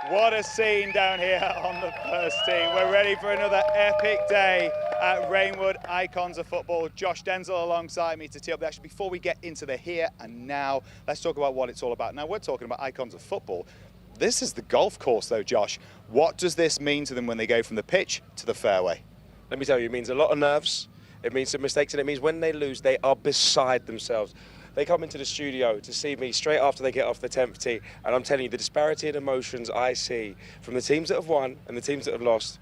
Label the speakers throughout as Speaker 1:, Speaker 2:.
Speaker 1: What a scene down here on the first tee. We're ready for another epic day at Rainwood Icons of Football. Josh Denzel alongside me to tee up the action. Before we get into the here and now, let's talk about what it's all about. Now, we're talking about Icons of Football. This is the golf course though, Josh. What does this mean to them when they go from the pitch to the fairway?
Speaker 2: Let me tell you, it means a lot of nerves. It means some mistakes, and it means when they lose, they are beside themselves. They come into the studio to see me straight after they get off the 10th tee, and I'm telling you, the disparity in emotions I see from the teams that have won and the teams that have lost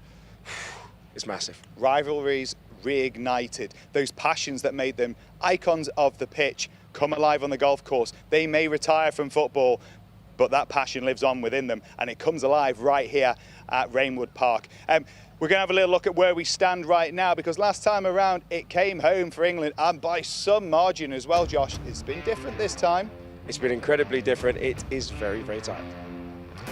Speaker 2: is massive.
Speaker 1: Rivalries reignited. Those passions that made them icons of the pitch come alive on the golf course. They may retire from football, but that passion lives on within them, and it comes alive right here at Rainwood Park. We're going to have a little look at where we stand right now, because last time around it came home for England, and by some margin as well, Josh. It's been different this time.
Speaker 2: It's been incredibly different. It is very, very tight.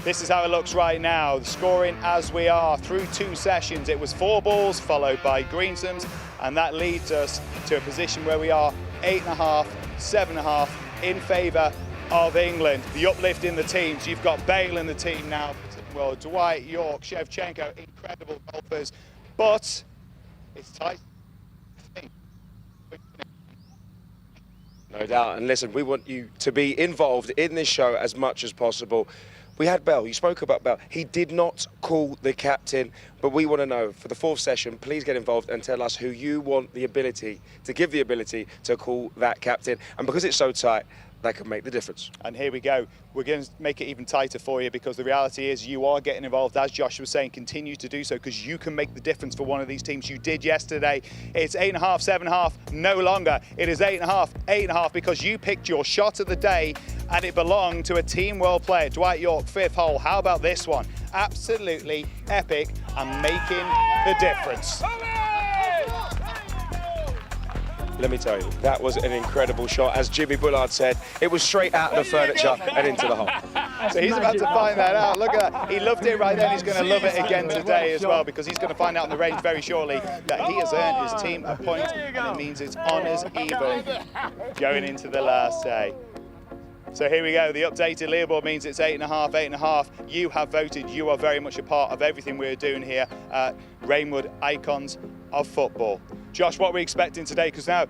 Speaker 1: This is how it looks right now. The scoring as we are through 2 sessions. It was 4 balls followed by greensomes, and that leads us to a position where we are 8.5, 7.5 in favour of England. The uplift in the teams. You've got Bale in the team now. Well, Dwight, York, Shevchenko, incredible golfers, but it's tight.
Speaker 2: No doubt, and listen, we want you to be involved in this show as much as possible. We had Bell, you spoke about Bell. He did not call the captain, but we want to know, for the 4th session, please get involved and tell us who you want the ability, to give the ability to call that captain. And because it's so tight, that can make the difference.
Speaker 1: And here we go. We're going to make it even tighter for you, because the reality is you are getting involved. As Josh was saying, continue to do so, because you can make the difference for one of these teams. You did yesterday. It's 8.5, 7.5, no longer. It is 8.5, 8.5, because you picked your shot of the day and it belonged to a Team World player. Dwight York, 5th hole. How about this one? Absolutely epic and making the difference.
Speaker 2: Let me tell you, that was an incredible shot. As Jimmy Bullard said, it was straight out of the furniture and into the hole.
Speaker 1: So he's about to find that out. Look at that. He loved it right then. He's going to love it again today as well, because he's going to find out on the range very shortly that he has earned his team a point, and it means it's honours even going into the last day. So here we go. The updated leaderboard means it's 8.5, 8.5. You have voted. You are very much a part of everything we're doing here at Rainwood Icons of Football. Josh, what are we expecting today? Because now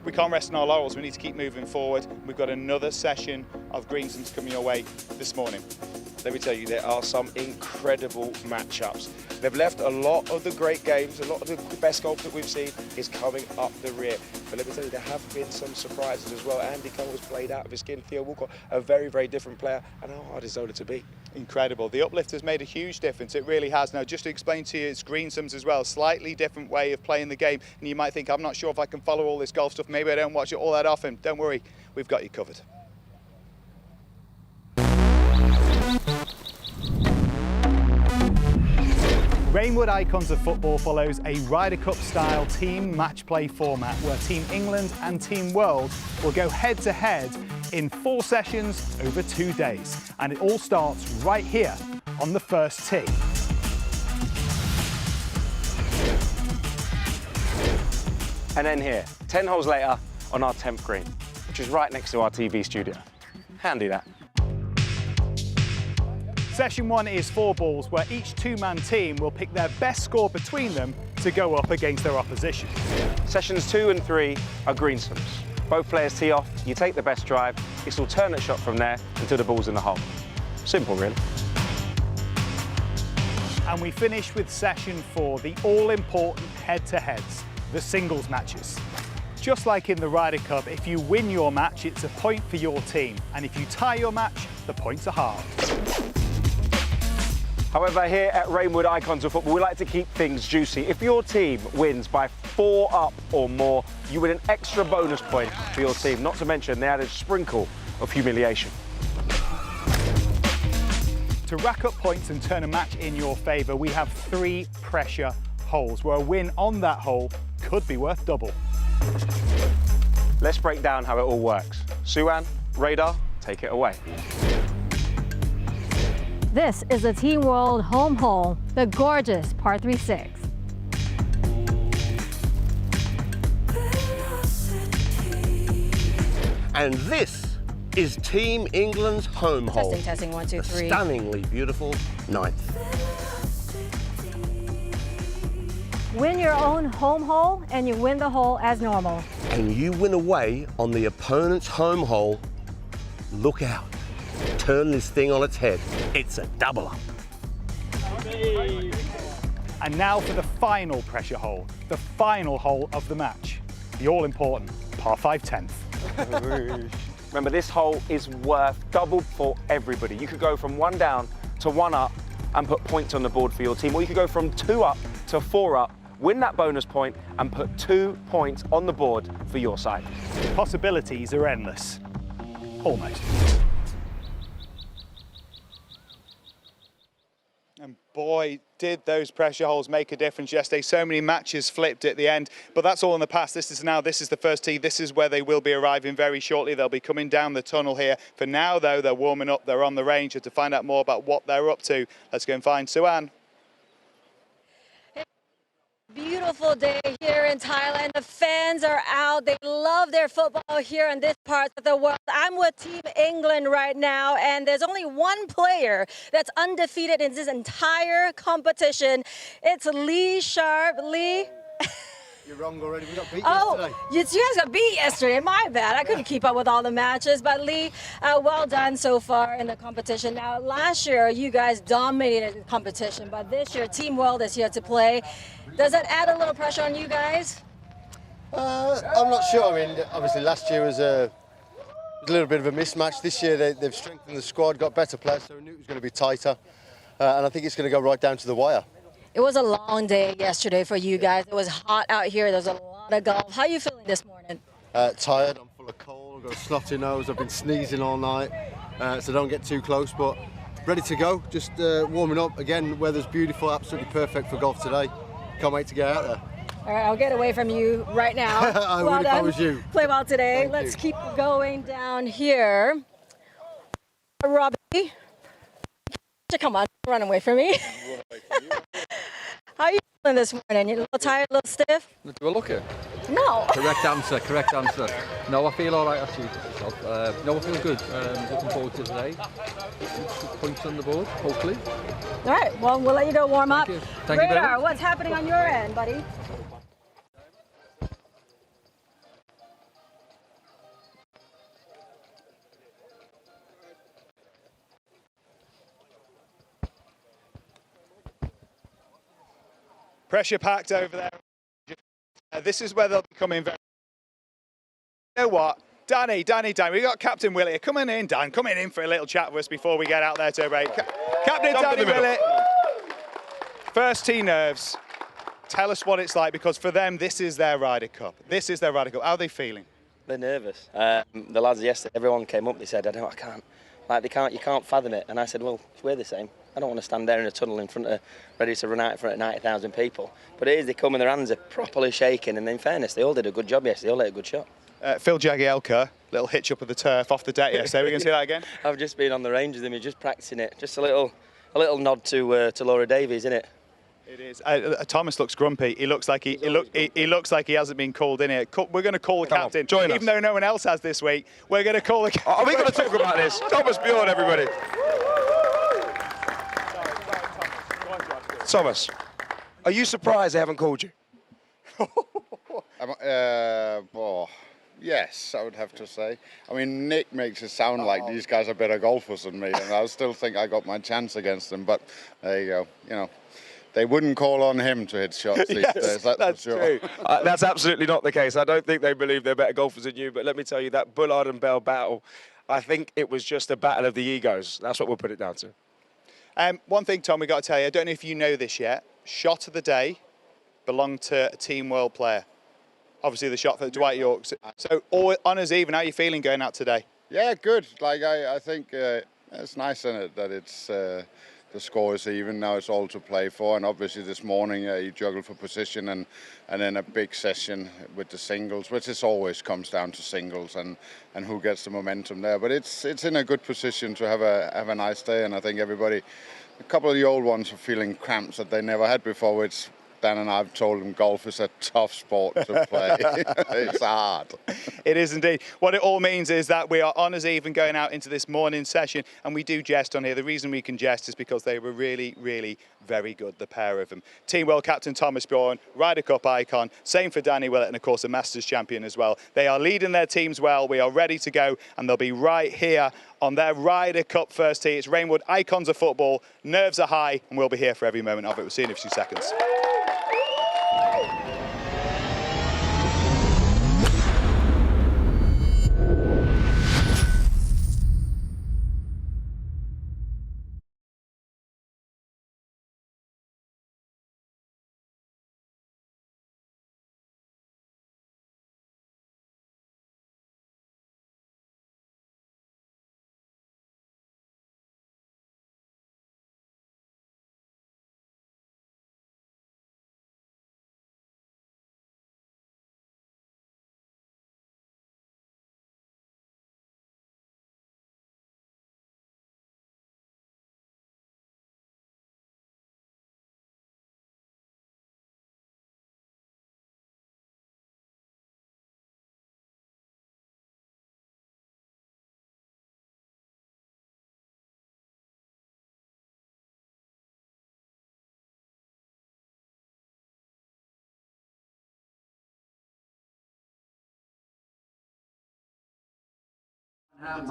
Speaker 1: we can't rest on our laurels. We need to keep moving forward. We've got another session of greensomes coming your way this morning.
Speaker 2: Let me tell you, there are some incredible matchups. They've left a lot of the great games, a lot of the best golf that we've seen is coming up the rear. But let me tell you, there have been some surprises as well. Andy Cole was played out of his skin. Theo Walcott, a very, very different player. And how hard is Zola to beat?
Speaker 1: Incredible. The uplift has made a huge difference. It really has. Now, just to explain to you, it's greensomes as well. Slightly different way of playing the game. And you might think, I'm not sure if I can follow all this golf stuff. Maybe I don't watch it all that often. Don't worry. We've got you covered. Rainwood Icons of Football follows a Ryder Cup style team match play format where Team England and Team World will go head to head in 4 sessions over 2 days. And it all starts right here on the first tee.
Speaker 3: And then here, 10 holes later on our 10th green, which is right next to our TV studio. Handy that.
Speaker 1: Session 1 is 4 balls, where each 2-man team will pick their best score between them to go up against their opposition.
Speaker 3: Sessions 2 and 3 are greensomes. Both players tee off, you take the best drive, it's alternate shot from there until the ball's in the hole. Simple, really.
Speaker 1: And we finish with Session 4, the all-important head-to-heads, the singles matches. Just like in the Ryder Cup, if you win your match, it's a point for your team. And if you tie your match, the points are halved.
Speaker 3: However, here at Rainwood Icons of Football, we like to keep things juicy. If your team wins by 4 up or more, you win an extra bonus point for your team, not to mention the added sprinkle of humiliation.
Speaker 1: To rack up points and turn a match in your favour, we have 3 pressure holes, where a win on that hole could be worth double.
Speaker 3: Let's break down how it all works. Suan, Radar, take it away.
Speaker 4: This is the Team World home hole, the gorgeous par 3-6.
Speaker 5: And this is Team England's home hole.
Speaker 6: Testing, 1, 2, 3.
Speaker 5: A stunningly beautiful ninth.
Speaker 4: Win your own home hole and you win the hole as normal.
Speaker 5: And you win away on the opponent's home hole. Look out. Turn this thing on its head. It's a double up.
Speaker 7: And now for the final pressure hole, the final hole of the match, the all-important par 5 10th.
Speaker 3: Remember, this hole is worth double for everybody. You could go from 1 down to 1 up and put points on the board for your team, or you could go from 2 up to 4 up, win that bonus point and put 2 points on the board for your side.
Speaker 7: The possibilities are endless. Almost.
Speaker 1: And boy, did those pressure holes make a difference yesterday. So many matches flipped at the end, but that's all in the past. This is the first tee. This is where they will be arriving very shortly. They'll be coming down the tunnel here. For now, though, they're warming up. They're on the range. And to find out more about what they're up to, let's go and find Suan.
Speaker 6: Beautiful day here in Thailand. The fans are out. They love their football here in this part of the world. I'm with Team England right now, and there's only one player that's undefeated in this entire competition. It's Lee Sharp. Lee?
Speaker 8: You're wrong already. We got beat yesterday.
Speaker 6: You guys got beat yesterday. My bad. I couldn't keep up with all the matches. But Lee, well done so far in the competition. Now, last year you guys dominated the competition, but this year Team World is here to play. Does that add a little pressure on you guys?
Speaker 8: I'm not sure. I mean, obviously last year was a little bit of a mismatch. This year they've strengthened the squad, got better players, so we knew it was going to be tighter. And I think it's going to go right down to the wire.
Speaker 6: It was a long day yesterday for you guys. It was hot out here. There's a lot of golf. How are you feeling this morning?
Speaker 8: Tired. I'm full of cold. I've got a snotty nose. I've been sneezing all night, so don't get too close. But ready to go. Just warming up. Again, weather's beautiful. Absolutely perfect for golf today. Can't wait to get out there.
Speaker 6: All right, I'll get away from you right now.
Speaker 8: I
Speaker 6: well
Speaker 8: would if I was you.
Speaker 6: Play well today.
Speaker 8: Thank
Speaker 6: Let's
Speaker 8: you.
Speaker 6: keep going down here. Robbie, come on, run away from me. How are you feeling this morning? You a little tired, a little stiff?
Speaker 9: Do I look it?
Speaker 6: No.
Speaker 9: Correct answer, correct answer. No, I feel all right actually. No, I feel good. Looking forward to today. Points on the board, hopefully.
Speaker 6: All right, well, we'll let you go warm up.
Speaker 9: Thank you very
Speaker 6: Radar,
Speaker 9: much.
Speaker 6: what's happening on your end, buddy?
Speaker 1: Pressure packed over there. This is where they'll be coming very. You know what? Danny, we got Captain Willie. Coming in, Dan, coming in for a little chat with us before we get out there to a break. Captain Danny Willie. First tee nerves. Tell us what it's like, because for them, this is their Ryder Cup. This is their Ryder Cup. How are they feeling?
Speaker 10: They're nervous. The lads yesterday, everyone came up, they said, I can't. Like, you can't fathom it. And I said, well, we're the same. I don't want to stand there in a tunnel in front of, ready to run out in front of 90,000 people. But it is, they come and their hands are properly shaking, and in fairness, they all did a good job yesterday, they all hit a good shot.
Speaker 1: Phil Jagielka, little hitch up of the turf off the deck yesterday. We're going to see that again?
Speaker 10: I've just been on the range with him, he's just practicing it. Just a little nod to Laura Davies, isn't it?
Speaker 1: It is. Thomas looks grumpy. He looks like he looks like he hasn't been called in here. We're going to call the captain,
Speaker 2: join us.
Speaker 1: even though no one else has this week. We're going to call the captain.
Speaker 2: Are we going to talk about this? Thomas Bjorn, everybody. Thomas, are you surprised they haven't called you?
Speaker 11: Yes, I would have to say. I mean, Nick makes it sound like these guys are better golfers than me, and I still think I got my chance against them. But there you go. You know, they wouldn't call on him to hit shots these days. That's for sure.
Speaker 2: True. That's absolutely not the case. I don't think they believe they're better golfers than you. But let me tell you, that Bullard and Bell battle, I think it was just a battle of the egos. That's what we'll put it down to.
Speaker 1: One thing, Tom, we got to tell you. I don't know if you know this yet. Shot of the day belonged to a Team World player. Obviously, the shot for Dwight York. So, all honours even. How are you feeling going out today?
Speaker 11: Yeah, good. Like I think it's nice in it that it's the score is even. Now it's all to play for. And obviously this morning you juggle for position and then a big session with the singles, which is always comes down to singles and who gets the momentum there. But it's in a good position to have a nice day. And I think everybody, a couple of the old ones are feeling cramps that they never had before, which Dan and I've told him golf is a tough sport to play. It's hard.
Speaker 1: It is indeed. What it all means is that we are honours even going out into this morning session, and we do jest on here. The reason we can jest is because they were really, really very good, the pair of them. Team World Captain Thomas Bjorn, Ryder Cup icon, same for Danny Willett, and of course a Masters champion as well. They are leading their teams well. We are ready to go, and they'll be right here on their Ryder Cup first tee. It's Rainwood Icons of Football. Nerves are high, and we'll be here for every moment of it. We'll see you in a few seconds.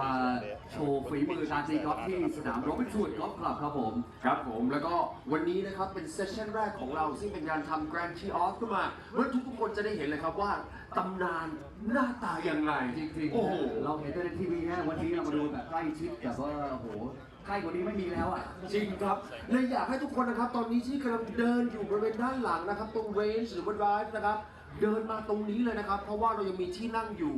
Speaker 12: มาโชว์ฝีมือการตีกอล์ฟที่สนามโรบินสันกอล์ฟคลับครับผมแล้วก็วันนี้นะครับเป็นเซสชั่นแรกของเราซึ่งเป็นการทำแกรนด์ทีออฟขึ้นมาเมื่อทุกคนจะได้เห็นเลยครับว่าตำนานหน้าตายังไงจริงๆโอ้โหเราเห็นในทีวีนะวันนี้เรามาดูแบบใกล้ชิดแบบว่าโอ้โหใกล้กว่านี้ไม่มีแล้วอ่ะจริงครับเลยอยากให้ทุกคนนะครับตอนนี้ที่กำลังเดินอยู่บริเวณด้านหลังนะครับตรงเรนจ์หรือว่าไดรฟ์นะครับเดินมาตรงนี้เลยนะครับเพราะว่าเรายังมีที่นั่งอยู่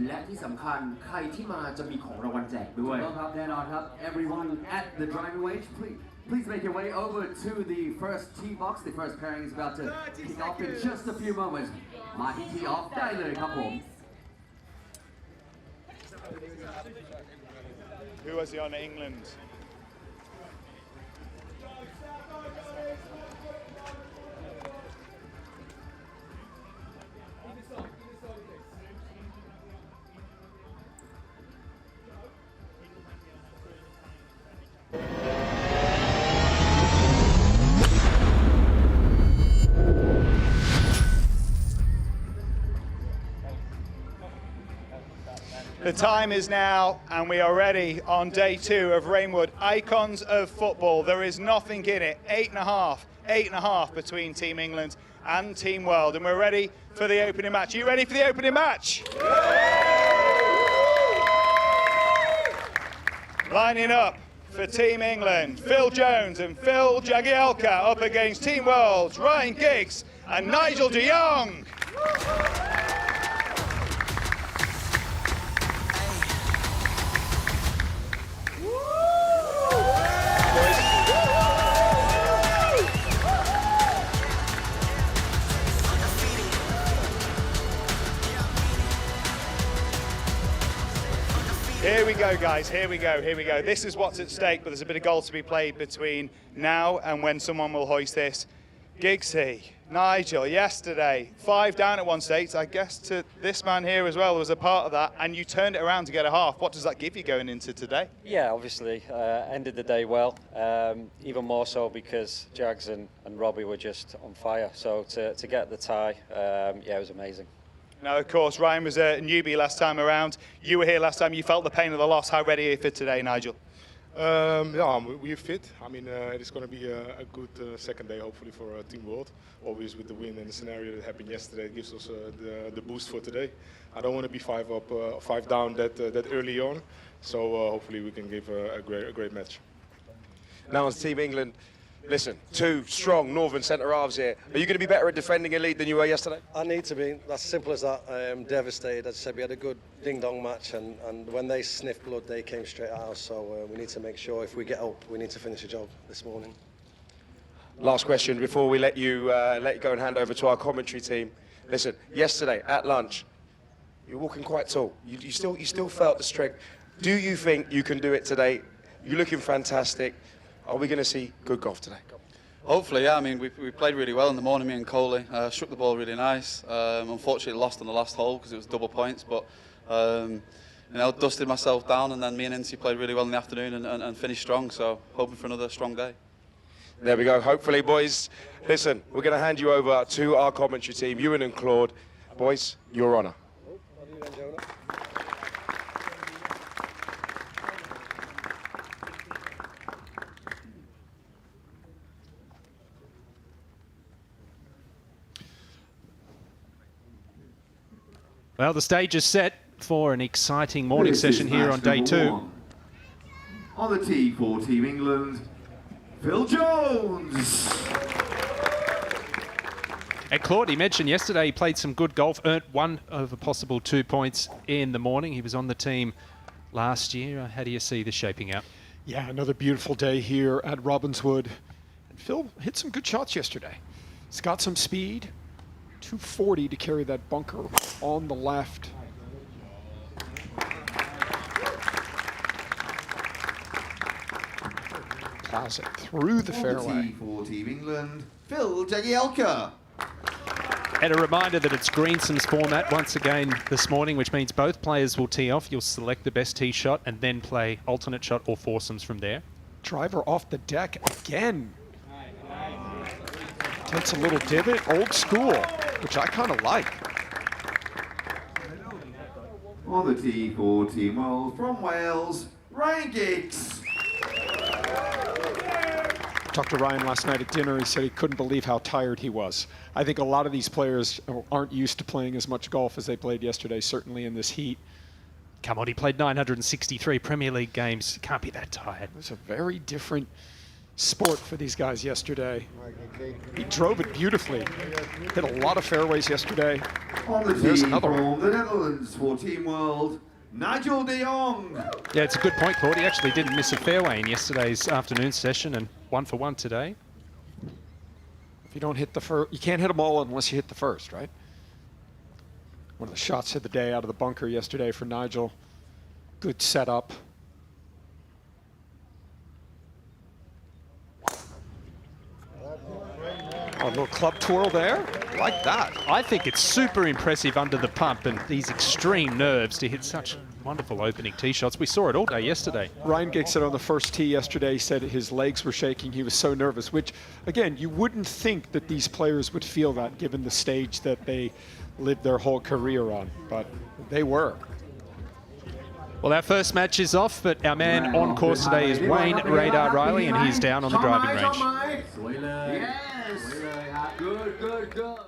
Speaker 12: และที่สำคัญใครที่มาจะมีของรางวัลแจกด้วยครับแน่นอนครับ everyone at the driving range please make your way over to the first tee box the first pairing is about to kick off in just a few moments มาที่ tee off ได้เลยครับผม
Speaker 1: Who has the honour? England. The time is now, and we are ready on day 2 of Rainwood Icons of Football. There is nothing in it. 8.5 between Team England and Team World, and we're ready for the opening match. Are you ready for the opening match? Lining up for Team England, Phil Jones and Phil Jagielka up against Team World's Ryan Giggs and Nigel de Jong. Here we go, guys, here we go. This is what's at stake, but there's a bit of golf to be played between now and when someone will hoist this. Giggsy, Nigel, yesterday, 5 down at one stage. I guess to this man here as well was a part of that, and you turned it around to get a half. What does that give you going into today?
Speaker 13: Yeah, obviously, ended the day well, even more so because Jags and Robbie were just on fire. So to get the tie, yeah, it was amazing.
Speaker 1: Now, of course, Ryan was a newbie last time around. You were here last time. You felt the pain of the loss. How ready are you for today, Nigel?
Speaker 14: Yeah, we're fit. I mean, it's going to be a good second day, hopefully, for Team World. Always with the win and the scenario that happened yesterday, it gives us the boost for today. I don't want to be 5 up, 5 down that early on. So hopefully we can give a great match.
Speaker 2: Now on Team England, listen, 2 strong Northern centre halves here. Are you going to be better at defending a lead than you were yesterday?
Speaker 15: I need to be. That's simple as that. I'm devastated. As I said, we had a good ding-dong match, and when they sniffed blood, they came straight at us. So we need to make sure if we get up, we need to finish the job this morning.
Speaker 2: Last question before we let you go and hand over to our commentary team. Listen, yesterday at lunch, you're walking quite tall. You still felt the strength. Do you think you can do it today? You're looking fantastic. Are we going to see good golf today?
Speaker 16: Hopefully, yeah. I mean, we played really well in the morning, me and Coley. Struck the ball really nice. Unfortunately, lost on the last hole because it was double points. But, you know, dusted myself down, and then me and Incy played really well in the afternoon and finished strong. So, hoping for another strong day.
Speaker 2: There we go. Hopefully, boys. Listen, we're going to hand you over to our commentary team, Ewan and Claude. Boys, your honour.
Speaker 17: Well, the stage is set for an exciting morning session here on day 2.
Speaker 12: On the tee for Team England, Phil Jones.
Speaker 17: And Claude, he mentioned yesterday he played some good golf, earned 1 of a possible 2 points in the morning. He was on the team last year. How do you see this shaping out?
Speaker 18: Yeah, another beautiful day here at Robbinswood. And Phil hit some good shots yesterday. He's got some speed. 240 to carry that bunker on the left. Plows it through the fairway.
Speaker 12: For Team England, Phil Jagielka.
Speaker 17: And a reminder that it's Greensome's format once again this morning, which means both players will tee off. You'll select the best tee shot and then play alternate shot or foursomes from there.
Speaker 18: Driver off the deck again. Takes a little divot, old school, which I kind of like.
Speaker 12: On the tee for Team Wales from Wales, Ryan Giggs.
Speaker 18: Talked to Ryan last night at dinner. He said he couldn't believe how tired he was. I think a lot of these players aren't used to playing as much golf as they played yesterday, certainly in this heat.
Speaker 17: Come on, he played 963 Premier League games. Can't be that tired.
Speaker 18: It was a very different sport for these guys yesterday. He drove it beautifully. Hit a lot of fairways yesterday.
Speaker 12: On the
Speaker 18: There's
Speaker 12: tee
Speaker 18: another
Speaker 12: from
Speaker 18: one.
Speaker 12: the Netherlands for Team World, Nigel de Jong.
Speaker 17: Yeah, it's a good point, Claude. He actually didn't miss a fairway in yesterday's afternoon session, and 1 for 1 today.
Speaker 18: If you don't hit the first, you can't hit them all unless you hit the first, right? One of the shots of the day out of the bunker yesterday for Nigel. Good setup. A little club twirl there. Like that.
Speaker 17: I think it's super impressive under the pump and these extreme nerves to hit such wonderful opening tee shots. We saw it all day yesterday.
Speaker 18: Ryan Giggs said on the first tee yesterday, he said his legs were shaking. He was so nervous, which, again, you wouldn't think that these players would feel that given the stage that they lived their whole career on, but they were.
Speaker 17: Well, our first match is off, but our man on course today is Wayne Radar Riley, and he's down on the driving range.
Speaker 12: Yes. Good, good, good.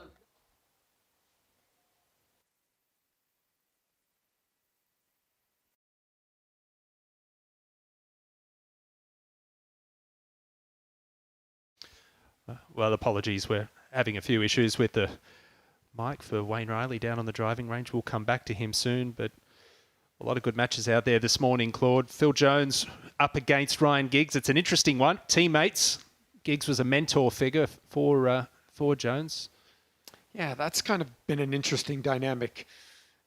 Speaker 17: Well, apologies. We're having a few issues with the mic for Wayne Riley down on the driving range. We'll come back to him soon, but a lot of good matches out there this morning, Claude. Phil Jones up against Ryan Giggs. It's an interesting one. Teammates. Giggs was a mentor figure for Jones.
Speaker 18: Yeah, that's kind of been an interesting dynamic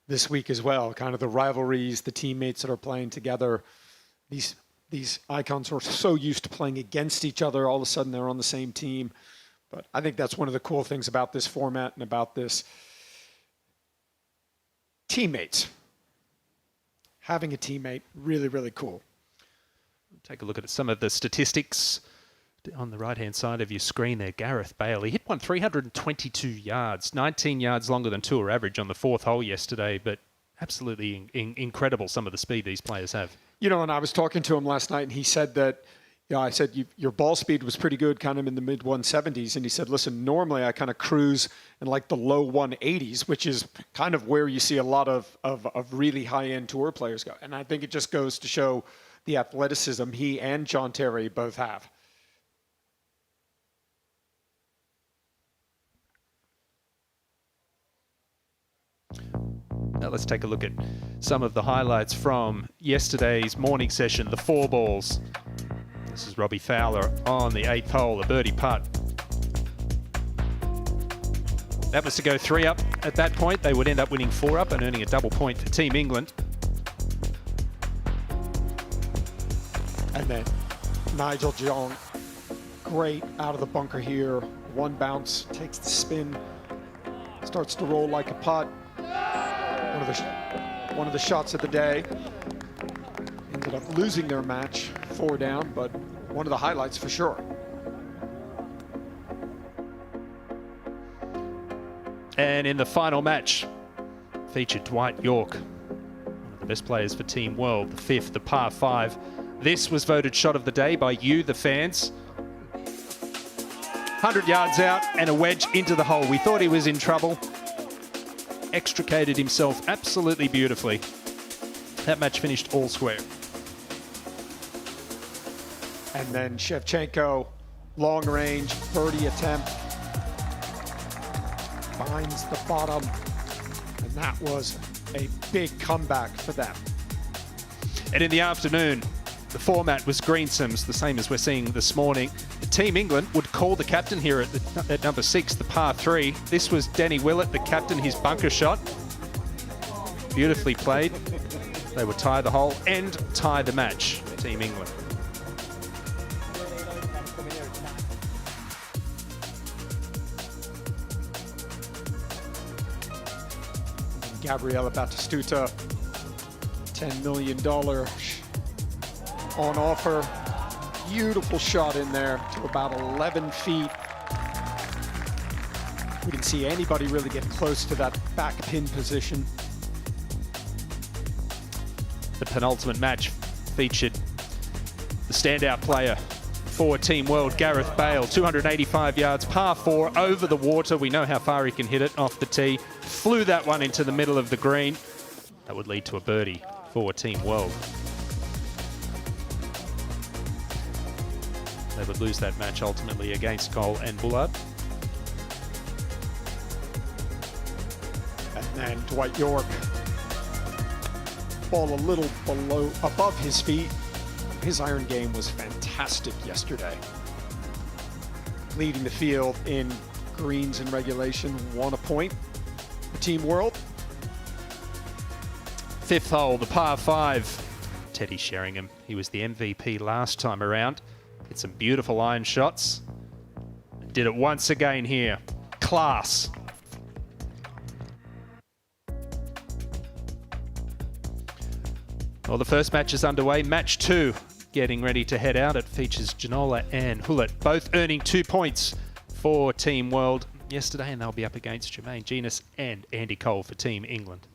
Speaker 18: this week as well. Kind of the rivalries, the teammates that are playing together. These icons are so used to playing against each other. All of a sudden, they're on the same team. But I think that's one of the cool things about this format and about this. Teammates. Having a teammate, really, really cool.
Speaker 17: Take a look at some of the statistics on the right-hand side of your screen there. Gareth Bale, he hit one 322 yards, 19 yards longer than tour average on the 4th hole yesterday, but absolutely incredible some of the speed these players have.
Speaker 18: You know, and I was talking to him last night, and he said that, I said, your ball speed was pretty good, kind of in the mid-170s. And he said, listen, normally I kind of cruise in like the low 180s, which is kind of where you see a lot of really high-end tour players go. And I think it just goes to show the athleticism he and John Terry both have.
Speaker 17: Now let's take a look at some of the highlights from yesterday's morning session, the 4 balls. This is Robbie Fowler on the 8th hole, a birdie putt. That was to go 3 up at that point. They would end up winning 4 up and earning a double point for Team England.
Speaker 18: And then Nigel de Jong great out of the bunker here. One bounce, takes the spin, starts to roll like a putt. One of the shots of the day. Ended up losing their match, 4 down, but one of the highlights for sure.
Speaker 17: And in the final match, featured Dwight York, one of the best players for Team World, the 5th, the par 5. This was voted shot of the day by you, the fans. 100 yards out and a wedge into the hole. We thought he was in trouble. Extricated himself absolutely beautifully. That match finished all square.
Speaker 18: And then Shevchenko, long range, birdie attempt. Finds the bottom, and that was a big comeback for them.
Speaker 17: And in the afternoon, the format was greensomes, the same as we're seeing this morning. Team England would call the captain here at number 6, the par 3. This was Danny Willett, the captain, his bunker shot. Beautifully played. They would tie the hole and tie the match, Team England.
Speaker 18: Gabriela Batistuta, $10 million on offer. Beautiful shot in there to about 11 feet. We didn't see anybody really get close to that back pin position.
Speaker 17: The penultimate match featured the standout player for Team World, Gareth Bale. 285 yards, par 4 over the water. We know how far he can hit it off the tee. Flew that one into the middle of the green. That would lead to a birdie for Team World. They would lose that match ultimately against Cole and Bullard.
Speaker 18: And then Dwight York, ball a little above his feet. His iron game was fantastic yesterday. Leading the field in greens and regulation, 1 a point for Team World.
Speaker 17: 5th hole, the par 5. Teddy Sheringham, he was the MVP last time around. Hit some beautiful iron shots. Did it once again here. Class. Well, the first match is underway. Match 2 getting ready to head out. It features Janola and Hulett, both earning 2 points for Team World yesterday, and they'll be up against Jermaine Genus and Andy Cole for Team England.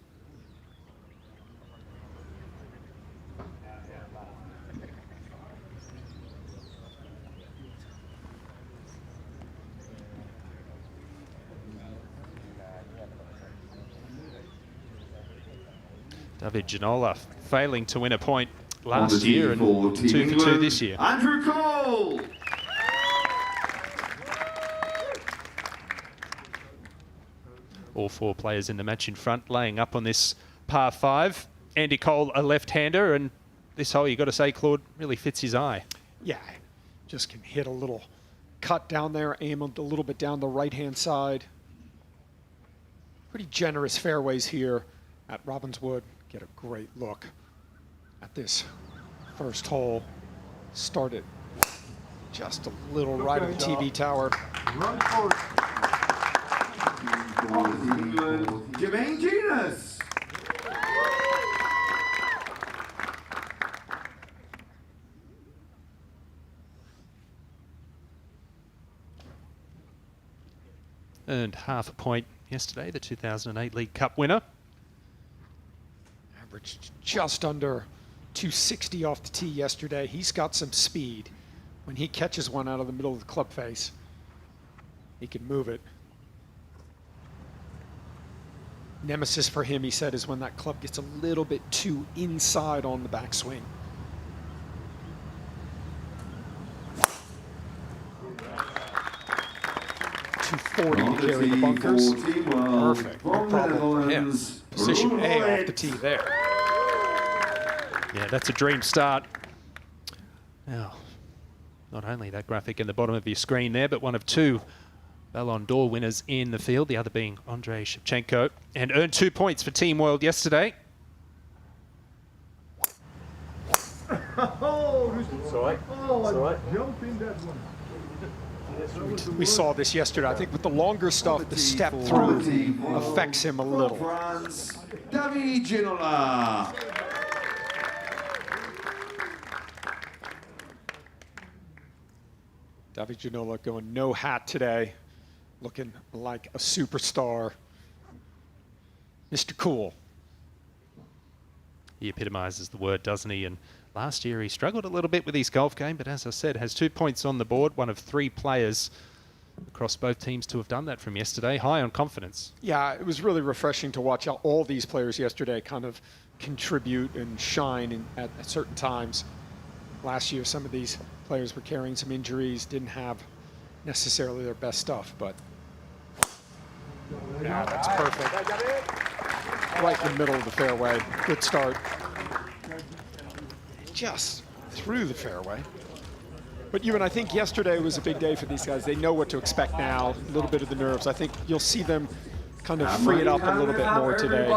Speaker 17: David Janola failing to win a point last year and 2 for 2 this year.
Speaker 12: Andrew Cole!
Speaker 17: All 4 players in the match in front, laying up on this par 5. Andy Cole, a left-hander, and this hole, you got to say, Claude, really fits his eye.
Speaker 18: Yeah, just can hit a little cut down there, aim a little bit down the right-hand side. Pretty generous fairways here at Robbinswood. Get a great look at this first hole. Started just a little right of the TV tower.
Speaker 12: Run forward. Jermaine Genus.
Speaker 17: Earned half a point yesterday, the 2008 League Cup winner.
Speaker 18: Averaged just under 260 off the tee yesterday. He's got some speed. When he catches one out of the middle of the club face, he can move it. Nemesis for him, he said, is when that club gets a little bit too inside on the backswing. .240 to carry the bunkers. Perfect. No problem for him. Position A off the tee there.
Speaker 17: Yeah, that's a dream start. Now, not only that graphic in the bottom of your screen there, but one of 2 Ballon d'Or winners in the field, the other being Andrei Shevchenko, and earned 2 points for Team World yesterday.
Speaker 12: Oh, it's all right. Oh, I jumped in that one.
Speaker 18: We saw this yesterday. I think with the longer stuff, the step through affects him a little.
Speaker 12: David Ginola.
Speaker 18: David Ginola going no hat today, looking like a superstar. Mr. Cool.
Speaker 17: He epitomises the word, doesn't he? And last year he struggled a little bit with his golf game, but as I said, has 2 points on the board, one of 3 players across both teams to have done that from yesterday. High on confidence.
Speaker 18: Yeah, it was really refreshing to watch how all these players yesterday kind of contribute and shine at certain times. Last year, some of these players were carrying some injuries, didn't have necessarily their best stuff, but yeah, that's perfect. Right in the middle of the fairway. Good start. Just through the fairway. But Ewan, I think yesterday was a big day for these guys. They know what to expect now, a little bit of the nerves. I think you'll see them kind of free it up a little bit more today.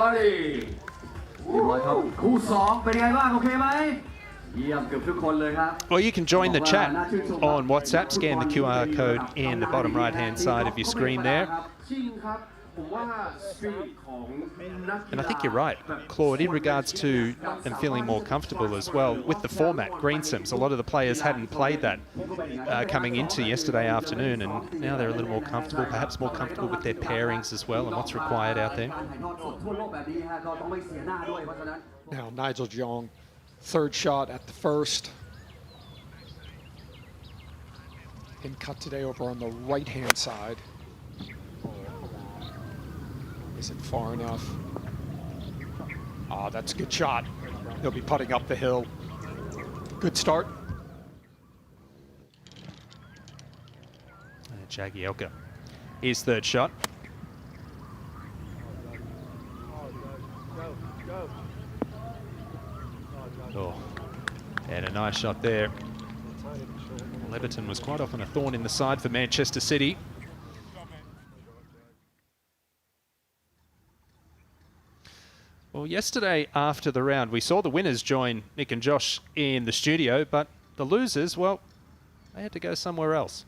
Speaker 17: Or you can join the chat on WhatsApp. Scan the QR code in the bottom right-hand side of your screen there. And I think you're right, Claude, in regards to them feeling more comfortable as well with the format, green sims. A lot of the players hadn't played that coming into yesterday afternoon, and now they're a little more comfortable, perhaps more comfortable with their pairings as well and what's required out there.
Speaker 18: Now Nigel Jong, third shot at the first. And cut today over on the right-hand side. Isn't far enough. Ah, that's a good shot. He'll be putting up the hill. Good start.
Speaker 17: Jagielka, his third shot. Oh, and a nice shot there. Leverton was quite often a thorn in the side for Manchester City. Well, yesterday after the round, we saw the winners join Nick and Josh in the studio, but the losers, well, they had to go somewhere else.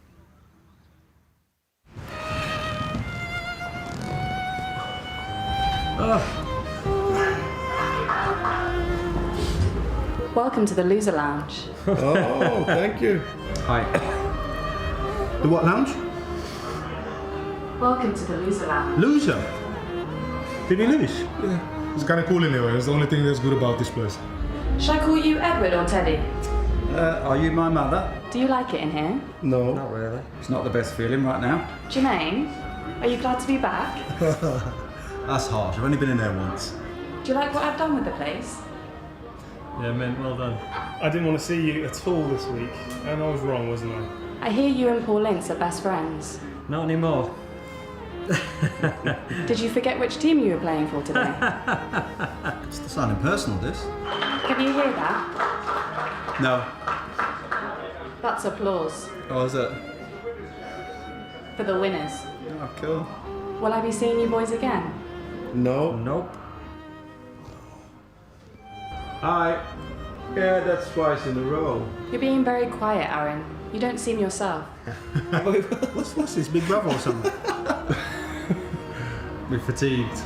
Speaker 19: Welcome to the Loser Lounge.
Speaker 20: Oh, thank you.
Speaker 19: Hi.
Speaker 20: The what lounge?
Speaker 19: Welcome to the Loser Lounge.
Speaker 20: Loser? Did he lose?
Speaker 14: Yeah. It's kind of cool anyway. It's the only thing that's good about this place.
Speaker 19: Should I call you Edward or Teddy?
Speaker 21: Are you my mother?
Speaker 19: Do you like it in here?
Speaker 20: No.
Speaker 21: Not really. It's not the best feeling right now.
Speaker 19: Jermaine, are you glad to be back?
Speaker 21: That's harsh. I've only been in there once.
Speaker 19: Do you like what I've done with the place?
Speaker 22: Yeah, man, well done. I didn't want to see you at all this week, and I was wrong, wasn't I?
Speaker 19: I hear you and Paul Ince are best friends.
Speaker 22: Not anymore.
Speaker 19: Did you forget which team you were playing for today?
Speaker 21: It's sounding personal, this.
Speaker 19: Can you hear that?
Speaker 21: No.
Speaker 19: That's applause.
Speaker 21: Oh, is it?
Speaker 19: For the winners.
Speaker 21: Oh, cool.
Speaker 19: Will I be seeing you boys again?
Speaker 20: No.
Speaker 22: Nope.
Speaker 21: Hi. Yeah, that's twice in a row.
Speaker 19: You're being very quiet, Aaron. You don't seem yourself.
Speaker 20: What's this, Big Brother or something?
Speaker 22: We're fatigued.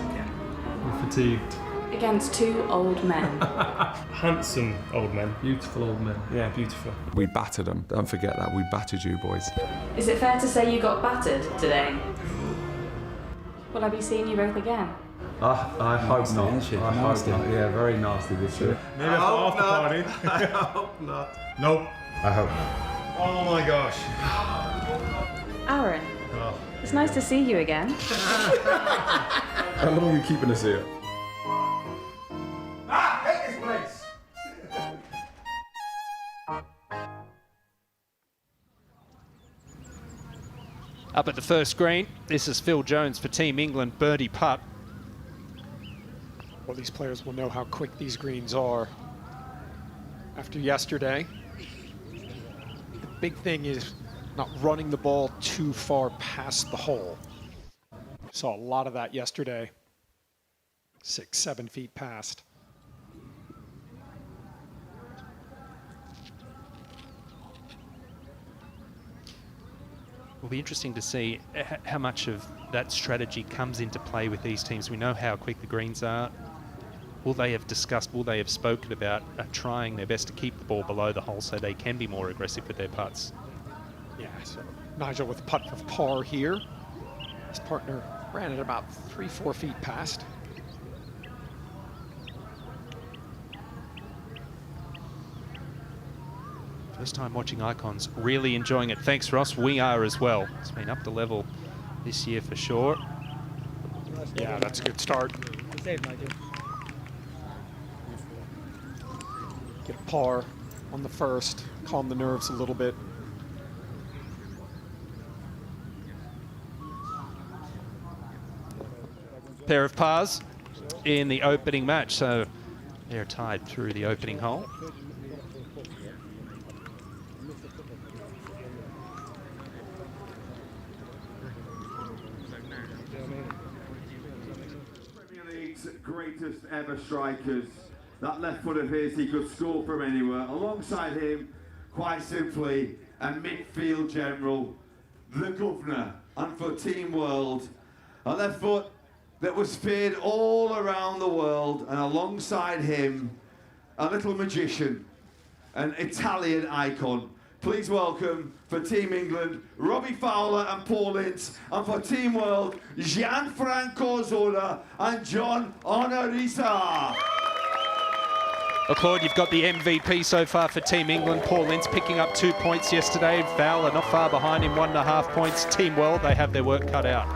Speaker 22: We're fatigued.
Speaker 19: Against 2 old men.
Speaker 22: Handsome old men. Beautiful old men. Yeah, beautiful.
Speaker 23: We battered them. Don't forget that. We battered you, boys.
Speaker 19: Is it fair to say you got battered today? Will I be seeing you both again?
Speaker 21: I hope not. I hope not. Yeah, very nasty this year.
Speaker 22: Maybe after party.
Speaker 20: I hope not.
Speaker 22: Nope.
Speaker 20: I hope not.
Speaker 22: Oh my gosh.
Speaker 19: Aaron,
Speaker 22: Oh.
Speaker 19: it's nice to see you again.
Speaker 23: How long are you keeping us here?
Speaker 20: Hate this place!
Speaker 17: Up at the first green, this is Phil Jones for Team England, birdie putt.
Speaker 18: Well, these players will know how quick these greens are. After yesterday, the big thing is not running the ball too far past the hole. Saw a lot of that yesterday. 6, 7 feet past.
Speaker 17: Will be interesting to see how much of that strategy comes into play with these teams. We know how quick the greens are. Will they have discussed, will they have spoken about trying their best to keep the ball below the hole so they can be more aggressive with their putts?
Speaker 18: Yeah, so Nigel with a putt of par here. His partner ran it about 3-4 feet past.
Speaker 17: First time watching Icons, really enjoying it. Thanks, Ross. We are as well. It's been up to level this year for sure.
Speaker 18: Yeah, that's a good start.
Speaker 3: Save, Nigel.
Speaker 18: Get a par on the first, calm the nerves a little bit.
Speaker 17: Pair of pars in the opening match, so they're tied through the opening hole.
Speaker 4: Greatest ever strikers. That left foot of his, he could score from anywhere. Alongside him, quite simply, a midfield general, the governor, and for Team World, a left foot that was feared all around the world, and alongside him, a little magician, an Italian icon. Please welcome, for Team England, Robbie Fowler and Paul Ince, and for Team World, Gianfranco Zola and John Onorisa.
Speaker 17: Well, Claude, you've got the MVP so far for Team England. Paul Ince picking up 2 points yesterday. Fowler not far behind him, 1.5 points. Team World, they have their work cut out.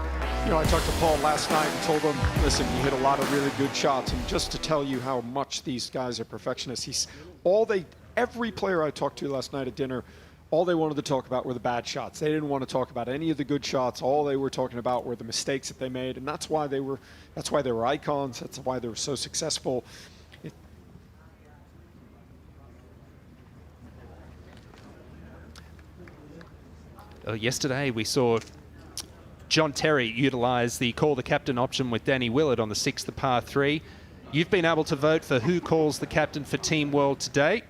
Speaker 18: You know, I talked to Paul last night and told him, listen, you hit a lot of really good shots, and just to tell you how much these guys are perfectionists, every player I talked to last night at dinner, all they wanted to talk about were the bad shots. They didn't want to talk about any of the good shots. All they were talking about were the mistakes that they made, and that's why they were icons. That's why they were so successful.
Speaker 17: Yesterday we saw John Terry utilise the call the captain option with Danny Willett on the 6th par 3. You've been able to vote for who calls the captain for Team World today.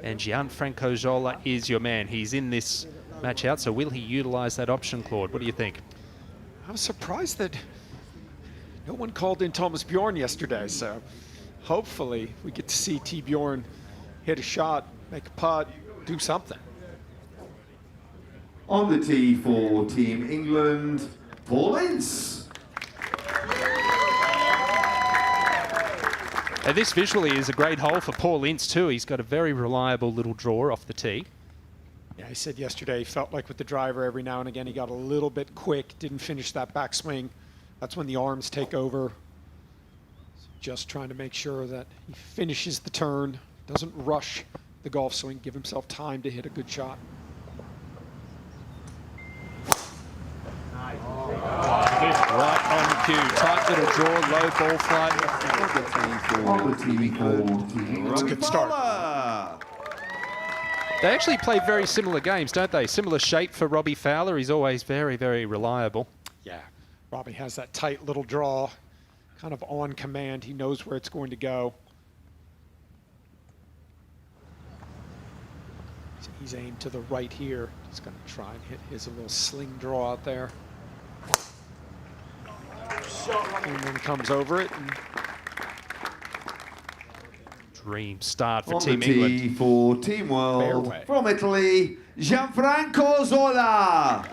Speaker 17: And Gianfranco Zola is your man. He's in this match out, so will he utilise that option, Claude? What do you think?
Speaker 18: I'm surprised that no one called in Thomas Bjorn yesterday, so hopefully we get to see T. Bjorn hit a shot, make a putt, do something.
Speaker 4: On the tee for Team England, Paul Ince.
Speaker 17: This visually is a great hole for Paul Ince too. He's got a very reliable little draw off the tee.
Speaker 18: Yeah, he said yesterday he felt like with the driver every now and again he got a little bit quick, didn't finish that backswing. That's when the arms take over. So just trying to make sure that he finishes the turn, doesn't rush the golf swing, give himself time to hit a good shot.
Speaker 17: Right on cue. Tight little draw, low ball flight.
Speaker 18: That's a good start.
Speaker 17: They actually play very similar games, don't they? Similar shape for Robbie Fowler. He's always very, very reliable.
Speaker 18: Yeah, Robbie has that tight little draw, kind of on command. He knows where it's going to go. So he's aimed to the right here. He's going to try and hit his little sling draw out there. And then comes over it. And
Speaker 17: dream start for
Speaker 4: on
Speaker 17: Team
Speaker 4: the tee
Speaker 17: England.
Speaker 4: For Team World,
Speaker 18: Fairway.
Speaker 4: from Italy, Gianfranco Zola.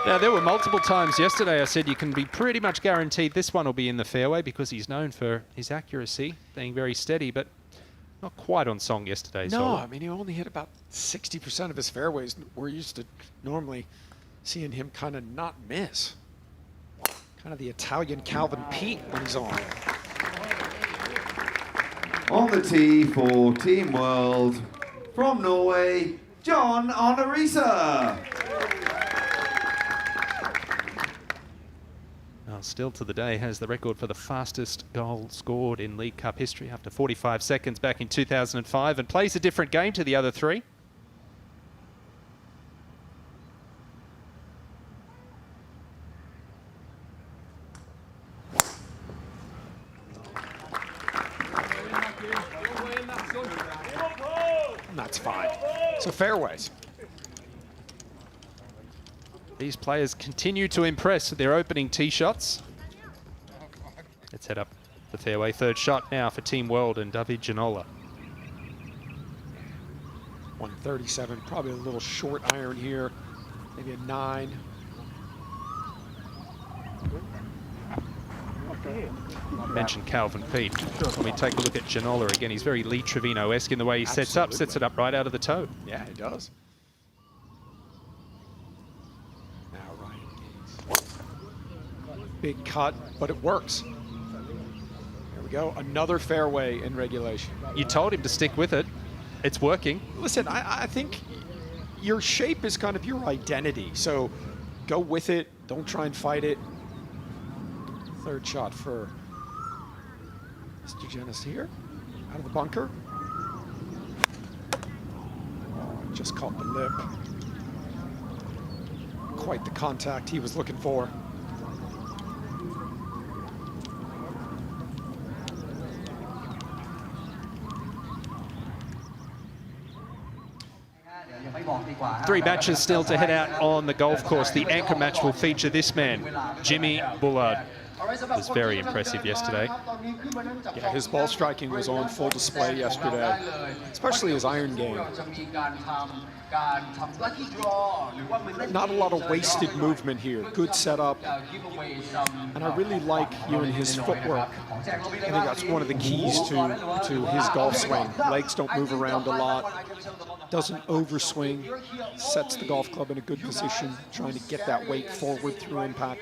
Speaker 17: Now, there were multiple times yesterday I said you can be pretty much guaranteed this one will be in the fairway because he's known for his accuracy, being very steady, but not quite on song yesterday.
Speaker 18: no,
Speaker 17: Zola.
Speaker 18: I mean, he only hit about 60% of his fairways. We're used to normally seeing him kind of not miss. Kind of the Italian Calvin Peete when he's on.
Speaker 4: On the tee for Team World, from Norway, John Onorisa.
Speaker 17: Well, still to the day has the record for the fastest goal scored in League Cup history after 45 seconds back in 2005 and plays a different game to the other three.
Speaker 18: And that's fine. So fairways.
Speaker 17: These players continue to impress with their opening tee shots. Let's head up the fairway. Third shot now for Team World and David Ginola.
Speaker 18: 137, probably a little short iron here, maybe a 9.
Speaker 17: I mentioned Calvin Peete. When we take a look at Ginola again, he's very Lee Trevino-esque in the way he sets it up right out of the toe.
Speaker 18: Yeah, he does. Now Ryan Giggs. Big cut, but it works. There we go, another fairway in regulation.
Speaker 17: You told him to stick with it. It's working.
Speaker 18: Listen, I think your shape is kind of your identity, so go with it. Don't try and fight it. Third shot for Mr. Genis here, out of the bunker. Oh, just caught the lip. Quite the contact he was looking for.
Speaker 17: Three matches still to head out on the golf course. The anchor match will feature this man, Jimmy Bullard. Was very impressive yesterday.
Speaker 18: Yeah, his ball striking was on full display yesterday, especially his iron game. Not a lot of wasted movement here. Good setup. And I really like his footwork. I think that's one of the keys to his golf swing. Legs don't move around a lot. Doesn't overswing. Sets the golf club in a good position, trying to get that weight forward through impact.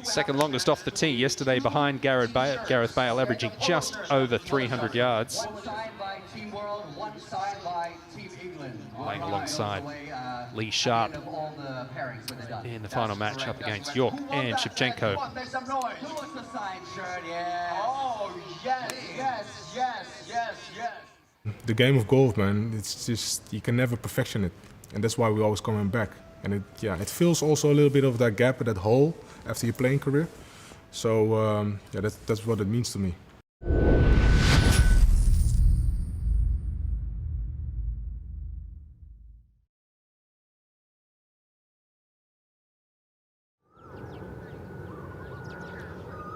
Speaker 17: Second longest off the tee yesterday behind Gareth Bale, averaging just over 300 yards. Playing alongside Lee Sharp in the final match up against York and Shevchenko.
Speaker 14: The game of golf, man, it's just, you can never perfection it. And that's why we're always coming back. And it fills also a little bit of that gap, that hole after your playing career. So yeah, that's what it means to me.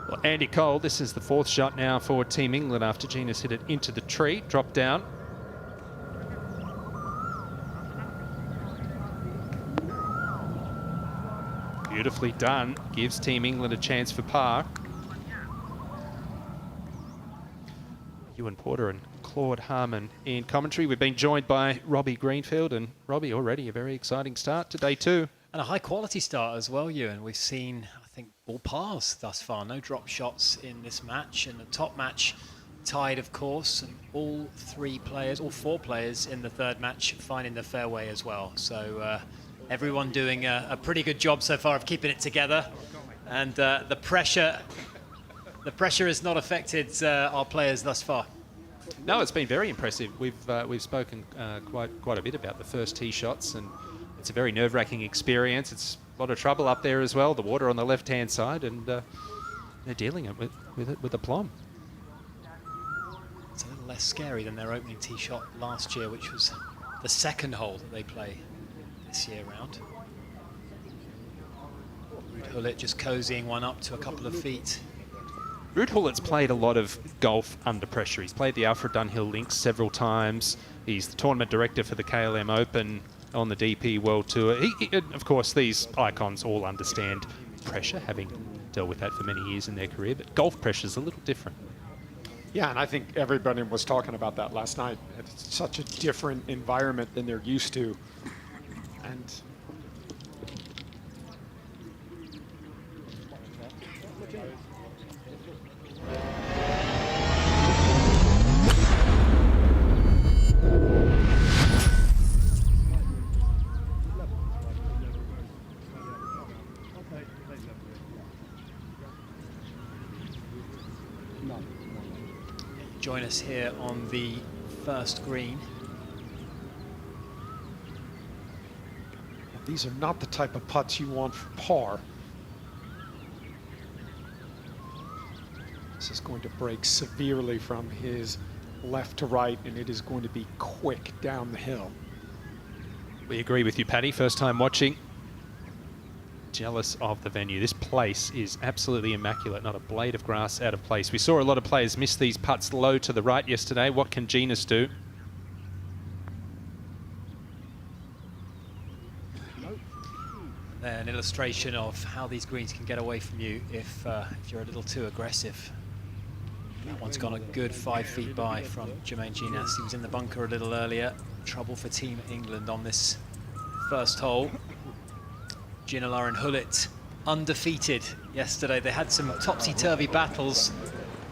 Speaker 17: Well, Andy Cole, this is the fourth shot now for Team England after Genis hit it into the tree, dropped down. Beautifully done, gives Team England a chance for par. Ewan Porter and Claude Harmon in commentary. We've been joined by Robbie Greenfield, and Robbie, already a very exciting start to day 2.
Speaker 3: And a high quality start as well, Ewan. We've seen, I think, all pars thus far. No drop shots in this match, and the top match tied, of course, and all 4 players in the third match finding the fairway as well. So everyone doing a pretty good job so far of keeping it together, and the pressure has not affected our players thus far.
Speaker 17: No, it's been very impressive. We've spoken quite a bit about the first tee shots, and it's a very nerve-wracking experience. It's a lot of trouble up there as well. The water on the left-hand side, and they're dealing with it with aplomb.
Speaker 3: It's a little less scary than their opening tee shot last year, which was the second hole that they play this year round. Ruud Gullit just cozying one up to a couple of feet.
Speaker 17: Ruud Gullit's played a lot of golf under pressure. He's played the Alfred Dunhill Links several times. He's the tournament director for the KLM Open on the DP World Tour. Of course, these icons all understand pressure, having dealt with that for many years in their career, but golf pressure is a little different.
Speaker 18: Yeah, and I think everybody was talking about that last night. It's such a different environment than they're used to. And
Speaker 3: join us here on the first green.
Speaker 18: these are not the type of putts you want for par. This is going to break severely from his left to right, and it is going to be quick down the hill.
Speaker 17: We agree with you, Paddy. First time watching. jealous of the venue. This place is absolutely immaculate, not a blade of grass out of place. We saw a lot of players miss these putts low to the right yesterday. What can Genus do?
Speaker 3: An illustration of how these greens can get away from you if you're a little too aggressive. That one's gone a good 5 feet by from Jermaine Genus. He was in the bunker a little earlier. Trouble for Team England on this first hole. Ginola and Hulett undefeated yesterday. They had some topsy-turvy battles.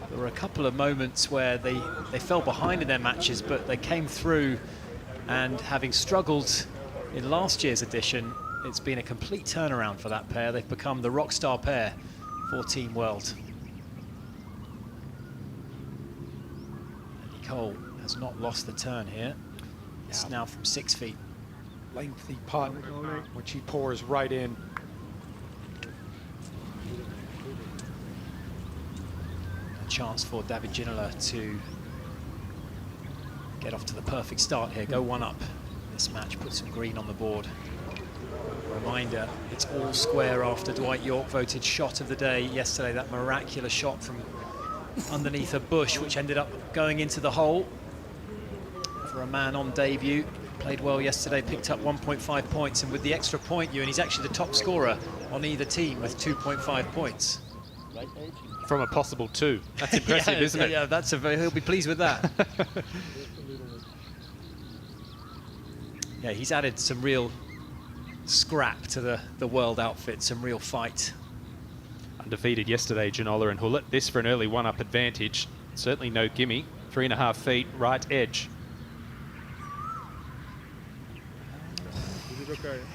Speaker 3: There were a couple of moments where they fell behind in their matches, but they came through, and having struggled in last year's edition, it's been a complete turnaround for that pair. They've become the rock star pair for Team World. Nicole has not lost the turn here. It's now from 6 feet.
Speaker 18: Lengthy putt, which he pours right in.
Speaker 3: A chance for David Ginola to get off to the perfect start here. Go one up this match, put some green on the board. Reminder, it's all square after Dwight York voted shot of the day yesterday. That miraculous shot from underneath a bush, which ended up going into the hole. For a man on debut, played well yesterday, picked up 1.5 points, and with the extra point, Ewan, he's actually the top scorer on either team with 2.5 points.
Speaker 17: From a possible 2. That's impressive,
Speaker 3: yeah,
Speaker 17: isn't it?
Speaker 3: Yeah, that's he'll be pleased with that. Yeah, he's added some real scrap to the world outfit, some real fight.
Speaker 17: Undefeated yesterday, Ginola and Hulett. This for an early one-up advantage. Certainly no gimme. 3.5 feet, right edge.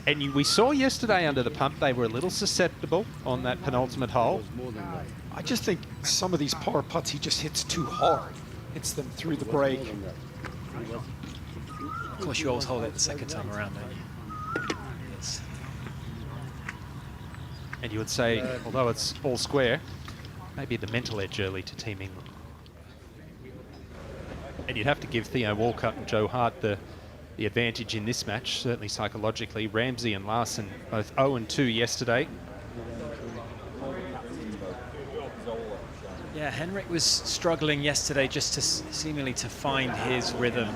Speaker 17: And we saw yesterday under the pump, they were a little susceptible on that penultimate hole.
Speaker 18: I just think some of these par putts he just hits too hard. Hits them through the break.
Speaker 3: Of course, you always hold it the second time around, don't you? Yes.
Speaker 17: And you would say, although it's all square, maybe the mental edge early to Team England. And you'd have to give Theo Walcott and Joe Hart the advantage in this match, certainly psychologically. Ramsey and Larson both 0-2 yesterday.
Speaker 3: Yeah, Henrik was struggling yesterday just to seemingly to find his rhythm,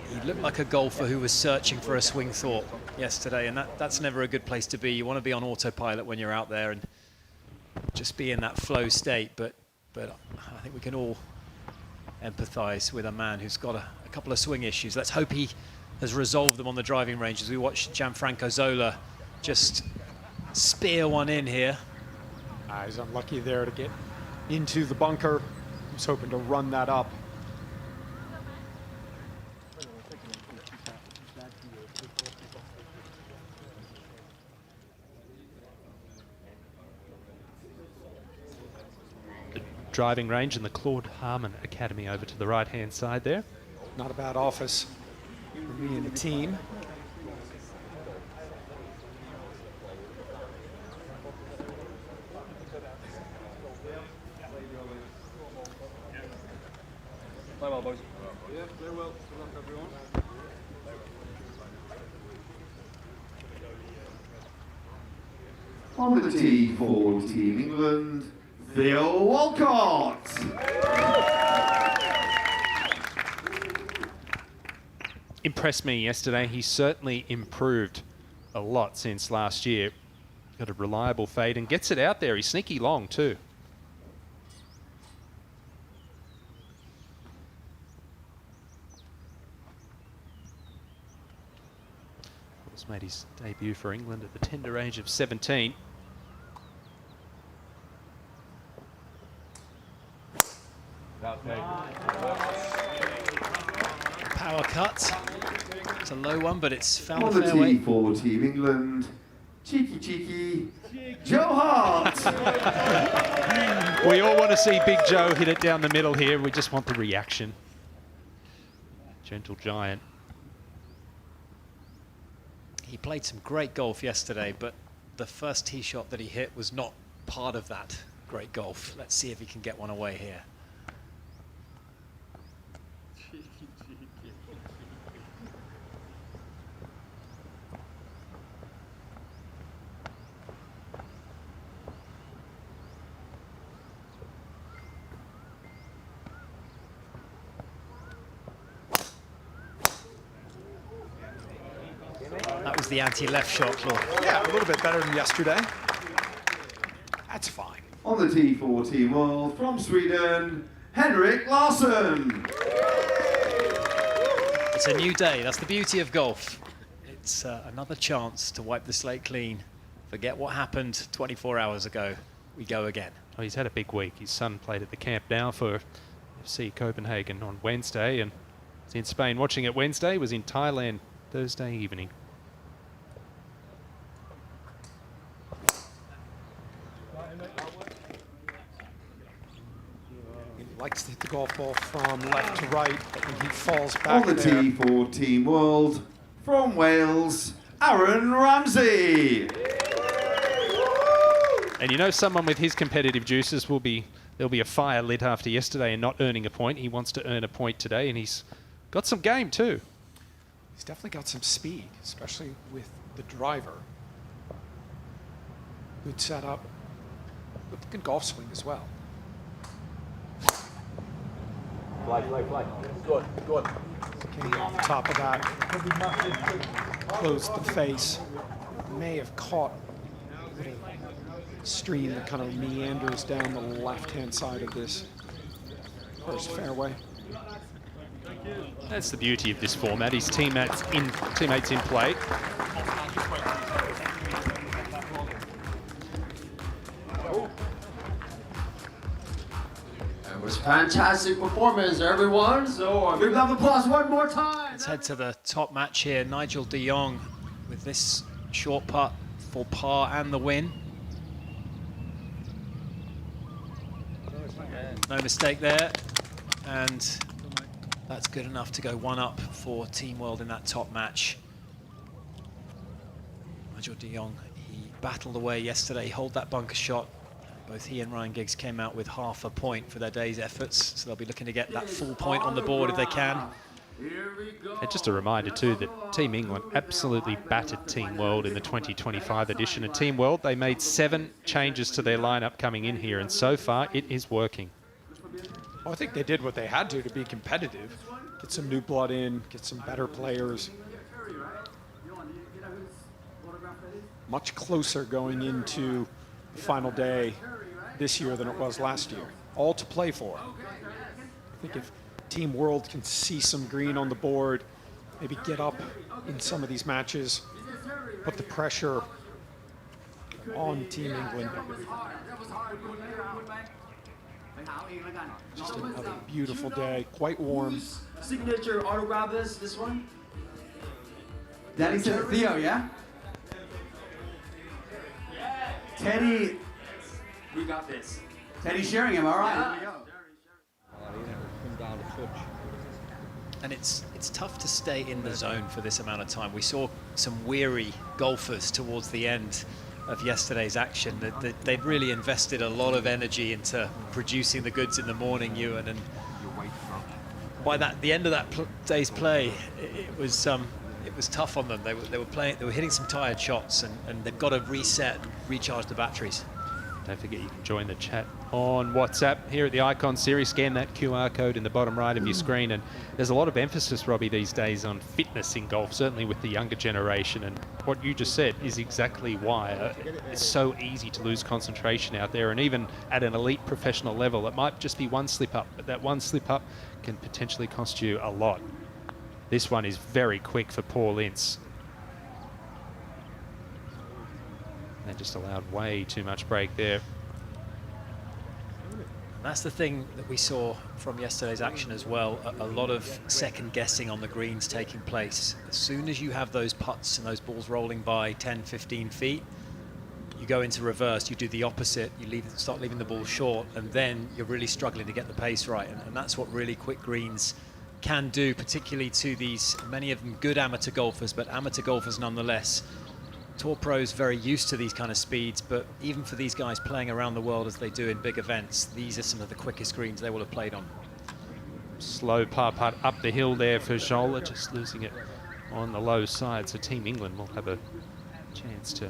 Speaker 3: he looked like a golfer who was searching for a swing thought yesterday, and that's never a good place to be. You want to be on autopilot when you're out there and just be in that flow state, but I think we can all empathise with a man who's got a couple of swing issues. Let's hope he has resolved them on the driving range as we watch Gianfranco Zola just spear one in here.
Speaker 18: He's unlucky there to get into the bunker. He was hoping to run that up.
Speaker 17: The driving range and the Claude Harmon Academy over to the right-hand side there.
Speaker 18: Not a bad office for me and the team.
Speaker 16: Play well, boys. Yeah, play well. Good luck, everyone.
Speaker 4: On the tee for Team England, Theo Walcott.
Speaker 17: Impressed me yesterday. He certainly improved a lot since last year. Got a reliable fade and gets it out there. He's sneaky long too. Made his debut for England at the tender age of 17.
Speaker 3: Power cut. It's a low one, but it's found
Speaker 4: On
Speaker 3: the
Speaker 4: the
Speaker 3: fairway.
Speaker 4: tee for Team England, cheeky Joe Hart.
Speaker 17: We all want to see Big Joe hit it down the middle here. We just want the reaction. Gentle giant.
Speaker 3: He played some great golf yesterday, but the first tee shot that he hit was not part of that great golf. Let's see if he can get one away here. the anti-left shot, Claude.
Speaker 18: Yeah, a little bit better than yesterday. That's fine.
Speaker 4: On the tee for Team World from Sweden, Henrik Larsson.
Speaker 3: It's a new day. That's the beauty of golf. It's another chance to wipe the slate clean. Forget what happened 24 hours ago. We go again.
Speaker 17: Oh, he's had a big week. His son played at the Camp Nou for FC Copenhagen on Wednesday, and was in Spain watching it Wednesday, was in Thailand Thursday evening.
Speaker 18: He likes to hit the golf ball from left to right, and he falls back
Speaker 4: On the
Speaker 18: there.
Speaker 4: tee for Team World from Wales, Aaron Ramsey.
Speaker 17: And you know, someone with his competitive juices there'll be a fire lit after yesterday and not earning a point. He wants to earn a point today, and he's got some game too.
Speaker 18: He's definitely got some speed, especially with the driver. Good setup, but good golf swing as well.
Speaker 5: Fly. Good.
Speaker 18: Getting off the top of that, close the face. May have caught a little stream that kind of meanders down the left-hand side of this first fairway.
Speaker 17: That's the beauty of this format. His teammates in play.
Speaker 12: That was fantastic performance, everyone. So a big round of applause one more time.
Speaker 3: Let's head to the top match here. Nigel de Jong with this short putt for par and the win. No mistake there, and that's good enough to go one up for Team World in that top match. Nigel de Jong, he battled away yesterday, holed that bunker shot. Both he and Ryan Giggs came out with half a point for their day's efforts, so they'll be looking to get that full point on the board if they can.
Speaker 17: And just a reminder too that Team England absolutely battered Team World in the 2025 edition. And Team World, they made 7 changes to their lineup coming in here, and so far it is working.
Speaker 18: Well, I think they did what they had to be competitive. Get some new blood in, get some better players. Much closer going into the final day this year than it was last year. All to play for. I think if Team World can see some green on the board, maybe get up in some of these matches, put the pressure on Team England. Just another beautiful day, quite warm.
Speaker 12: Signature autograph this one? Daddy said Theo, yeah? Teddy. We got this. Teddy Sheringham, all right. Here we go.
Speaker 3: And it's tough to stay in the zone for this amount of time. We saw some weary golfers towards the end of yesterday's action. They'd really invested a lot of energy into producing the goods in the morning, Ewan, and by the end of that day's play, it was tough on them. They were hitting some tired shots, and they've got to reset and recharge the batteries.
Speaker 17: Don't forget you can join the chat on WhatsApp here at the Icon Series. Scan that QR code in the bottom right of your screen. And there's a lot of emphasis, Robbie, these days on fitness in golf, certainly with the younger generation. And what you just said is exactly why it's so easy to lose concentration out there. And even at an elite professional level, it might just be one slip up, but that one slip up can potentially cost you a lot. This one is very quick for Paul Ince. They just allowed way too much break there.
Speaker 3: That's the thing that we saw from yesterday's action as well. A lot of second guessing on the greens taking place. As soon as you have those putts and those balls rolling by 10, 15 feet, you go into reverse, you do the opposite, you start leaving the ball short, and then you're really struggling to get the pace right. And that's what really quick greens can do, particularly to these, many of them good amateur golfers, but amateur golfers nonetheless. Tour pros very used to these kind of speeds, but even for these guys playing around the world as they do in big events, these are some of the quickest greens they will have played on.
Speaker 17: Slow par putt up the hill there for Scholler, just losing it on the low side. So Team England will have a chance to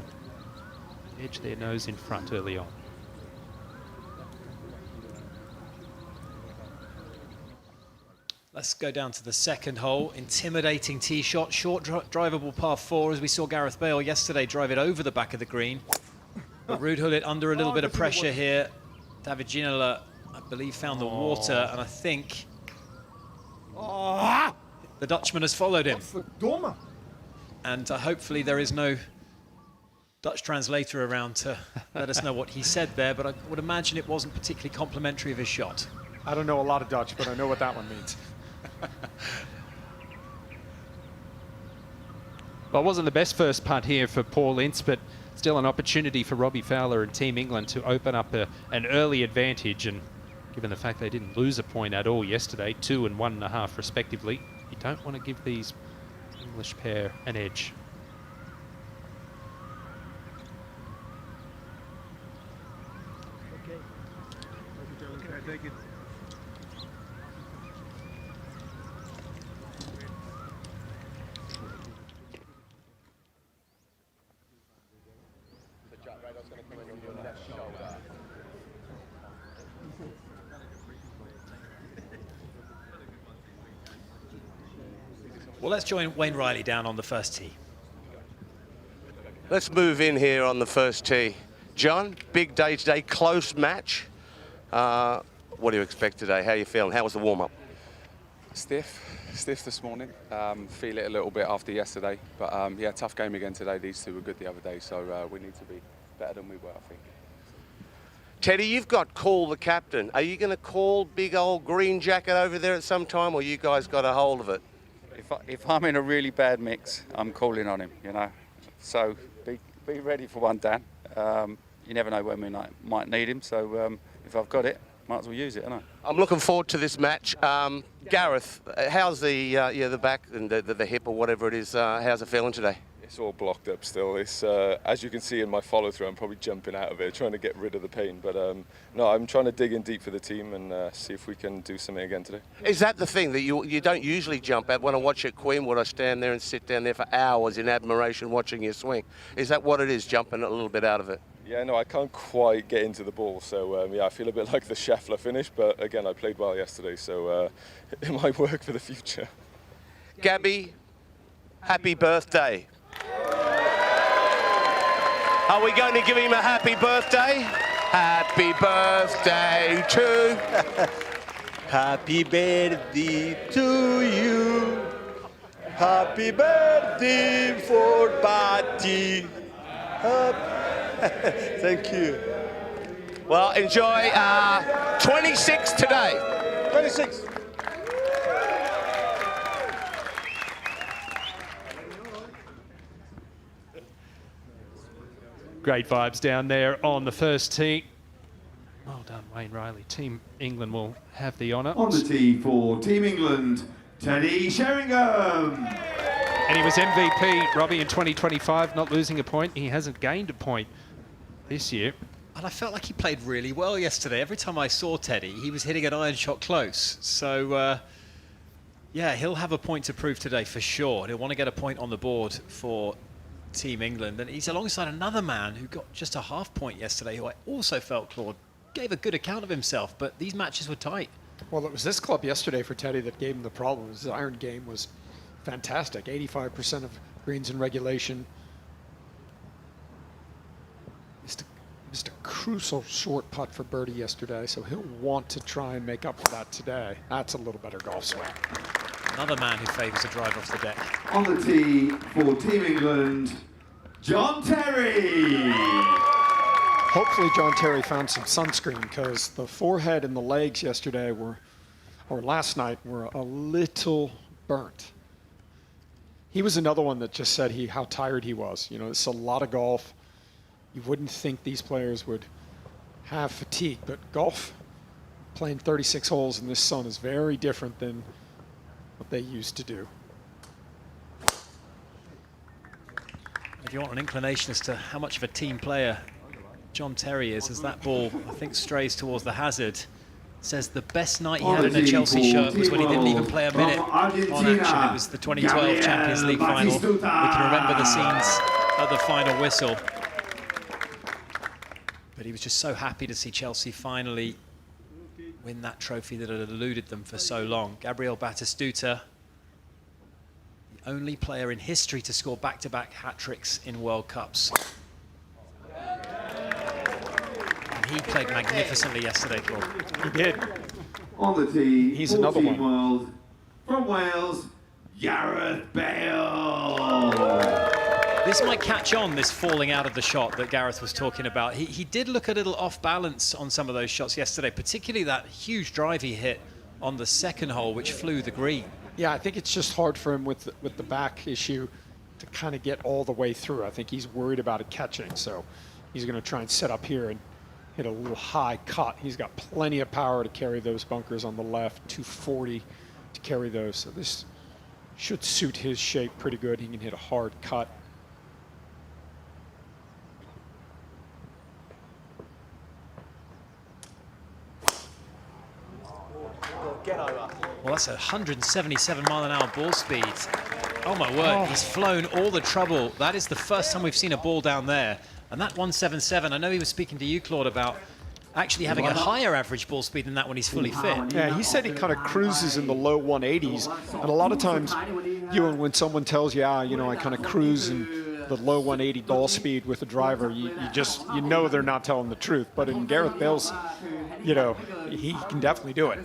Speaker 17: edge their nose in front early on.
Speaker 3: Let's go down to the second hole. Intimidating tee shot, short drivable par 4, as we saw Gareth Bale yesterday drive it over the back of the green. But Ruud Gullit under a little bit of pressure here. David Ginola, I believe, found the water, and I think the Dutchman has followed him. And hopefully there is no Dutch translator around to let us know what he said there, but I would imagine it wasn't particularly complimentary of his shot.
Speaker 18: I don't know a lot of Dutch, but I know what that one means.
Speaker 17: Well, it wasn't the best first putt here for Paul Ince, but still an opportunity for Robbie Fowler and Team England to open up an early advantage. And given the fact they didn't lose a point at all yesterday, 2 and 1.5 respectively, you don't want to give these English pair an edge.
Speaker 20: Take it.
Speaker 3: Well, let's join Wayne Riley down on the first tee.
Speaker 7: Let's move in here on the first tee. John, big day today, close match. What do you expect today? How are you feeling? How was the warm-up?
Speaker 8: Stiff this morning. Feel it a little bit after yesterday, but yeah, tough game again today. These two were good the other day, so we need to be better than we were, I think.
Speaker 7: Teddy, you've got Call the captain. Are you going to call big old green jacket over there at some time, or you guys got a hold of it?
Speaker 9: If I'm in a really bad mix, I'm calling on him, you know. So be ready for one, Dan. You never know when we might need him, so if I've got it, might as well use it, I know.
Speaker 7: I'm looking forward to this match. Gareth, how's the back and the hip or whatever it is? How's it feeling today?
Speaker 8: It's all blocked up still. It's as you can see in my follow through, I'm probably jumping out of it, trying to get rid of the pain. But no, I'm trying to dig in deep for the team and see if we can do something again today.
Speaker 7: Is that the thing that you don't usually jump at? When I watch at Queenwood, I stand there and sit down there for hours in admiration watching you swing. Is that what it is, jumping a little bit out of it?
Speaker 8: Yeah, no, I can't quite get into the ball, so yeah, I feel a bit like the Scheffler finish, but again, I played well yesterday, so it might work for the future.
Speaker 7: Gabby, happy birthday. Are we going to give him a happy birthday? Happy birthday to...
Speaker 24: Happy birthday to you. Happy birthday for Patty. Thank you.
Speaker 7: Well, enjoy 26 today.
Speaker 24: 26.
Speaker 17: Great vibes down there on the first tee. Well done, Wayne Riley. Team England will have the honour.
Speaker 4: On the tee for Team England, Teddy Sheringham.
Speaker 17: And he was MVP, Robbie, in 2025, not losing a point. He hasn't gained a point this year.
Speaker 3: And I felt like he played really well yesterday. Every time I saw Teddy, he was hitting an iron shot close. So, yeah, he'll have a point to prove today for sure. He'll want to get a point on the board for Team England. And he's alongside another man who got just a half point yesterday, who I also felt, Claude, gave a good account of himself. But these matches were tight.
Speaker 18: Well, it was this club yesterday for Teddy that gave him the problem. His iron game was fantastic. 85% of greens in regulation. Missed a crucial short putt for birdie yesterday, so he'll want to try and make up for that today. That's a little better golf swing.
Speaker 3: Another man who favours a drive off the deck.
Speaker 4: On the tee for Team England, John Terry.
Speaker 18: Hopefully John Terry found some sunscreen, because the forehead and the legs yesterday were, or last night, were a little burnt. He was another one that just said how tired he was. You know, it's a lot of golf. You wouldn't think these players would have fatigue, but golf, playing 36 holes in this sun, is very different than what they used to do.
Speaker 3: If you want an inclination as to how much of a team player John Terry is, as that ball, I think, strays towards the hazard, says the best night he had in a Chelsea shirt was when he didn't even play a minute on action. It was the 2012 Champions League final. We can remember the scenes at the final whistle. But he was just so happy to see Chelsea finally win that trophy that had eluded them for so long. Gabriel Batistuta, the only player in history to score back-to-back hat-tricks in World Cups. And he played magnificently yesterday, Claude.
Speaker 18: He did.
Speaker 4: On the tee,
Speaker 18: He's another one.
Speaker 4: World from Wales, Gareth Bale.
Speaker 3: This might catch on, this falling out of the shot that Gareth was talking about. He did look a little off balance on some of those shots yesterday, particularly that huge drive he hit on the second hole, which flew the green.
Speaker 18: Yeah, I think it's just hard for him with the back issue to kind of get all the way through. I think he's worried about it catching, so he's going to try and set up here and hit a little high cut. He's got plenty of power to carry those bunkers on the left, 240 to carry those. So this should suit his shape pretty good. He can hit a hard cut.
Speaker 3: Well, that's a 177 mile an hour ball speed. Oh my word, he's flown all the trouble. That is the first time we've seen a ball down there. And that 177, I know he was speaking to you, Claude, about actually having a higher average ball speed than that when he's fully fit.
Speaker 18: Yeah, he said he kind of cruises in the low 180s. And a lot of times, when someone tells you, I kind of cruise in the low 180 ball speed with a driver, you know they're not telling the truth. But in Gareth Bale's, he can definitely do it.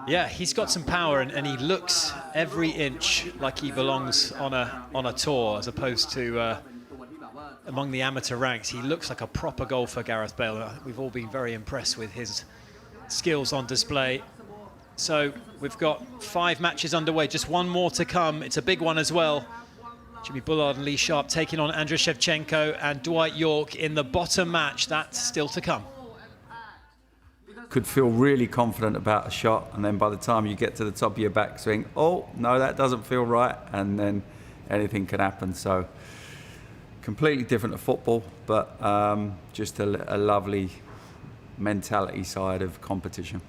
Speaker 3: Yeah, he's got some power, and he looks every inch like he belongs on a tour, as opposed to among the amateur ranks. He looks like a proper golfer, Gareth Bale. We've all been very impressed with his skills on display. So we've got 5 matches underway, just one more to come. It's a big one as well. Jimmy Bullard and Lee Sharp taking on Andrei Shevchenko and Dwight York in the bottom match. That's still to come.
Speaker 21: Could feel really confident about a shot, and then by the time you get to the top of your backswing, oh no, that doesn't feel right, and then anything can happen. So completely different to football, but just a lovely mentality side of competition.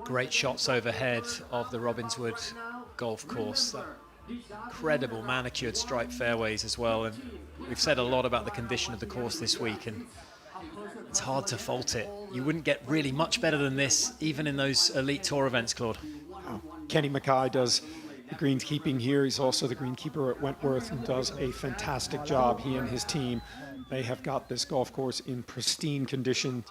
Speaker 3: Great shots overhead of the Robbinswood golf course. Incredible manicured striped fairways as well. And we've said a lot about the condition of the course this week, and it's hard to fault it. You wouldn't get really much better than this, even in those elite tour events, Claude.
Speaker 18: Kenny Mackay does the greenskeeping here. He's also the greenkeeper at Wentworth and does a fantastic job. He and his team, they have got this golf course in pristine condition.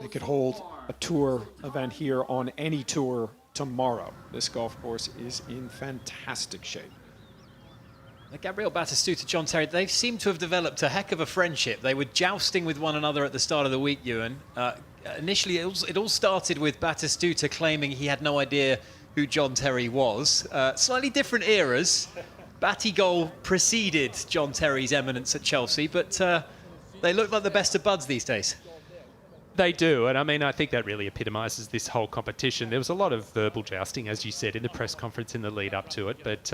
Speaker 18: They could hold a tour event here on any tour tomorrow. This golf course is in fantastic shape.
Speaker 3: Gabriel Batistuta, John Terry, they seem to have developed a heck of a friendship. They were jousting with one another at the start of the week, Ewan. Initially, it all started with Batistuta claiming he had no idea who John Terry was. Slightly different eras. Batty-goal preceded John Terry's eminence at Chelsea, but they look like the best of buds these days.
Speaker 17: They do, and I mean, I think that really epitomises this whole competition. There was a lot of verbal jousting, as you said, in the press conference in the lead up to it, but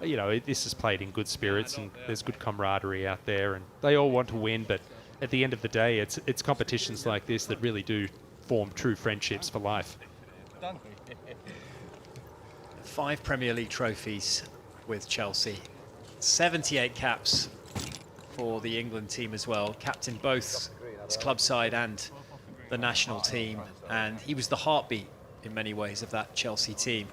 Speaker 17: this is played in good spirits, and there's good camaraderie out there, and they all want to win, but at the end of the day, it's competitions like this that really do form true friendships for life.
Speaker 3: 5 Premier League trophies with Chelsea, 78 caps for the England team as well, captained both his club side and the national team, and he was the heartbeat in many ways of that Chelsea team.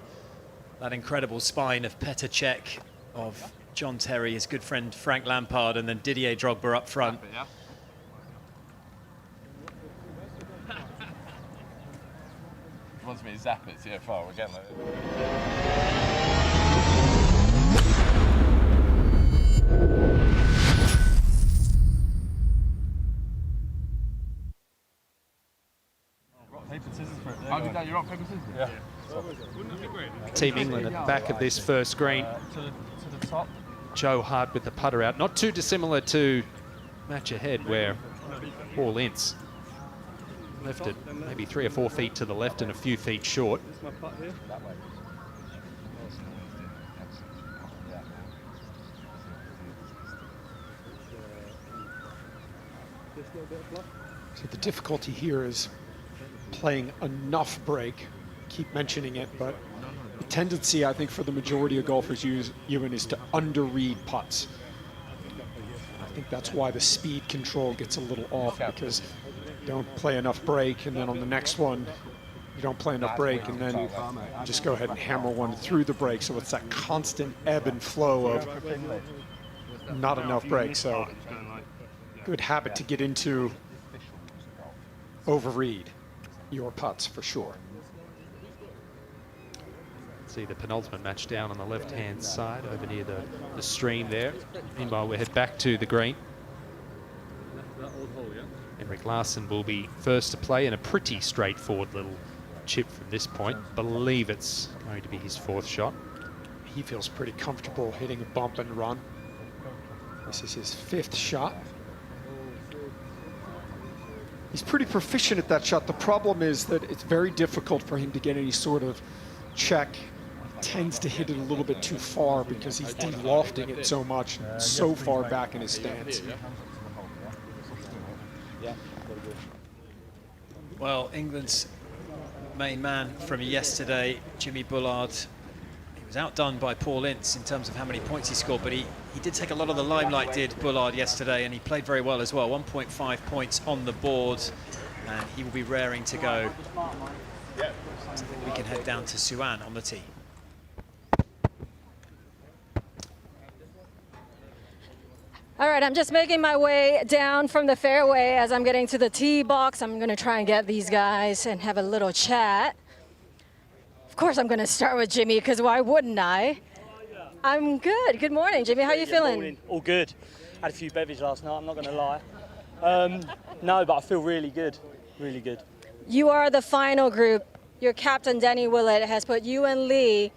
Speaker 3: That incredible spine of Petr Cech, of John Terry, his good friend Frank Lampard, and then Didier Drogba up front.
Speaker 5: He wants me to zap it CFR again. You're rock, paper, scissors? Yeah.
Speaker 17: Team England at the back of this first green.
Speaker 5: To the top.
Speaker 17: Joe Hart with the putter out. Not too dissimilar to match ahead, where Paul Ince left it maybe 3 or 4 feet to the left and a few feet short.
Speaker 18: So the difficulty here is playing enough break. Keep mentioning it, but the tendency, I think, for the majority of golfers, Ewan, is to underread putts. I think that's why the speed control gets a little off, because you don't play enough break, and then on the next one, you don't play enough break, and then you just go ahead and hammer one through the break. So it's that constant ebb and flow of not enough break. So good habit to get into, overread your putts for sure.
Speaker 17: See the penultimate match down on the left-hand side over near the stream there. Meanwhile, we head back to the green. Henrik Larsson will be first to play in a pretty straightforward little chip from this point. Believe it's going to be his fourth shot.
Speaker 18: He feels pretty comfortable hitting a bump and run. This is his fifth shot. He's pretty proficient at that shot. The problem is that it's very difficult for him to get any sort of check. He tends to hit it a little bit too far because he's de-lofting it so much, so far back in his stance.
Speaker 3: Well, England's main man from yesterday, Jimmy Bullard, he was outdone by Paul Ince in terms of how many points he scored, but he did take a lot of the limelight, did Bullard yesterday, and he played very well as well. 1.5 points on the board, and he will be raring to go. So we can head down to Suan on the tee.
Speaker 6: All right, I'm just making my way down from the fairway as I'm getting to the tee box. I'm going to try and get these guys and have a little chat. Of course, I'm going to start with Jimmy, because why wouldn't I? I'm good. Good morning, Jimmy. How are you feeling?
Speaker 10: Morning. All good. Had a few bevies last night, I'm not going to lie. No, but I feel really good. Really good.
Speaker 6: You are the final group. Your captain, Danny Willett, has put you and Lee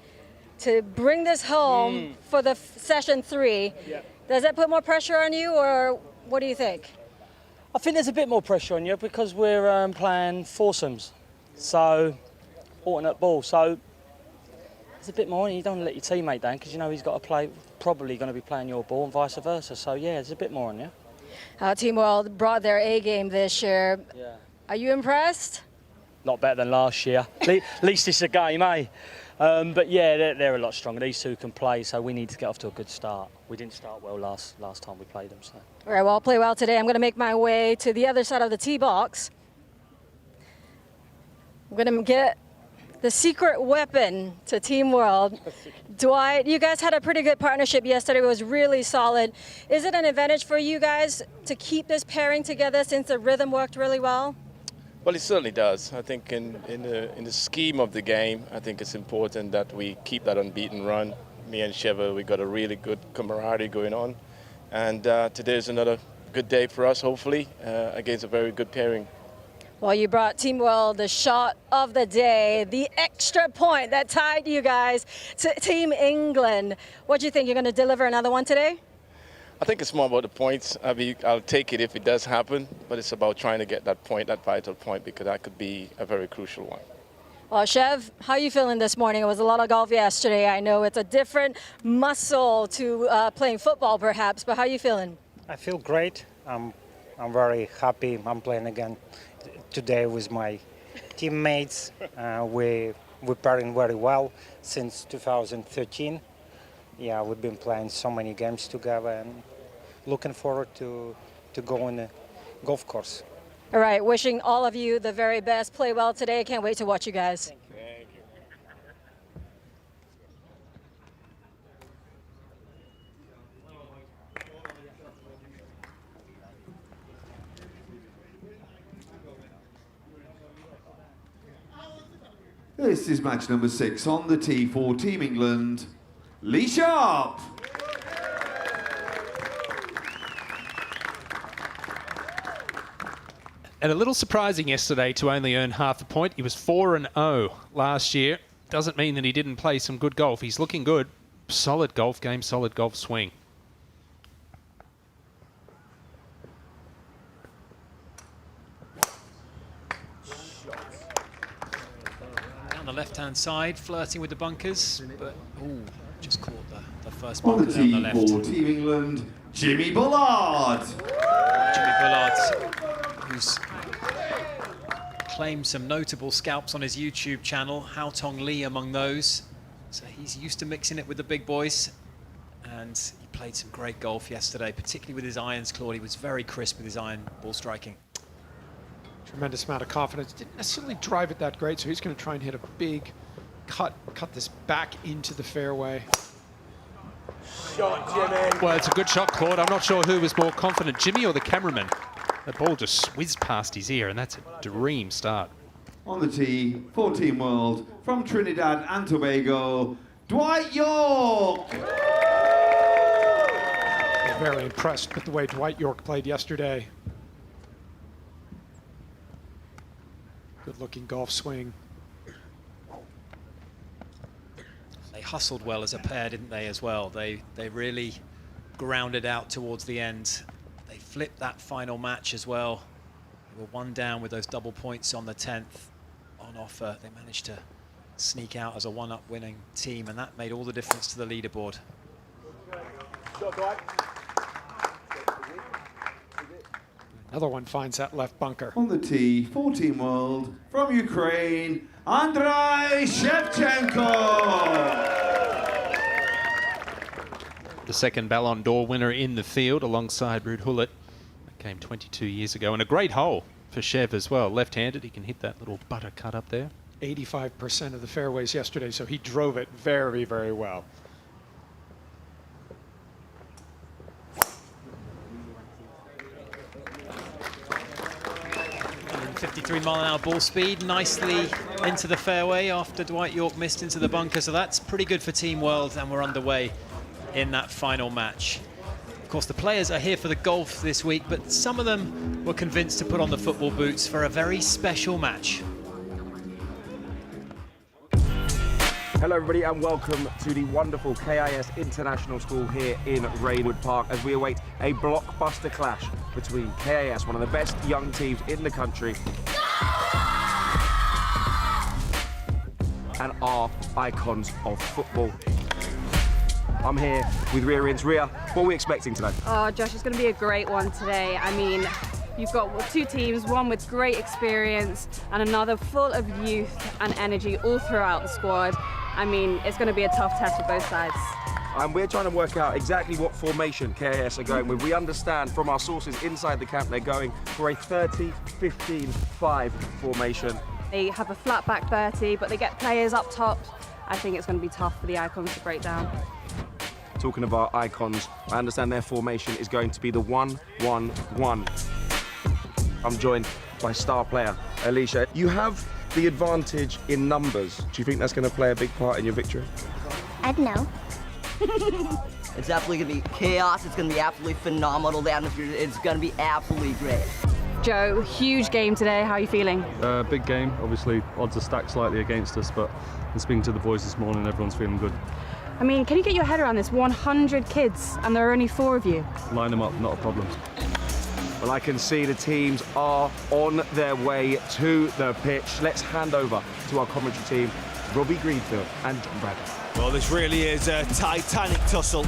Speaker 6: to bring this home for the session 3.
Speaker 10: Yeah.
Speaker 6: Does that put more pressure on you, or what do you think?
Speaker 10: I think there's a bit more pressure on you because we're playing foursomes, so alternate ball. So there's a bit more, and you don't want to let your teammate down because you know he's got to play, probably going to be playing your ball, and vice versa. So yeah, there's a bit more on you.
Speaker 6: Team World brought their A game this year.
Speaker 10: Yeah.
Speaker 6: Are you impressed?
Speaker 10: Not better than last year. At least it's a game, eh? But yeah, they're a lot stronger. These two can play, so we need to get off to a good start. We didn't start well last time we played them. So.
Speaker 6: All right, well, I'll play well today. I'm going to make my way to the other side of the tee box. I'm going to get the secret weapon to Team World. Dwight, you guys had a pretty good partnership yesterday. It was really solid. Is it an advantage for you guys to keep this pairing together since the rhythm worked really well?
Speaker 11: Well, it certainly does. I think in the scheme of the game, I think it's important that we keep that unbeaten run. Me and Sheva, we got a really good camaraderie going on. And today's another good day for us, hopefully, against a very good pairing.
Speaker 6: Well, you brought Team World the shot of the day, the extra point that tied you guys to Team England. What do you think? You're going to deliver another one today?
Speaker 11: I think it's more about the points. I'll take it if it does happen, but it's about trying to get that point, that vital point, because that could be a very crucial one.
Speaker 6: Well, Chev, how are you feeling this morning? It was a lot of golf yesterday. I know it's a different muscle to playing football, perhaps, but how are you feeling?
Speaker 13: I feel great. I'm very happy. I'm playing again today with my teammates. We're pairing very well since 2013. Yeah, we've been playing so many games together and looking forward to go on the golf course.
Speaker 6: All right, wishing all of you the very best. Play well today. Can't wait to watch you guys.
Speaker 11: Thank
Speaker 4: you. This is match number 6 on the tee for Team England. Lee Sharp.
Speaker 17: And a little surprising yesterday to only earn half a point. He was 4-0 last year. Doesn't mean that he didn't play some good golf. He's looking good. Solid golf game, solid golf swing.
Speaker 3: Down the left-hand side, flirting with the bunkers, but just caught the first
Speaker 4: On
Speaker 3: bunker
Speaker 4: the
Speaker 3: there on
Speaker 4: tee
Speaker 3: the left.
Speaker 4: for Team England, Jimmy Bullard.
Speaker 3: Jimmy Bullard, who's claimed some notable scalps on his YouTube channel, Hao Tong Lee among those. So he's used to mixing it with the big boys. And he played some great golf yesterday, particularly with his irons, Claude. He was very crisp with his iron ball striking.
Speaker 18: Tremendous amount of confidence. Didn't necessarily drive it that great, so he's going to try and hit a big cut this back into the fairway.
Speaker 24: Shot, Jimmy.
Speaker 17: Well, it's a good shot, Claude. I'm not sure who was more confident, Jimmy or the cameraman. The ball just whizzed past his ear, and that's a dream start.
Speaker 4: On the tee, 14 world, from Trinidad and Tobago, Dwight York!
Speaker 18: Very impressed with the way Dwight York played yesterday. Good-looking golf swing.
Speaker 3: They hustled well as a pair, didn't they, as well? They really grounded out towards the end. They flipped that final match as well. They were one down with those double points on the 10th on offer. They managed to sneak out as a one-up winning team, and that made all the difference to the leaderboard.
Speaker 18: Another one finds that left bunker.
Speaker 4: On the tee, 14 world, from Ukraine, Andrei Shevchenko!
Speaker 17: The second Ballon d'Or winner in the field alongside Ruud Gullit. That came 22 years ago, and a great hole for Shev as well. Left-handed, he can hit that little butter cut up there.
Speaker 18: 85% of the fairways yesterday, so he drove it very, very well.
Speaker 3: 53-mile-an-hour ball speed, nicely into the fairway after Dwight York missed into the bunker, so that's pretty good for Team World, and we're underway in that final match. Of course, the players are here for the golf this week, but some of them were convinced to put on the football boots for a very special match.
Speaker 1: Hello everybody and welcome to the wonderful KIS International School here in Rainwood Park as we await a blockbuster clash between KIS, one of the best young teams in the country, and our icons of football. I'm here with Ria Ince. Ria, what are we expecting today?
Speaker 2: Oh, Josh, it's going to be a great one today. I mean, you've got two teams, one with great experience and another full of youth and energy all throughout the squad. I mean, it's going to be a tough test for both sides.
Speaker 1: And we're trying to work out exactly what formation KIS are going with. We understand from our sources inside the camp they're going for a 30-15-5 formation.
Speaker 2: They have a flat back 30, but they get players up top. I think it's going to be tough for the Icons to break down.
Speaker 1: Talking of our Icons, I understand their formation is going to be the 1-1-1. I'm joined by star player Alicia. You have the advantage in numbers. Do you think that's going to play a big part in your victory?
Speaker 15: I don't know. It's definitely going to be chaos. It's going to be absolutely phenomenal. The atmosphere is going to be absolutely great.
Speaker 2: Joe, huge game today. How are you feeling?
Speaker 22: Big game. Obviously, odds are stacked slightly against us, but in speaking to the boys this morning, everyone's feeling good.
Speaker 2: I mean, can you get your head around this? 100 kids, and there are only 4 of you.
Speaker 22: Line them up, not a problem.
Speaker 1: Well, I can see the teams are on their way to the pitch. Let's hand over to our commentary team, Robbie Greenfield and John Bradley.
Speaker 24: Well, this really is a titanic tussle.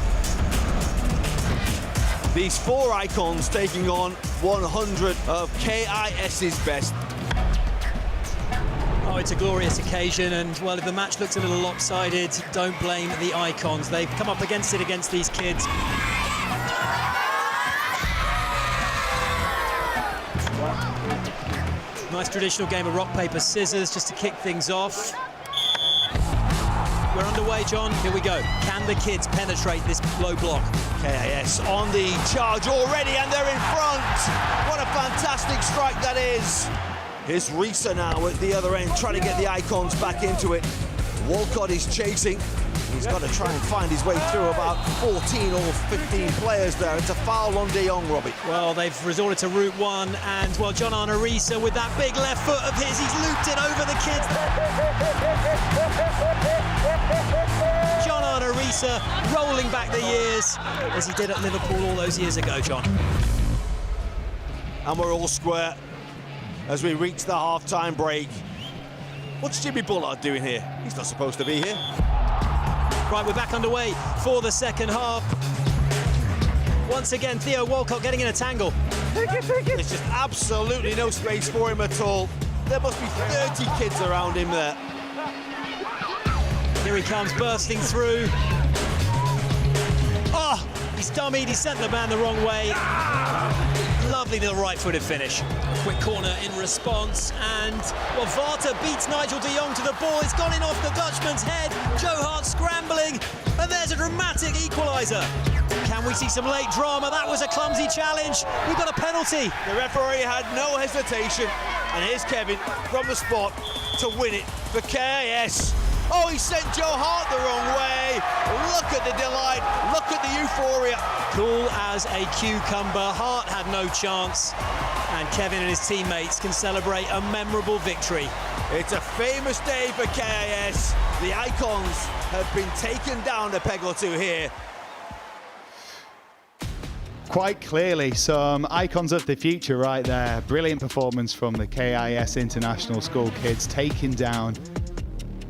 Speaker 24: These 4 Icons taking on 100 of KIS's best.
Speaker 3: Oh, it's a glorious occasion, and well, if the match looks a little lopsided, don't blame the Icons. They've come up against it against these kids. Nice traditional game of rock, paper, scissors just to kick things off. We're underway, John. Here we go. Can the kids penetrate this low block?
Speaker 24: KIS on the charge already, and they're in front. What a fantastic strike that is. Here's Risa now at the other end, trying to get the Icons back into it. Walcott is chasing. He's got to try and find his way through about 14 or 15 players there. It's a foul on De Jong, Robbie.
Speaker 3: Well, they've resorted to route one, and, well, John Arisa with that big left foot of his, he's looped it over the kids. John Arisa rolling back the years, as he did at Liverpool all those years ago, John.
Speaker 24: And we're all square as we reach the half-time break. What's Jimmy Bullard doing here? He's not supposed to be here.
Speaker 3: Right, we're back underway for the second half. Once again, Theo Walcott getting in a tangle.
Speaker 24: There's just absolutely no space for him at all. There must be 30 kids around him there.
Speaker 3: Here he comes, bursting through. Oh, he's dummied, he sent the man the wrong way. Lovely little right-footed finish. Quick corner in response, and well, Varta beats Nigel de Jong to the ball. It's gone in off the Dutchman's head. Joe Hart scrambling, and there's a dramatic equaliser. Can we see some late drama? That was a clumsy challenge. We've got a penalty.
Speaker 24: The referee had no hesitation, and here's Kevin from the spot to win it for KAS. Oh, he sent Joe Hart the wrong way. Look at the delight, look at the euphoria.
Speaker 3: Cool as a cucumber. Hart had no chance, and Kevin and his teammates can celebrate a memorable victory.
Speaker 24: It's a famous day for KAS. The icons have been taken down a peg or two here.
Speaker 14: Quite clearly, some icons of the future right there. Brilliant performance from the KIS International School kids, taking down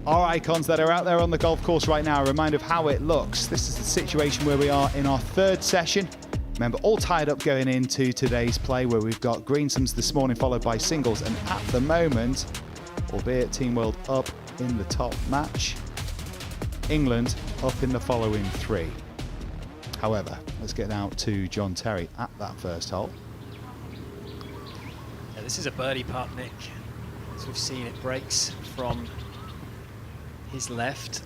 Speaker 14: our icons that are out there on the golf course right now. A reminder of how it looks. This is the situation where we are in our third session. Remember, all tied up going into today's play, where we've got greensomes this morning followed by singles, and at the moment, albeit Team World up in the top match, England up in the following three. However, let's get out to John Terry at that first hole.
Speaker 3: Yeah, this is a birdie putt, Nick. As we've seen, it breaks from his left.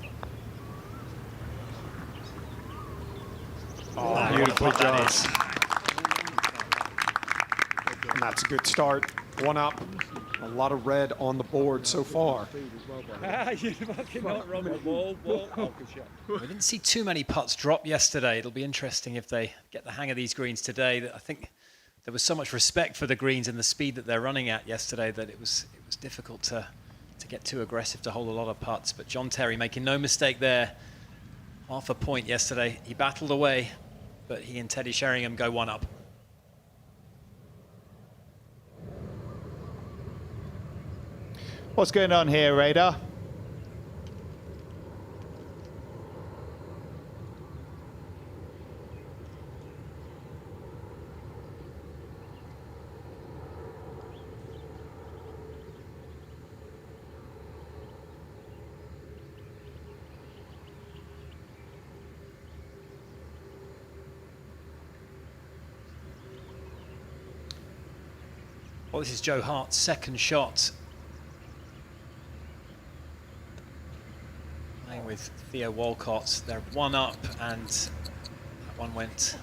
Speaker 18: Oh, beautifully done. And that's a good start. One up. A lot of red on the board so far.
Speaker 3: You fucking not wrong the ball. We didn't see too many putts drop yesterday. It'll be interesting if they get the hang of these greens today. I think there was so much respect for the greens and the speed that they're running at yesterday that it was difficult to get too aggressive to hold a lot of putts. But John Terry making no mistake there. Half a point yesterday. He battled away, but he and Teddy Sheringham go one up.
Speaker 14: What's going on here, Radar?
Speaker 3: Well, this is Joe Hart's second shot. Playing with Theo Walcott. They're one up, and that one went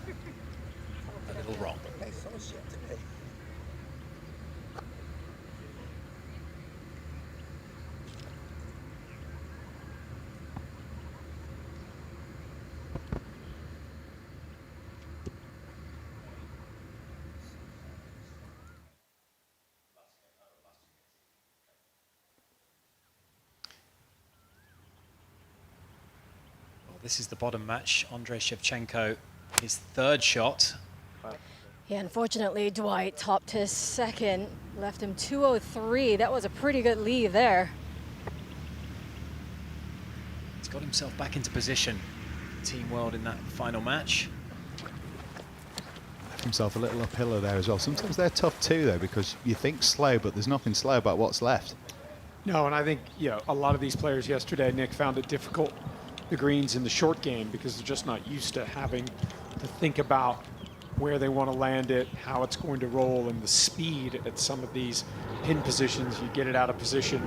Speaker 3: a little wrong. This is the bottom match. Andrei Shevchenko, his third shot.
Speaker 6: Yeah, unfortunately, Dwight topped his second, left him 203. That was a pretty good lead there.
Speaker 3: He's got himself back into position. Team World in that final match.
Speaker 14: Left himself a little uphill there as well. Sometimes they're tough too, though, because you think slow, but there's nothing slow about what's left.
Speaker 18: No, and I think, a lot of these players yesterday, Nick, found it difficult, the greens in the short game, because they're just not used to having to think about where they want to land it, how it's going to roll, and the speed at some of these pin positions. You get it out of position,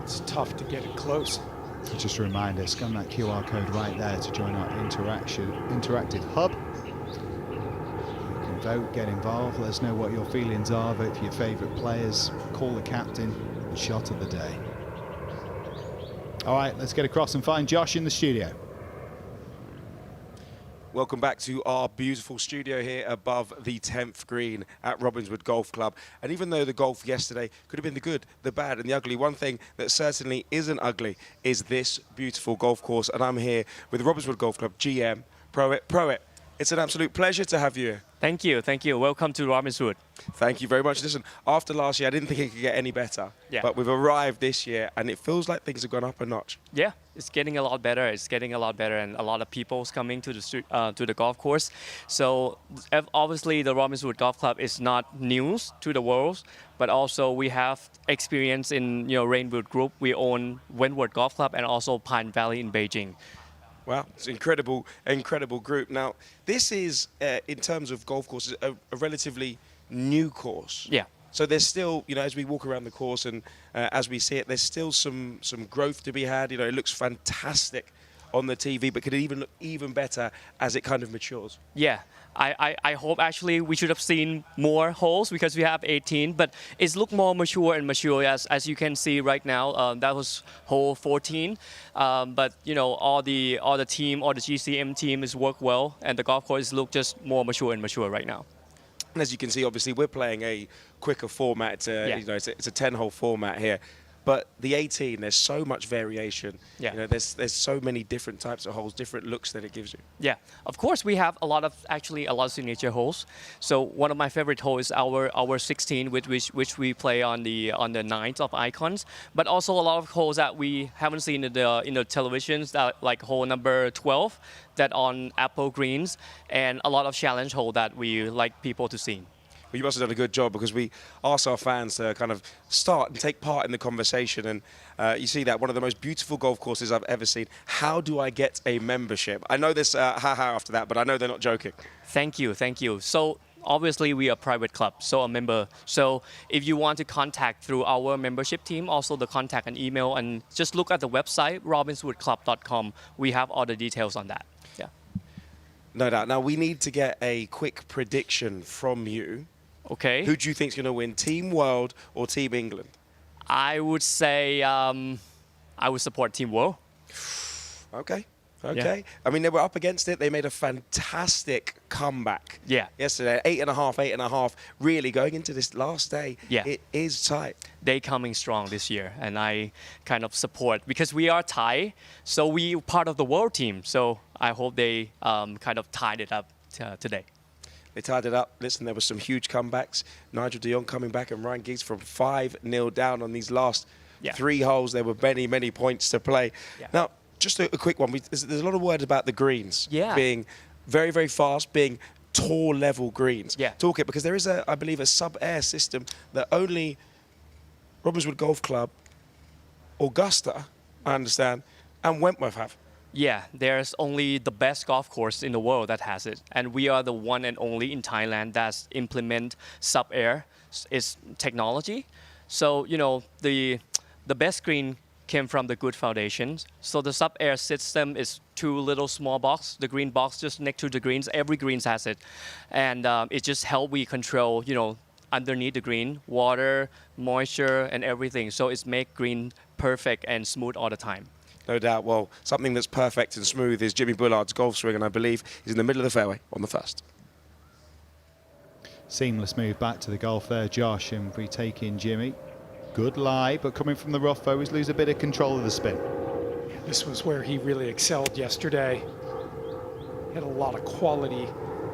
Speaker 18: it's tough to get it close.
Speaker 14: Just a reminder, scan that QR code right there to join our interactive hub. You can vote, get involved, let us know what your feelings are, vote for your favourite players, call the captain, and shot of the day. All right, let's get across and find Josh in the studio.
Speaker 1: Welcome back to our beautiful studio here above the 10th green at Robbinswood Golf Club. And even though the golf yesterday could have been the good, the bad and the ugly, one thing that certainly isn't ugly is this beautiful golf course. And I'm here with Robbinswood Golf Club GM, Proet. It's an absolute pleasure to have you.
Speaker 16: Thank you. Welcome to Robbinswood.
Speaker 1: Thank you very much. Listen, after last year, I didn't think it could get any better.
Speaker 16: Yeah.
Speaker 1: But we've arrived this year, and it feels like things have gone up a notch.
Speaker 16: Yeah, it's getting a lot better. It's getting a lot better, and a lot of people's coming to the street, to the golf course. So obviously, the Robbinswood Golf Club is not news to the world, but also we have experience in Rainwood Group. We own Wentworth Golf Club and also Pine Valley in Beijing.
Speaker 1: Wow, it's an incredible group. Now, this is, in terms of golf courses, a relatively new course.
Speaker 16: Yeah.
Speaker 1: So there's still, as we walk around the course and as we see it, there's still some growth to be had. It looks fantastic on the TV, but could even look even better as it kind of matures.
Speaker 16: Yeah, I hope actually we should have seen more holes because we have 18, but it's looked more mature and mature as you can see right now. That was hole 14, but all the team, all the GCM team is worked well, and the golf course look just more mature and mature right now.
Speaker 1: And as you can see, obviously we're playing a quicker format. It's a 10-hole format here. But the 18, there's so much variation.
Speaker 16: Yeah.
Speaker 1: There's so many different types of holes, different looks that it gives you.
Speaker 16: Yeah, of course we have a lot of signature holes. So one of my favorite holes is our 16, which we play on the 9th of Icons. But also a lot of holes that we haven't seen in the televisions, that like hole number 12, that on Apple greens, and a lot of challenge hole that we like people to see.
Speaker 1: Well, you must have done a good job, because we asked our fans to kind of start and take part in the conversation. And you see that, one of the most beautiful golf courses I've ever seen. How do I get a membership? I know this ha-ha after that, but I know they're not joking.
Speaker 16: Thank you. So obviously we are a private club, so a member. So if you want to contact through our membership team, also the contact and email, and just look at the website, robbinswoodclub.com. We have all the details on that. Yeah.
Speaker 1: No doubt. Now, we need to get a quick prediction from you.
Speaker 16: Okay.
Speaker 1: Who do you think is going to win, Team World or Team England?
Speaker 16: I would say I would support Team World.
Speaker 1: Okay.
Speaker 16: Yeah.
Speaker 1: I mean, they were up against it. They made a fantastic comeback.
Speaker 16: Yeah.
Speaker 1: Yesterday, 8.5. Really, going into this last day,
Speaker 16: yeah,
Speaker 1: it is tight.
Speaker 16: They coming strong this year, and I kind of support, because we are Thai, so we part of the world team. So I hope they kind of tied it up today.
Speaker 1: They tied it up. Listen, there were some huge comebacks. Nigel de Jong coming back, and Ryan Giggs from 5-0 down on these last 3 holes. There were many points to play. Yeah. Now, just a quick one. There's a lot of word about the greens being very, very fast, being tall level greens.
Speaker 16: Yeah.
Speaker 1: Talk it, because there is, I believe, a sub-air system that only Robbinswood Golf Club, Augusta, I understand, and Wentworth have.
Speaker 16: Yeah, there's only the best golf course in the world that has it. And we are the one and only in Thailand that's implement sub-air. It's technology. So, the best green came from the good foundations. So the sub-air system is 2 little small box, the green box just next to the greens. Every greens has it. And it just help we control, underneath the green, water, moisture, and everything. So it's make green perfect and smooth all the time.
Speaker 1: No doubt. Well, something that's perfect and smooth is Jimmy Bullard's golf swing, and I believe he's in the middle of the fairway on the first.
Speaker 14: Seamless move back to the golf there, Josh, and we take in Jimmy. Good lie, but coming from the rough, always lose a bit of control of the spin.
Speaker 18: This was where he really excelled yesterday. Had a lot of quality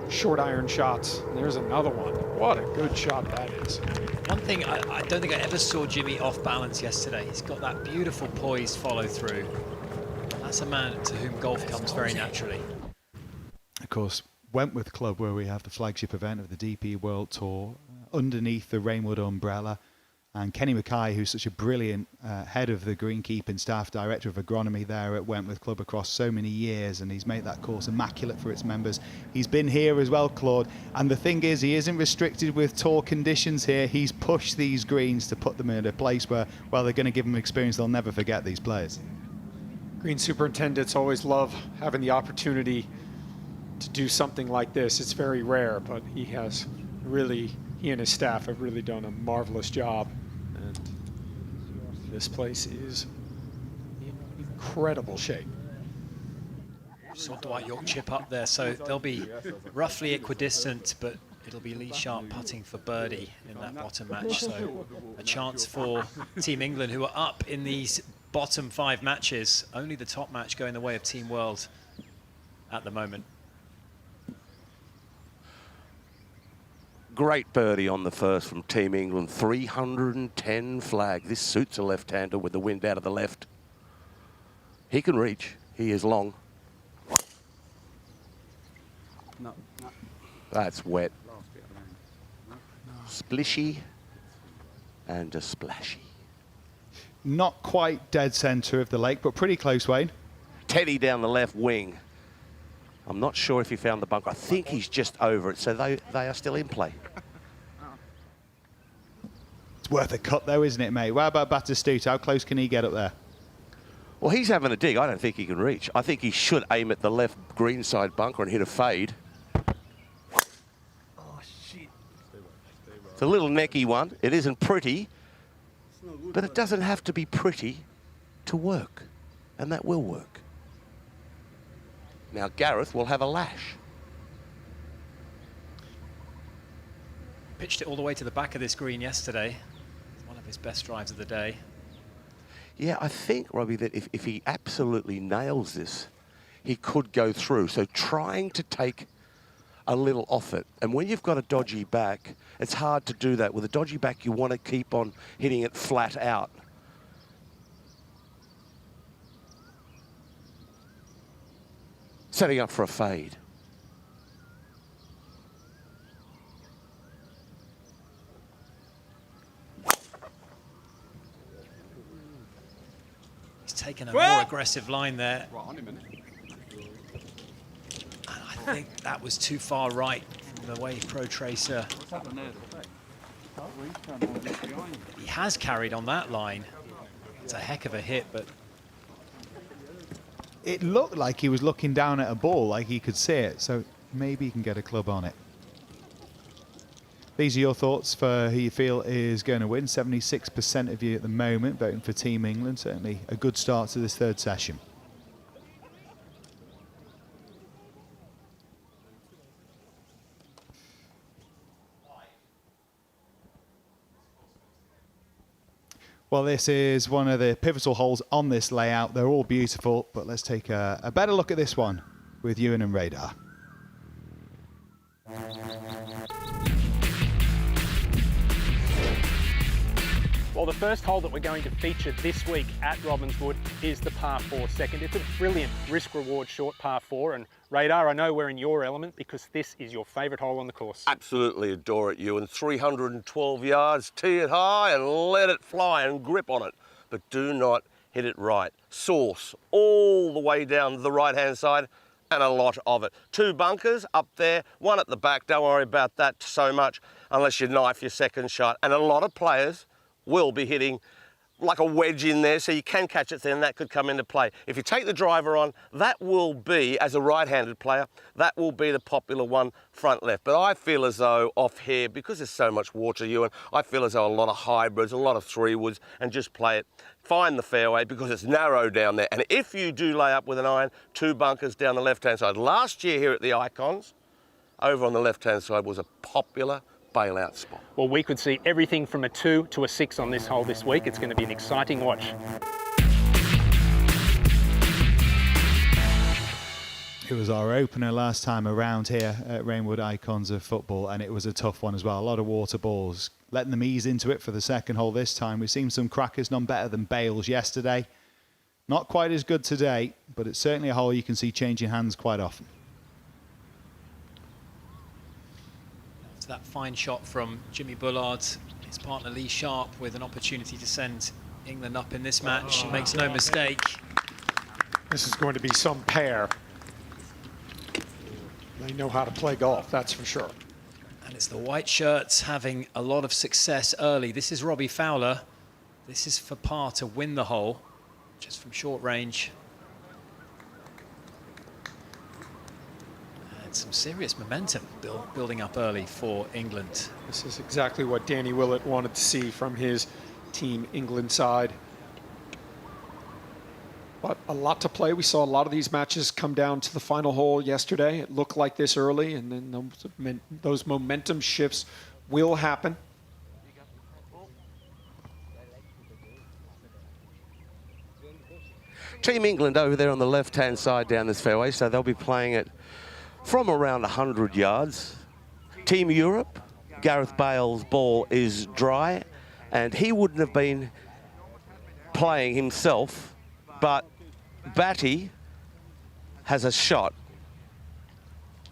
Speaker 18: short iron shots. And there's another one. What a good shot that is.
Speaker 3: One thing, I don't think I ever saw Jimmy off balance yesterday. He's got that beautiful poised follow through. That's a man to whom golf comes very naturally.
Speaker 14: Of course, Wentworth Club, where we have the flagship event of the DP World Tour, underneath the Rainwood umbrella. And Kenny Mackay, who's such a brilliant head of the greenkeeping staff, director of agronomy there at Wentworth Club across so many years, and he's made that course immaculate for its members. He's been here as well, Claude, and the thing is, he isn't restricted with tour conditions here. He's pushed these greens to put them in a place where, well, they're going to give them experience they'll never forget, these players.
Speaker 18: Green superintendents always love having the opportunity to do something like this. It's very rare, but he and his staff have really done a marvelous job. And this place is in incredible shape.
Speaker 3: Saw Dwight York chip up there, so they'll be roughly equidistant, but it'll be Lee Sharp putting for birdie in that bottom match. So a chance for Team England, who are up in these bottom 5 matches. Only the top match going the way of Team World at the moment.
Speaker 7: Great birdie on the first from Team England, 310 flag. This suits a left-hander with the wind out of the left. He can reach. He is long.
Speaker 14: No.
Speaker 7: That's wet. Splishy and a splashy.
Speaker 14: Not quite dead centre of the lake, but pretty close, Wayne.
Speaker 7: Teddy down the left wing. I'm not sure if he found the bunker. I think he's just over it, so they are still in play.
Speaker 14: It's worth a cut though, isn't it, mate? What about Batistuta? How close can he get up there?
Speaker 7: Well, he's having a dig. I don't think he can reach. I think he should aim at the left green side bunker and hit a fade. It's a little necky one. It isn't pretty, but it doesn't have to be pretty to work, and that will work. Now Gareth will have a lash.
Speaker 3: Pitched it all the way to the back of this green yesterday. One of his best drives of the day.
Speaker 7: Yeah, I think, Robbie, that if he absolutely nails this, he could go through. So trying to take a little off it. And when you've got a dodgy back, it's hard to do that. With a dodgy back, you want to keep on hitting it flat out. Setting up for a fade.
Speaker 3: He's taken a more aggressive line there. And I think that was too far right from the way Pro Tracer. He has carried on that line. It's a heck of a hit, but
Speaker 14: It looked like he was looking down at a ball, like he could see it, so maybe he can get a club on it. These are your thoughts for who you feel is going to win. 76% of you at the moment voting for Team England. Certainly a good start to this third session. Well, this is one of the pivotal holes on this layout. They're all beautiful, but let's take a better look at this one with Ewan and Radar.
Speaker 12: Well, the first hole that we're going to feature this week at Robbinswood is the par 4 second. It's a brilliant risk-reward short par 4, and Radar, I know we're in your element because this is your favourite hole on the course.
Speaker 7: Absolutely adore it, Ewan. 312 yards, tee it high and let it fly and grip on it. But do not hit it right. Source all the way down the right-hand side and a lot of it. 2 bunkers up there, 1 at the back. Don't worry about that so much unless you knife your second shot. And a lot of players will be hitting like a wedge in there, so you can catch it there, and that could come into play. If you take the driver on, that will be, as a right-handed player, that will be the popular one front left. But I feel as though off here, because there's so much water, Ewan, I feel as though a lot of hybrids, a lot of 3-woods, and just play it. Find the fairway because it's narrow down there. And if you do lay up with an iron, 2 bunkers down the left-hand side. Last year here at the Icons, over on the left-hand side was a popular bailout spot.
Speaker 12: Well, we could see everything from a 2 to a 6 on this hole this week. It's going to be an exciting watch.
Speaker 14: It was our opener last time around here at Rainwood Icons of Football, and it was a tough one as well. A lot of water balls. Letting them ease into it for the second hole this time. We've seen some crackers, none better than Bales yesterday. Not quite as good today, but it's certainly a hole you can see changing hands quite often.
Speaker 3: it's that fine shot from Jimmy Bullard, his partner Lee Sharp, with an opportunity to send England up in this match. Makes no mistake.
Speaker 18: This is going to be some pair. They know how to play golf, that's for sure.
Speaker 3: And it's the white shirts having a lot of success early. This is Robbie Fowler. This is for par to win the hole, just from short range. And some serious momentum building up early for England.
Speaker 18: This is exactly what Danny Willett wanted to see from his Team England side. But a lot to play. We saw a lot of these matches come down to the final hole yesterday. It looked like this early, and then those momentum shifts will happen.
Speaker 7: Team England over there on the left-hand side down this fairway, so they'll be playing it from around 100 yards. Team Europe, Gareth Bale's ball is dry, and he wouldn't have been playing himself, but Batty has a shot.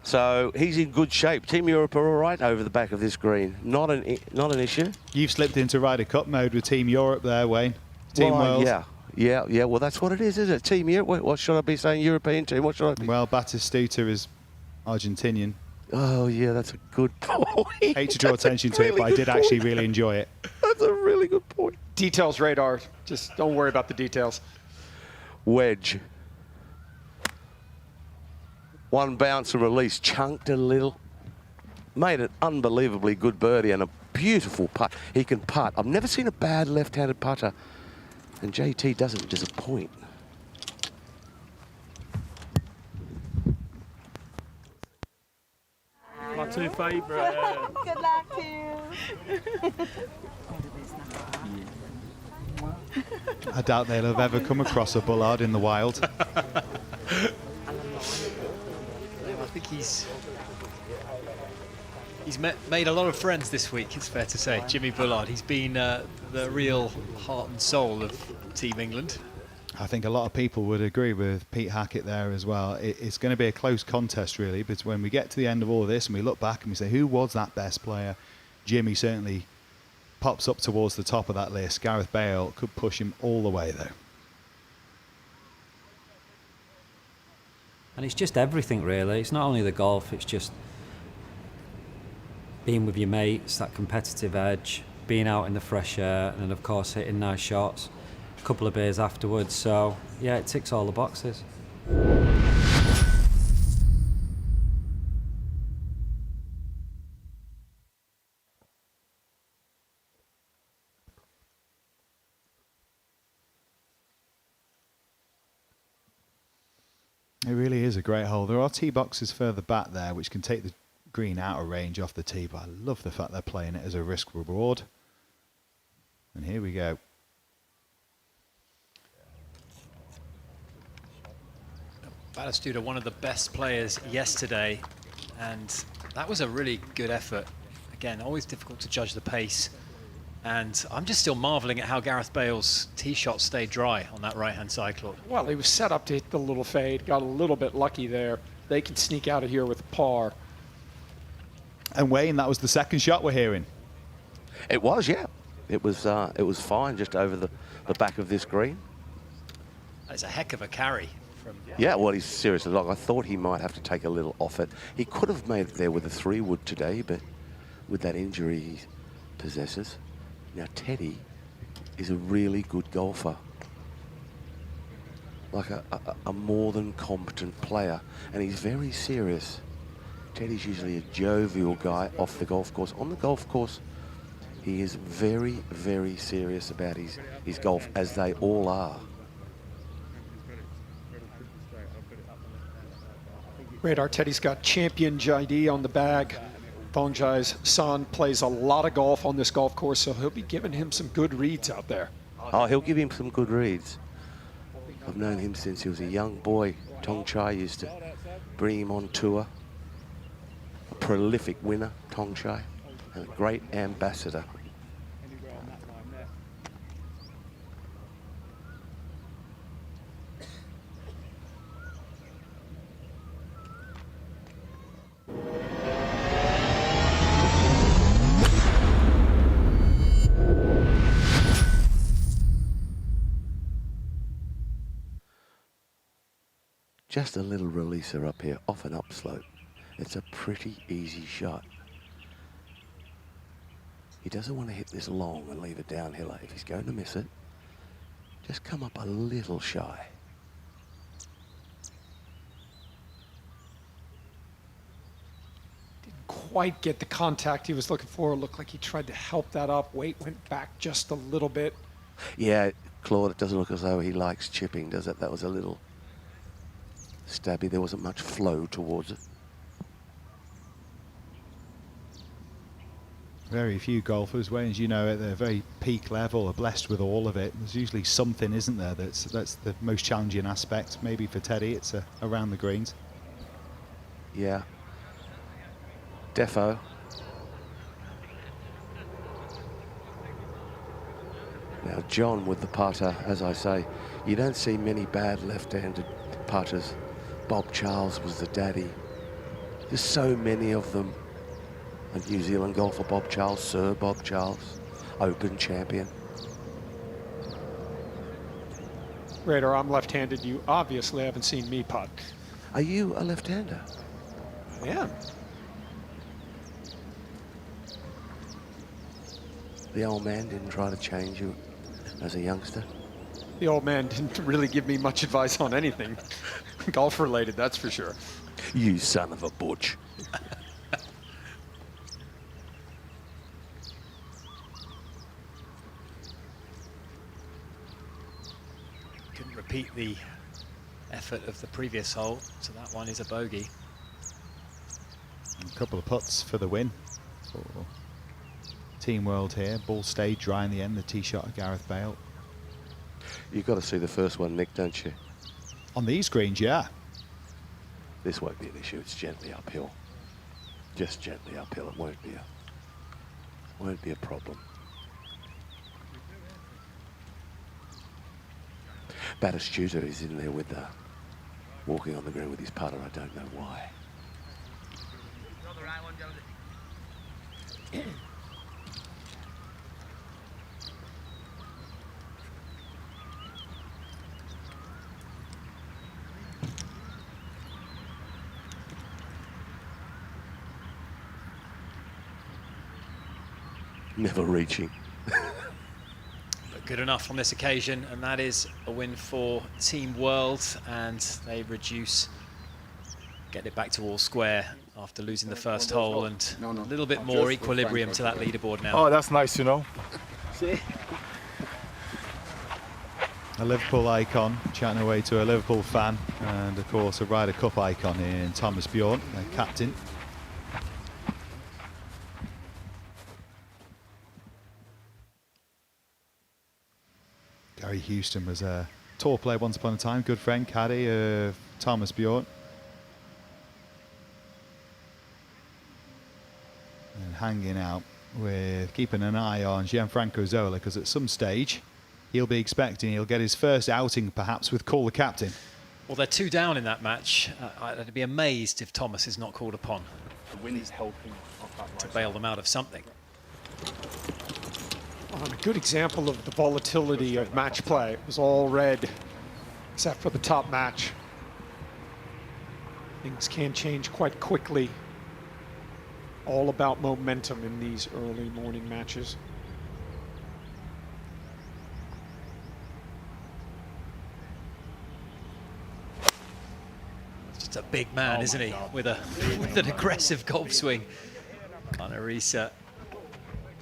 Speaker 7: So he's in good shape. Team Europe are all right over the back of this green. Not an issue.
Speaker 14: You've slipped into Ryder Cup mode with Team Europe there, Wayne. Team World.
Speaker 7: Yeah. Well, that's what it is, isn't it? Team Europe. What should I be saying? European team. What should I be?
Speaker 14: Well, Batistuta is Argentinian.
Speaker 7: Oh, yeah, that's a good point.
Speaker 14: Hate to draw attention to it, but I did actually really enjoy it.
Speaker 7: That's a really good point.
Speaker 18: Details radar. Just don't worry about the details.
Speaker 7: Wedge. One bounce and release, chunked a little. Made an unbelievably good birdie and a beautiful putt. He can putt. I've never seen a bad left-handed putter. And JT doesn't disappoint.
Speaker 9: My two favourite.
Speaker 19: Good luck to you.
Speaker 14: I doubt they'll have ever come across a bullard in the wild.
Speaker 3: I think he's made a lot of friends this week, it's fair to say. Jimmy Bullard, he's been the real heart and soul of Team England.
Speaker 14: I think a lot of people would agree with Pete Hackett there as well. It's going to be a close contest, really, but when we get to the end of all this and we look back and we say, who was that best player? Jimmy certainly pops up towards the top of that list. Gareth Bale could push him all the way, though.
Speaker 20: And it's just everything, really. It's not only the golf, it's just being with your mates, that competitive edge, being out in the fresh air, and of course hitting nice shots. A couple of beers afterwards, so yeah, it ticks all the boxes.
Speaker 14: It really is a great hole. There are tee boxes further back there which can take the green out of range off the tee, but I love the fact they're playing it as a risk reward. And here we go.
Speaker 3: Batistuta, one of the best players yesterday, and that was a really good effort. Again, always difficult to judge the pace, and I'm just still marveling at how Gareth Bale's tee shot stayed dry on that right-hand side, Claude.
Speaker 18: Well, he was set up to hit the little fade, got a little bit lucky there. They can sneak out of here with a par.
Speaker 14: And Wayne, that was the second shot we're hearing.
Speaker 7: It was, yeah. It was fine just over the back of this green.
Speaker 3: That's a heck of a carry.
Speaker 7: Yeah, well, he's seriously long. I thought he might have to take a little off it. He could have made it there with a 3-wood today, but with that injury he possesses. Now, Teddy is a really good golfer. Like a more than competent player, and he's very serious. Teddy's usually a jovial guy off the golf course. On the golf course, he is very, very serious about his golf, as they all are.
Speaker 18: Radar Teddy's got champion JD on the bag. Thongjai's son plays a lot of golf on this golf course, so he'll be giving him some good reads out there.
Speaker 7: Oh, he'll give him some good reads. I've known him since he was a young boy. Thongchai used to bring him on tour. A prolific winner, Thongchai, and a great ambassador. Just a little releaser up here, off an upslope. It's a pretty easy shot. He doesn't want to hit this long and leave it downhill. If he's going to miss it, just come up a little shy.
Speaker 18: Didn't quite get the contact he was looking for. It looked like he tried to help that up. Weight went back just a little bit.
Speaker 7: Yeah, Claude, it doesn't look as though he likes chipping, does it? That was a little stabby. There wasn't much flow towards it.
Speaker 14: Very few golfers, Wayne, as you know, at their very peak level are blessed with all of it. There's usually something, isn't there, that's the most challenging aspect. Maybe for Teddy, it's around the greens.
Speaker 7: Yeah. Defo. Now John with the putter, as I say, you don't see many bad left-handed putters. Bob Charles was the daddy. There's so many of them. A New Zealand golfer, Bob Charles, Sir Bob Charles, Open champion.
Speaker 18: Raider, I'm left-handed. You obviously haven't seen me putt.
Speaker 7: Are you a left-hander?
Speaker 18: I am.
Speaker 7: The old man didn't try to change you as a youngster?
Speaker 18: The old man didn't really give me much advice on anything. Golf-related, that's for sure.
Speaker 7: You son of a butch.
Speaker 3: Couldn't repeat the effort of the previous hole, so that one is a bogey.
Speaker 14: A couple of putts for the win for Team World here. Ball stayed dry in the end, the tee shot of Gareth Bale.
Speaker 7: You've got to see the first one, Nick, don't you?
Speaker 14: On these greens, yeah.
Speaker 7: This won't be an issue, it's gently uphill. Just gently uphill, it won't be a problem. Battistuta is in there with walking on the ground with his putter, I don't know why. Never reaching.
Speaker 3: But good enough on this occasion, and that is a win for Team World, and they get it back to all square after losing the first hole, and a little bit more equilibrium to that leaderboard now.
Speaker 9: Oh, that's nice, you know.
Speaker 14: See? A Liverpool icon chatting away to a Liverpool fan, and of course a Ryder Cup icon in Thomas Bjorn, their captain. Gary Houston was a tour player once upon a time, good friend, caddy of Thomas Bjorn. And hanging out with, keeping an eye on Gianfranco Zola, because at some stage he'll get his first outing perhaps with Call the Captain.
Speaker 3: Well, they're 2 down in that match. I'd be amazed if Thomas is not called upon.
Speaker 9: The wind is helping
Speaker 3: to bail them out of something.
Speaker 18: A good example of the volatility of match play. It was all red, except for the top match. Things can change quite quickly. All about momentum in these early morning matches.
Speaker 3: Just a big man, isn't he? With an aggressive golf swing. Connor Risa.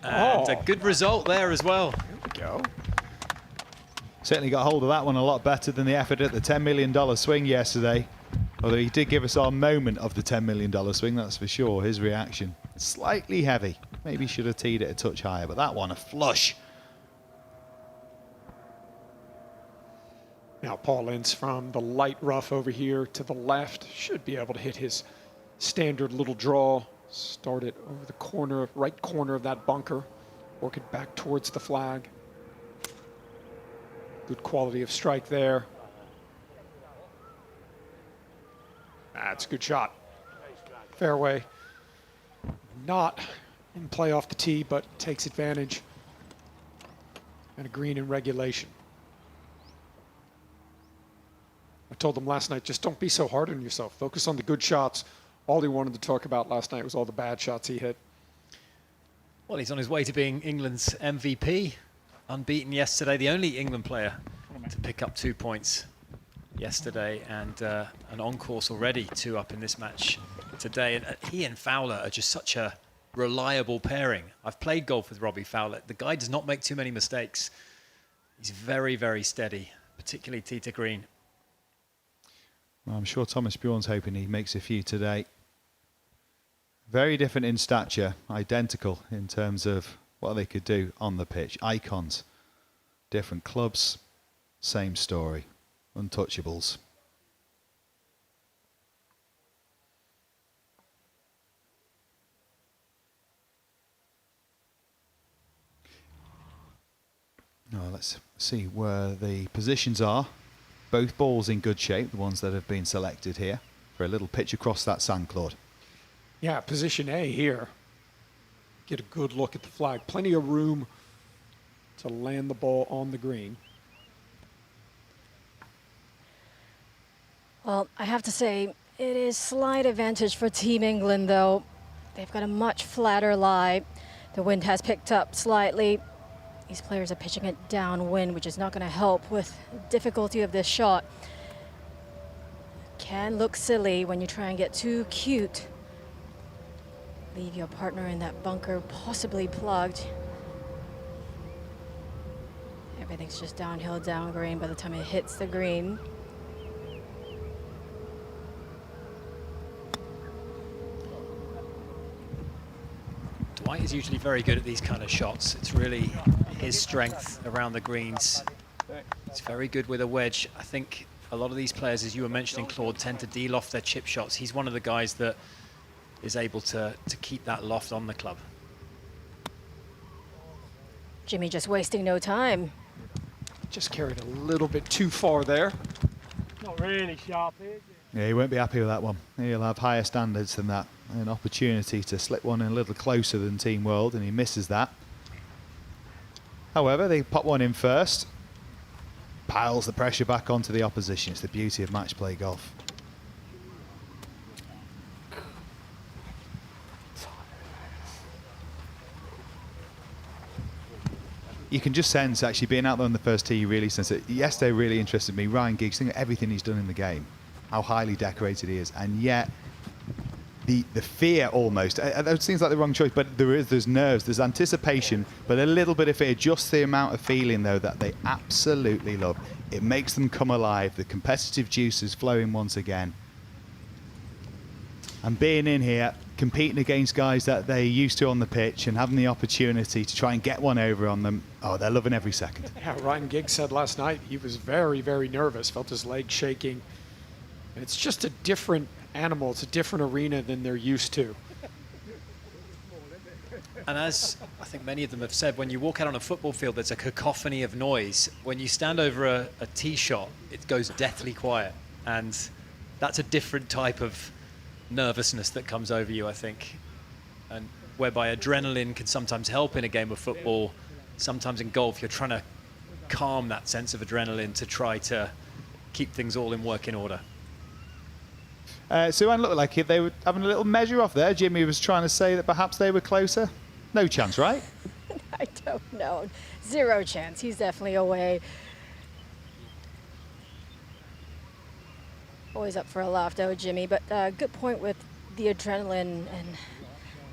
Speaker 3: And a good result there as well.
Speaker 18: There we go.
Speaker 14: Certainly got hold of that one a lot better than the effort at the $10 million swing yesterday. Although he did give us our moment of the $10 million swing, that's for sure. His reaction, slightly heavy. Maybe should have teed it a touch higher, but that one, a flush.
Speaker 18: Now Paul Ince from the light rough over here to the left should be able to hit his standard little draw. Start it over the corner, right corner of that bunker. Work it back towards the flag. Good quality of strike there. That's a good shot. Fairway. Not in play off the tee, but takes advantage. And a green in regulation. I told him last night, just don't be so hard on yourself. Focus on the good shots. All he wanted to talk about last night was all the bad shots he hit.
Speaker 3: Well, he's on his way to being England's MVP. Unbeaten yesterday, the only England player to pick up 2 points yesterday, and an on-course already 2 up in this match today. And he and Fowler are just such a reliable pairing. I've played golf with Robbie Fowler. The guy does not make too many mistakes. He's very, very steady, particularly tee to green.
Speaker 14: Well, I'm sure Thomas Bjorn's hoping he makes a few today. Very different in stature, identical in terms of what they could do on the pitch. Icons, different clubs, same story. Untouchables. Oh, let's see where the positions are. Both balls in good shape, the ones that have been selected here, for a little pitch across that sand, Claude.
Speaker 18: Yeah, position A here. Get a good look at the flag. Plenty of room to land the ball on the green.
Speaker 6: Well, I have to say, it is slight advantage for Team England, though. They've got a much flatter lie. The wind has picked up slightly. These players are pitching it downwind, which is not going to help with the difficulty of this shot. Can look silly when you try and get too cute. Leave your partner in that bunker, possibly plugged. Everything's just downhill, down green by the time it hits the green.
Speaker 3: Dwight is usually very good at these kind of shots. It's really his strength around the greens. He's very good with a wedge. I think a lot of these players, as you were mentioning, Claude, tend to de-loft their chip shots. He's one of the guys that is able to keep that loft on the club.
Speaker 6: Jimmy just wasting no time.
Speaker 18: Just carried a little bit too far there.
Speaker 10: Not really sharp here.
Speaker 14: Yeah, he won't be happy with that one. He'll have higher standards than that. An opportunity to slip one in a little closer than Team World, and he misses that. However, they pop one in first. Piles the pressure back onto the opposition. It's the beauty of match play golf. You can just sense, actually, being out there on the first tee, you really sense it. Yesterday really interested me. Ryan Giggs, think of everything he's done in the game, how highly decorated he is, and yet the fear almost, it seems like the wrong choice, but there's nerves, there's anticipation, but a little bit of fear, just the amount of feeling though that they absolutely love. It makes them come alive, the competitive juice is flowing once again. And being in here, competing against guys that they're used to on the pitch and having the opportunity to try and get one over on them, oh, they're loving every second.
Speaker 18: Yeah, Ryan Giggs said last night he was very, very nervous, felt his legs shaking. And it's just a different animal, it's a different arena than they're used to.
Speaker 3: And as I think many of them have said, when you walk out on a football field, there's a cacophony of noise. When you stand over a tee shot, it goes deathly quiet. And that's a different type of nervousness that comes over you, I think. And whereby adrenaline can sometimes help in a game of football. Sometimes in golf, you're trying to calm that sense of adrenaline to try to keep things all in working order.
Speaker 14: So it looked like they were having a little measure off there. Jimmy was trying to say that perhaps they were closer. No chance, right?
Speaker 6: I don't know. Zero chance. He's definitely away. Always up for a laugh, though, Jimmy. But good point with the adrenaline and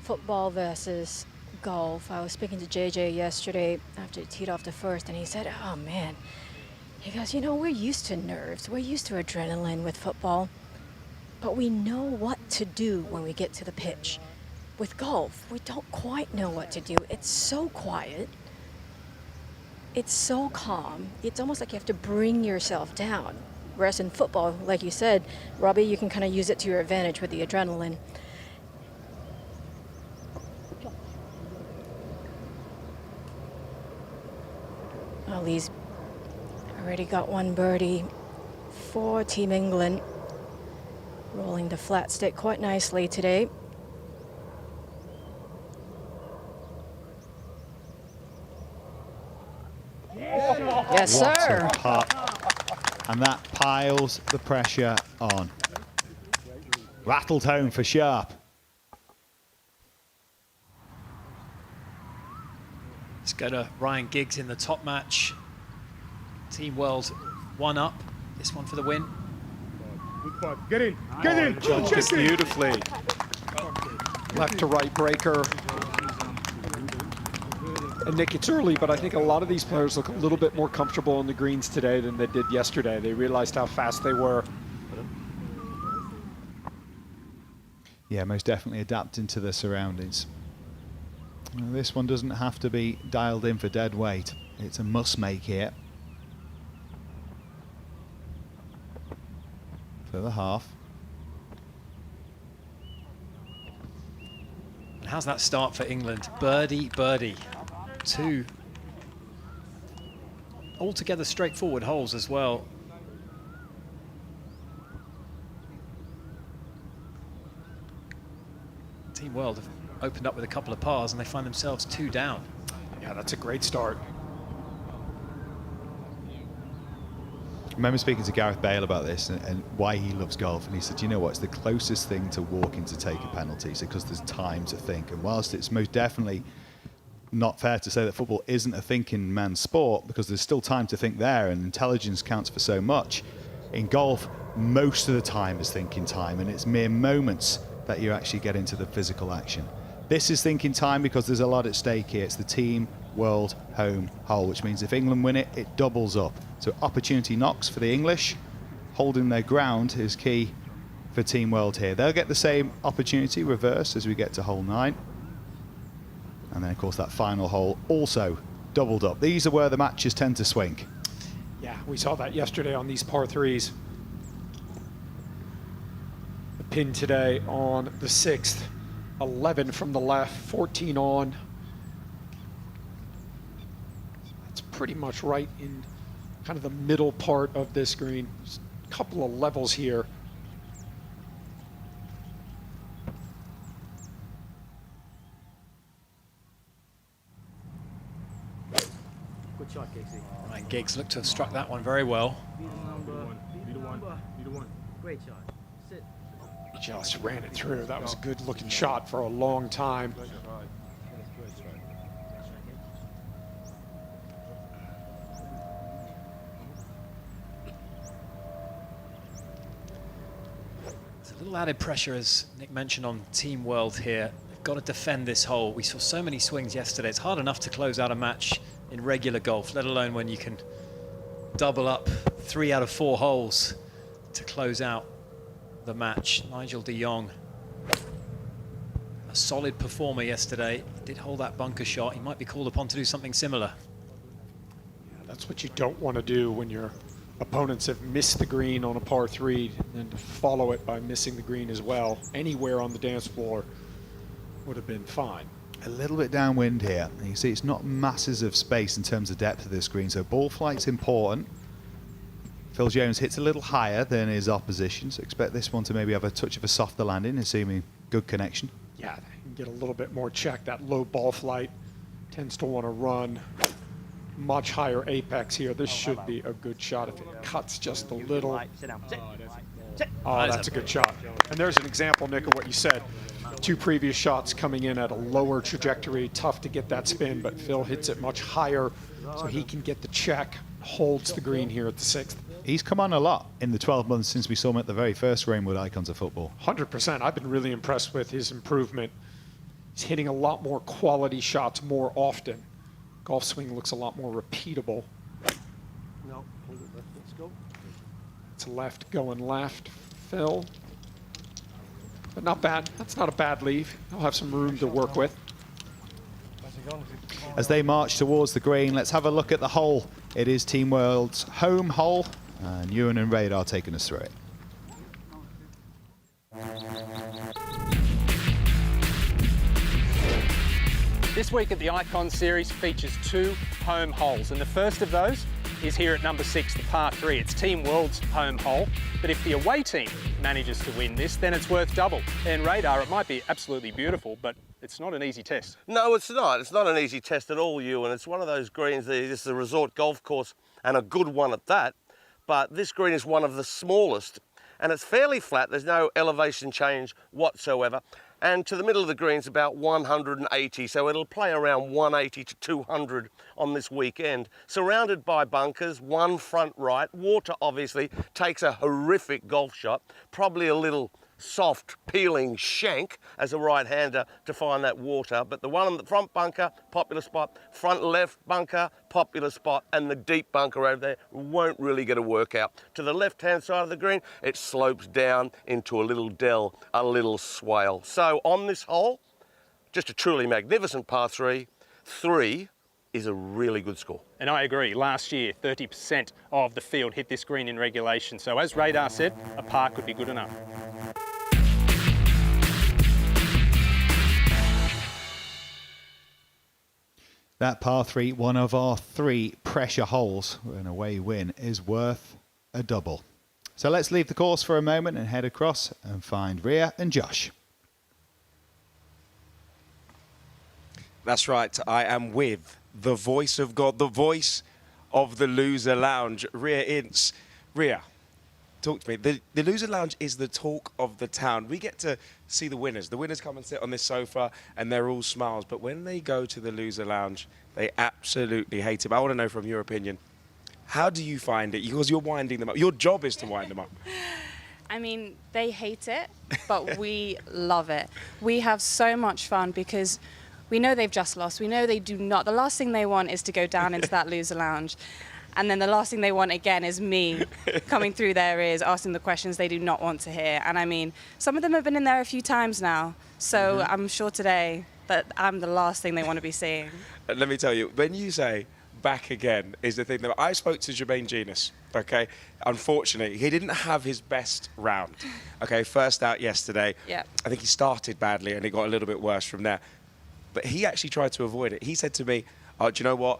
Speaker 6: football versus golf. I was speaking to JJ yesterday after he teed off the first, and he said, oh, man. He goes, you know, we're used to nerves. We're used to adrenaline with football. But we know what to do when we get to the pitch. With golf, we don't quite know what to do. It's so quiet. It's so calm. It's almost like you have to bring yourself down. Whereas in football, like you said, Robbie, you can kind of use it to your advantage with the adrenaline. Ali's already got one birdie for Team England. Rolling the flat stick quite nicely today. Yes, sir.
Speaker 14: What a putt. And that piles the pressure on. Rattled home for Sharp.
Speaker 3: Let's go to Ryan Giggs in the top match. Team World 1 up. This one for the win.
Speaker 9: Get in. Get in.
Speaker 18: Judged it beautifully. Left to right breaker. And Nick, it's early, but I think a lot of these players look a little bit more comfortable on the greens today than they did yesterday. They realized how fast they were.
Speaker 14: Yeah, most definitely adapting to the surroundings. Well, this one doesn't have to be dialed in for dead weight. It's a must make here. For the half.
Speaker 3: And how's that start for England? Birdie, birdie. 2 altogether straightforward holes as well. Team World have opened up with a couple of pars and they find themselves 2 down.
Speaker 18: Yeah, that's a great start.
Speaker 14: I remember speaking to Gareth Bale about this and why he loves golf, and he said, you know what, it's the closest thing to walking to take a penalty, because there's time to think. And whilst it's most definitely not fair to say that football isn't a thinking man's sport, because there's still time to think there and intelligence counts for so much, in golf most of the time is thinking time, and it's mere moments that you actually get into the physical action. This is thinking time because there's a lot at stake here. It's the Team World home hole, which means if England win it, it doubles up. So opportunity knocks for the English. Holding their ground is key for Team World here. They'll get the same opportunity reverse as we get to hole 9. And then, of course, that final hole also doubled up. These are where the matches tend to swing.
Speaker 18: Yeah, we saw that yesterday on these par 3s. The pin today on the 6th. 11 from the left, 14 on. That's pretty much right in kind of the middle part of this green. Just a couple of levels here.
Speaker 10: Good shot, Giggsy.
Speaker 3: Ryan Giggs looked to have struck that one very well.
Speaker 10: Great shot. Sit.
Speaker 18: He just ran it through. That was a good looking shot for a long time.
Speaker 3: There's a little added pressure, as Nick mentioned, on Team World here. They've got to defend this hole. We saw so many swings yesterday. It's hard enough to close out a match in regular golf, let alone when you can double up 3 out of 4 holes to close out the match. Nigel de Jong, a solid performer yesterday, did hold that bunker shot. He might be called upon to do something similar.
Speaker 18: That's what you don't want to do when your opponents have missed the green on a par 3, and to follow it by missing the green as well. Anywhere on the dance floor would have been fine.
Speaker 14: A little bit downwind here. And you see it's not masses of space in terms of depth of this green, so ball flight's important. Phil Jones hits a little higher than his opposition, so expect this one to maybe have a touch of a softer landing, assuming good connection.
Speaker 18: Yeah, they can get a little bit more check. That low ball flight tends to want to run much higher apex here. This should be a good shot if it cuts just a little. Oh, that's a good shot. And there's an example, Nick, of what you said. 2 previous shots coming in at a lower trajectory, tough to get that spin, but Phil hits it much higher so he can get the check, holds the green here at the 6th.
Speaker 14: He's come on a lot in the 12 months since we saw him at the very first Rainwood Icons of Football.
Speaker 18: 100%. I've been really impressed with his improvement. He's hitting a lot more quality shots more often. Golf swing looks a lot more repeatable.
Speaker 10: No, hold it left. Let's go.
Speaker 18: It's left going left, Phil. But not bad. That's not a bad leave. He'll have some room to work with.
Speaker 14: As they march towards the green, let's have a look at the hole. It is Team World's home hole, and Ewan and Radar taking us through it.
Speaker 12: This week at the Icon Series features 2 home holes, and the first of those is here at number 6, the par 3. It's Team World's home hole, but if the away team manages to win this, then it's worth double. And Radar, it might be absolutely beautiful, but it's not an easy test.
Speaker 7: No, it's not. It's not an easy test at all, Ewan. It's one of those greens, this is a resort golf course, and a good one at that. But this green is one of the smallest, and it's fairly flat. There's no elevation change whatsoever. And to the middle of the green is about 180, so it'll play around 180 to 200 on this weekend. Surrounded by bunkers, one front right. Water obviously takes a horrific golf shot, probably a little soft peeling shank as a right-hander to find that water, but the one on the front bunker, popular spot, front left bunker, popular spot, and the deep bunker over there won't really get a workout. To the left-hand side of the green, it slopes down into a little dell, a little swale. So on this hole, just a truly magnificent par 3, 3 is a really good score.
Speaker 12: And I agree, last year 30% of the field hit this green in regulation, so as Radar said, a par could be good enough.
Speaker 14: That par 3, one of our 3 pressure holes, an away win, is worth a double. So let's leave the course for a moment and head across and find Rhea and Josh.
Speaker 1: That's right, I am with the voice of God, the voice of the Loser Lounge, Rhea Ince. Rhea, talk to me. The Loser Lounge is the talk of the town. We get to see the winners. The winners come and sit on this sofa and they're all smiles. But when they go to the Loser Lounge, they absolutely hate it. But I want to know from your opinion, how do you find it? Because you're winding them up. Your job is to wind them up.
Speaker 2: I mean, they hate it, but we love it. We have so much fun because we know they've just lost. We know they do not. The last thing they want is to go down into that Loser Lounge. And then the last thing they want again is me coming through their ears, asking the questions they do not want to hear. And I mean, some of them have been in there a few times now. So I'm sure today that I'm the last thing they want to be seeing.
Speaker 1: Let me tell you, when you say back again is the thing that I spoke to Jermaine Genius, okay? Unfortunately, he didn't have his best round, okay? First out yesterday.
Speaker 2: Yeah.
Speaker 1: I think he started badly and it got a little bit worse from there. But he actually tried to avoid it. He said to me, oh, do you know what?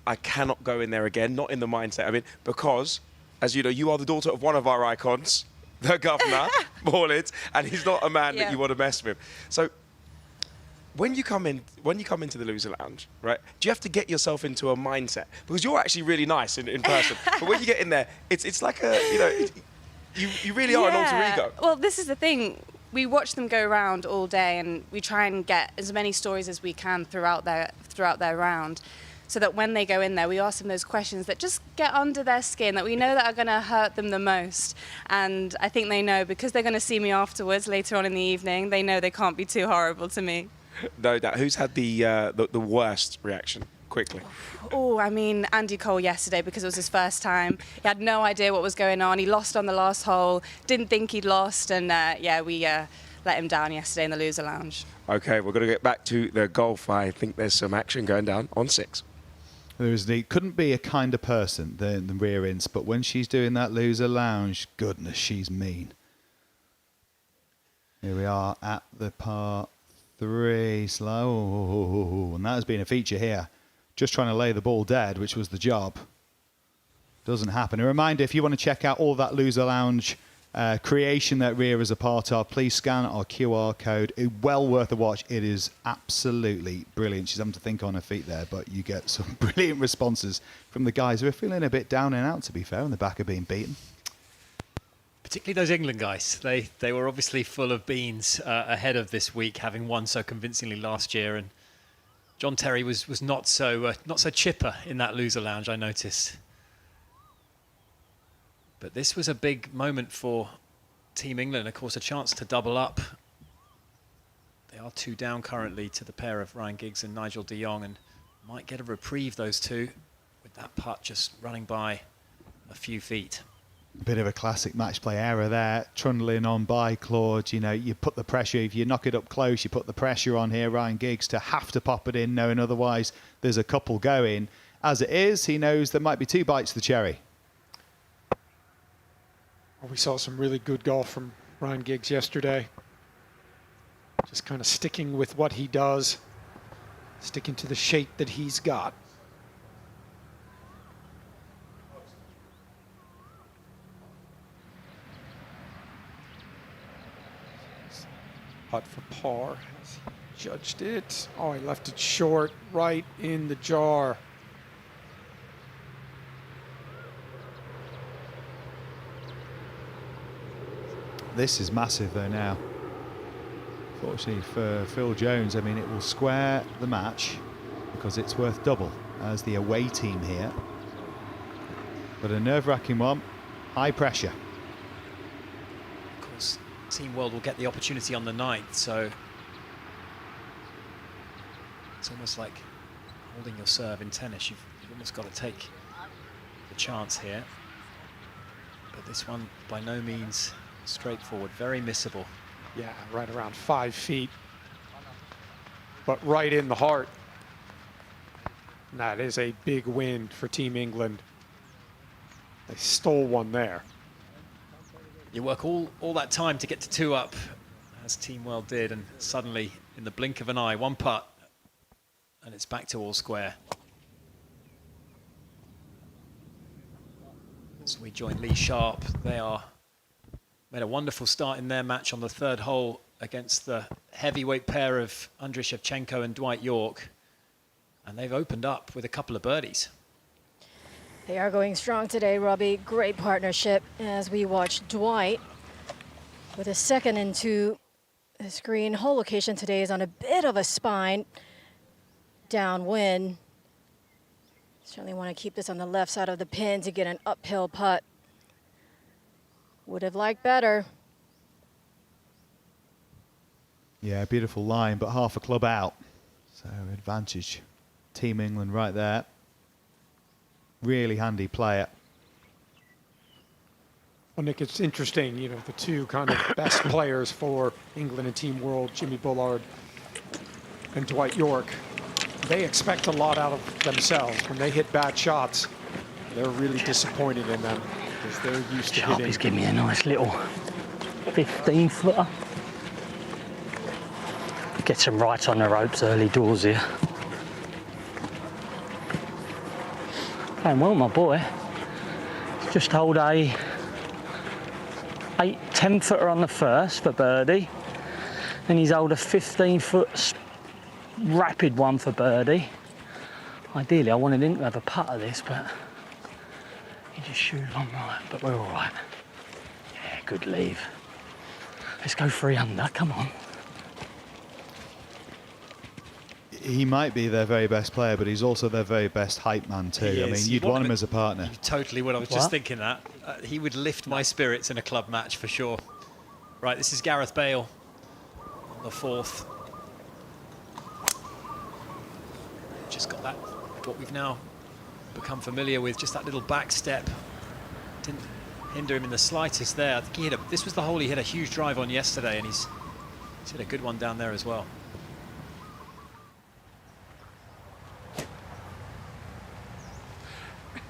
Speaker 1: I cannot go in there again, not in the mindset. I mean, because, as you know, you are the daughter of one of our icons, the governor, Morlins, and he's not a man that you want to mess with. So when you come into the Loser Lounge, right, do you have to get yourself into a mindset? Because you're actually really nice in person. But when you get in there, it's like a, you know, you really are an alter ego.
Speaker 2: Well, this is the thing. We watch them go around all day and we try and get as many stories as we can throughout their round, so that when they go in there, we ask them those questions that just get under their skin, that we know that are going to hurt them the most. And I think they know, because they're going to see me afterwards later on in the evening, they know they can't be too horrible to me.
Speaker 1: No doubt. Who's had the worst reaction? Quickly.
Speaker 2: Oh, I mean, Andy Cole yesterday, because it was his first time. He had no idea what was going on. He lost on the last hole, didn't think he'd lost, and we let him down yesterday in the Loser Lounge.
Speaker 1: Okay, we're going to get back to the golf. I think there's some action going down on 6.
Speaker 14: Couldn't be a kinder person than Rhea Ince, but when she's doing that Loser Lounge, goodness, she's mean. Here we are at the par 3, slow, and that has been a feature here. Just trying to lay the ball dead, which was the job. Doesn't happen. A reminder, if you want to check out all that Loser Lounge creation that Rhea is a part of, please scan our QR code. It's well worth a watch. It is absolutely brilliant. She's having to think on her feet there, but you get some brilliant responses from the guys who are feeling a bit down and out, to be fair, on the back of being beaten.
Speaker 3: Particularly those England guys. They were obviously full of beans ahead of this week, having won so convincingly last year. And John Terry was not so chipper in that Loser Lounge, I noticed. But this was a big moment for Team England. Of course, a chance to double up. They are 2 down currently to the pair of Ryan Giggs and Nigel de Jong, and might get a reprieve, those two, with that putt just running by a few feet.
Speaker 14: A bit of a classic match play error there, trundling on by Claude. You know, you put the pressure, if you knock it up close, you put the pressure on here, Ryan Giggs, to have to pop it in, knowing otherwise there's a couple going. As it is, he knows there might be 2 bites to the cherry.
Speaker 18: We saw some really good golf from Ryan Giggs yesterday. Just kind of sticking with what he does, sticking to the shape that he's got. Putt for par. Has he judged it? Oh, he left it short, right in the jar.
Speaker 14: This is massive though now. Fortunately for Phil Jones, I mean, it will square the match because it's worth double as the away team here. But a nerve-wracking one, high pressure.
Speaker 3: Of course, Team World will get the opportunity on the 9th, so it's almost like holding your serve in tennis. You've almost got to take the chance here. But this one, by no means straightforward, very missable.
Speaker 18: Yeah, right around 5 feet, but right in the heart. And that is a big win for Team England. They stole one there.
Speaker 3: You work all that time to get to 2 up, as Team World did, and suddenly, in the blink of an eye, 1 putt, and it's back to all square. So we join Lee Sharp. They made a wonderful start in their match on the third hole against the heavyweight pair of Andriy Shevchenko and Dwight York. And they've opened up with a couple of birdies.
Speaker 6: They are going strong today, Robbie. Great partnership as we watch Dwight with a second into this green. Hole location today is on a bit of a spine, downwind. Certainly want to keep this on the left side of the pin to get an uphill putt. Would have liked better.
Speaker 14: Yeah, beautiful line, but half a club out. So advantage, Team England right there. Really handy player.
Speaker 18: Well, Nick, it's interesting, you know, the two kind of best players for England and Team World, Jimmy Bullard and Dwight York, they expect a lot out of themselves. When they hit bad shots, they're really disappointed in them because they're used to hitting.
Speaker 10: He's giving me a nice little 15-footer. Gets him right on the ropes early doors here. Playing well, my boy. He's just hold a 10-footer on the first for birdie. Then he's hold a 15-foot rapid one for birdie. Ideally, I wanted him to have a putt of this, but he just shooed on right. But we're all right. Yeah, good leave. Let's go 3 under. Come on.
Speaker 14: He might be their very best player, but he's also their very best hype man too. I mean, you'd want him as a partner.
Speaker 3: You totally would. I was just thinking that. He would lift my spirits in a club match for sure. Right, this is Gareth Bale on the fourth. Just got that, what we've now become familiar with, just that little back step. Didn't hinder him in the slightest there. I think he hit this was the hole he hit a huge drive on yesterday, and he's hit a good one down there as well.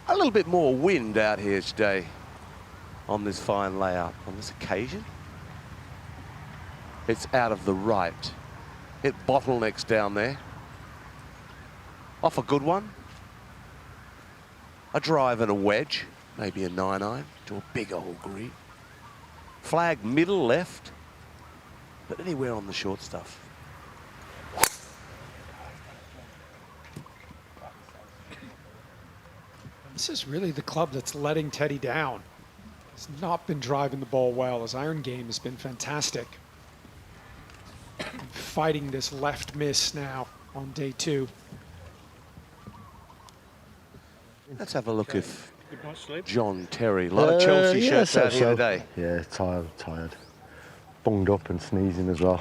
Speaker 7: A little bit more wind out here today on this fine layup. On this occasion, it's out of the right. It bottlenecks down there. Off a good one. A drive and a wedge, maybe a 9-iron to a big old green. Flag middle left, but anywhere on the short stuff.
Speaker 18: This is really the club that's letting Teddy down. He's not been driving the ball well. His iron game has been fantastic. Fighting this left miss now on day 2.
Speaker 7: Let's have a look if John Terry, a lot of Chelsea shirts out here today.
Speaker 5: Yeah, tired. Bunged up and sneezing as well.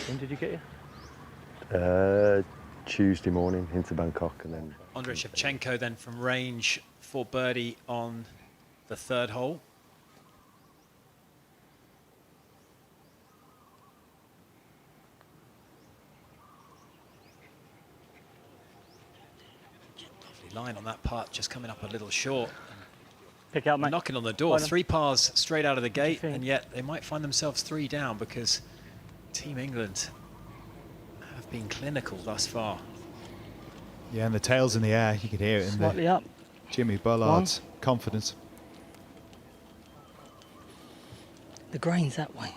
Speaker 10: When did you get here?
Speaker 5: Tuesday morning into Bangkok, and then
Speaker 3: Andriy Shevchenko then from range for birdie on the third hole. Lovely line on that putt, just coming up a little short.
Speaker 10: Pick out, mate.
Speaker 3: Knocking on the door, 3 pars straight out of the gate, and yet they might find themselves 3 down because Team England have been clinical thus far.
Speaker 14: Yeah, and the tail's in the air. You can hear it in
Speaker 10: Slightly
Speaker 14: the
Speaker 10: up.
Speaker 14: Jimmy Bullard's confidence.
Speaker 10: The green's that way.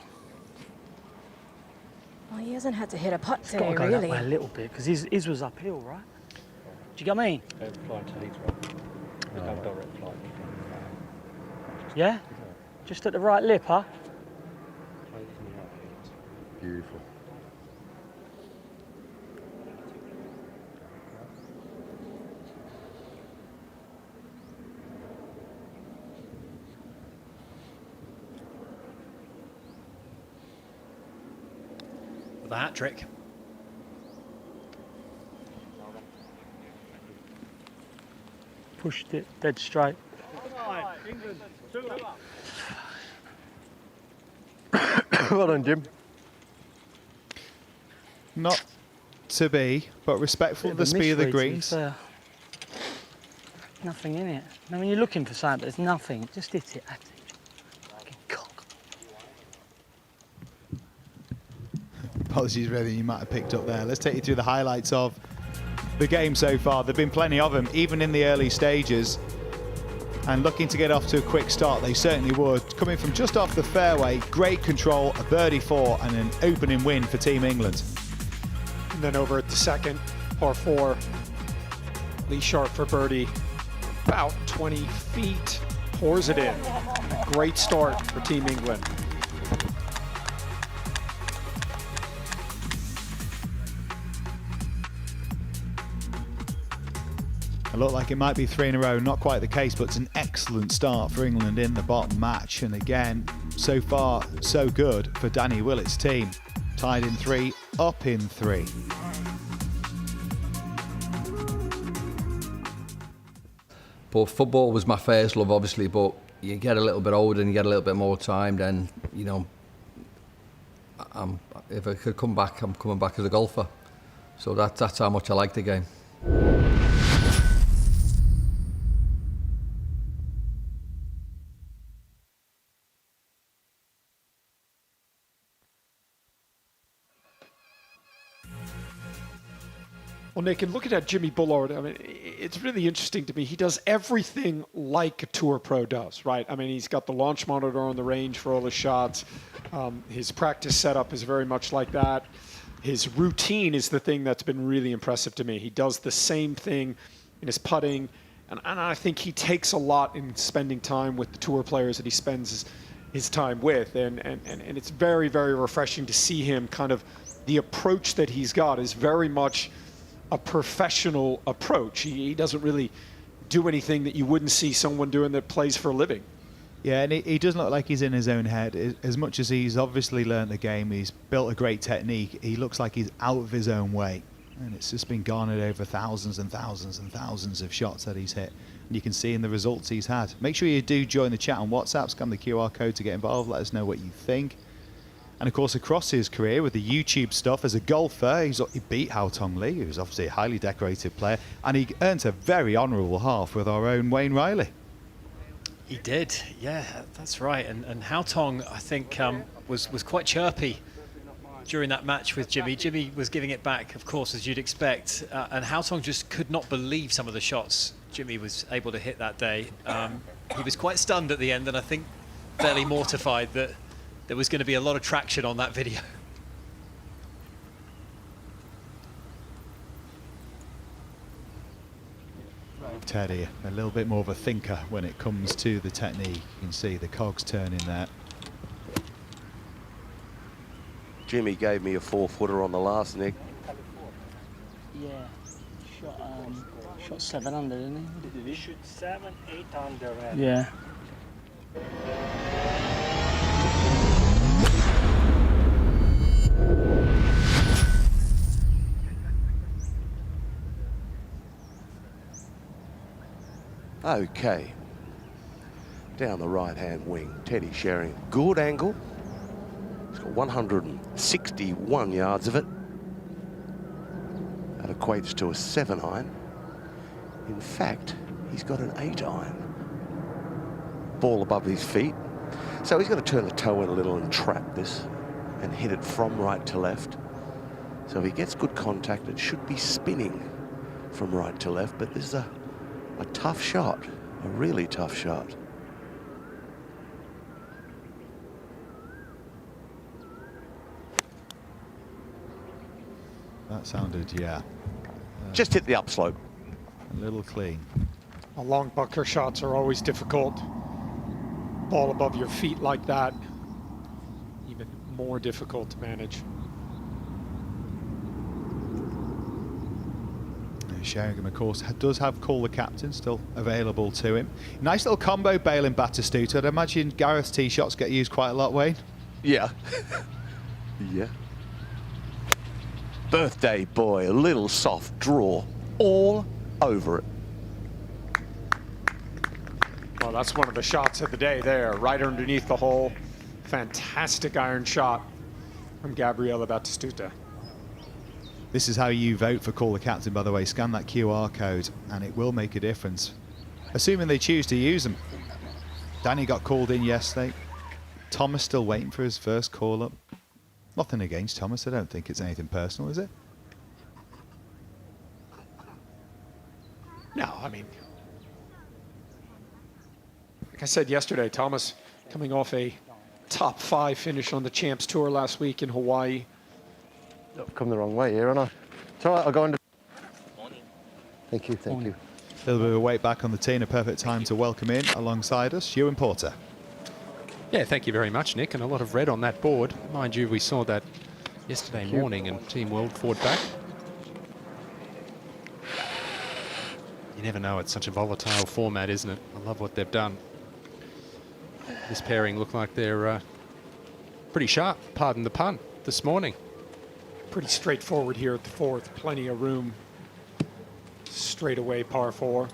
Speaker 6: Well, he hasn't had to hit a putt
Speaker 10: It's
Speaker 6: today,
Speaker 10: got to go
Speaker 6: really.
Speaker 10: that way a little bit because his was uphill, right? Do you get me? Yeah? Just at the right lip, huh?
Speaker 5: beautiful.
Speaker 3: For the hat trick.
Speaker 10: Pushed it dead straight.
Speaker 9: England, 2 up.
Speaker 5: Well done, Jim.
Speaker 14: Not to be, but respectful of the speed of the greens.
Speaker 10: Nothing in it. I mean, you're looking for something, but there's nothing. Just hit it at it. Fucking cock.
Speaker 14: apologies for anything you might have picked up there. Let's take you through the highlights of the game so far. There've been plenty of them, even in the early stages. And looking to get off to a quick start, they certainly would. Coming from just off the fairway, great control, a birdie 4 and an opening win for Team England.
Speaker 18: And then over at the second, par 4, Lee Sharp for birdie, about 20 feet, pours it in. A great start for Team England.
Speaker 14: It looked like it might be 3 in a row, not quite the case, but it's an excellent start for England in the bottom match. And again, so far, so good for Danny Willett's team. Tied in 3, up in 3.
Speaker 8: But football was my first love, obviously, but you get a little bit older and you get a little bit more time, then, you know, if I could come back, I'm coming back as a golfer. So that's how much I like the game.
Speaker 18: Well, Nick, and looking at Jimmy Bullard, I mean, it's really interesting to me. He does everything like a tour pro does, right? I mean, he's got the launch monitor on the range for all his shots. His practice setup is very much like that. His routine is the thing that's been really impressive to me. He does the same thing in his putting, and I think he takes a lot in spending time with the tour players that he spends his time with, and it's very, very refreshing to see him kind of, the approach that he's got is very much a professional approach. He doesn't really do anything that you wouldn't see someone doing that plays for a living.
Speaker 14: Yeah, and he doesn't look like he's in his own head. As much as he's obviously learned the game, he's built a great technique, he looks like he's out of his own way. And it's just been garnered over thousands and thousands and thousands of shots that he's hit. And you can see in the results he's had. Make sure you do join the chat on WhatsApp, scan the QR code to get involved, let us know what you think. And of course, across his career with the YouTube stuff as a golfer, he beat Hao Tong Lee, who's obviously a highly decorated player, and he earned a very honourable half with our own Wayne Riley.
Speaker 3: He did, yeah, that's right. And Hao Tong, I think, was quite chirpy during that match with Jimmy. Jimmy was giving it back, of course, as you'd expect, and Hao Tong just could not believe some of the shots Jimmy was able to hit that day. He was quite stunned at the end, and I think fairly mortified that there was going to be a lot of traction on that video.
Speaker 14: Teddy, a little bit more of a thinker when it comes to the technique. You can see the cogs turning there.
Speaker 7: Jimmy gave me a 4-footer on the last, Nick.
Speaker 10: Yeah, shot 7 under, didn't he?
Speaker 9: He shoot 7, 8 under.
Speaker 10: Yeah.
Speaker 7: Okay. Down the right-hand wing, Teddy sharing good angle. He's got 161 yards of it. That equates to a 7-iron. In fact, he's got an 8-iron. Ball above his feet. So he's going to turn the toe in a little and trap this and hit it from right to left. So if he gets good contact, it should be spinning from right to left, but this is a tough shot, a really tough shot.
Speaker 14: That sounded, yeah.
Speaker 7: Just hit the upslope.
Speaker 14: A little clean.
Speaker 18: Well, long bunker shots are always difficult. Ball above your feet like that, even more difficult to manage.
Speaker 14: Sheringham, of course, does have Call the Captain still available to him. Nice little combo bail in Batistuta. I'd imagine Gareth's tee shots get used quite a lot, Wayne.
Speaker 7: Yeah. Yeah. Birthday boy, a little soft draw all over it.
Speaker 18: Well, that's one of the shots of the day there, right underneath the hole. Fantastic iron shot from Gabriele Batistuta.
Speaker 14: This is how you vote for Call the Captain, by the way. Scan that QR code and it will make a difference, assuming they choose to use them. Danny got called in yesterday. Thomas still waiting for his first call up. Nothing against Thomas. I don't think it's anything personal, is it?
Speaker 18: No, I mean, like I said yesterday, Thomas coming off a top 5 finish on the Champs Tour last week in Hawaii.
Speaker 5: I've come the wrong way here, haven't I? It's all right, I'll go under. Thank you, thank you.
Speaker 14: A little bit of a weight back on the tee and a perfect time to welcome in alongside us, Ewan Porter.
Speaker 17: Yeah, thank you very much, Nick, and a lot of red on that board. Mind you, we saw that yesterday morning and Team World fought back. You never know, it's such a volatile format, isn't it? I love what they've done. This pairing look like they're pretty sharp, pardon the pun, this morning.
Speaker 18: Pretty straightforward here at the 4th, plenty of room. Straight away, par 4.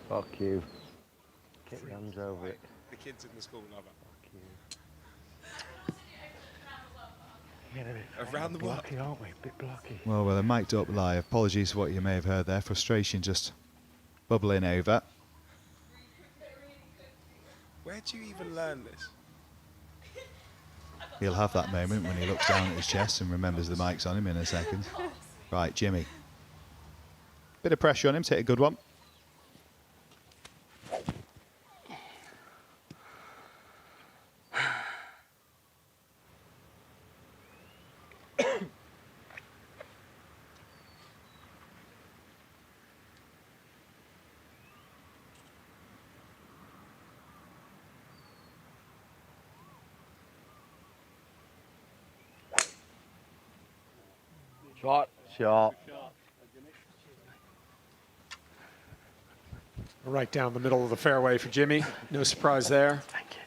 Speaker 5: Fuck you. Get your hands over it.
Speaker 11: The kids in the school love it. Around the block.
Speaker 5: Blocky, aren't we? Bit blocky.
Speaker 14: Well, they're mic'd up live. Apologies for what you may have heard there. Frustration just bubbling over.
Speaker 11: Where do you even learn this?
Speaker 14: He'll have that moment when he looks down at his chest and remembers the mic's on him in a second. Right, Jimmy. Bit of pressure on him, take a good one.
Speaker 5: Shot. Shot.
Speaker 18: Right down the middle of the fairway for Jimmy. No surprise there.
Speaker 5: Thank you.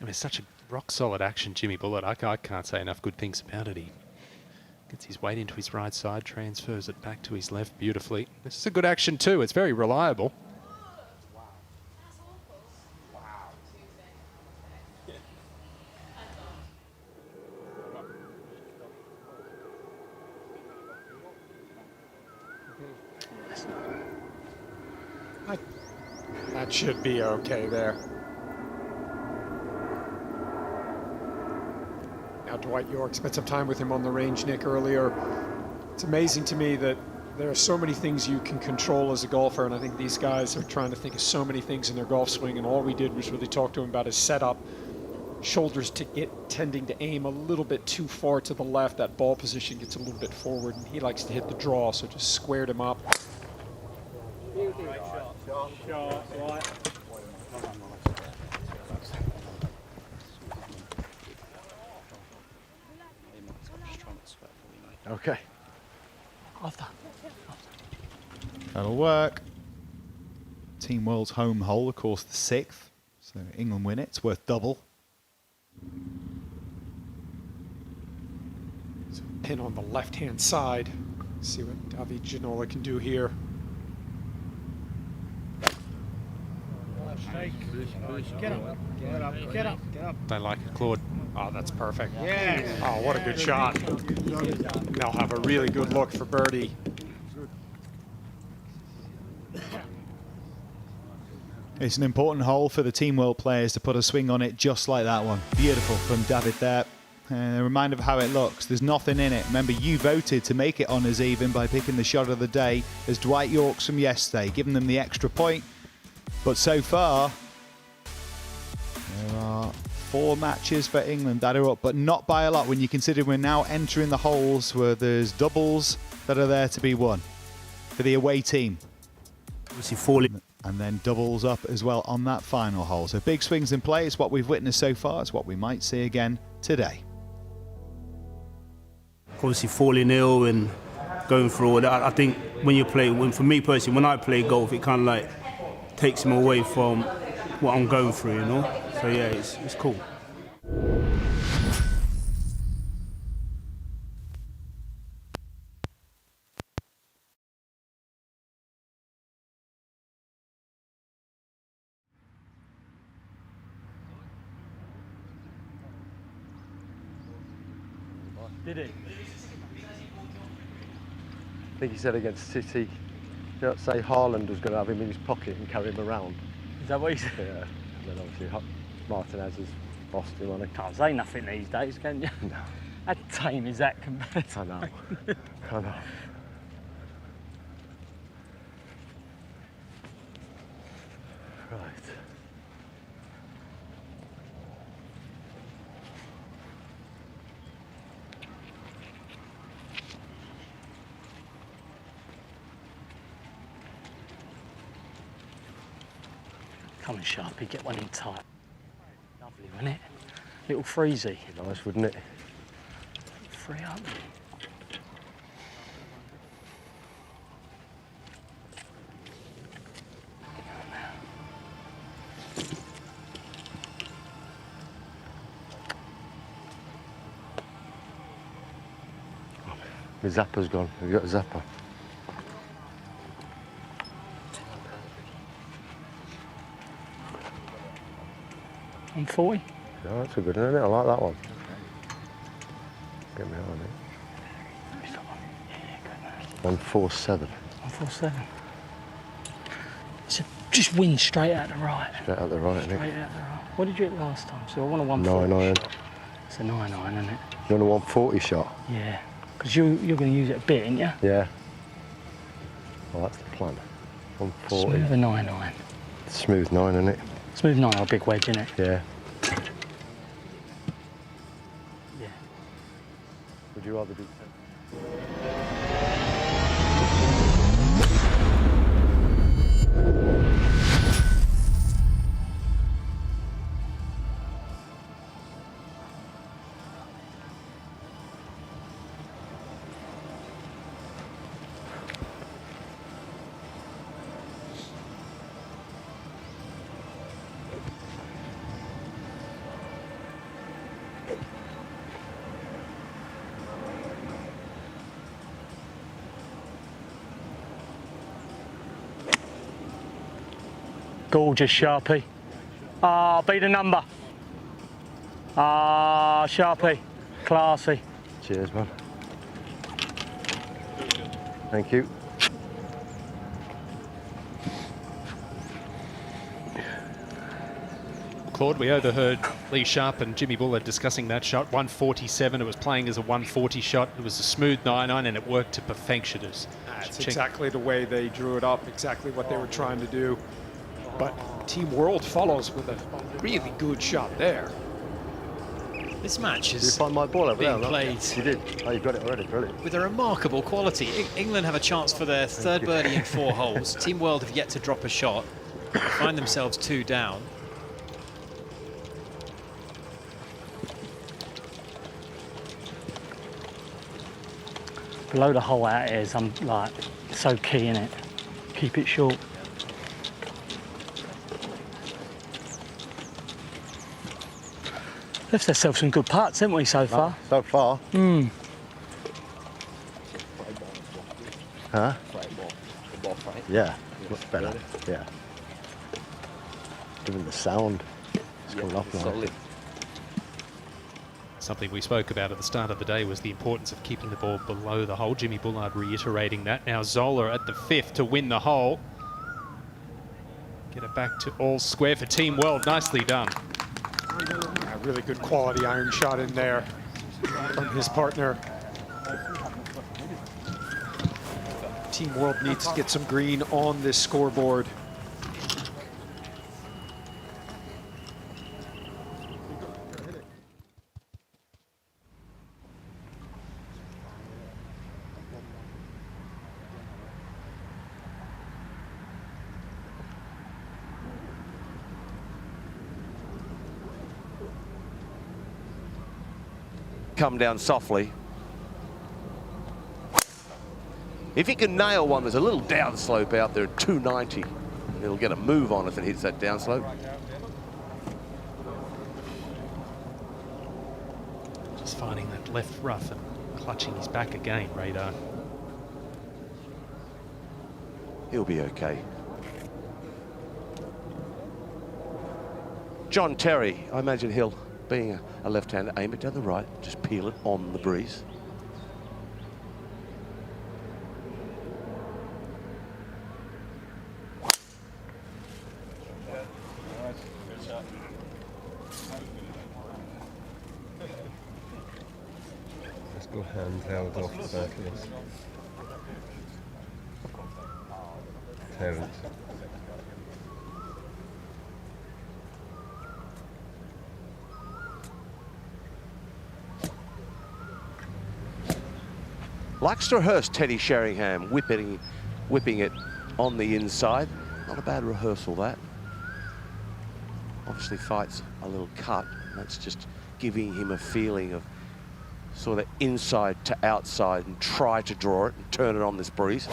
Speaker 17: I mean, it's such a rock-solid action, Jimmy Bullitt. I can't say enough good things about it. He gets his weight into his right side, transfers it back to his left beautifully. This is a good action too. It's very reliable.
Speaker 18: That should be okay there. Now Dwight York spent some time with him on the range, Nick, earlier. It's amazing to me that there are so many things you can control as a golfer, and I think these guys are trying to think of so many things in their golf swing, and all we did was really talk to him about his setup. Shoulders tending to aim a little bit too far to the left. That ball position gets a little bit forward, and he likes to hit the draw, so just squared him up.
Speaker 5: Okay.
Speaker 14: That'll work. Team World's home hole, of course, the 6th. So England win it. It's worth double.
Speaker 18: So pin on the left-hand side. See what David Ginola can do here.
Speaker 10: Get up, get up, get up, get up.
Speaker 17: They like it, Claude.
Speaker 18: Oh, that's perfect.
Speaker 10: Yes.
Speaker 18: Oh, what a good shot. They'll have a really good look for birdie.
Speaker 14: It's an important hole for the Team World players to put a swing on it just like that one. Beautiful from David there. A reminder of how it looks. There's nothing in it. Remember, you voted to make it honours even by picking the shot of the day as Dwight York's from yesterday, giving them the extra point. But so far, there are 4 matches for England that are up, but not by a lot when you consider we're now entering the holes where there's doubles that are there to be won for the away team.
Speaker 10: Obviously falling.
Speaker 14: And then doubles up as well on that final hole. So big swings in play. It's what we've witnessed so far. It's what we might see again today.
Speaker 10: Obviously falling ill and going through all that. I think when you play, for me personally, when I play golf, it kind of like takes me away from what I'm going through, you know? So yeah, it's cool. Did he?
Speaker 5: I think he said against City, say Haaland was going to have him in his pocket and carry him around.
Speaker 10: Is that what he said?
Speaker 5: Yeah. And then obviously Martinez has lost him on it.
Speaker 10: Can't say nothing these days, can you?
Speaker 5: No.
Speaker 10: How tame is that compared to...
Speaker 5: I know. I know. Right.
Speaker 10: Come on, Sharpie, get one in tight. Lovely, wasn't it? Little freezy.
Speaker 5: Nice, wouldn't it?
Speaker 10: Free up.
Speaker 5: My zapper's gone. Have you got a zapper?
Speaker 10: I'm 40.
Speaker 5: Yeah, that's a good one, isn't it? I like that one. Get me on it. 147.
Speaker 10: 147. So just win straight out the right.
Speaker 5: Straight out the right, isn't it?
Speaker 10: Straight out the right. What did you hit last time? So I want a
Speaker 5: 9
Speaker 10: 140.
Speaker 5: iron.
Speaker 10: It's a 9 iron, isn't it?
Speaker 5: You want a 140 shot?
Speaker 10: Yeah. Because you're going to use it a bit, ain't you?
Speaker 5: Yeah. Well, that's the plan. 140.
Speaker 10: Smooth a 9 iron.
Speaker 5: Smooth 9, isn't it?
Speaker 10: Smooth 9 or a big wedge, isn't it?
Speaker 5: Yeah.
Speaker 10: Yeah.
Speaker 5: Would you rather do 10?
Speaker 10: Gorgeous, Sharpie. Ah, beat the number. Ah, Sharpie. Classy.
Speaker 5: Cheers, man. Thank you.
Speaker 17: Claude, we overheard Lee Sharp and Jimmy Bullard discussing that shot. 147, it was playing as a 140 shot. It was a smooth 9-iron and it worked to perfection.
Speaker 18: That's exactly the way they drew it up, exactly what they were trying to do. But Team World follows with a really good shot there.
Speaker 3: This match is
Speaker 5: Did you find my ball over
Speaker 3: being
Speaker 5: there?
Speaker 3: played.
Speaker 5: You did. Oh, you got it already. Brilliant.
Speaker 3: With a remarkable quality. England have a chance for their third birdie in 4 holes. Team World have yet to drop a shot. They find themselves 2 down.
Speaker 10: Below the hole out here is like so key in it. Keep it short. Left ourselves some good putts, haven't we, so far?
Speaker 5: So far?
Speaker 10: Hmm.
Speaker 5: Huh? Yeah, much better. Yeah. Even the sound is coming off now.
Speaker 17: Something we spoke about at the start of the day was the importance of keeping the ball below the hole. Jimmy Bullard reiterating that. Now Zola at the 5th to win the hole. Get it back to all square for Team World. Nicely done.
Speaker 18: A really good quality iron shot in there from his partner. Team World needs to get some green on this scoreboard.
Speaker 7: Come down softly. If he can nail one, there's a little downslope out there at 290. It'll get a move on if it hits that downslope.
Speaker 17: Just finding that left rough and clutching his back again, Radar.
Speaker 7: He'll be okay. John Terry, I imagine he'll, being a left-hander, aim it down the right, just peel it on the breeze.
Speaker 22: Little handheld off the back of this. Terence.
Speaker 7: Likes to rehearse Teddy Sheringham, whipping it on the inside. Not a bad rehearsal, that. Obviously fights a little cut. That's just giving him a feeling of sort of inside to outside and try to draw it and turn it on this breeze.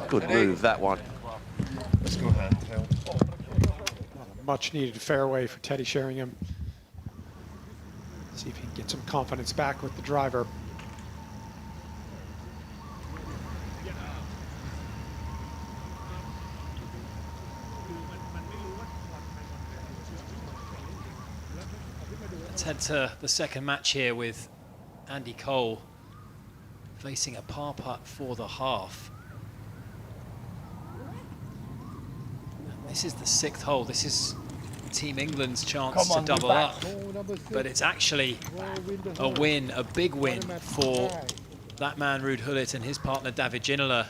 Speaker 7: Good move, that one.
Speaker 22: Let's go handheld.
Speaker 18: Much needed fairway for Teddy Sheringham. See if he can get some confidence back with the driver.
Speaker 3: Let's head to the second match here with Andy Cole facing a par putt for the half. And this is the 6th hole. This is Team England's chance to double up, but it's actually a win, a big win for that man Ruud Gullit and his partner David Ginola.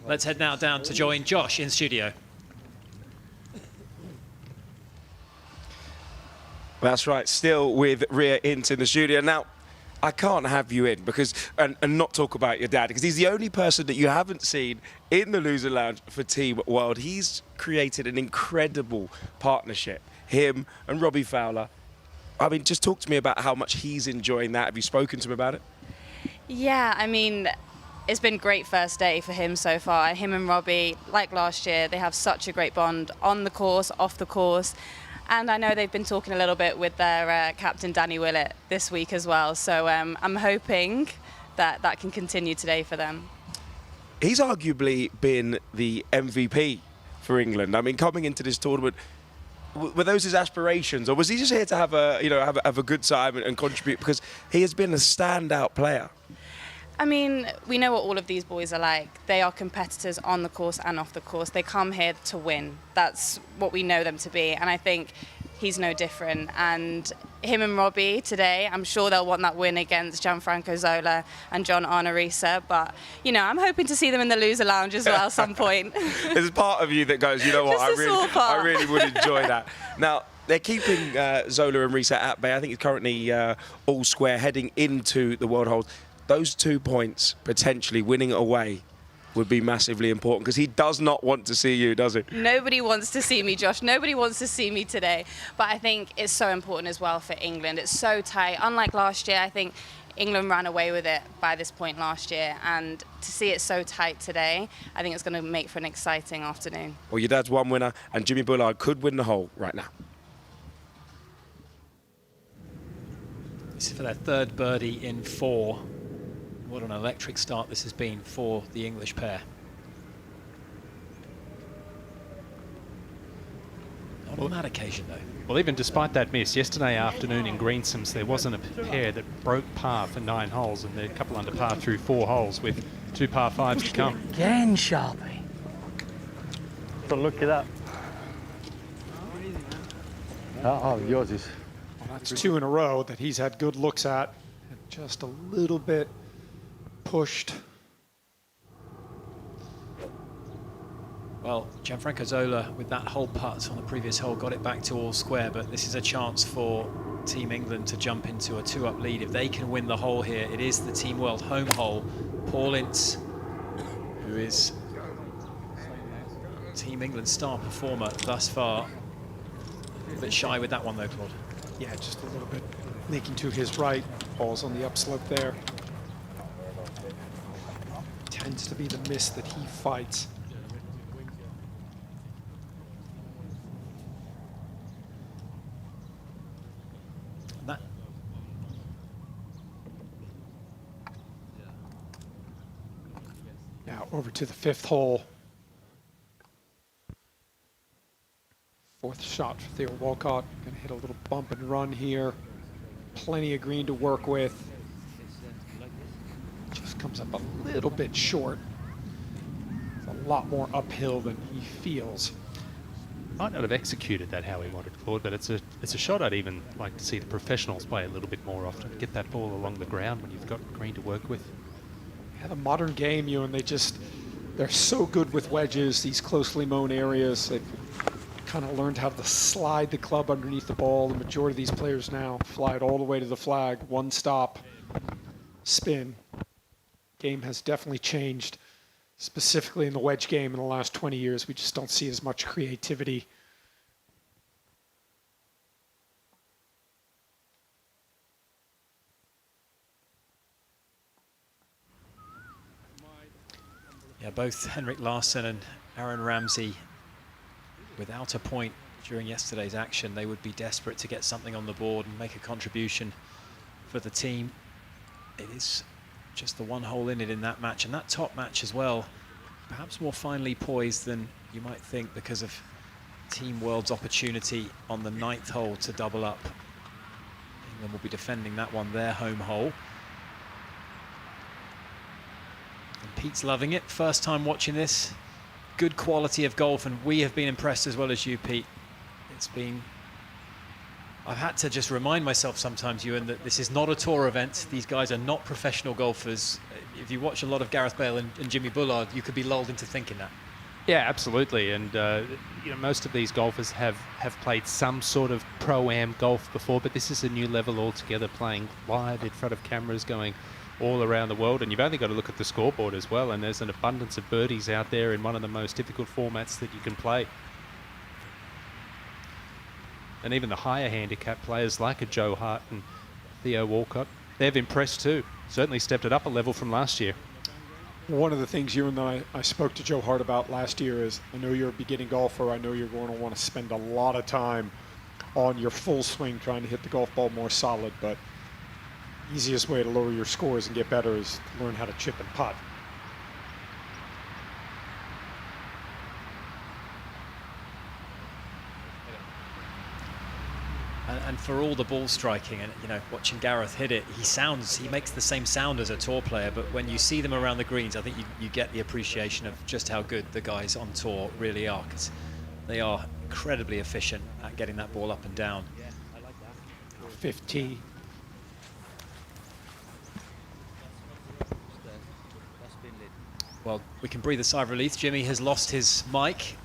Speaker 3: Let's head now down to join Josh in studio.
Speaker 1: That's right, still with Ria Int in the studio. Now, I can't have you in because and not talk about your dad, because he's the only person that you haven't seen in the Loser Lounge for Team World. He's created an incredible partnership, him and Robbie Fowler. I mean, just talk to me about how much he's enjoying that. Have you spoken to him about it?
Speaker 2: Yeah, I mean, it's been a great first day for him so far. Him and Robbie, like last year, they have such a great bond on the course, off the course. And I know they've been talking a little bit with their captain, Danny Willett, this week as well. So I'm hoping that that can continue today for them.
Speaker 1: He's arguably been the MVP for England. I mean, coming into this tournament, were those his aspirations, or was he just here to have a, have a good time and contribute? Because he has been a standout player.
Speaker 2: I mean, we know what all of these boys are like. They are competitors on the course and off the course. They come here to win. That's what we know them to be. And I think he's no different. And him and Robbie today, I'm sure they'll want that win against Gianfranco Zola and John Arnorisa. But, I'm hoping to see them in the Loser Lounge as well at some point.
Speaker 1: There's part of you that goes, you know what, I really would enjoy that. Now, they're keeping Zola and Risa at bay. I think it's currently all square heading into the World Hold. Those 2 points, potentially winning away, would be massively important, because he does not want to see you, does he?
Speaker 2: Nobody wants to see me, Josh. Nobody wants to see me today. But I think it's so important as well for England. It's so tight. Unlike last year, I think England ran away with it by this point last year. And to see it so tight today, I think it's going to make for an exciting afternoon.
Speaker 1: Well, your dad's one winner, and Jimmy Bullard could win the hole right now.
Speaker 3: This is for their 3rd birdie in 4. What an electric start this has been for the English pair. Not on that occasion, though.
Speaker 17: Well, even despite that miss, yesterday afternoon in Greensomes, there wasn't a pair that broke par for 9 holes, and they're a couple under par through 4 holes with 2 par 5s to come.
Speaker 10: Again, Sharpie.
Speaker 22: So look at that.
Speaker 5: Oh, yours is.
Speaker 18: Well, that's 2 in a row that he's had good looks at, and just a little bit pushed.
Speaker 3: Well, Gianfranco Zola, with that hole putt on the previous hole, got it back to all square, but this is a chance for Team England to jump into a 2-up lead. If they can win the hole here, it is the Team World home hole. Paul Ince, who is Team England's star performer thus far. A bit shy with that one though, Claude.
Speaker 18: Yeah, just a little bit leaking to his right. Ball's on the upslope there. Tends to be the miss that he fights.
Speaker 3: That.
Speaker 18: Now over to the 5th hole. 4th shot for Theo Walcott. Gonna hit a little bump and run here. Plenty of green to work with. Just comes up a little bit short. It's a lot more uphill than he feels.
Speaker 17: Might not have executed that how he wanted, Claude, but it's a shot I'd even like to see the professionals play a little bit more often. Get that ball along the ground when you've got green to work with.
Speaker 18: Yeah, the modern game, you know, and they're so good with wedges, these closely mown areas. They've kind of learned how to slide the club underneath the ball. The majority of these players now fly it all the way to the flag, one stop, spin. Game has definitely changed, specifically in the wedge game in the last 20 years. We just don't see as much creativity.
Speaker 3: Yeah, both Henrik Larsson and Aaron Ramsey, without a point during yesterday's action, they would be desperate to get something on the board and make a contribution for the team. It is just the one hole in it in that match, and that top match as well, perhaps more finely poised than you might think because of Team World's opportunity on the 9th hole to double up. England will be defending that one, their home hole. And Pete's loving it. First time watching this. Good quality of golf, and we have been impressed as well as you, Pete. It's been... I've had to just remind myself sometimes, Ewan, that this is not a tour event. These guys are not professional golfers. If you watch a lot of Gareth Bale and Jimmy Bullard, you could be lulled into thinking that.
Speaker 17: Yeah, absolutely. And you know, most of these golfers have played some sort of pro-am golf before, but this is a new level altogether, playing live in front of cameras, going all around the world. And you've only got to look at the scoreboard as well, and there's an abundance of birdies out there in one of the most difficult formats that you can play. And even the higher handicap players like a Joe Hart and Theo Walcott, they've impressed too. Certainly stepped it up a level from last year.
Speaker 18: One of the things you and I spoke to Joe Hart about last year is, I know you're a beginning golfer. I know you're going to want to spend a lot of time on your full swing trying to hit the golf ball more solid, but easiest way to lower your scores and get better is to learn how to chip and putt.
Speaker 3: And for all the ball striking, and you know, watching Gareth hit it, he makes the same sound as a tour player, but when you see them around the greens, I think you get the appreciation of just how good the guys on tour really are, because they are incredibly efficient at getting that ball up and down.
Speaker 18: 50.
Speaker 3: Well, we can breathe a sigh of relief. Jimmy has lost his mic.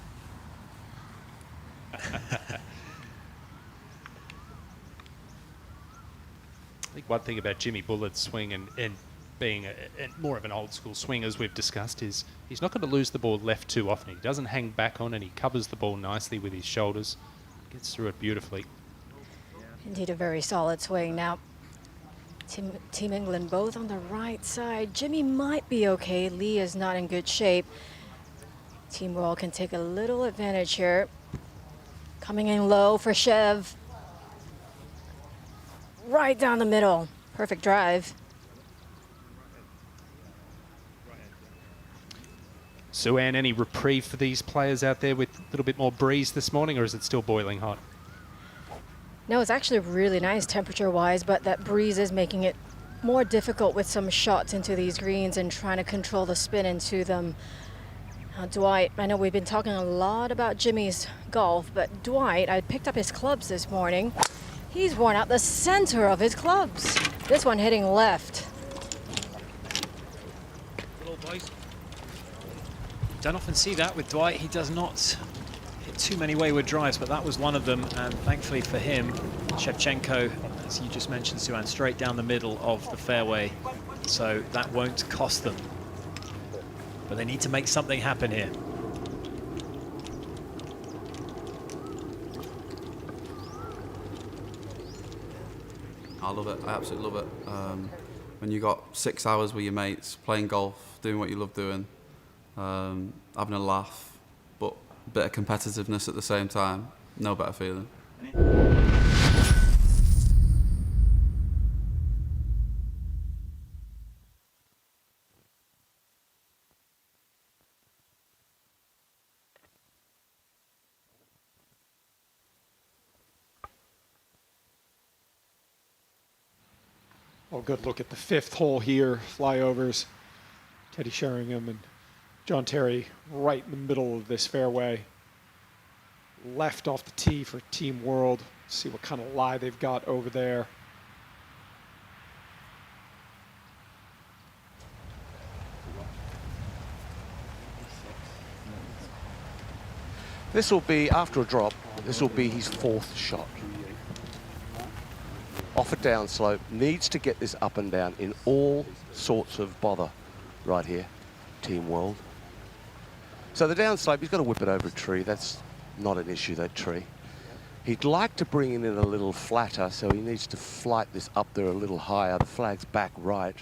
Speaker 17: I think one thing about Jimmy Bullard's swing and being more of an old school swing, as we've discussed, is he's not going to lose the ball left too often. He doesn't hang back on it. He covers the ball nicely with his shoulders. Gets through it beautifully.
Speaker 6: Indeed, a very solid swing. Now, Team England both on the right side. Jimmy might be okay. Lee is not in good shape. Team World can take a little advantage here. Coming in low for Chev. Right down the middle. Perfect drive.
Speaker 17: Sue-Ann, any reprieve for these players out there with a little bit more breeze this morning, or is it still boiling hot?
Speaker 6: No, it's actually really nice temperature-wise, but that breeze is making it more difficult with some shots into these greens and trying to control the spin into them. Dwight, I know we've been talking a lot about Jimmy's golf, but Dwight, I picked up his clubs this morning. He's worn out the center of his clubs. This one hitting left.
Speaker 3: Hello, boys. Don't often see that with Dwight. He does not hit too many wayward drives, but that was one of them. And thankfully for him, Shevchenko, as you just mentioned, Sue-Ann, straight down the middle of the fairway. So that won't cost them. But they need to make something happen here.
Speaker 4: I love it. I absolutely love it. When you got 6 hours with your mates, playing golf, doing what you love doing, having a laugh, but a bit of competitiveness at the same time, no better feeling.
Speaker 18: Oh, good look at the 5th hole here. Flyovers. Teddy Sheringham and John Terry right in the middle of this fairway. left off the tee for Team World. See what kind of lie they've got over there.
Speaker 7: This will be, after a drop, this will be his 4th shot. Off a downslope, needs to get this up and down in all sorts of bother right here, Team World. So the downslope, he's got to whip it over a tree. That's not an issue, that tree. He'd like to bring it in a little flatter, so he needs to flight this up there a little higher. The flag's back right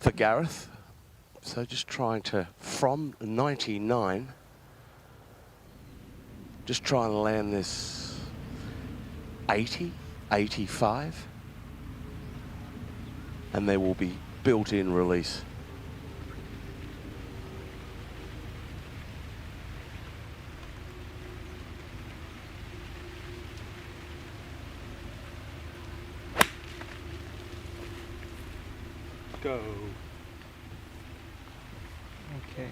Speaker 7: for Gareth. So just trying to, from 99, just try and land this 80, 85, and there will be built-in release.
Speaker 12: Go.
Speaker 17: Okay.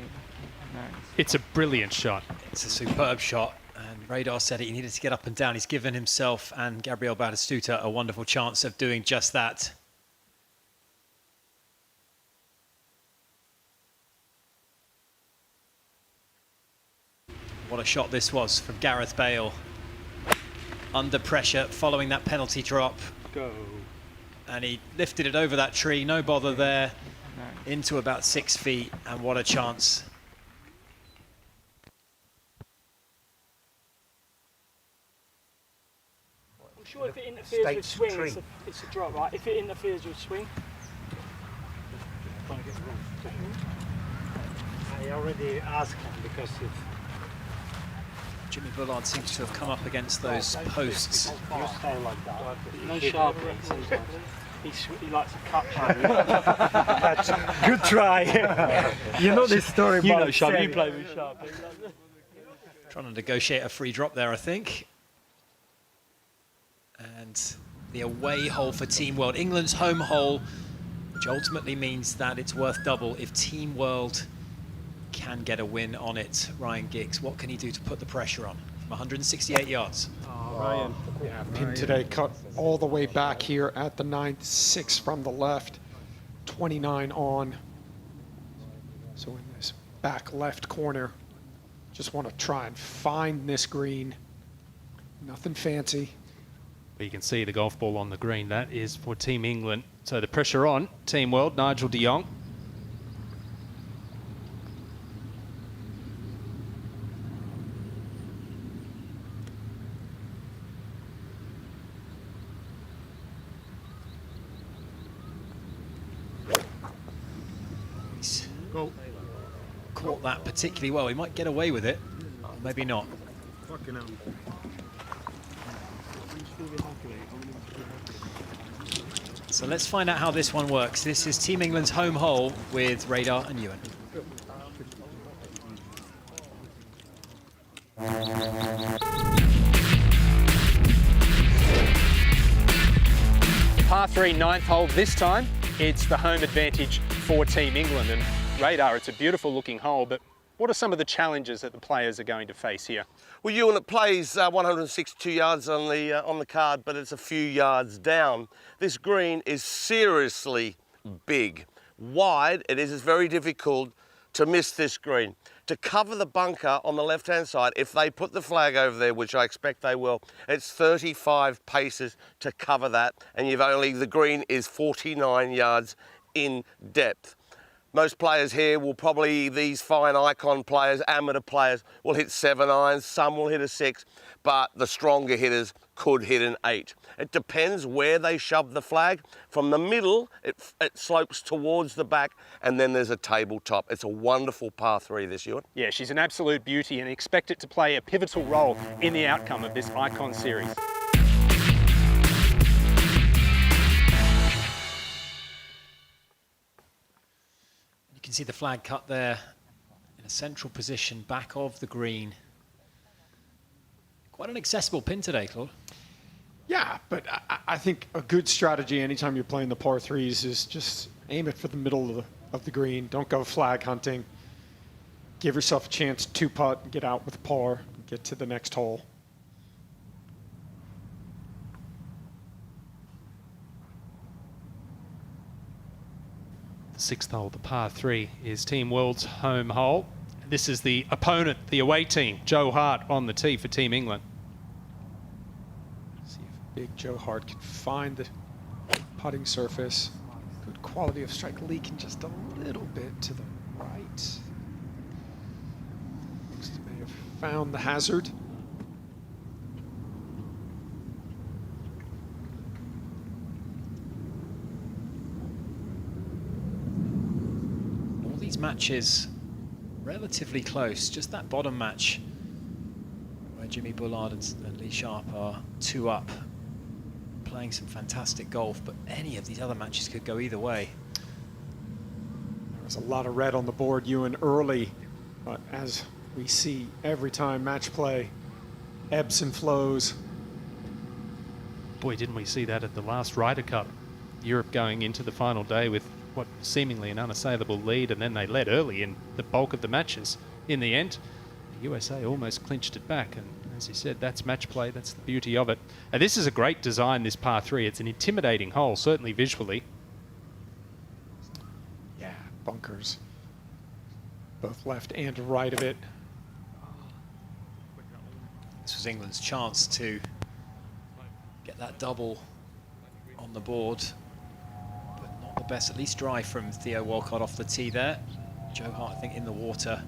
Speaker 17: Nice. It's a brilliant shot.
Speaker 3: It's a superb shot. And Radar said he needed to get up and down. He's given himself and Gabriel Batistuta a wonderful chance of doing just that. What a shot this was from Gareth Bale. Under pressure following that penalty drop.
Speaker 12: Go.
Speaker 3: And he lifted it over that tree, no bother there, into about 6 feet, and what a chance.
Speaker 10: Sure, if it interferes with swing, it's a drop, right? If it interferes with swing.
Speaker 9: I already asked him because if
Speaker 3: Jimmy Bullard seems to have come up against those posts.
Speaker 9: you stay like that,
Speaker 10: No sharp sometimes. He likes a cut.
Speaker 9: That's good try. You know this story
Speaker 10: You
Speaker 9: about
Speaker 10: know sharp, you
Speaker 9: Sammy.
Speaker 10: play with sharp.
Speaker 3: Trying to negotiate a free drop there, I think. And the away hole for Team World. England's home hole, which ultimately means that it's worth double if Team World can get a win on it. Ryan Giggs, what can he do to put the pressure on from 168 yards?
Speaker 18: Ryan. Yeah, pin today cut all the way back here at the 9th, 6 from the left, 29 on. So in this back left corner, just want to try and find this green. Nothing fancy.
Speaker 17: You can see the golf ball on the green. That is for Team England. So the pressure on Team World, Nigel de Jong.
Speaker 3: He's caught that particularly well. He might get away with it, or maybe not. So let's find out how this one works. This is Team England's home hole with Radar and Ewan.
Speaker 12: Par 3, 9th hole this time. It's the home advantage for Team England. And Radar, it's a beautiful looking hole, but what are some of the challenges that the players are going to face here?
Speaker 7: Well, Ewan, it plays 162 yards on the card, but it's a few yards down. This green is seriously big. Wide, it's very difficult to miss this green. To cover the bunker on the left-hand side, if they put the flag over there, which I expect they will, it's 35 paces to cover that, and the green is 49 yards in depth. Most players here will probably, these fine icon players, amateur players, will hit 7 irons, some will hit a 6, but the stronger hitters could hit an 8. It depends where they shove the flag. From the middle, it slopes towards the back, and then there's a tabletop. It's a wonderful par 3, this, Ewan.
Speaker 12: Yeah, she's an absolute beauty and expect it to play a pivotal role in the outcome of this Icon Series.
Speaker 3: You can see the flag cut there in a central position, back of the green. Quite an accessible pin today, Claude.
Speaker 18: Yeah, but I think a good strategy anytime you're playing the par 3s is just aim it for the middle of the green. Don't go flag hunting. Give yourself a chance to putt and get out with par. get to the next hole.
Speaker 17: The 6th hole, the par 3, is Team World's home hole. This is the opponent, the away team, Joe Hart on the tee for Team England.
Speaker 18: See if big Joe Hart can find the putting surface. Good quality of strike, leaking just a little bit to the right. Looks to may have found the hazard.
Speaker 3: All these matches relatively close. Just that bottom match where Jimmy Bullard and Lee Sharp are 2 up, playing some fantastic golf, but any of these other matches could go either way.
Speaker 18: There's a lot of red on the board, Ewan, early, but as we see every time match play, ebbs and flows.
Speaker 17: Boy, didn't we see that at the last Ryder Cup. Europe going into the final day with what seemingly an unassailable lead, and then they led early in the bulk of the matches. In the end, the USA almost clinched it back, and as you said, that's match play, that's the beauty of it. And this is a great design, this par 3. It's an intimidating hole, certainly visually.
Speaker 18: Yeah, bunkers, both left and right of it.
Speaker 3: This was England's chance to get that double on the board, but not the best, at least dry from Theo Walcott off the tee there. Joe Hart, I think, in the water.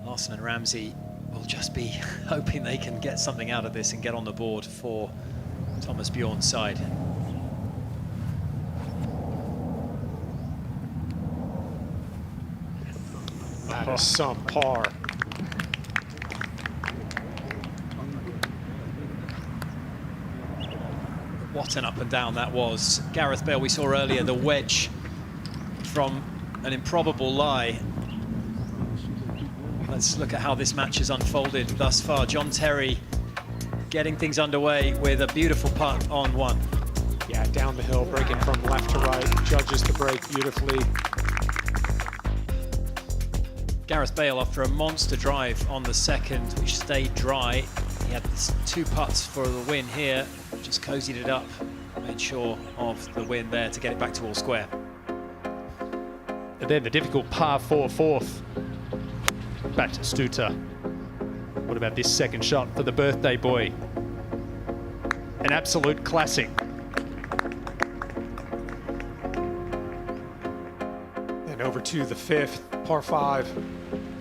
Speaker 3: Larson and Ramsey will just be hoping they can get something out of this and get on the board for Thomas Bjorn's side.
Speaker 18: That is some par.
Speaker 3: What an up and down that was. Gareth Bale, we saw earlier the wedge from an improbable lie. Let's look at how this match has unfolded thus far. John Terry getting things underway with a beautiful putt on 1.
Speaker 18: Yeah, down the hill, breaking from left to right, judges the break beautifully.
Speaker 3: Gareth Bale, after a monster drive on the 2nd, which stayed dry, he had 2 putts for the win here, just cozied it up, made sure of the win there to get it back to all square.
Speaker 17: And then the difficult par 4 4th. Back to Stuta. What about this second shot for the birthday boy? An absolute classic.
Speaker 18: And over to the 5th, par 5.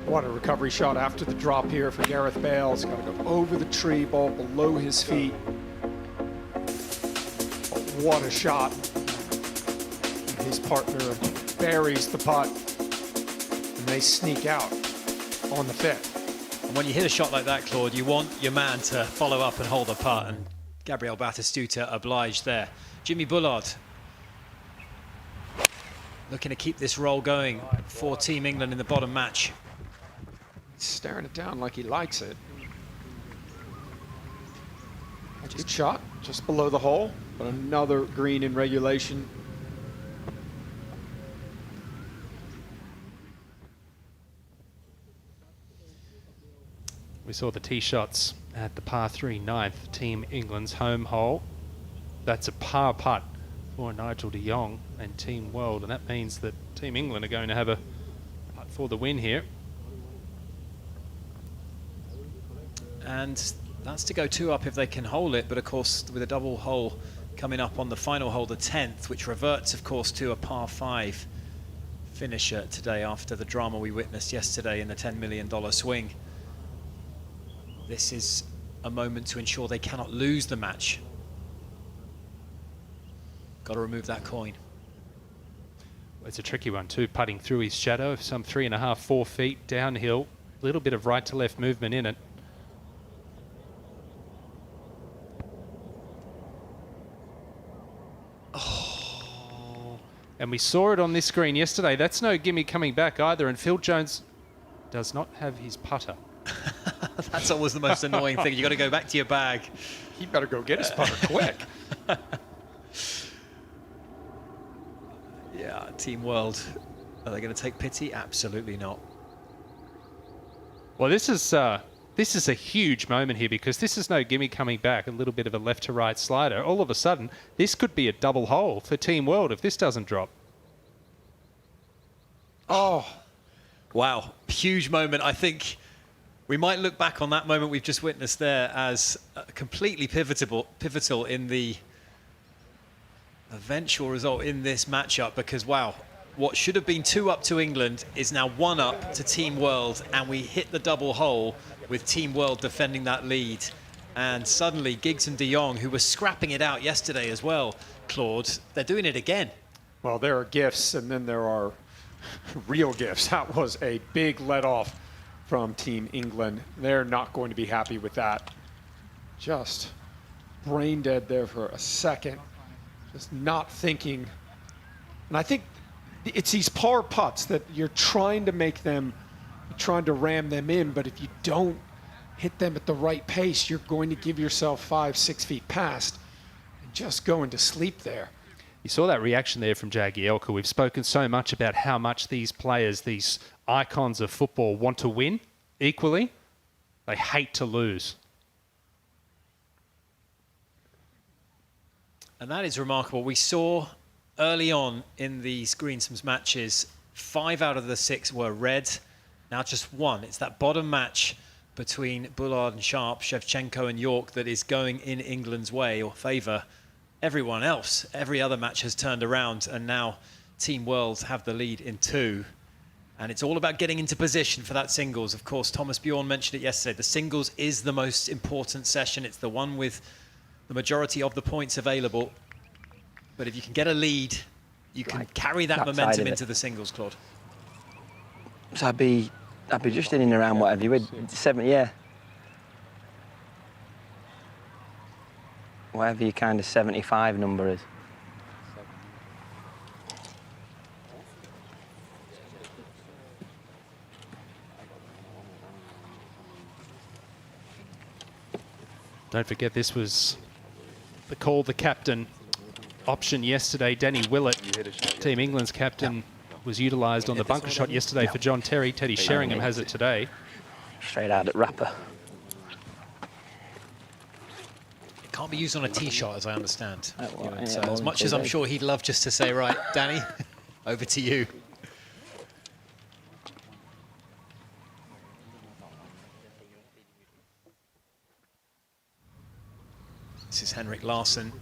Speaker 18: What a recovery shot after the drop here for Gareth Bale. He's got to go over the tree, ball below his feet. But what a shot. And his partner buries the putt, and they sneak out on the 5th.
Speaker 3: And when you hit a shot like that, Claude, you want your man to follow up and hold the putt, and Gabriel Batistuta obliged there. Jimmy Bullard looking to keep this roll going for Team England in the bottom match.
Speaker 18: He's staring it down like he likes it. Good shot, just below the hole, but another green in regulation.
Speaker 17: We saw the tee shots at the par 3 9th, Team England's home hole. That's a par putt for Nigel de Jong and Team World, and that means that Team England are going to have a putt for the win here.
Speaker 3: And that's to go 2 up if they can hold it, but of course with a double hole coming up on the final hole, the 10th, which reverts of course to a par 5 finisher today after the drama we witnessed yesterday in the $10 million swing. This is a moment to ensure they cannot lose the match. Got to remove that coin.
Speaker 17: Well, it's a tricky one too, putting through his shadow of some 3.5, 4 feet downhill. A little bit of right to left movement in it. Oh. And we saw it on this screen yesterday. That's no gimme coming back either. And Phil Jones does not have his putter.
Speaker 3: That's always the most annoying thing. You got to go back to your bag.
Speaker 18: He better go get his putter quick.
Speaker 3: Yeah, Team World. Are they going to take pity? Absolutely not.
Speaker 17: Well, this is This is a huge moment here because this is no gimme coming back, a little bit of a left to right slider. All of a sudden, this could be a double hole for Team World if this doesn't drop.
Speaker 3: Oh, wow. Huge moment. I think we might look back on that moment we've just witnessed there as completely pivotal in the eventual result in this matchup because, wow, what should have been 2-up to England is now 1-up to Team World, and we hit the double hole with Team World defending that lead. And suddenly Giggs and de Jong, who were scrapping it out yesterday as well, Claude, they're doing it again.
Speaker 18: Well, there are gifts, and then there are real gifts. That was a big let-off from Team England. They're not going to be happy with that. Just brain dead there for a second. Just not thinking. And I think it's these par putts that you're trying to make them, trying to ram them in, but if you don't hit them at the right pace, you're going to give yourself 5-6 feet past and just going to sleep there.
Speaker 17: You saw that reaction there from Jagielka. We've spoken so much about how much these players, these icons of football, want to win equally. They hate to lose.
Speaker 3: And that is remarkable. We saw early on in these Greensome's matches, 5 out of the 6 were red. Now just 1. It's that bottom match between Bullard and Sharp, Shevchenko and York that is going in England's way or favour. Everyone else, every other match has turned around, and now Team World have the lead in 2. And it's all about getting into position for that singles. Of course, Thomas Bjorn mentioned it yesterday. The singles is the most important session. It's the one with the majority of the points available. But if you can get a lead, you can carry that momentum into the singles, Claude.
Speaker 13: So I'd be just in and around whatever you would, 70, yeah. Whatever your kind of 75 number is.
Speaker 17: Don't forget this was the call, the captain option yesterday. Danny Willett, Team England's captain, was utilised on the bunker shot yesterday for John Terry. Teddy Sheringham has it today.
Speaker 13: Straight out at Rapper.
Speaker 3: It can't be used on a tee shot, as I understand. So as much as I'm sure he'd love just to say, right, Danny, over to you. This is Henrik Larsson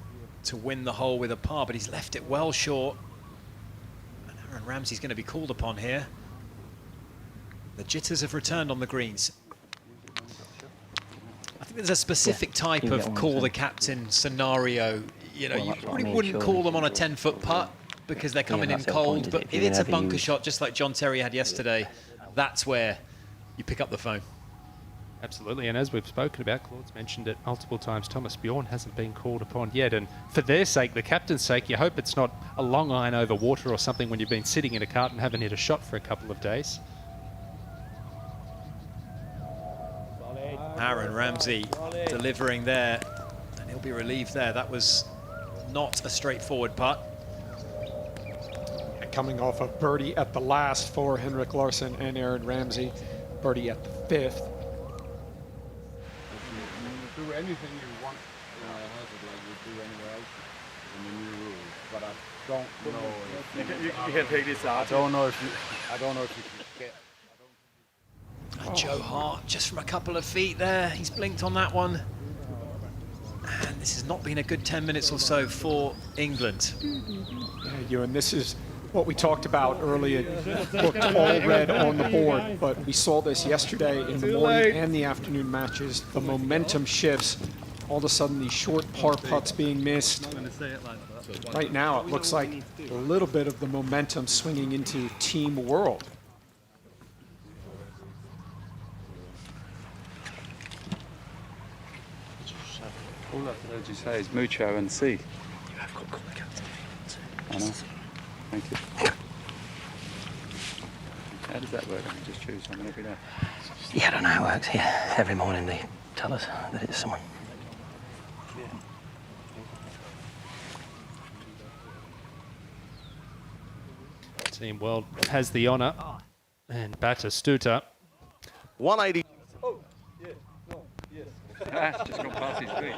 Speaker 3: to win the hole with a par, but he's left it well short. And Aaron Ramsey's going to be called upon here. The jitters have returned on the greens. I think there's a specific type of call the captain scenario. You know, you probably wouldn't call them on a 10-foot putt because they're coming in cold, but if it's a bunker shot, just like John Terry had yesterday, that's where you pick up the phone.
Speaker 17: Absolutely, and as we've spoken about, Claude's mentioned it multiple times, Thomas Bjorn hasn't been called upon yet, and for their sake, the captain's sake, you hope it's not a long iron over water or something when you've been sitting in a cart and haven't hit a shot for a couple of days.
Speaker 3: Aaron Ramsey delivering there, and he'll be relieved there. That was not a straightforward putt.
Speaker 18: And coming off a birdie at the last for Henrik Larsson and Aaron Ramsey, birdie at the 5th.
Speaker 15: Do anything you want hazard like you do anywhere else in the new rules, but I don't know.
Speaker 9: You can take this out.
Speaker 15: I don't know if you can get.
Speaker 3: And Joe Hart, just from a couple of feet there, he's blinked on that one. And this has not been a good 10 minutes or so for England.
Speaker 18: Yeah, Ewan, this is what we talked about earlier. It looked all red on the board, but we saw this yesterday in the morning and the afternoon matches. The momentum shifts. All of a sudden, these short par putts being missed. Right now, it looks like a little bit of the momentum swinging into Team World.
Speaker 15: All I've heard you say is mucho and see.
Speaker 13: You have got colour captain.
Speaker 15: I know. Thank you. How does that work? I can just choose someone every day.
Speaker 13: Yeah, I don't know how it works here. Every morning they tell us that it's someone.
Speaker 17: Team World has the honour, and Batistuta.
Speaker 7: 180.
Speaker 9: Oh, yeah.
Speaker 15: Just gone past his feet.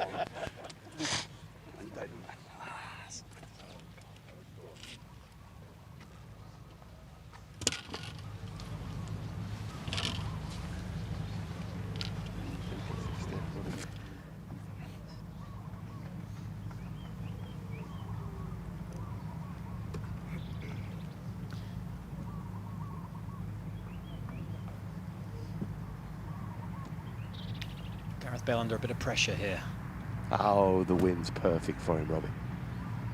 Speaker 3: Gareth Bale under a bit of pressure here.
Speaker 16: Oh, the wind's perfect for him, Robbie.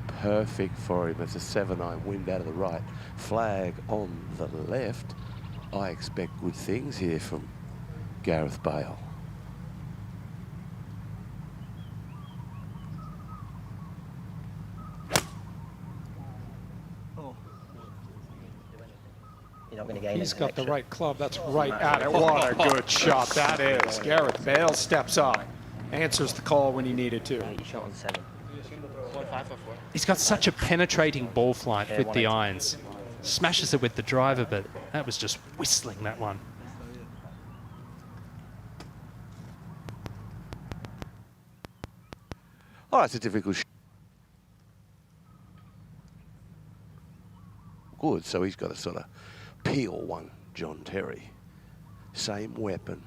Speaker 16: Perfect for him. It's a 7-9 wind out of the right. Flag on the left. I expect good things here from Gareth Bale.
Speaker 13: You're not going to gain
Speaker 18: He's
Speaker 13: anything
Speaker 18: got the
Speaker 13: extra.
Speaker 18: right club. That's right at it. What a good shot that is. Gareth Bale steps up. Answers the call when he needed to.
Speaker 13: You shot on 7.
Speaker 17: He's got such a penetrating ball flight
Speaker 13: Yeah,
Speaker 17: with the
Speaker 13: 180.
Speaker 17: irons. Smashes it with the driver, but that was just whistling, that one.
Speaker 16: Oh, it's a difficult shot. Good, so he's got to sort of peel one, John Terry. Same weapon.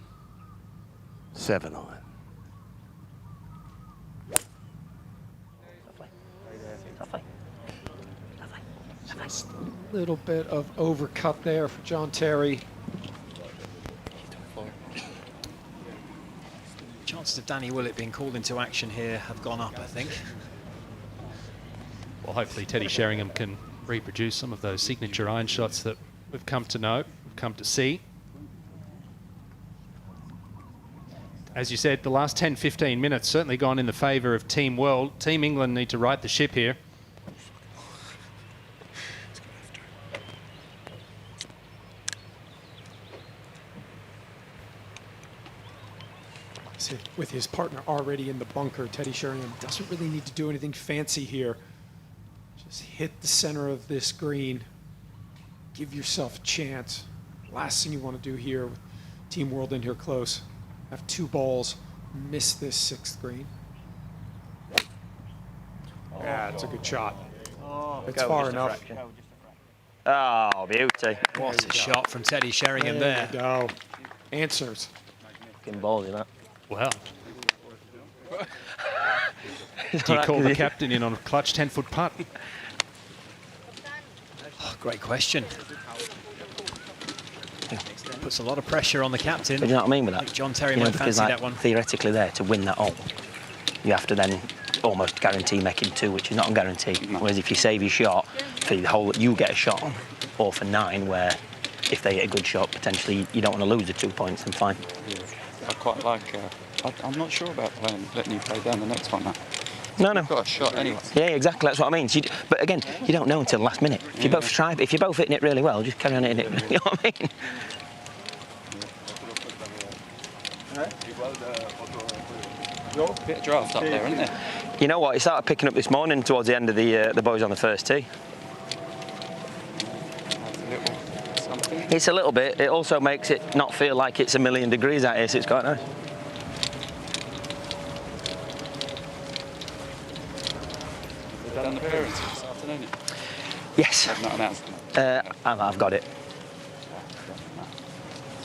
Speaker 16: 7-9.
Speaker 18: Just a little bit of overcut there for John Terry.
Speaker 3: Chances of Danny Willett being called into action here have gone up, I think.
Speaker 17: Well, hopefully Teddy Sheringham can reproduce some of those signature iron shots that we've come to know, we've come to see. As you said, the last 10-15 minutes certainly gone in the favour of Team World. Team England need to right the ship here.
Speaker 18: See, with his partner already in the bunker, Teddy Sheringham doesn't really need to do anything fancy here. Just hit the center of this green. Give yourself a chance. Last thing you want to do here with Team World in here close. Have 2 balls, miss this 6th green. Yeah, it's a good shot. It's far enough.
Speaker 13: Oh, beauty.
Speaker 3: What a shot from Teddy Sheringham there.
Speaker 18: You go. Answers.
Speaker 13: Fucking ballsy, that.
Speaker 17: Well. Do you call the captain in on a clutch 10-foot putt?
Speaker 3: Oh, great question. Puts a lot of pressure on the captain.
Speaker 13: But you know what I mean with that?
Speaker 3: John Terry
Speaker 13: You know,
Speaker 3: might
Speaker 13: because,
Speaker 3: fancy
Speaker 13: like,
Speaker 3: that one.
Speaker 13: theoretically there, to win that hole, you have to then almost guarantee making 2, which is not a guarantee. Whereas if you save your shot for the hole that you get a shot on, or for 9, where if they hit a good shot, potentially you don't want to lose the 2 points, then fine.
Speaker 15: Yeah. I quite like. I'm not sure about letting you play down the next one. That.
Speaker 13: No.
Speaker 15: You've got a shot anyway.
Speaker 13: Yeah, exactly. That's what I mean. So but again, you don't know until the last minute. If you both try, if you're both hitting it really well, just carry on hitting it. You know what I mean?
Speaker 15: Bit of draft up there, isn't there?
Speaker 13: You know what? It started picking up this morning towards the end of the boys on the first tee. It's a little bit. It also makes it not feel like it's a million degrees out here, so it's quite nice.
Speaker 15: We've done the parents this afternoon.
Speaker 13: Yes.
Speaker 15: I've not announced them.
Speaker 13: I've got it.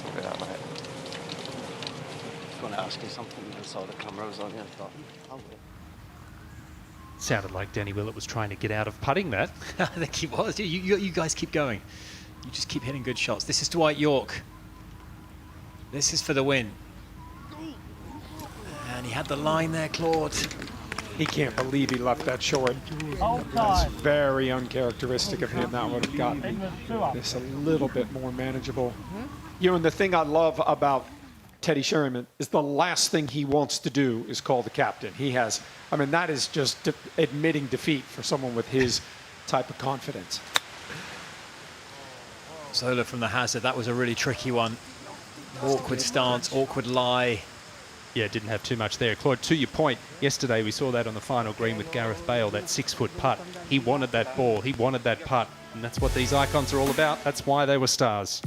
Speaker 15: Sort it out later.
Speaker 16: I was going to ask you something when I saw the cameras on you. I thought,
Speaker 17: Sounded like Danny Willett was trying to get out of putting that.
Speaker 3: I think he was. You guys keep going. You just keep hitting good shots. This is Dwight York. This is for the win. And he had the line there, Claude.
Speaker 18: He can't believe he left that short. That's very uncharacteristic of him. That would have gotten this a little bit more manageable. You know, and the thing I love about Teddy Sheringham is the last thing he wants to do is call the captain. He has, I mean, that is just admitting defeat for someone with his type of confidence.
Speaker 3: Zola from the hazard. That was a really tricky one. Awkward stance, awkward lie.
Speaker 17: Yeah, didn't have too much there. Claude, to your point, yesterday we saw that on the final green with Gareth Bale, that 6-foot putt. He wanted that ball, he wanted that putt, and that's what these icons are all about. That's why they were stars.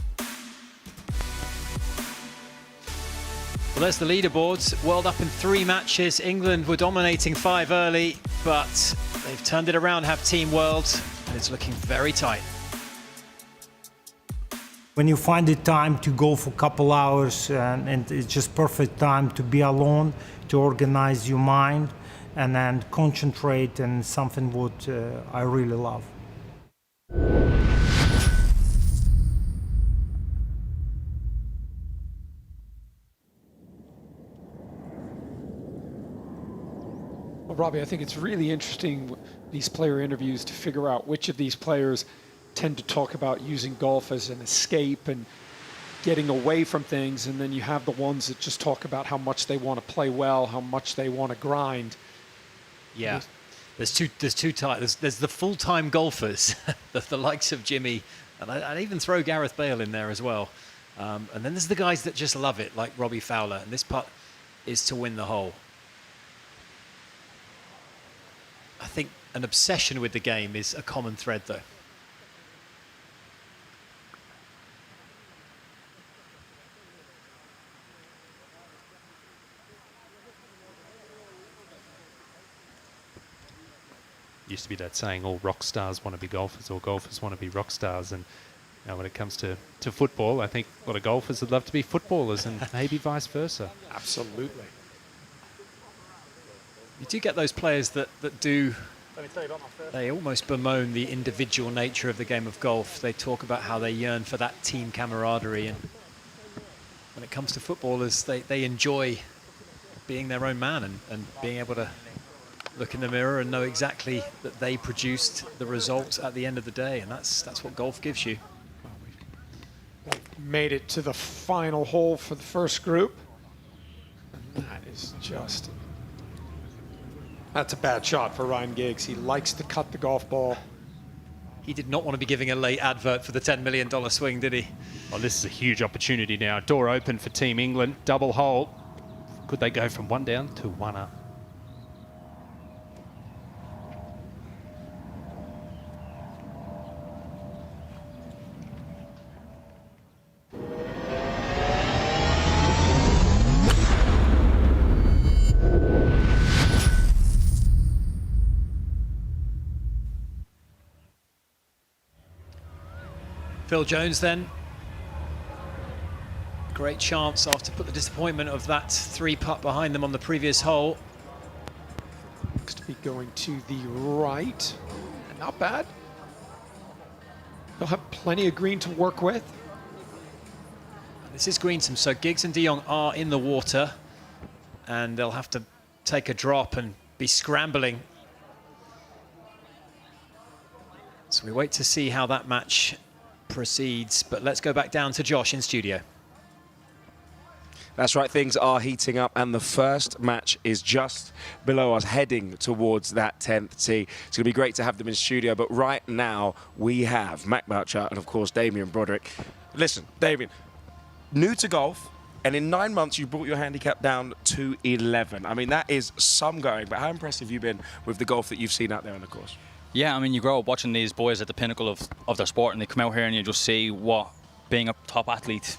Speaker 17: Well,
Speaker 3: Well, there's the leaderboards. World up in 3 matches. England were dominating 5 early, but they've turned it around, have Team World, and it's looking very tight.
Speaker 19: When you find the time to go for a couple hours, and it's just perfect time to be alone, to organize your mind, and then concentrate on something what I really love.
Speaker 18: Well, Robbie, I think it's really interesting, these player interviews, to figure out which of these players tend to talk about using golf as an escape and getting away from things, and then you have the ones that just talk about how much they want to play well, how much they want to grind.
Speaker 3: Yeah, there's two types. There's the full-time golfers, the likes of Jimmy, and I'd even throw Gareth Bale in there as well. And then there's the guys that just love it, like Robbie Fowler, and this putt is to win the hole. I think an obsession with the game is a common thread, though.
Speaker 17: Used to be that saying, all rock stars want to be golfers, or golfers want to be rock stars. And you know, when it comes to football, I think a lot of golfers would love to be footballers, and maybe vice versa.
Speaker 18: Absolutely.
Speaker 3: You do get those players that do, they almost bemoan the individual nature of the game of golf. They talk about how they yearn for that team camaraderie, and when it comes to footballers, they enjoy being their own man and being able to look in the mirror and know exactly that they produced the result at the end of the day, and that's what golf gives you.
Speaker 18: Made it to the final hole for the first group. And that is just... That's a bad shot for Ryan Giggs. He likes to cut the golf ball.
Speaker 3: He did not want to be giving a late advert for the $10 million swing, did he?
Speaker 17: Well, this is a huge opportunity now. Door open for Team England. Double hole. Could they go from 1 down to 1 up?
Speaker 3: Phil Jones then. Great chance after put the disappointment of that 3-putt behind them on the previous hole.
Speaker 18: Looks to be going to the right. Not bad. They'll have plenty of green to work with.
Speaker 3: This is greensome, so Giggs and de Jong are in the water, and they'll have to take a drop and be scrambling. So we wait to see how that match proceeds, but let's go back down to Josh in studio.
Speaker 1: That's right, things are heating up, and the first match is just below us, heading towards that 10th tee. It's going to be great to have them in studio, but right now we have Mac Boucher and, of course, Damien Broderick. Listen, Damien, new to golf, and in 9 months you brought your handicap down to 11. I mean, that is some going, but how impressed have you been with the golf that you've seen out there on the course?
Speaker 21: Yeah, I mean, you grow up watching these boys at the pinnacle of their sport, and they come out here and you just see what being a top athlete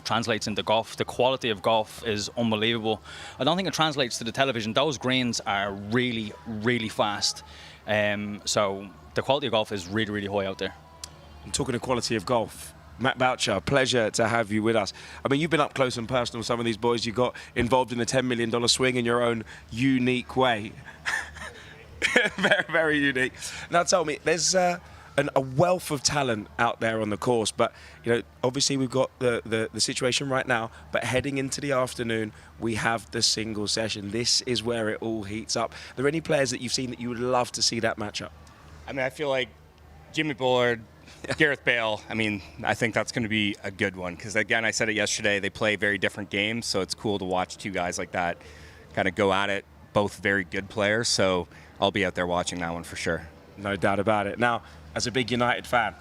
Speaker 21: translates into golf. The quality of golf is unbelievable. I don't think it translates to the television. Those greens are really, really fast. So the quality of golf is really, really high out there.
Speaker 1: And talking of quality of golf, Matt Boucher, pleasure to have you with us. I mean, you've been up close and personal with some of these boys. You got involved in the $10 million swing in your own unique way. Very, very unique. Now tell me, there's a wealth of talent out there on the course, but you know, obviously we've got the situation right now, but heading into the afternoon we have the single session. This is where it all heats up. Are there any players that you've seen that you would love to see that matchup?
Speaker 23: I mean, I feel like Jimmy Bullard, Gareth Bale, I mean, I think that's going to be a good one, because again, I said it yesterday, they play very different games, so it's cool to watch two guys like that kind of go at it, both very good players, so I'll be out there watching that one for sure.
Speaker 1: No doubt about it. Now, as a big United fan,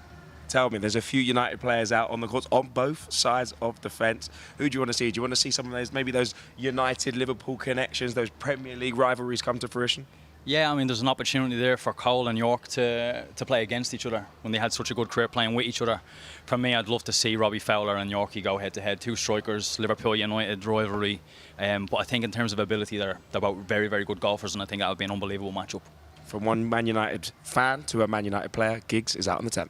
Speaker 1: tell me, there's a few United players out on the course on both sides of the fence. Who do you want to see? Do you want to see some of those, maybe those United-Liverpool connections, those Premier League rivalries come to fruition?
Speaker 21: Yeah, I mean, there's an opportunity there for Cole and York to play against each other when they had such a good career playing with each other. For me, I'd love to see Robbie Fowler and Yorkie go head-to-head. Two strikers, Liverpool United rivalry. But I think in terms of ability, they're both very, very good golfers, and I think that would be an unbelievable matchup.
Speaker 1: From one Man United fan to a Man United player, Giggs is out on the 10th.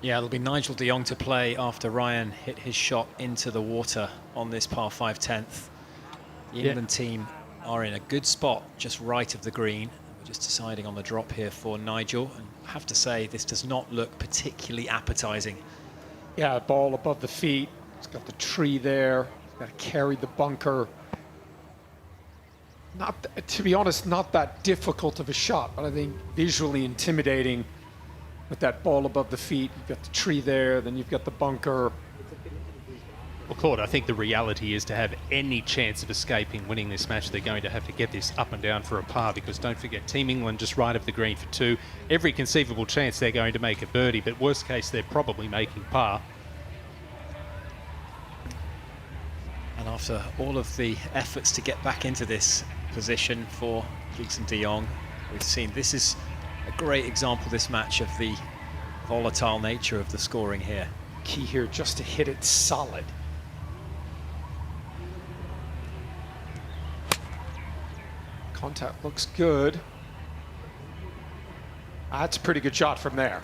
Speaker 3: Yeah, it'll be Nigel de Jong to play after Ryan hit his shot into the water on this par 5 10th. The England team are in a good spot just right of the green. We're just deciding on the drop here for Nigel. And I have to say, this does not look particularly appetizing.
Speaker 18: Yeah, ball above the feet. It's got the tree there. It's got to carry the bunker. To be honest, not that difficult of a shot, but I think visually intimidating. With that ball above the feet, you've got the tree there, then you've got the bunker.
Speaker 17: Well, Claude, I think the reality is to have any chance of escaping winning this match, they're going to have to get this up and down for a par, because don't forget, Team England just right of the green for 2. Every conceivable chance they're going to make a birdie, but worst case, they're probably making par.
Speaker 3: And after all of the efforts to get back into this position for Giggs and de Jong, we've seen this is a great example, this match, of the volatile nature of the scoring here.
Speaker 18: Key here just to hit it solid. Contact looks good. That's a pretty good shot from there.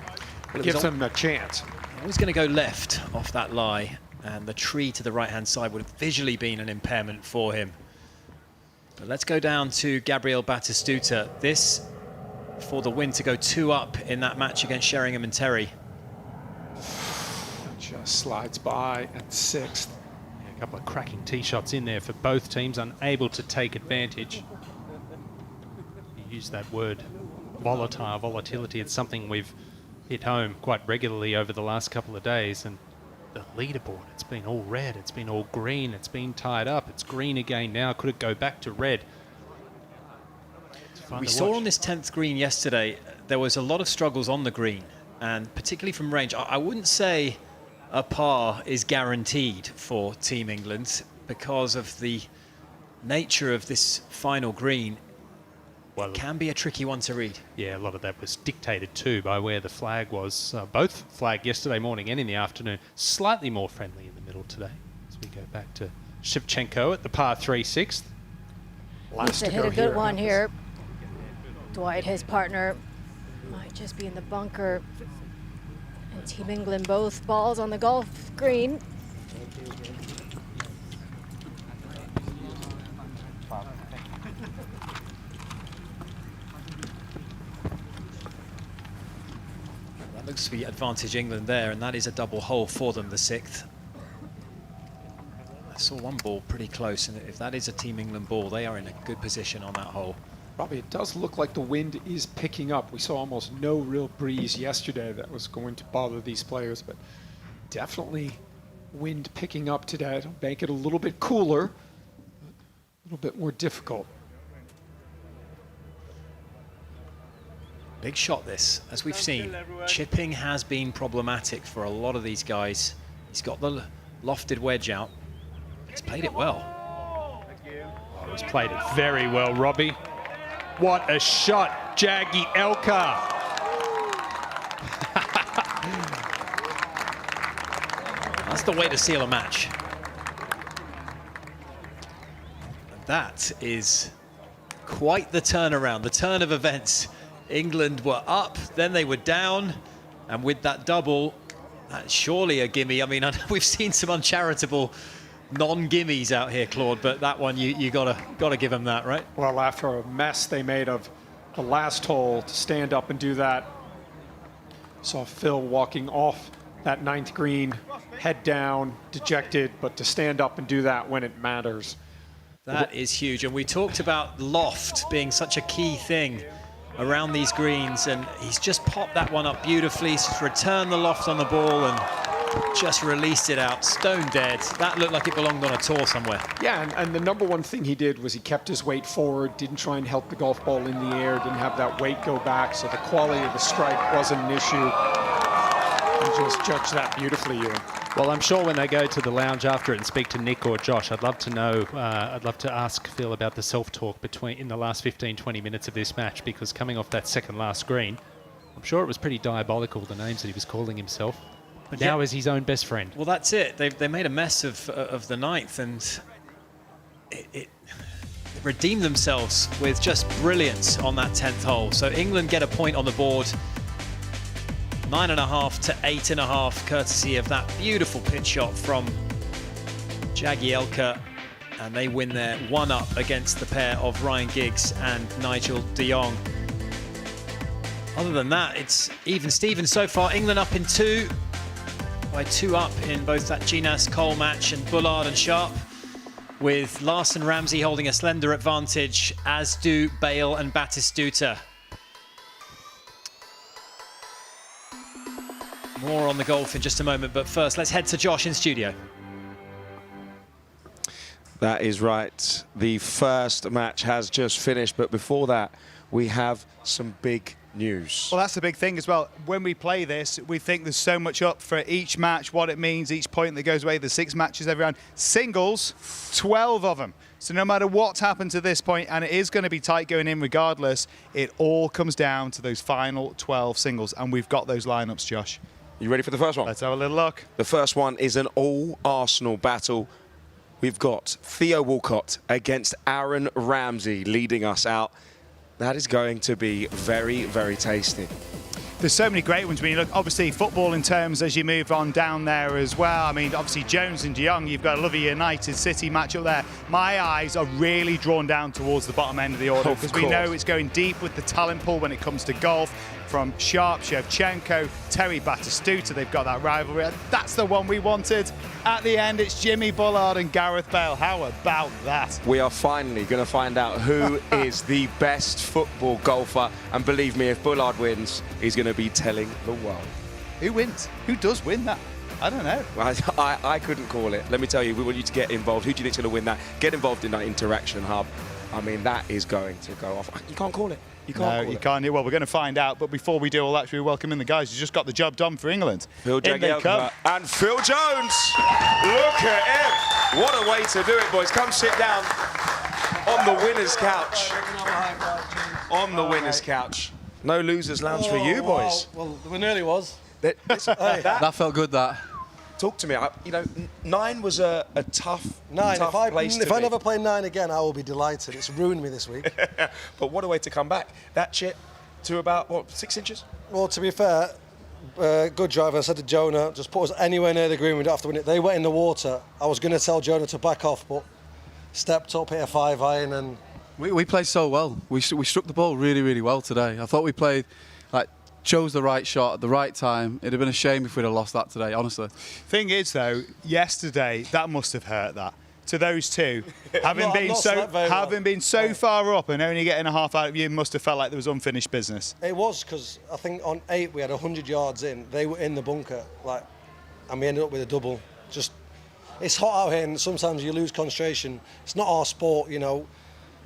Speaker 18: It gives them a chance.
Speaker 3: I was going to go left off that lie, and the tree to the right-hand side would have visually been an impairment for him. But let's go down to Gabriel Batistuta. This for the win to go 2 up in that match against Sheringham and Terry.
Speaker 18: Just slides by at 6th.
Speaker 17: Yeah, a couple of cracking tee shots in there for both teams, unable to take advantage. You use that word volatility. It's something we've hit home quite regularly over the last couple of days. And the leaderboard, it's been all red, it's been all green, it's been tied up, it's green again now. Could it go back to red?
Speaker 3: We saw on this 10th green yesterday, there was a lot of struggles on the green, and particularly from range. I wouldn't say a par is guaranteed for Team England because of the nature of this final green. Well, it can be a tricky one to read.
Speaker 17: Yeah, a lot of that was dictated too by where the flag was. Both flagged yesterday morning and in the afternoon. Slightly more friendly in the middle today. As we go back to Shevchenko at the par 3 6th.
Speaker 6: Needs to hit a good one here. Dwight, his partner, might just be in the bunker. And Team England, both balls on the golf green.
Speaker 3: That looks to be advantage England there, and that is a double hole for them, the 6th. I saw one ball pretty close, and if that is a Team England ball, they are in a good position on that hole.
Speaker 18: Robbie, it does look like the wind is picking up. We saw almost no real breeze yesterday that was going to bother these players, but definitely wind picking up today. It'll make it a little bit cooler, a little bit more difficult.
Speaker 3: Big shot this, as we've seen. Chipping has been problematic for a lot of these guys. He's got the lofted wedge out. He's played it well.
Speaker 17: Oh, he's played it very well, Robbie. What a shot, Jaggy Elka.
Speaker 3: That's the way to seal a match. That is quite the turnaround, the turn of events. England were up, then they were down, and with that double, that's surely a gimme. I mean, we've seen some uncharitable non-gimmies out here, Claude, but that one you gotta give them that, right?
Speaker 18: Well, after a mess they made of the last hole, to stand up and do that. Saw Phil walking off that 9th green, head down, dejected, but to stand up and do that when it matters.
Speaker 3: That is huge, and we talked about loft being such a key thing around these greens, and he's just popped that one up beautifully. He's just returned the loft on the ball and just released it out, stone dead. That looked like it belonged on a tour somewhere.
Speaker 18: Yeah, and the number one thing he did was he kept his weight forward, didn't try and help the golf ball in the air, didn't have that weight go back, so the quality of the strike wasn't an issue. And just judged that beautifully, Ewan.
Speaker 17: Well, I'm sure when they go to the lounge after it and speak to Nick or Josh, I'd love to know, I'd love to ask Phil about the self-talk in the last 15, 20 minutes of this match, because coming off that second last green, I'm sure it was pretty diabolical, the names that he was calling himself. But now is his own best friend.
Speaker 3: Well, that's it. They made a mess of the ninth, and it redeemed themselves with just brilliance on that 10th hole. So England get a point on the board. 9.5 to 8.5, courtesy of that beautiful pitch shot from Jagielka, and they win their 1-up against the pair of Ryan Giggs and Nigel de Jong. Other than that, it's even Steven so far. England up in 2, by 2 up in both that Ginas Cole match and Bullard and Sharp, with Larson Ramsey holding a slender advantage, as do Bale and Batistuta. More on the golf in just a moment, but first let's head to Josh in studio.
Speaker 1: That is right. The first match has just finished, but before that, we have some big news.
Speaker 14: Well, that's the big thing as well. When we play this, we think there's so much up for each match, what it means, each point that goes away. There's 6 matches every round. Singles, 12 of them. So no matter what's happened to this point, and it is going to be tight going in regardless, it all comes down to those final 12 singles, and we've got those lineups, Josh.
Speaker 1: You ready for the first one?
Speaker 14: Let's have a little look.
Speaker 1: The first one is an all-Arsenal battle. We've got Theo Walcott against Aaron Ramsey leading us out. That is going to be very, very tasty.
Speaker 14: There's so many great ones when you look, obviously, football in terms as you move on down there as well. I mean, obviously, Jones and de Jong, you've got a lovely United City match up there. My eyes are really drawn down towards the bottom end of the order because we know it's going deep with the talent pool when it comes to golf. From Sharp, Shevchenko, Terry Batistuta, they've got that rivalry. That's the one we wanted. At the end, it's Jimmy Bullard and Gareth Bale. How about that?
Speaker 1: We are finally going to find out who is the best football golfer. And believe me, if Bullard wins, he's going to be telling the world.
Speaker 14: Who wins? Who does win that? I don't know.
Speaker 1: I couldn't call it. Let me tell you, we want you to get involved. Who do you think's going to win that? Get involved in that interaction hub. I mean, that is going to go off. You can't call it. You can't.
Speaker 14: No, you can't. Well, we're going to find out. But before we do all that, should we welcome in the guys who just got the job done for England?
Speaker 1: Phil Jagielka and Phil Jones. Look at him. What a way to do it, boys. Come sit down on the winner's couch. On the winner's couch. No loser's lounge for you, boys.
Speaker 8: Well, there nearly was.
Speaker 4: That felt good, that.
Speaker 1: Talk to me. You know, 9 was a tough place to
Speaker 8: If I
Speaker 1: be.
Speaker 8: never play 9 again, I will be delighted. It's ruined me this week.
Speaker 1: But what a way to come back. That chip to about, what, 6 inches?
Speaker 8: Well, to be fair, good driver. I said to Jonah, just put us anywhere near the green. We don't have to win it. They went in the water. I was going to tell Jonah to back off, but stepped up, hit a 5-iron, and
Speaker 4: We played so well. We struck the ball really, really well today. I thought we played, chose the right shot at the right time. It'd have been a shame if we'd have lost that today, honestly.
Speaker 14: Thing is, though, yesterday, that must have hurt that. To those two, having been so far up and only getting a half out of you, must have felt like there was unfinished business.
Speaker 8: it was because I think on 8 we had 100 yards in. They were in the bunker, and we ended up with a double. Just, it's hot out here, and sometimes you lose concentration. It's not our sport, you know.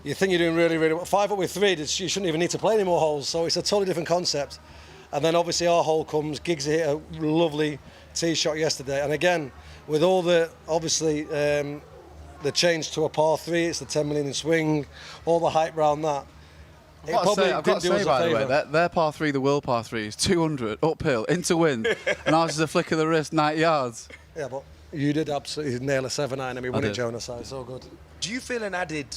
Speaker 8: You think you're doing really, really well. 5 up with 3, you shouldn't even need to play any more holes. So it's a totally different concept. And then obviously our hole comes. Giggs hit a lovely tee shot yesterday. And again, with all the, obviously, the change to a par 3, it's the 10 million in swing, all the hype around that.
Speaker 4: I've got to say, by the way, their par 3, the World par 3, is 200 uphill into wind, and ours is a flick of the wrist, 90 yards.
Speaker 8: Yeah, but you did absolutely nail a 7-iron, and we won it, Jonah, so it's all good.
Speaker 1: Do you feel an added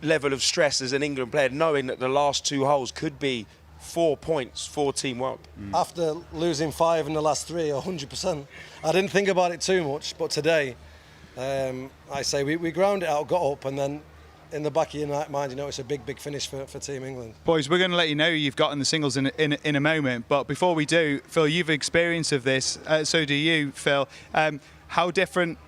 Speaker 1: level of stress as an England player, knowing that the last 2 holes could be 4 points for Team World?
Speaker 8: After losing 5 in the last 3, 100%. I didn't think about it too much, but today, I say we ground it out, got up, and then in the back of your mind, you know, it's a big, big finish for Team England.
Speaker 14: Boys, we're going to let you know who you've got in the singles in a moment. But before we do, Phil, you've experience of this. So do you, Phil. How different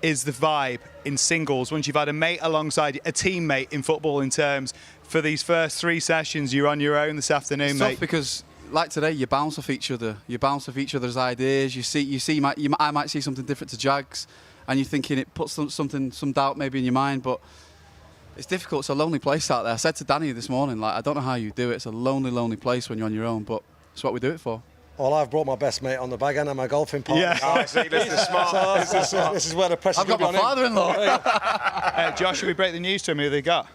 Speaker 14: is the vibe in singles once you've had a mate alongside you, a teammate in football in terms for these first 3 sessions? You're on your own this afternoon,
Speaker 4: It's
Speaker 14: mate.
Speaker 4: tough because, like today, you bounce off each other. You bounce off each other's ideas. I might see something different to Jags, and you're thinking it puts some doubt maybe in your mind, but it's difficult. It's a lonely place out there. I said to Danny this morning, I don't know how you do it. It's a lonely, lonely place when you're on your own, but it's what we do it for.
Speaker 8: Well, I've brought my best mate on the bag and I'm a golfing partner.
Speaker 14: Yeah.
Speaker 8: So,
Speaker 14: Oh, see, this is smart.
Speaker 8: This is where the pressure's
Speaker 2: I've got
Speaker 8: going
Speaker 2: my
Speaker 8: to
Speaker 2: father-in-law.
Speaker 14: Josh, should we break the news to him? Who they got?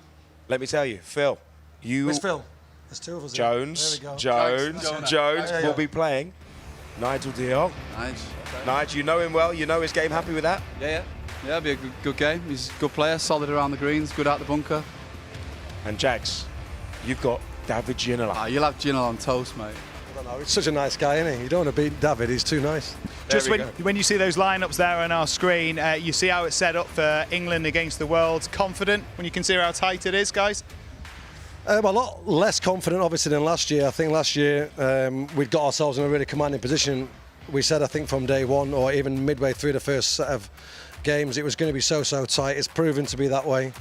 Speaker 1: Let me tell you, Phil,
Speaker 8: Where's Phil? There's two of us here.
Speaker 1: Jones,
Speaker 8: There we go.
Speaker 1: Jones will be playing. Nigel Dion. Nigel, you know him well. You know his game. Happy with that?
Speaker 4: Yeah, it'll be a good game. He's a good player, solid around the greens, good out the bunker.
Speaker 1: And Jags, you've got David Ginola.
Speaker 4: You'll have Ginola on toast, mate.
Speaker 8: I don't know. He's such a nice guy, isn't he? You don't want to beat David. He's too nice.
Speaker 14: Just when you see those lineups there on our screen, you see how it's set up for England against the world. Confident when you consider how tight it is, guys?
Speaker 8: A lot less confident, obviously, than last year. I think last year we'd got ourselves in a really commanding position. We said, I think, from day one or even midway through the first set of games, it was going to be so tight. It's proven to be that way.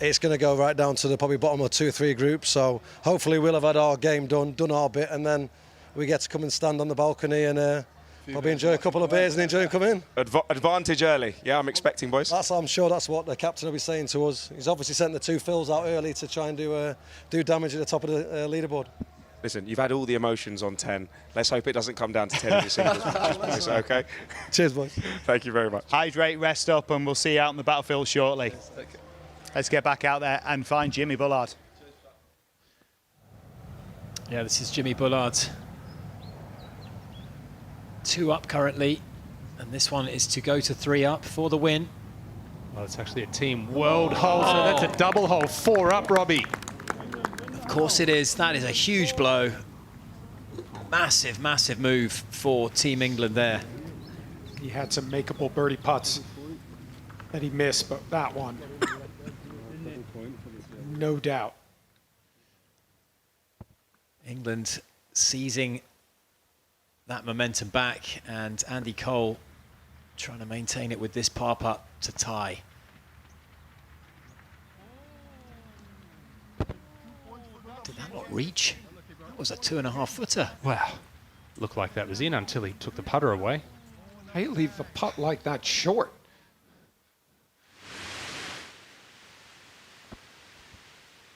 Speaker 8: It's going to go right down to the probably bottom of 2 or 3 groups. So hopefully we'll have had our game done our bit, and then we get to come and stand on the balcony and probably enjoy a couple of beers and enjoy him coming in.
Speaker 1: Advantage early. Yeah, I'm expecting, boys.
Speaker 8: I'm sure that's what the captain will be saying to us. He's obviously sent the 2 Phils out early to try and do damage at the top of the leaderboard.
Speaker 1: Listen, you've had all the emotions on 10. Let's hope it doesn't come down to 10 in the singles matches, boys, okay?
Speaker 8: Cheers, boys.
Speaker 1: Thank you very much.
Speaker 14: Hydrate, rest up, and we'll see you out on the battlefield shortly. Let's get back out there and find Jimmy Bullard.
Speaker 3: Yeah, this is Jimmy Bullard. 2 up currently, and this one is to go to 3 up for the win.
Speaker 17: Well, it's actually a team world hole, so that's a double hole. 4 up, Robbie.
Speaker 3: Of course it is. That is a huge blow. Massive, massive move for Team England there.
Speaker 18: He had some makeable birdie putts that he missed, but that one, no doubt.
Speaker 3: England seizing that momentum back, and Andy Cole trying to maintain it with this par putt to tie. Did that not reach? That was a 2.5 footer.
Speaker 17: Wow. Looked like that was in until he took the putter away.
Speaker 18: How you leave a putt like that short?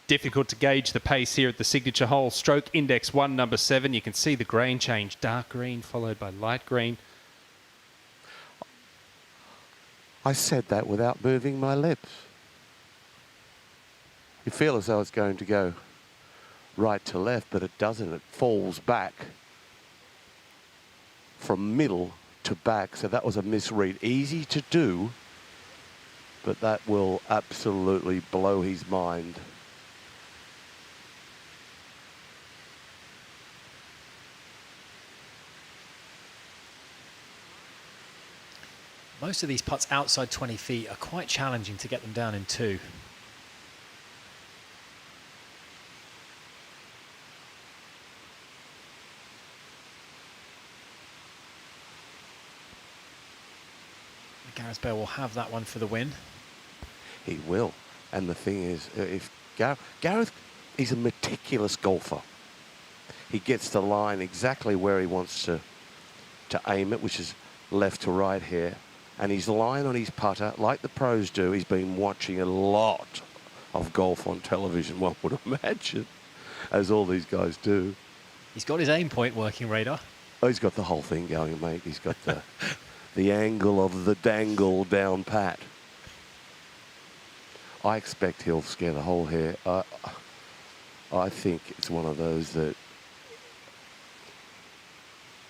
Speaker 17: Difficult to gauge the pace here at the signature hole. Stroke index 1, number 7. You can see the grain change. Dark green followed by light green.
Speaker 16: I said that without moving my lips. You feel as though it's going to go right to left, but it doesn't. It falls back from middle to back, so that was a misread. Easy to do, but that will absolutely blow his mind.
Speaker 3: Most of these putts outside 20 feet are quite challenging to get them down in 2. Gareth Bale will have that one for the win.
Speaker 16: He will. And the thing is, if Gareth, he's a meticulous golfer. He gets the line exactly where he wants to aim it, which is left to right here. And his line on his putter, like the pros do, he's been watching a lot of golf on television, one would imagine, as all these guys do.
Speaker 3: He's got his aim point working, Radar.
Speaker 16: Oh, he's got the whole thing going, mate. He's got the the angle of the dangle down pat. I expect he'll scare the hole here. I think it's one of those that,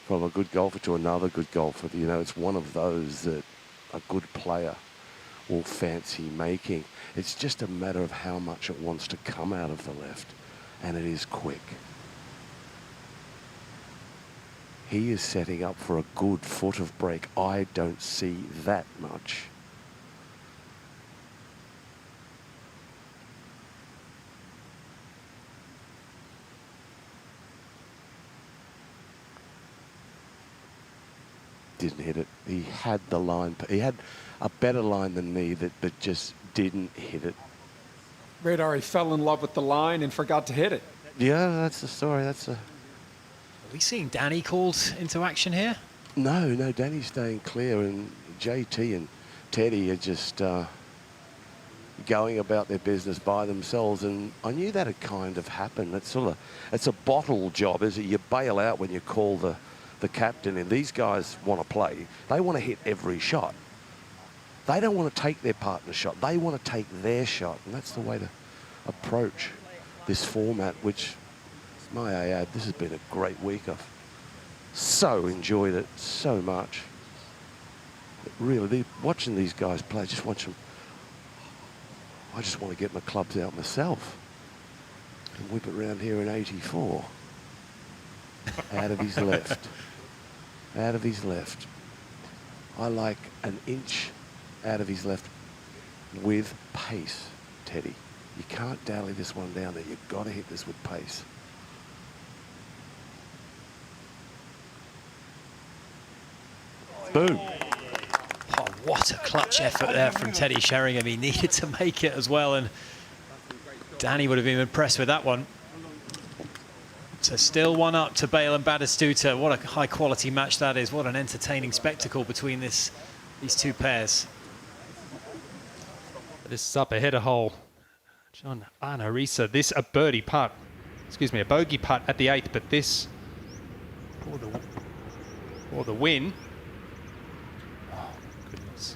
Speaker 16: from a good golfer to another good golfer, you know, it's one of those that a good player will fancy making. It's just a matter of how much it wants to come out of the left, and it is quick. He is setting up for a good foot of break. I don't see that much. Didn't hit it. He had the line. He had a better line than me, but just didn't hit it.
Speaker 18: Radar, he fell in love with the line and forgot to hit it.
Speaker 16: Yeah, that's the story.
Speaker 3: Are we seeing Danny called into action here?
Speaker 16: No, Danny's staying clear, and JT and Teddy are just going about their business by themselves, and I knew that had kind of happened. It's a bottle job, is it? You bail out when you call the captain in. These guys want to play. They want to hit every shot. They don't want to take their partner's shot. They want to take their shot, and that's the way to approach this format, which, may I add, this has been a great week. I've so enjoyed it so much. Really, watching these guys play, just watch them. I just want to get my clubs out myself and whip it around here in 84. Out of his left. Out of his left. I like an inch out of his left with pace, Teddy. You can't dally this one down there. You've got to hit this with pace. Boom.
Speaker 3: Oh, what a clutch effort there from Teddy Sheringham. He needed to make it as well, and Danny would have been impressed with that one. So still 1 up to Bale and Batistuta. What a high quality match that is. What an entertaining spectacle between these two pairs.
Speaker 17: This is up ahead of hole. John Arnorisa, this a birdie putt. Excuse me, a bogey putt at the 8th, but this for the win. Oh, goodness.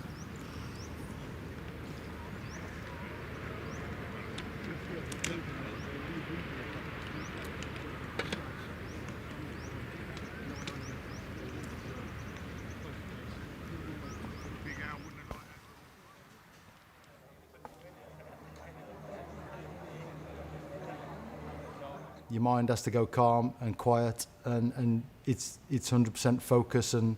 Speaker 11: Your mind has to go calm and quiet, and it's 100% focus, and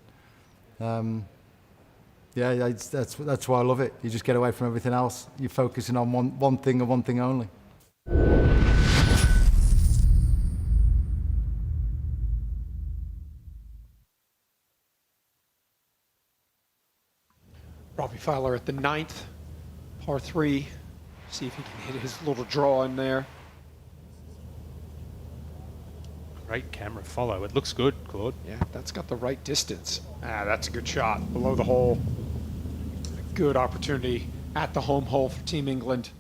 Speaker 11: yeah, that's why I love it. You just get away from everything else. You're focusing on one thing and one thing only.
Speaker 18: Robbie Fowler at the 9th, par 3. See if he can hit his little draw in there.
Speaker 17: Great camera follow. It looks good, Claude.
Speaker 18: Yeah, that's got the right distance. That's a good shot. Below the hole. A good opportunity at the home hole for Team England.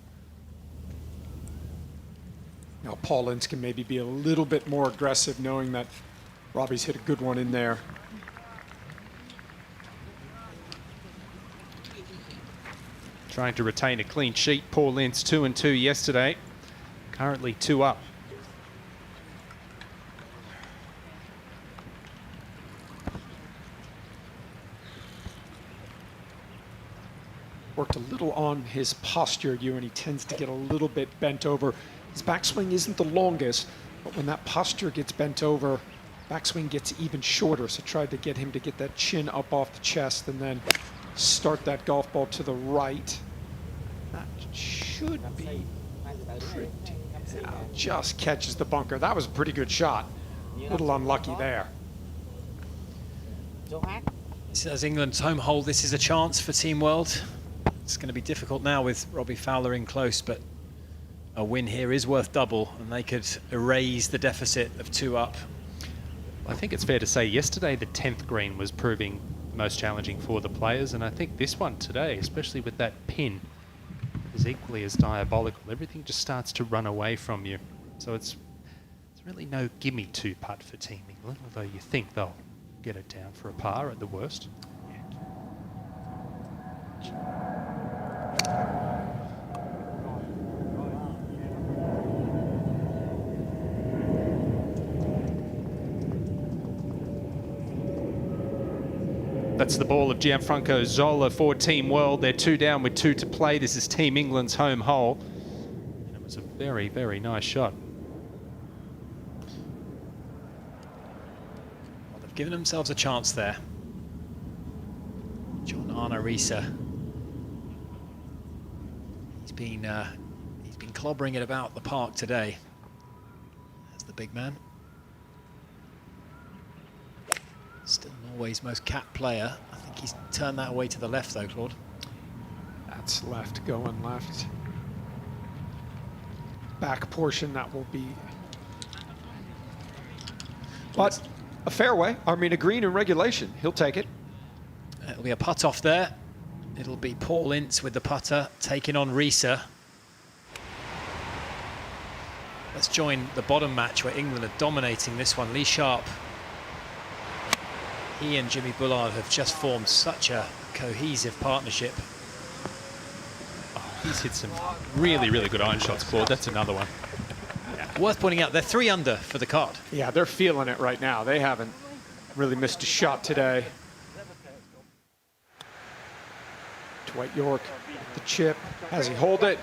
Speaker 18: Now, Paul Ince can maybe be a little bit more aggressive, knowing that Robbie's hit a good one in there.
Speaker 17: Trying to retain a clean sheet. Paul Ince 2 and 2 yesterday. Currently 2 up.
Speaker 18: Worked a little on his posture, and he tends to get a little bit bent over. His backswing isn't the longest, but when that posture gets bent over, backswing gets even shorter. So tried to get him to get that chin up off the chest and then start that golf ball to the right. That should be pretty, just catches the bunker. That was a pretty good shot. A little unlucky there.
Speaker 3: As England's home hole, this is a chance for Team World. It's going to be difficult now with Robbie Fowler in close, but a win here is worth double, and they could erase the deficit of 2 up.
Speaker 17: I think it's fair to say yesterday the 10th green was proving most challenging for the players, and I think this one today, especially with that pin, is equally as diabolical. Everything just starts to run away from you. So it's really no gimme 2 putt for Team England, although you think they'll get it down for a par at the worst. That's the ball of Gianfranco Zola for Team World. They're 2 down with 2 to play. This is Team England's home hole. And it was a very, very nice shot.
Speaker 3: Well, they've given themselves a chance there. John Arnorisa. He's been clobbering it about the park today. That's the big man. Still Norway's most capped player. I think he's turned that away to the left though, Claude.
Speaker 18: That's left, going left. Back portion, that will be... But a fairway, I mean a green in regulation. He'll take it.
Speaker 3: It'll be a putt off there. It'll be Paul Ince with the putter taking on Risa. Let's join the bottom match where England are dominating this one. Lee Sharp, he and Jimmy Bullard have just formed such a cohesive partnership.
Speaker 17: Oh, he's hit some really, really good iron shots, Claude. That's another one.
Speaker 3: Yeah. Worth pointing out, they're 3 under for the card.
Speaker 18: Yeah, they're feeling it right now. They haven't really missed a shot today. Dwight York, the chip. Has he hold it?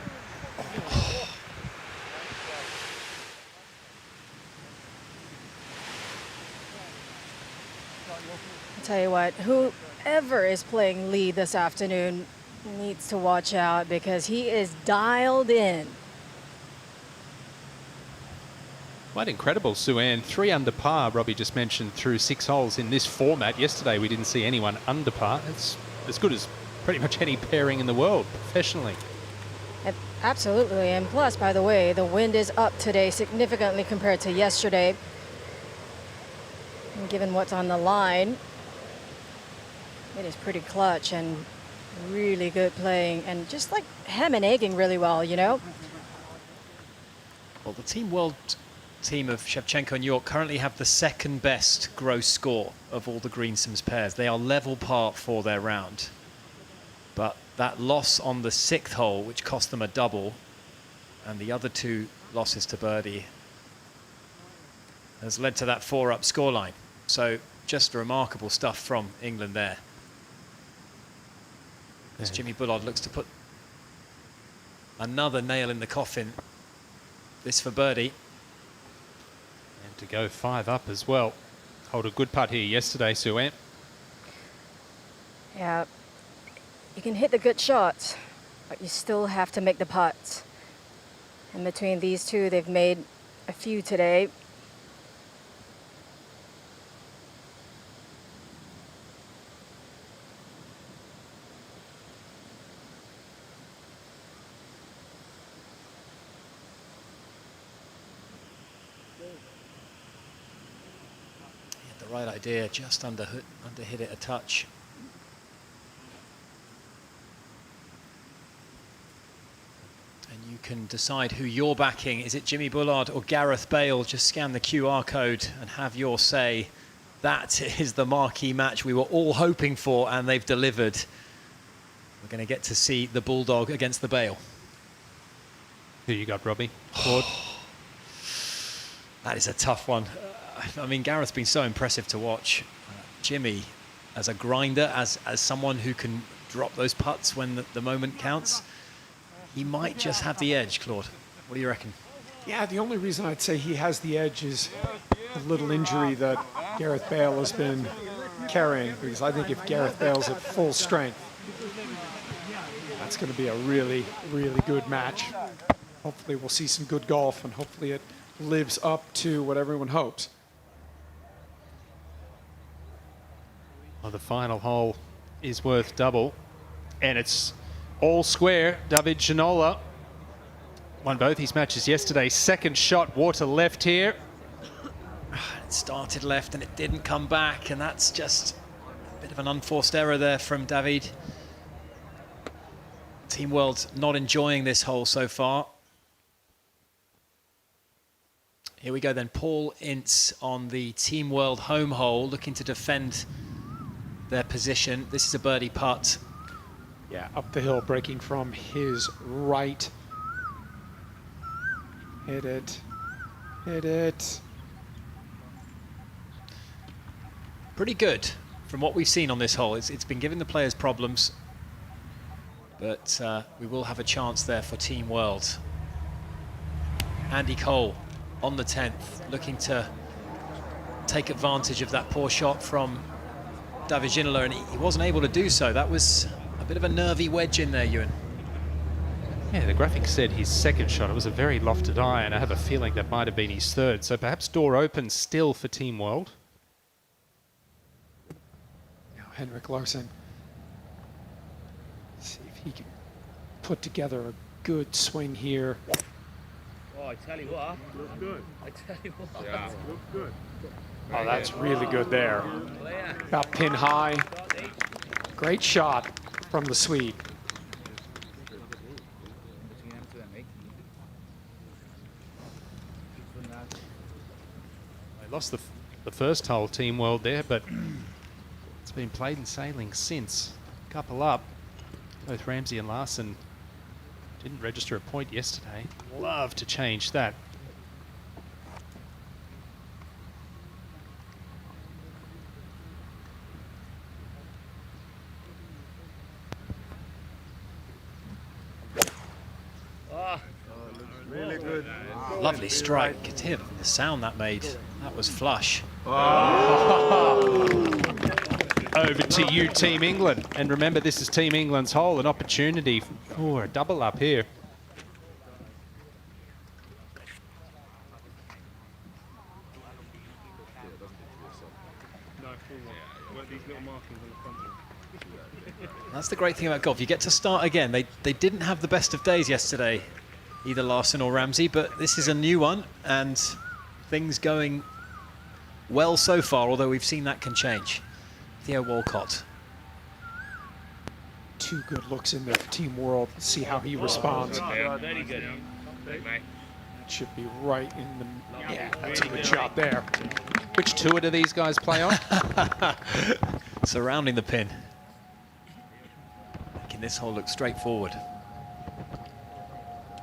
Speaker 6: I'll tell you what, whoever is playing lead this afternoon needs to watch out because he is dialed in.
Speaker 17: Quite incredible, Sue-Ann. 3 under par, Robbie just mentioned, through 6 holes in this format. Yesterday we didn't see anyone under par. It's as good as pretty much any pairing in the world professionally.
Speaker 6: Absolutely, and plus, by the way, the wind is up today significantly compared to yesterday. And given what's on the line, it is pretty clutch and really good playing and just like hem and egging really well, you know?
Speaker 3: Well, the Team World team of Shevchenko and York currently have the 2nd best gross score of all the Greensomes pairs. They are level par for their round. But that loss on the 6th hole, which cost them a double, and the other 2 losses to birdie, has led to that 4-up scoreline. So just remarkable stuff from England there. As Jimmy Bullard looks to put another nail in the coffin. This for birdie.
Speaker 17: And to go 5 up as well. Hold a good putt here yesterday, Sue-Ann.
Speaker 6: Yeah, you can hit the good shots, but you still have to make the putts. And between these two, they've made a few today.
Speaker 3: Right idea, just under hit it a touch. And you can decide who you're backing. Is it Jimmy Bullard or Gareth Bale? Just scan the QR code and have your say. That is the marquee match we were all hoping for, and they've delivered. We're going to get to see the Bulldog against the Bale.
Speaker 17: Who you got, Robbie? Claude?
Speaker 3: That is a tough one. I mean, Gareth's been so impressive to watch. Jimmy, as a grinder, as someone who can drop those putts when the moment counts, he might just have the edge, Claude. What do you reckon?
Speaker 18: Yeah, the only reason I'd say he has the edge is a little injury that Gareth Bale has been carrying, because I think if Gareth Bale's at full strength, that's going to be a really, really good match. Hopefully we'll see some good golf, and hopefully it lives up to what everyone hopes.
Speaker 17: Well, the final hole is worth double, and it's all square. David Ginola won both his matches yesterday. 2nd shot, water left here.
Speaker 3: It started left and it didn't come back, and that's just a bit of an unforced error there from David. Team World not enjoying this hole so far. Here we go then, Paul Ince on the Team World home hole, looking to defend their position. This is a birdie putt.
Speaker 18: Yeah, up the hill, breaking from his right. Hit it. Hit it.
Speaker 3: Pretty good from what we've seen on this hole. It's been giving the players problems, but we will have a chance there for Team World. Andy Cole on the 10th, looking to take advantage of that poor shot from David Ginola, and he wasn't able to do so. That was a bit of a nervy wedge in there, Ewan.
Speaker 17: Yeah, the graphic said his 2nd shot. It was a very lofted iron. I have a feeling that might have been his 3rd. So perhaps door open still for Team World.
Speaker 18: Now Henrik Larsson. See if he can put together a good swing here.
Speaker 15: Oh, I tell you what. Looks good. I tell you what. Yeah, looks good.
Speaker 18: Oh, that's really good there. About pin high. Great shot. from the Swede.
Speaker 17: They lost the first hole, Team World there, but it's been played and sailing since. Couple up. Both Ramsey and Larson didn't register a point yesterday. Love to change that.
Speaker 15: Really good.
Speaker 3: Lovely strike. Could hear the sound that made. That was flush.
Speaker 17: Over to you, Team England. And remember, this is Team England's hole, an opportunity for a double up here.
Speaker 3: That's the great thing about golf. You get to start again. They didn't have the best of days yesterday, either Larson or Ramsey, but this is a new one, and things going well so far, although we've seen that can change. Theo Walcott.
Speaker 18: 2 good looks in the Team World. See how he responds.
Speaker 15: Very good.
Speaker 18: That should be right in the... Yeah, that's a good shot there.
Speaker 17: Which tour do these guys play on?
Speaker 3: Surrounding the pin. Making this hole look straightforward.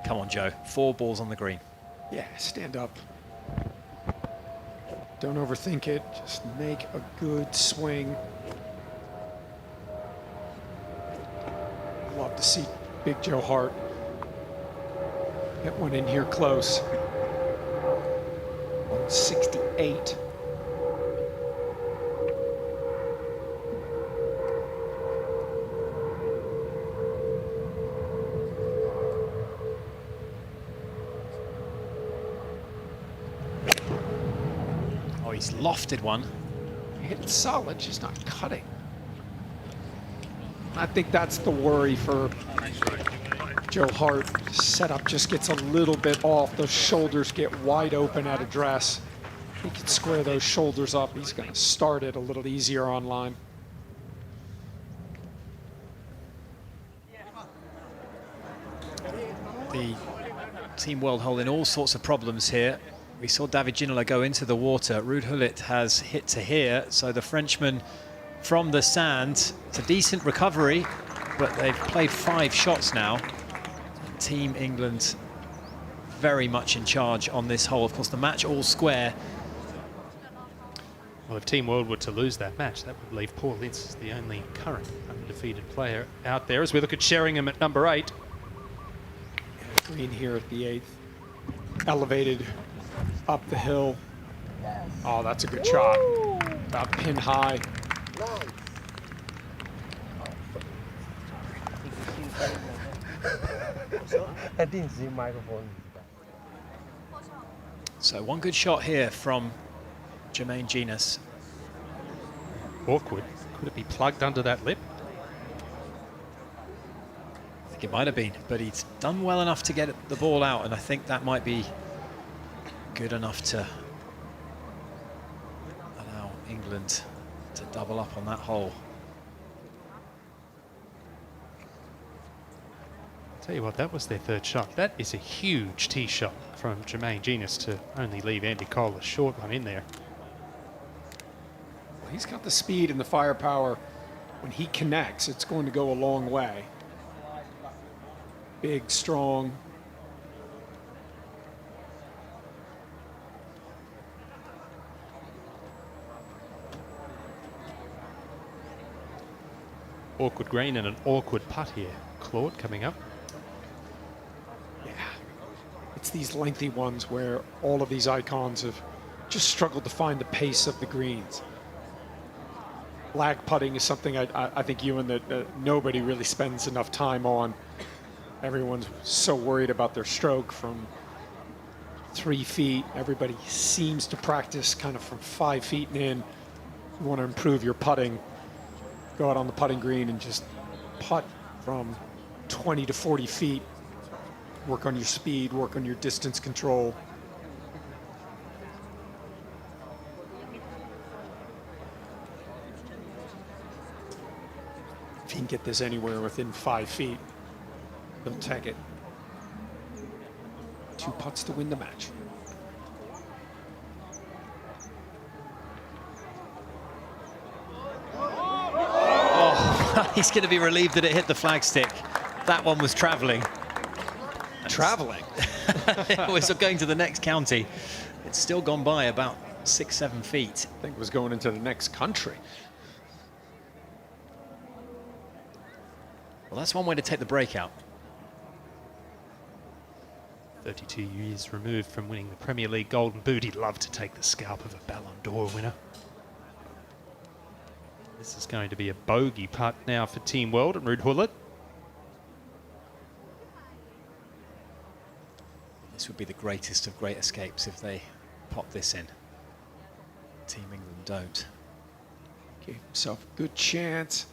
Speaker 3: Come on, Joe. 4 balls on the green.
Speaker 18: Yeah, stand up. Don't overthink it. Just make a good swing. Love to see Big Joe Hart get one in here close. 168.
Speaker 3: Oh, he's lofted one.
Speaker 18: Hitting solid, just not cutting. I think that's the worry for Joe Hart. Setup just gets a little bit off. Those shoulders get wide open at address. He can square those shoulders up. He's going to start it a little easier on line.
Speaker 3: The Team World hole in all sorts of problems here. We saw David Ginola go into the water. Ruud Gullit has hit to here, so the Frenchman from the sand. It's a decent recovery, but they've played 5 shots now. Team England very much in charge on this hole. Of course, the match all square.
Speaker 17: Well, if Team World were to lose that match, that would leave Paul Ince as the only current undefeated player out there. As we look at Sheringham at number 8.
Speaker 18: Green here at the 8th. Elevated up the hill. Oh, that's a good shot. About pin high.
Speaker 9: I didn't see microphone.
Speaker 3: So one good shot here from Jermaine Genus.
Speaker 17: Awkward. Could it be plugged under that lip?
Speaker 3: I think it might have been, but he's done well enough to get the ball out, and I think that might be good enough to allow England to double up on that hole.
Speaker 17: Tell you what, that was their 3rd shot. That is a huge tee shot from Jermaine Genus to only leave Andy Cole a short one in there.
Speaker 18: He's got the speed and the firepower. When he connects, it's going to go a long way. Big, strong.
Speaker 17: Awkward green and an awkward putt here. Claude coming up.
Speaker 18: Yeah, it's these lengthy ones where all of these icons have just struggled to find the pace of the greens. Lag putting is something I think you and nobody really spends enough time on. Everyone's so worried about their stroke from 3 feet. Everybody seems to practice kind of from 5 feet and in. You want to improve your putting. Go out on the putting green and just putt from 20 to 40 feet. Work on your speed, work on your distance control. If he can get this anywhere within 5 feet, he'll take it. 2 putts to win the match.
Speaker 3: Oh, he's going to be relieved that it hit the flagstick. That one was travelling.
Speaker 18: Travelling?
Speaker 3: It was going to the next county. It's still gone by about 6-7 feet.
Speaker 18: I think it was going into the next country.
Speaker 3: Well, that's one way to take the breakout.
Speaker 17: 32 years removed from winning the Premier League Golden Boot, he'd love to take the scalp of a Ballon d'Or winner. This is going to be a bogey putt now for Team World and Ruud Gullit.
Speaker 3: This would be the greatest of great escapes if they pop this in. Team England don't.
Speaker 18: Gave himself a good chance.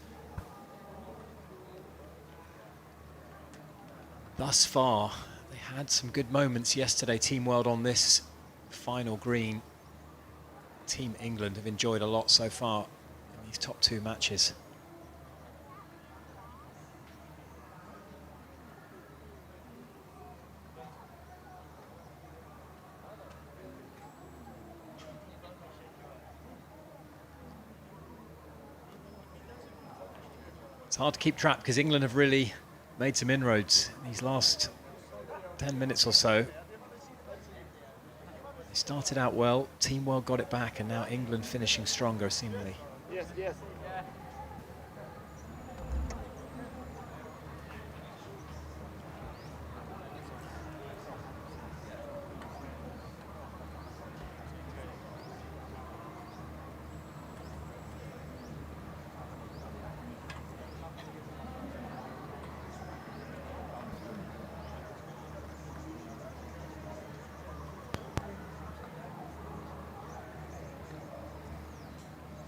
Speaker 3: Thus far, they had some good moments yesterday. Team World on this final green. Team England have enjoyed a lot so far in these top 2 matches. It's hard to keep track because England have really made some inroads in these last 10 minutes or so. They started out well, Team World got it back, and now England finishing stronger, seemingly.
Speaker 15: Yes, yes.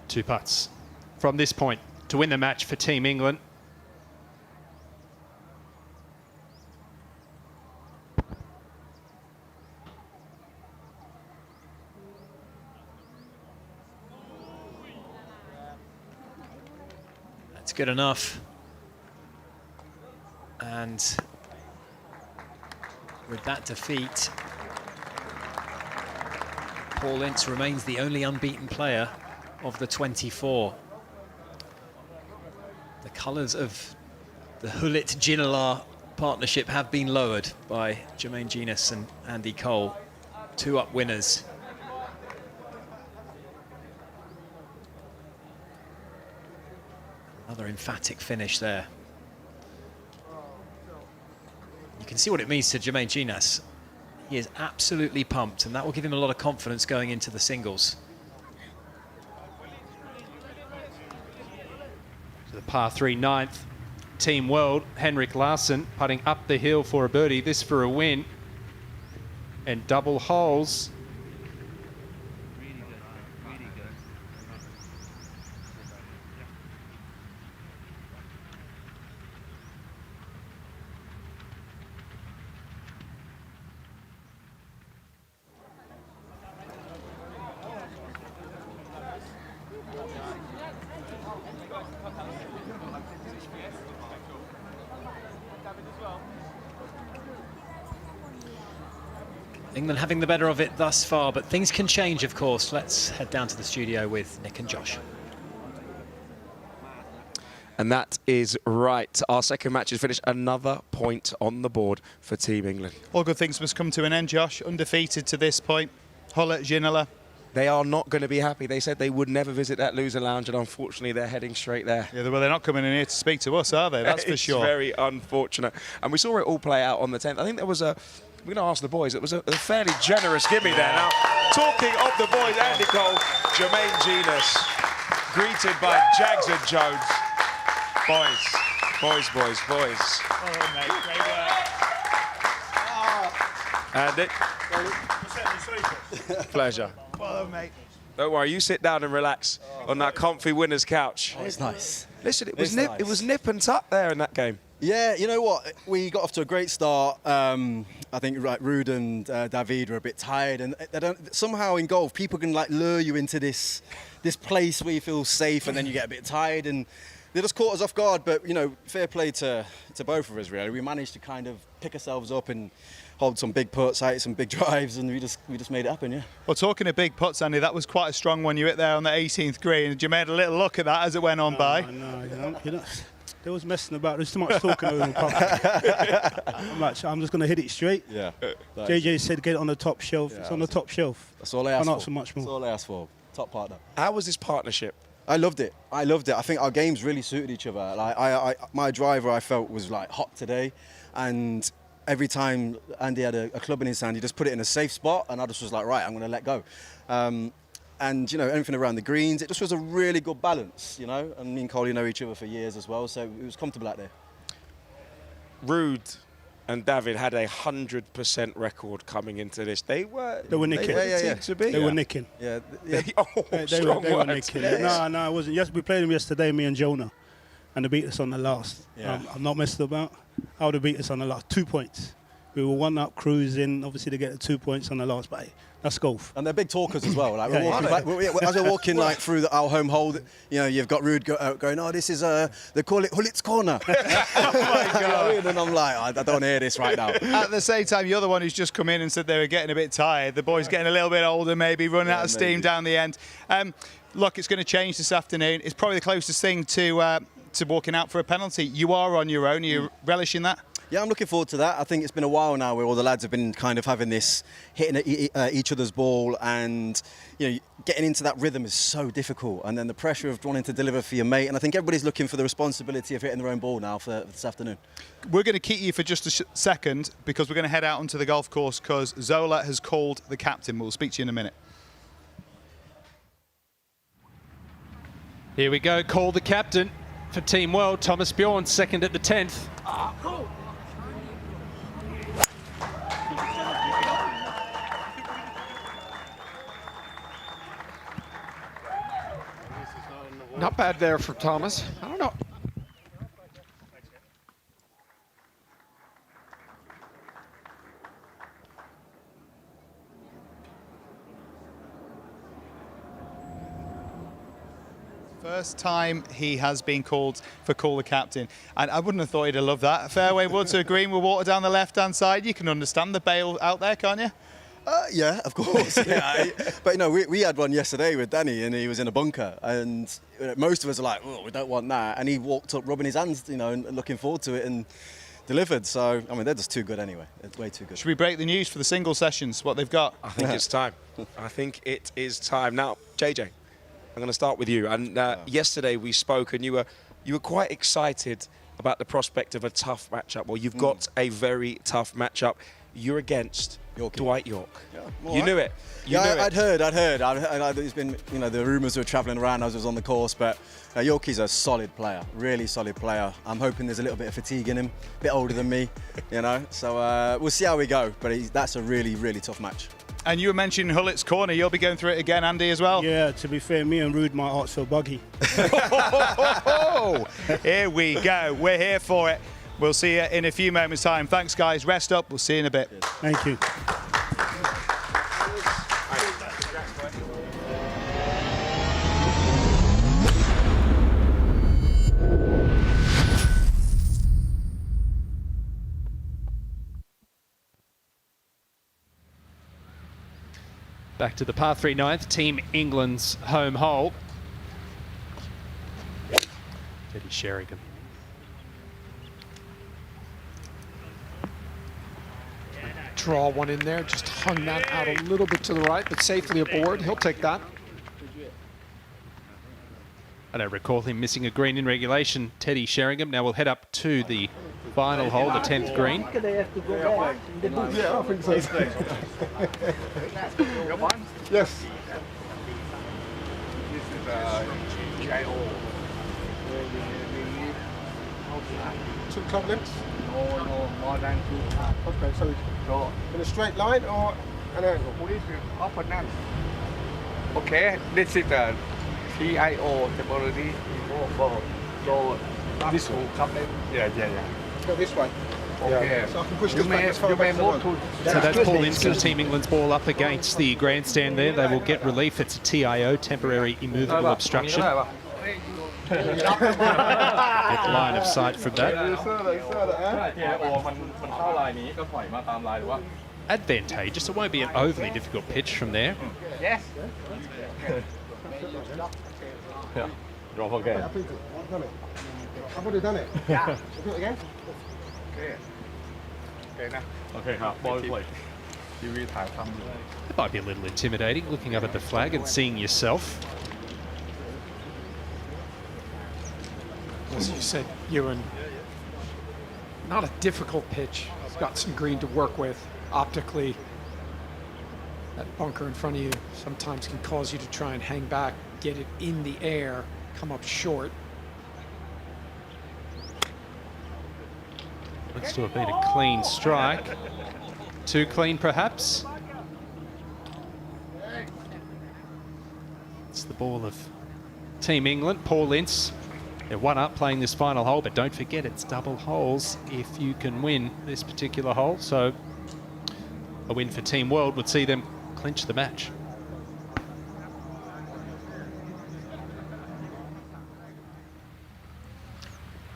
Speaker 17: Two putts from this point to win the match for Team England.
Speaker 3: That's good enough. And with that defeat, Paul Ince remains the only unbeaten player of the 24. The colours of the Gullit-Ginola partnership have been lowered by Jermaine Genius and Andy Cole. 2 up winners. Another emphatic finish there. You can see what it means to Jermaine Genius. He is absolutely pumped, and that will give him a lot of confidence going into the singles.
Speaker 17: The par 3 9th, Team World, Henrik Larsson putting up the hill for a birdie, this for a win, and double holes.
Speaker 3: England having the better of it thus far, but things can change, of course. Let's head down to the studio with Nick and Josh.
Speaker 1: And that is right. Our second match is finished. Another point on the board for Team England.
Speaker 14: All good things must come to an end, Josh. Undefeated to this point. Gullit-Ginola.
Speaker 1: They are not going to be happy. They said they would never visit that loser lounge, and unfortunately they're heading straight there.
Speaker 14: Yeah, well, they're not coming in here to speak to us, are they? That's for sure.
Speaker 1: It's very unfortunate. And we saw it all play out on the 10th. I think there was a... We're going to ask the boys. It was a fairly generous gimme there. Now, talking of the boys, Andy Cole, Jermaine Genius, greeted by Jags and Jones. Boys.
Speaker 2: Oh, mate, great work.
Speaker 1: Andy? Pleasure.
Speaker 14: Well done, mate.
Speaker 1: Don't worry, you sit down and relax on that comfy winner's couch.
Speaker 5: Oh, it's nice.
Speaker 1: Listen, it was nip and tuck there in that game.
Speaker 5: Yeah, you know what? We got off to a great start. I think Ruud and David were a bit tired, and they don't, somehow in golf, people can like lure you into this place where you feel safe, and then you get a bit tired. And they just caught us off guard, but you know, fair play to both of us really. We managed to kind of pick ourselves up and hold some big putts, hit some big drives, and we just made it happen, yeah.
Speaker 14: Well, talking of big putts, Andy, that was quite a strong one you hit there on the 18th green. You made a little look at that as it went on by.
Speaker 2: No, you know, they was messing about. There's too much talking over the I'm just going to hit it straight.
Speaker 5: Yeah.
Speaker 2: JJ said get it on the top shelf.
Speaker 5: Yeah,
Speaker 2: it's on the top shelf.
Speaker 5: That's all I asked for.
Speaker 2: Not so much more.
Speaker 5: That's all I asked for. Top partner.
Speaker 1: How was this partnership?
Speaker 5: I loved it. I think our games really suited each other. Like my driver, I felt was like hot today, and every time Andy had a club in his hand, he just put it in a safe spot, and I just was like, right, I'm going to let go. And you know, anything around the greens, it just was a really good balance, you know. And me and Coley know each other for years as well, so it was comfortable out there.
Speaker 1: Rude and David had 100% record coming into this. They were
Speaker 2: nicking. They were nicking.
Speaker 5: Yeah.
Speaker 2: They were nicking. No, it wasn't. Yes, we played them yesterday, me and Jonah, and they beat us on the last.
Speaker 5: Yeah.
Speaker 2: I'm not messing about. I would have beat us on the last 2 points. We were 1-up cruising. Obviously, they get the 2 points on the last, but hey, that's golf.
Speaker 5: And they're big talkers as well. Like
Speaker 2: Yeah,
Speaker 5: as we're walking like through our home hole, you know, you've got Rude going, oh, this is they call it Hullit's corner. Oh my God! And I'm like, I don't want to hear this right now.
Speaker 14: At the same time, you're the one who's just come in and said they were getting a bit tired. The boys getting a little bit older, maybe running out of steam down the end. Look, it's going to change this afternoon. It's probably the closest thing to walking out for a penalty. You are on your own. Are you relishing that?
Speaker 5: Yeah, I'm looking forward to that. I think it's been a while now where all the lads have been kind of having this hitting at each other's ball, and you know, getting into that rhythm is so difficult. And then the pressure of wanting to deliver for your mate. And I think everybody's looking for the responsibility of hitting their own ball now for this afternoon.
Speaker 14: We're going to keep you for just a second because we're going to head out onto the golf course because Zola has called the captain. We'll speak to you in a minute.
Speaker 17: Here we go. Call the captain for Team World. Thomas Bjorn, second at the 10th.
Speaker 18: Not bad there for Thomas. I don't know.
Speaker 14: First time he has been called for call the captain, and I wouldn't have thought he'd have loved that. Fairway wood to a green with water down the left-hand side. You can understand the bail out there, can't you?
Speaker 5: Yeah, of course. Yeah, but you know, we had one yesterday with Danny, and he was in a bunker, and most of us are like, oh, we don't want that. And he walked up, rubbing his hands, you know, and looking forward to it, and delivered. So I mean, they're just too good anyway. It's way too good.
Speaker 14: Should we break the news for the single sessions? What they've got?
Speaker 1: I think it's time. I think it is time now, JJ. I'm going to start with you. And yesterday we spoke, and you were quite excited about the prospect of a tough matchup. Well, you've got a very tough matchup. You're against Dwight York.
Speaker 5: Yeah,
Speaker 1: you knew it.
Speaker 5: I'd heard. There's been, you know, the rumours were travelling around as I was on the course, but Yorkie's a solid player, really solid player. I'm hoping there's a little bit of fatigue in him, a bit older than me, you know. So we'll see how we go, but that's a really, really tough match.
Speaker 14: And you were mentioning Hullit's corner. You'll be going through it again, Andy, as well.
Speaker 2: Yeah, to be fair, me and Rude might aren't so buggy.
Speaker 14: Here we go. We're here for it. We'll see you in a few moments' time. Thanks, guys. Rest up. We'll see you in a bit.
Speaker 2: Thank you.
Speaker 17: Back to the par 3 ninth, Team England's home hole. Teddy Sheringham.
Speaker 18: Draw one in there, just hung that out a little bit to the right, but safely aboard. He'll take that.
Speaker 17: I don't recall him missing a green in regulation, Teddy Sheringham. Now we'll head up to the final hole, the 10th green.
Speaker 15: Yeah, I think so. Yes. This is GIO. 2 club lengths? No, more than 2. Okay, so in a straight line or an angle? This is up and down. Okay, this is the CIO temporary for so this will come in. Yeah. Go this way. Okay. So I can push this back as far back as I want.
Speaker 17: So that's Paul Inson, Team England's ball up against the grandstand there. They will get relief. It's a TIO, temporary immovable obstruction. Get line of sight from that. Advantageous. It won't be an overly difficult pitch from there.
Speaker 15: Yes.
Speaker 10: Yeah. Drop again.
Speaker 15: I've already done it. Yeah. Do it again. Okay. Okay now.
Speaker 10: Okay, ball play.
Speaker 17: It might be a little intimidating, looking up at the flag and seeing yourself.
Speaker 18: As you said, Ewan, not a difficult pitch. He's got some green to work with. Optically, that bunker in front of you sometimes can cause you to try and hang back, get it in the air, come up short.
Speaker 17: Looks to have been a clean strike. Too clean, perhaps. It's the ball of Team England. Paul Ince. They're one up playing this final hole, but don't forget it's double holes if you can win this particular hole. So a win for Team World would see them clinch the match.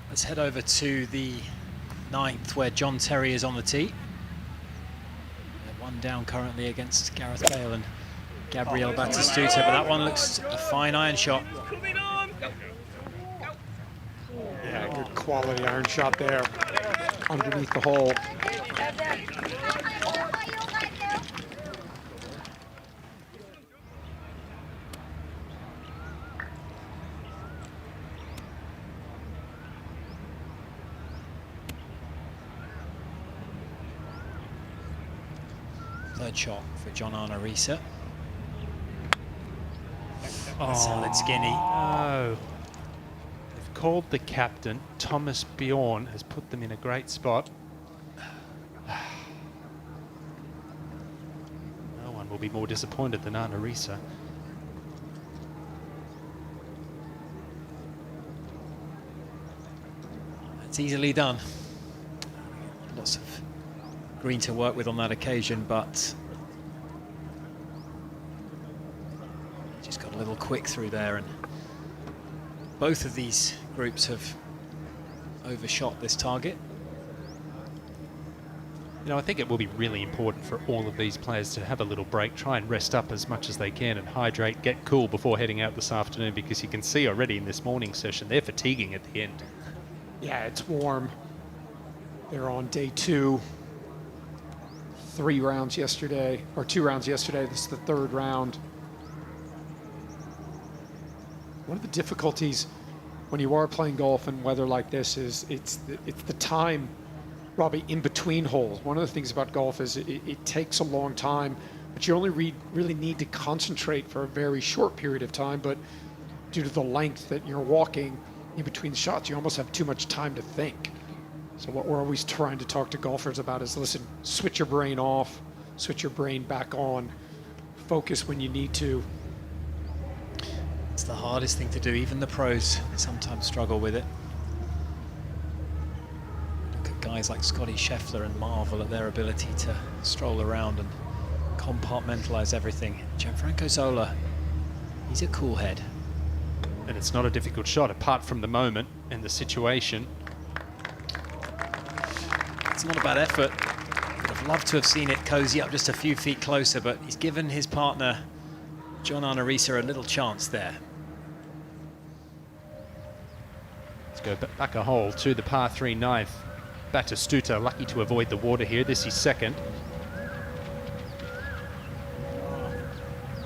Speaker 3: Let's head over to the 9th, where John Terry is on the tee. They're one down currently against Gareth Bale and Gabriel Batistuta, but that one looks a fine iron shot.
Speaker 18: Yeah, good quality iron shot there underneath the hole.
Speaker 3: Third shot for John Arnorisa. Solid skinny.
Speaker 17: No. They've called the captain. Thomas Bjorn has put them in a great spot. No one will be more disappointed than Arnorisa.
Speaker 3: It's easily done. Lots of green to work with on that occasion, but just got a little quick through there, and both of these groups have overshot this target.
Speaker 17: You know, I think it will be really important for all of these players to have a little break, try and rest up as much as they can and hydrate, get cool before heading out this afternoon, because you can see already in this morning session they're fatiguing at the end.
Speaker 18: Yeah, it's warm. They're on day 2. 3 rounds yesterday, or 2 rounds yesterday. This is the 3rd round. One of the difficulties when you are playing golf in weather like this is it's the time, Robbie, in between holes. One of the things about golf is it takes a long time, but you only really need to concentrate for a very short period of time. But due to the length that you're walking in between shots, you almost have too much time to think. So what we're always trying to talk to golfers about is, listen, switch your brain off, switch your brain back on, focus when you need to.
Speaker 3: It's the hardest thing to do. Even the pros sometimes struggle with it. Look at guys like Scotty Scheffler and marvel at their ability to stroll around and compartmentalize everything. Gianfranco Zola, he's a cool head.
Speaker 17: And it's not a difficult shot apart from the moment and the situation.
Speaker 3: It's not a bad effort. Would have loved to have seen it cozy up just a few feet closer, but he's given his partner, John Arnorisa, a little chance there.
Speaker 17: Let's go back a hole to the par 3 9th. Batistuta lucky to avoid the water here. This is second.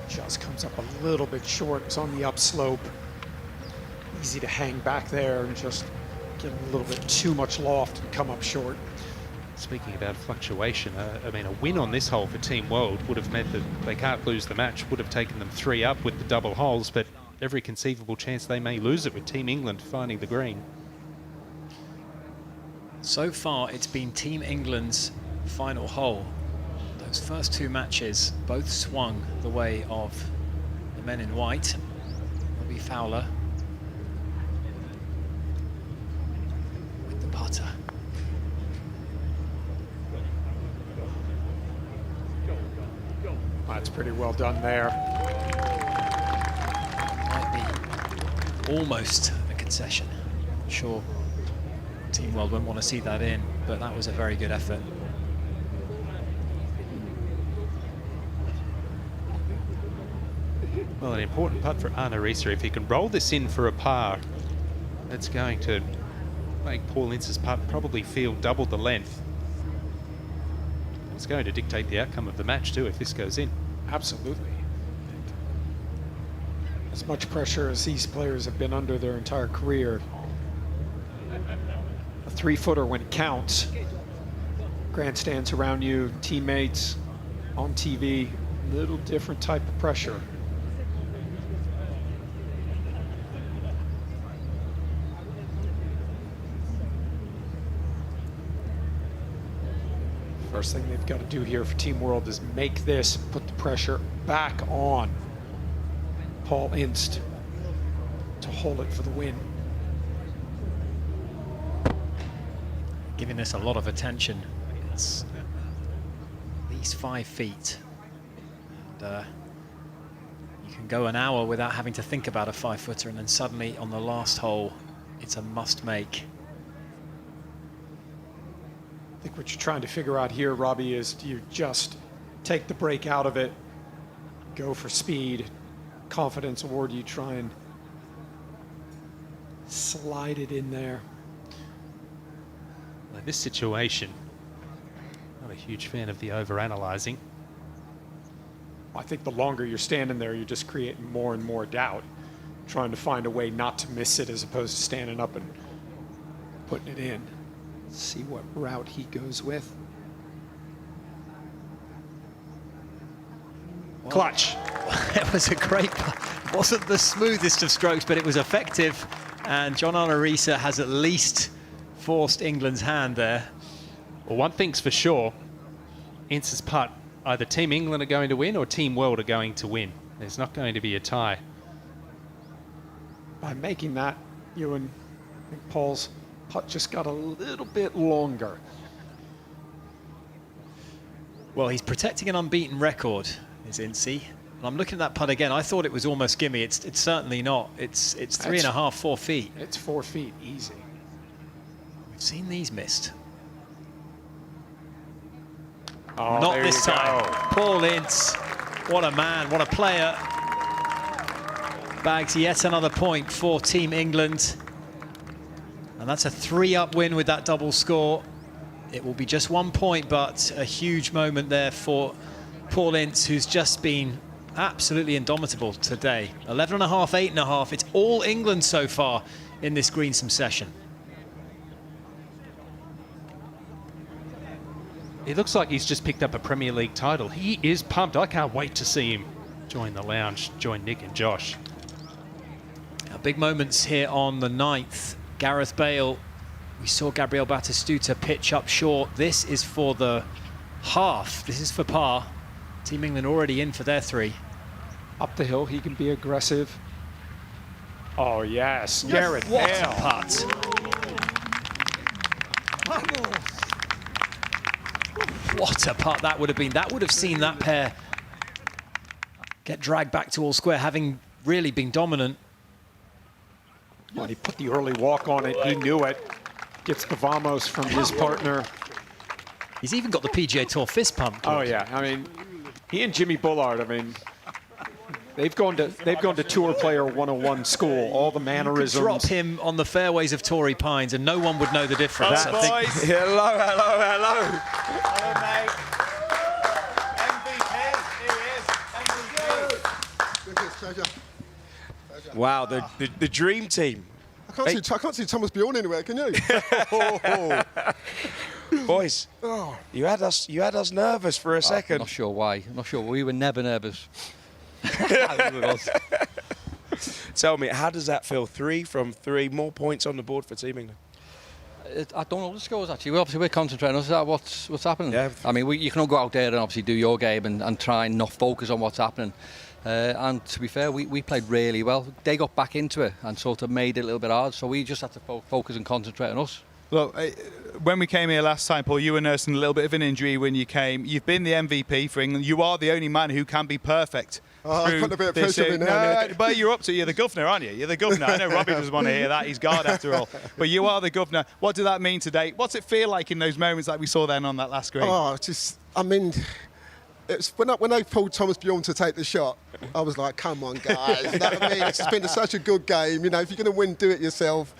Speaker 18: Just comes up a little bit short. It's on the upslope. Easy to hang back there and just get a little bit too much loft and come up short.
Speaker 17: Speaking about fluctuation, I mean, a win on this hole for Team World would have meant that they can't lose the match, would have taken them 3 up with the double holes, but every conceivable chance they may lose it with Team England finding the green.
Speaker 3: So far, it's been Team England's final hole. Those first 2 matches both swung the way of the men in white. Robbie Fowler with the putter.
Speaker 18: That's pretty well done there.
Speaker 3: Might be almost a second session. I'm sure Team World wouldn't want to see that in, but that was a very good effort.
Speaker 17: Well, an important putt for Arne Riise. If he can roll this in for a par, that's going to make Paul Ince's putt probably feel double the length. It's going to dictate the outcome of the match too if this goes in.
Speaker 18: Absolutely. As much pressure as these players have been under their entire career. A 3-footer when it counts. Grandstands around you, teammates, on TV, little different type of pressure. First thing they've got to do here for Team World is make this, put the pressure back on Paul Ince to hold it for the win.
Speaker 3: Giving this a lot of attention. It's at least 5 feet. And you can go an hour without having to think about a 5-footer, and then suddenly on the last hole, it's a must-make.
Speaker 18: I think what you're trying to figure out here, Robbie, is do you just take the break out of it, go for speed, confidence, or do you try and slide it in there?
Speaker 17: Well, in this situation, not a huge fan of the over-analysing.
Speaker 18: I think the longer you're standing there, you're just creating more and more doubt, trying to find a way not to miss it as opposed to standing up and putting it in. Let's see what route he goes with.
Speaker 3: Well,
Speaker 18: clutch.
Speaker 3: It was a great, wasn't the smoothest of strokes, but it was effective. And John-Arne Riise has at least forced England's hand there.
Speaker 17: Well, one thing's for sure, Ince's putt, either Team England are going to win or Team World are going to win. There's not going to be a tie.
Speaker 18: By making that, Ewan, I think Paul's putt just got a little bit longer.
Speaker 3: Well, he's protecting an unbeaten record, is Ince. And I'm looking at that putt again. I thought it was almost gimme. It's certainly not. It's 3.5, 4 feet.
Speaker 18: It's 4 feet, easy.
Speaker 3: We've seen these missed.
Speaker 18: Oh,
Speaker 3: not this time.
Speaker 18: Go.
Speaker 3: Paul Ince, what a man, what a player. Bags yet another point for Team England. And that's a 3-up win with that double score. It will be just 1 point, but a huge moment there for Paul Ince, who's just been absolutely indomitable today. 11.5, 8.5. It's all England so far in this Greensome session.
Speaker 17: It looks like he's just picked up a Premier League title. He is pumped. I can't wait to see him join the lounge, join Nick and Josh.
Speaker 3: Now, big moments here on the 9th. Gareth Bale, we saw Gabriel Batistuta pitch up short. This is for the half. This is for par. Team England already in for their 3.
Speaker 18: Up the hill, he can be aggressive. Oh, yes, Gareth
Speaker 3: What
Speaker 18: Bale.
Speaker 3: a putt. What a putt that would have been. That would have seen that pair get dragged back to all square, having really been dominant.
Speaker 18: Well, he put the early walk on it. He knew it. Gets the vamos from his partner.
Speaker 3: He's even got the PGA Tour fist pump.
Speaker 18: Oh yeah, I mean, he and Jimmy Bullard. I mean, they've gone to Tour Player 101 school. All the mannerisms.
Speaker 3: Drop him on the fairways of Torrey Pines, and no one would know the difference.
Speaker 1: Hello, boys. Hello, hello, hello.
Speaker 15: Hello, mate. MVP, here he is. Pleasure.
Speaker 1: Wow, the dream team.
Speaker 15: I can't see Thomas Bjorn anywhere, can you?
Speaker 1: Boys, you had us nervous for a second.
Speaker 12: I'm not sure why. I'm not sure. We were never nervous.
Speaker 1: Tell me, how does that feel? 3 from 3, more points on the board for Team England.
Speaker 12: I don't know the scores actually. We're concentrating on what's happening.
Speaker 1: Yeah.
Speaker 12: I mean, you can all go out there and obviously do your game and try and not focus on what's happening. And to be fair, we played really well. They got back into it and sort of made it a little bit hard. So we just had to focus and concentrate on us.
Speaker 14: Look, when we came here last time, Paul, you were nursing a little bit of an injury when you came. You've been the MVP for England. You are the only man who can be perfect
Speaker 15: I've got a bit of pressure in there.
Speaker 14: No, but you're up to it. You're the governor, aren't you? You're the governor. I know Robbie doesn't want to hear that. He's God after all. But you are the governor. What did that mean today? What's it feel like in those moments like we saw then on that last green?
Speaker 15: Oh, I mean, it's when they pulled Thomas Bjorn to take the shot, I was like, come on, guys. You know what I mean? It's been such a good game. You know, if you're going to win, do it yourself.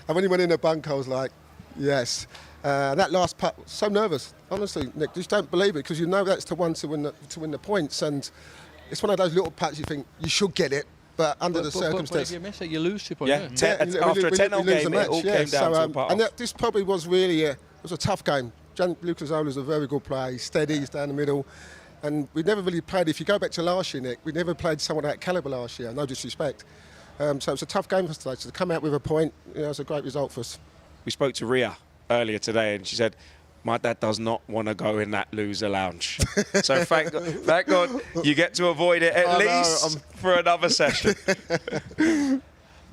Speaker 15: And when he went in the bunker, I was like, yes. That last putt, so nervous. Honestly, Nick, just don't believe it because you know that's the one to win the points. And it's one of those little putts you think you should get it, but under the circumstances.
Speaker 12: But if you miss it, you lose 2 points.
Speaker 1: After a 10-0 game, it all came down to a putt.
Speaker 15: And this probably was really it was a tough game. Lucas Zola's a very good player. He's steady, he's down the middle. And we never really played, if you go back to last year, Nick, we never played someone of that calibre last year, no disrespect. So it's a tough game for us today. So to come out with a point, it's a great result for us.
Speaker 1: We spoke to Ria earlier today and she said, my dad does not want to go in that loser lounge. So thank God you get to avoid it at least for another session.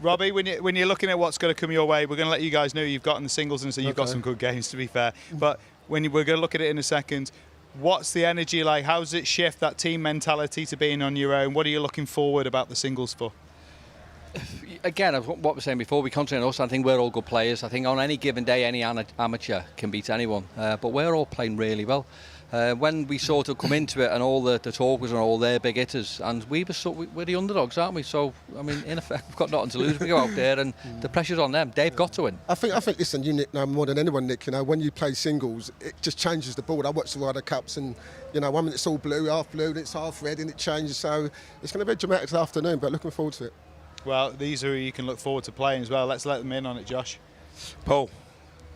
Speaker 14: Robbie, when you're looking at what's going to come your way, we're going to let you guys know you've got in the singles and so you've got some good games, to be fair. But we're going to look at it in a second. What's the energy like? How does it shift that team mentality to being on your own? What are you looking forward about the singles for?
Speaker 12: Again, what we were saying before, we concentrate on us. I think we're all good players. I think on any given day, any amateur can beat anyone. But we're all playing really well. When we sort of come into it and all the talk was on all their big hitters, and we're the underdogs, aren't we? So, I mean, in effect, we've got nothing to lose. We go out there and the pressure's on them. They've got to win.
Speaker 15: I think, listen, you Nick know more than anyone, Nick, you know, when you play singles, it just changes the board. I watch the Ryder Cups and, you know, 1 minute it's all blue, then it's half red and it changes. So it's going to be a dramatic afternoon, but looking forward to it.
Speaker 14: Well, these are who you can look forward to playing as well. Let's let them in on it, Josh.
Speaker 1: Paul,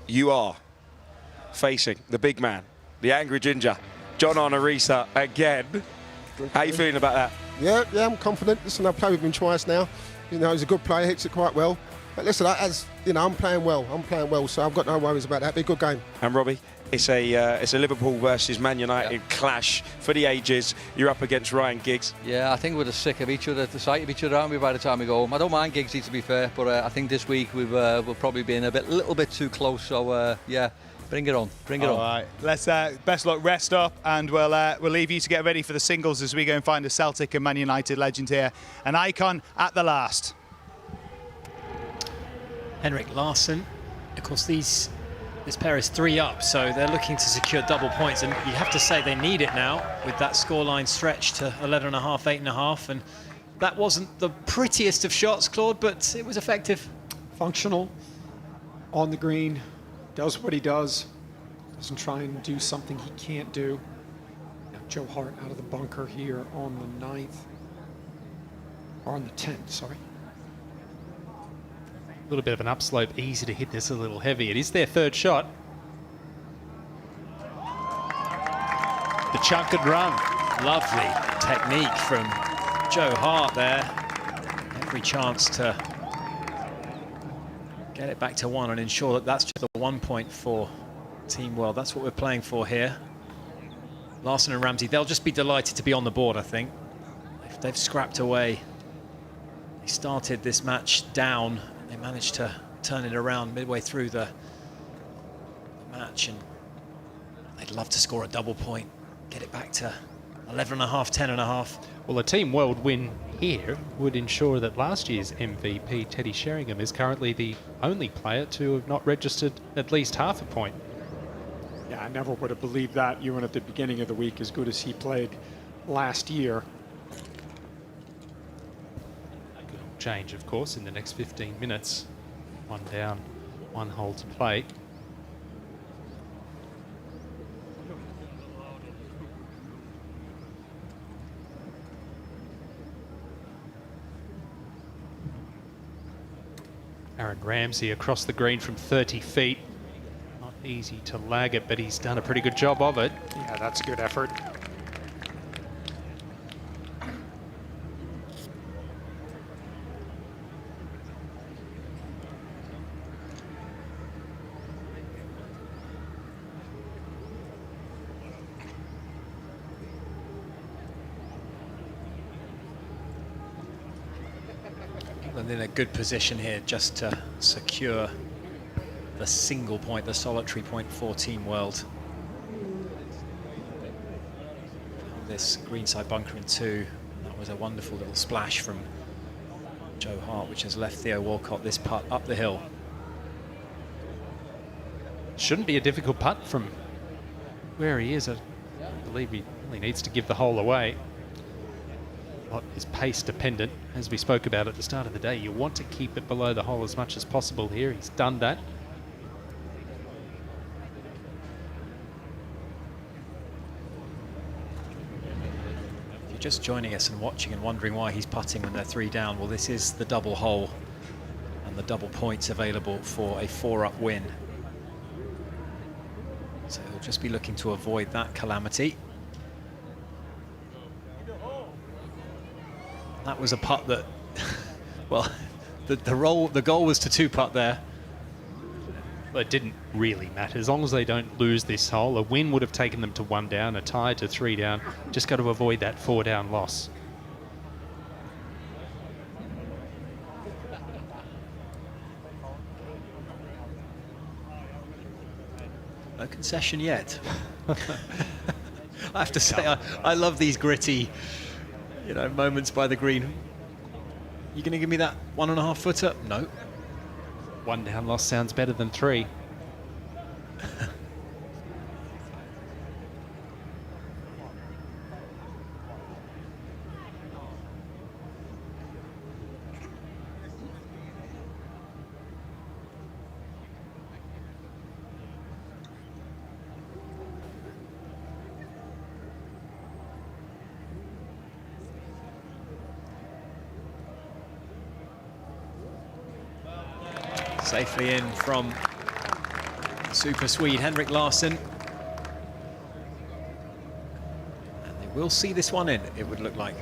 Speaker 1: you are facing the big man, the angry ginger, John Arnorisa again. How are you feeling about that?
Speaker 15: Yeah, I'm confident. Listen, I've played with him twice now. You know, he's a good player, hits it quite well. But listen, as you know, I'm playing well, so I've got no worries about that. It'll be a good game.
Speaker 1: And Robbie, it's a Liverpool versus Man United clash for the ages. You're up against Ryan Giggs.
Speaker 12: Yeah, I think we're just sick of each other, the sight of each other, aren't we, by the time we go home? I don't mind Giggsy, to be fair, but I think this week we've probably been a little bit too close. So yeah, bring it on, bring it on.
Speaker 14: All right, let's best luck, rest up, and we'll leave you to get ready for the singles as we go and find a Celtic and Man United legend here, an icon at the last.
Speaker 3: Henrik Larsson, of course, this pair is 3 up, so they're looking to secure double points, and you have to say they need it now with that scoreline stretched to 11.5, 8.5, and that wasn't the prettiest of shots, Claude, but it was effective.
Speaker 18: Functional, on the green, does what he does, doesn't try and do something he can't do. Now Joe Hart out of the bunker here on the 9th, or on the 10th, sorry.
Speaker 17: A little bit of an upslope, easy to hit this a little heavy. It is their third shot. The chunk and run.
Speaker 3: Lovely technique from Joe Hart there. Every chance to get it back to 1 and ensure that that's just the 1 point for Team World. That's what we're playing for here. Larsson and Ramsey, they'll just be delighted to be on the board, I think. If they've scrapped away. They started this match down. They managed to turn it around midway through the match, and they'd love to score a double point, get it back to 11.5, 10.5.
Speaker 17: Well, a Team World win here would ensure that last year's MVP, Teddy Sheringham, is currently the only player to have not registered at least half a point.
Speaker 18: Yeah, I never would have believed that, Ewan, at the beginning of the week, as good as he played last year.
Speaker 17: Change, of course, in the next 15 minutes. 1 down, 1 hole to play. Aaron Ramsey across the green from 30 feet. Not easy to lag it, but he's done a pretty good job of it.
Speaker 18: Yeah, that's a good effort.
Speaker 3: In a good position here just to secure the single point, the solitary point for Team World. This greenside bunker in 2, that was a wonderful little splash from Joe Hart, which has left Theo Walcott this putt up the hill.
Speaker 17: Shouldn't be a difficult putt from where he is. I believe he only needs to give the hole away. What is pace dependent, as we spoke about at the start of the day. You want to keep it below the hole as much as possible here. He's done that.
Speaker 3: If you're just joining us and watching and wondering why he's putting when they're 3 down, well, this is the double hole and the double points available for a 4-up win. So he'll just be looking to avoid that calamity. That was a putt that, well, the goal was to 2-putt there.
Speaker 17: But it didn't really matter. As long as they don't lose this hole, a win would have taken them to 1 down, a tie to 3 down. Just got to avoid that 4 down loss.
Speaker 3: No concession yet. I have to say, I love these gritty, you know, moments by the green. You going to give me that 1.5 footer? No.
Speaker 17: 1 down loss sounds better than 3.
Speaker 3: Safely in from Super Swede Henrik Larsson. And they will see this one in, it would look like.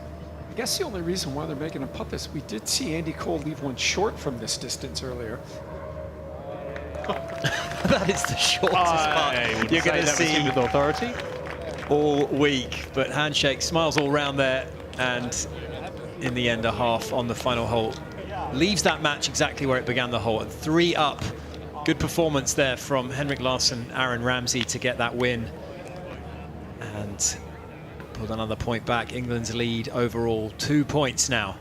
Speaker 18: I guess the only reason why they're making a putt this, we did see Andy Cole leave one short from this distance earlier.
Speaker 3: That is the shortest putt you're going to see
Speaker 17: with authority
Speaker 3: all week. But handshake, smiles all round there, and in the end, a half on the final hole. Leaves that match exactly where it began the hole, at 3 up. Good performance there from Henrik Larsson, Aaron Ramsey to get that win. And put another point back. England's lead overall, 2 points now.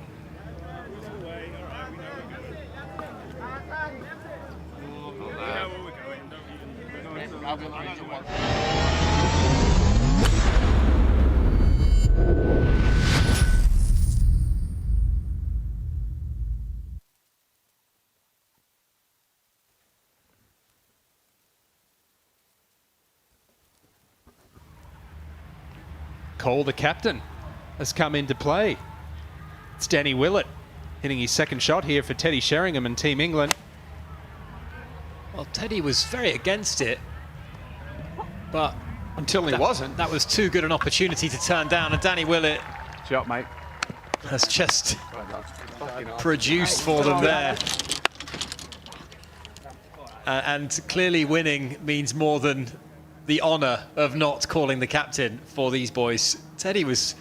Speaker 17: Cole, the captain, has come into play. It's Danny Willett hitting his second shot here for Teddy Sheringham and Team England.
Speaker 3: Well, Teddy was very against it, but
Speaker 18: until he wasn't.
Speaker 3: That was too good an opportunity to turn down, and Danny Willett
Speaker 10: Shot, mate.
Speaker 3: has just produced for them there. And clearly winning means more than the honour of not calling the captain for these boys. Teddy was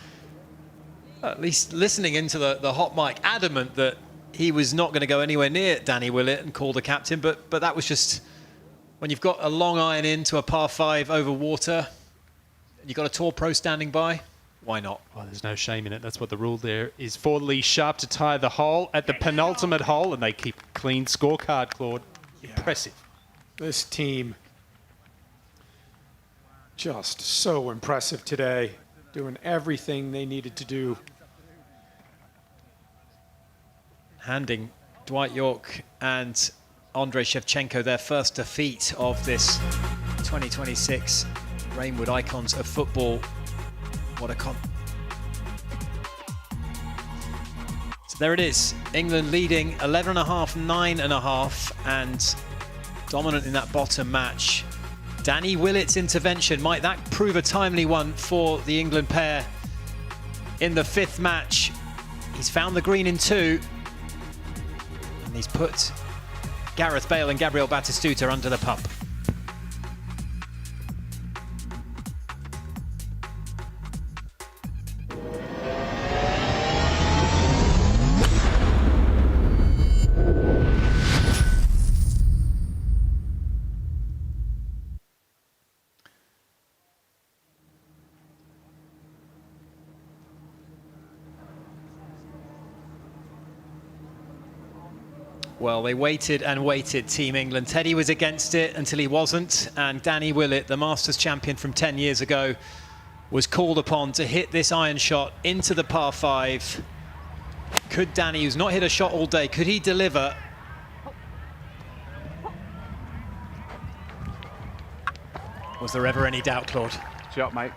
Speaker 3: at least listening into the hot mic, adamant that he was not going to go anywhere near Danny Willett and call the captain, but that was just, when you've got a long iron into a par 5 over water, and you've got a tour pro standing by, why not?
Speaker 17: Well, there's no shame in it. That's what the rule there is for. Lee Sharp to tie the hole at the penultimate hole, and they keep clean scorecard, Claude. Impressive.
Speaker 18: This team, just so impressive today, doing everything they needed to do.
Speaker 3: Handing Dwight York and Andrei Shevchenko their first defeat of this 2026 Rainwood Icons of Football. What a So there it is. England leading 11.5, 9.5, and dominant in that bottom match. Danny Willett's intervention, might that prove a timely one for the England pair in the 5th match? He's found the green in 2, and he's put Gareth Bale and Gabriel Batistuta under the pump. Well, they waited and waited, Team England. Teddy was against it until he wasn't, and Danny Willett, the Masters champion from 10 years ago, was called upon to hit this iron shot into the par 5. Could Danny, who's not hit a shot all day, could he deliver? Was there ever any doubt, Claude?
Speaker 10: Shot, mate.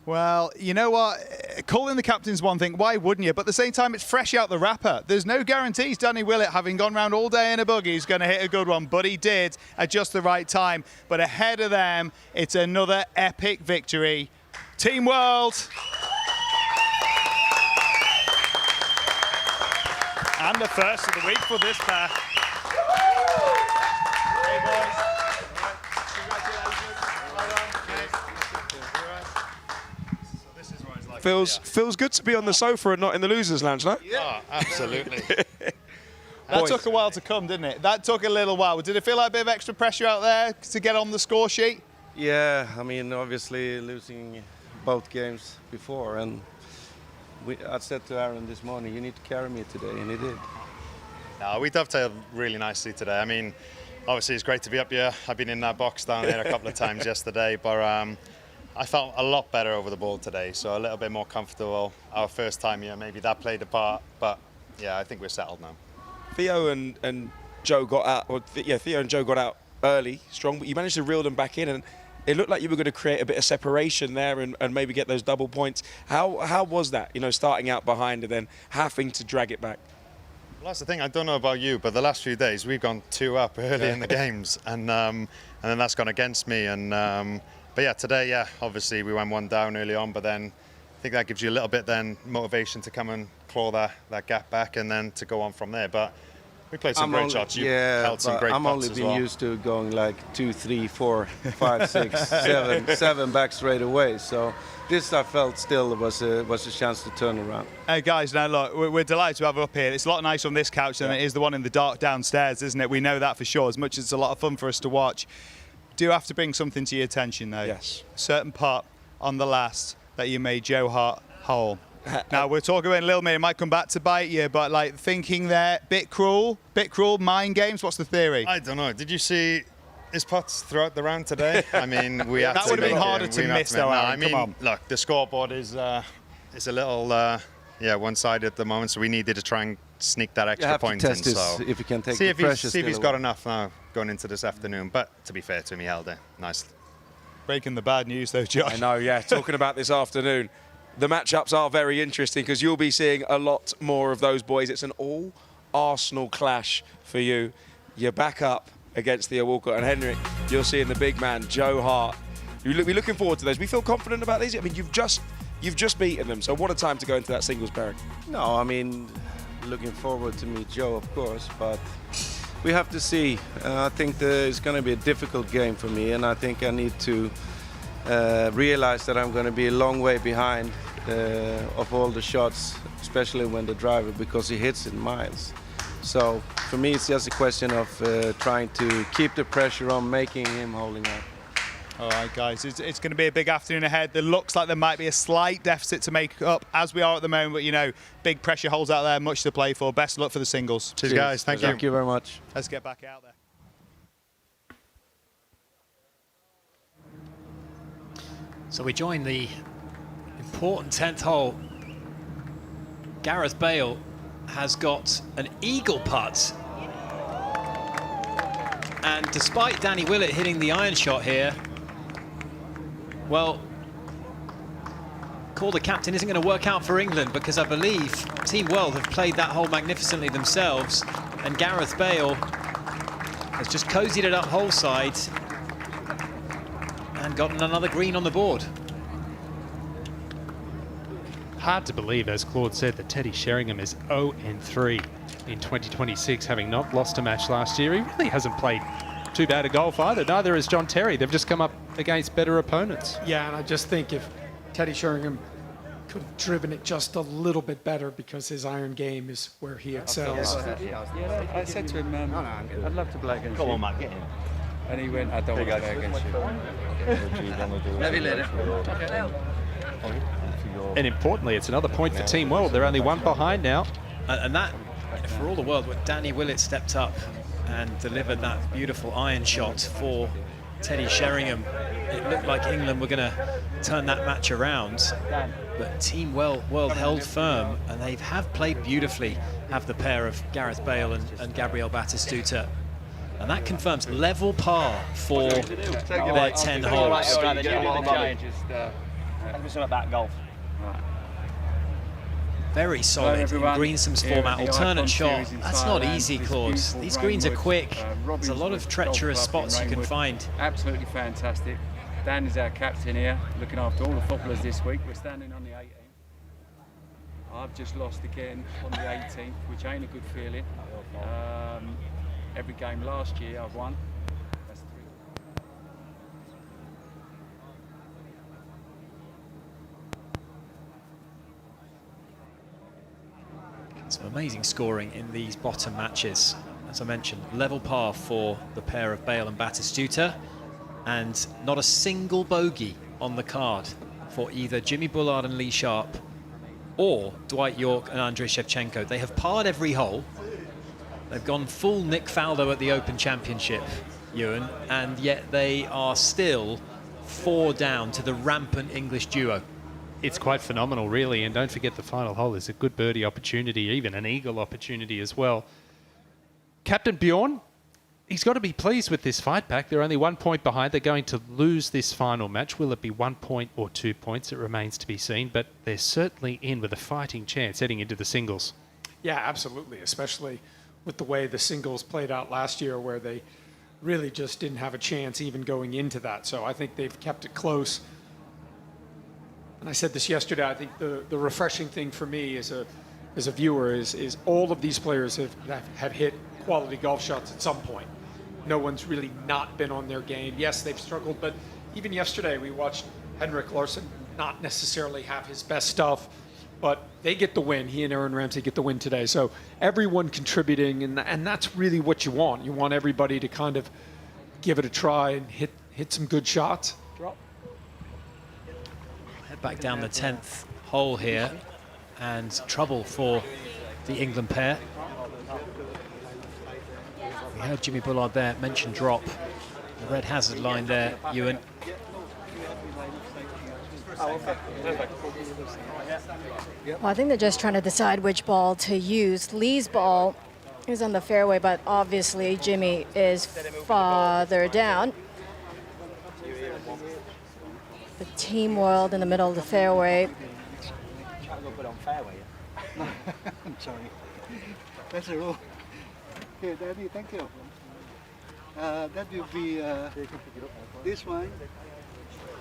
Speaker 14: Well, you know what? Calling the captain's one thing. Why wouldn't you? But at the same time, it's fresh out the wrapper. There's no guarantees Danny Willett, having gone round all day in a buggy, is going to hit a good one. But he did at just the right time. But ahead of them, it's another epic victory. Team World.
Speaker 9: And the first of the week for this pair.
Speaker 14: Hey, boys.
Speaker 1: Feels good to be on the sofa and not in the losers' lounge, no?
Speaker 14: Yeah,
Speaker 9: absolutely.
Speaker 14: That took a while to come, didn't it? That took a little while. Did it feel like a bit of extra pressure out there to get on the score sheet?
Speaker 7: Yeah, I mean, obviously losing both games before, and I said to Aaron this morning, you need to carry me today, and he did.
Speaker 20: No, we dovetailed really nicely today. I mean, obviously it's great to be up here. I've been in that box down there a couple of times yesterday, but I felt a lot better over the ball today, so a little bit more comfortable. Our first time here, maybe that played a part, but yeah, I think we're settled now.
Speaker 1: Theo and Joe got out, Theo and Joe got out early, strong, but you managed to reel them back in, and it looked like you were going to create a bit of separation there and maybe get those double points. How was that, starting out behind and then having to drag it back?
Speaker 20: Well, that's the thing, I don't know about you, but the last few days we've gone 2 up early in the games, and then that's gone against me. But yeah, today, obviously we went 1 down early on, but then I think that gives you a little bit then motivation to come and claw that gap back and then to go on from there. But we played some great shots. You held some great
Speaker 7: I'm
Speaker 20: putts
Speaker 7: only
Speaker 20: as
Speaker 7: been
Speaker 20: well.
Speaker 7: used to going like 2, 3, 4, 5, 6, 7 back straight away. So this I felt still was a chance to turn around.
Speaker 14: Hey guys, now look, we're delighted to have her up here. It's a lot nicer on this couch than it is the one in the dark downstairs, isn't it? We know that for sure, as much as it's a lot of fun for us to watch. Do have to bring something to your attention though.
Speaker 1: Yes.
Speaker 14: A certain putt on the last that you made Joe Hart hole. Now we're talking about a little bit, it might come back to bite you, but like thinking there, bit cruel, mind games. What's the theory?
Speaker 20: I don't know. Did you see his putts throughout the round today? I mean, we had
Speaker 14: that
Speaker 20: to
Speaker 14: would have been
Speaker 20: make
Speaker 14: harder
Speaker 20: it.
Speaker 14: to miss though.
Speaker 20: No,
Speaker 14: Aaron,
Speaker 20: I mean,
Speaker 14: come on.
Speaker 20: look, the scoreboard is a little one-sided at the moment, so we needed to try and sneak that extra point
Speaker 7: test
Speaker 20: in.
Speaker 7: this,
Speaker 20: So
Speaker 7: if you can take
Speaker 20: see
Speaker 7: the
Speaker 20: if
Speaker 7: pressure
Speaker 20: he's
Speaker 7: still
Speaker 20: got
Speaker 7: away.
Speaker 20: enough now going into this afternoon. But to be fair to him, he held it nicely.
Speaker 14: Breaking the bad news though, Josh.
Speaker 1: I know, yeah. Talking about this afternoon, the matchups are very interesting because you'll be seeing a lot more of those boys. It's an all-Arsenal clash for you. You're back up against Theo Walcott and Henrik. You're seeing the big man, Joe Hart. You'll be looking forward to those. We feel confident about these. I mean, you've just beaten them, so what a time to go into that singles pairing.
Speaker 7: No, I mean, looking forward to meet Joe, of course, but we have to see. I think it's going to be a difficult game for me, and I think I need to realize that I'm going to be a long way behind of all the shots, especially when the driver, because he hits in miles. So for me, it's just a question of trying to keep the pressure on, making him holding up.
Speaker 14: All right, guys, it's going to be a big afternoon ahead. There looks like there might be a slight deficit to make up as we are at the moment, but big pressure holes out there, much to play for. Best of luck for the singles.
Speaker 20: Cheers, guys. Thank you.
Speaker 7: Thank you very much.
Speaker 14: Let's get back out there.
Speaker 3: So we join the important 10th hole. Gareth Bale has got an eagle putt. And despite Danny Willett hitting the iron shot here, well, call the captain isn't going to work out for England because I believe Team World have played that hole magnificently themselves. And Gareth Bale has just cozied it up hole side and gotten another green on the board.
Speaker 17: Hard to believe, as Claude said, that Teddy Sheringham is 0-3 in 2026, having not lost a match last year. He really hasn't played too bad a golf either. Neither has John Terry. They've just come up against better opponents.
Speaker 18: Yeah, and I just think if Teddy Sheringham could have driven it just a little bit better because his iron game is where he excels.
Speaker 13: Yeah, I said to him, I'd love to play against you.
Speaker 10: Come on, Matt, get in.
Speaker 13: And he went, I don't want to play against you.
Speaker 17: And importantly, it's another point for Team World. They're only one behind now.
Speaker 3: And that, for all the world, when Danny Willett stepped up and delivered that beautiful iron shot for Teddy Sheringham, it looked like England were going to turn that match around. But Team World held firm, and they have played beautifully, have the pair of Gareth Bale and Gabriel Batistuta. And that confirms level par for their 10 holes. Very solid in Greensome's format. Alternate shot. That's not easy, Claude. These greens are quick. There's a lot of treacherous spots you can find.
Speaker 13: Absolutely fantastic. Dan is our captain here, looking after all the footballers this week. We're standing on the 18th. I've just lost again on the 18th, which ain't a good feeling. Every game last year I've won. That's 3.
Speaker 3: Some amazing scoring in these bottom matches. As I mentioned, level par for the pair of Bale and Batistuta, and not a single bogey on the card for either Jimmy Bullard and Lee Sharp or Dwight York and Andrei Shevchenko. They have parred every hole. They've gone full Nick Faldo at the Open Championship, Ewan, and yet they are still 4 down to the rampant English duo.
Speaker 17: It's quite phenomenal, really, and don't forget the final hole is a good birdie opportunity, even an eagle opportunity as well. Captain Bjorn, he's got to be pleased with this fight pack. They're only 1 point behind. They're going to lose this final match. Will it be 1 point or 2 points? It remains to be seen, but they're certainly in with a fighting chance heading into the singles.
Speaker 18: Yeah, absolutely, especially with the way the singles played out last year, where they really just didn't have a chance even going into that. So I think they've kept it close. And I said this yesterday, I think the refreshing thing for me as a viewer is all of these players have hit quality golf shots at some point. No one's really not been on their game. Yes, they've struggled, but even yesterday we watched Henrik Larsson not necessarily have his best stuff, but they get the win. He and Aaron Ramsey get the win today. So everyone contributing, and that's really what you want. You want everybody to kind of give it a try and hit some good shots.
Speaker 3: Head back down the 10th hole here, and trouble for the England pair. We heard Jimmy Bullard there mention drop. The red hazard line there, Ewan.
Speaker 6: Well, I think they're just trying to decide which ball to use. Lee's ball is on the fairway, but obviously Jimmy is farther down. The Team World in the middle of the fairway.
Speaker 19: I'm sorry. That's a rule. Here, Daddy, thank you. That will be this one.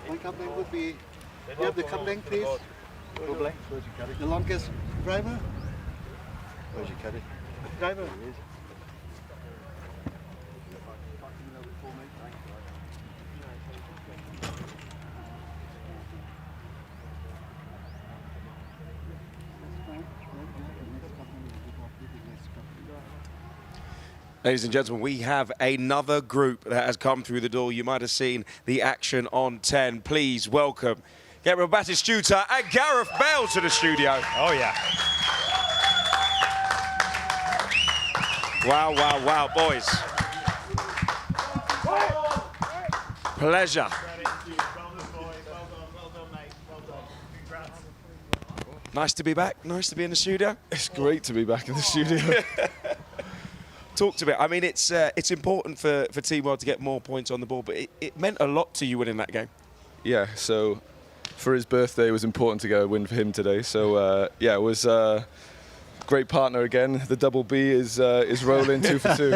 Speaker 19: One cup length would be. You have the cup length, please. The longest driver.
Speaker 16: Where's your caddy?
Speaker 19: Driver.
Speaker 1: Ladies and gentlemen, we have another group that has come through the door. You might have seen the action on 10. Please welcome Gabriel Batistuta and Gareth Bale to the studio.
Speaker 10: Oh, yeah.
Speaker 1: Wow, wow, wow, boys. Pleasure. Nice to be back. Nice to be in the studio.
Speaker 22: It's great to be back in the studio.
Speaker 1: Talk to me. I mean, it's important for Team World to get more points on the board, but it meant a lot to you winning that game.
Speaker 22: Yeah, so for his birthday, it was important to get a win for him today. So, yeah, it was a great partner again. The double B is rolling 2 for 2.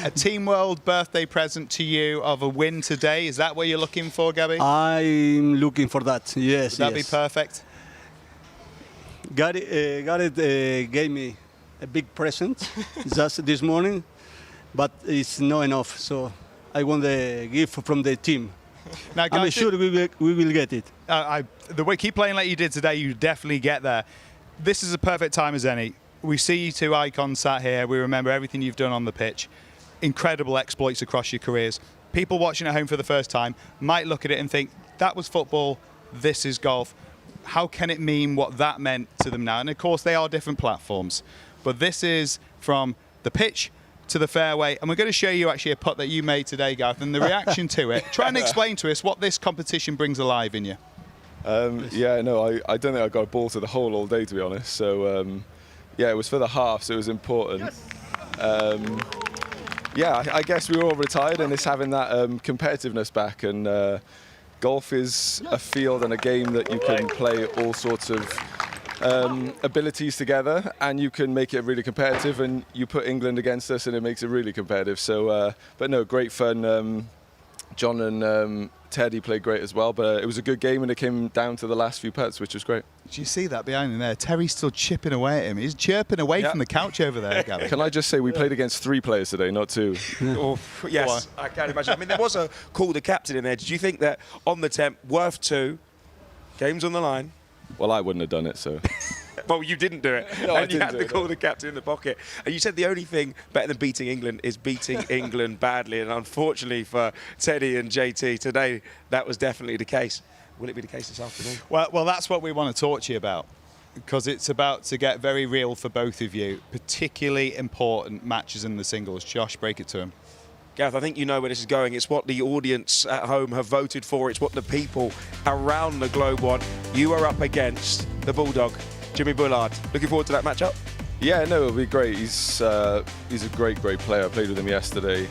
Speaker 14: A Team World birthday present to you of a win today. Is that what you're looking for, Gabby?
Speaker 19: I'm looking for that, yes.
Speaker 14: Would that be perfect?
Speaker 19: Gareth gave me a big present just this morning, but it's not enough. So I want the gift from the team.
Speaker 14: Now, guys,
Speaker 9: I'm sure we will get it.
Speaker 14: The way keep playing like you did today, you definitely get there. This is a perfect time as any. We see you two icons sat here. We remember everything you've done on the pitch. Incredible exploits across your careers. People watching at home for the first time might look at it and think, that was football, this is golf. How can it mean what that meant to them now? And of course, they are different platforms. But this is from the pitch to the fairway. And we're going to show you actually a putt that you made today, Gareth, and the reaction to it. Try and explain to us what this competition brings alive in you.
Speaker 22: Yeah, no, I don't think I got a ball to the hole all day, to be honest. So, yeah, it was for the half, so it was important. Yeah, I guess we were all retired, and it's having that competitiveness back. And golf is a field and a game that you can play all sorts of abilities together, and you can make it really competitive. And you put England against us, and it makes it really competitive. So, but no, great fun. John and Teddy played great as well, but it was a good game, and it came down to the last few putts, which was great.
Speaker 14: Do you see that behind him there? Terry's still chipping away at him. He's chirping away from the couch over there, Gary.
Speaker 22: Can I just say we played against 3 players today, not 2?
Speaker 1: Oh, yes, I can imagine. I mean, there was a call to captain in there. Did you think that on the temp, worth 2, games on the line?
Speaker 22: Well, I wouldn't have done it, so.
Speaker 1: Well, you didn't do it,
Speaker 22: No,
Speaker 1: and you had to call the captain in the pocket. And you said the only thing better than beating England is beating England badly. And unfortunately for Teddy and JT today, that was definitely the case. Will it be the case this afternoon?
Speaker 14: Well, that's what we want to talk to you about, because it's about to get very real for both of you, particularly important matches in the singles. Josh, break it to him.
Speaker 1: Gareth, I think you know where this is going. It's what the audience at home have voted for. It's what the people around the globe want. You are up against the Bulldog, Jimmy Bullard. Looking forward to that matchup?
Speaker 22: Yeah, no, it'll be great. He's a great player. I played with him yesterday.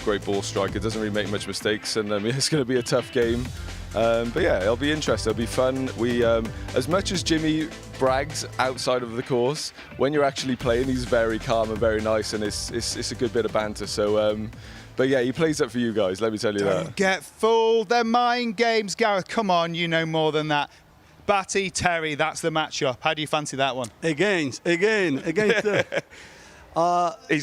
Speaker 22: Great ball striker. Doesn't really make much mistakes, and it's going to be a tough game. But yeah, it'll be interesting. It'll be fun. We, as much as Jimmy brags outside of the course, when you're actually playing, he's very calm and very nice, and it's a good bit of banter. So, but yeah, he plays up for you guys. Let me tell you that.
Speaker 14: Don't get fooled. They're mind games, Gareth. Come on, you know more than that. Batty, Terry, that's the matchup. How do you fancy that one?
Speaker 9: Against.
Speaker 1: He's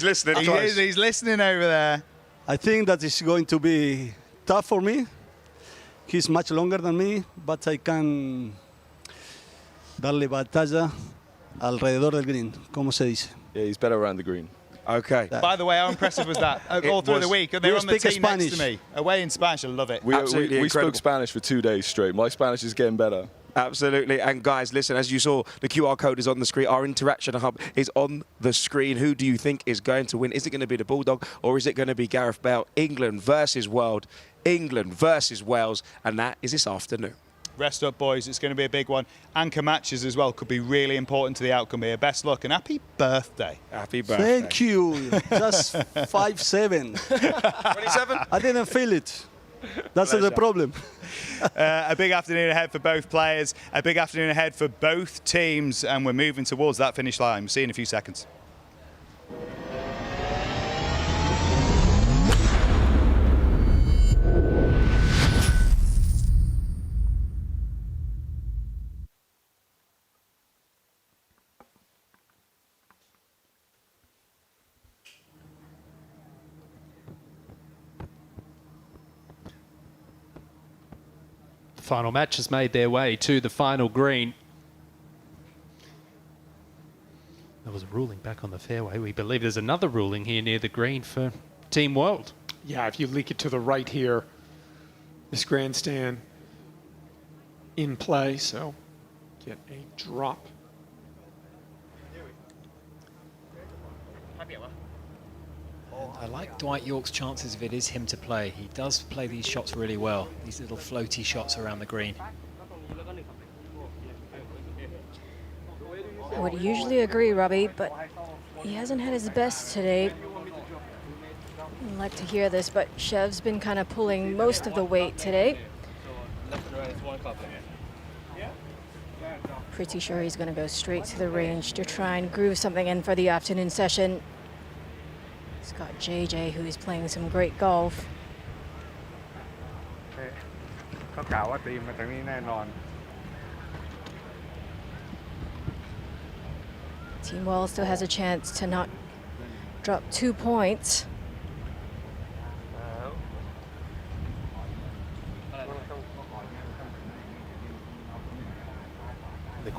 Speaker 1: listening.
Speaker 14: He's listening over there.
Speaker 9: I think that is going to be tough for me. He's much longer than me, but I can darle batalla alrededor del green, como se dice.
Speaker 22: Yeah, he's better around the green.
Speaker 1: Okay.
Speaker 14: By the way, how impressive was that? All through the week. They were on the team next to me. Away in Spanish, I love it.
Speaker 22: We spoke Spanish for 2 days straight. My Spanish is getting better.
Speaker 1: Absolutely. And guys, listen, as you saw, the QR code is on the screen. Our interaction hub is on the screen. Who do you think is going to win? Is it going to be the Bulldog, or is it going to be Gareth Bale? England versus World. England versus Wales. And that is this afternoon.
Speaker 14: Rest up, boys. It's going to be a big one. Anchor matches as well could be really important to the outcome here. Best luck and happy birthday.
Speaker 1: Happy birthday.
Speaker 9: Thank you. Just 5'7".
Speaker 1: 27?
Speaker 9: I didn't feel it. That's the problem.
Speaker 14: A big afternoon ahead for both players. A big afternoon ahead for both teams. And we're moving towards that finish line. We'll see you in a few seconds.
Speaker 17: Final match has made their way to the final green. There was a ruling back on the fairway. We believe there's another ruling here near the green for Team World.
Speaker 18: Yeah, if you leak it to the right here, this grandstand in play, so get a drop.
Speaker 3: I like Dwight York's chances if it is him to play. He does play these shots really well, these little floaty shots around the green.
Speaker 6: I would usually agree, Robbie, but he hasn't had his best today. I'd like to hear this, but Chev's been kind of pulling most of the weight today. Pretty sure he's going to go straight to the range to try and groove something in for the afternoon session. He's got JJ, who's playing some great golf. Team Wells still has a chance to not drop 2 points.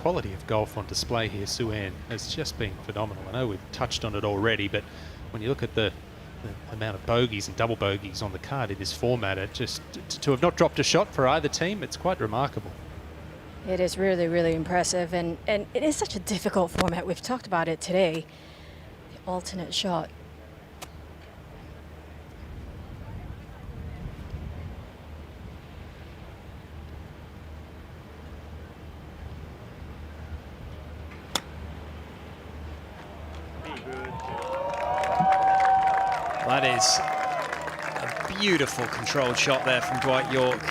Speaker 17: quality of golf on display here, Sue-Ann, has just been phenomenal. I know we've touched on it already, but when you look at the amount of bogeys and double bogeys on the card in this format, it just to have not dropped a shot for either team, it's quite remarkable.
Speaker 6: It is really, really impressive, and it is such a difficult format. We've talked about it today. The alternate shot.
Speaker 3: That is a beautiful controlled shot there from Dwight York.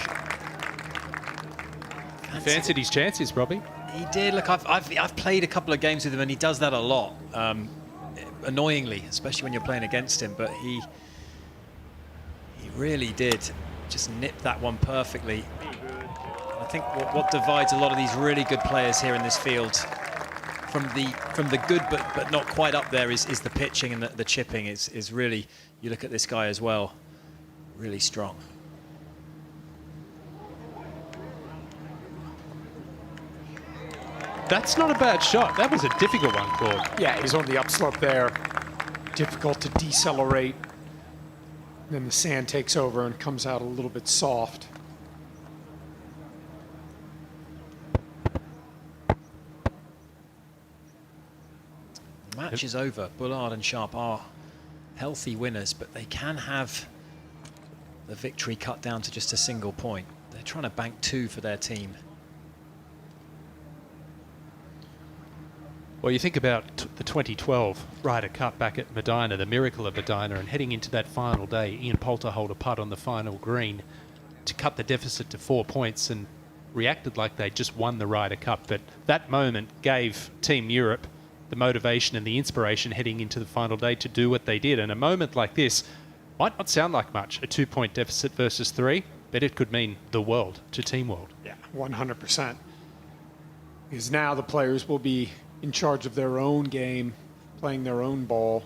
Speaker 17: He fancied his chances, Robbie.
Speaker 3: He did. Look, I've played a couple of games with him, and he does that a lot. Annoyingly, especially when you're playing against him. But he really did just nip that one perfectly. I think what divides a lot of these really good players here in this field from the good but not quite up there is the pitching and the chipping is really, you look at this guy as well, really strong.
Speaker 17: That's not a bad shot. That was a difficult one, Claude.
Speaker 18: Yeah, he's on the upslope there. Difficult to decelerate. Then the sand takes over and comes out a little bit soft.
Speaker 3: The match is over. Bullard and Sharp are healthy winners, but they can have the victory cut down to just a single point. They're trying to bank 2 for their team.
Speaker 17: Well, you think about the 2012 Ryder Cup back at Medina, the miracle of Medina, and heading into that final day, Ian Poulter holed a putt on the final green to cut the deficit to 4 points and reacted like they just won the Ryder Cup. But that moment gave Team Europe the motivation and the inspiration heading into the final day to do what they did. And a moment like this might not sound like much, a 2-point deficit versus 3, but it could mean the world to Team World.
Speaker 18: Yeah, 100%. Because now the players will be in charge of their own game, playing their own ball.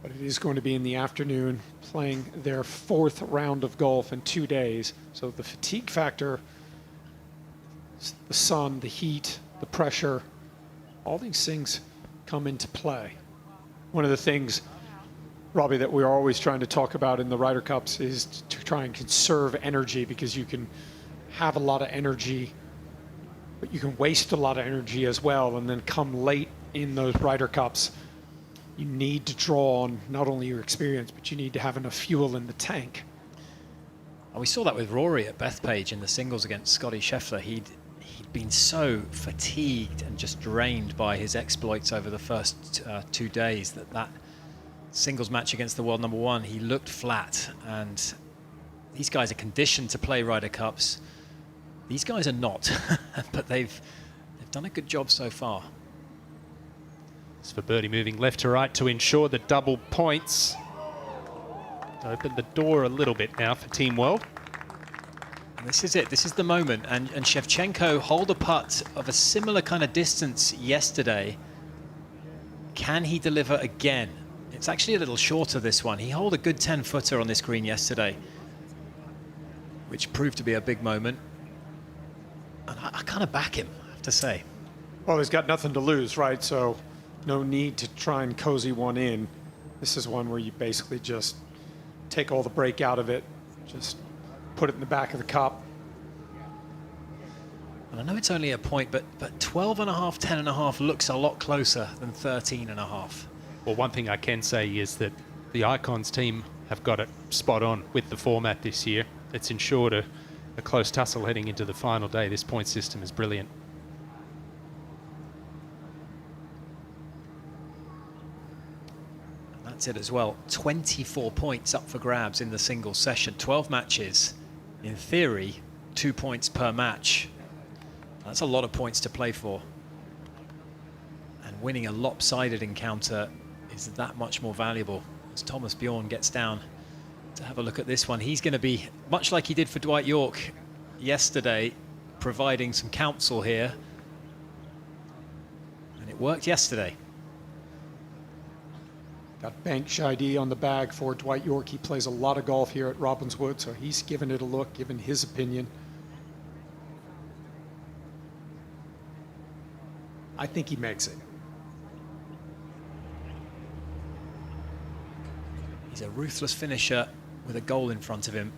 Speaker 18: But it is going to be in the afternoon, playing their 4th round of golf in 2 days. So the fatigue factor, the sun, the heat, the pressure, all these things come into play. One of the things, Robbie, that we're always trying to talk about in the Ryder Cups is to try and conserve energy, because you can have a lot of energy, but you can waste a lot of energy as well. And then come late in those Ryder Cups, you need to draw on not only your experience, but you need to have enough fuel in the tank.
Speaker 3: And we saw that with Rory at Bethpage in the singles against Scotty Scheffler. He'd been so fatigued and just drained by his exploits over the first 2 days that singles match against the world number 1, he looked flat. And these guys are conditioned to play Ryder Cups. These guys are not, but they've done a good job so far.
Speaker 17: It's for birdie moving left to right to ensure the double points. Open the door a little bit now for Team World.
Speaker 3: And this is it. This is the moment. And Shevchenko holed a putt of a similar kind of distance yesterday. Can he deliver again? It's actually a little shorter, this one. He holed a good 10-footer on this green yesterday, which proved to be a big moment. And I kind of back him, I have to say.
Speaker 18: Well, he's got nothing to lose, right? So no need to try and cozy one in. This is one where you basically just take all the break out of it, just put it in the back of the cup.
Speaker 3: And I know it's only a point, but 12.5, 10.5 looks a lot closer than 13.5.
Speaker 17: Well, one thing I can say is that the Icons team have got it spot on with the format this year. It's ensured a close tussle heading into the final day. This point system is brilliant.
Speaker 3: And that's it as well. 24 points up for grabs in the single session. 12 matches. In theory, 2 points per match. That's a lot of points to play for. And winning a lopsided encounter is that much more valuable. As Thomas Bjorn gets down to have a look at this one, he's going to be, much like he did for Dwight York yesterday, providing some counsel here. And it worked yesterday.
Speaker 18: Got Bank Shidey on the bag for Dwight York. He plays a lot of golf here at Robbinswood, so he's given it a look, given his opinion. I think he makes it.
Speaker 3: He's a ruthless finisher with a goal in front of him.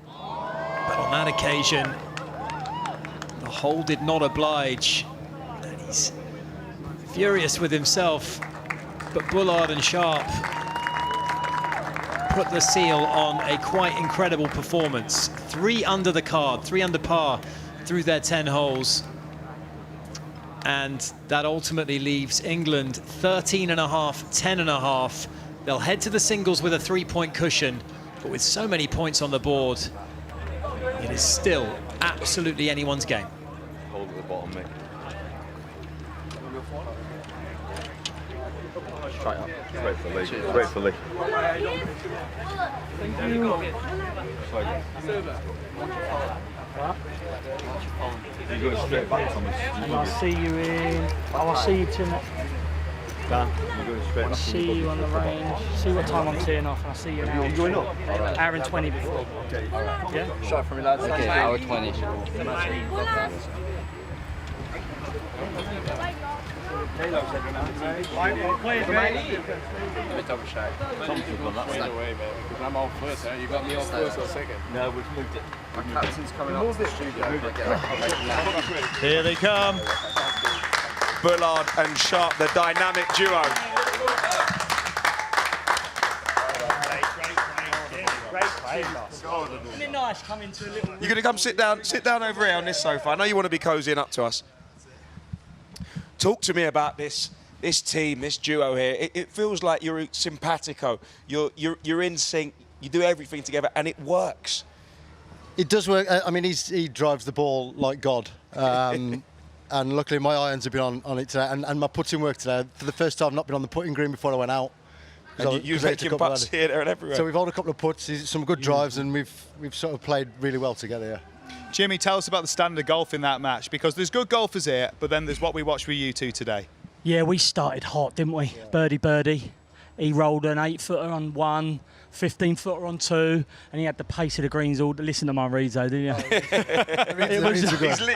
Speaker 3: But on that occasion, the hole did not oblige. And he's furious with himself. But Bullard and Sharp put the seal on a quite incredible performance. 3 under the card, 3 under par through their 10 holes. And that ultimately leaves England 13.5, 10.5. They'll head to the singles with a 3-point cushion, but with so many points on the board, it is still absolutely anyone's game.
Speaker 16: Hold at the bottom, mate. Straight up. Straight for Lee. Straight for Lee. You're going straight back, Thomas.
Speaker 4: And I'll see you in... I'll see you tonight.
Speaker 16: Dan, you're going straight
Speaker 4: I'll
Speaker 16: back.
Speaker 4: see you on the range. See what time I'm teeing off, and I'll see you in an hour.
Speaker 16: You're going up?
Speaker 4: Hour and 20 before.
Speaker 16: Okay.
Speaker 4: Yeah?
Speaker 16: Shot from me, lads.
Speaker 4: Okay,
Speaker 16: hour 20.
Speaker 10: I'm on first, you got me on first or second?
Speaker 16: No, we've moved it. My captain's coming up to the studio.
Speaker 1: Here they come. Bullard and Sharp, the dynamic duo.
Speaker 4: Isn't it nice coming to a little...
Speaker 1: You're going to come sit down over here on this sofa. I know you want to be cozying up to us. Talk to me about this team, this duo here. It feels like you're simpatico. You're in sync. You do everything together, and it works.
Speaker 21: It does work. I mean, he drives the ball like God. And luckily my irons have been on it today, and my putting work today. For the first time, I've not been on the putting green before I went out.
Speaker 1: And you're making putts here, there and everywhere.
Speaker 21: So we've held a couple of putts, some good drives, and we've sort of played really well together, yeah.
Speaker 14: Jimmy, tell us about the standard of golf in that match, because there's good golfers here, but then there's what we watched with you two today.
Speaker 4: Yeah, we started hot, didn't we? Yeah. Birdie. He rolled an 8-footer on 1, 15-footer on 2, and he had the pace of the greens all. Listen to my reads, though, didn't you?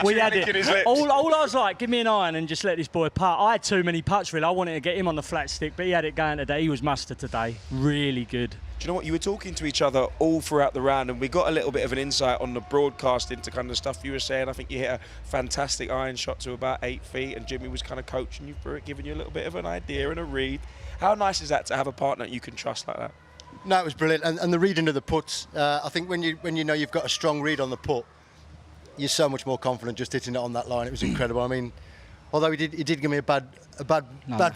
Speaker 1: We had it. His lips.
Speaker 4: All I was like, give me an iron and just let this boy putt. I had too many putts, really. I wanted to get him on the flat stick, but he had it going today. He was mustard today. Really good.
Speaker 1: Do you know what? You were talking to each other all throughout the round, and we got a little bit of an insight on the broadcast into kind of the stuff you were saying. I think you hit a fantastic iron shot to about 8 feet, and Jimmy was kind of coaching you through it, giving you a little bit of an idea and a read. How nice is that to have a partner you can trust like that?
Speaker 21: No, it was brilliant, and the reading of the putts. I think when you know you've got a strong read on the putt, you're so much more confident just hitting it on that line. It was incredible. I mean, although he did give me a bad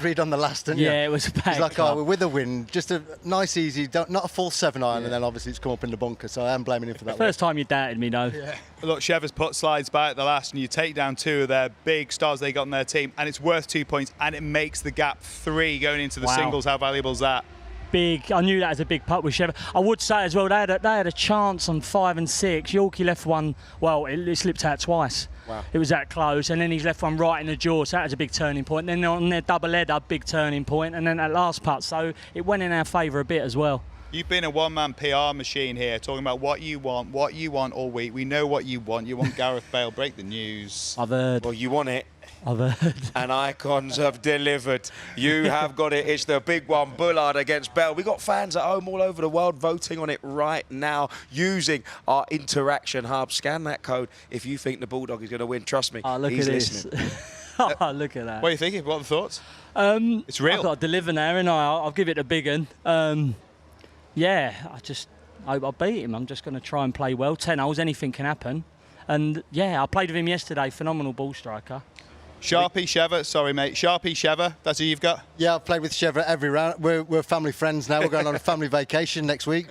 Speaker 21: read on the last, didn't you?
Speaker 4: Yeah, it was a bad.
Speaker 21: He's like, oh, we're with the wind, just a nice, easy, not a full 7-iron, and then obviously it's come up in the bunker. So I am blaming him for that.
Speaker 4: First time you doubted me, though.
Speaker 21: Yeah.
Speaker 14: Look, Chever's putt slides by at the last, and you take down 2 of their big stars they got on their team, and it's worth 2 points, and it makes the gap 3 going into the singles. How valuable is that?
Speaker 4: Big. I knew that was a big putt with Chever. I would say as well, they had a chance on 5 and 6. Yorkie left one. Well, it slipped out twice.
Speaker 1: Wow.
Speaker 4: It was that close, and then he's left one right in the jaw. So that was a big turning point. And then on their double header, big turning point, and then that last putt. So it went in our favour a bit as well.
Speaker 14: You've been a one-man PR machine here, talking about what you want all week. We know what you want. You want Gareth Bale. Break the news.
Speaker 4: I've heard.
Speaker 1: Well, you want it.
Speaker 4: I've heard.
Speaker 1: And Icons have delivered. You have got it. It's the big one, Bullard against Bell. We've got fans at home all over the world voting on it right now using our interaction hub. Scan that code if you think the Bulldog is going to win. Trust me,
Speaker 4: look
Speaker 1: he's
Speaker 4: at
Speaker 1: listening.
Speaker 4: This. Look at that.
Speaker 14: What are you thinking? What are the thoughts?
Speaker 4: It's
Speaker 14: real.
Speaker 4: I've got to deliver now, and I'll give it a big one. Yeah, I beat him. I'm just going to try and play well. 10 holes, anything can happen. And yeah, I played with him yesterday. Phenomenal ball striker.
Speaker 14: Sharpie, Chever, sorry mate. Sharpie, Chever, that's who you've got?
Speaker 21: Yeah, I've played with Chever every round. We're family friends now. We're going on a family vacation next week.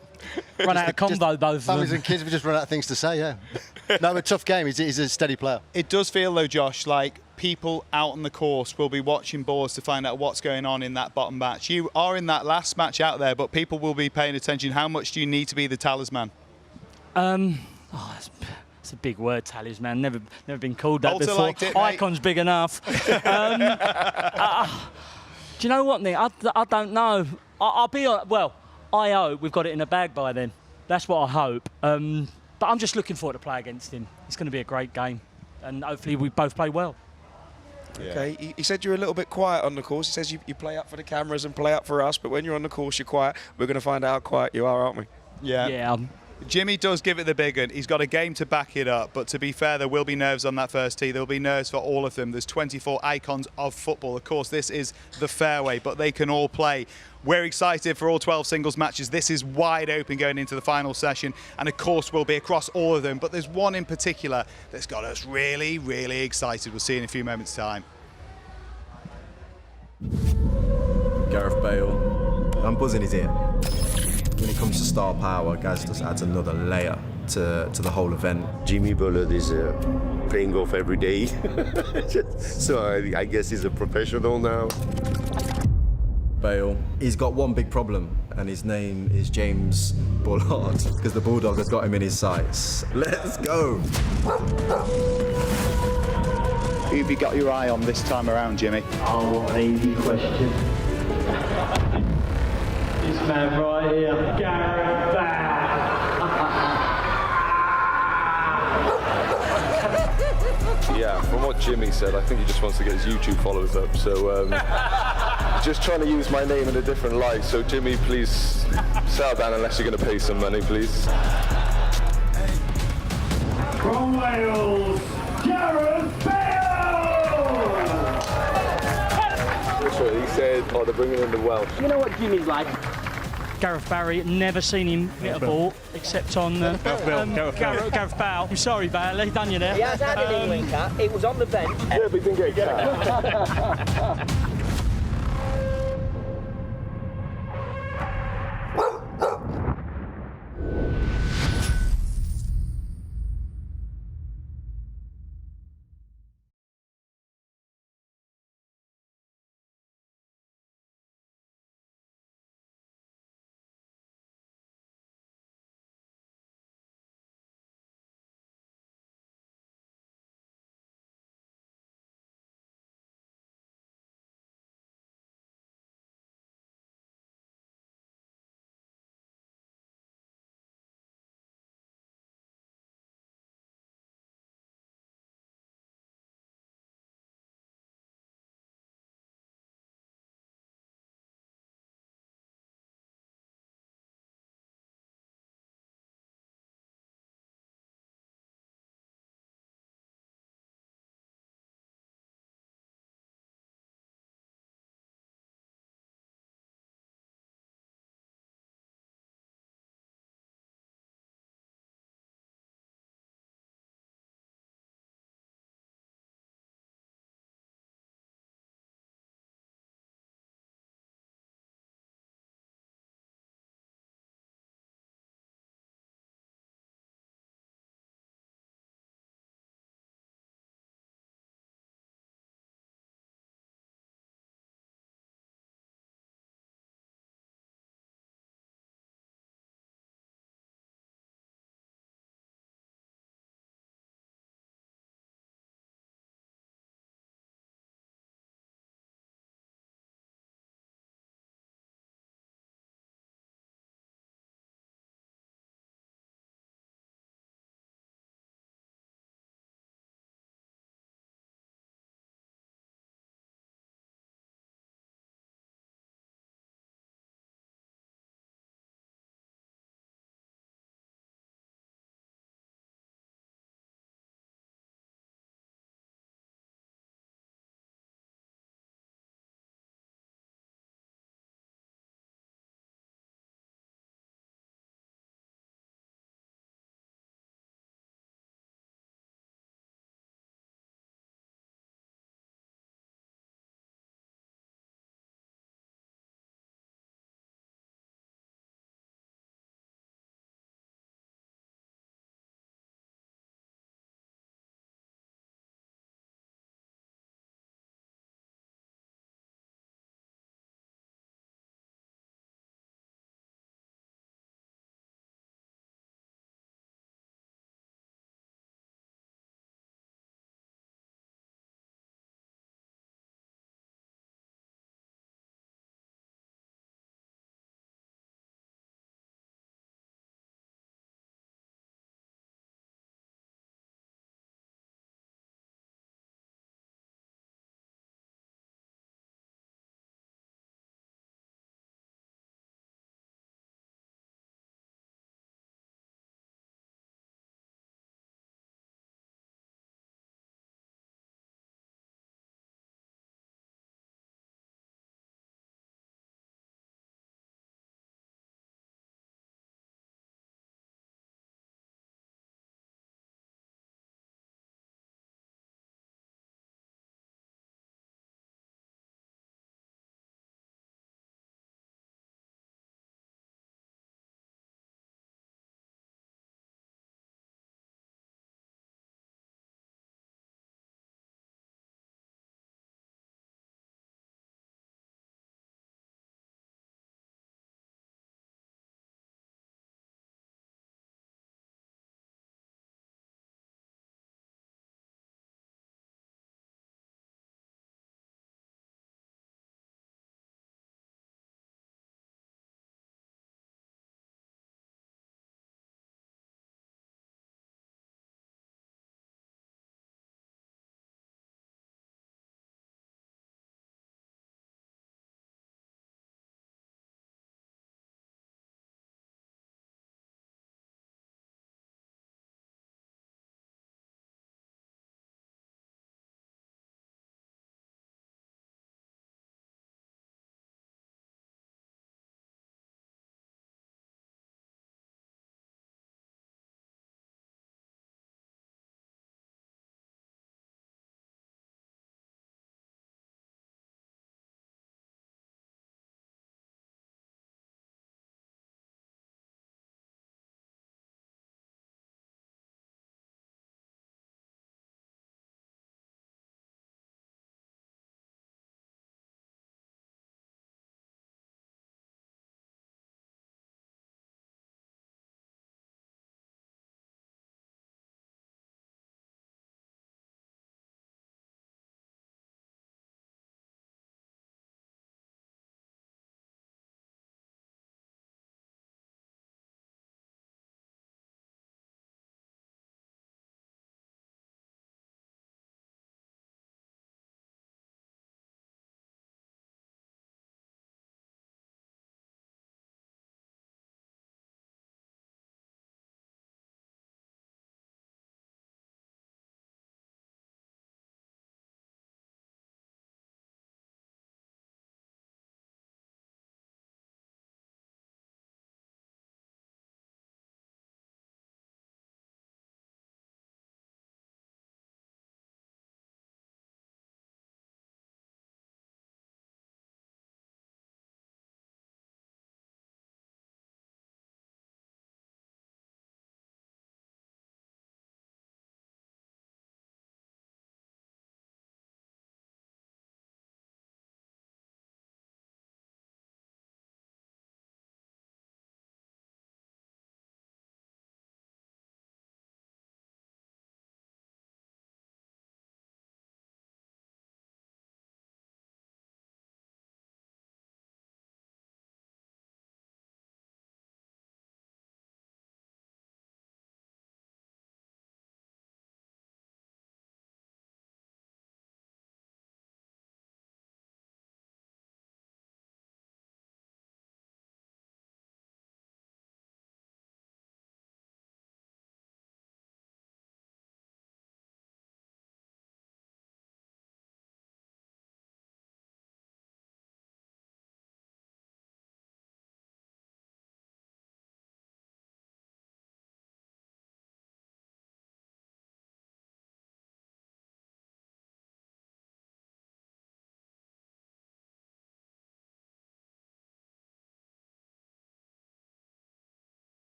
Speaker 4: Run out of combo, both of them.
Speaker 21: Families and kids, we just run out of things to say, yeah. No, a tough game. He's a steady player.
Speaker 14: It does feel though, Josh, like people out on the course will be watching boards to find out what's going on in that bottom match. You are in that last match out there, but people will be paying attention. How much do you need to be the talisman?
Speaker 4: It's a big word, talisman. Never been called that
Speaker 14: Bolter
Speaker 4: before.
Speaker 14: liked it, mate.
Speaker 4: Icon's big enough. Do you know what, Nick? I don't know. I'll be on. Well, I hope we've got it in the bag by then. That's what I hope. But I'm just looking forward to play against him. It's going to be a great game, and hopefully we both play well.
Speaker 1: Okay, he said you're a little bit quiet on the course. He says you play up for the cameras and play up for us, but when you're on the course, you're quiet. We're going to find out how quiet you are, aren't we?
Speaker 14: Yeah.
Speaker 4: Yeah.
Speaker 14: Jimmy does give it the big one. He's got a game to back it up, but to be fair, there will be nerves on that first tee. There will be nerves for all of them. There's 24 icons of football. Of course, this is the fairway, but they can all play. We're excited for all 12 singles matches. This is wide open going into the final session, and of course will be across all of them. But there's one in particular that's got us really, really excited. We'll see in a few moments' time.
Speaker 8: Gareth Bale. I'm buzzing his ear. When it comes to star power, Gaz just adds another layer to the whole event.
Speaker 16: Jimmy Bullard is playing golf every day, so I guess he's a professional now.
Speaker 8: Bale. He's got one big problem, and his name is James Bullard, because the Bulldog has got him in his sights. Let's go!
Speaker 14: Who have you got your eye on this time around, Jimmy?
Speaker 11: Oh, what an easy question. This man right here, Gareth Bale.
Speaker 22: Yeah, from what Jimmy said, I think he just wants to get his YouTube followers up. So just trying to use my name in a different light. So Jimmy, please settle down unless you're going to pay some money, please.
Speaker 11: From Wales, Gareth Bale!
Speaker 22: That's what he said. Oh, they're bringing in the Welsh.
Speaker 4: You know what Jimmy's like? Gareth Barry, never seen him hit a ball except on Gareth Bale. I'm sorry, Bale, he done you there.
Speaker 23: He has had an England cap. It was on the bench.
Speaker 22: Yeah, but he didn't get a cap.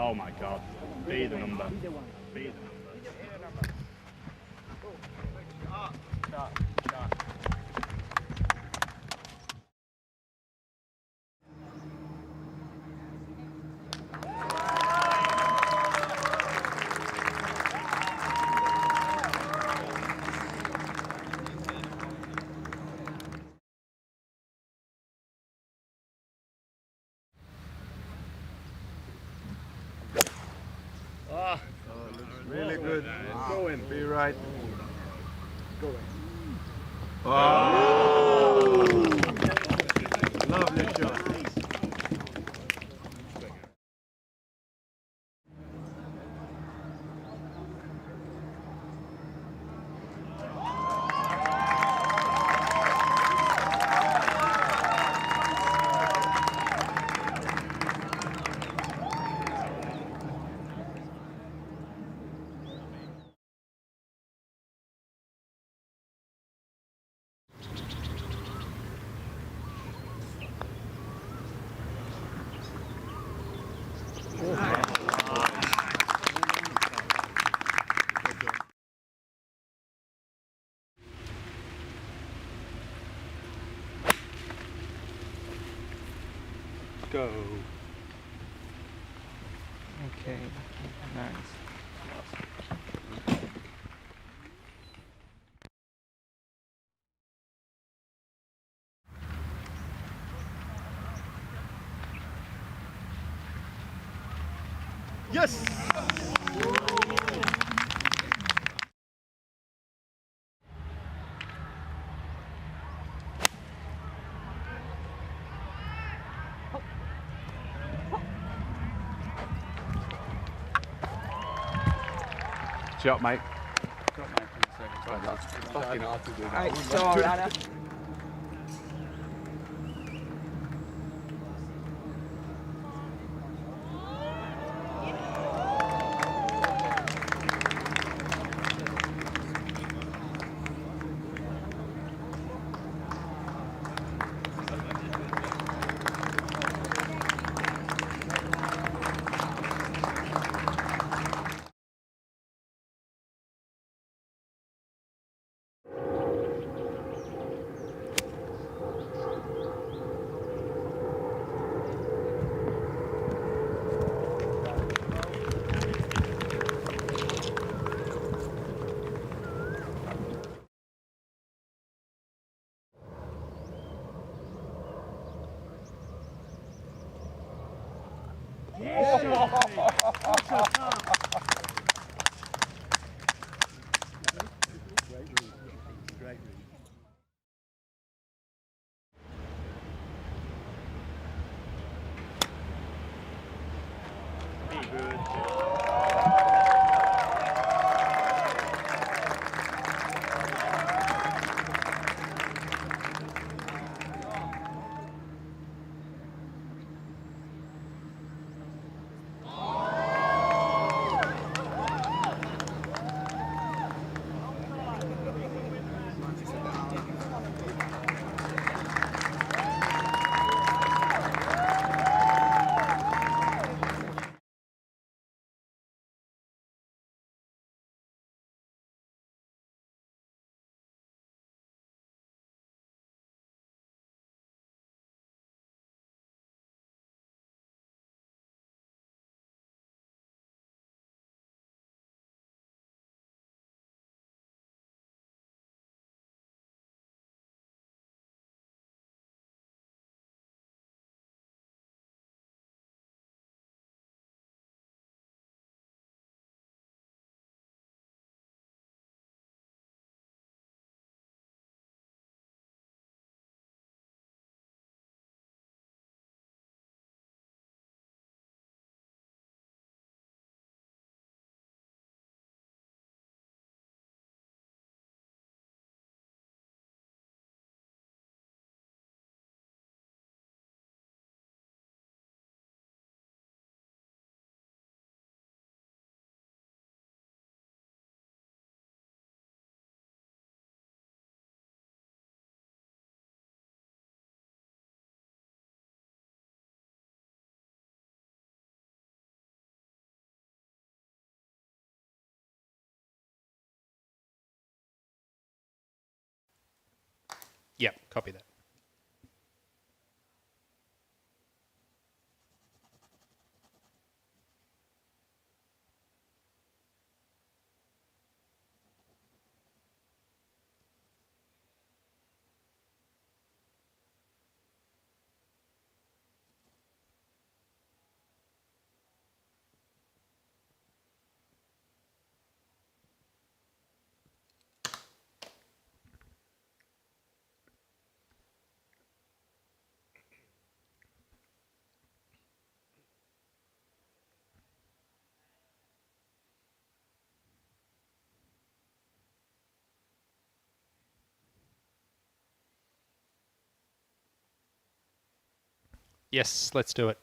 Speaker 10: Oh my God. Be the number. Be the number.
Speaker 16: Oh, really good. Go in. Be right. Go in. Oh! Lovely shot.
Speaker 10: Go.
Speaker 2: Okay, nice.
Speaker 16: Yes!
Speaker 10: Shot, mate.
Speaker 16: Fucking hard to do that.
Speaker 2: Right, sorry, Anna.
Speaker 17: Yep, copy that. Yes, let's do it.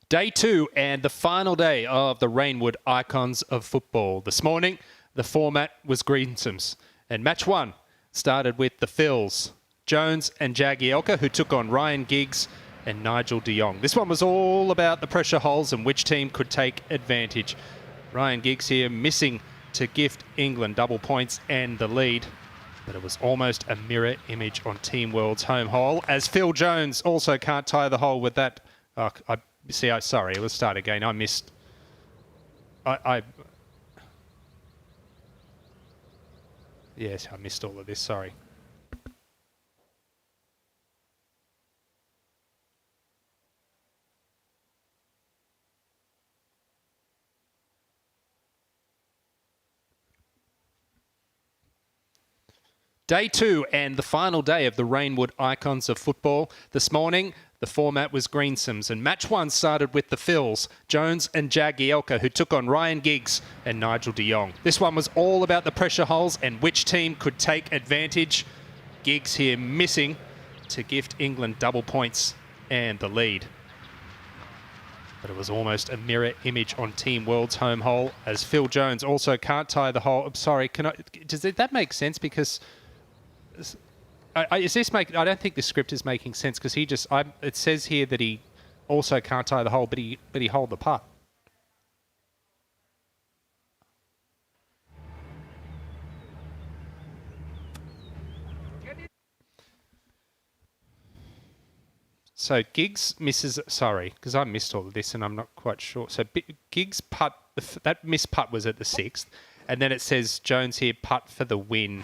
Speaker 17: Day 2 and the final day of the Rainwood Icons of Football. This morning, the format was Greensomes. And match 1 started with the Phils, Jones and Jagielka, who took on Ryan Giggs and Nigel de Jong. This one was all about the pressure holes and which team could take advantage. Ryan Giggs here missing to gift England double points and the lead. But it was almost a mirror image on Team World's home hole, as Phil Jones also can't tie the hole with that. Sorry, let's start again. I missed. Yes, I missed all of this. Sorry. Day 2 and the final day of the Rainwood Icons of Football. This morning, the format was Greensomes, and match 1 started with the Phils, Jones and Jagielka, who took on Ryan Giggs and Nigel de Jong. This one was all about the pressure holes and which team could take advantage. Giggs here missing to gift England double points and the lead. But it was almost a mirror image on Team World's home hole, as Phil Jones also can't tie the hole. I'm sorry, does that make sense? Because I don't think the script is making sense, because it says here that he also can't tie the hole, but he hold the putt. So Giggs misses. Sorry, because I missed all of this and I'm not quite sure. So Giggs putt, that missed putt was at the 6th, and then it says Jones here putt for the win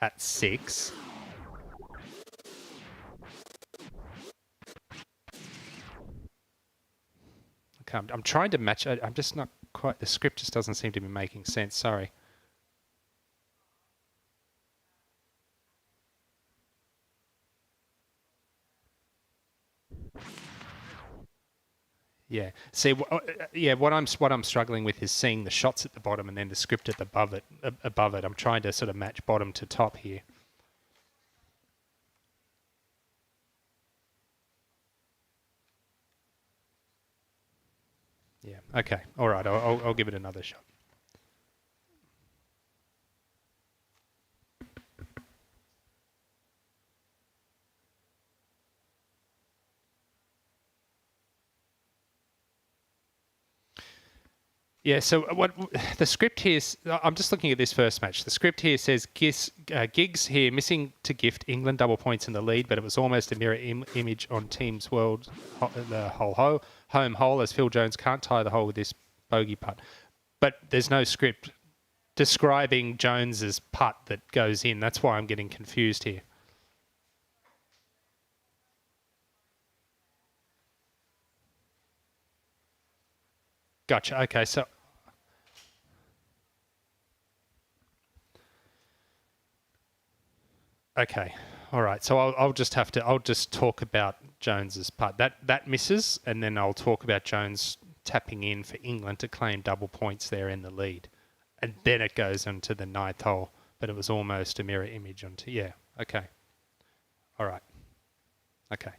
Speaker 17: at 6. Okay, I'm trying to match. I'm just not quite. The script just doesn't seem to be making sense. Sorry. Yeah. See, what I'm struggling with is seeing the shots at the bottom and then the script at above it. I'm trying to sort of match bottom to top here. Yeah. Okay. All right. I'll give it another shot. Yeah, so what the script here is, I'm just looking at this first match. The script here says Giggs here missing to gift England double points in the lead, but it was almost a mirror image on Team's World home hole, as Phil Jones can't tie the hole with this bogey putt. But there's no script describing Jones's putt that goes in. That's why I'm getting confused here. Gotcha. Okay, so okay, all right. So I'll just talk about Jones's putt. That misses, and then I'll talk about Jones tapping in for England to claim double points there in the lead, and then it goes into the 9th hole. But it was almost a mirror image onto. Yeah. Okay. All right. Okay.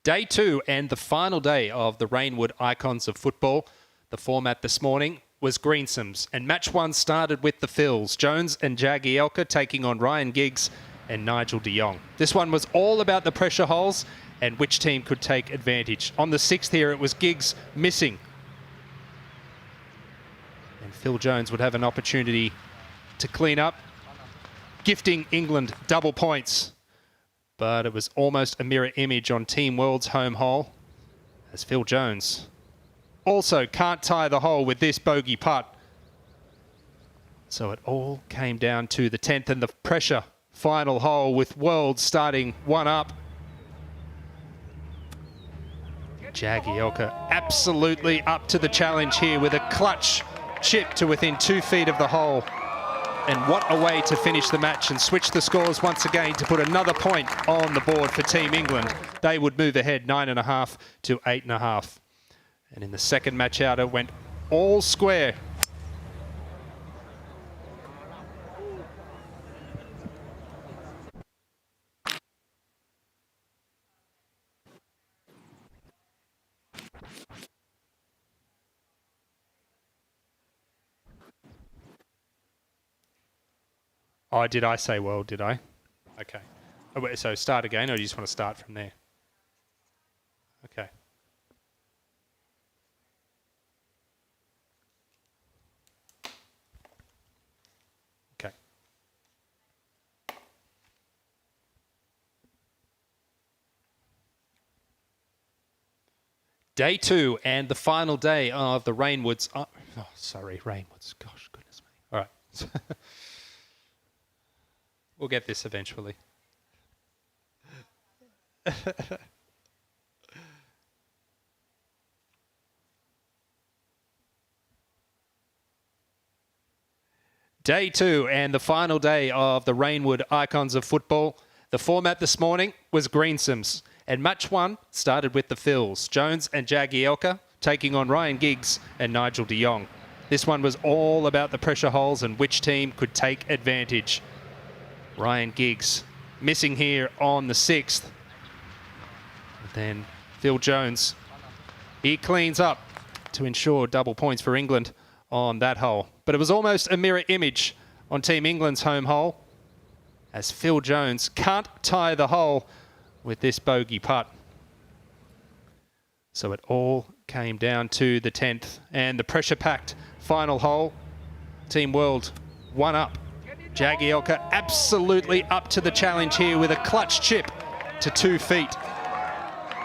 Speaker 17: Day 2 and the final day of the Rainwood Icons of Football. The format this morning, was Greensome's, and match 1 started with the Phils. Jones and Jagielka taking on Ryan Giggs and Nigel de Jong. This one was all about the pressure holes and which team could take advantage. On the 6th here, it was Giggs missing. And Phil Jones would have an opportunity to clean up, gifting England double points. But it was almost a mirror image on Team World's home hole, as Phil Jones also can't tie the hole with this bogey putt. So it all came down to the 10th and the pressure final hole, with World starting 1 up. Jagielka absolutely up to the challenge here with a clutch chip to within 2 feet of the hole. And what a way to finish the match and switch the scores once again to put another point on the board for Team England. They would move ahead 9.5 to 8.5. And in the second match out, it went all square. Oh, did I say well, did I? Okay. Oh, wait, so start again, or do you just want to start from there? Okay. Okay. Day 2 and the final day of the Rainwoods. Oh, sorry, Rainwoods. Gosh, goodness me. All right. We'll get this eventually. Day 2 and the final day of the Rainwood Icons of Football. The format this morning was Greensome's, and match 1 started with the Phils. Jones and Jagielka taking on Ryan Giggs and Nigel de Jong. This one was all about the pressure holes and which team could take advantage. Ryan Giggs missing here on the 6th. Then Phil Jones, he cleans up to ensure double points for England on that hole. But it was almost a mirror image on Team England's home hole, as Phil Jones can't tie the hole with this bogey putt. So it all came down to the 10th and the pressure-packed final hole. Team World 1 up. Jagielka absolutely up to the challenge here with a clutch chip to 2 feet.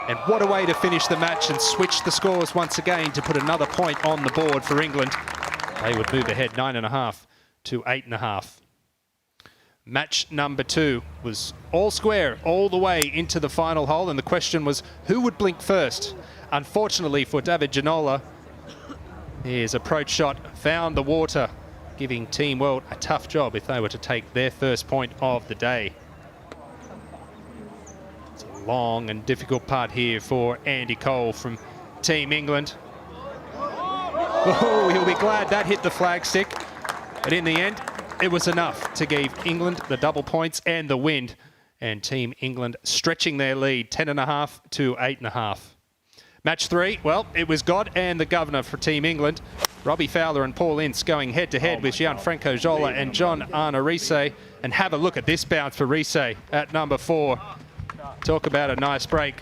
Speaker 17: And what a way to finish the match and switch the scores once again to put another point on the board for England. They would move ahead 9.5 to 8.5. Match number 2 was all square all the way into the final hole, and the question was who would blink first. Unfortunately for David Ginola, his approach shot found the water, giving Team World a tough job if they were to take their first point of the day. It's a long and difficult putt here for Andy Cole from Team England. Oh, he'll be glad that hit the flagstick. But in the end, it was enough to give England the double points and the win. And Team England stretching their lead 10.5 to 8.5. Match 3, well, it was God and the Governor for Team England. Robbie Fowler and Paul Ince going head-to-head with Gianfranco Zola and John Arna Risse. And have a look at this bounce for Risse at number 4. Talk about a nice break.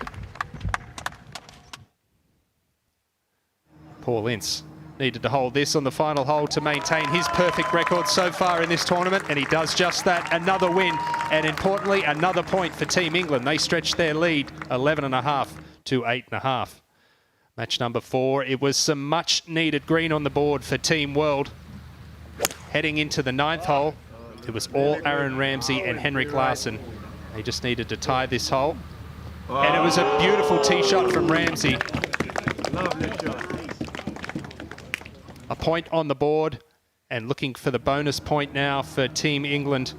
Speaker 17: Paul Ince needed to hold this on the final hole to maintain his perfect record so far in this tournament, and he does just that. Another win, and importantly, another point for Team England. They stretched their lead 11.5 to 8.5. Match number 4, it was some much-needed green on the board for Team World. Heading into the 9th hole, it was all Aaron Ramsey and Henrik Larsson. They just needed to tie this hole. And it was a beautiful tee shot from Ramsey.
Speaker 10: Lovely shot.
Speaker 17: A point on the board, and looking for the bonus point now for Team England.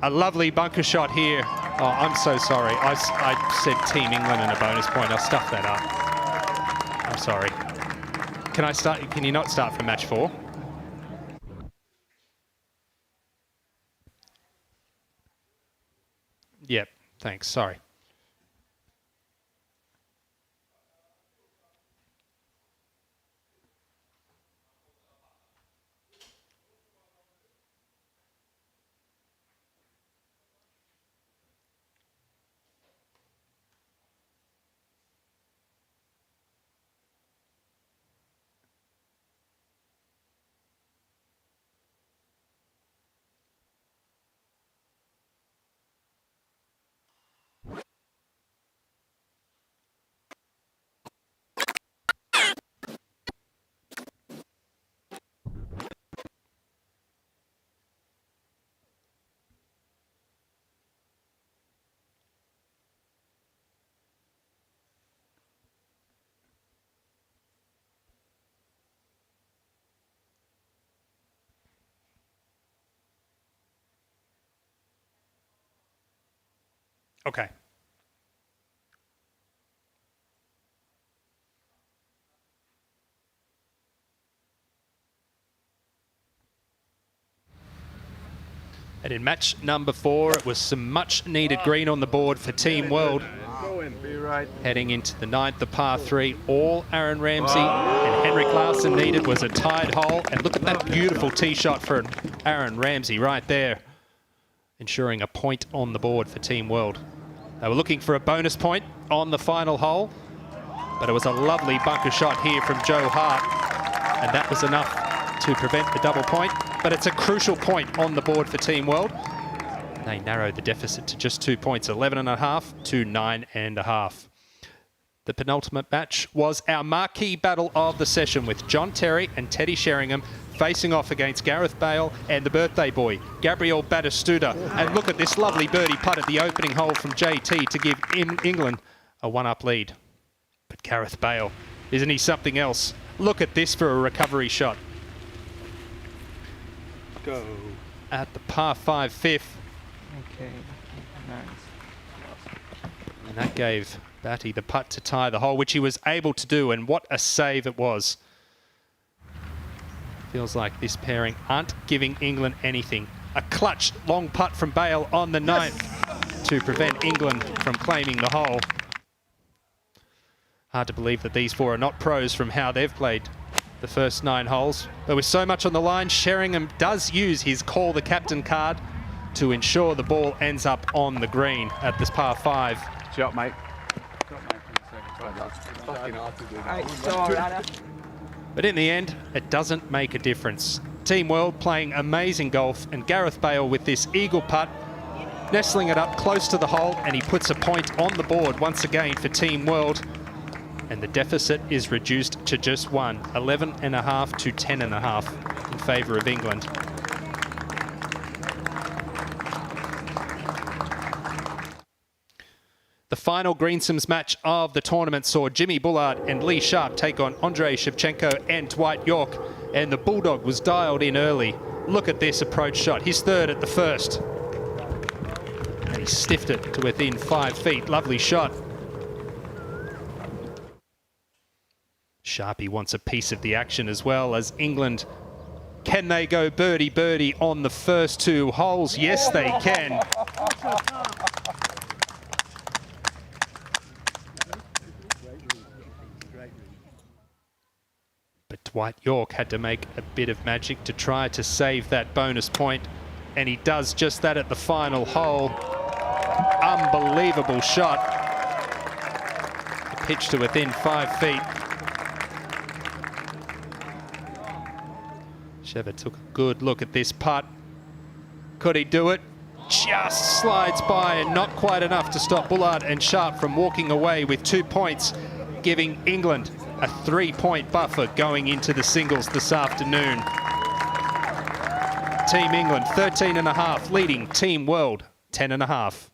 Speaker 17: A lovely bunker shot here. Oh, I'm so sorry. I said Team England and a bonus point. I stuffed that up. I'm sorry. Can I start? Can you not start from match 4? Yep. Thanks. Sorry. Okay. And in match number 4, it was some much needed green on the board for Team World. Heading into the 9th, the par 3, all Aaron Ramsey and Henrik Larsson needed was a tied hole. And look at that beautiful tee shot for Aaron Ramsey right there, ensuring a point on the board for Team World. They were looking for a bonus point on the final hole, but it was a lovely bunker shot here from Joe Hart, and that was enough to prevent the double point. But it's a crucial point on the board for Team World. They narrowed the deficit to just 2 points, 11.5 to 9.5. The penultimate match was our marquee battle of the session, with John Terry and Teddy Sheringham facing off against Gareth Bale and the birthday boy, Gabriel Batistuta. And look at this lovely birdie putt at the opening hole from JT to give England a 1-up lead. But Gareth Bale, isn't he something else? Look at this for a recovery shot.
Speaker 2: Go.
Speaker 17: At the par 5 fifth.
Speaker 2: Okay, nice.
Speaker 17: And that gave Batty the putt to tie the hole, which he was able to do, and what a save it was. Feels like this pairing aren't giving England anything. A clutch long putt from Bale on the 9th to prevent England from claiming the hole. Hard to believe that these 4 are not pros from how they've played the first 9 holes. But with so much on the line, Sheringham does use his call the captain card to ensure the ball ends up on the green at this par 5.
Speaker 10: Shot, mate.
Speaker 17: But in the end, it doesn't make a difference. Team World playing amazing golf, and Gareth Bale with this eagle putt, nestling it up close to the hole, and he puts a point on the board once again for Team World. And the deficit is reduced to just 1, 11.5 to 10.5 in favour of England. The final Greensomes match of the tournament saw Jimmy Bullard and Lee Sharp take on Andrei Shevchenko and Dwight York, and the Bulldog was dialed in early. Look at this approach shot, his third at the first. And he stiffed it to within 5 feet, lovely shot. Sharpie wants a piece of the action as well as England. Can they go birdie-birdie on the first 2 holes? Yes, they can. But Dwight York had to make a bit of magic to try to save that bonus point, and he does just that at the final hole. Unbelievable shot. The pitch to within 5 feet. Shever took a good look at this putt. Could he do it? Just slides by, and not quite enough to stop Bullard and Sharp from walking away with 2 points, giving England a 3-point buffer going into the singles this afternoon. Team England 13.5, leading Team World 10.5.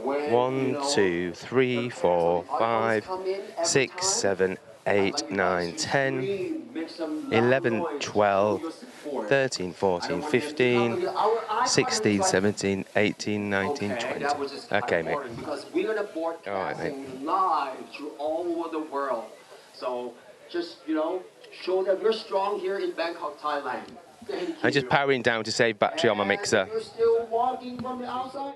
Speaker 5: 1, 2, 3, 4, 5, 6, 7, 8, 9, 10, 11, 12, 13, 14, 15, 16, 17, 18, 19, 20. Okay, mate. All right, mate.
Speaker 12: Live to all over the world. So just, show that we're strong here in Bangkok, Thailand.
Speaker 5: I'm just powering down to save battery on my mixer.
Speaker 12: You're still walking from the outside?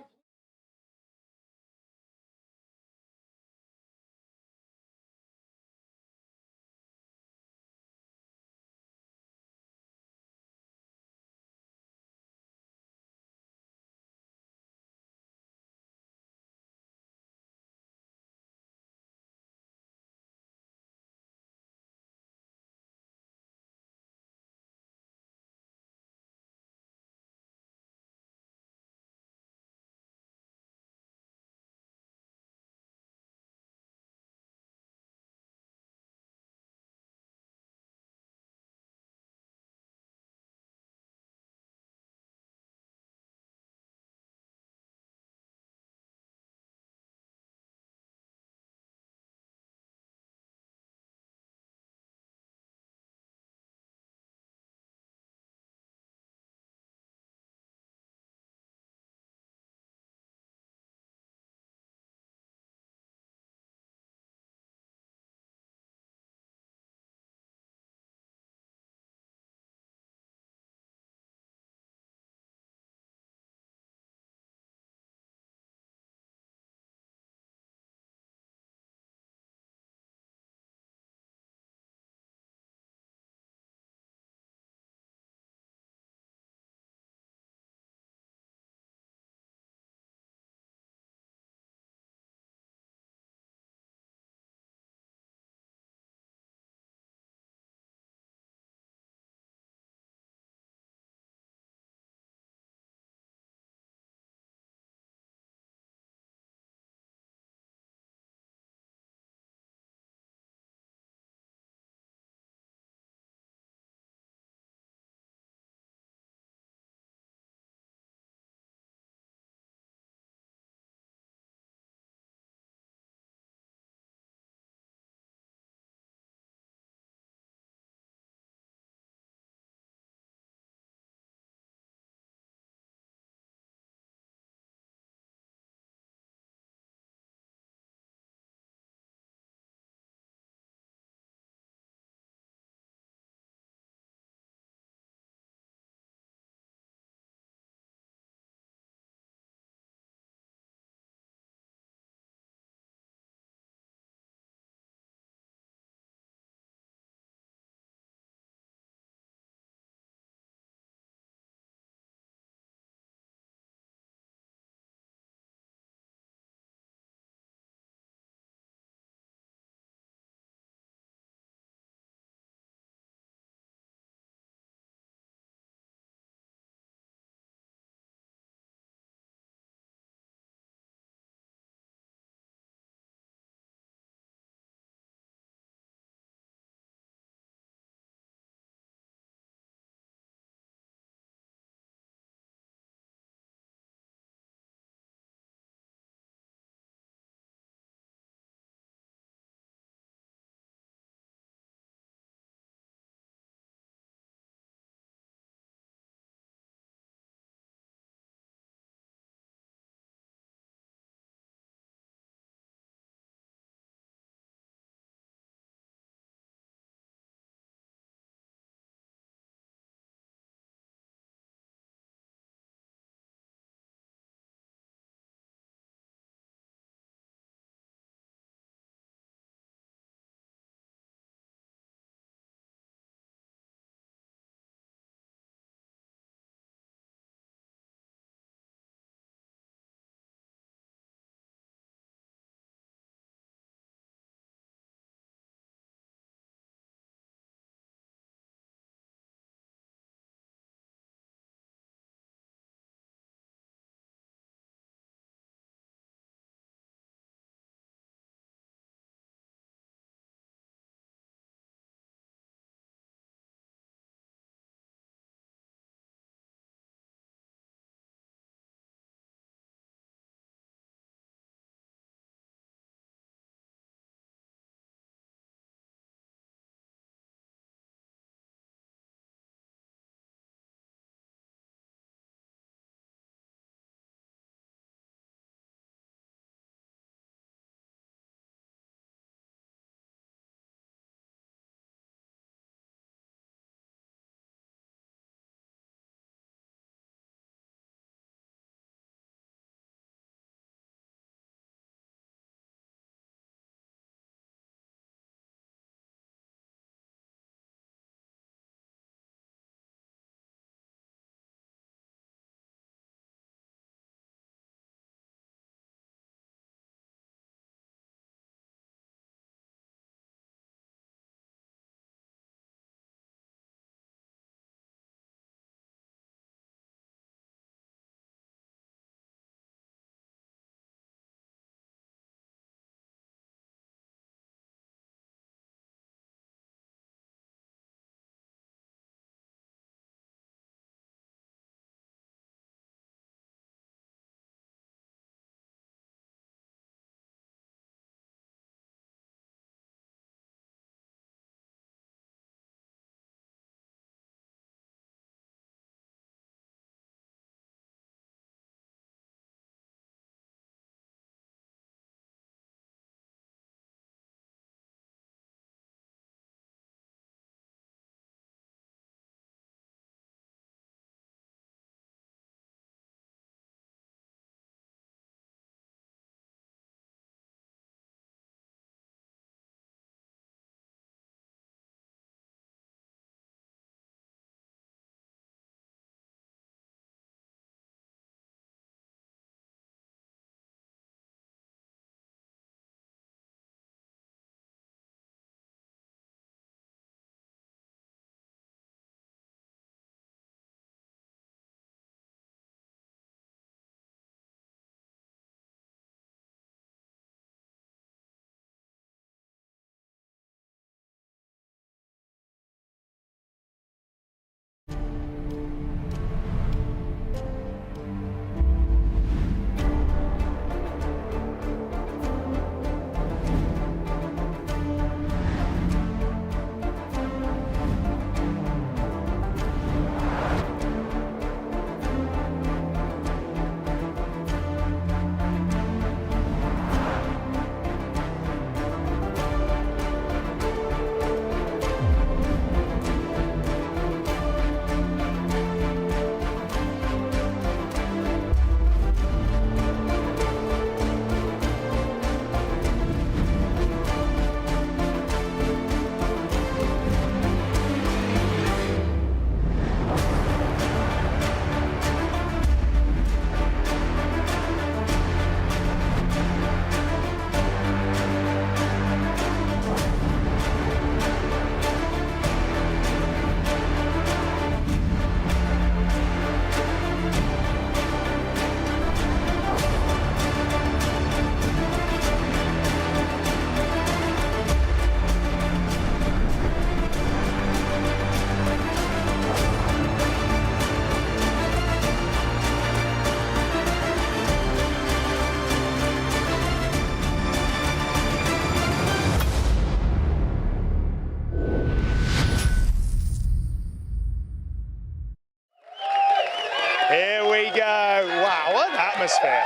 Speaker 7: atmosphere.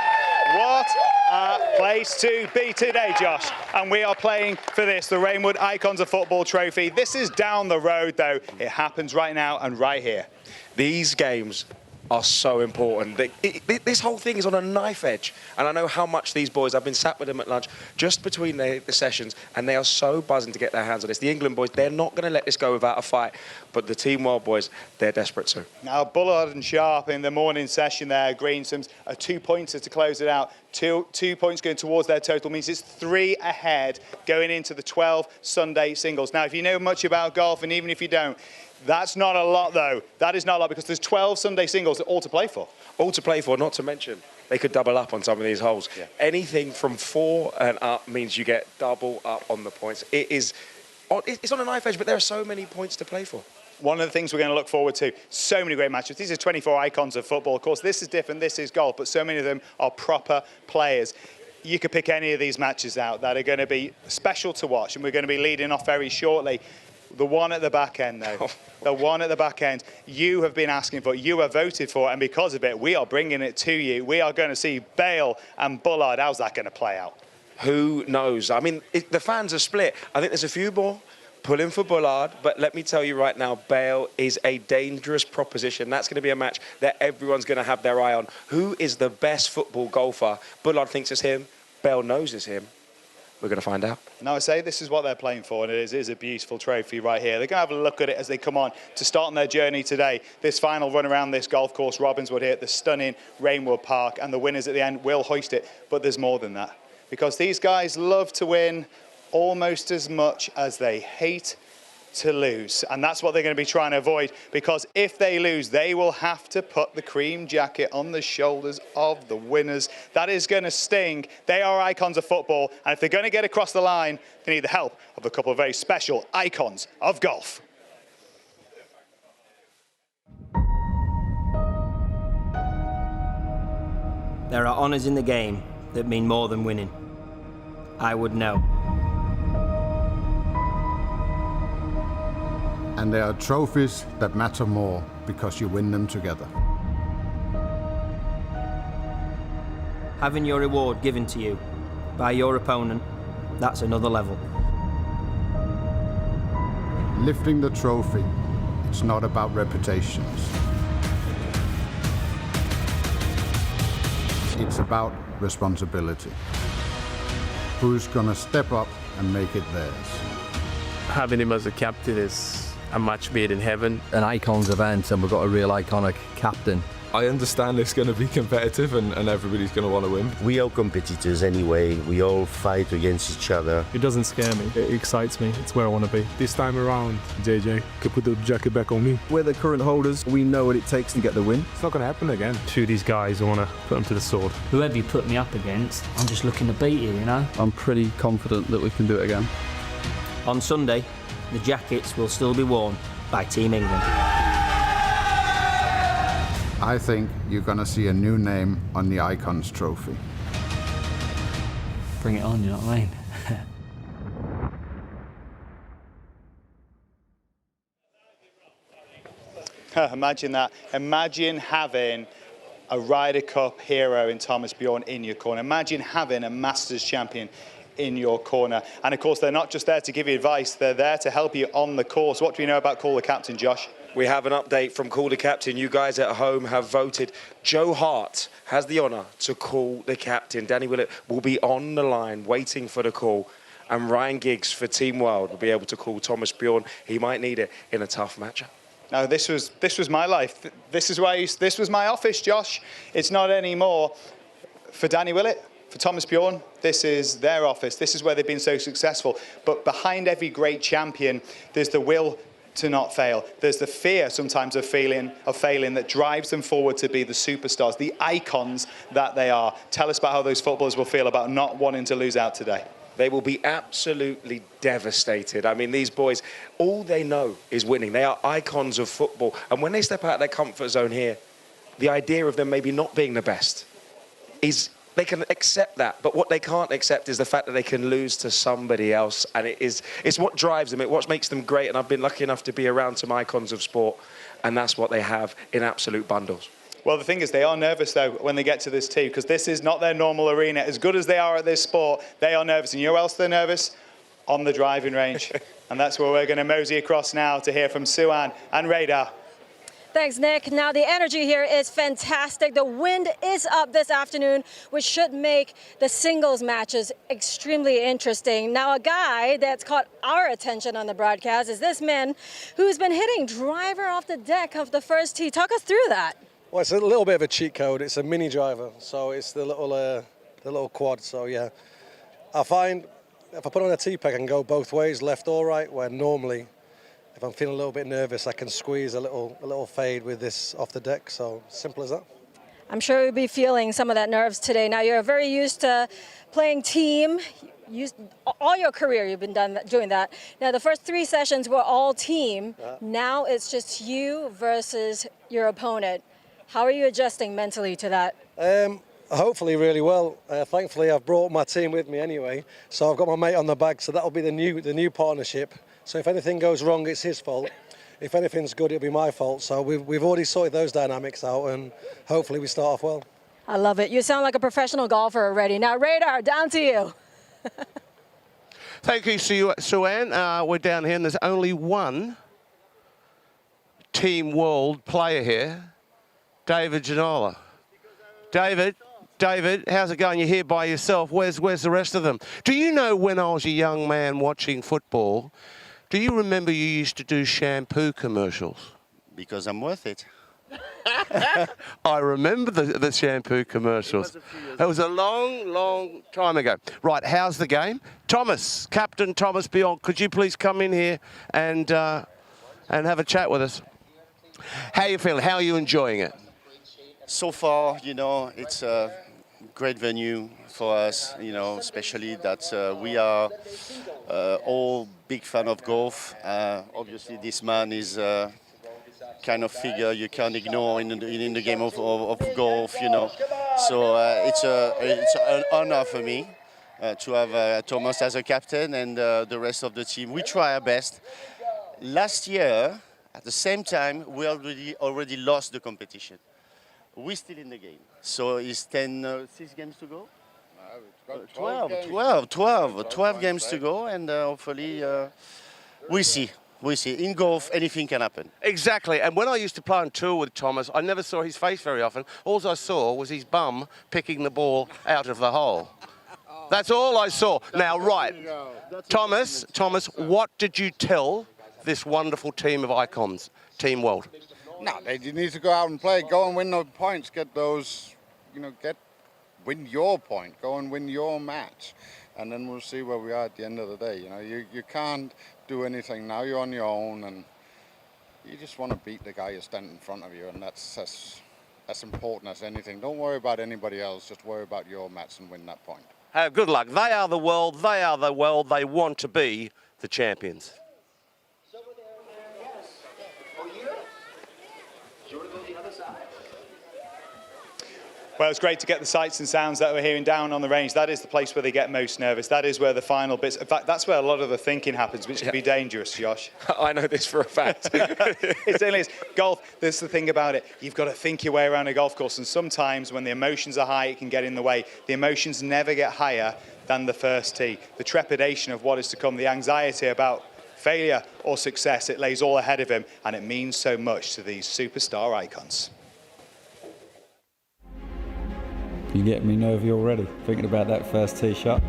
Speaker 7: What a place to be today, Josh. And we are playing for this, the Rainwood Icons of Football Trophy. This is down the road, though. It happens right now and right here.
Speaker 1: These games are so important. This whole thing is on a knife edge, and I know how much these boys, I've been sat with them at lunch just between the sessions, and they are so buzzing to get their hands on this. The England boys, they're not going to let this go without a fight, but the Team World boys, they're desperate too.
Speaker 7: Now, Bullard and Sharp in the morning session there agreeing some a 2-pointer to close it out. 2 points going towards their total means it's 3 ahead going into the 12 Sunday singles. Now, if you know much about golf, and even if you don't, that's not a lot, though. That is not a lot, because there's 12 Sunday singles all to play for.
Speaker 1: All to play for, not to mention they could double up on some of these holes. Yeah. Anything from 4 and up means you get double up on the points. It's on a knife edge, but there are so many points to play for.
Speaker 7: One of the things we're going to look forward to, so many great matches. These are 24 icons of football. Of course, this is different, this is golf, but so many of them are proper players. You could pick any of these matches out that are going to be special to watch, and we're going to be leading off very shortly. The one at the back end, though, the one at the back end, you have been asking for, you have voted for, and because of it, we are bringing it to you. We are going to see Bale and Bullard. How's that going to play out?
Speaker 1: Who knows? I mean, the fans are split. I think there's a few more pulling for Bullard, but let me tell you right now, Bale is a dangerous proposition. That's going to be a match that everyone's going to have their eye on. Who is the best football golfer? Bullard thinks it's him. Bale knows it's him. We're going to find out.
Speaker 7: Now, I say this is what they're playing for, and it is a beautiful trophy right here. They're going to have a look at it as they come on to start on their journey today. This final run around this golf course, Robbinswood here at the stunning Rainwood Park, and the winners at the end will hoist it. But there's more than that, because these guys love to win almost as much as they hate to lose, and that's what they're going to be trying to avoid, because if they lose, they will have to put the cream jacket on the shoulders of the winners. That is going to sting. They are icons of football, and if they're going to get across the line, they need the help of a couple of very special icons of golf.
Speaker 15: There are honours in the game that mean more than winning. I would know.
Speaker 20: And there are trophies that matter more because you win them together.
Speaker 15: Having your reward given to you by your opponent, that's another level.
Speaker 20: Lifting the trophy, it's not about reputations. It's about responsibility. Who's gonna step up and make it theirs?
Speaker 5: Having him as a captain is a match made in heaven.
Speaker 24: An Icons event, and we've got a real iconic captain.
Speaker 22: I understand it's going to be competitive and everybody's going to want to win.
Speaker 25: We are competitors anyway. We all fight against each other.
Speaker 10: It doesn't scare me. It excites me. It's where I want to be. This time around, JJ could put the jacket back on me.
Speaker 8: We're the current holders. We know what it takes to get the win.
Speaker 10: It's not going to happen again. Two of these guys, I want to put them to the sword.
Speaker 4: Whoever you put me up against, I'm just looking to beat you, you know?
Speaker 26: I'm pretty confident that we can do it again.
Speaker 15: On Sunday, the jackets will still be worn by Team England.
Speaker 20: I think you're gonna see a new name on the Icons trophy.
Speaker 4: Bring it on, you know what I mean?
Speaker 7: Imagine that. Imagine having a Ryder Cup hero in Thomas Bjorn in your corner. Imagine having a Masters champion in your corner. And of course, they're not just there to give you advice, they're there to help you on the course. What do we know about Call the Captain, Josh?
Speaker 1: We have an update from Call the Captain. You guys at home have voted. Joe Hart has the honour to call the captain. Danny Willett will be on the line waiting for the call. And Ryan Giggs for Team World will be able to call Thomas Bjorn. He might need it in a tough matchup.
Speaker 7: No, this was my life. This was my office, Josh. It's not anymore. For Danny Willett, for Thomas Bjorn, this is their office. This is where they've been so successful. But behind every great champion, there's the will to not fail. There's the fear sometimes of failing that drives them forward to be the superstars, the icons that they are. Tell us about how those footballers will feel about not wanting to lose out today.
Speaker 1: They will be absolutely devastated. I mean, these boys, all they know is winning. They are icons of football. And when they step out of their comfort zone here, the idea of them maybe not being the best is they can accept that. But what they can't accept is the fact that they can lose to somebody else. And it's what drives them. It's what makes them great. And I've been lucky enough to be around some icons of sport. And that's what they have in absolute bundles.
Speaker 7: Well, the thing is, they are nervous, though, when they get to this tee, because this is not their normal arena. As good as they are at this sport, they are nervous. And you know where else they're nervous? On the driving range. And that's where we're going to mosey across now to hear from Suan and Radar.
Speaker 3: Thanks, Nick. Now, the energy here is fantastic. The wind is up this afternoon, which should make the singles matches extremely interesting. Now, a guy that's caught our attention on the broadcast is this man who's been hitting driver off the deck of the first tee. Talk us through that.
Speaker 6: Well, it's a little bit of a cheat code. It's a mini driver, so it's the little quad. So, yeah, I find if I put on a tee peg, I can go both ways, left or right, where normally, if I'm feeling a little bit nervous, I can squeeze a little fade with this off the deck. So simple as that.
Speaker 3: I'm sure you'll be feeling some of that nerves today. Now, you're very used to playing team. All your career, you've been doing that. Now, the first 3 sessions were all team. Now it's just you versus your opponent. How are you adjusting mentally to that?
Speaker 6: Hopefully really well. Thankfully, I've brought my team with me anyway. So I've got my mate on the bag. So that'll be the new partnership. So if anything goes wrong, it's his fault. If anything's good, it'll be my fault. So we've already sorted those dynamics out, and hopefully we start off well.
Speaker 3: I love it. You sound like a professional golfer already. Now, Radar, down to you.
Speaker 16: Thank you, Suan. We're down here, and there's only one Team World player here, David Ginola. David, how's it going? You're here by yourself. Where's the rest of them? Do you know when I was a young man watching football, do you remember you used to do shampoo commercials?
Speaker 9: Because I'm worth it.
Speaker 16: I remember the shampoo commercials. It was a long time ago. Right, how's the game? Thomas, Captain Thomas Beyond, could you please come in here and have a chat with us? How are you feeling? How are you enjoying it?
Speaker 9: So far, you know, it's a great venue for us, you know, especially that we are all big fan of golf. Obviously, this man is kind of figure you can't ignore in the game of golf, you know. So it's an honor for me to have Thomas as a captain and the rest of the team. We try our best. Last year, at the same time, we already lost the competition. We're still in the game. So it's 6 games to go? No, 12 games to go, and hopefully we see. In golf, anything can happen.
Speaker 16: Exactly, and when I used to play on tour with Thomas, I never saw his face very often. All I saw was his bum picking the ball out of the hole. That's all I saw. Now, right, Thomas, what did you tell this wonderful team of icons, Team World?
Speaker 13: No, they need to go out and play, go and win those points, get those, you know, win your point, go and win your match, and then we'll see where we are at the end of the day. You know, you can't do anything now. You're on your own, and you just want to beat the guy who's standing in front of you, and that's important as anything. Don't worry about anybody else. Just worry about your match and win that point.
Speaker 16: Good luck. They are the world. They are the world. They want to be the champions.
Speaker 7: Well, it's great to get the sights and sounds that we're hearing down on the range. That is the place where they get most nervous. That is where the final bits... In fact, that's where a lot of the thinking happens, which can be dangerous, Josh.
Speaker 1: I know this for a fact.
Speaker 7: It certainly is. Golf, that's the thing about it. You've got to think your way around a golf course, and sometimes when the emotions are high, it can get in the way. The emotions never get higher than the first tee. The trepidation of what is to come, the anxiety about failure or success, it lays all ahead of him, and it means so much to these superstar icons.
Speaker 18: You get me nervy already, thinking about that first tee shot.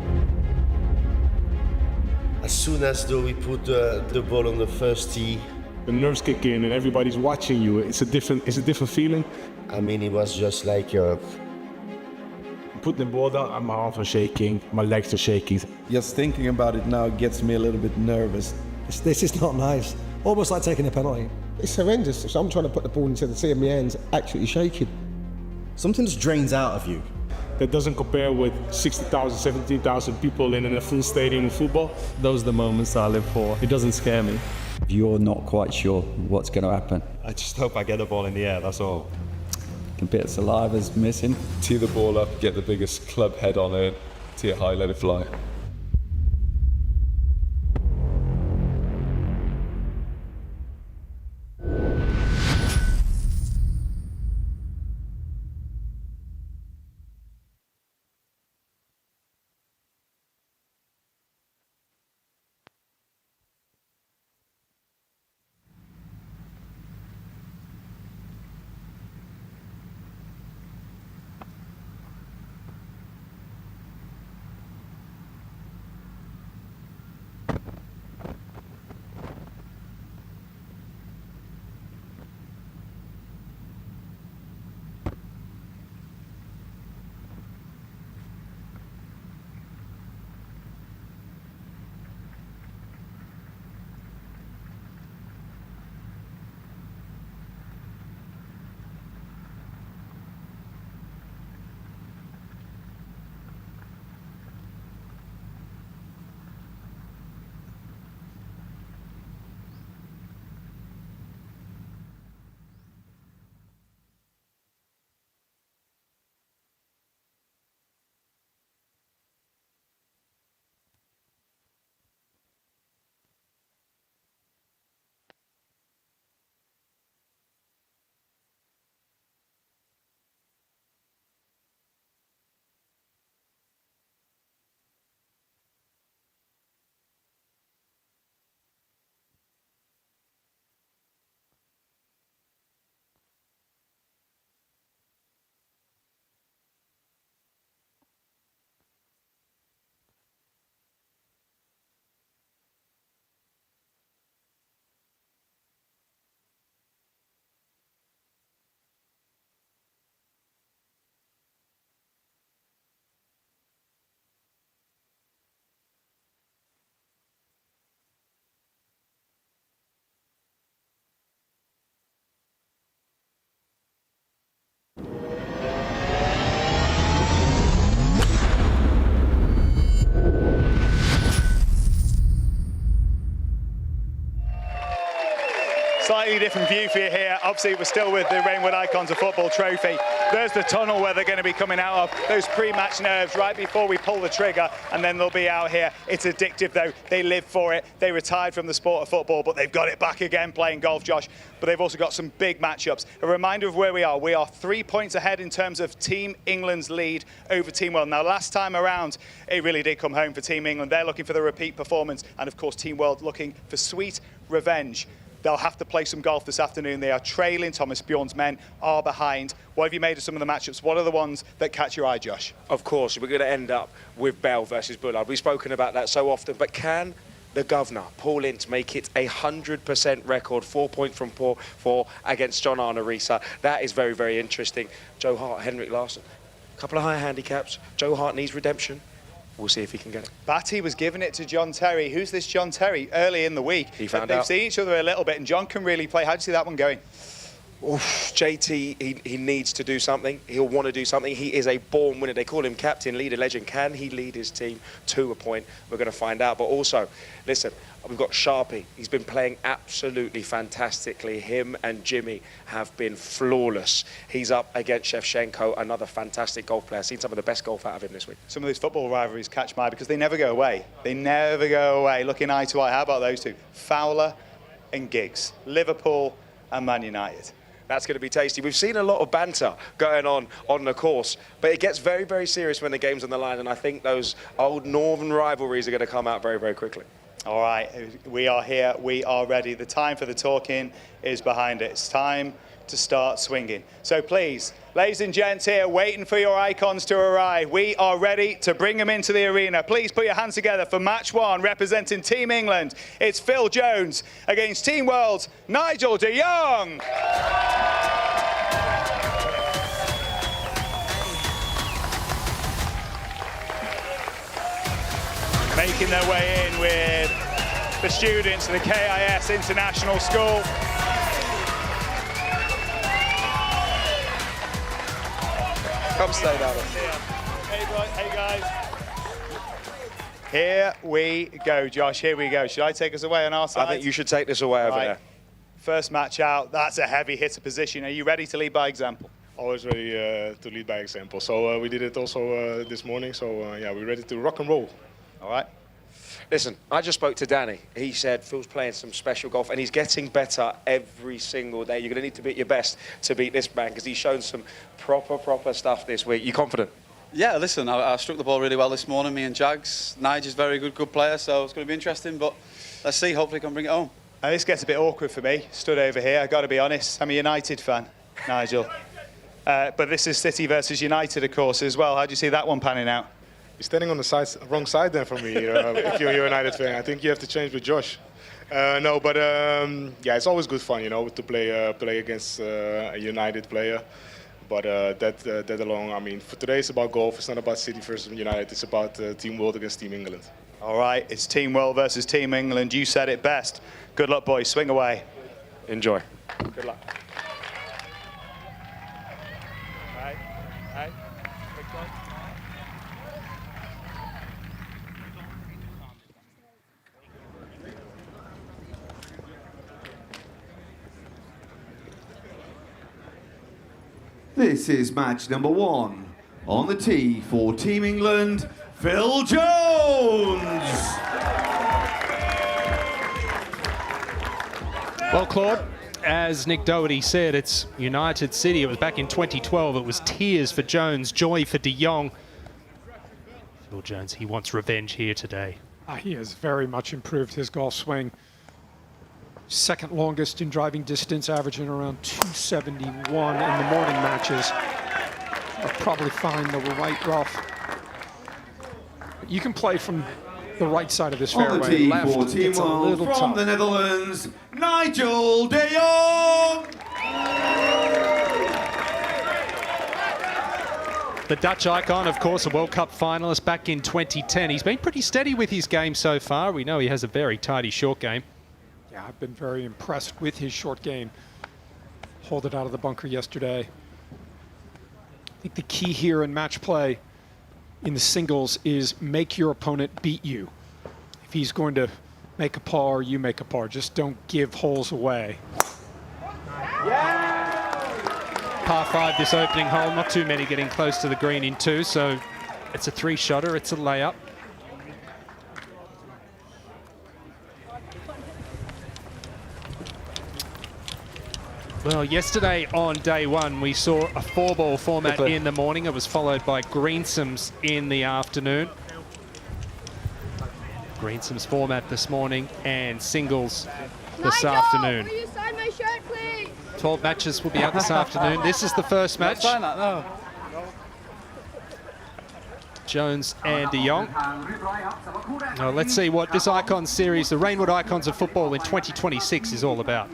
Speaker 25: As soon as though we put the ball on the first tee,
Speaker 10: the nerves kick in and everybody's watching you. It's a different feeling.
Speaker 25: I mean, it was just like
Speaker 10: put the ball down, my arms are shaking, my legs are shaking.
Speaker 19: Just thinking about it now gets me a little bit nervous.
Speaker 27: This is not nice. Almost like taking a penalty. It's horrendous. So I'm trying to put the ball into the tee and my hands absolutely shaking.
Speaker 8: Something just drains out of you.
Speaker 10: That doesn't compare with 60,000, 70,000 people in a full stadium of football.
Speaker 26: Those are the moments I live for. It doesn't scare me.
Speaker 24: You're not quite sure what's going to happen.
Speaker 19: I just hope I get the ball in the air, that's all.
Speaker 24: A bit of saliva's missing.
Speaker 19: Tee the ball up, get the biggest club head on it, tee it high, let it fly.
Speaker 7: slightly different view for you here. Obviously, we're still with the Rainwood Icons of Football trophy. There's the tunnel where they're going to be coming out of. Those pre-match nerves right before we pull the trigger, and then they'll be out here. It's addictive, though. They live for it. They retired from the sport of football, but they've got it back again playing golf, Josh. But they've also got some big matchups. A reminder of where we are. We are 3 points ahead in terms of Team England's lead over Team World. Now, last time around, it really did come home for Team England. They're looking for the repeat performance, and of course, Team World looking for sweet revenge. They'll have to play some golf this afternoon. They are trailing. Thomas Bjorn's men are behind. What have you made of some of the matchups? What are the ones that catch your eye, Josh?
Speaker 1: Of course, we're going to end up with Bell versus Bullard. We've spoken about that so often, but can the governor, Paul Ince, make it a 100% record, 4 points from four against John Arnerisa? That is very, very interesting. Joe Hart, Henrik Larsson, a couple of high handicaps. Joe Hart needs redemption. We'll see if he can get it.
Speaker 7: Batty was giving it to John Terry. Who's this John Terry? Early in the week.
Speaker 1: He found
Speaker 7: They've
Speaker 1: out.
Speaker 7: seen each other a little bit, and John can really play. How do you see that one going?
Speaker 1: Oof, JT, he needs to do something. He'll want to do something. He is a born winner. They call him captain, leader, legend. Can he lead his team to a point? We're going to find out. But also, listen, we've got Sharpie. He's been playing absolutely fantastically. Him and Jimmy have been flawless. He's up against Shevchenko, another fantastic golf player. Seen some of the best golf out of him this week.
Speaker 7: Some of these football rivalries catch my eye because they never go away. They never go away. Looking eye to eye. How about those two? Fowler and Giggs. Liverpool and Man United.
Speaker 1: That's going to be tasty. We've seen a lot of banter going on the course, but it gets very, very serious when the game's on the line, and I think those old northern rivalries are going to come out very, very quickly.
Speaker 7: All right, we are here, we are ready. The time for the talking is behind it. It's time to start swinging. So please, ladies and gents here, waiting for your icons to arrive. We are ready to bring them into the arena. Please put your hands together for match one, representing Team England. It's Phil Jones against Team World's Nigel de Jong. Making their way in with the students of the KIS International School.
Speaker 1: Come stay down.
Speaker 7: Hey guys. Here we go, Josh. Here we go. Should I take us away on our side?
Speaker 1: I think you should take this away over there.
Speaker 7: First match out. That's a heavy hitter position. Are you ready to lead by example?
Speaker 10: Always ready to lead by example. So we did it also this morning. So yeah, we're ready to rock and roll.
Speaker 7: All right.
Speaker 1: Listen, I just spoke to Danny. He said Phil's playing some special golf, and he's getting better every single day. You're going to need to be at your best to beat this man, because he's shown some proper stuff this week. You confident?
Speaker 2: Yeah, listen, I struck the ball really well this morning, me and Jags. Nigel's very good player, so it's going to be interesting, but let's see, hopefully he can bring it home.
Speaker 7: And this gets a bit awkward for me, stood over here. I've got to be honest, I'm a United fan, Nigel. But this is City versus United, of course, as well. How do you see that one panning out?
Speaker 10: You're standing on the wrong side then for me, if you're a United fan. I think you have to change with Josh. No, but yeah, it's always good fun, you know, to play against a United player. But that alone, I mean, for today it's about golf. It's not about City versus United. It's about Team World against Team England.
Speaker 7: All right, it's Team World versus Team England. You said it best. Good luck, boys. Swing away.
Speaker 1: Enjoy.
Speaker 7: Good luck.
Speaker 11: This is match number one. On the tee for Team England, Phil Jones.
Speaker 12: Well, Claude, as Nick Doherty said, it's United City. It was back in 2012. It was tears for Jones, joy for de Jong. Phil Jones, he wants revenge here today.
Speaker 14: He has very much improved his golf swing. Second longest in driving distance, averaging around 271 in the morning matches. I'll probably find the right rough. You can play from the right side of this fairway.
Speaker 11: On the tee
Speaker 14: left,
Speaker 11: for Team
Speaker 14: it's a
Speaker 11: World
Speaker 14: little
Speaker 11: from
Speaker 14: tough.
Speaker 11: the Netherlands, Nigel de Jong.
Speaker 12: The Dutch icon, of course, a World Cup finalist back in 2010. He's been pretty steady with his game so far. We know he has a very tidy short game.
Speaker 14: Yeah, I've been very impressed with his short game. Hold it out of the bunker yesterday. I think the key here in match play in the singles is make your opponent beat you. If he's going to make a par, you make a par. Just don't give holes away.
Speaker 12: Par 5 this opening hole, not too many getting close to the green in 2, so it's a 3-shotter, it's a layup. Well, yesterday on day 1, we saw a 4-ball format in the morning. It was followed by greensomes in the afternoon. Greensomes format this morning and singles this afternoon.
Speaker 5: Will you sign my shirt, please?
Speaker 12: 12 matches will be out this afternoon. This is the first match.
Speaker 2: Sign that, no.
Speaker 12: Jones and De Jong. Now let's see what this Icons series, the Rainwood Icons of Football in 2026, is all about.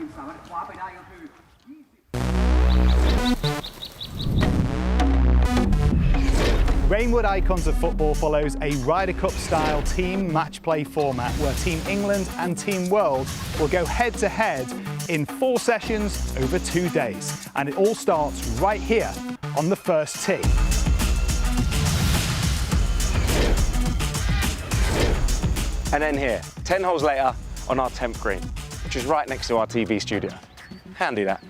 Speaker 7: Rainwood Icons of Football follows a Ryder Cup style team match play format where Team England and Team World will go head to head in 4 sessions over 2 days. And it all starts right here on the first tee.
Speaker 1: And then here, 10 holes later on our 10th green, which is right next to our TV studio. Handy that.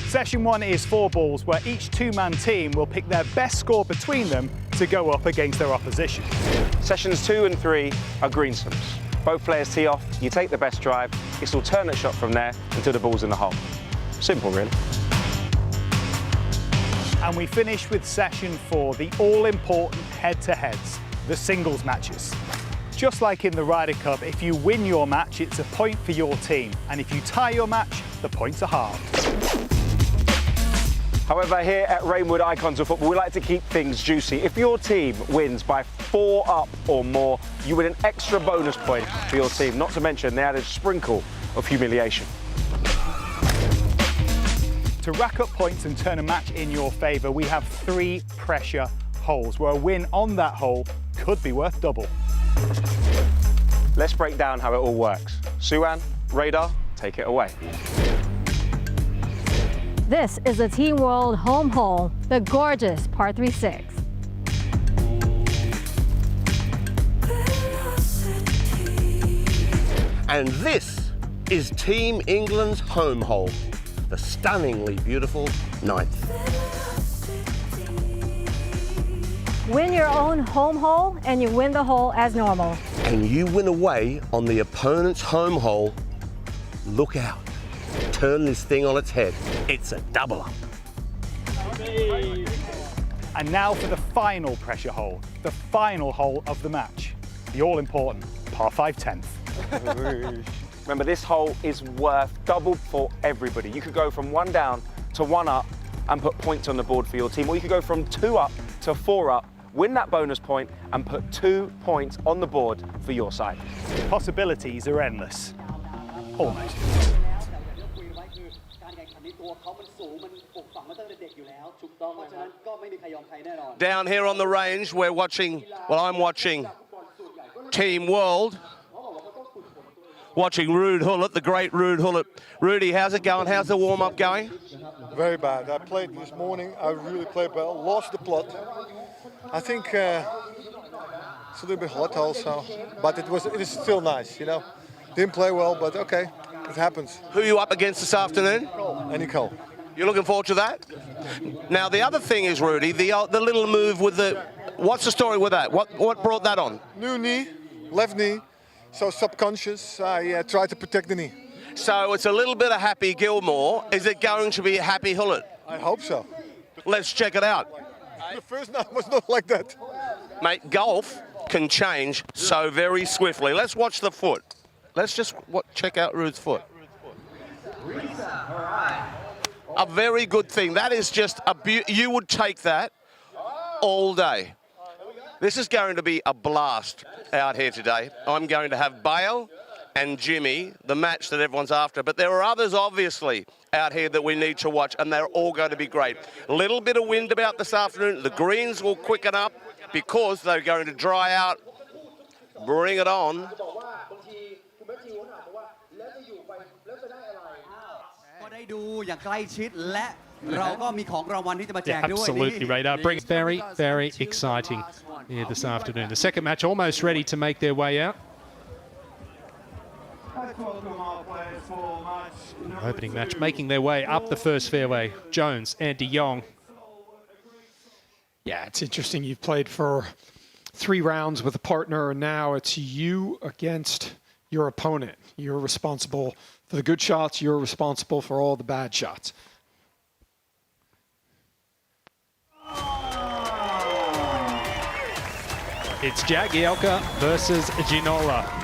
Speaker 7: Session 1 is 4 balls where each 2-man team will pick their best score between them to go up against their opposition.
Speaker 1: Sessions 2 and 3 are greensomes. Both players tee off, you take the best drive, it's alternate shot from there until the ball's in the hole. Simple, really.
Speaker 7: And we finish with session 4, the all-important head-to-heads, the singles matches. Just like in the Ryder Cup, if you win your match, it's a point for your team. And if you tie your match, the points are halved.
Speaker 1: However, here at Rainwood Icons of Football, we like to keep things juicy. If your team wins by 4 up or more, you win an extra bonus point for your team. Not to mention, they add a sprinkle of humiliation.
Speaker 7: To rack up points and turn a match in your favour, we have 3 pressure holes, where a win on that hole could be worth double.
Speaker 1: Let's break down how it all works. Suan, Radar, take it away.
Speaker 3: This is the Team World home hole, the gorgeous par 3-6.
Speaker 25: And this is Team England's home hole, the stunningly beautiful 9th.
Speaker 3: Win your own home hole and you win the hole as normal.
Speaker 25: And you win away on the opponent's home hole. Look out. Turn this thing on its head. It's a double up.
Speaker 7: And now for the final pressure hole, the final hole of the match, the all-important par 5 10th.
Speaker 1: Remember, this hole is worth double for everybody. You could go from 1 down to 1 up and put points on the board for your team, or you could go from 2 up to 4 up, win that bonus point and put 2 points on the board for your side.
Speaker 7: The possibilities are endless. Almost.
Speaker 16: Down here on the range, we're watching, well, I'm watching Team World. Watching Ruud Gullit, the great Ruud Gullit. Rudy, how's it going? How's the warm-up going?
Speaker 15: Very bad. I played this morning. I really played well. Lost the plot. I think it's a little bit hot also, but it is still nice, you know. Didn't play well, but okay, it happens.
Speaker 16: Who are you up against this afternoon?
Speaker 15: Any call.
Speaker 16: You're looking forward to that? Now, the other thing is, Rudy, the little move with the... What's the story with that? What brought that on?
Speaker 15: New knee, left knee. So subconscious, I try to protect the knee.
Speaker 16: So it's a little bit of Happy Gilmore. Is it going to be Happy Gullit?
Speaker 15: I hope so.
Speaker 16: Let's check it out.
Speaker 15: The first night was not like that.
Speaker 16: Mate, golf can change so very swiftly. Let's watch the foot. Let's just check out Ruud's foot. A very good thing. That is just you would take that all day. This is going to be a blast out here today. I'm going to have Bale and Jimmy, the match that everyone's after. But there are others, obviously, out here that we need to watch, and they're all going to be great. A little bit of wind about this afternoon. The greens will quicken up because they're going to dry out. Bring it on.
Speaker 12: Yeah, absolutely, Radar. Brings very, very exciting here this afternoon. The second match almost ready to make their way out. Opening match, making their way up the first fairway. Jones and de Jong.
Speaker 14: Yeah, it's interesting. You've played for 3 rounds with a partner, and now it's you against your opponent. You're responsible for the good shots. You're responsible for all the bad shots.
Speaker 12: It's Jagielka versus Ginola.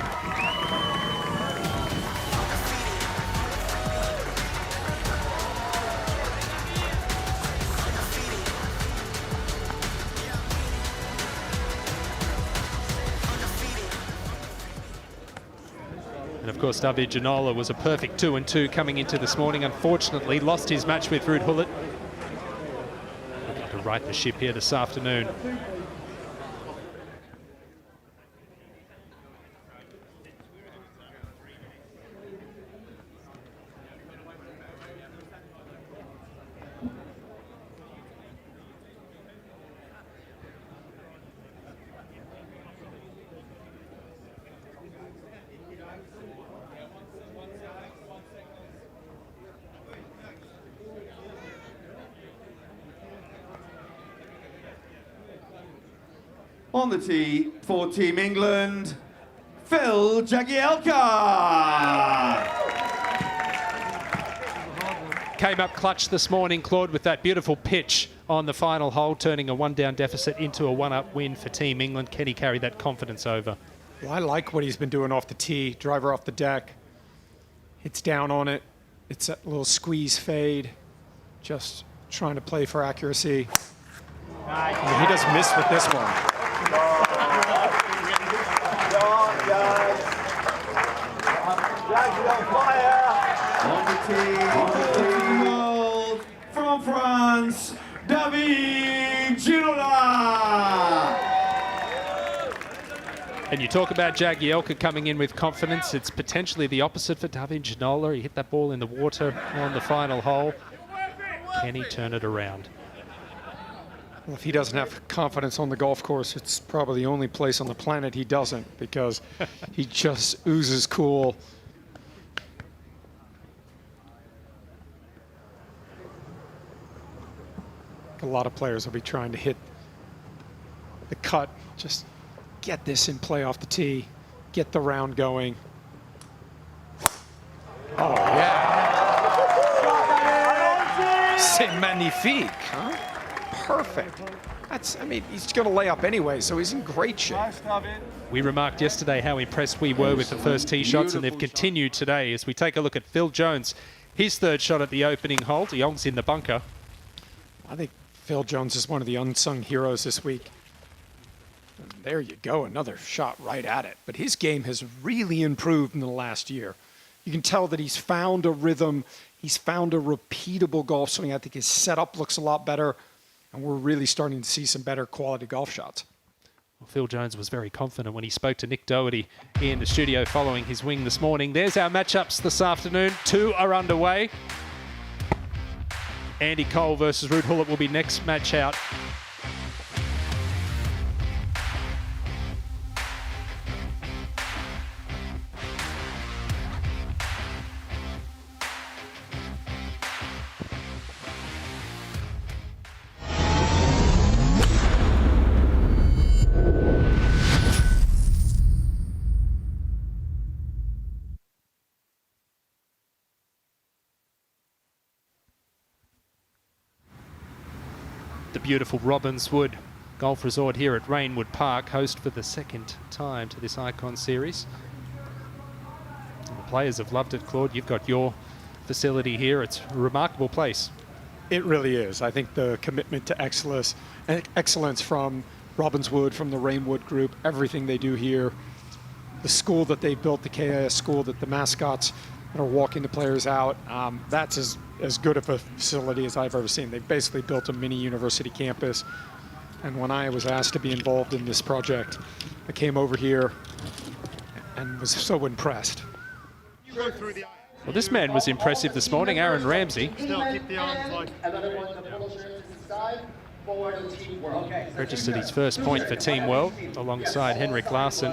Speaker 12: And of course, David Ginola was a perfect 2-2 coming into this morning. Unfortunately, lost his match with Ruud Gullit. Looking to right the ship here this afternoon.
Speaker 11: On the tee for Team England, Phil Jagielka.
Speaker 12: Came up clutch this morning, Claude, with that beautiful pitch on the final hole, turning a 1-down deficit into a 1-up win for Team England. Can he carry that confidence over?
Speaker 14: Well, I like what he's been doing off the tee. Driver off the deck, hits down on it. It's a little squeeze fade, just trying to play for accuracy. I mean, he does miss with this one.
Speaker 11: On the tee, world from France, David Ginola.
Speaker 12: And you talk about Jagielka coming in with confidence. It's potentially the opposite for David Ginola. He hit that ball in the water on the final hole. Can he turn it around?
Speaker 14: Well, if he doesn't have confidence on the golf course, it's probably the only place on the planet he doesn't, because he just oozes cool. A lot of players will be trying to hit the cut, just get this in play off the tee, get the round going. Oh, yeah. C'est magnifique, huh? Perfect. I mean, he's going to lay up anyway, so he's in great shape.
Speaker 12: We remarked yesterday how impressed we were with the first tee shots, and they've continued today as we take a look at Phil Jones. His third shot at the opening hole. De Jong's in the bunker.
Speaker 14: I think Phil Jones is one of the unsung heroes this week. And there you go, another shot right at it. But his game has really improved in the last year. You can tell that he's found a rhythm. He's found a repeatable golf swing. I think his setup looks a lot better, and we're really starting to see some better quality golf shots.
Speaker 12: Well, Phil Jones was very confident when he spoke to Nick Doherty in the studio following his wing this morning. There's our matchups this afternoon. 2 are underway. Andy Cole versus Ruud Gullit will be next match out. The beautiful Robbinswood Golf Resort here at Rainwood Park, host for the second time to this Icon Series. And the players have loved it, Claude. You've got your facility here. It's a remarkable place.
Speaker 14: It really is. I think the commitment to excellence from Robbinswood, from the Rainwood group, everything they do here, the school that they built, the KIS school, that the mascots that are walking the players out, that's as good of a facility as I've ever seen. They've basically built a mini university campus. And when I was asked to be involved in this project, I came over here and was so impressed.
Speaker 12: Well, this man was impressive this morning, Aaron Ramsey.
Speaker 4: Still keep the arms like.
Speaker 12: Registered his first point for Team World alongside Henrik Larsson.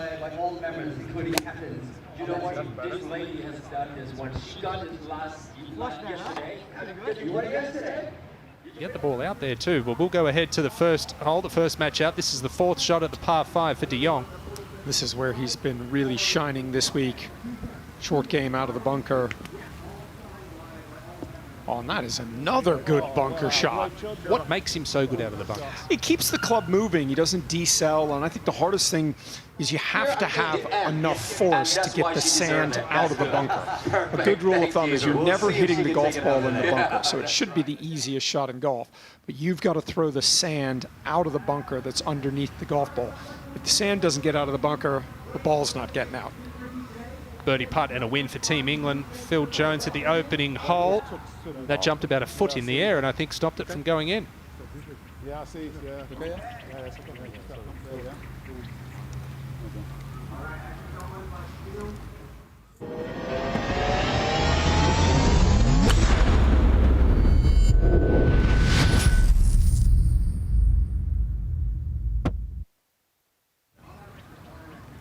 Speaker 12: Get the ball out there too. Well, we'll go ahead to the first hole, the first match out. This is the 4th shot at the par 5 for De Jong.
Speaker 14: This is where he's been really shining this week. Short game out of the bunker. Oh, and that is another good bunker shot.
Speaker 12: What makes him so good out of the bunker?
Speaker 14: It keeps the club moving. He doesn't decel, and I think the hardest thing is you have to have enough force to get the sand out of the bunker. A good rule of thumb is you're never hitting the golf ball in the bunker, so it should be the easiest shot in golf. But you've got to throw the sand out of the bunker that's underneath the golf ball. If the sand doesn't get out of the bunker, the ball's not getting out.
Speaker 12: Birdie putt and a win for Team England. Phil Jones at the opening hole. That jumped about a foot in the air and I think stopped it from going in.
Speaker 10: Yeah, I see. Yeah.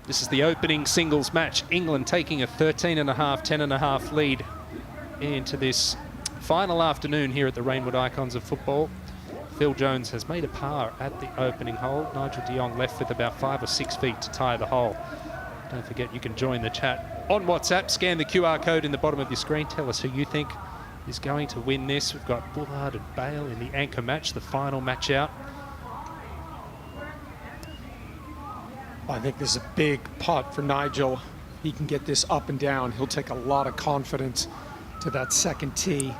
Speaker 12: This is the opening singles match. England taking a 13.5, 10.5 lead into this final afternoon here at the Rainwood Icons of Football. Phil Jones has made a par at the opening hole. Nigel de Jong left with about 5 or 6 feet to tie the hole. Don't forget you can join the chat on WhatsApp. Scan the QR code in the bottom of your screen. Tell us who you think is going to win this. We've got Bullard and Bale in the anchor match, the final match out.
Speaker 14: I think this is a big putt for Nigel. He can get this up and down. He'll take a lot of confidence to that second tee.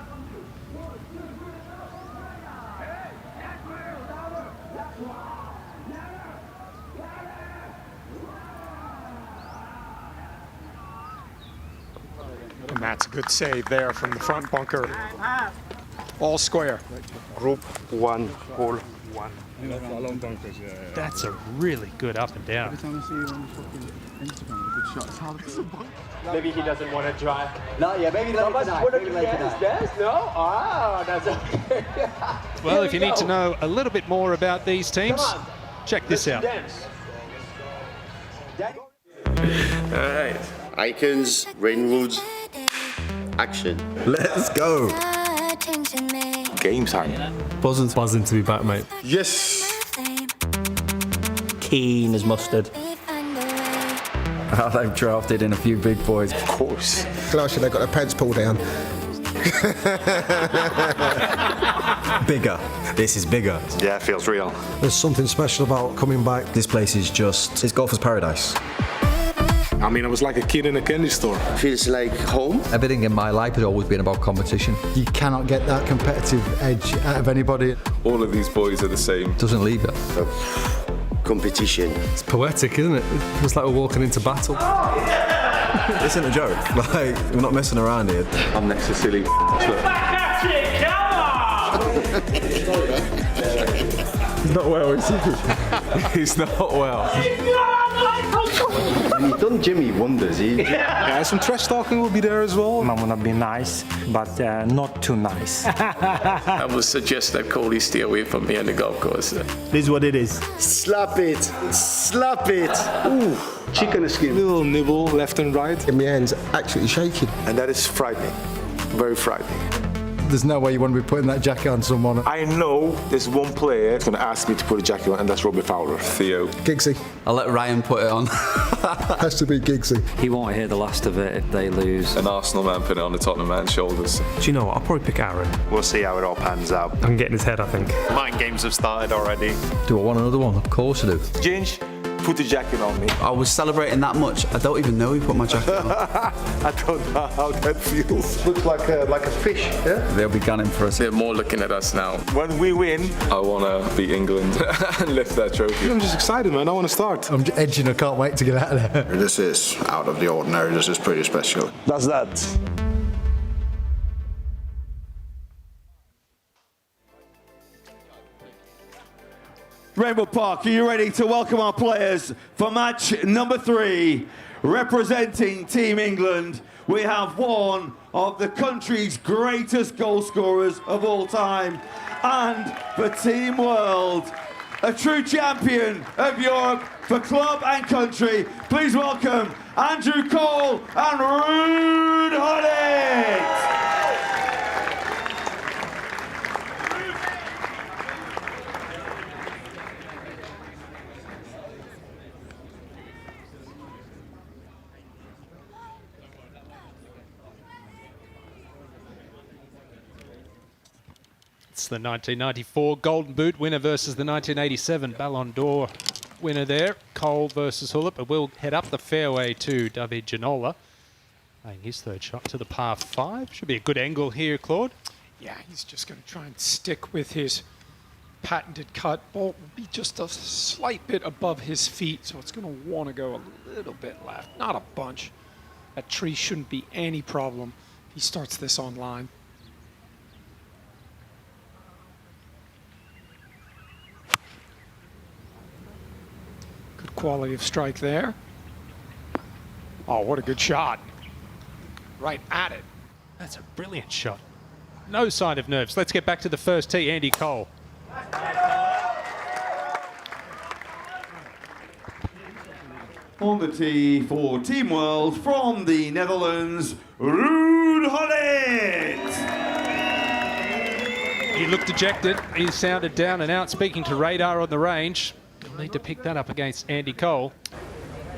Speaker 14: And that's a good save there from the front bunker. All square.
Speaker 4: Group 1, hole 1.
Speaker 12: That's a really good up and down.
Speaker 4: Every time I see you on fucking Instagram, good shots.
Speaker 6: Maybe he doesn't want to drive.
Speaker 17: Not yet, maybe later tonight. Maybe later tonight.
Speaker 6: Best? No? Ah, that's okay.
Speaker 12: Well, if you need to know a little bit more about these teams, check this out.
Speaker 9: Alright. Icons, Rainwood, action.
Speaker 8: Let's go.
Speaker 19: Game time. Buzzing to be back, mate.
Speaker 9: Yes.
Speaker 17: Keen as mustard.
Speaker 24: How they've drafted in a few big boys.
Speaker 19: Of course.
Speaker 27: Last year they got their pants pulled down.
Speaker 8: Bigger. This is bigger.
Speaker 19: Yeah, it feels real.
Speaker 27: There's something special about coming back.
Speaker 8: This place is just, it's golfer's paradise.
Speaker 19: I mean, I was like a kid in a candy store.
Speaker 9: Feels like home.
Speaker 24: Everything in my life has always been about competition.
Speaker 27: You cannot get that competitive edge out of anybody.
Speaker 19: All of these boys are the same.
Speaker 24: Doesn't leave you.
Speaker 9: Competition.
Speaker 19: It's poetic, isn't it? It's like we're walking into battle.
Speaker 8: This isn't a joke. Like, we're not messing around here.
Speaker 19: I'm next to silly.
Speaker 27: He's not well, is he?
Speaker 19: He's not well.
Speaker 9: And he's done Jimmy wonders.
Speaker 19: Yeah, some trash talking will be there as well.
Speaker 6: I'm gonna be nice, but not too nice.
Speaker 20: I would suggest that Cody stay away from me on the golf course.
Speaker 6: This is what it is.
Speaker 9: Slap it. Slap it. Ooh. Chicken skin.
Speaker 19: A little nibble left and right.
Speaker 27: And my hand's actually shaking.
Speaker 19: And that is frightening. Very frightening.
Speaker 27: There's no way you want to be putting that jacket on someone.
Speaker 19: I know there's one player that's going to ask me to put a jacket on, and that's Robbie Fowler. Theo.
Speaker 27: Giggsy.
Speaker 24: I'll let Ryan put it on.
Speaker 27: Has to be Giggsy.
Speaker 6: He won't hear the last of it if they lose.
Speaker 19: An Arsenal man putting it on the Tottenham man's shoulders.
Speaker 26: Do you know what? I'll probably pick Aaron.
Speaker 19: We'll see how it all pans out.
Speaker 26: I can get in his head, I think.
Speaker 19: Mind games have started already.
Speaker 24: Do I want another one? Of course I do.
Speaker 19: Ginge, put the jacket on me.
Speaker 24: I was celebrating that much. I don't even know he put my jacket on.
Speaker 19: I don't know how that feels.
Speaker 9: Looks like a fish, yeah?
Speaker 24: They'll be gunning for us.
Speaker 20: They're more looking at us now.
Speaker 19: When we win, I want to beat England and lift that trophy. I'm just excited, man. I want to start.
Speaker 27: I'm edging. I can't wait to get out of there.
Speaker 9: This is out of the ordinary. This is pretty special.
Speaker 19: That's that.
Speaker 11: Rainbow Park, are you ready to welcome our players for match number 3? Representing Team England, we have one of the country's greatest goal scorers of all time, And for Team World, a true champion of Europe for club and country, please welcome Andrew Cole and Ruud Gullit.
Speaker 12: It's the 1994 Golden Boot winner versus the 1987 Ballon d'Or winner there. Cole versus Gullit, but we'll head up the fairway to David Ginola. Playing his third shot to the par 5. Should be a good angle here, Claude.
Speaker 14: Yeah, he's just going to try and stick with his patented cut. Ball will be just a slight bit above his feet, so it's going to want to go a little bit left. Not a bunch. That tree shouldn't be any problem. He starts this on line. Good quality of strike there. Oh, what a good shot. Right at it.
Speaker 12: That's a brilliant shot. No sign of nerves. Let's get back to the first tee, Andy Cole.
Speaker 11: On the tee for Team World from the Netherlands, Ruud Gullit.
Speaker 12: He looked dejected. He sounded down and out, speaking to Radar on the range. He'll need to pick that up against Andy Cole.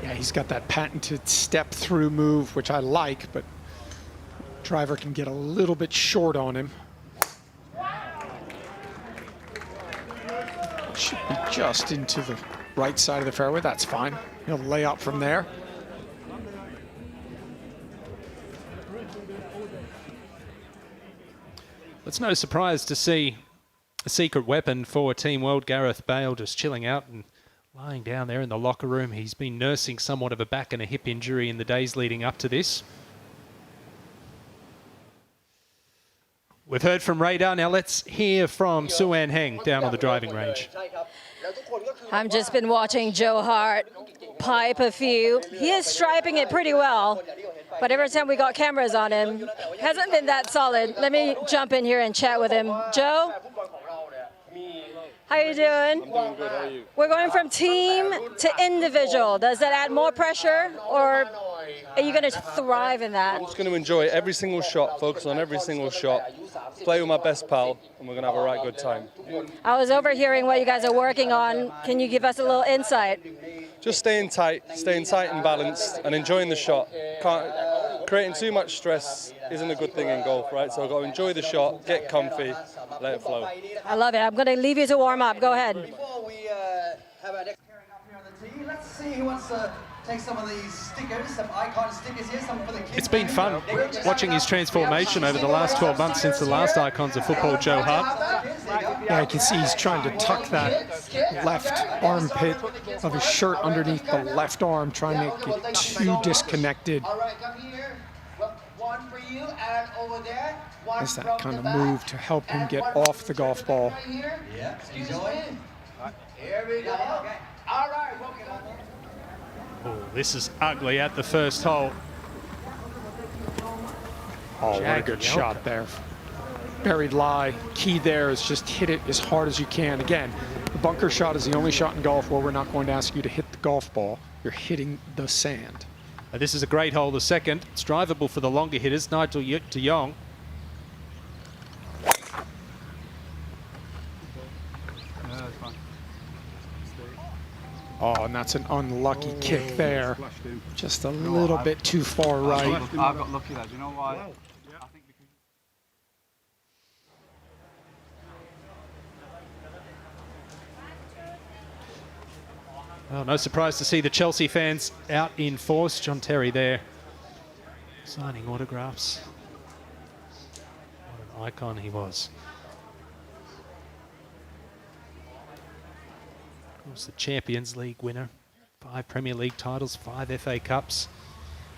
Speaker 14: Yeah, he's got that patented step-through move, which I like, but driver can get a little bit short on him. Should be just into the right side of the fairway. That's fine. He'll lay up from there.
Speaker 12: It's no surprise to see a secret weapon for Team World, Gareth Bale, just chilling out and lying down there in the locker room. He's been nursing somewhat of a back and a hip injury in the days leading up to this. We've heard from Radar. Now let's hear from Suan Heng down on the driving range.
Speaker 3: I've just been watching Joe Hart pipe a few. He is striping it pretty well, but every time we got cameras on him, hasn't been that solid. Let me jump in here and chat with him. Joe? How you doing?
Speaker 2: I'm doing good. How are you?
Speaker 3: We're going from team to individual. Does that add more pressure, or are you going to thrive in that?
Speaker 2: I'm just going to enjoy every single shot, focus on every single shot, play with my best pal, and we're going to have a right good time.
Speaker 3: I was overhearing what you guys are working on. Can you give us a little insight?
Speaker 2: Just staying tight and balanced, and enjoying the shot. Creating too much stress isn't a good thing in golf, right? So I've got to enjoy the shot, get comfy, let it flow.
Speaker 3: I love it. I'm going to leave you to warm up. Go ahead.
Speaker 17: Before we have our next pairing up here on the tee, let's see who wants to take some of these stickers, some icon stickers here, some for the kids.
Speaker 12: It's been fun watching his transformation over the last 12 months since the last Icons of Football, Joe Hart.
Speaker 14: Yeah, I can see he's trying to tuck that left armpit of his shirt underneath the left arm, trying to get too disconnected. That's that kind of move to help him get off the golf ball.
Speaker 12: Oh, this is ugly at the first hole.
Speaker 14: Oh, what a good shot there. Buried lie. Key there is just hit it as hard as you can. Again, the bunker shot is the only shot in golf where we're not going to ask you to hit the golf ball. You're hitting the sand.
Speaker 12: This is a great hole, the second. It's drivable for the longer hitters. Nigel de Jong.
Speaker 14: Oh, and that's an unlucky kick there. Just a little bit too far right.
Speaker 5: I've got lucky there. Do you know why? I think because...
Speaker 12: Well, no surprise to see the Chelsea fans out in force. John Terry there signing autographs. What an icon he was. Of course, the Champions League winner. 5 Premier League titles, 5 FA Cups,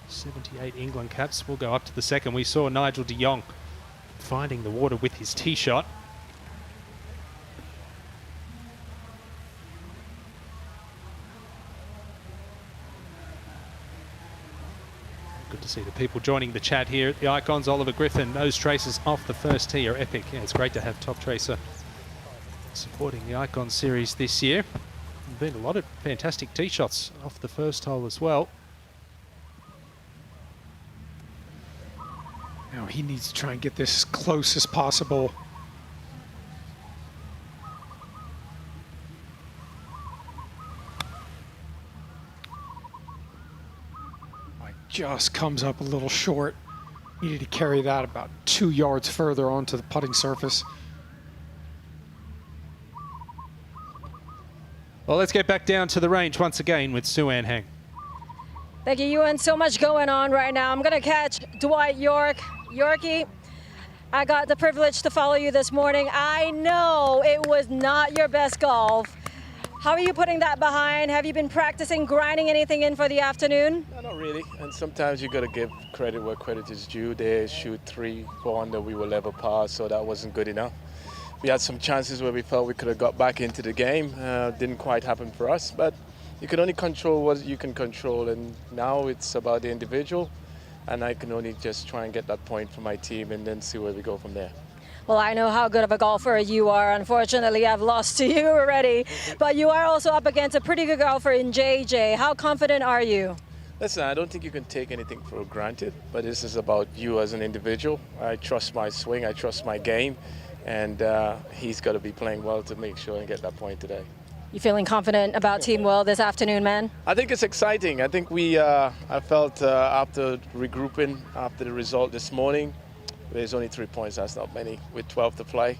Speaker 12: 78 England caps. We'll go up to the second. We saw Nigel de Jong finding the water with his tee shot. Good to see the people joining the chat here. The Icons, Oliver Griffin, nose traces off the first tee are epic. Yeah, it's great to have Top Tracer supporting the Icon Series this year. There's been a lot of fantastic tee shots off the first hole as well.
Speaker 14: Now he needs to try and get this as close as possible. Just comes up a little short. Needed to carry that about 2 yards further onto the putting surface.
Speaker 12: Well, let's get back down to the range once again with Sue-Ann Heng.
Speaker 3: Thank you, Ewan. So much going on right now. I'm going to catch Dwight York. Yorkie, I got the privilege to follow you this morning. I know it was not your best golf. How are you putting that behind? Have you been practicing, grinding anything in for the afternoon?
Speaker 20: No, not really. And sometimes you got to give credit where credit is due. They shoot 3-4 under. We were level par, so that wasn't good enough. We had some chances where we felt we could have got back into the game. Didn't quite happen for us, but you can only control what you can control. And now it's about the individual, and I can only just try and get that point for my team and then see where we go from there.
Speaker 3: Well, I know how good of a golfer you are. Unfortunately, I've lost to you already. But you are also up against a pretty good golfer in JJ. How confident are you?
Speaker 20: Listen, I don't think you can take anything for granted, but this is about you as an individual. I trust my swing, I trust my game, and he's got to be playing well to make sure and get that point today.
Speaker 3: You feeling confident about Team World this afternoon, man?
Speaker 20: I think it's exciting. I think I felt after regrouping, after the result this morning, there's only 3 points, that's not many. With 12 to play,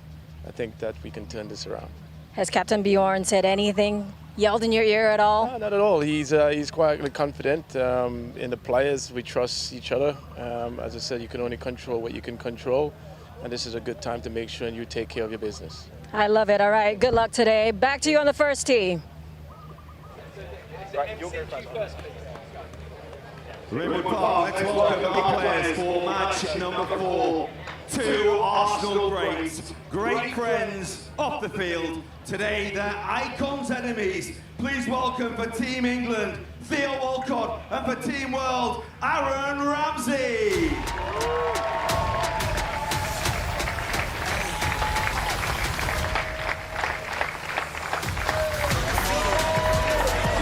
Speaker 20: I think that we can turn this around.
Speaker 3: Has Captain Bjorn said anything, yelled in your ear at all?
Speaker 20: No, not at all. He's quietly confident in the players. We trust each other. As I said, you can only control what you can control, and this is a good time to make sure you take care of your business.
Speaker 3: I love it. All right, good luck today. Back to you on the first tee.
Speaker 20: Right, you'll go first.
Speaker 11: Leaderboard Park, let's welcome our players for match number 4. 2 Arsenal greats, great friends off the field. Today they're Icons enemies. Please welcome for Team England, Theo Walcott, and for Team World, Aaron Ramsey.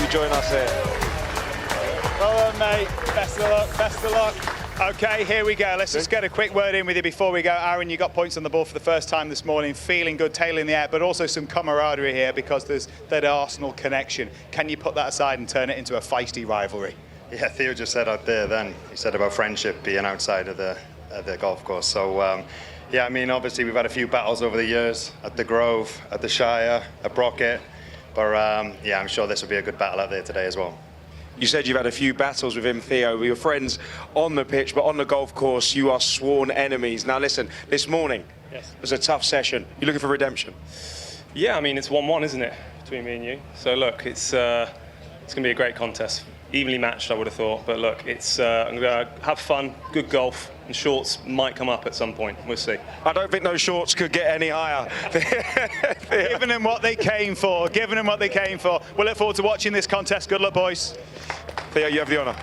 Speaker 7: You join us here. Well done, mate. Best of luck, best of luck. Okay, here we go. Let's just get a quick word in with you before we go. Aaron, you got points on the ball for the first time this morning, feeling good, tail in the air, but also some camaraderie here because there's that Arsenal connection. Can you put that aside and turn it into a feisty rivalry?
Speaker 1: Yeah, Theo just said out there then, he said about friendship being outside of the golf course. So, yeah, I mean, obviously we've had a few battles over the years at the Grove, at the Shire, at Brockett, but yeah, I'm sure this will be a good battle out there today as well.
Speaker 13: You said you've had a few battles with him, Theo. We were friends on the pitch, but on the golf course, you are sworn enemies. Now, listen, this morning was a tough session. You're looking for redemption?
Speaker 18: Yeah, I mean, it's 1-1, isn't it, between me and you? So, look, it's going to be a great contest. Evenly matched, I would have thought. But, look, I'm going to have fun, good golf, and shorts might come up at some point. We'll see.
Speaker 13: I don't think those shorts could get any higher.
Speaker 7: Giving them what they came for, giving them what they came for. We'll look forward to watching this contest. Good luck, boys.
Speaker 13: Theo, you have the honour.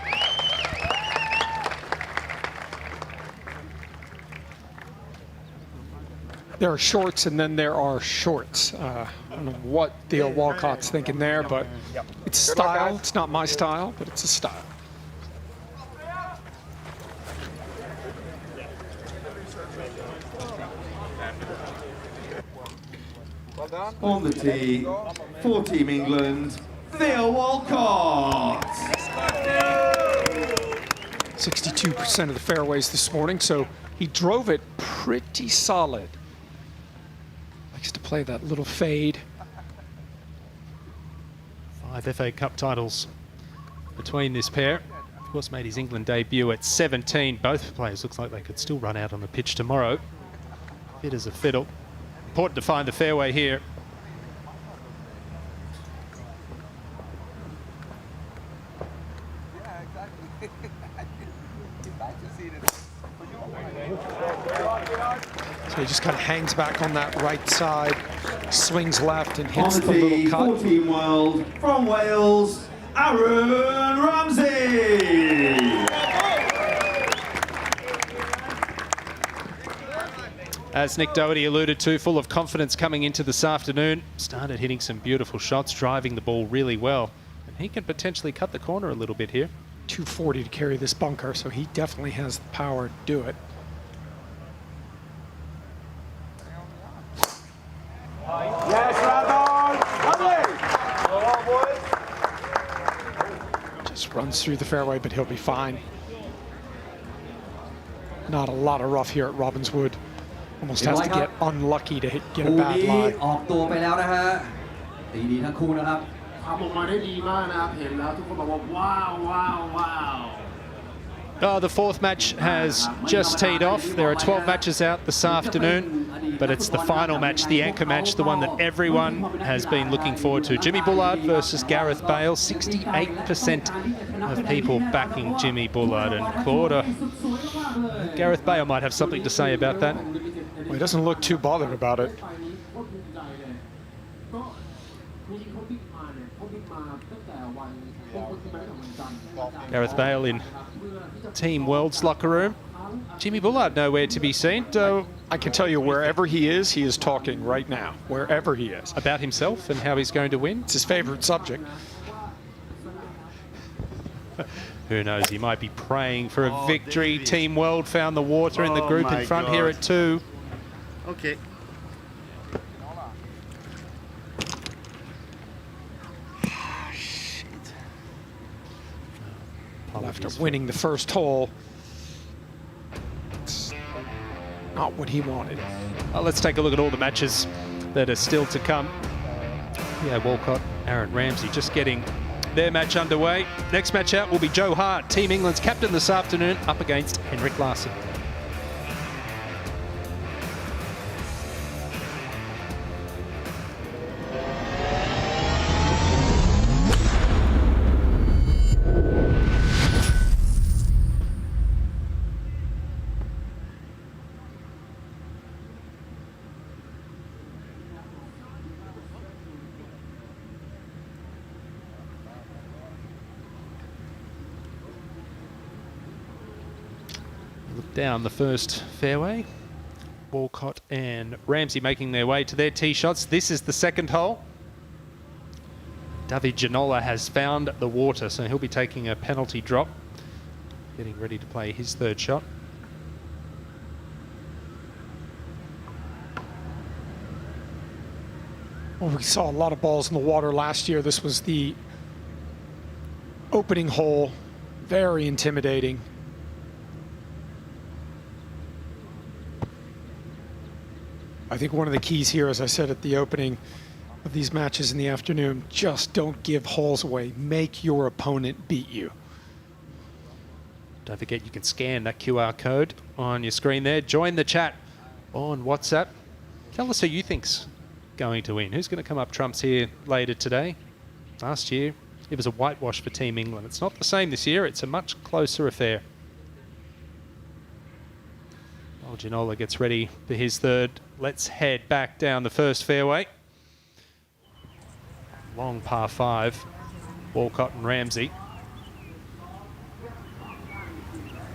Speaker 14: There are shorts and then there are shorts. I don't know what Theo Walcott's thinking there, but it's style. It's not my style, but it's a style.
Speaker 11: On the tee for Team England, Theo Walcott.
Speaker 14: 62% of the fairways this morning, so he drove it pretty solid. Likes to play that little fade.
Speaker 12: 5 FA Cup titles between this pair. Of course, made his England debut at 17. Both players looks like they could still run out on the pitch tomorrow. Fit as a fiddle. Important to find the fairway here.
Speaker 14: So he just kind of hangs back on that right side, swings left and hits
Speaker 11: On
Speaker 14: the
Speaker 11: the
Speaker 14: little
Speaker 11: tee
Speaker 14: cut.
Speaker 11: for Team World from Wales, Aaron Ramsey.
Speaker 12: as Nick Doherty alluded to, full of confidence coming into this afternoon. Started hitting some beautiful shots, driving the ball really well. And he can potentially cut the corner a little bit here.
Speaker 14: 240 to carry this bunker, so he definitely has the power to do it. Just runs through the fairway, but he'll be fine. Not a lot of rough here at Robbinswood. Almost has to get unlucky to get a bad lie.
Speaker 17: ออกตัวไปแล้วนะฮะตีดีทั้งคู่นะครับ
Speaker 4: ทำออกมาได้ดีมากนะครับเห็นแล้วทุกคนบอกว่าว้าวว้าวว้าว
Speaker 12: Oh, the fourth match has just teed off. There are 12 matches out this afternoon, but it's the final match, the anchor match, the one that everyone has been looking forward to. Jimmy Bullard versus Gareth Bale. 68% of people backing Jimmy Bullard, and Claude. Gareth Bale might have something to say about that.
Speaker 14: Well, he doesn't look too bothered about it.
Speaker 12: Gareth Bale in Team World's locker room. Jimmy Bullard nowhere to be seen.
Speaker 14: I can tell you wherever he is talking right now. Wherever he is.
Speaker 12: About himself and how he's going to win.
Speaker 14: It's his favorite subject.
Speaker 12: Who knows, he might be praying for a victory. Team World found the water in the group in front here at 2.
Speaker 9: Okay.
Speaker 14: After winning the first hole, it's not what he wanted.
Speaker 12: Well, let's take a look at all the matches that are still to come. Yeah, Walcott, Aaron Ramsey just getting their match underway. Next match out will be Joe Hart, Team England's captain this afternoon, up against Henrik Larsson. Down the first fairway, Walcott and Ramsey making their way to their tee shots. This is the second hole. David Ginola has found the water, so he'll be taking a penalty drop, getting ready to play his third shot.
Speaker 14: Well, we saw a lot of balls in the water last year. This was the opening hole, very intimidating. I think one of the keys here, as I said at the opening of these matches in the afternoon, just don't give holes away. Make your opponent beat you.
Speaker 12: Don't forget you can scan that QR code on your screen there. Join the chat on WhatsApp. Tell us who you think's going to win. Who's going to come up trumps here later today? Last year, it was a whitewash for Team England. It's not the same this year. It's a much closer affair. Well, Ginola gets ready for his third. Let's head back down the first fairway. Long par 5. Walcott and Ramsey.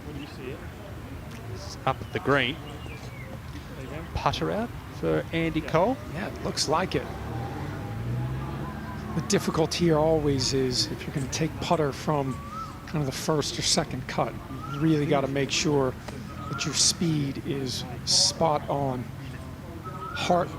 Speaker 2: What do you see it?
Speaker 12: It's up at the green. Putter out for Andy Cole.
Speaker 14: Yeah, it looks like it. The difficulty here always is if you're going to take putter from kind of the first or second cut, you really got to make sure that your speed is spot on. Hart.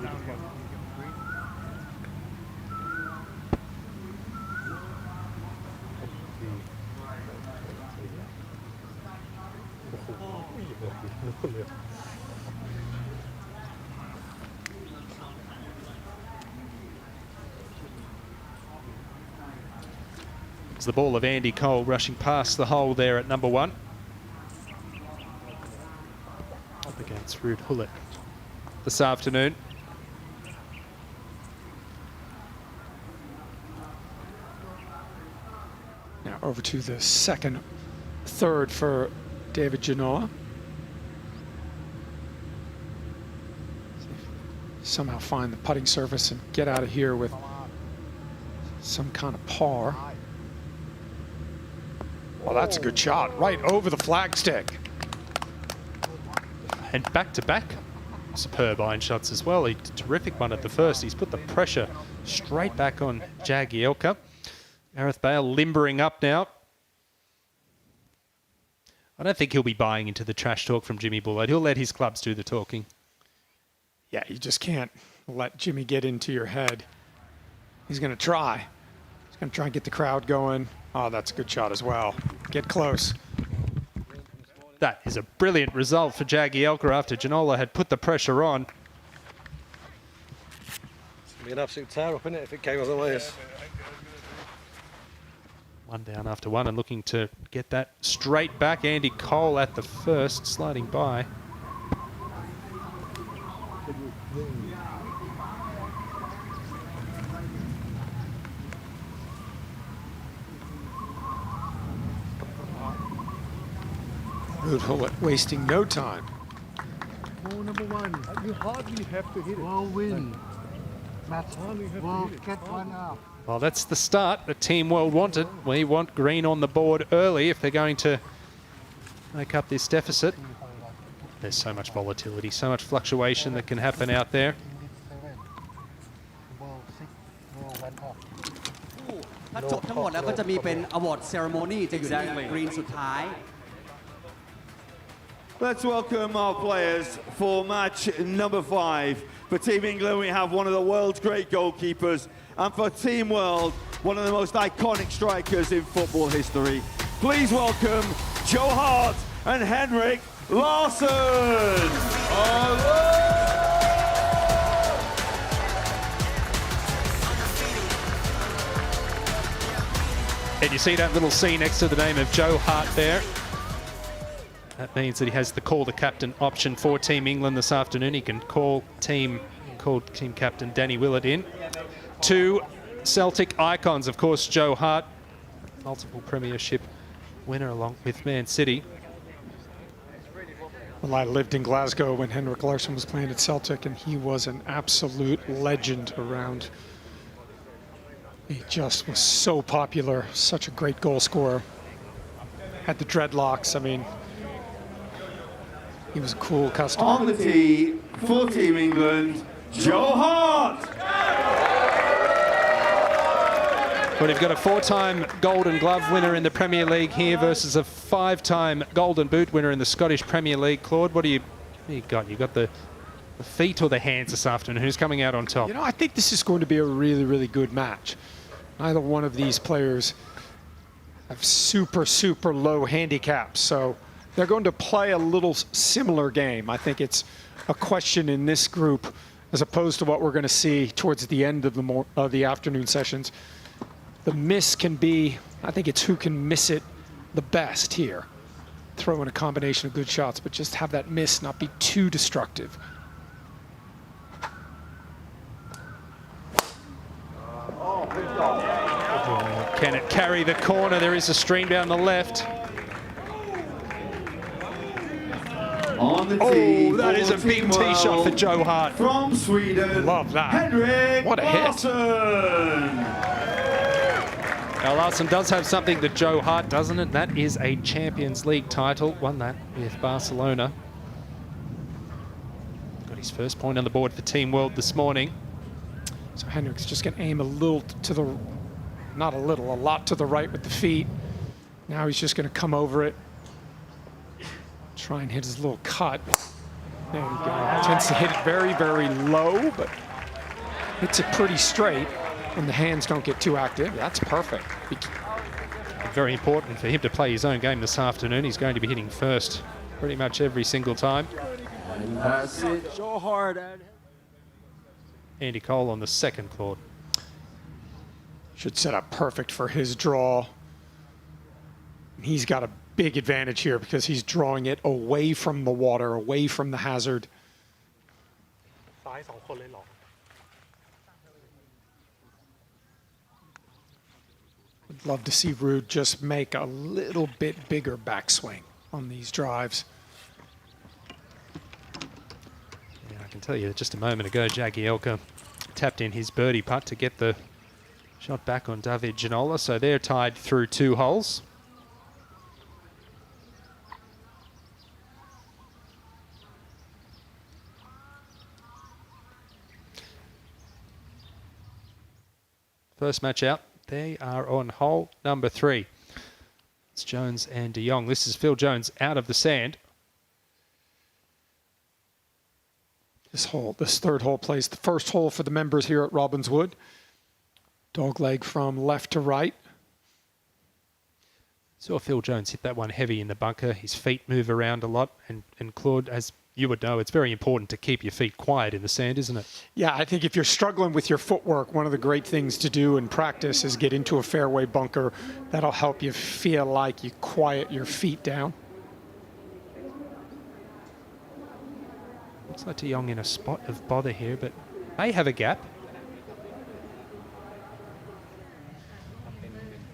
Speaker 12: It's the ball of Andy Cole rushing past the hole there at number 1. Up against Ruud Gullit this afternoon.
Speaker 14: Now over to the second, third for David Ginola. Somehow find the putting surface and get out of here with some kind of par. Well, that's a good shot, right over the flagstick.
Speaker 12: And back to back superb iron shots as well. He did a terrific one at the first. He's put the pressure straight back on Jagielka. Gareth Bale limbering up now. I don't think he'll be buying into the trash talk from Jimmy Bullard. He'll let his clubs do the talking.
Speaker 14: Yeah, you just can't let Jimmy get into your head. He's going to try. He's going to try and get the crowd going. Oh, that's a good shot as well. Get close.
Speaker 12: That is a brilliant result for Jagielka after Ginola had put the pressure on.
Speaker 27: It's going to be an absolute tear-up, isn't it, if it came otherwise?
Speaker 12: One down after one and looking to get that straight back. Andy Cole at the first, sliding by.
Speaker 14: Ruud wasting no time.
Speaker 10: Ball number one. You hardly have to hit it. Well, win. Matt, well, get one up.
Speaker 12: Well, that's the start that Team World wanted. We want green on the board early if they're going to make up this deficit. There's so much volatility, so much fluctuation that can happen out there.
Speaker 17: ถ้าจบทั้งหมดแล้วก็จะมีเป็น award ceremony จะอยู่ใน green สุดท้าย
Speaker 11: Let's welcome our players for match number 5. For Team England, we have one of the world's great goalkeepers. And for Team World, one of the most iconic strikers in football history. Please welcome Joe Hart and Henrik Larsson.
Speaker 12: And you see that little C next to the name of Joe Hart there. That means that he has the call the captain option for Team England this afternoon. He can call team captain Danny Willett in. Two Celtic icons, of course, Joe Hart, multiple premiership winner along with Man City.
Speaker 14: Well, I lived in Glasgow when Henrik Larsson was playing at Celtic, and he was an absolute legend around. He just was so popular, such a great goal scorer. Had the dreadlocks, I mean, he was a cool customer.
Speaker 11: On the tee for Team England, Joe Hart.
Speaker 12: Well, you've got a 4-time Golden Glove winner in the Premier League here versus a 5-time Golden Boot winner in the Scottish Premier League. Claude, what do you got? You got the feet or the hands this afternoon? Who's coming out on top?
Speaker 14: You know, I think this is going to be a really, really good match. Neither one of these players have super, super low handicaps, so they're going to play a little similar game. I think it's a question in this group as opposed to what we're going to see towards the end of the afternoon sessions. The miss can be, I think it's who can miss it the best here. Throw in a combination of good shots, but just have that miss not be too destructive.
Speaker 12: Can it carry the corner? There is a stream down the left.
Speaker 11: On the tee,
Speaker 12: oh, that is a big tee shot for Joe Hart.
Speaker 11: From Sweden,
Speaker 12: love that.
Speaker 11: Henrik
Speaker 12: What a
Speaker 11: Larsson.
Speaker 12: Now, Larsson does have something that Joe Hart doesn't, and that is a Champions League title. Won that with Barcelona. Got his first point on the board for Team World this morning.
Speaker 14: So Henrik's just going to aim a little to the, not a little, a lot to the right with the feet. Now he's just going to come over it. Try and hit his little cut. There we go. Tends to hit it very, very low, but hits it pretty straight when the hands don't get too active. That's perfect.
Speaker 12: Very important for him to play his own game this afternoon. He's going to be hitting first pretty much every single time.
Speaker 11: And that's it.
Speaker 17: Joe Hart.
Speaker 12: Andy Cole on the second, Claude.
Speaker 14: Should set up perfect for his draw. He's got a big advantage here because he's drawing it away from the water, away from the hazard. Would love to see Ruud just make a little bit bigger backswing on these drives.
Speaker 12: Yeah, I can tell you just a moment ago, Jagielka tapped in his birdie putt to get the shot back on David Ginola, so they're tied through 2 holes. First match out. They are on hole number 3. It's Jones and de Jong. This is Phil Jones out of the sand.
Speaker 14: This third hole plays the first hole for the members here at Robins Wood. Dogleg from left to right.
Speaker 12: Saw Phil Jones hit that one heavy in the bunker. His feet move around a lot. And Claude, as you would know, it's very important to keep your feet quiet in the sand, isn't it?
Speaker 14: Yeah, I think if you're struggling with your footwork, one of the great things to do in practice is get into a fairway bunker. That'll help you feel like you quiet your feet down.
Speaker 12: Looks like de Jong in a spot of bother here, but may have a gap.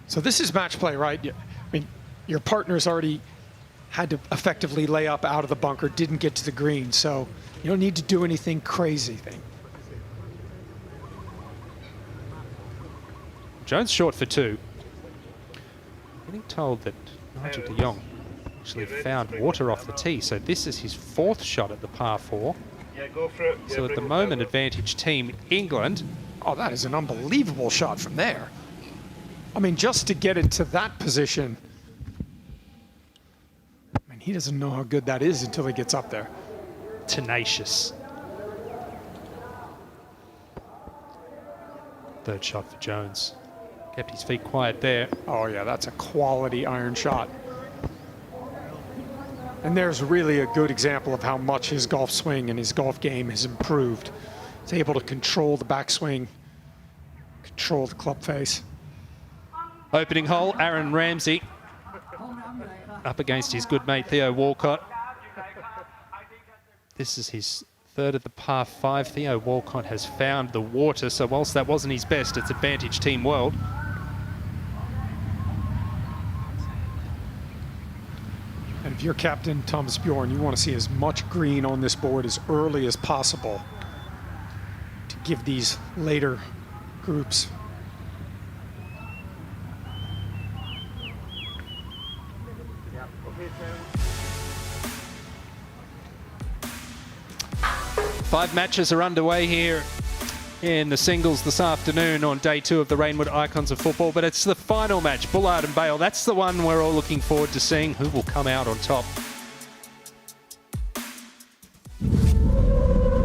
Speaker 14: So this is match play, right? I mean, your partner's already had to effectively lay up out of the bunker, didn't get to the green, so you don't need to do anything crazy.
Speaker 12: Jones short for 2. Getting told that Nigel de Jong actually found water off the tee, so this is his 4th shot at the par 4.
Speaker 10: Yeah, go for it.
Speaker 12: So at the moment, advantage team England.
Speaker 14: Oh, that is an unbelievable shot from there. I mean, just to get it to that position, I mean, he doesn't know how good that is until he gets up there.
Speaker 12: Tenacious. Third shot for Jones. Kept his feet quiet there.
Speaker 14: Oh yeah, that's a quality iron shot. And there's really a good example of how much his golf swing and his golf game has improved. He's able to control the backswing, control the club face.
Speaker 12: Opening hole, Aaron Ramsey up against his good mate Theo Walcott. This is his 3rd at the par 5. Theo Walcott has found the water, so whilst that wasn't his best, it's advantage team world.
Speaker 14: And if you're captain Thomas Bjorn, you want to see as much green on this board as early as possible to give these later groups.
Speaker 12: Five matches are underway here in the singles this afternoon on day 2 of the Rainwood Icons of Football, but it's the final match, Bullard and Bale. That's the one we're all looking forward to seeing who will come out on top.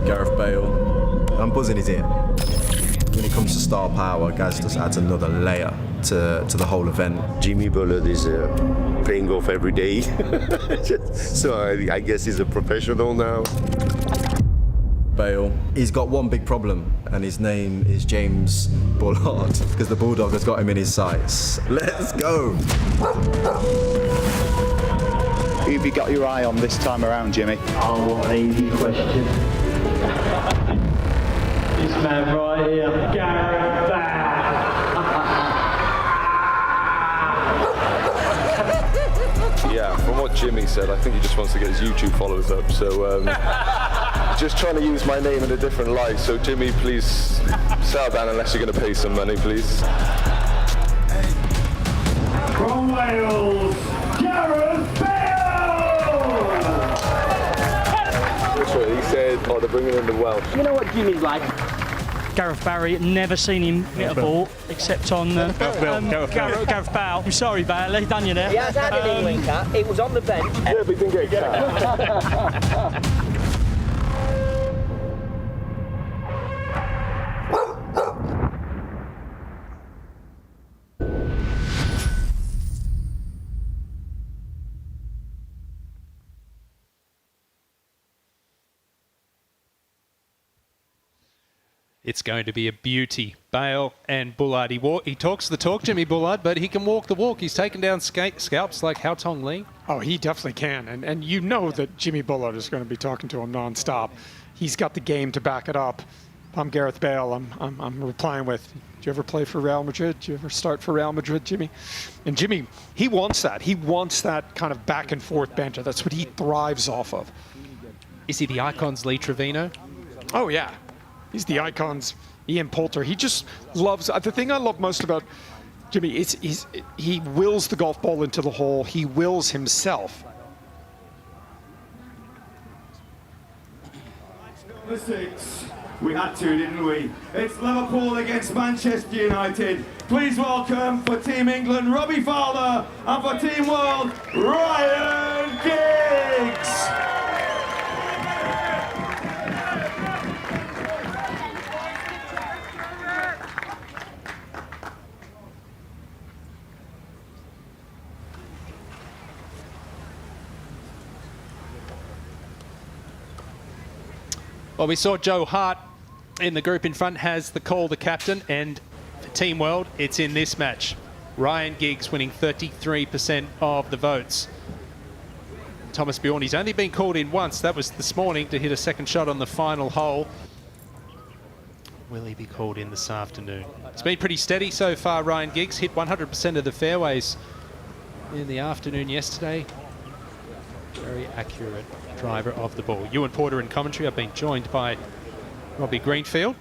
Speaker 8: Gareth Bale. I'm buzzing his ear. When it comes to star power, Gaz just adds another layer to the whole event.
Speaker 15: Jimmy Bullard is playing golf every day, so I guess he's a professional now.
Speaker 8: Bale. He's got one big problem, and his name is James Bullard, because the Bulldog has got him in his sights. Let's go!
Speaker 7: Who have you got your eye on this time around, Jimmy?
Speaker 10: Oh, what an easy question. This man right here, Gareth Bale.
Speaker 19: Yeah, from what Jimmy said, I think he just wants to get his YouTube followers up, so just trying to use my name in a different light. So Jimmy, please settle down unless you're going to pay some money, please.
Speaker 10: From Wales, Gareth Bale!
Speaker 19: That's what he said, oh, they're bringing in the Welsh.
Speaker 16: You know what Jimmy's like? Gareth Barry, never seen him hit a ball except on Gareth Bale. I'm sorry, Bale, he's done you there.
Speaker 21: He has had an England cap, it was on the bench.
Speaker 19: Yeah, but he didn't get a cap.
Speaker 12: It's going to be a beauty. Bale and Bullard. He talks the talk, Jimmy Bullard, but he can walk the walk. He's taken down scalps like Hao Tong Lee.
Speaker 14: Oh, he definitely can. And you know that Jimmy Bullard is going to be talking to him nonstop. He's got the game to back it up. If I'm Gareth Bale, I'm replying with, do you ever play for Real Madrid? Do you ever start for Real Madrid, Jimmy? And Jimmy, he wants that. He wants that kind of back and forth banter. That's what he thrives off of.
Speaker 12: Is he the Icons Lee Trevino?
Speaker 14: Oh, yeah. He's the Icons, Ian Poulter. He just loves, the thing I love most about Jimmy is he wills the golf ball into the hole. He wills himself.
Speaker 10: The 6,
Speaker 11: We had to, didn't we? It's Liverpool against Manchester United. Please welcome for Team England, Robbie Fowler, and for Team World, Ryan Giggs.
Speaker 12: Well, we saw Joe Hart in the group in front has the call, the captain, and for Team World, it's in this match. Ryan Giggs winning 33% of the votes. Thomas Bjorn, he's only been called in once. That was this morning to hit a second shot on the final hole. Will he be called in this afternoon? It's been pretty steady so far, Ryan Giggs. Hit 100% of the fairways in the afternoon yesterday. Very accurate driver of the ball. Ewan Porter in commentary. I've been joined by Robbie Greenfield.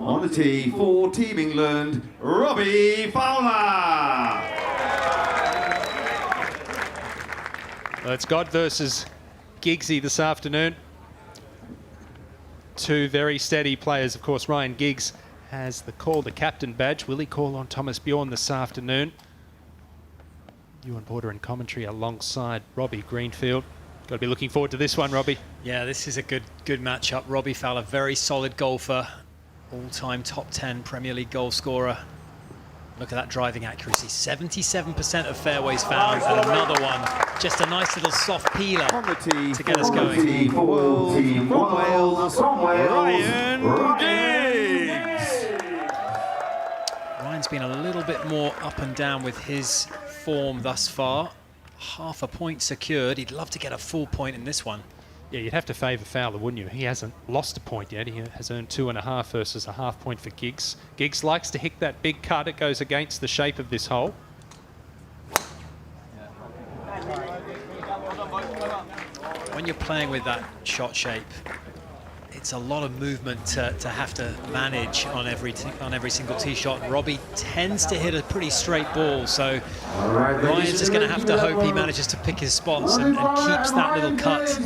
Speaker 11: On the tee for Team England, Robbie Fowler.
Speaker 12: Well, it's God versus Giggsy this afternoon. Two very steady players. Of course, Ryan Giggs has the call, the captain badge. Will he call on Thomas Bjorn this afternoon? Ewan Porter in commentary alongside Robbie Greenfield. Got to be looking forward to this one, Robbie.
Speaker 5: Yeah, this is a good matchup. Robbie Fowler, very solid golfer. All-time top 10 Premier League goal scorer. Look at that driving accuracy. 77% of fairways found, and another one. Just a nice little soft peeler to get us going.
Speaker 11: Team from Wales, Ryan Giggs.
Speaker 5: Ryan's been a little bit more up and down with his form thus far. Half a point secured. He'd love to get a full point in this one.
Speaker 12: Yeah, you'd have to favour Fowler, wouldn't you? He hasn't lost a point yet. He has earned 2.5 versus a half point for Giggs. Giggs likes to hit that big cut. It goes against the shape of this hole.
Speaker 5: When you're playing with that shot shape, it's a lot of movement to have to manage on every single tee shot. Robbie tends to hit a pretty straight ball, so Ryan's just going to have to hope he manages to pick his spots and keeps that little cut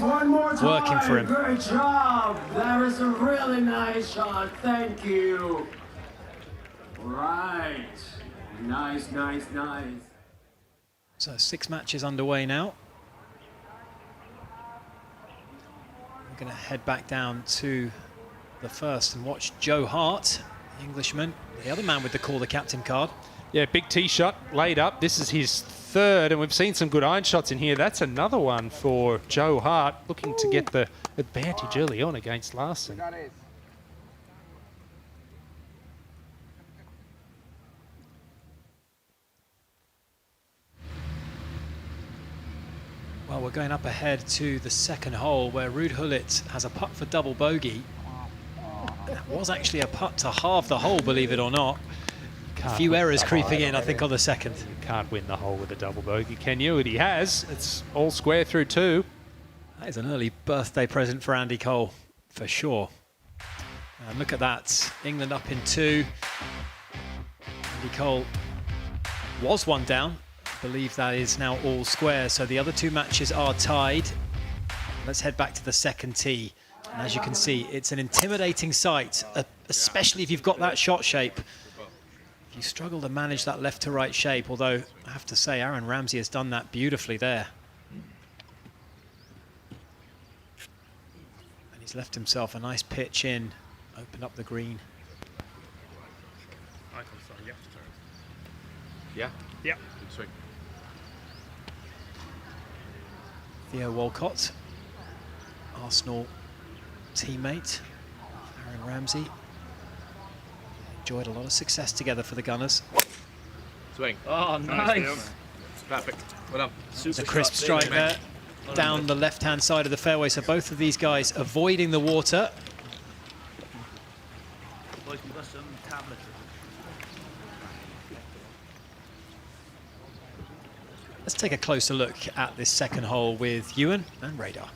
Speaker 5: working for him.
Speaker 4: Great job. That was a really nice shot. Thank you. Right. Nice, nice, nice.
Speaker 5: So 6 matches underway now. We're going to head back down to the first and watch Joe Hart, the Englishman, the other man with the call, the captain card.
Speaker 12: Yeah, big tee shot laid up. This is his third, and we've seen some good iron shots in here. That's another one for Joe Hart, looking to get the advantage early on against Larson.
Speaker 5: Well, we're going up ahead to the second hole where Ruud Gullit has a putt for double bogey. It was actually a putt to halve the hole, believe it or not. A few errors creeping in, I think, on the second.
Speaker 12: You can't win the hole with a double bogey, can you? And he has. It's all square through 2.
Speaker 5: That is an early birthday present for Andy Cole, for sure. And look at that. England up in 2. Andy Cole was 1 down. I believe that is now all square, so the other 2 matches are tied. Let's head back to the second tee. And as you can see, it's an intimidating sight, especially if you've got that shot shape. You struggle to manage that left to right shape, although I have to say Aaron Ramsey has done that beautifully there. And he's left himself a nice pitch in, opened up the green.
Speaker 13: Yeah?
Speaker 12: Yeah.
Speaker 13: Sweet.
Speaker 5: Theo Walcott, Arsenal teammate, Aaron Ramsey. Enjoyed a lot of success together for the Gunners.
Speaker 13: Swing.
Speaker 16: Oh, nice.
Speaker 13: It's perfect. Well done.
Speaker 5: It's a crisp strike there, down the left-hand side of the fairway. So both of these guys avoiding the water. Let's take a closer look at this second hole with Ewan and Radar.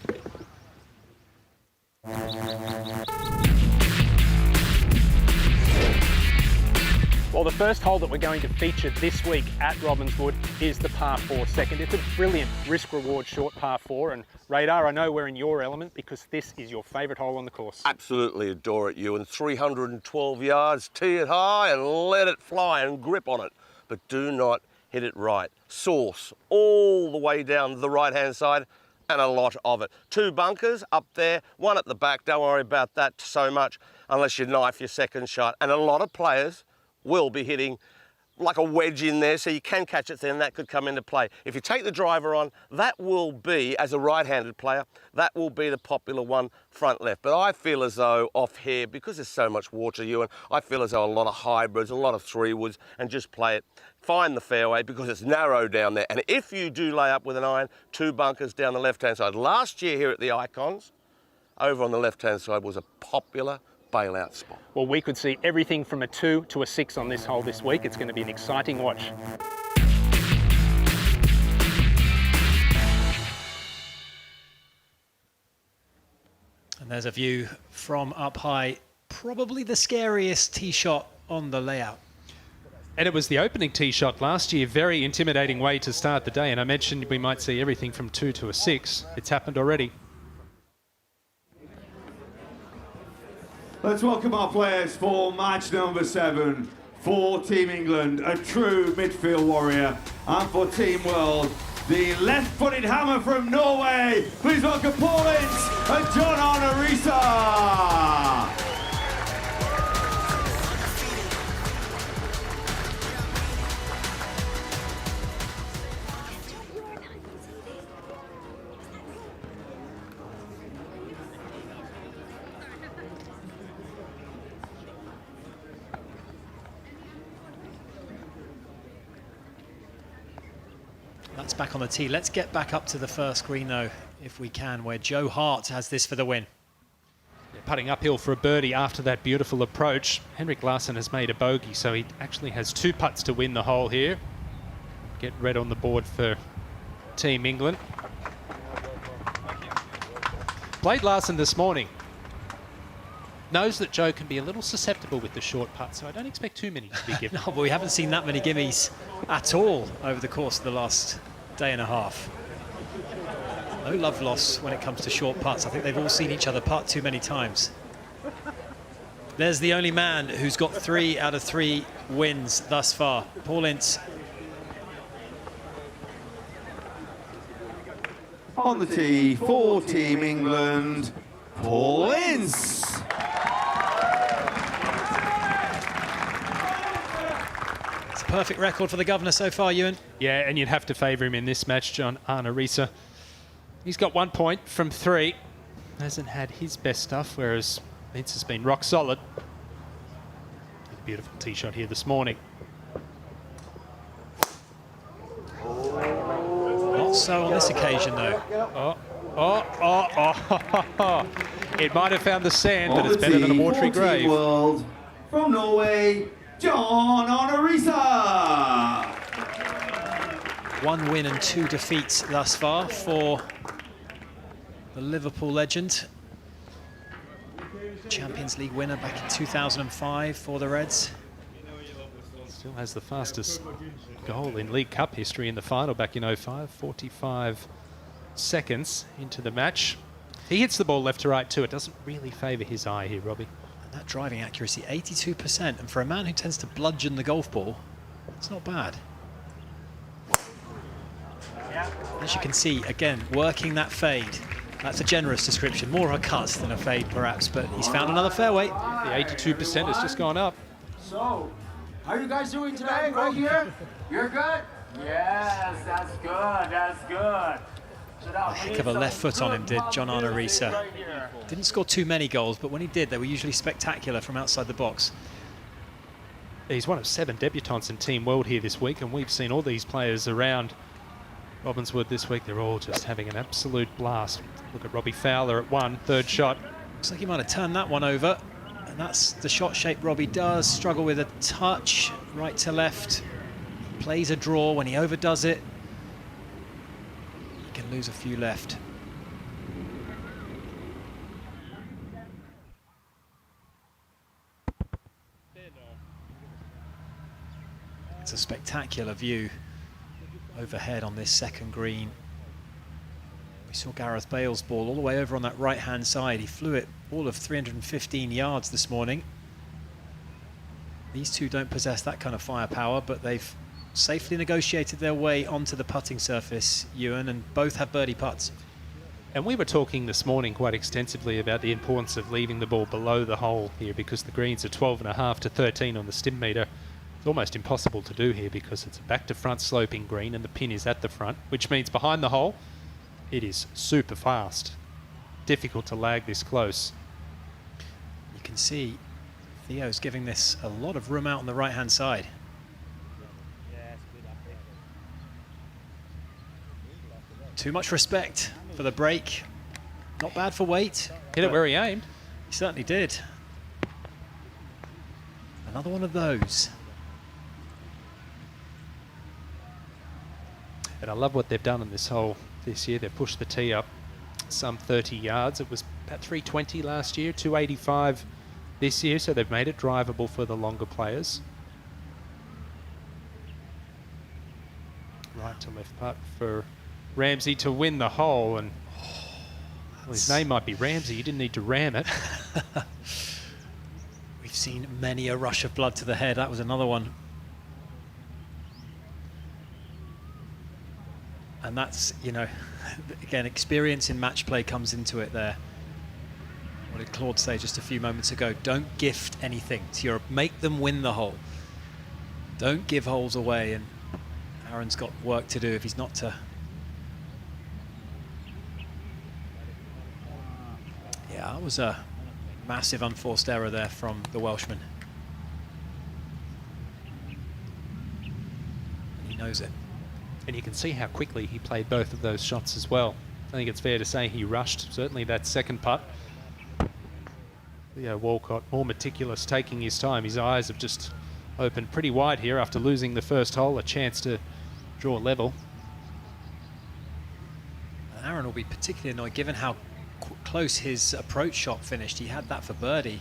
Speaker 3: Well, the first hole that we're going to feature this week at Robbinswood is the par 4 second. It's a brilliant risk-reward short par 4, and Radar, I know we're in your element because this is your favourite hole on the course.
Speaker 6: Absolutely adore it, Ewan. 312 yards, tee it high and let it fly and grip on it. But do not hit it right. Source all the way down the right-hand side and a lot of it. 2 bunkers up there, 1 at the back. Don't worry about that so much unless you knife your second shot. And a lot of players will be hitting like a wedge in there, so you can catch it there, and that could come into play. If you take the driver on, that will be, as a right-handed player, that will be the popular one front left. But I feel as though off here, because there's so much water, Ewan, I feel as though a lot of hybrids, a lot of 3-woods, and just play it. Find the fairway because it's narrow down there. And if you do lay up with an iron, 2 bunkers down the left-hand side. Last year here at the Icons, over on the left-hand side was a popular bailout spot.
Speaker 3: Well, we could see everything from a 2 to a 6 on this hole this week. It's going to be an exciting watch.
Speaker 5: And there's a view from up high, probably the scariest tee shot on the layout.
Speaker 12: And it was the opening tee shot last year, very intimidating way to start the day. And I mentioned we might see everything from 2 to a 6. It's happened already.
Speaker 11: Let's welcome our players for match number 7. For Team England, a true midfield warrior. And for Team World, the left-footed hammer from Norway. Please welcome Paul Ince and John Arne Riise.
Speaker 5: That's back on the tee. Let's get back up to the first green, though, if we can, where Joe Hart has this for the win.
Speaker 12: Yeah, putting uphill for a birdie after that beautiful approach. Henrik Larsson has made a bogey, so he actually has 2 putts to win the hole here. Get red on the board for Team England. Played Larsson this morning. Knows that Joe can be a little susceptible with the short putt, so I don't expect too many to be given.
Speaker 5: No, but we haven't seen that many gimmies at all over the course of the last day and a half. No love loss when it comes to short putts. I think they've all seen each other putt too many times. There's the only man who's got 3 out of 3 wins thus far, Paul Ince.
Speaker 11: On the tee for Team England, Paul Ince.
Speaker 5: It's a perfect record for the governor so far, Ewan.
Speaker 12: Yeah, and you'd have to favour him in this match, John Arne Riise. He's got 1 point from 3. Hasn't had his best stuff, whereas Ince has been rock solid. Beautiful tee shot here this morning.
Speaker 5: Not so on this occasion, though.
Speaker 12: It might have found the sand, but it's better than a watery grave.
Speaker 11: World from Norway, John Arne Riise.
Speaker 5: 1 win and 2 defeats thus far for the Liverpool legend. Champions League winner back in 2005 for the Reds.
Speaker 12: Still has the fastest goal in League Cup history in the final back in 05, 45 seconds into the match. He hits the ball left to right too. It doesn't really favour his eye here, Robbie.
Speaker 5: And that driving accuracy, 82%. And for a man who tends to bludgeon the golf ball, it's not bad. As you can see, again, working that fade. That's a generous description, more a cut than a fade perhaps, but he's found another fairway.
Speaker 12: The 82% has just gone up.
Speaker 4: So, how are you guys doing today? Right here? You're good? Yes, that's good, that's good. So
Speaker 5: A heck of a left foot on him did John Arne Riise. Didn't score too many goals, but when he did, they were usually spectacular from outside the box.
Speaker 12: He's one of 7 debutants in Team World here this week, and we've seen all these players around Robbinswood this week. They're all just having an absolute blast. Look at Robbie Fowler at 1, third shot.
Speaker 5: Looks like he might have turned that one over. And that's the shot shape Robbie does. Struggle with a touch, right to left. Plays a draw. When he overdoes it, he can lose a few left. It's a spectacular view overhead on this second green. We saw Gareth Bale's ball all the way over on that right-hand side. He flew it all of 315 yards this morning. These two don't possess that kind of firepower, but they've safely negotiated their way onto the putting surface, Ewan, and both have birdie putts.
Speaker 12: And we were talking this morning quite extensively about the importance of leaving the ball below the hole here, because the greens are 12.5 to 13 on the stim meter. It's almost impossible to do here because it's a back to front sloping green and the pin is at the front, which means behind the hole it is super fast. Difficult to lag this close.
Speaker 5: You can see Theo's giving this a lot of room out on the right hand side. Too much respect for the break. Not bad for weight.
Speaker 12: Hit it where he aimed.
Speaker 5: He certainly did. Another one of those.
Speaker 12: And I love what they've done on this hole this year. They've pushed the tee up some 30 yards. It was about 320 last year, 285 this year, so they've made it drivable for the longer players. Right to left putt for Ramsey to win the hole, and well, his name might be Ramsey. You didn't need to ram it.
Speaker 5: We've seen many a rush of blood to the head. That was another one. And that's, you know, again, experience in match play comes into it there. What did Claude say just a few moments ago? Don't gift anything to your, make them win the hole. Don't give holes away, and Aaron's got work to do if he's not to. Yeah, that was a massive unforced error there from the Welshman. And he knows it.
Speaker 12: And you can see how quickly he played both of those shots as well. I think it's fair to say he rushed, certainly that second putt. Theo Walcott, more meticulous, taking his time. His eyes have just opened pretty wide here after losing the first hole, a chance to draw level.
Speaker 5: Aaron will be particularly annoyed given how close his approach shot finished. He had that for birdie.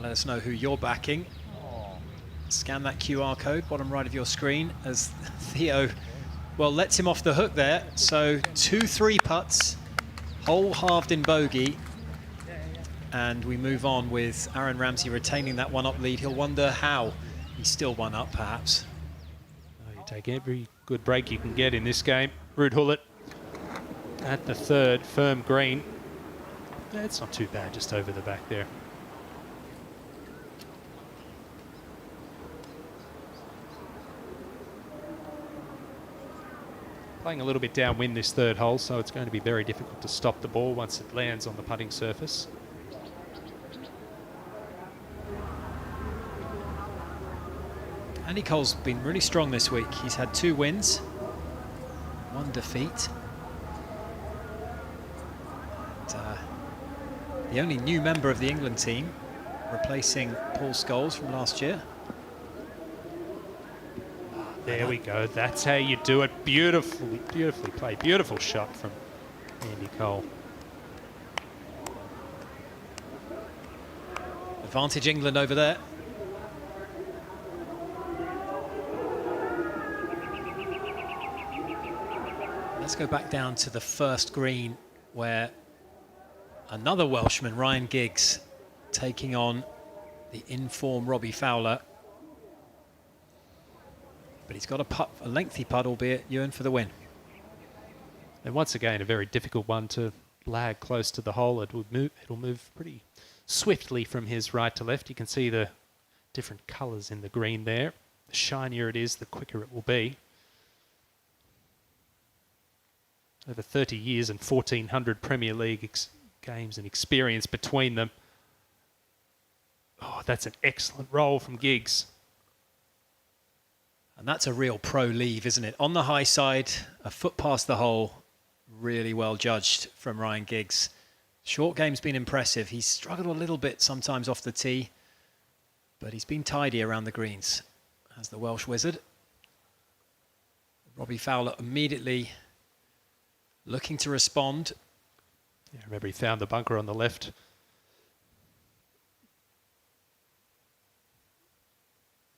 Speaker 5: Let us know who you're backing. Scan that QR code, bottom right of your screen, as Theo, well, lets him off the hook there. So 2-3 putts, hole halved in bogey. And we move on with Aaron Ramsey retaining that one-up lead. He'll wonder how he's still one up, perhaps.
Speaker 12: You take every good break you can get in this game. Ruud Gullit at the third, firm green. It's not too bad, just over the back there. Playing a little bit downwind this third hole, so it's going to be very difficult to stop the ball once it lands on the putting surface.
Speaker 5: Andy Cole's been really strong this week. He's had 2 wins, 1 defeat. And, the only new member of the England team, replacing Paul Scholes from last year.
Speaker 12: There we go. That's how you do it. Beautifully, beautifully played. Beautiful shot from Andy Cole.
Speaker 5: Advantage England over there. Let's go back down to the first green where another Welshman, Ryan Giggs, taking on the in-form Robbie Fowler. But he's got a putt, a lengthy putt, albeit, Ewan, for the win.
Speaker 12: And once again, a very difficult one to lag close to the hole. It'll move pretty swiftly from his right to left. You can see the different colours in the green there. The shinier it is, the quicker it will be. Over 30 years and 1,400 Premier League games and experience between them. Oh, that's an excellent roll from Giggs.
Speaker 5: And that's a real pro leave, isn't it? On the high side, a foot past the hole, really well judged from Ryan Giggs. Short game's been impressive. He's struggled a little bit sometimes off the tee, but he's been tidy around the greens as the Welsh wizard. Robbie Fowler immediately looking to respond.
Speaker 12: Yeah, remember he found the bunker on the left.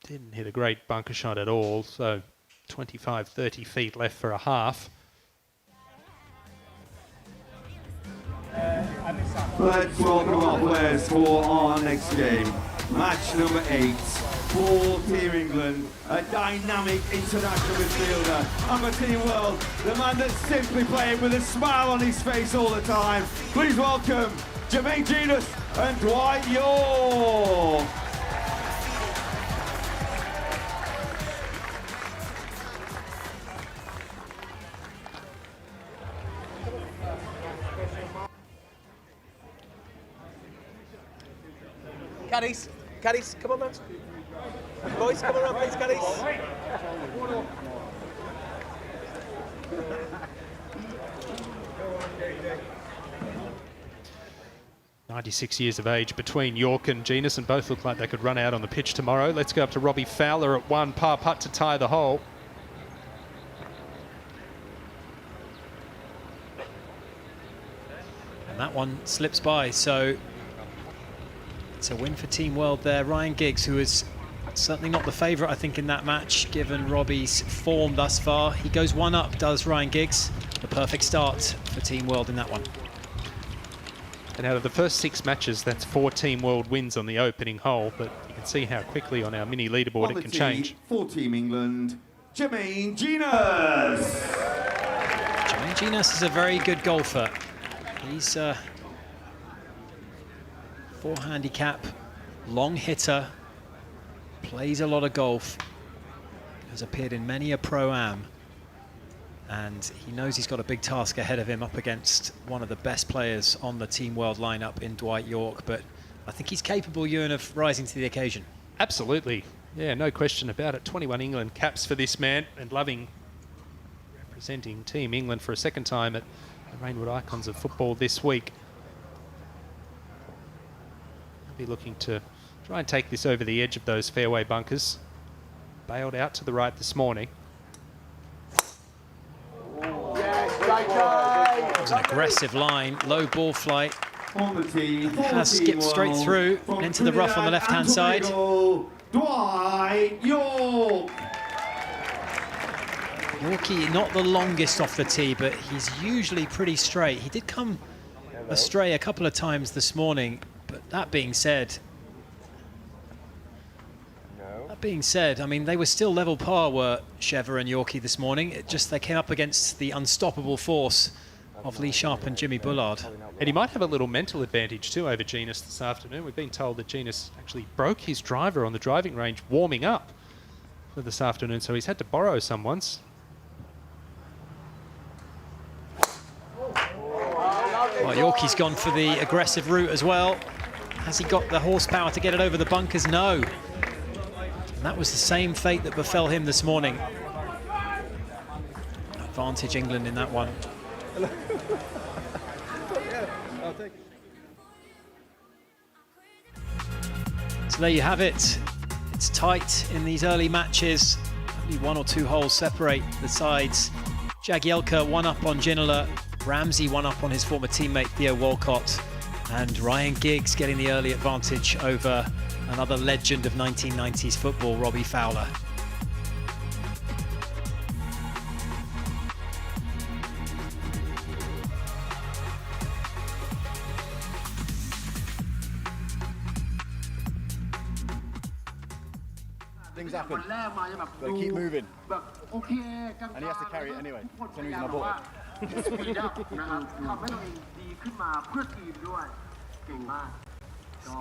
Speaker 12: Didn't hit a great bunker shot at all, so 25, 30 feet left for a half.
Speaker 11: Let's welcome our players for our next game. Match number 8 for Team England, a dynamic international midfielder and for Team World, the man that's simply playing with a smile on his face all the time. Please welcome Jermaine Genus and Dwight York.
Speaker 6: Caddies, caddies, come on, man. Boys, come around, please, caddies.
Speaker 12: 96 years of age between York and Genus, and both look like they could run out on the pitch tomorrow. Let's go up to Robbie Fowler at 1, par putt to tie the hole.
Speaker 5: And that one slips by, so it's a win for Team World there. Ryan Giggs, who is certainly not the favourite, I think, in that match, given Robbie's form thus far. He goes 1 up, does Ryan Giggs. The perfect start for Team World in that one.
Speaker 12: And out of the first 6 matches, that's 4 Team World wins on the opening hole, but you can see how quickly on our mini leaderboard it can change.
Speaker 11: For Team England, Jermaine Genus.
Speaker 5: Jermaine Genus is a very good golfer. He's 4 handicap, long hitter, plays a lot of golf, has appeared in many a Pro-Am, and he knows he's got a big task ahead of him up against one of the best players on the Team World lineup in Dwight York, but I think he's capable, Ewan, of rising to the occasion.
Speaker 12: Absolutely. Yeah, no question about it. 21 England caps for this man, and loving representing Team England for a second time at the Rainwood Icons of Football this week. Be looking to try and take this over the edge of those fairway bunkers. Bailed out to the right this morning.
Speaker 5: It was an aggressive line, low ball flight. Has skipped straight through and into the rough on the left-hand side.
Speaker 11: Dwight York.
Speaker 5: Yorkie, not the longest off the tee, but he's usually pretty straight. He did come astray a couple of times this morning. But that being said, I mean, they were still level par, were Chever and Yorkie this morning. It just, they came up against the unstoppable force of Lee Sharp and Jimmy Bullard.
Speaker 12: And he might have a little mental advantage too over Genus this afternoon. We've been told that Genus actually broke his driver on the driving range warming up for this afternoon, so he's had to borrow someone's.
Speaker 5: Well, Yorkie's gone for the aggressive route as well. Has he got the horsepower to get it over the bunkers? No. And that was the same fate that befell him this morning. Advantage England in that one. So there you have it. It's tight in these early matches. Only 1 or 2 holes separate the sides. Jagielka 1 up on Ginola. Ramsey 1 up on his former teammate Theo Walcott. And Ryan Giggs getting the early advantage over another legend of 1990s football, Robbie Fowler.
Speaker 1: Things happen. But keep moving. And he has to carry it anyway. That's the reason I bought it.
Speaker 4: สปีดอัพนะครับทำให้ตัวเองดีขึ้นมาเพื่อทีมด้วยเก่งมากก็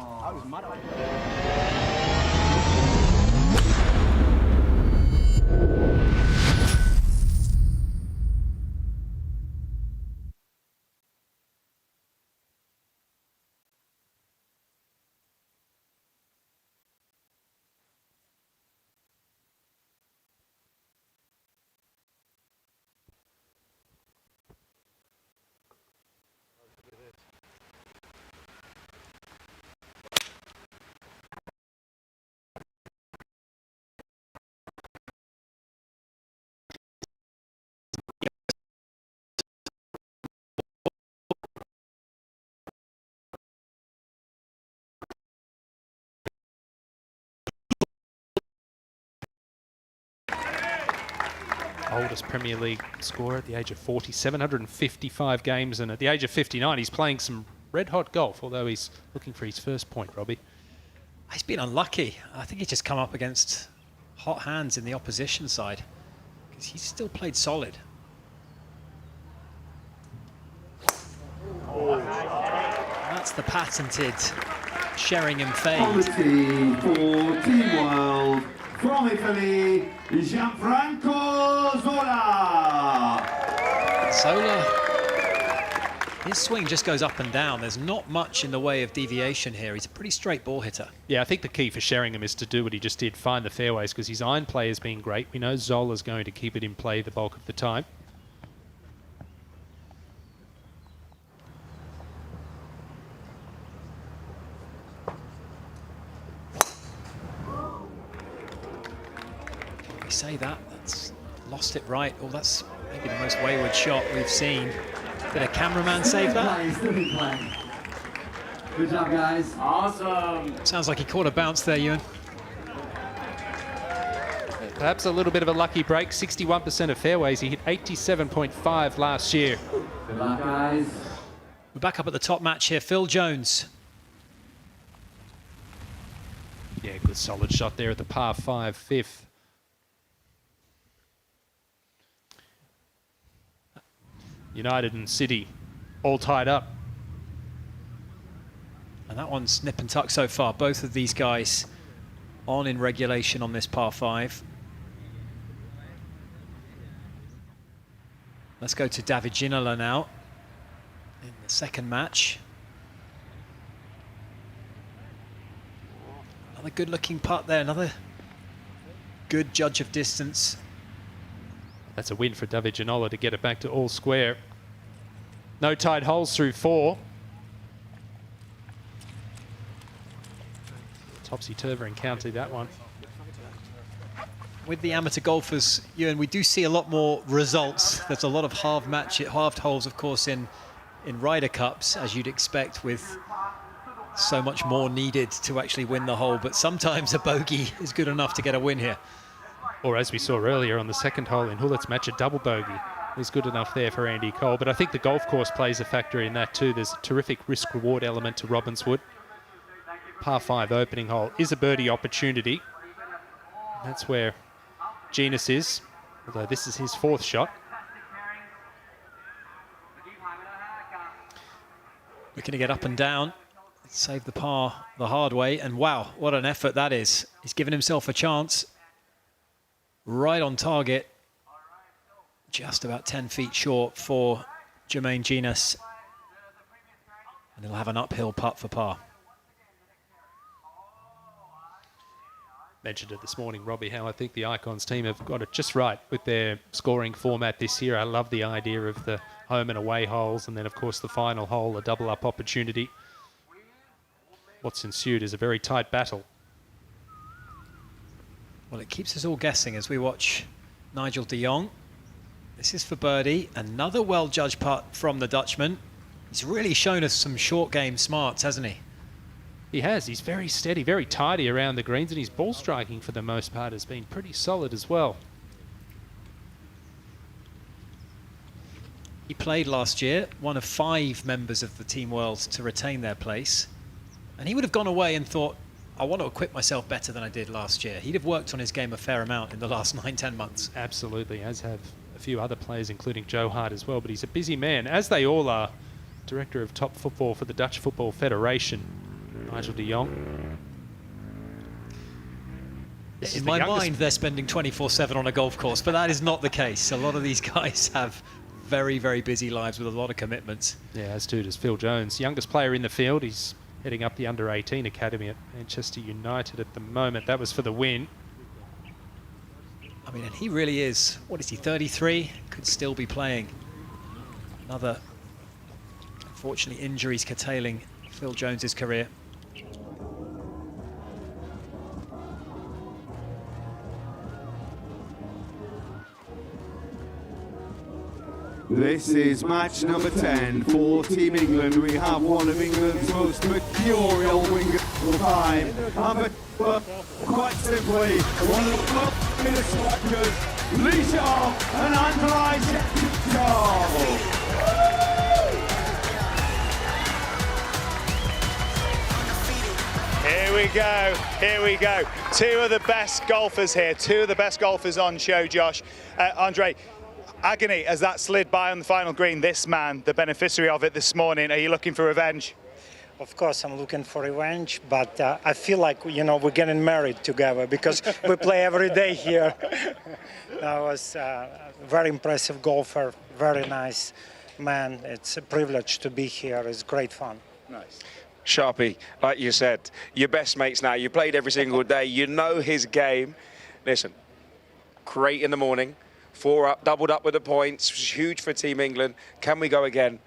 Speaker 12: oldest Premier League scorer at the age of 40, 755 games, and at the age of 59 he's playing some red-hot golf, although he's looking for his first point, Robbie.
Speaker 5: He's been unlucky. I think he's just come up against hot hands in the opposition side, because he's still played solid. That's the patented Sheringham fade.
Speaker 11: Quality for Team World from Italy, Gianfranco Zola.
Speaker 5: Zola, his swing just goes up and down. There's not much in the way of deviation here. He's a pretty straight ball hitter.
Speaker 12: Yeah, I think the key for Sheringham is to do what he just did, find the fairways, because his iron play has been great. We know Zola's going to keep it in play the bulk of the time.
Speaker 5: We say that's lost it right. Oh, that's maybe the most wayward shot we've seen. Did a cameraman save that?
Speaker 11: Good job, guys.
Speaker 4: Awesome.
Speaker 5: Sounds like he caught a bounce there, Ewan.
Speaker 12: Perhaps a little bit of a lucky break. 61% of fairways. He hit 87.5 last year.
Speaker 11: Good luck, guys.
Speaker 5: We're back up at the top match here. Phil Jones.
Speaker 12: Yeah, good solid shot there at the par 5 fifth. United and City all tied up.
Speaker 5: And that one's nip and tuck so far. Both of these guys on in regulation on this par 5. Let's go to David Ginola now in the second match. Another good looking putt there, another good judge of distance.
Speaker 12: That's a win for David Ginola to get it back to all square. No tied holes through 4. Topsy-turvy encounter, that one.
Speaker 5: With the amateur golfers, Ewan, we do see a lot more results. There's a lot of halved holes, of course, in Ryder Cups, as you'd expect, with so much more needed to actually win the hole. But sometimes a bogey is good enough to get a win here.
Speaker 12: Or as we saw earlier on the second hole in Hullett's match, a double bogey was good enough there for Andy Cole. But I think the golf course plays a factor in that too. There's a terrific risk-reward element to Robbinswood. Par 5 opening hole is a birdie opportunity. That's where Genus is, although this is his 4th shot.
Speaker 5: Looking to get up and down, save the par the hard way, and wow, what an effort that is. He's given himself a chance. Right on target, just about 10 feet short for Jermaine Genus. And he'll have an uphill putt for par.
Speaker 12: Mentioned it this morning, Robbie, how I think the Icons team have got it just right with their scoring format this year. I love the idea of the home and away holes, and then of course the final hole, a double up opportunity. What's ensued is a very tight battle.
Speaker 5: Well, it keeps us all guessing as we watch Nigel de Jong. This is for birdie. Another well-judged putt from the Dutchman. He's really shown us some short game smarts, hasn't he?
Speaker 12: He has. He's very steady, very tidy around the greens, and his ball striking for the most part has been pretty solid as well.
Speaker 5: He played last year, one of 5 members of the Team World to retain their place. And he would have gone away and thought, I want to equip myself better than I did last year. He'd have worked on his game a fair amount in the last 9-10 months.
Speaker 12: Absolutely, as have a few other players, including Joe Hart as well. But he's a busy man, as they all are. Director of top football for the Dutch Football Federation, Nigel de Jong.
Speaker 5: In my mind, they're spending 24/7 on a golf course, but that is not the case. A lot of these guys have very, very busy lives with a lot of commitments.
Speaker 12: Yeah, as too does Phil Jones. Youngest player in the field. He's heading up the under-18 academy at Manchester United at the moment. That was for the win.
Speaker 5: I mean, and he really is, what is he, 33? Could still be playing. Another, unfortunately, injuries curtailing Phil Jones's career.
Speaker 11: This is match number 10 for Team England. We have one of England's most mercurial wingers of all time. quite simply, one of the finest strikers, Lee Sharp and Andrei Shevchenko.
Speaker 7: Here we go, here we go. Two of the best golfers here, two of the best golfers on show, Josh. Andre, agony as that slid by on the final green. This man, the beneficiary of it this morning, are you looking for revenge?
Speaker 18: Of course, I'm looking for revenge, but I feel like, you know, we're getting married together because we play every day here. That was a very impressive golfer, very nice man. It's a privilege to be here. It's great fun.
Speaker 7: Nice.
Speaker 13: Sharpie, like you said, your best mates now. You played every single day. You know his game. Listen, great in the morning. 4 up, doubled up with the points. Huge for Team England. Can we go again?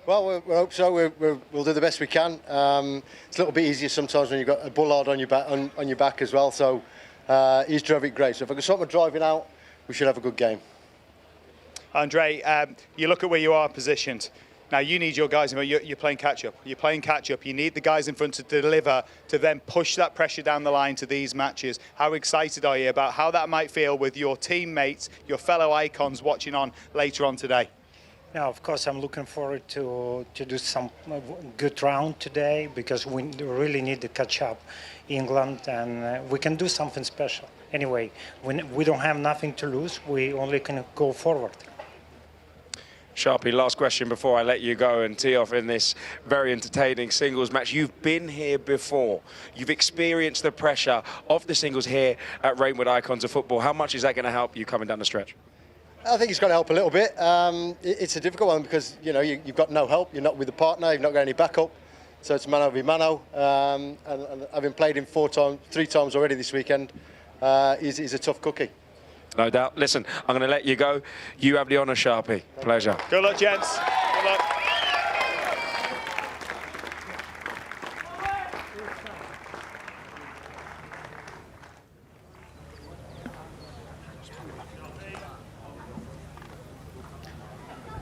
Speaker 20: Well, we hope so. We'll do the best we can. It's a little bit easier sometimes when you've got a bullard on your back as well. So he's drove it great. So if I can sort my driving out, we should have a good game.
Speaker 7: Andre, you look at where you are positioned. Now you need your guys. You're playing catch up. You're playing catch up. You need the guys in front to deliver, to then push that pressure down the line to these matches. How excited are you about how that might feel with your teammates, your fellow icons watching on later on today?
Speaker 18: Yeah, of course, I'm looking forward to do some good round today because we really need to catch up England and we can do something special. Anyway, we don't have nothing to lose. We only can go forward.
Speaker 13: Sharpie, last question before I let you go and tee off in this very entertaining singles match. You've been here before. You've experienced the pressure of the singles here at Rainwood Icons of Football. How much is that going to help you coming down the stretch?
Speaker 20: I think it's going to help a little bit. It's a difficult one because, you know, you've got no help. You're not with the partner. You've not got any backup. So it's mano a mano. And having played him 3 times already this weekend, he's a tough cookie.
Speaker 13: No doubt. Listen, I'm going to let you go. You have the honour, Sharpie. Pleasure.
Speaker 7: Good luck, gents. Good luck.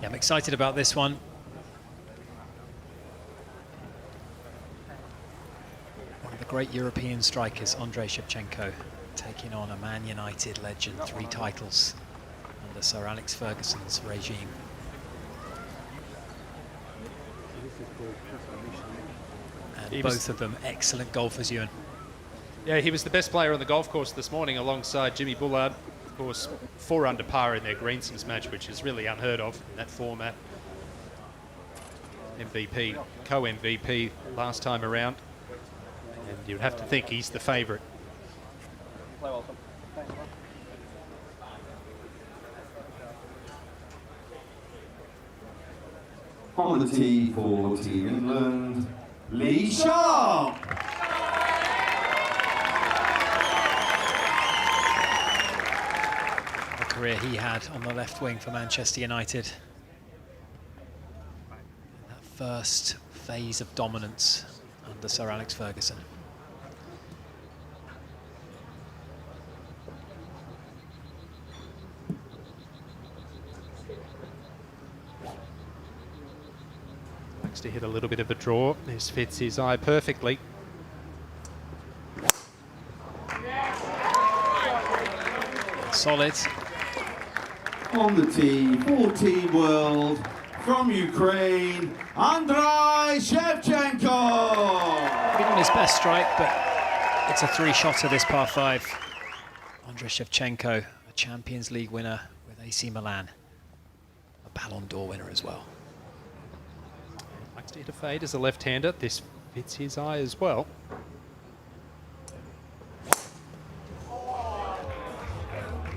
Speaker 5: Yeah, I'm excited about this one. One of the great European strikers, Andrei Shevchenko, taking on a Man United legend, 3 titles under Sir Alex Ferguson's regime. And both of them excellent golfers, Ewan.
Speaker 12: Yeah, he was the best player on the golf course this morning alongside Jimmy Bullard. Of course, 4 under par in their Greensims match, which is really unheard of in that format. MVP, co-MVP last time around. And you'd have to think he's the favourite.
Speaker 11: On the tee for Team England, Lee Sharp.
Speaker 5: The career he had on the left wing for Manchester United. That first phase of dominance under Sir Alex Ferguson.
Speaker 12: Likes to hit a little bit of a draw. This fits his eye perfectly.
Speaker 5: Solid.
Speaker 11: On the tee for Team World from Ukraine, Andrei Shevchenko.
Speaker 5: Been on his best strike, but it's a 3-shotter this par 5. Andrei Shevchenko, a Champions League winner with AC Milan, a Ballon d'Or winner as well.
Speaker 12: Likes to hit a fade as a left-hander. This fits his eye as well.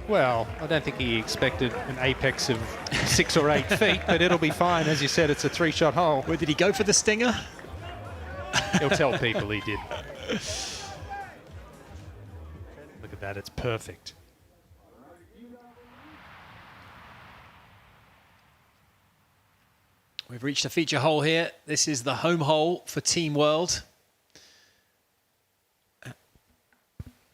Speaker 12: Well, I don't think he expected an apex of 6 or 8 feet, but it'll be fine. As you said, it's a 3-shot hole.
Speaker 5: Where did he go for the stinger?
Speaker 12: He'll tell people he did. Look at that, it's perfect.
Speaker 5: We've reached a feature hole here. This is the home hole for Team World.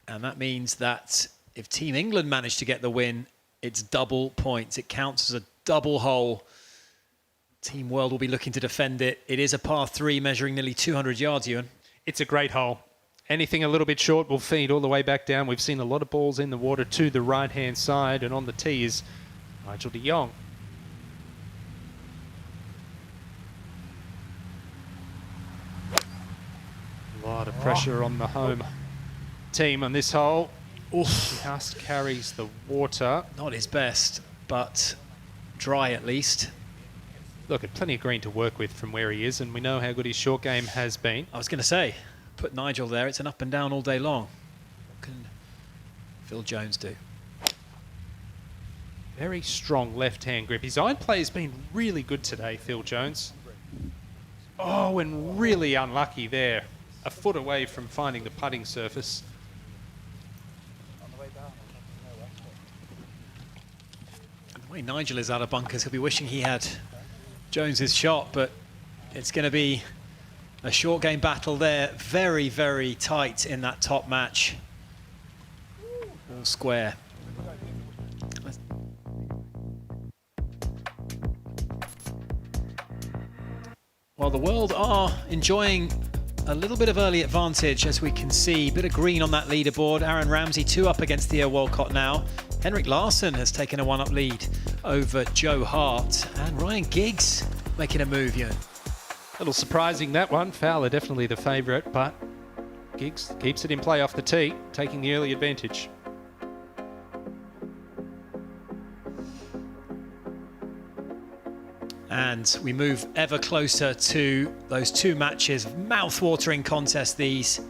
Speaker 5: And that means that if Team England manage to get the win, it's double points. It counts as a double hole. Team World will be looking to defend it. It is a par 3 measuring nearly 200 yards, Ewan.
Speaker 12: It's a great hole. Anything a little bit short will feed all the way back down. We've seen a lot of balls in the water to the right-hand side, and on the tee is Nigel de Jong. A lot of pressure on the home team on this hole. Just carries the water.
Speaker 5: Not his best, but dry at least.
Speaker 12: Look, at plenty of green to work with from where he is, and we know how good his short game has been.
Speaker 5: I was going to say, put Nigel there, it's an up and down all day long. What can Phil Jones do?
Speaker 12: Very strong left-hand grip. His iron play has been really good today, Phil Jones. Oh, and really unlucky there. A foot away from finding the putting surface.
Speaker 5: The way Nigel is out of bunkers, he'll be wishing he had Jones's shot, but it's going to be a short game battle there. Very, very tight in that top match. All square. Well, the world are enjoying a little bit of early advantage, as we can see. Bit of green on that leaderboard. Aaron Ramsey 2 up against Theo Walcott now. Henrik Larsson has taken a 1-up lead over Joe Hart. And Ryan Giggs making a move, Ewan.
Speaker 12: A little surprising, that one. Fowler definitely the favourite, but Giggs keeps it in play off the tee, taking the early advantage.
Speaker 5: And we move ever closer to those two matches, mouth-watering contests these.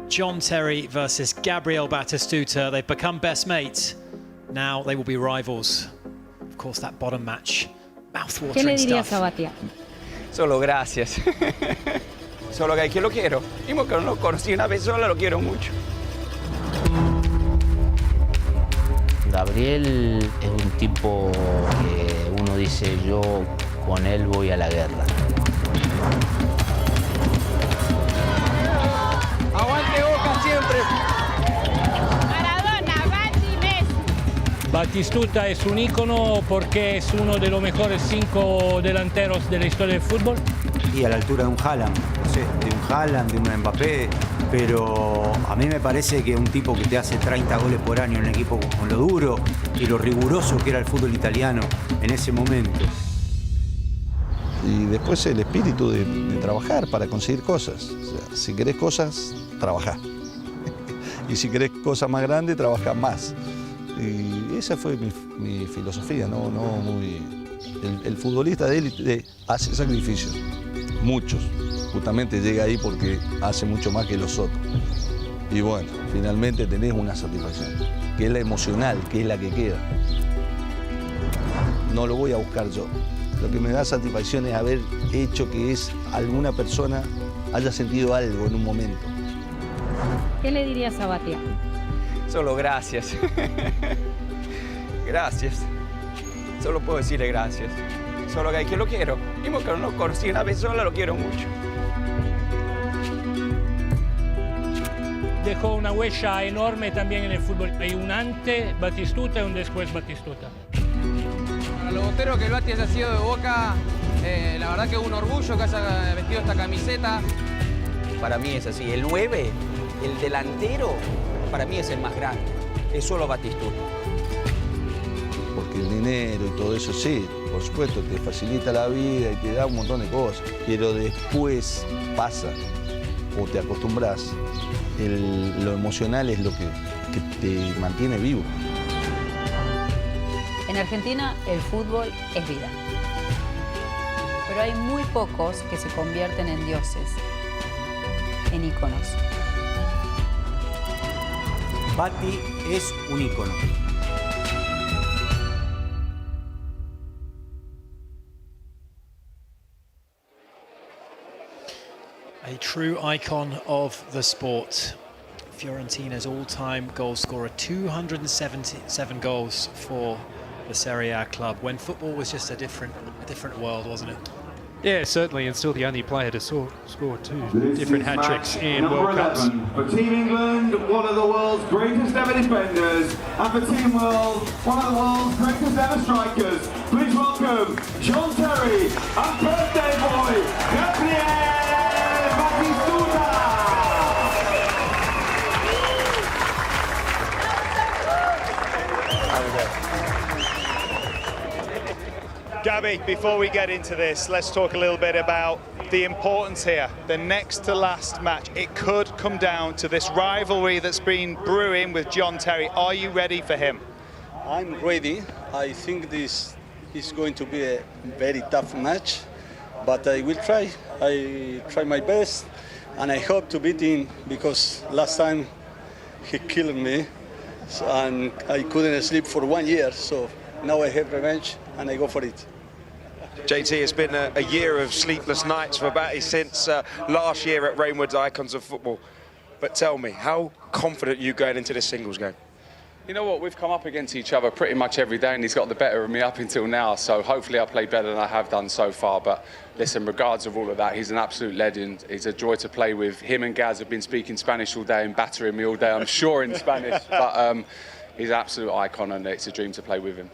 Speaker 5: John Terry versus Gabriel Batistuta. They've become best mates. Now they will be rivals. Of course, that bottom match, mouth-watering stuff.
Speaker 2: Solo gracias. Solo que lo quiero. Y porque no lo conocí una vez sola, lo quiero mucho.
Speaker 9: Gabriel es un tipo que uno dice, yo con él voy a la guerra.
Speaker 2: Aguante Boca siempre.
Speaker 22: Maradona, Bati, Messi.
Speaker 23: Batistuta es un ícono porque es uno de los mejores 5 delanteros de la historia del fútbol.
Speaker 24: Y a la altura de un Haaland, no sé, de un Haaland, de un Mbappé, pero a mí me parece que un tipo que te hace 30 goles por año en un equipo con lo duro y lo riguroso que era el fútbol italiano en ese momento.
Speaker 25: Y después el espíritu de trabajar para conseguir cosas. O sea, si querés cosas, trabajá. Y si querés cosas más grandes, trabajá más. Y esa fue mi filosofía, ¿no? El futbolista de élite hace sacrificios, muchos. Justamente llega ahí porque hace mucho más que los otros. Y bueno, finalmente tenés una satisfacción, que es la emocional, que es la que queda. No lo voy a buscar yo. Lo que me da satisfacción es haber hecho que alguna persona haya sentido algo en un momento.
Speaker 22: ¿Qué le dirías a Batia?
Speaker 2: Solo gracias. Gracias. Solo puedo decirle gracias. Solo que lo quiero. Y porque no lo conocí una vez sola, lo quiero mucho.
Speaker 23: Dejó una huella enorme también en el fútbol. Hay un antes Batistuta y un después Batistuta.
Speaker 2: Para los boteros que el Bati haya sido de Boca, la verdad que es un orgullo que haya vestido esta camiseta. Para mí es así. El 9, el delantero, para mí es el más grande. Es solo Batistuta.
Speaker 25: Porque el dinero y todo eso, sí, por supuesto, te facilita la vida y te da un montón de cosas. Pero después pasa, o te acostumbras, lo emocional es lo que te mantiene vivo.
Speaker 26: En Argentina el fútbol es vida. Pero hay muy pocos que se convierten en dioses, en íconos.
Speaker 24: Bati es un ícono.
Speaker 5: A true icon of the sport. Fiorentina's all-time goal scorer, 277 goals for the Serie A club, when football was just a different world, wasn't it?
Speaker 12: Yeah, certainly, and still the only player to score two different hat-tricks in World Cups.
Speaker 11: For Team England, one of the world's greatest ever defenders, and for Team World, one of the world's greatest ever strikers. Please welcome John Terry and birthday boy, Gabriel Batistuta!
Speaker 7: Gabby, before we get into this, let's talk a little bit about the importance here. The next to last match, it could come down to this rivalry that's been brewing with John Terry. Are you ready for him?
Speaker 8: I'm ready. I think this is going to be a very tough match, but I will try. I try my best, and I hope to beat him because last time he killed me, and I couldn't sleep for 1 year. So now I have revenge, and I go for it.
Speaker 13: JT, it's been a year of sleepless nights for Batty since last year at Rainwood's Icons of Football. But tell me, how confident are you going into this singles game?
Speaker 14: You know what, we've come up against each other pretty much every day, and he's got the better of me up until now, so hopefully I'll play better than I have done so far. But listen, regards of all of that, he's an absolute legend. He's a joy to play with. Him and Gaz have been speaking Spanish all day and battering me all day, I'm sure, in Spanish. But he's an absolute icon, and it's a dream to play with him.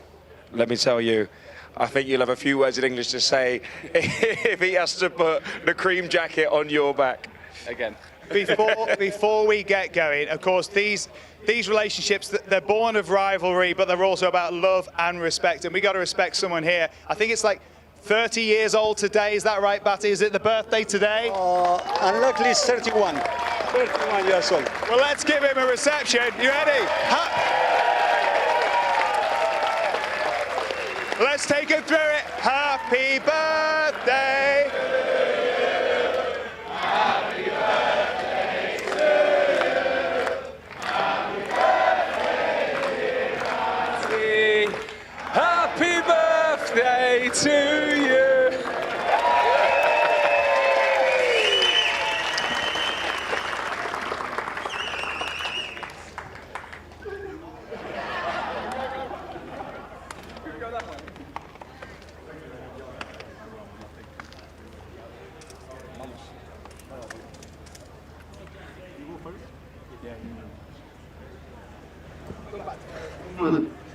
Speaker 13: Let me tell you, I think you'll have a few words in English to say if he has to put the cream jacket on your back.
Speaker 14: Again.
Speaker 7: Before we get going, of course, these relationships, they're born of rivalry, but they're also about love and respect, and we got to respect someone here. I think it's like 30 years old today, is that right, Batty? Is it the birthday today?
Speaker 8: Unluckily, it's 31. 31 years old.
Speaker 7: Well, let's give him a reception. You ready? Let's take him through it. Happy birthday. Happy birthday to you. Happy birthday, dear Batty.
Speaker 14: Happy birthday to you.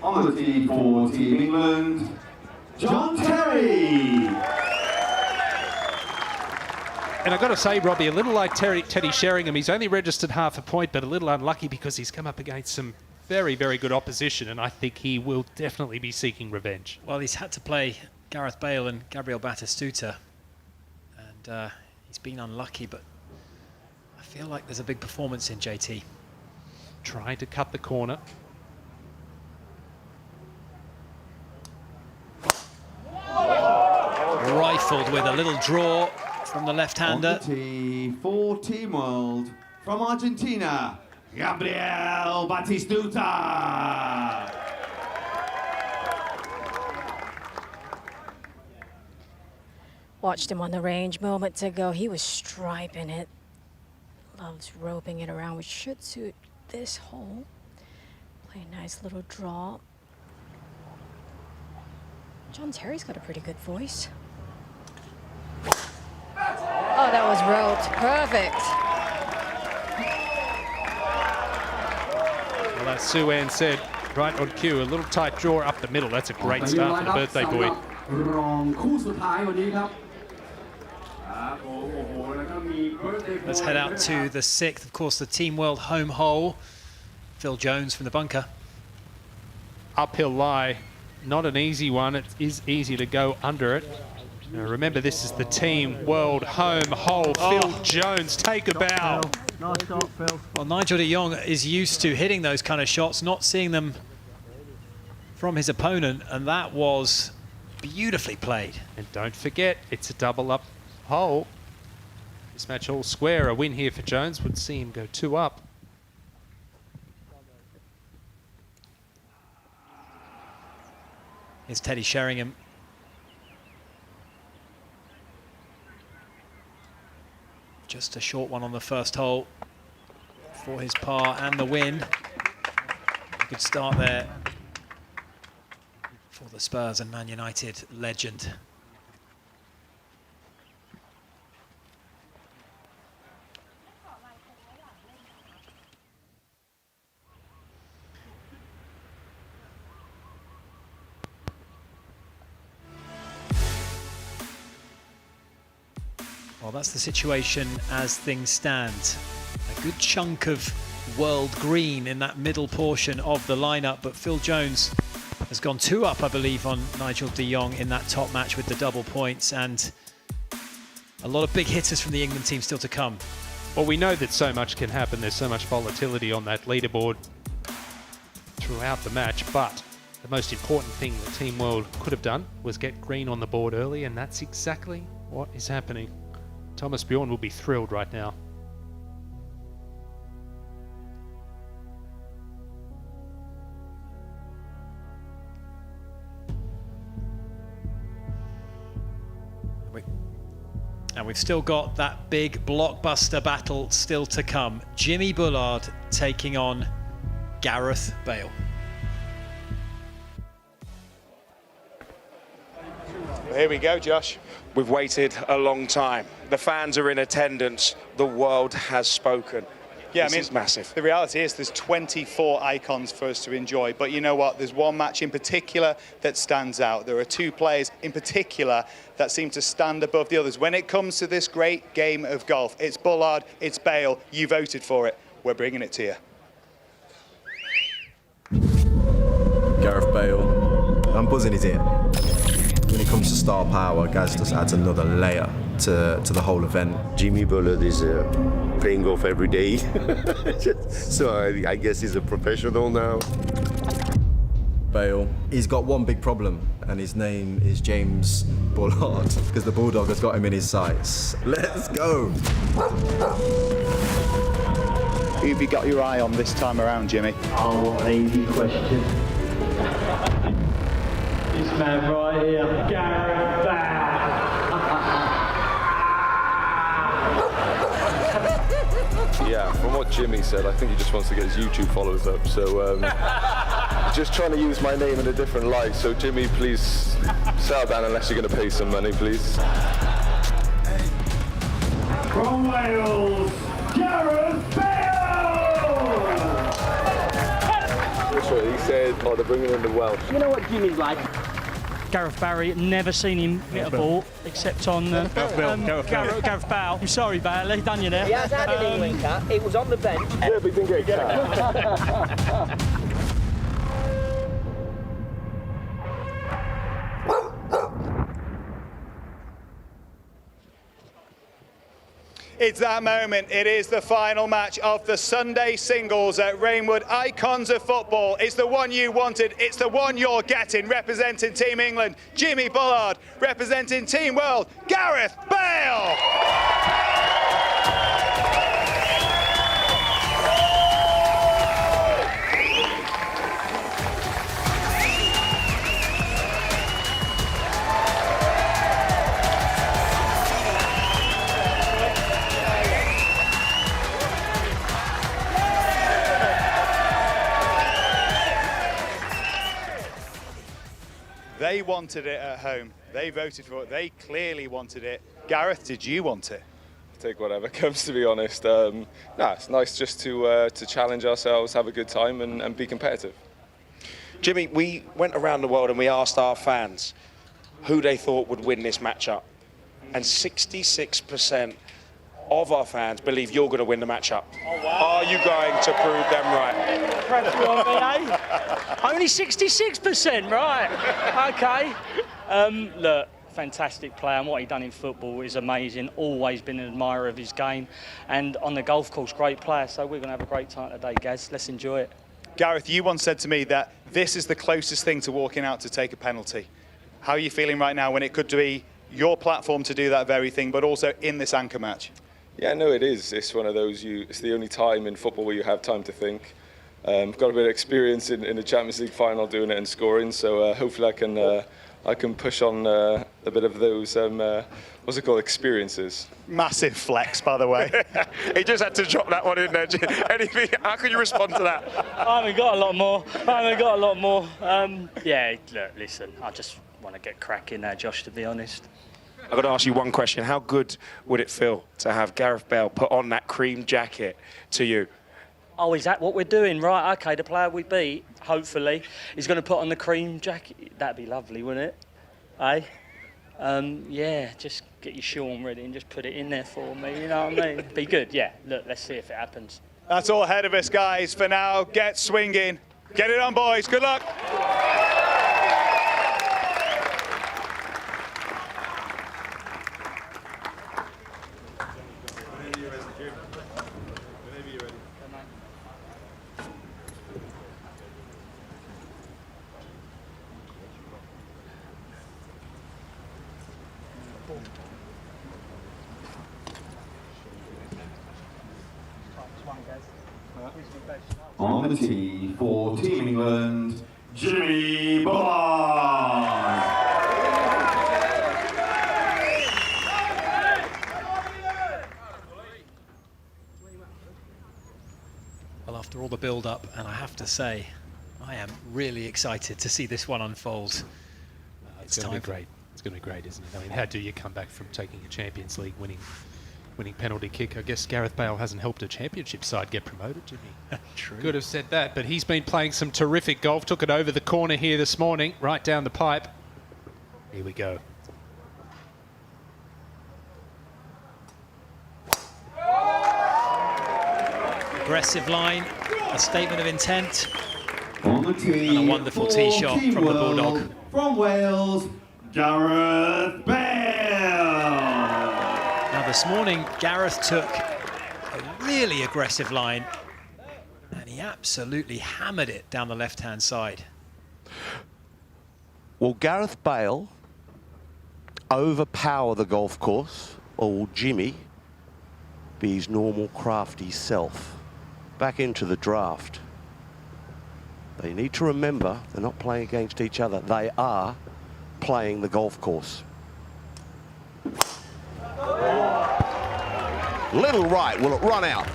Speaker 11: On the tee for Team England, John Terry.
Speaker 12: And I've got to say, Robbie, a little like Teddy Sheringham, he's only registered half a point, but a little unlucky because he's come up against some very, very good opposition, and I think he will definitely be seeking revenge.
Speaker 5: Well, he's had to play Gareth Bale and Gabriel Batistuta, and he's been unlucky, but I feel like there's a big performance in JT.
Speaker 12: Trying to cut the corner.
Speaker 5: Rifled with a little draw from the left-hander.
Speaker 11: On the tee for Team World from Argentina, Gabriel Batistuta.
Speaker 22: Watched him on the range moments ago. He was striping it. Loves roping it around, which should suit this hole. Play a nice little draw. John Terry's got a pretty good voice. Oh, that was roped. Perfect.
Speaker 12: Well, as Sue Ann said, right on cue, a little tight draw up the middle. That's a great start for the birthday boy.
Speaker 4: รองคู่สุดท้ายวันนี้ครับ
Speaker 5: Let's head out to the 6th, of course, the Team World home hole. Phil Jones from the bunker.
Speaker 12: Uphill lie, not an easy one. It is easy to go under it. Now remember, this is the Team World home hole. Phil Jones, take a bow.
Speaker 10: Nice shot, Phil.
Speaker 5: Well, Nigel de Jong is used to hitting those kind of shots, not seeing them from his opponent, and that was beautifully played.
Speaker 12: And don't forget, it's a double up hole. This match all square. A win here for Jones would see him go 2 up.
Speaker 5: Here's Teddy Sheringham. Just a short one on the first hole for his par and the win. A good start there for the Spurs and Man United legend. Well, that's the situation as things stand. A good chunk of world green in that middle portion of the lineup, but Phil Jones has gone 2 up, I believe, on Nigel de Jong in that top match with the double points, and a lot of big hitters from the England team still to come.
Speaker 12: Well, we know that so much can happen. There's so much volatility on that leaderboard throughout the match, but the most important thing that Team World could have done was get green on the board early, and that's exactly what is happening. Thomas Bjorn will be thrilled right now.
Speaker 5: And we've still got that big blockbuster battle still to come. Jimmy Bullard taking on Gareth Bale.
Speaker 7: Here we go, Josh.
Speaker 13: We've waited a long time. The fans are in attendance. The world has spoken.
Speaker 7: Yeah,
Speaker 13: This is massive.
Speaker 7: The reality is there's 24 icons for us to enjoy, but you know what? There's one match in particular that stands out. There are 2 players in particular that seem to stand above the others. When it comes to this great game of golf, it's Bullard, it's Bale. You voted for it. We're bringing it to you.
Speaker 3: Gareth Bale. I'm buzzing his ear. When it comes to star power, Gaz just adds another layer to the whole event.
Speaker 6: Jimmy Bullard is playing golf every day, so I guess he's a professional now.
Speaker 3: Bale. He's got one big problem, and his name is James Bullard, because the Bulldog has got him in his sights. Let's go!
Speaker 7: Who have you got your eye on this time around, Jimmy?
Speaker 15: Oh, what an easy question. This man right here, Gareth Bale.
Speaker 16: Yeah, from what Jimmy said, I think he just wants to get his YouTube followers up. So just trying to use my name in a different light. So Jimmy, please settle down unless you're going to pay some money, please.
Speaker 15: From Wales, Gareth Bale!
Speaker 16: That's what he said. Oh, they're bringing in the Welsh.
Speaker 17: You know what Jimmy's like? Gareth Barry, never seen him hit a ball except on Gareth Bale. I'm sorry, Bale, he's done you there. He has had an winker. It was on the bench.
Speaker 16: Yeah, but he didn't get it.
Speaker 7: It's that moment. It is the final match of the Sunday singles at Rainwood. Icons of football. It's the one you wanted. It's the one you're getting. Representing Team England, Jimmy Bullard. Representing Team World, Gareth Bale. They wanted it at home. They voted for it. They clearly wanted it. Gareth, did you want it?
Speaker 16: Take whatever comes, to be honest. It's nice just to challenge ourselves, have a good time, and be competitive.
Speaker 13: Jimmy, we went around the world and we asked our fans who they thought would win this matchup. And 66% of our fans believe you're going to win the matchup. Oh, wow. Are you going to prove them right?
Speaker 17: Pressure on me, eh? Only 66%, right? Okay. Look, fantastic player, and what he done in football is amazing. Always been an admirer of his game, and on the golf course, great player. So we're going to have a great time today, Gaz. Let's enjoy it.
Speaker 7: Gareth, you once said to me that this is the closest thing to walking out to take a penalty. How are you feeling right now when it could be your platform to do that very thing, but also in this anchor match?
Speaker 16: Yeah, no, it is. It's one of those, it's the only time in football where you have time to think. Got a bit of experience in the Champions League final doing it and scoring, so hopefully I can push on a bit of those, what's it called, experiences.
Speaker 7: Massive flex, by the way.
Speaker 13: He just had to drop that one in there. Anything? How can you respond to that?
Speaker 17: I haven't got a lot more. Yeah, look, listen, I just want to get cracking now, Josh, to be honest.
Speaker 13: I've got to ask you one question. How good would it feel to have Gareth Bale put on that cream jacket to you?
Speaker 17: Oh, is that what we're doing? Right, okay, the player we beat, hopefully, is going to put on the cream jacket. That'd be lovely, wouldn't it? Eh? Yeah, just get your shawl ready and just put it in there for me, you know what I mean? Be good, yeah. Look, let's see if it happens.
Speaker 7: That's all ahead of us, guys. For now, get swinging. Get it on, boys. Good luck.
Speaker 11: On the tee for Team England, Jimmy Bullard.
Speaker 5: Well, after all the build-up, and I have to say, I am really excited to see this one unfold.
Speaker 12: It's going to be great. It's going to be great, isn't it? I mean, how do you come back from taking a Champions League winning penalty kick? I guess Gareth Bale hasn't helped a championship side get promoted, Jimmy.
Speaker 5: True.
Speaker 12: Could have said that, but he's been playing some terrific golf. Took it over the corner here this morning, right down the pipe. Here we go.
Speaker 5: Aggressive line, a statement of intent,
Speaker 11: On the tee
Speaker 5: and a wonderful tee shot
Speaker 11: Team
Speaker 5: from the
Speaker 11: World,
Speaker 5: Bulldog.
Speaker 11: From Wales, Gareth Bale.
Speaker 5: Now this morning, Gareth took a really aggressive line, and he absolutely hammered it down the left-hand side.
Speaker 6: Will Gareth Bale overpower the golf course, or will Jimmy be his normal crafty self? Back into the draft. They need to remember they're not playing against each other. They are playing the golf course. Little right, will it run out?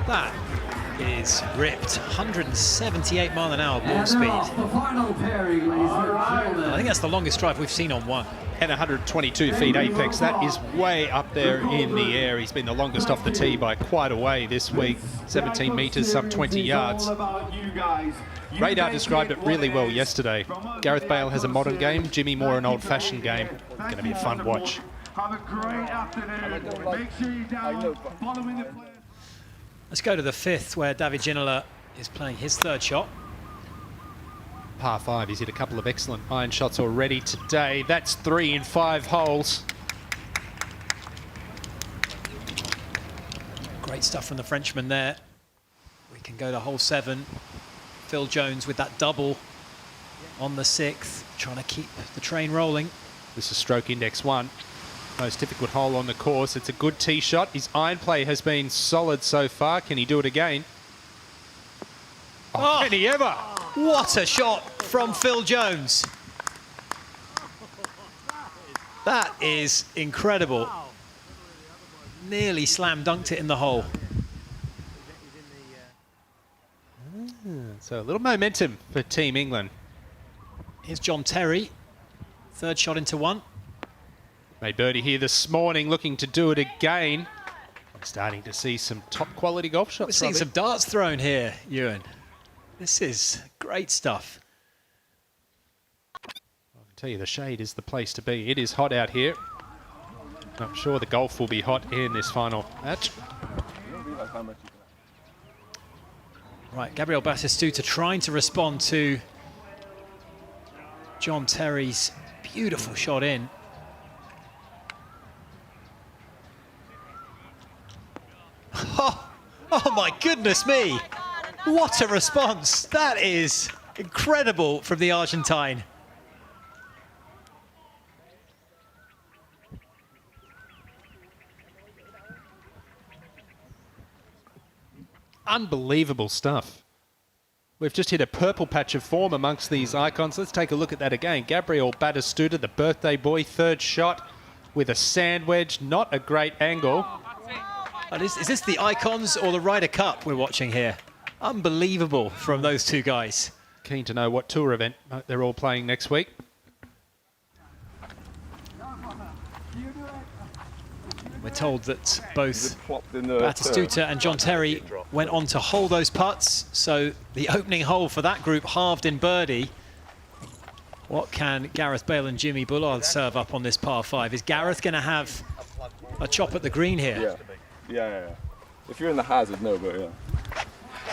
Speaker 5: That is ripped, 178 mile an hour ball speed.
Speaker 15: The final pairing, ladies and gentlemen.
Speaker 5: I think that's the longest drive we've seen on one.
Speaker 12: And 122 feet apex. That is way up there in the air. He's been the longest off the tee by quite a way this week. 17 metres, sub 20 yards. Radar described it really well yesterday. Gareth Bale has a modern game, Jimmy more an old-fashioned game. Going to be a fun watch.
Speaker 11: Have a great afternoon. Make sure you're down following the play.
Speaker 5: Let's go to the fifth, where David Ginola is playing his third shot.
Speaker 12: Par 5, he's hit a couple of excellent iron shots already today. That's 3 in 5 holes.
Speaker 5: Great stuff from the Frenchman there. We can go to hole 7. Phil Jones with that double on the 6th, trying to keep the train rolling.
Speaker 12: This is stroke index 1. Most difficult hole on the course. It's a good tee shot. His iron play has been solid so far. Can he do it again? Oh, can he ever?
Speaker 5: What a shot from Phil Jones. That is incredible. Nearly slam dunked it in the hole.
Speaker 12: So a little momentum for Team England.
Speaker 5: Here's John Terry. Third shot into 1.
Speaker 12: Made birdie here this morning, looking to do it again. I'm starting to see some top quality golf shots.
Speaker 5: We're seeing some darts thrown here, Ewan. This is great stuff.
Speaker 12: I can tell you the shade is the place to be. It is hot out here. I'm sure the golf will be hot in this final match.
Speaker 5: Right, Gabriel Batistuta trying to respond to John Terry's beautiful shot in. Oh my goodness me! What a response! That is incredible from the Argentine.
Speaker 12: Unbelievable stuff. We've just hit a purple patch of form amongst these icons. Let's take a look at that again. Gabriel Batistuta, the birthday boy, third shot with a sand wedge. Not a great angle.
Speaker 5: Is this the Icons or the Ryder Cup we're watching here? Unbelievable from those two guys.
Speaker 12: Keen to know what tour event they're all playing next week.
Speaker 5: We're told that both Batistuta and John Terry went on to hold those putts, so the opening hole for that group halved in birdie. What can Gareth Bale and Jimmy Bullard serve up on this par 5? Is Gareth going to have a chop at the green here?
Speaker 16: Yeah. If you're in the hazard, no, but yeah.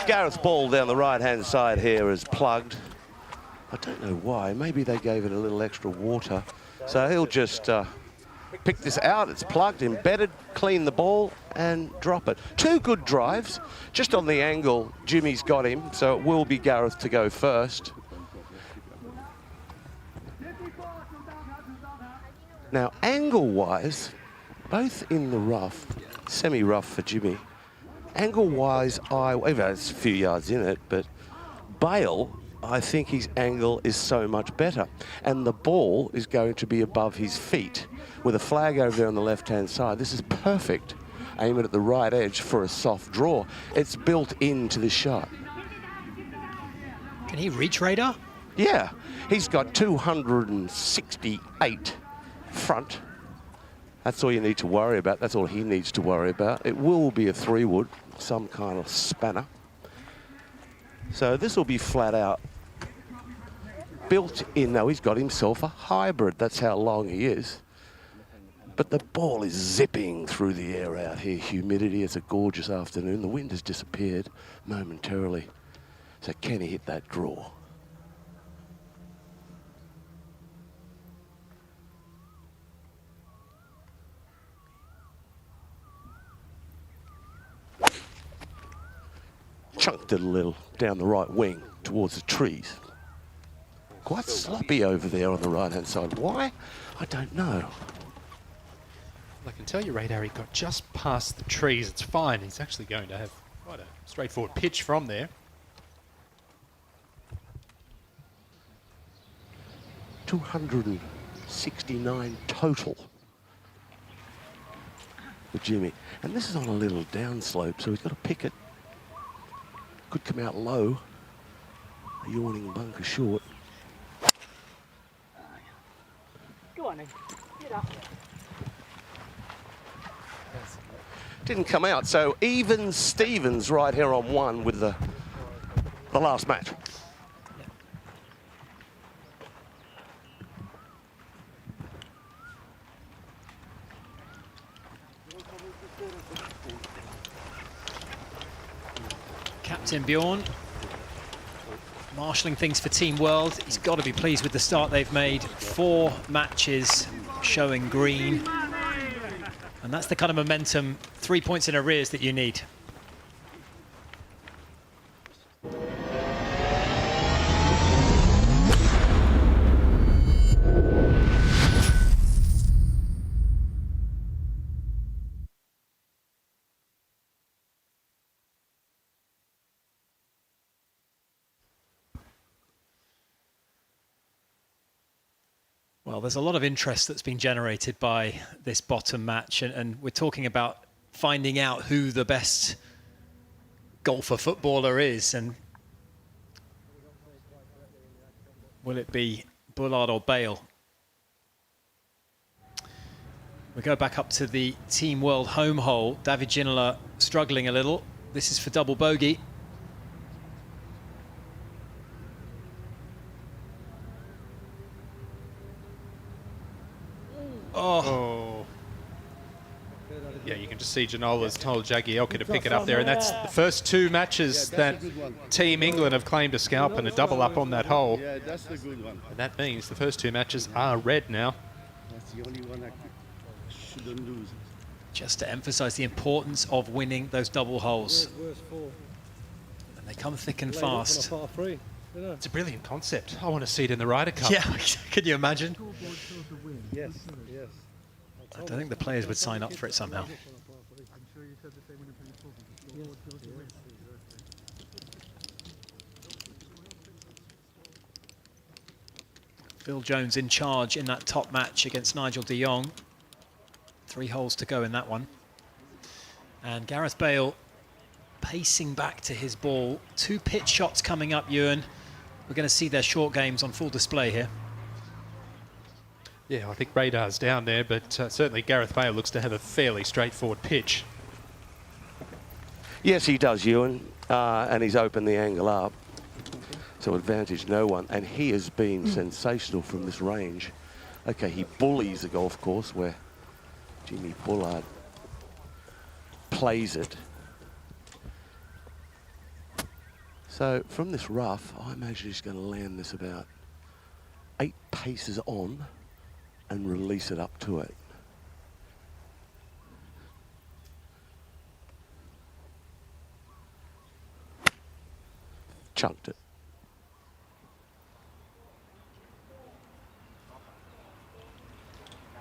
Speaker 6: Gareth's ball down the right-hand side here is plugged. I don't know why. Maybe they gave it a little extra water. So he'll just pick this out. It's plugged, embedded, clean the ball and drop it. 2 good drives. Just on the angle, Jimmy's got him, so it will be Gareth to go first. Now, angle-wise, both in the rough, Semi-rough for Jimmy. Angle-wise, it's a few yards in it, but Bale, I think his angle is so much better. And the ball is going to be above his feet. With a flag over there on the left-hand side, this is perfect. Aim it at the right edge for a soft draw. It's built into the shot.
Speaker 5: Can he reach radar?
Speaker 6: Yeah, he's got 268 front. That's all you need to worry about. That's all he needs to worry about. It will be a 3-wood, some kind of spanner. So this will be flat out. Built in, now he's got himself a hybrid. That's how long he is. But the ball is zipping through the air out here. Humidity, it's a gorgeous afternoon. The wind has disappeared momentarily. So can he hit that draw? Chunked it a little down the right wing towards the trees. Quite sloppy over there on the right-hand side. Why? I don't know.
Speaker 12: I can tell you, Radar, he got just past the trees. It's fine. He's actually going to have quite a straightforward pitch from there.
Speaker 6: 269 total for Jimmy. And this is on a little downslope, so he's got to pick it. Could come out low. A yawning bunker short.
Speaker 17: Go on then. Get up.
Speaker 6: Didn't come out, so even Stevens right here on 1 with the last match.
Speaker 5: Captain Bjorn marshalling things for Team World. He's got to be pleased with the start they've made. 4 matches showing green. And that's the kind of momentum, 3 points in arrears that you need. Well, there's a lot of interest that's been generated by this bottom match, and we're talking about finding out who the best golfer footballer is, and will it be Bullard or Bale? We go back up to the Team World home hole. David Ginola struggling a little. This is for double bogey.
Speaker 12: Oh. Yeah, you can just see Ginola's told Jagielka to pick it up there, and that's the first 2 matches that Team England have claimed a scalp and a double up on that hole.
Speaker 10: Yeah, that's the good one.
Speaker 12: And that means the first 2 matches are red now.
Speaker 10: That's the only one I shouldn't lose.
Speaker 5: Just to emphasize the importance of winning those double holes. And they come thick and fast.
Speaker 12: It's a brilliant concept. I want to see it in the Ryder Cup.
Speaker 5: Yeah, can you imagine?
Speaker 10: Yes, yes.
Speaker 5: I don't think the players would sign up for it somehow. Phil Jones in charge in that top match against Nigel de Jong. 3 holes to go in that one. And Gareth Bale pacing back to his ball. 2 pitch shots coming up, Ewan. We're going to see their short games on full display here.
Speaker 12: Yeah, I think Radar's down there, but certainly Gareth Bale looks to have a fairly straightforward pitch.
Speaker 6: Yes, he does, Ewan, and he's opened the angle up. So advantage no one, and he has been sensational from this range. Okay, he bullies the golf course where Jimmy Bullard plays it. So from this rough, I imagine he's going to land this about 8 paces on and release it up to it. Chunked it.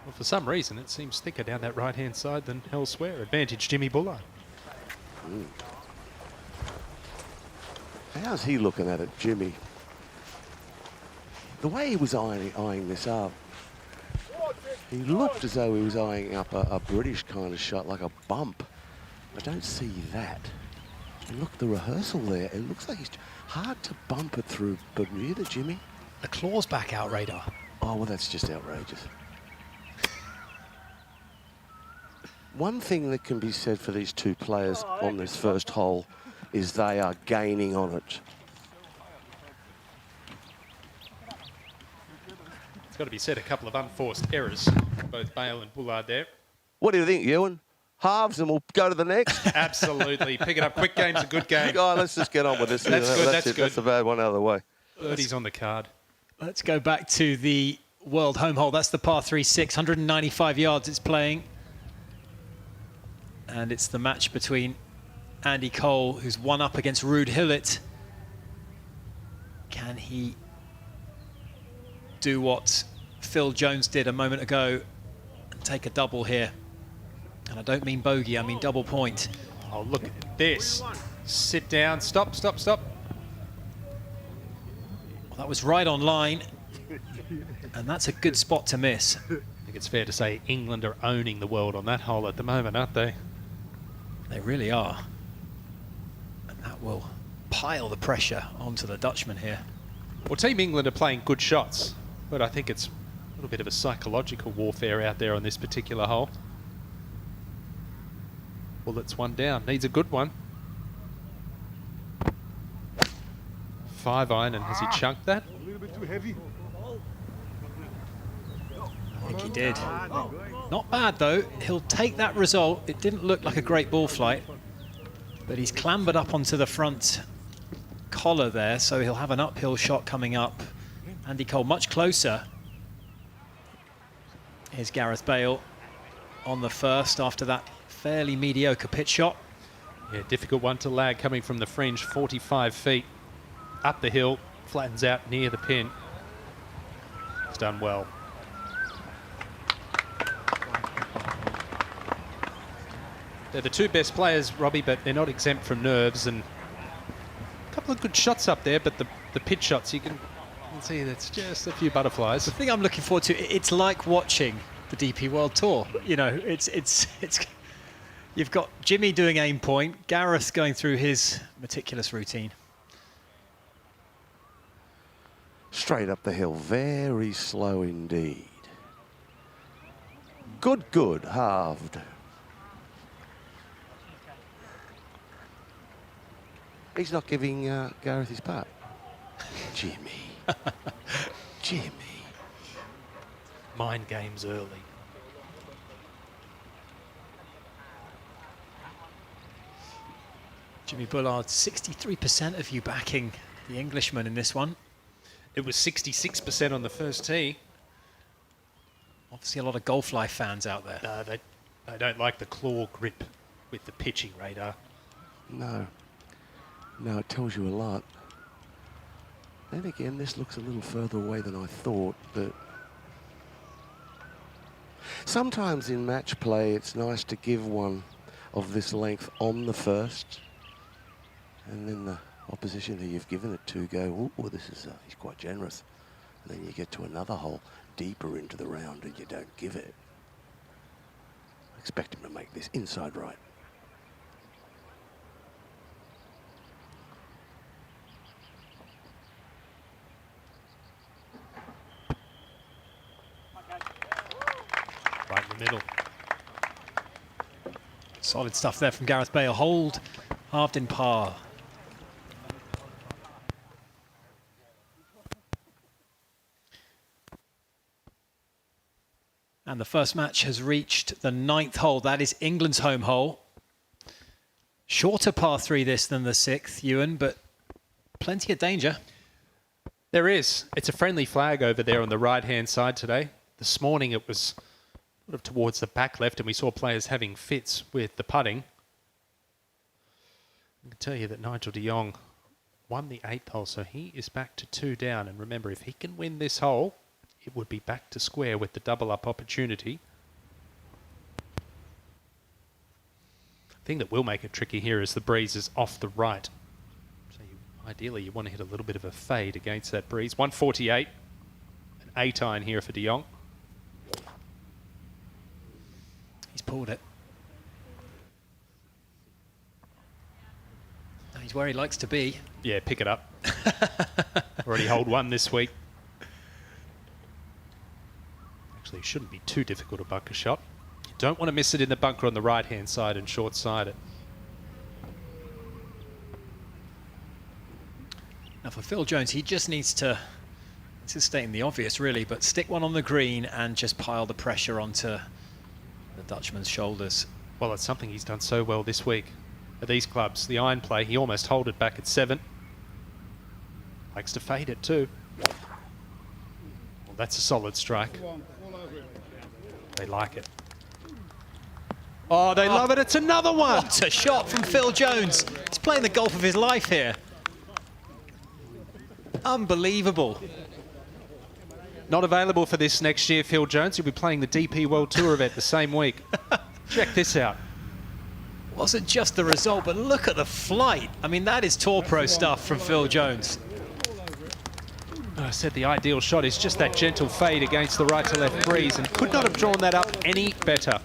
Speaker 12: Well, For some reason, it seems thicker down that right-hand side than elsewhere. Advantage Jimmy Bullard.
Speaker 6: How's he looking at it, Jimmy? The way he was eyeing this up, he looked as though he was eyeing up a British kind of shot, like a bump. I don't see that. And look, the rehearsal there, it looks like he's hard to bump it through Bermuda, Jimmy.
Speaker 5: The claw's back out, Radar.
Speaker 6: Oh, well, that's just outrageous. One thing that can be said for these two players on this first hole is they are gaining on it.
Speaker 12: It's got to be said, a couple of unforced errors, both Bale and Bullard there.
Speaker 6: What do you think, Ewan? Halves and we'll go to the next?
Speaker 12: Absolutely. Pick it up. Quick game's a good game.
Speaker 6: Oh, let's just get on with this.
Speaker 12: That's good, that's good.
Speaker 6: That's a bad one out of the way.
Speaker 12: Birdie's on the card.
Speaker 5: Let's go back to the World Home Hole. That's the par 3 6, 195 yards it's playing. And it's the match between Andy Cole, who's one up against Ruud Hillet. Can he do what Phil Jones did a moment ago and take a double here? And I don't mean bogey, I mean double point.
Speaker 12: Oh, look at this. Sit down. Stop, stop, stop.
Speaker 5: Well, that was right on line. And that's a good spot to miss.
Speaker 12: I think it's fair to say England are owning the world on that hole at the moment, aren't they?
Speaker 5: They really are. And that will pile the pressure onto the Dutchman here.
Speaker 12: Well, Team England are playing good shots, but I think it's a little bit of a psychological warfare out there on this particular hole. Well, it's one down. Needs a good one. 5-iron, and has he chunked that?
Speaker 10: A little bit too heavy.
Speaker 5: I think he did. Not bad, though. He'll take that result. It didn't look like a great ball flight, but he's clambered up onto the front collar there, so he'll have an uphill shot coming up. Andy Cole much closer. Here's Gareth Bale on the first after that fairly mediocre pitch shot.
Speaker 12: Yeah, difficult one to lag coming from the fringe, 45 feet up the hill, flattens out near the pin. It's done well. They're the two best players, Robbie, but they're not exempt from nerves, and a couple of good shots up there, but the pitch shots, you can see that's just a few butterflies.
Speaker 5: The thing I'm looking forward to, it's like watching the DP World Tour. You know, it's you've got Jimmy doing aim point, Gareth going through his meticulous routine.
Speaker 6: Straight up the hill, very slow indeed. Good, halved. He's not giving Gareth his putt. Jimmy. Jimmy.
Speaker 12: Mind games early.
Speaker 5: Jimmy Bullard, 63% of you backing the Englishman in this one.
Speaker 12: It was 66% on the first tee.
Speaker 5: Obviously a lot of Golf Life fans out there.
Speaker 12: No, they don't like the claw grip with the pitching Radar.
Speaker 6: No, it tells you a lot. Then again, this looks a little further away than I thought, but sometimes in match play, it's nice to give one of this length on the first, and then the opposition who you've given it to go, oh, this is he's quite generous. And then you get to another hole deeper into the round and you don't give it. I expect him to make this inside right.
Speaker 12: Right in the middle.
Speaker 5: Solid stuff there from Gareth Bale. Hold, halved in par. And the first match has reached the 9th hole. That is England's home hole. Shorter par 3 this than the 6th, Ewan, but plenty of danger.
Speaker 12: There is. It's a friendly flag over there on the right-hand side today. This morning it was sort of towards the back left, and we saw players having fits with the putting. I can tell you that Nigel de Jong won the 8th hole, so he is back to 2 down. And remember, if he can win this hole, it would be back to square with the double-up opportunity. The thing that will make it tricky here is the breeze is off the right. So ideally you want to hit a little bit of a fade against that breeze. 148, an 8-iron here for De Jong.
Speaker 5: He's pulled it. He's where he likes to be.
Speaker 12: Yeah, pick it up. Already hold one this week. Actually, it shouldn't be too difficult a bunker shot. You don't want to miss it in the bunker on the right-hand side and short-side it.
Speaker 5: Now for Phil Jones, he just needs to, this is stating the obvious really, but stick one on the green and just pile the pressure onto the Dutchman's shoulders.
Speaker 12: Well, it's something he's done so well this week at these clubs. The iron play, he almost held it back at 7. Likes to fade it too. Well, that's a solid strike. They like it. Oh, they love it. It's another one.
Speaker 5: What a shot from Phil Jones. He's playing the golf of his life here. Unbelievable.
Speaker 12: Not available for this next year, Phil Jones. He'll be playing the DP World Tour event the same week. Check this out.
Speaker 5: Wasn't just the result, but look at the flight. I mean, that is Tour Pro stuff from Phil Jones.
Speaker 12: I said the ideal shot is just that gentle fade against the right to left breeze, and could not have drawn that up any better.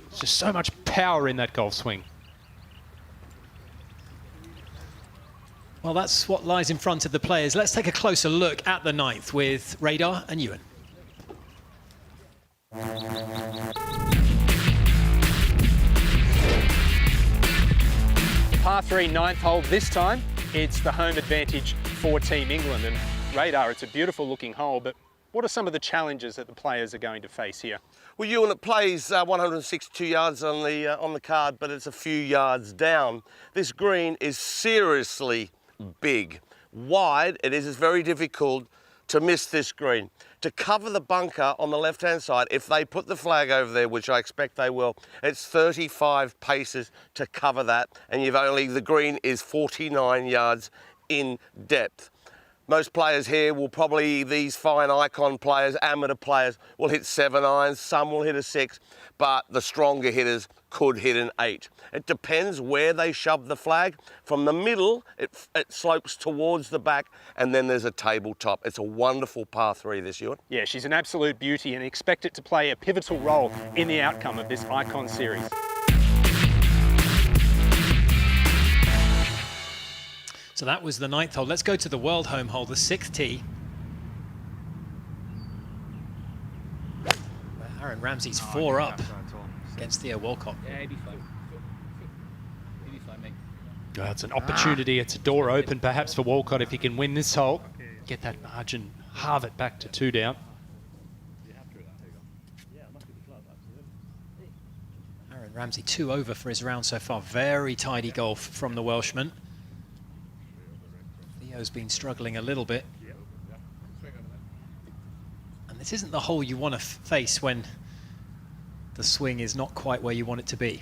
Speaker 12: There's just so much power in that golf swing.
Speaker 5: Well, that's what lies in front of the players. Let's take a closer look at the 9th with Radar and Ewan.
Speaker 1: Par 3 9th hole this time. It's the home advantage for Team England. And Radar, it's a beautiful looking hole, but what are some of the challenges that the players are going to face here?
Speaker 6: Well, Ewan, it plays 162 yards on the card, but it's a few yards down. This green is seriously big. Wide, it is very difficult to miss this green. To cover the bunker on the left-hand side, if they put the flag over there, which I expect they will, it's 35 paces to cover that, and the green is 49 yards in depth. Most players here will probably, these fine icon players, amateur players, will hit 7 irons, some will hit a 6, but the stronger hitters could hit an 8. It depends where they shove the flag. From the middle, it slopes towards the back, and then there's a tabletop. It's a wonderful par 3, this, Ewan.
Speaker 1: Yeah, she's an absolute beauty, and expect it to play a pivotal role in the outcome of this Icon Series.
Speaker 5: So that was the 9th hole. Let's go to the World Home hole, the 6th tee. Aaron Ramsey's 4 up against Theo Walcott.
Speaker 9: Yeah, he'd be fine. He'd be fine, mate.
Speaker 12: Oh, it's an opportunity. It's a door open perhaps for Walcott if he can win this hole. Get that margin, halve it back to 2 down.
Speaker 5: Aaron Ramsey 2 over for his round so far. Very tidy golf from the Welshman. Theo's been struggling a little bit. And this isn't the hole you want to face when the swing is not quite where you want it to be.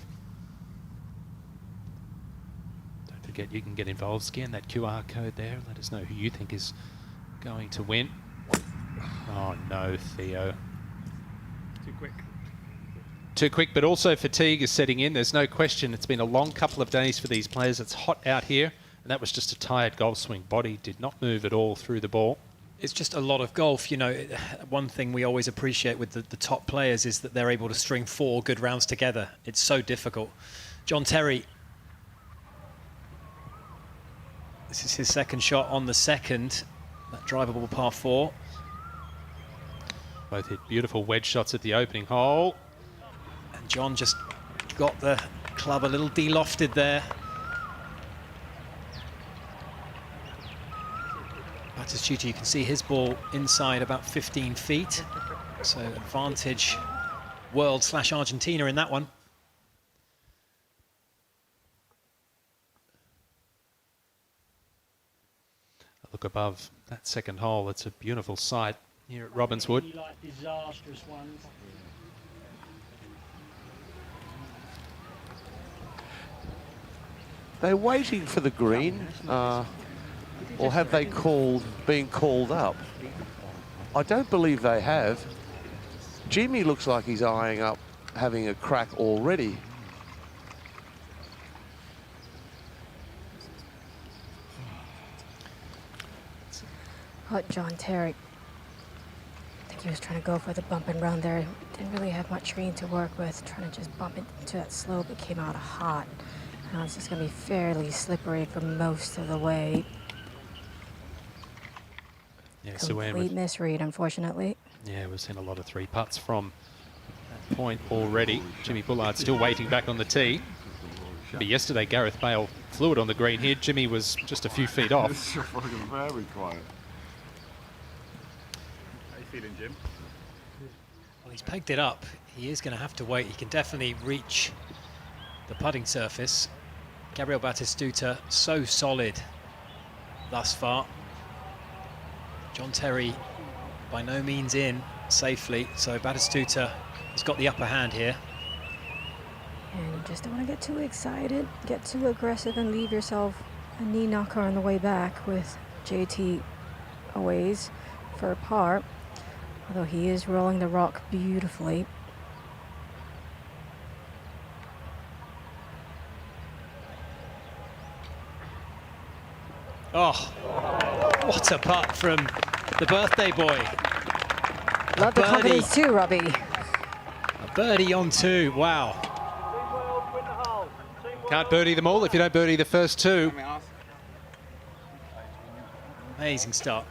Speaker 12: Don't forget you can get involved. Scan that QR code there. Let us know who you think is going to win. Oh no, Theo.
Speaker 1: Too quick.
Speaker 12: Too quick, but also fatigue is setting in. There's no question. It's been a long couple of days for these players. It's hot out here. And that was just a tired golf swing. Body did not move at all through the ball.
Speaker 5: It's just a lot of golf. You know, one thing we always appreciate with the top players is that they're able to string 4 good rounds together. It's so difficult. John Terry. This is his second shot on the 2nd. That drivable par 4.
Speaker 12: Both hit beautiful wedge shots at the opening hole.
Speaker 5: And John just got the club a little de-lofted there. Attitude, you can see his ball inside about 15 feet. So advantage world/Argentina in that one.
Speaker 12: Look above that second hole. It's a beautiful sight here at Robbinswood.
Speaker 17: Really like disastrous ones.
Speaker 6: They're waiting for the green, or have they been called up? I don't believe they have. Jimmy looks like he's eyeing up having a crack already.
Speaker 22: Hot John Terry. I think he was trying to go for the bump and run there. Didn't really have much green to work with. Trying to just bump into that slope. It came out hot. Now it's just going to be fairly slippery for most of the way.
Speaker 12: Yeah,
Speaker 22: Complete misread, unfortunately.
Speaker 12: Yeah, we've seen a lot of 3 putts from that point already. Jimmy Bullard still waiting back on the tee. But yesterday, Gareth Bale flew it on the green here. Jimmy was just a few feet off.
Speaker 2: It's fucking very quiet. How you feeling, Jim?
Speaker 5: Well, he's pegged it up. He is going to have to wait. He can definitely reach the putting surface. Gabriel Batistuta, so solid thus far. John Terry by no means in safely, so Batistuta has got the upper hand here.
Speaker 22: And you just don't want to get too excited, get too aggressive, and leave yourself a knee knocker on the way back with JT aways for a par. Although he is rolling the rock beautifully.
Speaker 5: Oh, what a putt from the birthday boy.
Speaker 22: Love the confidence too, Robbie.
Speaker 5: A birdie on 2, wow.
Speaker 12: Can't birdie them all if you don't birdie the first 2.
Speaker 5: Amazing start.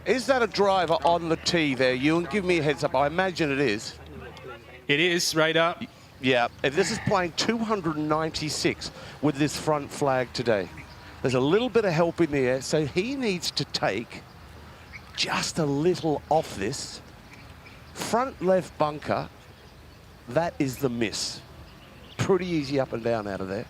Speaker 6: Is that a driver on the tee there, Ewan? Give me a heads up. I imagine it is.
Speaker 12: It is, Radar.
Speaker 6: Yeah, and this is playing 296 with this front flag today. There's a little bit of help in the air, so he needs to take just a little off this. Front left bunker, that is the miss. Pretty easy up and down out of there.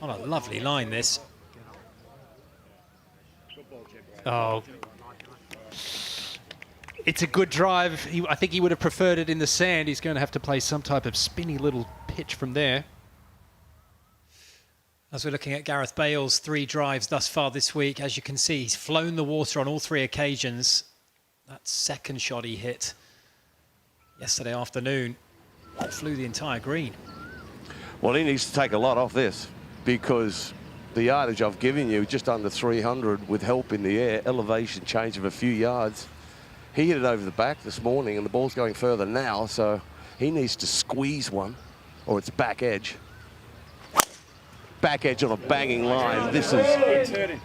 Speaker 5: On a lovely line, this.
Speaker 12: Oh. It's a good drive. I think he would have preferred it in the sand. He's going to have to play some type of spinny little pitch from there.
Speaker 5: As we're looking at Gareth Bale's 3 drives thus far this week, as you can see, he's flown the water on all 3 occasions. That second shot he hit yesterday afternoon flew the entire green.
Speaker 6: Well, he needs to take a lot off this because the yardage I've given you, just under 300 with help in the air, elevation change of a few yards. He hit it over the back this morning and the ball's going further now, so he needs to squeeze one or it's back edge. Back edge on a banging line. This is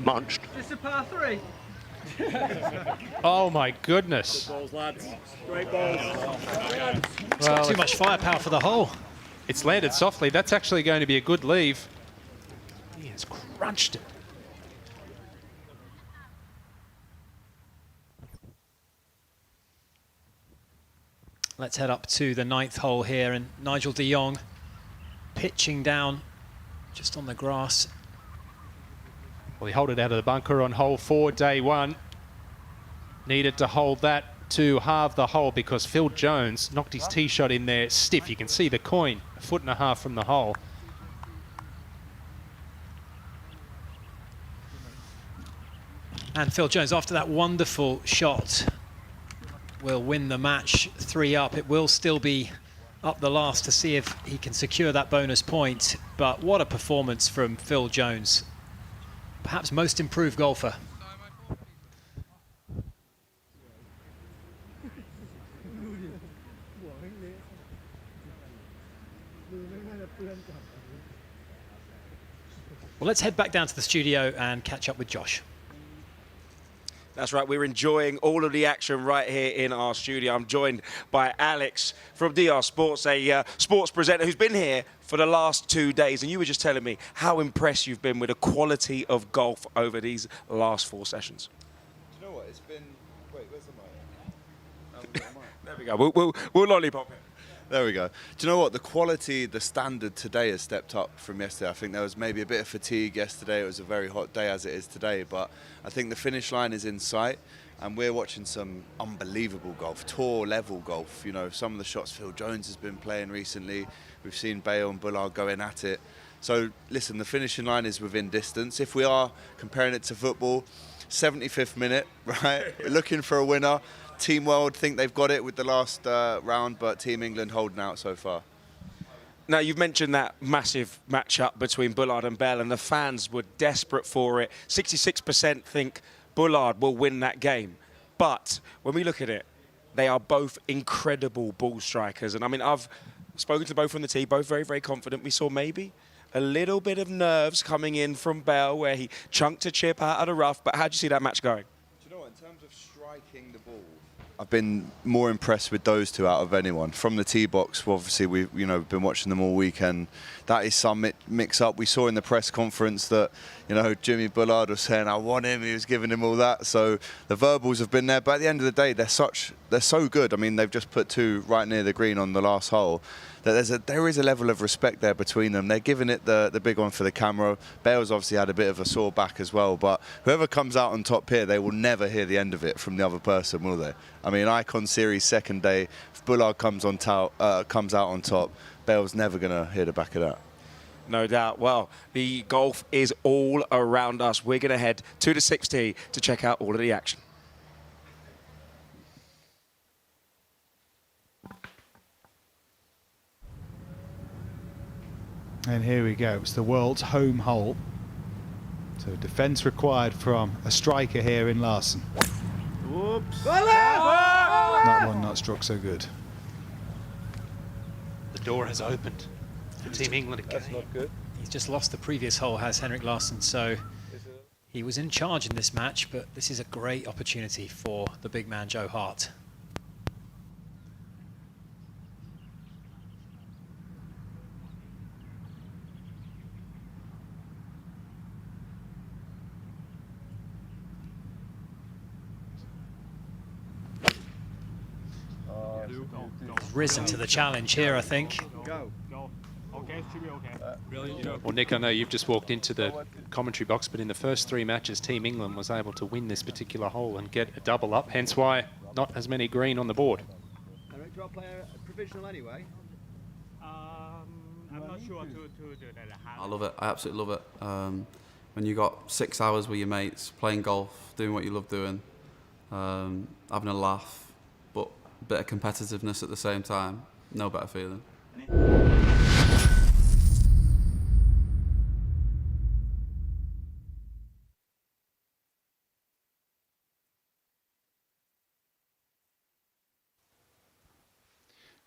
Speaker 6: munched.
Speaker 15: It's a par 3.
Speaker 12: Oh my goodness.
Speaker 15: Good balls, lads. Great balls.
Speaker 5: It's got too much firepower for the hole.
Speaker 12: It's landed softly. That's actually going to be a good leave. He has crunched it.
Speaker 5: Let's head up to the 9th hole here, and Nigel de Jong pitching down just on the grass.
Speaker 12: Well, he held it out of the bunker on hole 4, day 1. Needed to hold that to halve the hole because Phil Jones knocked his tee shot in there stiff. You can see the coin 1.5 feet from the hole.
Speaker 5: And Phil Jones, after that wonderful shot, will win the match 3 up. It will still be up the last to see if he can secure that bonus point. But what a performance from Phil Jones. Perhaps most improved golfer. Well, let's head back down to the studio and catch up with Josh.
Speaker 13: That's right, we're enjoying all of the action right here in our studio. I'm joined by Alex from DR Sports, a sports presenter who's been here for the last 2 days. And you were just telling me how impressed you've been with the quality of golf over these last 4 sessions.
Speaker 2: Do you know what? It's been... Wait, where's the mic?
Speaker 13: There we go. We'll lollipop it.
Speaker 2: There we go. Do you know what? The quality, the standard today has stepped up from yesterday. I think there was maybe a bit of fatigue yesterday. It was a very hot day as it is today, but I think the finish line is in sight. and we're watching some unbelievable golf, tour level golf. You know, some of the shots Phil Jones has been playing recently. We've seen Bale and Bullard going at it. So listen, the finishing line is within distance. If we are comparing it to football, 75th minute, right? We're looking for a winner. Team World think they've got it with the last round, but Team England holding out so far.
Speaker 13: Now, you've mentioned that massive match-up between Bullard and Bell, and the fans were desperate for it. 66% think Bullard will win that game. But when we look at it, they are both incredible ball strikers. And I mean, I've spoken to both on the tee, both very, very confident. We saw maybe a little bit of nerves coming in from Bell, where he chunked a chip out of the rough. But how do you see that match going?
Speaker 2: Do you know what, in terms of striking the ball, I've been more impressed with those two out of anyone. From the tee box, obviously we've been watching them all weekend. That is some mix-up. We saw in the press conference that Jimmy Bullard was saying, "I want him." He was giving him all that. So the verbals have been there. But at the end of the day, they're so good. I mean, they've just put two right near the green on the last hole. That there is a level of respect there between them. They're giving it the big one for the camera. Bale's obviously had a bit of a sore back as well, but whoever comes out on top here, they will never hear the end of it from the other person, will they? I mean, Icon Series second day, if Bullard comes out on top, Bale's never going to hear the back of that.
Speaker 13: No doubt. Well, the golf is all around us. We're going to head to the 6T to check out all of the action.
Speaker 18: And here we go. It's the world's home hole. So defence required from a striker here in Larson.
Speaker 10: Whoops.
Speaker 18: That one not struck so good.
Speaker 12: The door has opened for Team England again.
Speaker 9: That's not good.
Speaker 5: He's just lost the previous hole, has Henrik Larsson, so he was in charge in this match, but this is a great opportunity for the big man Joe Hart. He's risen to the challenge here, I think.
Speaker 12: Well, Nick, I know you've just walked into the commentary box, but in the first three matches, Team England was able to win this particular hole and get a double up, hence why not as many green on the board.
Speaker 9: Director player provisional anyway. I'm not sure to do that.
Speaker 19: I love it. I absolutely love it. When you got 6 hours with your mates, playing golf, doing what you love doing, having a laugh, but a bit of competitiveness at the same time, no better feeling.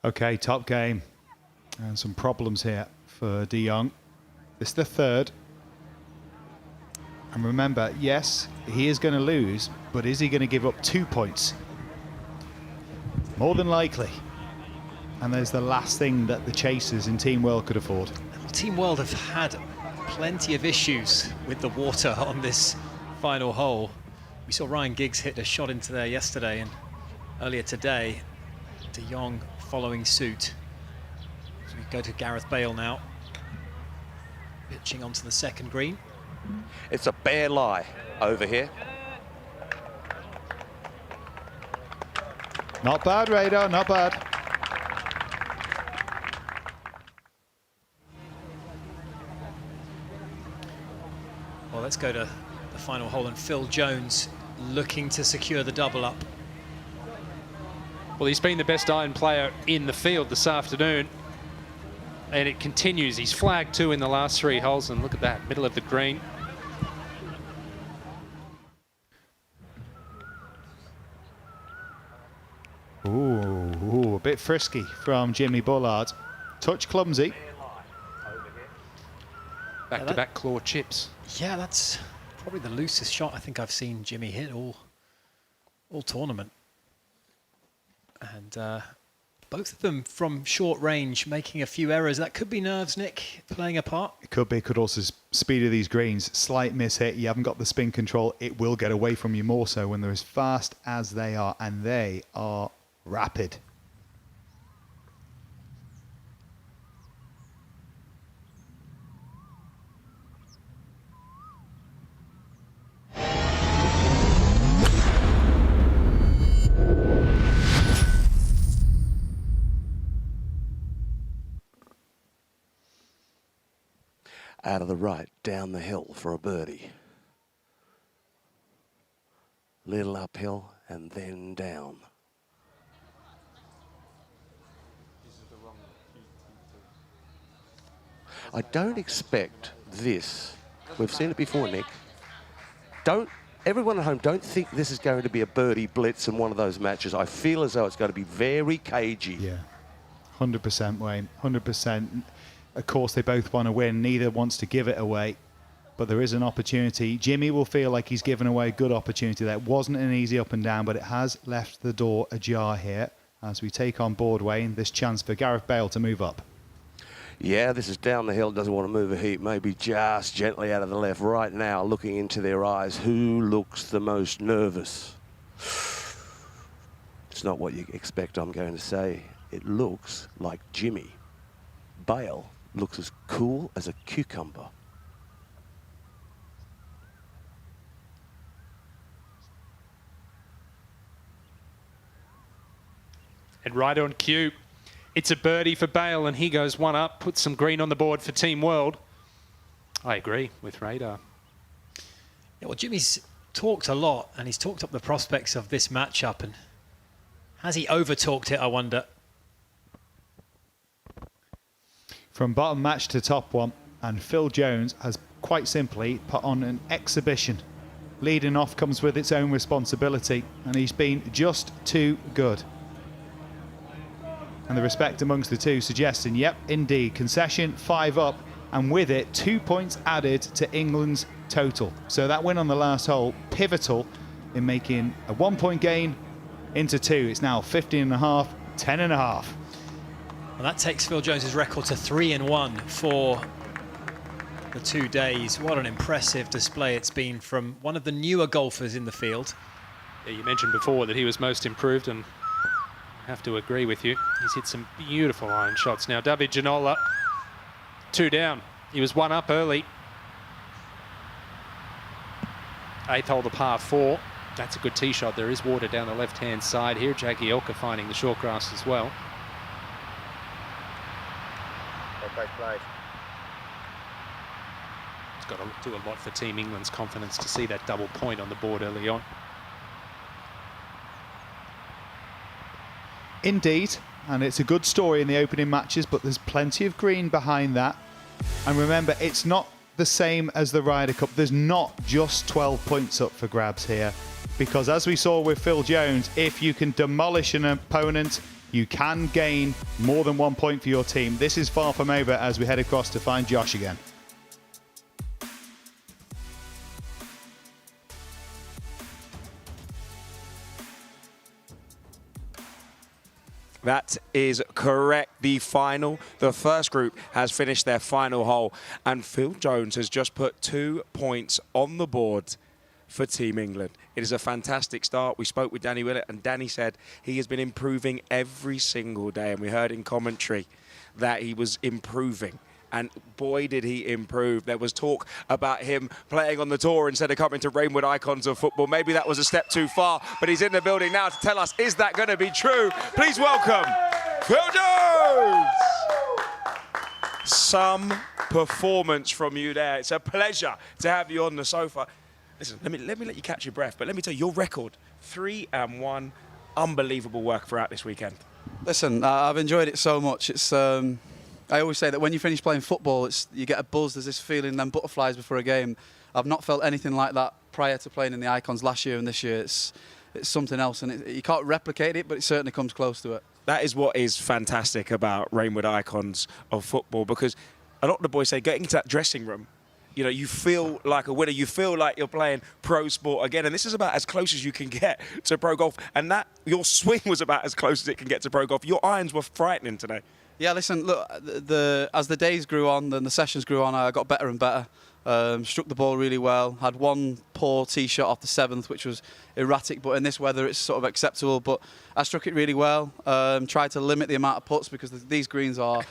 Speaker 18: Okay, top game. And some problems here for De Jong. This is the third. And remember, yes, he is going to lose, but is he going to give up 2 points? More than likely. And there's the last thing that the chasers in Team World could afford.
Speaker 5: Team World have had plenty of issues with the water on this final hole. We saw Ryan Giggs hit a shot into there yesterday, and earlier today, De Jong following suit. So we go to Gareth Bale now, pitching onto the second green.
Speaker 6: It's a bare lie over here.
Speaker 18: Not bad, Radar, not bad.
Speaker 5: Well, let's go to the final hole, and Phil Jones looking to secure the double up.
Speaker 12: Well, he's been the best iron player in the field this afternoon, and it continues. He's flagged 2 in the last 3 holes, and look at that, middle of the green.
Speaker 18: Ooh, a bit frisky from Jimmy Bullard. Touch clumsy.
Speaker 12: Back-to-back claw chips.
Speaker 5: Yeah, that's probably the loosest shot I think I've seen Jimmy hit all tournament. And both of them from short range, making a few errors. That could be nerves, Nick, playing a part.
Speaker 18: It could be, could also speed of these greens. Slight miss hit, you haven't got the spin control. It will get away from you more so when they're as fast as they are, and they are rapid.
Speaker 6: out of the right, down the hill for a birdie. Little uphill and then down. I don't expect this. We've seen it before, Nick. Everyone at home, don't think this is going to be a birdie blitz in one of those matches. I feel as though it's going to be very cagey.
Speaker 18: Yeah, 100%, Wayne, 100%. Of course, they both want to win. Neither wants to give it away, but there is an opportunity. Jimmy will feel like he's given away a good opportunity. That wasn't an easy up and down, but it has left the door ajar here as we take on board, Wayne, this chance for Gareth Bale to move up.
Speaker 6: Yeah, this is down the hill, doesn't want to move a heap, maybe just gently out of the left. Right now, looking into their eyes, who looks the most nervous? It's not what you expect, I'm going to say. It looks like Jimmy. Bale looks as cool as a cucumber.
Speaker 12: And right on cue, it's a birdie for Bale, and he goes one up, puts some green on the board for Team World. I agree with Radar.
Speaker 5: Yeah, well, Jimmy's talked a lot, and he's talked up the prospects of this matchup, and has he over-talked it, I wonder?
Speaker 18: From bottom match to top one, and Phil Jones has quite simply put on an exhibition. Leading off comes with its own responsibility, and he's been just too good. And the respect amongst the two suggesting, yep, indeed, concession 5 up, and with it 2 points added to England's total. So that win on the last hole, pivotal in making a 1 point gain into 2. It's now 15.5, 10.5.
Speaker 5: Well, that takes Phil Jones's record to 3-1 for the 2 days. What an impressive display it's been from one of the newer golfers in the field.
Speaker 12: Yeah, you mentioned before that he was most improved, and I have to agree with you. He's hit some beautiful iron shots. Now, David Ginola, 2 down. He was 1 up early. 8th hole, the par 4. That's a good tee shot. There is water down the left-hand side here. Jagielka finding the short grass as well.
Speaker 6: Okay, play.
Speaker 12: It's got to do a lot for Team England's confidence to see that double point on the board early on.
Speaker 18: Indeed, and it's a good story in the opening matches, but there's plenty of green behind that. And remember, it's not the same as the Ryder Cup. There's not just 12 points up for grabs here, because as we saw with Phil Jones, if you can demolish an opponent, you can gain more than 1 point for your team. This is far from over as we head across to find Josh again.
Speaker 13: That is correct. The first group has finished their final hole, and Phil Jones has just put 2 points on the board for Team England. It is a fantastic start. We spoke with Danny Willett, and Danny said he has been improving every single day, and we heard in commentary that he was improving. And boy, did he improve. There was talk about him playing on the tour instead of coming to Rainwood Icons of Football. Maybe that was a step too far, but he's in the building now to tell us, is that going to be true? Please welcome Phil Jones. Some performance from you there. It's a pleasure to have you on the sofa. Listen, let me let you catch your breath, but let me tell you, your record, 3-1, unbelievable work throughout this weekend.
Speaker 20: Listen, I've enjoyed it so much. It's I always say that when you finish playing football, you get a buzz. There's this feeling, then butterflies before a game. I've not felt anything like that prior to playing in the Icons last year and this year. It's something else, and you can't replicate it, but it certainly comes close to it.
Speaker 13: That is what is fantastic about Rainwood Icons of Football, because a lot of the boys say getting into that dressing room, you know, you feel like a winner. You feel like you're playing pro sport again. And this is about as close as you can get to pro golf. And that, your swing was about as close as it can get to pro golf. Your irons were frightening today.
Speaker 20: Yeah, listen, look, as the days grew on and the sessions grew on, I got better and better. Struck the ball really well. Had one poor tee shot off the 7th, which was erratic, but in this weather it's sort of acceptable. But I struck it really well. Tried to limit the amount of putts, because these greens are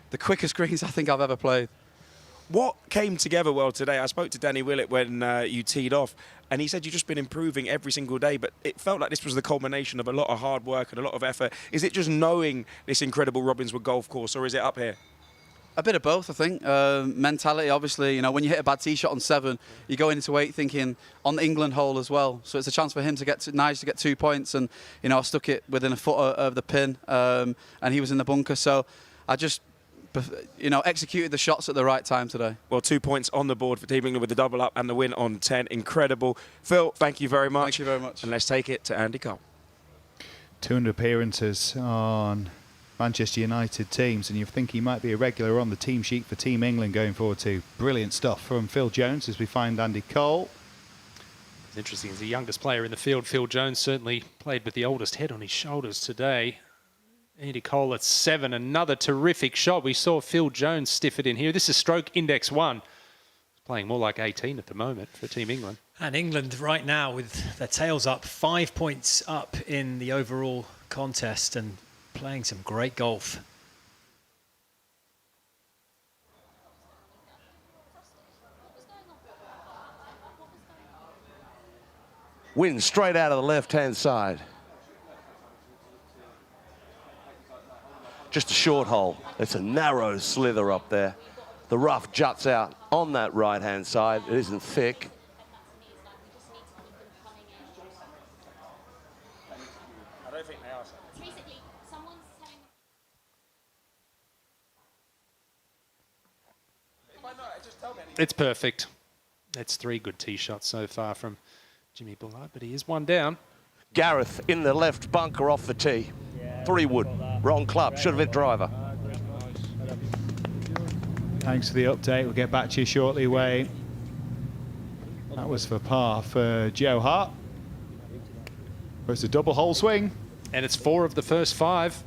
Speaker 20: the quickest greens I think I've ever played.
Speaker 13: What came together well today? I spoke to Danny Willett when you teed off, and he said you've just been improving every single day, but it felt like this was the culmination of a lot of hard work and a lot of effort. Is it just knowing this incredible Robbinswood golf course, or is it up here?
Speaker 20: A bit of both, I think. Mentality, obviously, you know, when you hit a bad tee shot on 7, you go into 8 thinking on the England hole as well. So it's a chance for him to get to 2 points, and you know, I stuck it within a foot of the pin, and he was in the bunker. So I just, you know, executed the shots at the right time today.
Speaker 13: Well, 2 points on the board for Team England with the double up and the win on 10. Incredible. Phil, thank you very much.
Speaker 20: Thank you very much.
Speaker 13: And let's take it to Andy Cole.
Speaker 18: 200 appearances on Manchester United teams, and you think he might be a regular on the team sheet for Team England going forward too. Brilliant stuff from Phil Jones as we find Andy Cole.
Speaker 12: It's interesting, he's the youngest player in the field. Phil Jones certainly played with the oldest head on his shoulders today. Andy Cole at 7, another terrific shot. We saw Phil Jones stiff it in here. This is stroke index 1. He's playing more like 18 at the moment for Team England.
Speaker 5: And England right now with their tails up, 5 points up in the overall contest and playing some great golf.
Speaker 6: Wind straight out of the left-hand side. Just a short hole. It's a narrow slither up there. The rough juts out on that right-hand side. It isn't thick.
Speaker 12: It's perfect. That's 3 good tee shots so far from Jimmy Bullard, but he is 1 down.
Speaker 6: Gareth in the left bunker off the tee. 3 wood. Wrong club. Should have hit driver.
Speaker 18: Thanks for the update. We'll get back to you shortly, Wayne. That was for par for Joe Hart. But it's a double hole swing.
Speaker 12: And it's 4 of the first 5.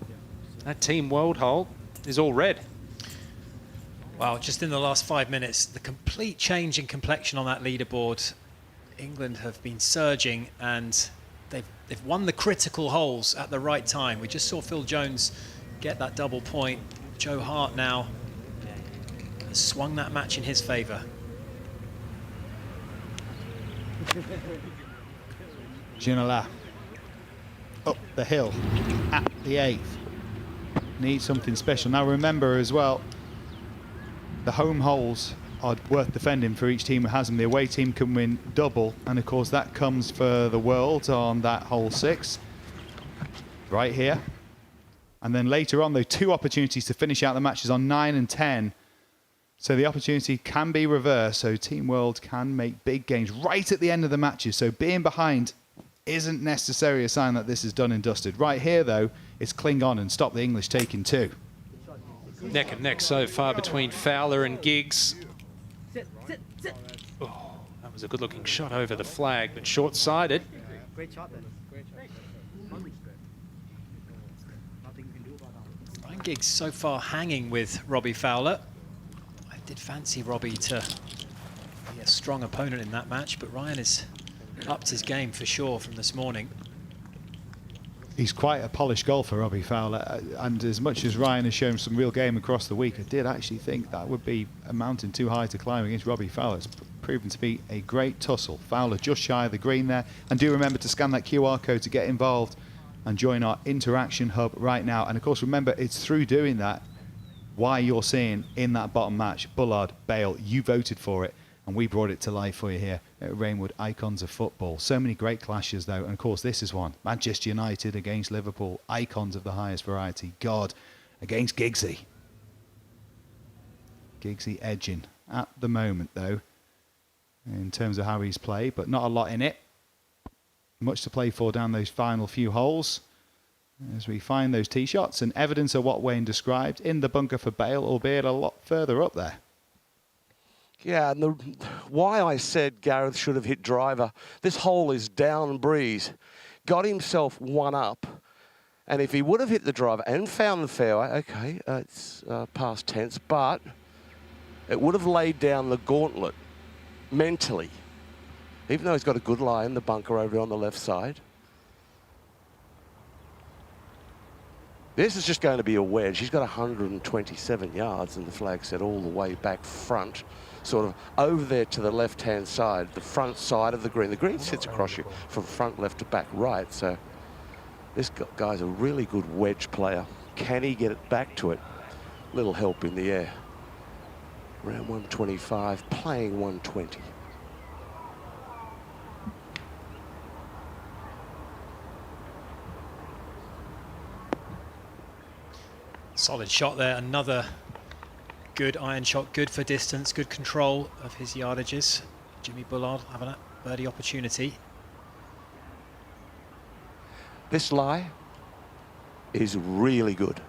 Speaker 12: That Team World hole is all red.
Speaker 5: Wow, just in the last 5 minutes, the complete change in complexion on that leaderboard. England have been surging and they've won the critical holes at the right time. We just saw Phil Jones get that double point. Joe Hart now has swung that match in his favour.
Speaker 18: Ginola up the hill at the 8th. Needs something special. Now remember as well, the home holes are worth defending for each team who has them. The away team can win double, and of course that comes for the World on that hole 6 right here. And then later on, though, 2 opportunities to finish out the matches on 9 and 10. So the opportunity can be reversed, so Team World can make big gains right at the end of the matches. So being behind isn't necessarily a sign that this is done and dusted. Right here, though, it's cling on and stop the English taking 2.
Speaker 12: Neck and neck so far between Fowler and Giggs. Oh, that was a good-looking shot over the flag, but short-sighted.
Speaker 9: Great shot then. Great shot.
Speaker 5: Ryan Giggs so far hanging with Robbie Fowler. I did fancy Robbie to be a strong opponent in that match, but Ryan has upped his game for sure from this morning.
Speaker 18: He's quite a polished golfer, Robbie Fowler, and as much as Ryan has shown some real game across the week, I did actually think that would be a mountain too high to climb against Robbie Fowler. It's proven to be a great tussle. Fowler just shy of the green there, and do remember to scan that QR code to get involved and join our interaction hub right now. And of course, remember, it's through doing that why you're seeing in that bottom match, Bullard, Bale, you voted for it, and we brought it to life for you here at Rainwood Icons of Football. So many great clashes, though, and of course this is one. Manchester United against Liverpool, icons of the highest variety. God against Giggsy. Giggsy edging at the moment, though, in terms of how he's played, but not a lot in it. Much to play for down those final few holes as we find those tee shots and evidence of what Wayne described in the bunker for Bale, albeit a lot further up there.
Speaker 6: Yeah, and why I said Gareth should have hit driver. This hole is down breeze. Got himself 1 up, and if he would have hit the driver and found the fairway, okay, it's past tense, but it would have laid down the gauntlet mentally, even though he's got a good lie in the bunker over on the left side. This is just going to be a wedge. He's got 127 yards, and the flag set all the way back front, sort of over there to the left-hand side, the front side of the green. The green sits across you from front left to back right, so this guy's a really good wedge player. Can he get it back to it? Little help in the air. Around 125, playing 120.
Speaker 5: Solid shot there, another good iron shot, good for distance, good control of his yardages. Jimmy Bullard having a birdie opportunity.
Speaker 6: This lie is really good.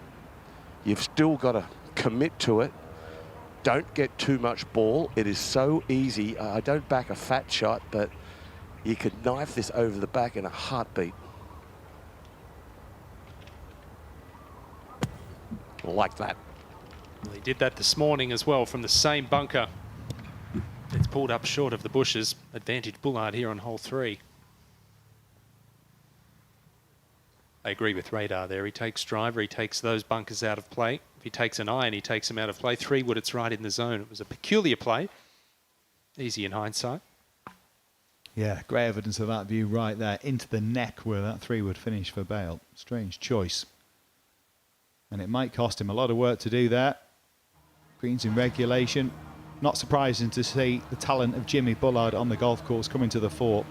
Speaker 6: You've still got to commit to it. Don't get too much ball. It is so easy. I don't back a fat shot, but you could knife this over the back in a heartbeat. Like that.
Speaker 12: Well, he did that this morning as well from the same bunker. It's pulled up short of the bushes. Advantage Bullard here on hole 3. I agree with Radar there. He takes driver, he takes those bunkers out of play. If he takes an iron, he takes them out of play. 3 wood, it's right in the zone. It was a peculiar play. Easy in hindsight.
Speaker 18: Yeah, great evidence of that view right there into the neck where that 3 would finish for Bale. Strange choice. And it might cost him a lot of work to do that. Greens in regulation. Not surprising to see the talent of Jimmy Bullard on the golf course coming to the fore.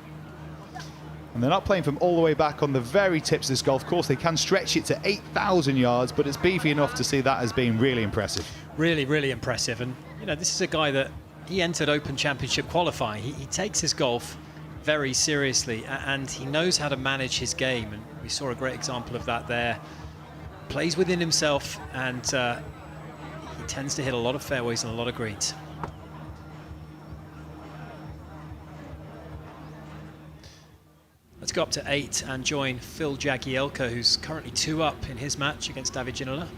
Speaker 18: And they're not playing from all the way back on the very tips of this golf course. They can stretch it to 8,000 yards, but it's beefy enough to see that as being really impressive.
Speaker 5: Really, really impressive. And, you know, this is a guy that he entered Open Championship qualifying. He takes his golf very seriously, and he knows how to manage his game. And we saw a great example of that there. Plays within himself, and he tends to hit a lot of fairways and a lot of greens. Let's go up to 8 and join Phil Jagielka, who's currently 2 up in his match against David Ginola.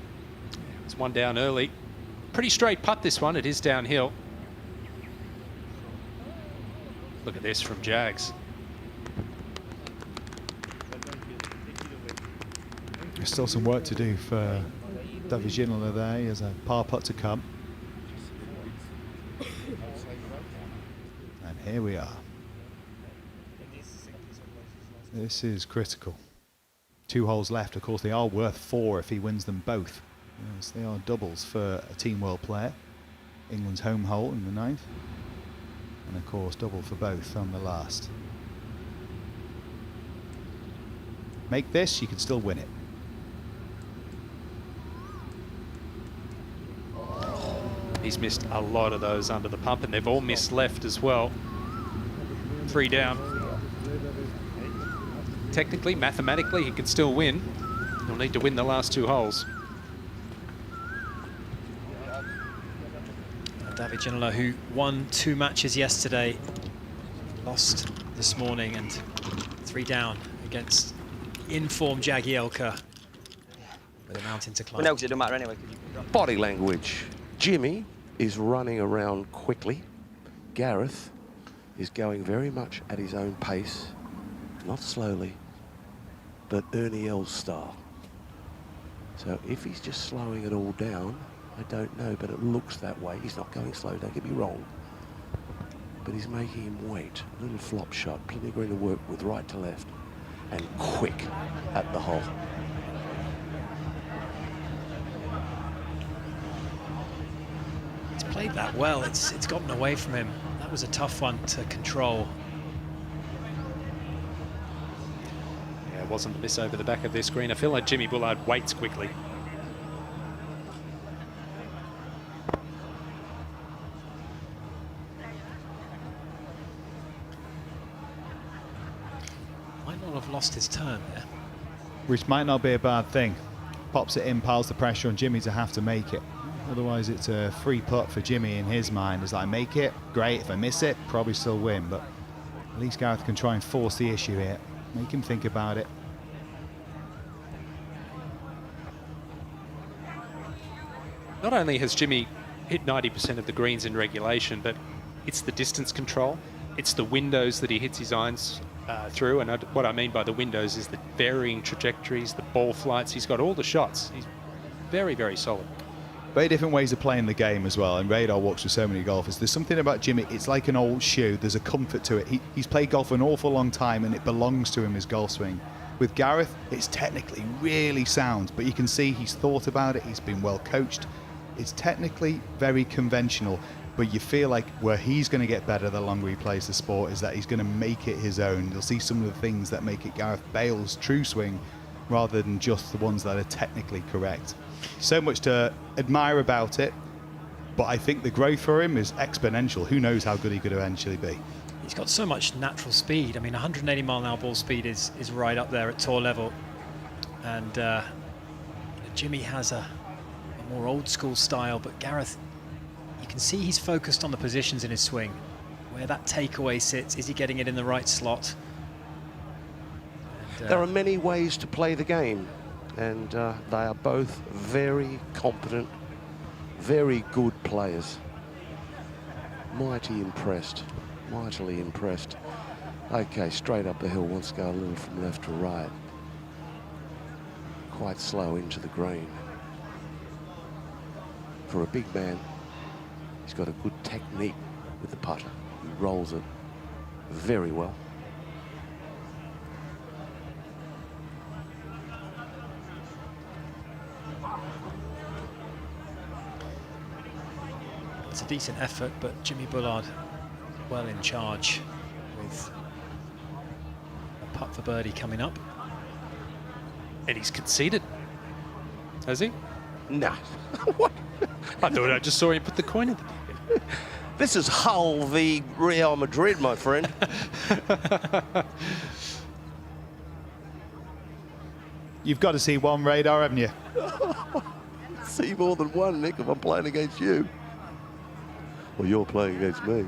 Speaker 12: It's 1 down early. Pretty straight putt this one. It is downhill. Look at this from Jags.
Speaker 18: There's still some work to do for David Ginola there. He has a par putt to come. And here we are. This is critical. 2 holes left. Of course, they are worth 4 if he wins them both. Yes, they are doubles for a Team World player. England's home hole in the 9th. And of course, double for both on the last. Make this, you can still win it.
Speaker 12: He's missed a lot of those under the pump, and they've all missed left as well. 3 down. Technically, mathematically, he could still win. He'll need to win the last 2 holes.
Speaker 5: David Ginola, who won 2 matches yesterday, lost this morning, and 3 down against in-form Jagielka with a mountain to climb.
Speaker 6: No, because it doesn't matter anyway. Body language. Jimmy is running around quickly. Gareth is going very much at his own pace, not slowly, but Ernie Els style. So if he's just slowing it all down, I don't know, but it looks that way. He's not going slow, don't get me wrong. But he's making him wait. A little flop shot, plenty of green to work with, right to left, and quick at the hole.
Speaker 5: He's played that well. It's gotten away from him. That was a tough one to control.
Speaker 12: Yeah, it wasn't the miss over the back of this green. I feel like Jimmy Bullard waits quickly.
Speaker 5: Might not have lost his turn there.
Speaker 18: Which might not be a bad thing. Pops it in, piles the pressure on Jimmy to have to make it. Otherwise, it's a free putt for Jimmy in his mind. As I make it, great. If I miss it, probably still win. But at least Gareth can try and force the issue here. Make him think about it.
Speaker 12: Not only has Jimmy hit 90% of the greens in regulation, but it's the distance control. It's the windows that he hits his irons through. And what I mean by the windows is the varying trajectories, the ball flights. He's got all the shots. He's very, very solid.
Speaker 18: Very different ways of playing the game as well, and Radar walks with so many golfers. There's something about Jimmy, it's like an old shoe. There's a comfort to it. He's played golf for an awful long time, and it belongs to him, his golf swing. With Gareth, it's technically really sound, but you can see he's thought about it. He's been well coached. It's technically very conventional, but you feel like where he's going to get better the longer he plays the sport is that he's going to make it his own. You'll see some of the things that make it Gareth Bale's true swing rather than just the ones that are technically correct. So much to admire about it, but I think the growth for him is exponential. Who knows how good he could eventually be.
Speaker 5: He's got so much natural speed. I mean, 180 mile an hour ball speed is right up there at tour level. And Jimmy has a more old school style, but Gareth, you can see he's focused on the positions in his swing. Where that takeaway sits, is he getting it in the right slot? And,
Speaker 6: there are many ways to play the game, and they are both very competent, very good players. Mightily impressed. Okay, straight up the hill, wants to go a little from left to right. Quite slow into the green. For a big man, he's got a good technique with the putter. He rolls it very well.
Speaker 5: It's a decent effort, but Jimmy Bullard well in charge with a putt for birdie coming up.
Speaker 12: And he's conceded, has he?
Speaker 6: Nah.
Speaker 12: What? I thought I just saw him put the coin in the pocket.
Speaker 6: This is Hull v Real Madrid, my friend.
Speaker 18: You've got to see one radar, haven't you?
Speaker 6: See more than one, Nick, if I'm playing against you. Well, you're playing against me.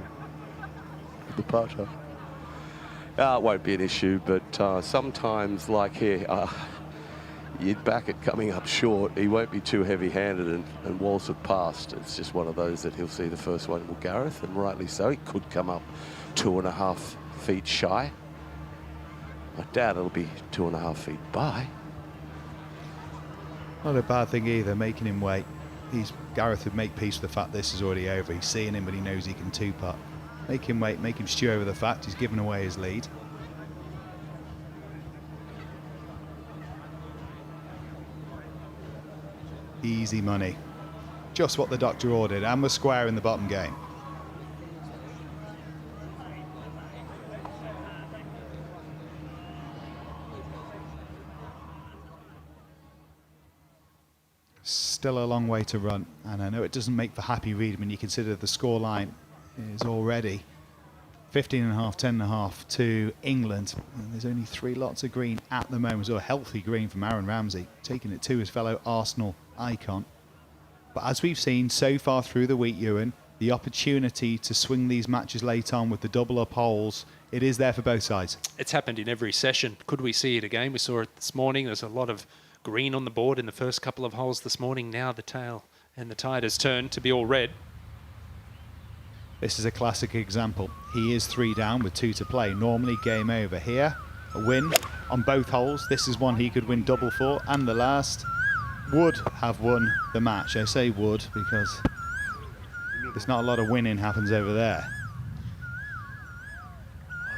Speaker 6: With the putter. It won't be an issue, but sometimes, like here, you'd back it coming up short. He won't be too heavy-handed and waltz it past. It's just one of those that he'll see the first one. Well, Gareth, and rightly so, he could come up 2.5 feet shy. I doubt it'll be 2.5 feet by.
Speaker 18: Not a bad thing either, making him wait. Gareth would make peace with the fact this is already over. He's seeing him, but he knows he can two-putt. Make him wait, make him stew over the fact he's given away his lead. Easy money. Just what the doctor ordered, and we're square in the bottom game. Still a long way to run, and I know it doesn't make for happy reading when you consider the scoreline is already 15.5, 10.5 to England. And there's only 3 lots of green at the moment, so a healthy green from Aaron Ramsey, taking it to his fellow Arsenal icon. But as we've seen so far through the week, Ewan, the opportunity to swing these matches late on with the double-up holes, it is there for both sides.
Speaker 12: It's happened in every session. Could we see it again? We saw it this morning. There's a lot of green on the board in the first couple of holes this morning. Now the tail and the tide has turned to be all red.
Speaker 18: This is a classic example. He is 3 down with 2 to play. Normally game over. Here, a win on both holes. This is one he could win double for, and the last would have won the match. I say would because there's not a lot of winning happens over there.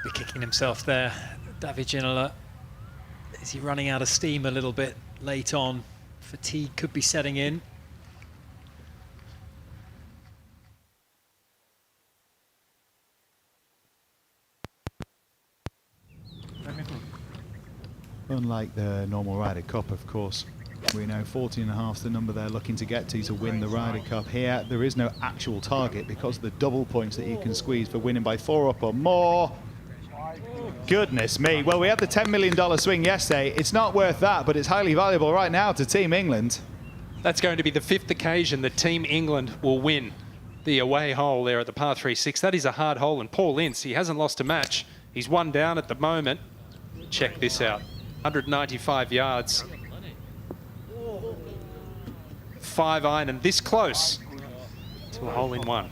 Speaker 5: He'll be kicking himself there. David Ginola, is he running out of steam a little bit late on? Fatigue could be setting in.
Speaker 18: Unlike the normal Ryder Cup, of course, we know 14.5 is the number they're looking to get to win the Ryder Cup. Here, there is no actual target because of the double points that you can squeeze for winning by 4 up or more. Goodness me. Well, we had the $10 million swing yesterday. It's not worth that, but it's highly valuable right now to Team England.
Speaker 12: That's going to be the 5th occasion that Team England will win the away hole there at the par 3-6. That is a hard hole, and Paul Ince, he hasn't lost a match. He's 1 down at the moment. Check this out. 195 yards. 5 iron and this close to a hole in 1.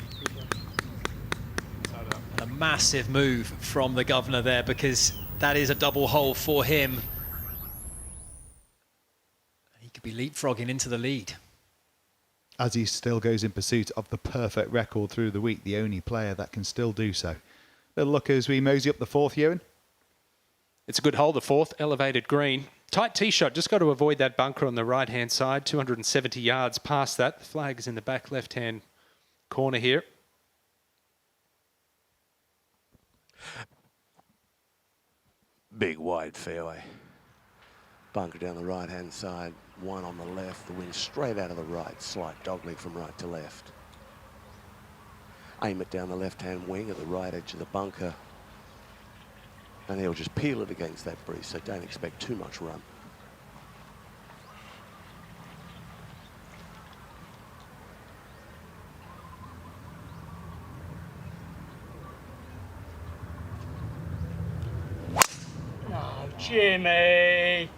Speaker 5: A massive move from the governor there because that is a double hole for him. He could be leapfrogging into the lead.
Speaker 18: As he still goes in pursuit of the perfect record through the week, the only player that can still do so. Little look as we mosey up the 4th, Ewan.
Speaker 12: It's a good hole, the fourth, elevated green. Tight tee shot, just got to avoid that bunker on the right-hand side, 270 yards past that. The flag is in the back left-hand corner here.
Speaker 6: Big wide fairway. Bunker down the right-hand side, one on the left, the wind straight out of the right, slight dogleg from right to left. Aim it down the left-hand wing at the right edge of the bunker, and he'll just peel it against that breeze, so don't expect too much run.
Speaker 17: Oh, Jimmy.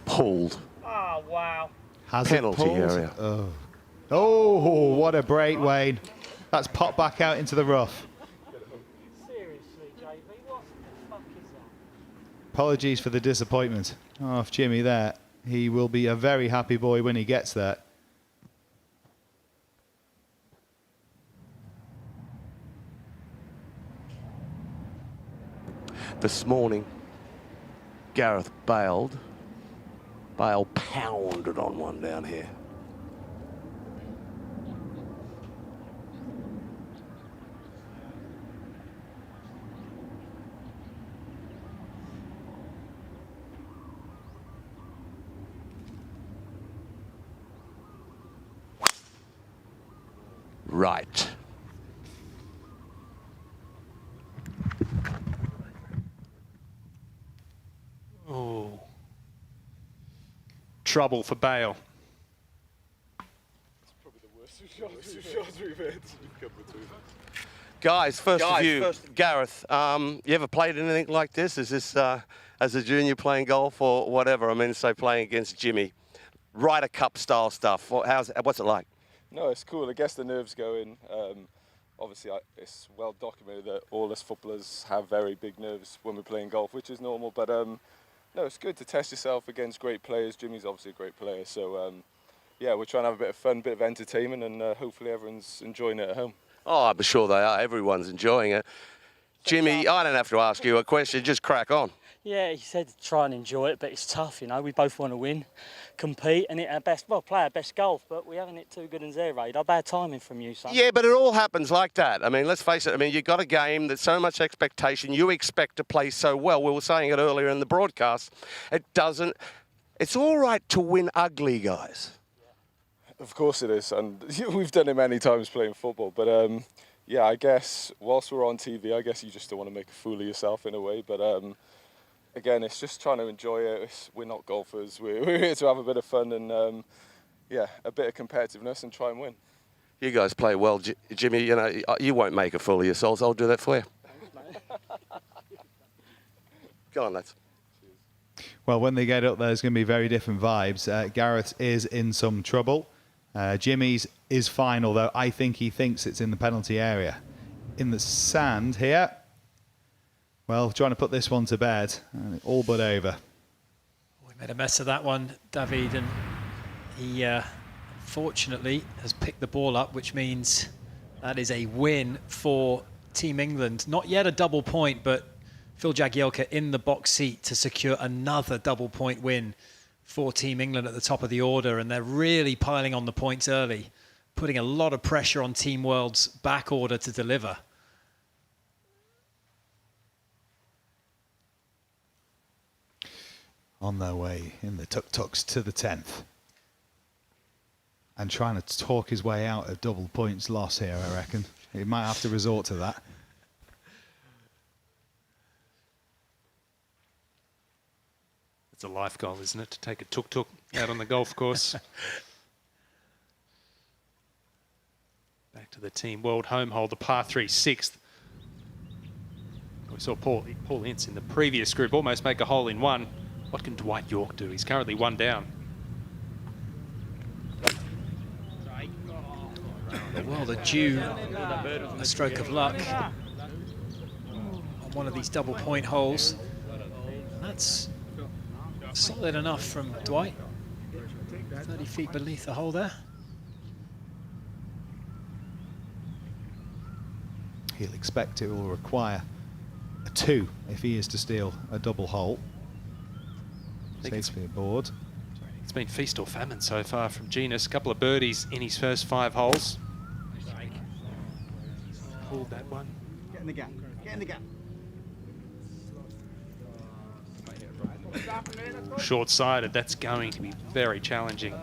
Speaker 6: Pulled.
Speaker 17: Oh, wow.
Speaker 18: Has
Speaker 6: Penalty
Speaker 18: it pulled?
Speaker 6: area.
Speaker 18: Oh, what a break, Wayne. That's popped back out into the rough.
Speaker 17: Seriously, JB, what the fuck is that?
Speaker 18: Apologies for the disappointment of Jimmy there. He will be a very happy boy when he gets there.
Speaker 6: This morning, Gareth bailed. Bale pounded on one down here. Right.
Speaker 12: Oh. Trouble for Bale.
Speaker 16: It's probably the worst two shots we've had.
Speaker 6: Guys, first of you, Gareth, you ever played anything like this? Is this as a junior playing golf or whatever? I mean, say playing against Jimmy, Ryder Cup style stuff. What's it like?
Speaker 16: No, it's cool. I guess the nerves go in. Obviously, it's well documented that all us footballers have very big nerves when we're playing golf, which is normal. But no, it's good to test yourself against great players. Jimmy's obviously a great player, so yeah, we're trying to have a bit of fun, a bit of entertainment, and hopefully everyone's enjoying it at home.
Speaker 6: Oh, I'm sure they are. Everyone's enjoying it. Jimmy, I don't have to ask you a question. Just crack on.
Speaker 17: Yeah, he said try and enjoy it, but it's tough, you know. We both want to win, compete, and hit our best, well, play our best golf, but we haven't hit too good in their radar. Bad timing from you, son.
Speaker 6: Yeah, but it all happens like that. I mean, let's face it. I mean, you've got a game, there's so much expectation. You expect to play so well. We were saying it earlier in the broadcast. It doesn't. It's all right to win ugly, guys.
Speaker 16: Of course it is, and we've done it many times playing football. But yeah, I guess whilst we're on TV, I guess you just don't want to make a fool of yourself in a way. But again, it's just trying to enjoy it. We're not golfers. We're here to have a bit of fun and yeah, a bit of competitiveness and try and win.
Speaker 6: You guys play well, Jimmy. You know, you won't make a fool of yourselves. I'll do that for you. Go on, lads.
Speaker 18: Well, when they get up there, there's going to be very different vibes. Gareth is in some trouble. Jimmy's is fine, although I think he thinks it's in the penalty area. In the sand here. Well, trying to put this one to bed. All but over.
Speaker 5: We made a mess of that one, David, and he fortunately has picked the ball up, which means that is a win for Team England. Not yet a double point, but Phil Jagielka in the box seat to secure another double point win for Team England at the top of the order, and they're really piling on the points early, putting a lot of pressure on Team World's back order to deliver.
Speaker 18: On their way in the tuk-tuks to the 10th. And trying to talk his way out of double points loss here, I reckon. He might have to resort to that.
Speaker 12: It's a life goal, isn't it, to take a tuk-tuk out on the golf course. Back to the Team World home hole, the par 3 6th. We saw Paul Ince in the previous group almost make a hole in one. What can Dwight York do? He's currently one down.
Speaker 5: Well, they're due a stroke of luck on one of these double point holes. That's solid enough from Dwight. 30 feet beneath the hole there.
Speaker 18: He'll expect it will require a 2 if he is to steal a double hole. Safe to be aboard.
Speaker 12: It's been feast or famine so far from Genus. A couple of birdies in his first 5 holes. Pulled that one.
Speaker 9: Get in the gap. Get in the gap.
Speaker 12: Short-sided, that's going to be very challenging.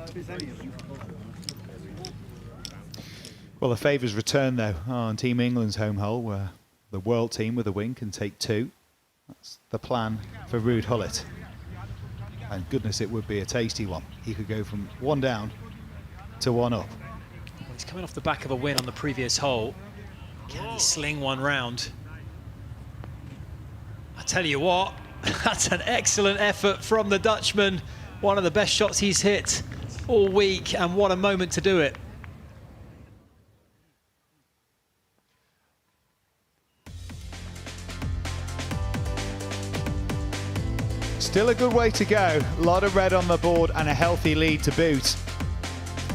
Speaker 18: Well, the favours return though on Team England's home hole, where the world team with a win can take 2. That's the plan for Ruud Gullit. And goodness, it would be a tasty one. He could go from 1 down to 1 up.
Speaker 5: Well, he's coming off the back of a win on the previous hole. Can he sling one round? I tell you what, that's an excellent effort from the Dutchman. One of the best shots he's hit all week, and what a moment to do it.
Speaker 18: Still a good way to go. A lot of red on the board and a healthy lead to boot.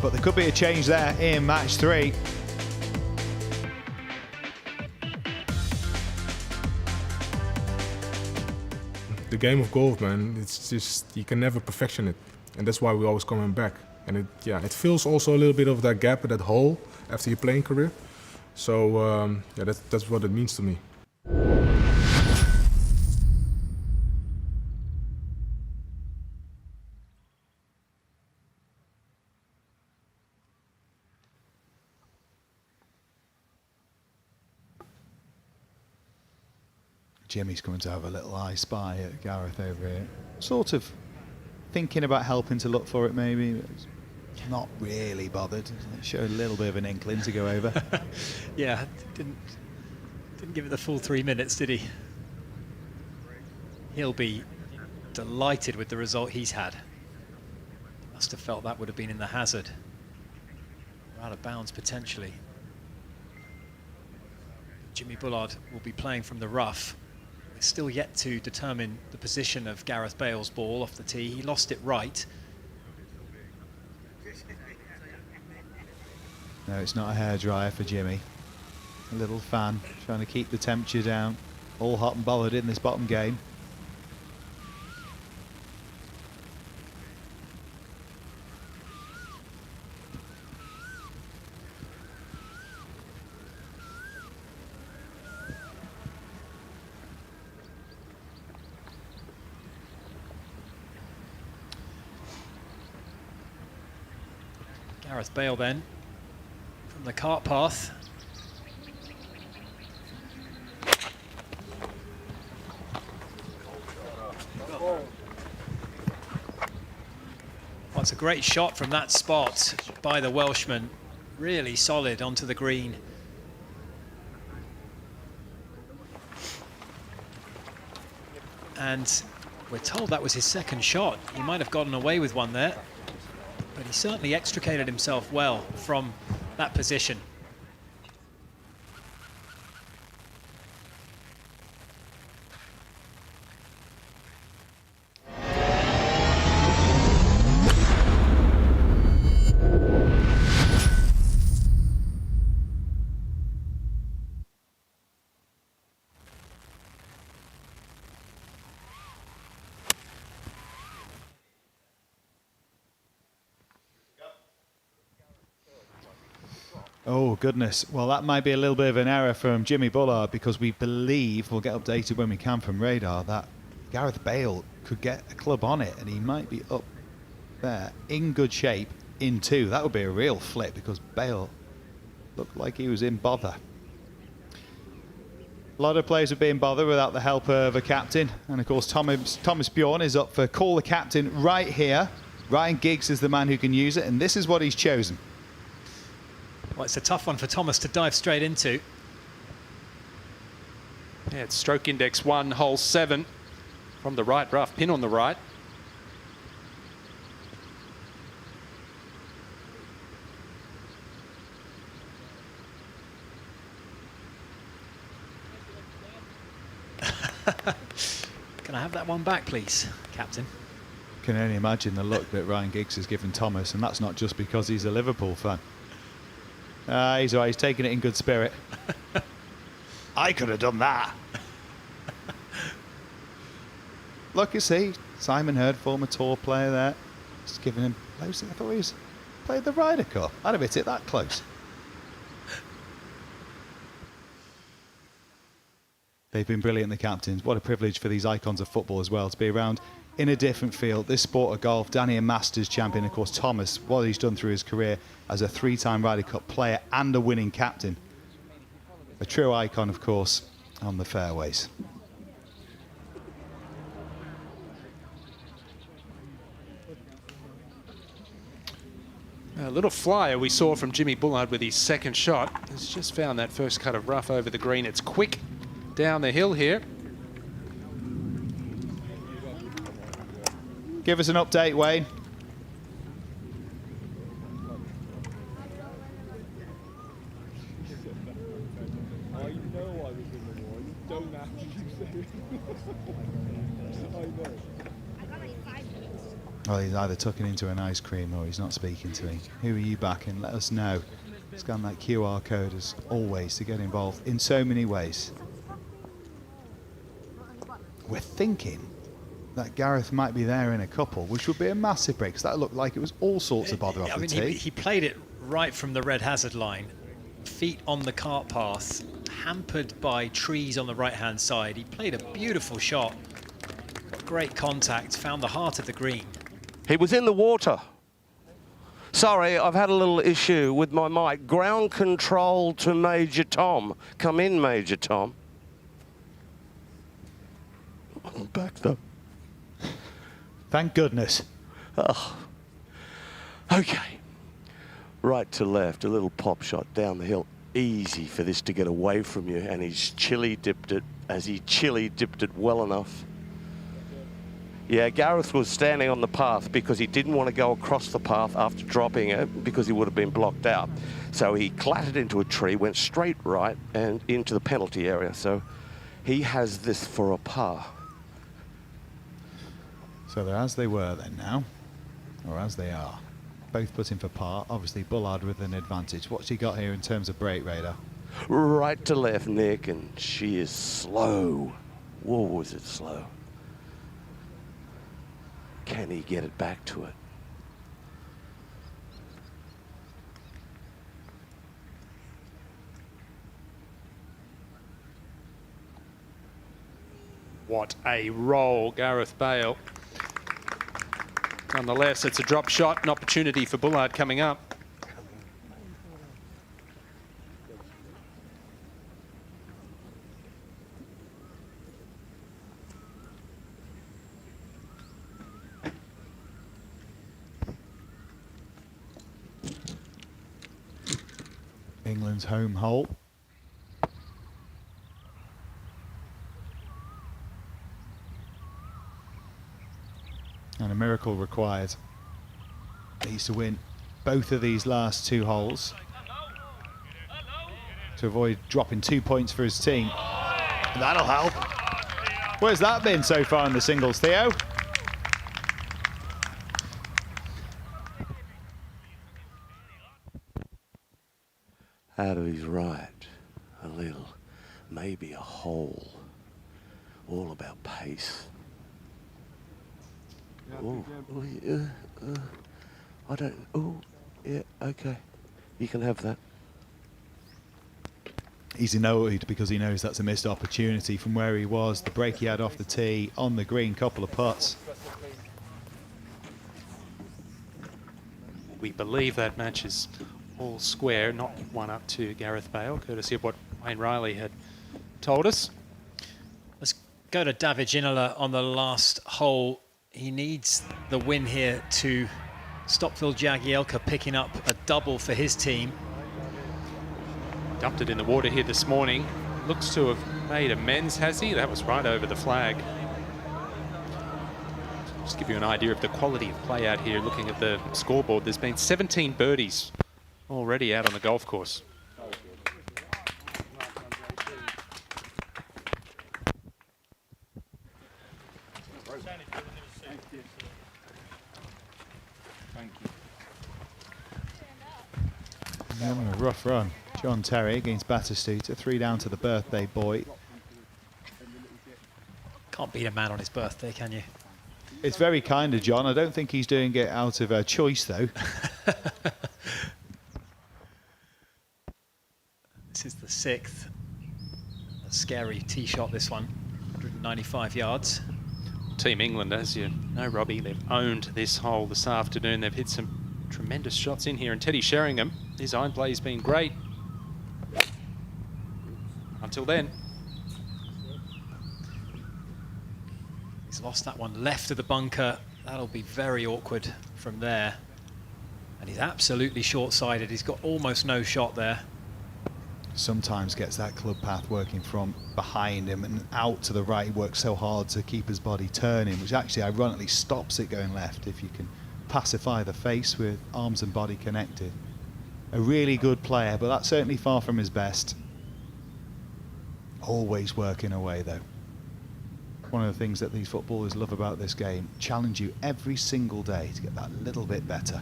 Speaker 18: But there could be a change there in match 3.
Speaker 8: The game of golf, man, it's just, you can never perfection it. And that's why we're always coming back. And it fills also a little bit of that gap, that hole after your playing career. So yeah, that's what it means to me.
Speaker 18: Jimmy's coming to have a little eye spy at Gareth over here. Sort of thinking about helping to look for it maybe. But not really bothered. It showed a little bit of an inkling to go over.
Speaker 5: Yeah, didn't give it the full 3 minutes, did he? He'll be delighted with the result he's had. Must have felt that would have been in the hazard. Or out of bounds potentially. Jimmy Bullard will be playing from the rough. We're still yet to determine the position of Gareth Bale's ball off the tee. He lost it right.
Speaker 18: No, it's not a hairdryer for Jimmy. A little fan trying to keep the temperature down. All hot and bothered in this bottom game.
Speaker 5: Gareth Bale then, from the cart path. Well, it's a great shot from that spot by the Welshman. Really solid onto the green. And we're told that was his second shot. He might have gotten away with one there, but he certainly extricated himself well from that position.
Speaker 18: Oh, goodness. Well, that might be a little bit of an error from Jimmy Bullard, because we believe, we'll get updated when we can from radar, that Gareth Bale could get a club on it and he might be up there in good shape in 2. That would be a real flip, because Bale looked like he was in bother. A lot of players would be in bother without the help of a captain. And of course, Thomas Bjorn is up for call the captain right here. Ryan Giggs is the man who can use it, and this is what he's chosen.
Speaker 5: Well, it's a tough one for Thomas to dive straight into.
Speaker 12: Yeah, it's stroke index 1, hole 7 from the right rough, pin on the right.
Speaker 5: Can I have that one back, please, Captain?
Speaker 18: Can only imagine the look that Ryan Giggs has given Thomas, and that's not just because he's a Liverpool fan. He's all right, he's taking it in good spirit. I could have done that. look, you see, Simon Hurd, former tour player there, just giving him loads. I thought he was played the Ryder Cup. I'd have hit it that close. They've been brilliant, the captains. What a privilege for these icons of football as well to be around in a different field. This sport of golf, Danny, a Masters champion, of course, Thomas, what he's done through his career as a 3-time Ryder Cup player and a winning captain. A true icon, of course, on the fairways.
Speaker 12: A little flyer we saw from Jimmy Bullard with his second shot. He's just found that first cut of rough over the green. It's quick down the hill here.
Speaker 18: Give us an update, Wayne.
Speaker 10: I know I was in the war. You don't have to keep saying I know.
Speaker 18: Well, he's either tucking into an ice cream or he's not speaking to me. Who are you backing? Let us know. Scan that QR code as always to get involved in so many ways. We're thinking that Gareth might be there in a couple, which would be a massive break, because that looked like it was all sorts of bother off the tee.
Speaker 5: He played it right from the red hazard line, feet on the cart path, hampered by trees on the right-hand side. He played a beautiful shot, got great contact, found the heart of the green.
Speaker 6: He was in the water. Sorry, I've had a little issue with my mic. Ground control to Major Tom. Come in, Major Tom. I'm back though.
Speaker 18: Thank goodness.
Speaker 6: Oh. Okay. Right to left, a little pop shot down the hill. Easy for this to get away from you, and he's chilly dipped it as he chilly dipped it well enough. Yeah, Gareth was standing on the path because he didn't want to go across the path after dropping it because he would have been blocked out. So he clattered into a tree, went straight right and into the penalty area. So he has this for a par.
Speaker 18: So they're as they were then now, or as they are. Both putting for par. Obviously Bullard with an advantage. What's he got here in terms of break radar?
Speaker 6: Right to left, Nick, and she is slow. Whoa, was it slow? Can he get it back to it?
Speaker 12: What a roll, Gareth Bale. Nonetheless, it's a drop shot, an opportunity for Bullard coming up.
Speaker 18: England's home hole. And a miracle required. He needs to win both of these last 2 holes to avoid dropping 2 points for his team. That'll help. Where's that been so far in the singles, Theo?
Speaker 6: Out of his right, a little, maybe a hole. All about pace. Oh, I don't. Oh, yeah, okay. You can have that.
Speaker 18: He's annoyed because he knows that's a missed opportunity from where he was. The break he had off the tee, on the green, couple of putts.
Speaker 12: We believe that match is all square, not 1-up to Gareth Bale, courtesy of what Wayne Riley had told us.
Speaker 5: Let's go to David Ginola on the last hole. He needs the win here to stop Phil Jagielka picking up a double for his team.
Speaker 12: Dumped it in the water here this morning. Looks to have made amends, has he? That was right over the flag. Just give you an idea of the quality of play out here, looking at the scoreboard. There's been 17 birdies already out on the golf course.
Speaker 18: Having a rough run. John Terry against Batistuta, 3 down to the birthday boy.
Speaker 5: Can't beat a man on his birthday, can you?
Speaker 18: It's very kind of John. I don't think he's doing it out of choice, though.
Speaker 5: This is the 6th. A scary tee shot, this one. 195 yards.
Speaker 12: Team England, as you know, Robbie, they've owned this hole this afternoon. They've hit some tremendous shots in here. And Teddy Sheringham, his iron play's been great. Until then.
Speaker 5: He's lost that one left of the bunker. That'll be very awkward from there. And he's absolutely short-sided. He's got almost no shot there.
Speaker 18: Sometimes gets that club path working from behind him and out to the right. He works so hard to keep his body turning, which actually ironically stops it going left if you can pacify the face with arms and body connected. A really good player, but that's certainly far from his best. Always working away, though. One of the things that these footballers love about this game, challenge you every single day to get that little bit better.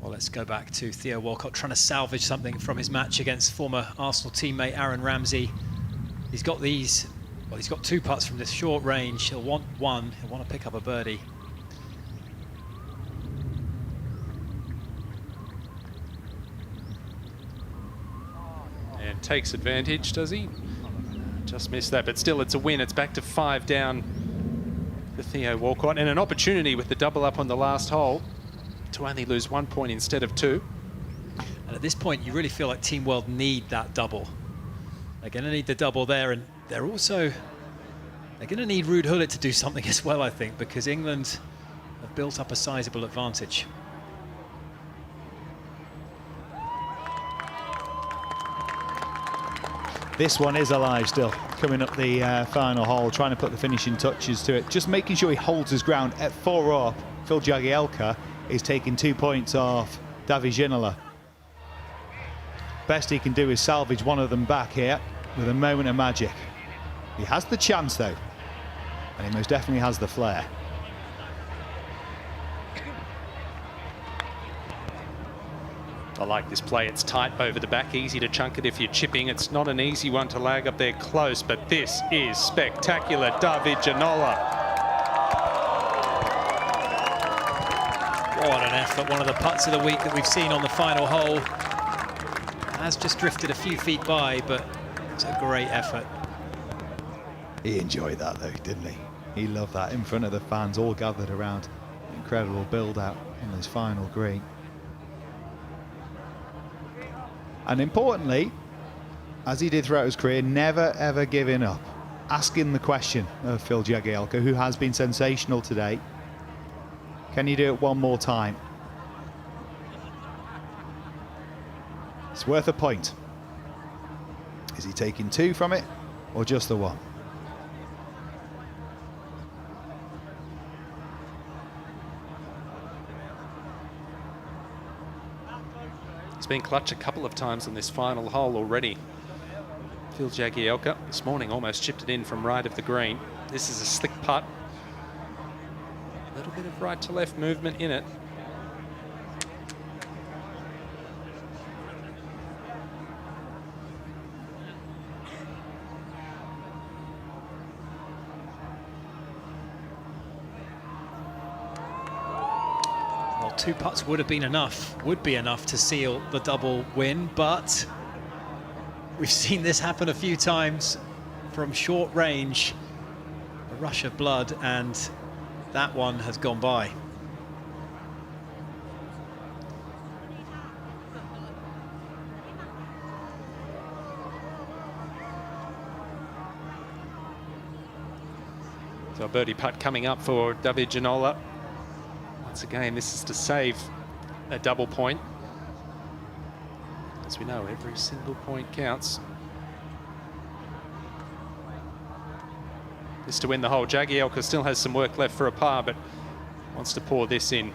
Speaker 5: Well, let's go back to Theo Walcott trying to salvage something from his match against former Arsenal teammate Aaron Ramsey. He's got these, well, he's got 2 putts from this short range. He'll want one. He'll want to pick up a birdie.
Speaker 12: And takes advantage, does he? Just missed that, but still it's a win. It's back to 5 down for Theo Walcott, and an opportunity with the double up on the last hole to only lose 1 point instead of 2.
Speaker 5: And at this point, you really feel like Team World need that double. They're going to need the double there, and they're going to need Ruud Gullit to do something as well, I think, because England have built up a sizable advantage.
Speaker 18: This one is alive still, coming up the final hole, trying to put the finishing touches to it, just making sure he holds his ground. At 4 up, Phil Jagielka is taking 2 points off David Ginola. Best he can do is salvage one of them back here with a moment of magic. He has the chance though, and he most definitely has the flair.
Speaker 12: I like this play. It's tight over the back, easy to chunk it if you're chipping. It's not an easy one to lag up there close, but this is spectacular. David Ginola.
Speaker 5: What an effort. One of the putts of the week that we've seen on the final hole. Has just drifted a few feet by, but it's a great effort.
Speaker 18: He enjoyed that though, didn't he? He loved that in front of the fans, all gathered around. Incredible build out on this final green. And importantly, as he did throughout his career, never ever giving up. Asking the question of Phil Jagielka, who has been sensational today. Can you do it one more time? It's worth a point. Is he taking 2 from it or just the 1?
Speaker 12: He's been clutch a couple of times on this final hole already. Phil Jagielka this morning almost chipped it in from right of the green. This is a slick putt. A little bit of right to left movement in it.
Speaker 5: Well, 2 putts would be enough to seal the double win, but we've seen this happen a few times from short range. A rush of blood, and that one has gone by.
Speaker 12: So a birdie putt coming up for David Ginola. Once again, this is to save a double point. As we know, every single point counts. This to win the hole. Jagielka still has some work left for a par, but wants to pour this in.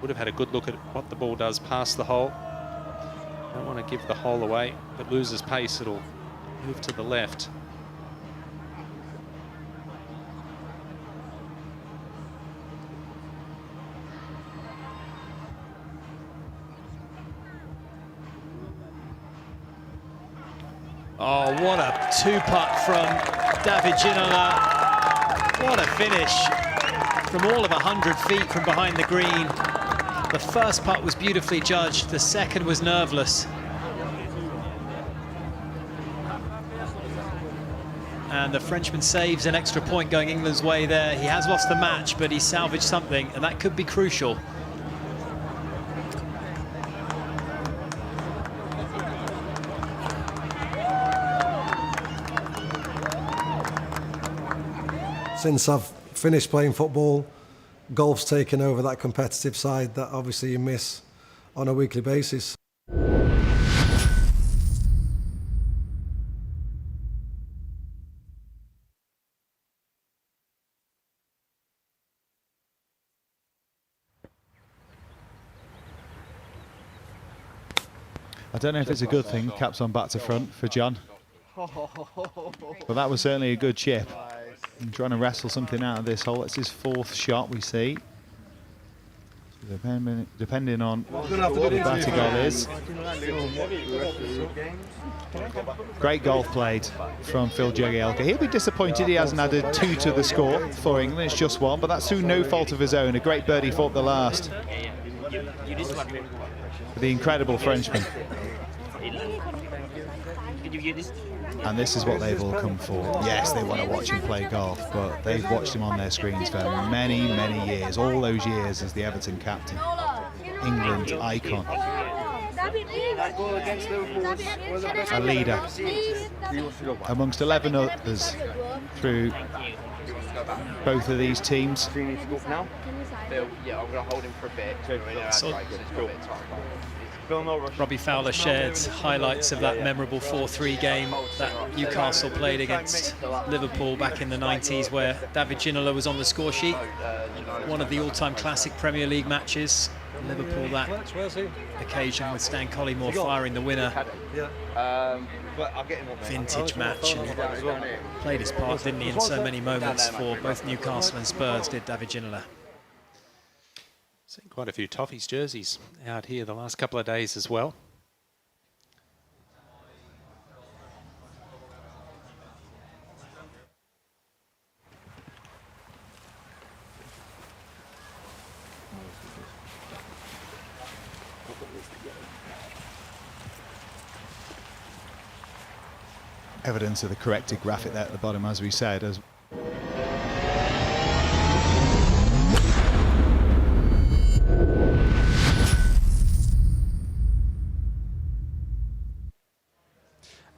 Speaker 12: Would have had a good look at what the ball does past the hole. Don't want to give the hole away, but loses pace, it'll move to the left.
Speaker 5: Oh, what a two-putt from David Ginola. What a finish from all of 100 feet from behind the green. The first putt was beautifully judged. The second was nerveless. And the Frenchman saves an extra point going England's way there. He has lost the match, but he salvaged something, and that could be crucial.
Speaker 14: Since I've finished playing football, golf's taken over that competitive side that obviously you miss on a weekly basis.
Speaker 18: I don't know if it's a good thing, caps on back to front for John. But that was certainly a good chip. I'm trying to wrestle something out of this hole. It's his fourth shot, we see. Depending on what the batting goal is. Great golf played from Phil Jagielka. He'll be disappointed he hasn't added 2 to the score for England. It's just 1, but that's through no fault of his own. A great birdie fought the last. For the incredible Frenchman. And this is what they've all come for. Yes, they want to watch him play golf, but they've watched him on their screens for many, many years. All those years as the Everton captain. England icon. A leader. Amongst 11 others through both of these teams.
Speaker 21: Yeah, I'm going to hold him for a bit.
Speaker 5: Robbie Fowler shared highlights of that memorable 4-3 game that Newcastle played against Liverpool back in the 90s, where David Ginola was on the score sheet. One of the all-time classic Premier League matches. Liverpool that occasion with Stan Collymore firing the winner. Vintage match, and played his part, didn't he, in so many moments for both Newcastle and Spurs, did David Ginola.
Speaker 12: Seen quite a few Toffees jerseys out here the last couple of days as well.
Speaker 18: Evidence of the corrected graphic there at the bottom, as we said.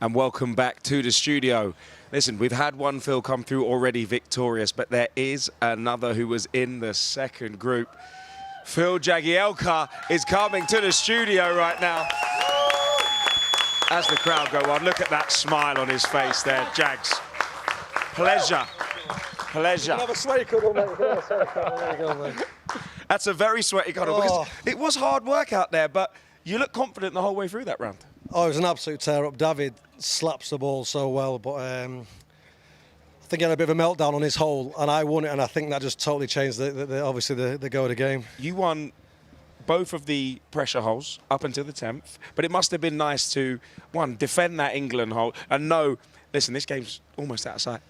Speaker 13: And welcome back to the studio. Listen, we've had one Phil come through already victorious, but there is another who was in the second group. Phil Jagielka is coming to the studio right now. As the crowd go on, look at that smile on his face there, Jags. Pleasure. Pleasure.
Speaker 23: Another sweaty cuddle, mate. There you go, mate.
Speaker 13: That's a very sweaty cuddle, because it was hard work out there, but you look confident the whole way through that round.
Speaker 14: Oh, it was an absolute tear-up. David slaps the ball so well, but I think he had a bit of a meltdown on his hole, and I won it, and I think that just totally changed obviously the go of the game.
Speaker 13: You won both of the pressure holes up until the 10th, but it must have been nice to, one, defend that England hole and know, listen, this game's almost out of sight.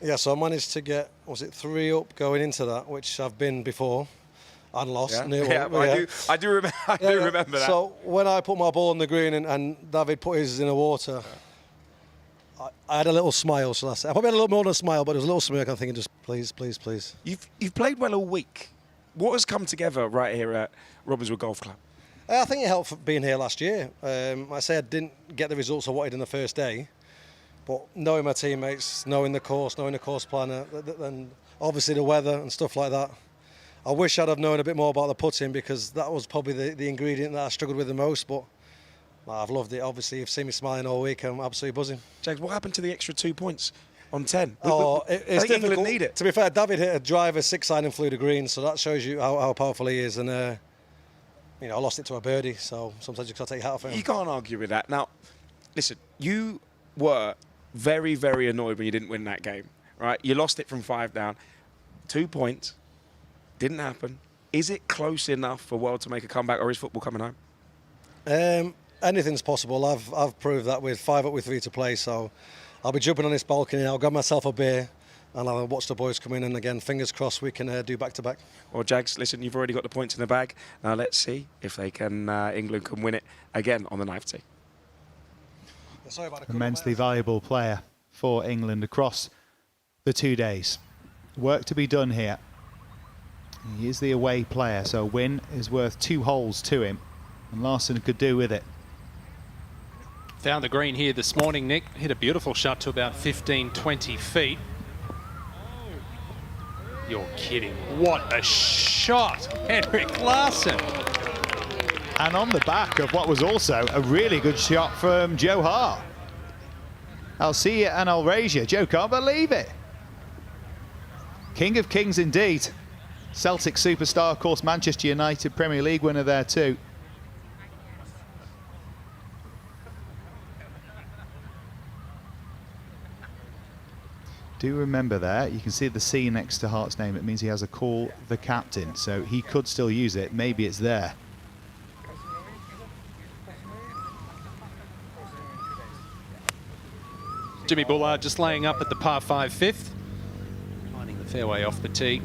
Speaker 14: Yeah, so I managed to get, was it 3 up going into that, which I've been before. And lost.
Speaker 13: Yeah, I do remember that.
Speaker 14: So when I put my ball on the green and David put his in the water, I had a little smile, shall I say. I probably had a little more than a smile, but there was a little smirk. I'm thinking, just please, please, please.
Speaker 13: You've played well all week. What has come together right here at Robinswood Golf Club?
Speaker 14: I think it helped for being here last year. I say I didn't get the results I wanted in the first day, but knowing my teammates, knowing the course planner, and obviously the weather and stuff like that. I wish I'd have known a bit more about the putting, because that was probably the ingredient that I struggled with the most, but I've loved it. Obviously, you've seen me smiling all week. I'm absolutely buzzing.
Speaker 13: James, what happened to the extra 2 points on 10?
Speaker 14: It's difficult.
Speaker 13: England need it.
Speaker 14: To be fair, David hit a driver 6-iron and flew the green, so that shows you how powerful he is. And, I lost it to a birdie, so sometimes you've got to take your hat off him.
Speaker 13: You can't argue with that. Now, listen, you were very, very annoyed when you didn't win that game, right? You lost it from 5 down. 2 points. Didn't happen. Is it close enough for World to make a comeback, or is football coming home?
Speaker 14: anything's possible. I've proved that with 5 up with 3 to play, so I'll be jumping on this balcony. I'll grab myself a beer and I'll watch the boys come in, and again, fingers crossed we can do back-to-back.
Speaker 13: Well, Jags, listen, you've already got the points in the bag. Now let's see if they can, England can win it again on the 9th tee.
Speaker 18: Immensely valuable player for England across the 2 days. Work to be done here. He is the away player, so a win is worth 2 holes to him, and Larson could do with it.
Speaker 12: Found the green here this morning, Nick. Hit a beautiful shot to about 15, 20 feet. You're kidding. What a shot, Henrik Larsson.
Speaker 18: And on the back of what was also a really good shot from Joe Hart. I'll see you and I'll raise you. Joe can't believe it. King of Kings indeed. Celtic superstar, of course, Manchester United Premier League winner there too. Do remember there, you can see the C next to Hart's name. It means he has a call the captain, so he could still use it. Maybe it's there.
Speaker 12: Jimmy Bullard just laying up at the par 5 fifth. Finding the fairway off the tee.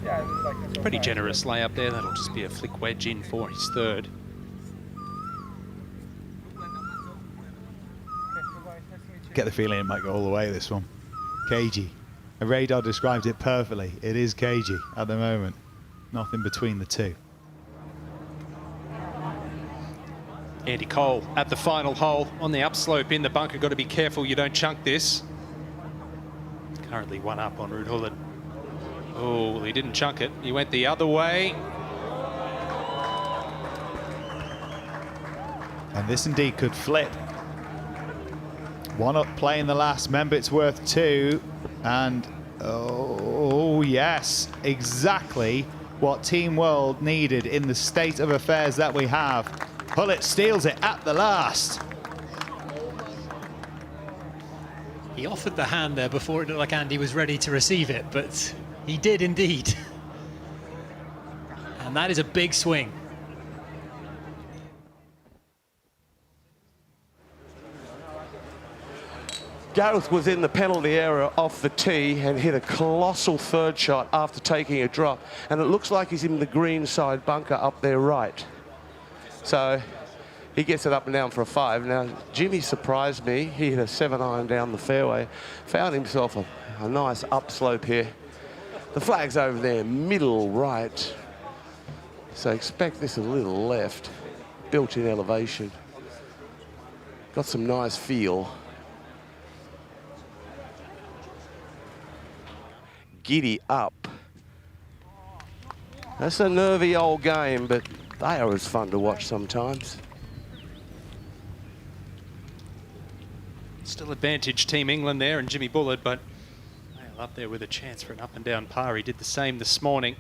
Speaker 12: Pretty generous layup there. That'll just be a flick wedge in for his 3rd.
Speaker 18: Get the feeling it might go all the way, this one. Cagey. Radar described it perfectly. It is cagey at the moment. Nothing between the two.
Speaker 12: Andy Cole at the final hole on the upslope in the bunker. Got to be careful you don't chunk this. Currently 1 up on Ruud Gullit. Oh, he didn't chunk it. He went the other way.
Speaker 18: And this indeed could flip. 1 up playing the last. Remember, it's worth 2. And, oh, yes, exactly what Team World needed in the state of affairs that we have. Gullit steals it at the last.
Speaker 5: He offered the hand there before it looked like Andy was ready to receive it, but he did indeed. And that is a big swing.
Speaker 6: Gareth was in the penalty area off the tee and hit a colossal 3rd shot after taking a drop. And it looks like he's in the green side bunker up there right. So he gets it up and down for a 5. Now, Jimmy surprised me. He hit a 7-iron down the fairway. Found himself a nice upslope here. The flag's over there, middle right. So expect this a little left. Built-in elevation. Got some nice feel. Giddy up. That's a nervy old game, but they are as fun to watch sometimes.
Speaker 12: Still advantage Team England there and Jimmy Bullard, but up there with a chance for an up and down par. He did the same this morning.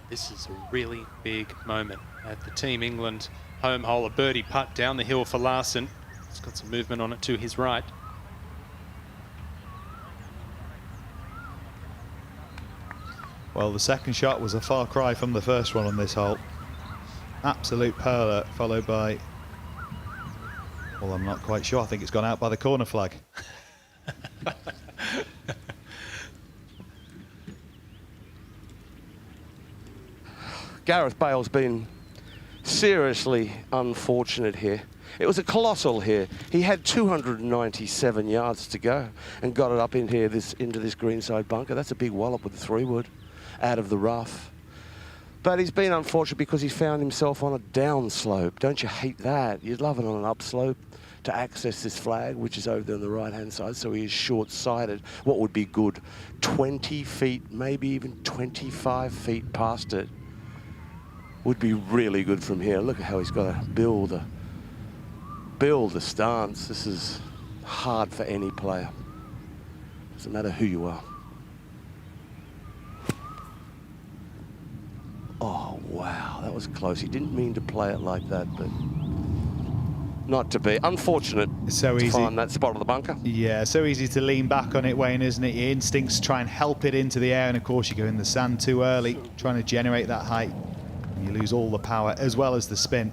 Speaker 12: This is a really big moment at the Team England home hole. A birdie putt down the hill for Larson. It's got some movement on it to his right.
Speaker 18: Well, the second shot was a far cry from the first one on this hole. Absolute perler, followed by, well, I'm not quite sure. I think it's gone out by the corner flag.
Speaker 6: Gareth Bale's been seriously unfortunate here. It was a colossal here. He had 297 yards to go and got it up in here into this greenside bunker. That's a big wallop with the 3-wood out of the rough. But he's been unfortunate because he found himself on a downslope. Don't you hate that? You'd love it on an upslope to access this flag, which is over there on the right-hand side, so he is short-sighted. What would be good? 20 feet, maybe even 25 feet past it would be really good from here. Look at how he's got to build a stance. This is hard for any player. Doesn't matter who you are. Oh, wow, that was close. He didn't mean to play it like that, but not to be. Unfortunate to find that spot of the bunker.
Speaker 18: Yeah, so easy to lean back on it, Wayne, isn't it? Your instincts try and help it into the air, and of course you go in the sand too early, trying to generate that height. You lose all the power as well as the spin.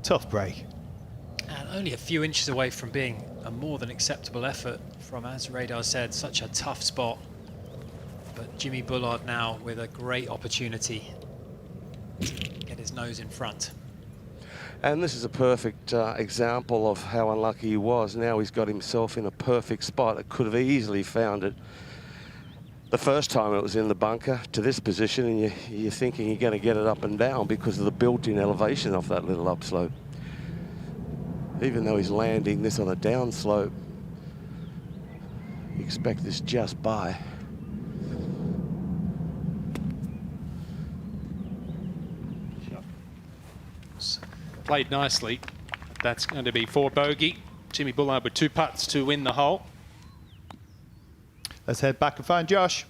Speaker 18: Tough break.
Speaker 5: And only a few inches away from being a more than acceptable effort from, as Radar said, such a tough spot. But Jimmy Bullard now with a great opportunity to get his nose in front.
Speaker 6: And this is a perfect example of how unlucky he was. Now he's got himself in a perfect spot that could have easily found it the first time it was in the bunker to this position, and you're thinking you're going to get it up and down because of the built-in elevation off that little upslope. Even though he's landing this on a downslope, you expect this just by.
Speaker 12: Played nicely. That's going to be 4 bogey. Jimmy Bullard with 2 putts to win the hole.
Speaker 18: Let's head back and find Josh.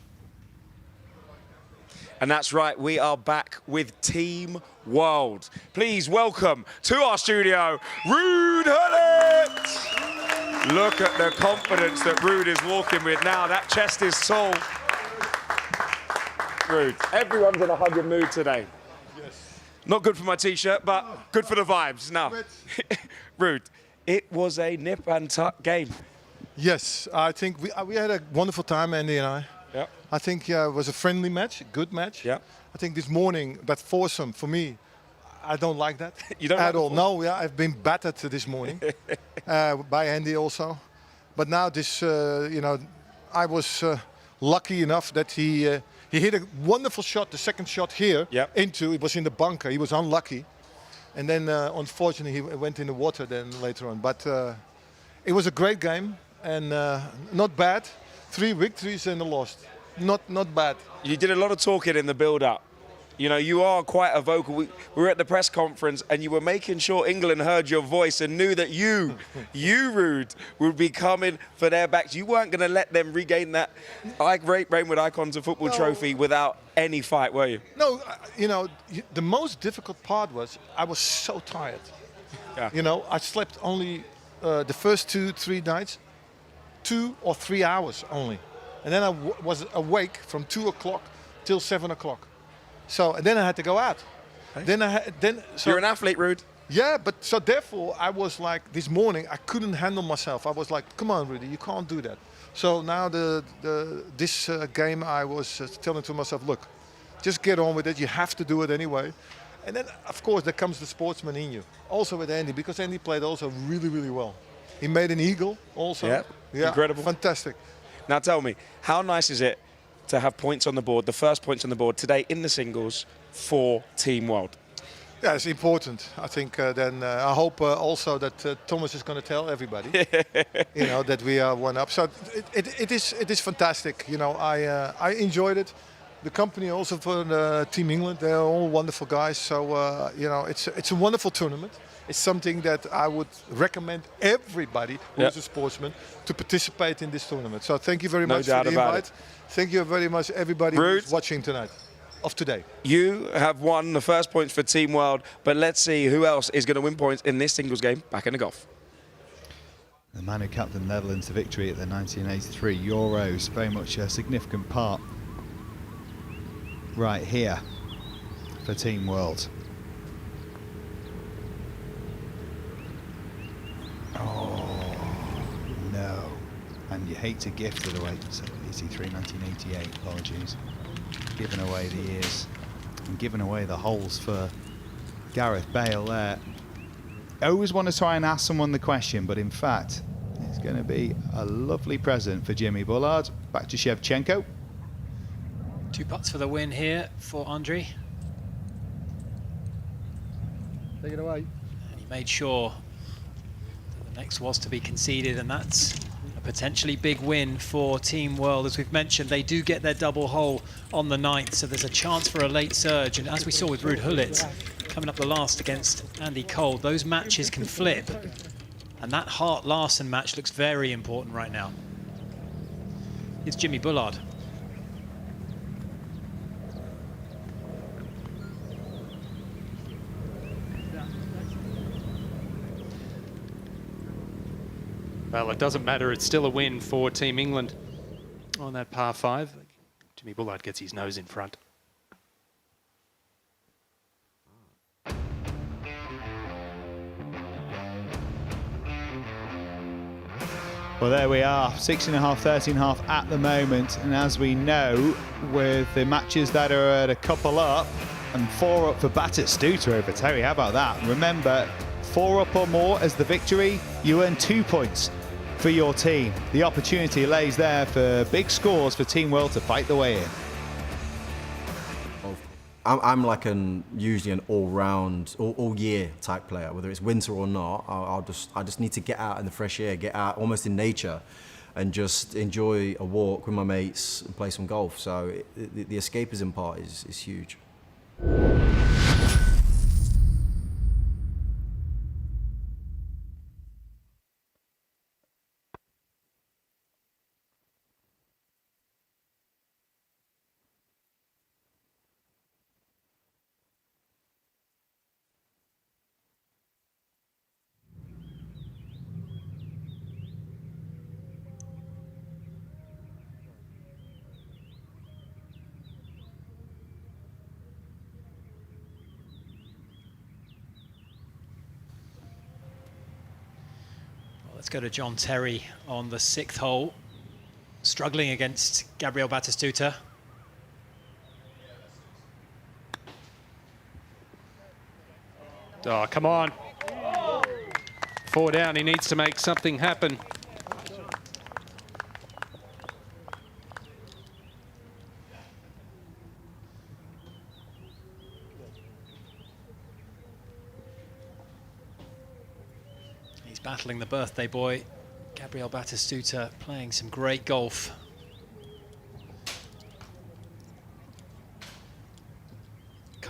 Speaker 13: And that's right, we are back with Team World. Please welcome to our studio, Ruud Gullit. Look at the confidence that Ruud is walking with now. That chest is tall. Ruud, everyone's in a hugging mood today.
Speaker 10: Yes.
Speaker 13: Not good for my t-shirt, but good for the vibes. Now, Ruud, it was a nip and tuck game.
Speaker 10: Yes, I think we had a wonderful time, Andy and I.
Speaker 13: Yeah.
Speaker 10: I think it was a friendly match, a good match.
Speaker 13: Yeah.
Speaker 10: I think this morning, that foursome, for me, I don't like that.
Speaker 13: You don't
Speaker 10: at
Speaker 13: like
Speaker 10: all. No, yeah, I've been battered this morning by Andy also. But now this, you know, I was lucky enough that he hit a wonderful shot, the second shot here, into, it was in the bunker. He was unlucky. And then, unfortunately, he went in the water then later on. But it was a great game and not bad. 3 victories and a loss. Not bad.
Speaker 13: You did a lot of talking in the build-up. You know, you are quite a vocal. We were at the press conference and you were making sure England heard your voice and knew that you, Ruud, would be coming for their backs. You weren't going to let them regain that Rainwood Icons of Football trophy without any fight, were you?
Speaker 10: No, you know, the most difficult part was I was so tired.
Speaker 13: Yeah.
Speaker 10: You know, I slept only the first 2-3 nights, 2 or 3 hours only. And then I was awake from 2 o'clock till 7 o'clock. So, and then I had to go out.
Speaker 13: Hey. So you're an athlete, Ruud.
Speaker 10: Yeah, but so therefore I was like, this morning I couldn't handle myself. I was like, come on, Rudy, you can't do that. So now this game I was telling to myself, look, just get on with it. You have to do it anyway. And then, of course, there comes the sportsman in you. Also with Andy, because Andy played also really, really well. He made an eagle also.
Speaker 13: Yeah, incredible.
Speaker 10: Fantastic.
Speaker 13: Now tell me, how nice is it to have points on the board, the first points on the board today in the singles for Team World?
Speaker 10: Yeah, it's important. I think then I hope also that Thomas is going to tell everybody, you know, that we are one up. So it is fantastic. You know, I enjoyed it. The company also for Team England, they're all wonderful guys. So you know, it's a wonderful tournament. It's something that I would recommend everybody who is a sportsman to participate in this tournament. So thank you very much for the invite. Thank you very much, everybody who's watching tonight. Of today.
Speaker 13: You have won the first points for Team World, but let's see who else is going to win points in this singles game back in the golf.
Speaker 18: The man who captained the Netherlands to victory at the 1983 Euros, very much a significant part right here for Team World. Oh, no. And you hate to gift it away. So 83, 1988, apologies. Giving away the years and giving away the holes for Gareth Bale there. I always want to try and ask someone the question, but in fact, it's going to be a lovely present for Jimmy Bullard. Back to Shevchenko.
Speaker 5: 2 putts for the win here for Andre.
Speaker 10: Take it away.
Speaker 5: And he made sure that the next was to be conceded, and that's a potentially big win for Team World. As we've mentioned, they do get their double hole on the 9th, so there's a chance for a late surge. And as we saw with Ruud Gullit coming up the last against Andy Cole, those matches can flip. And that Hart-Larsen match looks very important right now. It's Jimmy Bullard.
Speaker 12: Well, it doesn't matter. It's still a win for Team England on that par 5. Jimmy Bullard gets his nose in front.
Speaker 18: Well, there we are, 16.5, 13.5 at the moment. And as we know, with the matches that are at a couple up and 4 up for Batistuta over Terry, how about that? Remember, 4 up or more as the victory, you earn 2 points for your team. The opportunity lays there for big scores for Team World to fight the way in.
Speaker 3: I'm like usually an all-round, all-year type player. Whether it's winter or not, I just need to get out in the fresh air, get out almost in nature, and just enjoy a walk with my mates and play some golf. So the escapism part is huge.
Speaker 5: Let's go to John Terry on the 6th hole, struggling against Gabriel Batistuta.
Speaker 12: Oh, come on. 4 down, he needs to make something happen.
Speaker 5: He's battling the birthday boy, Gabriel Batistuta, playing some great golf. The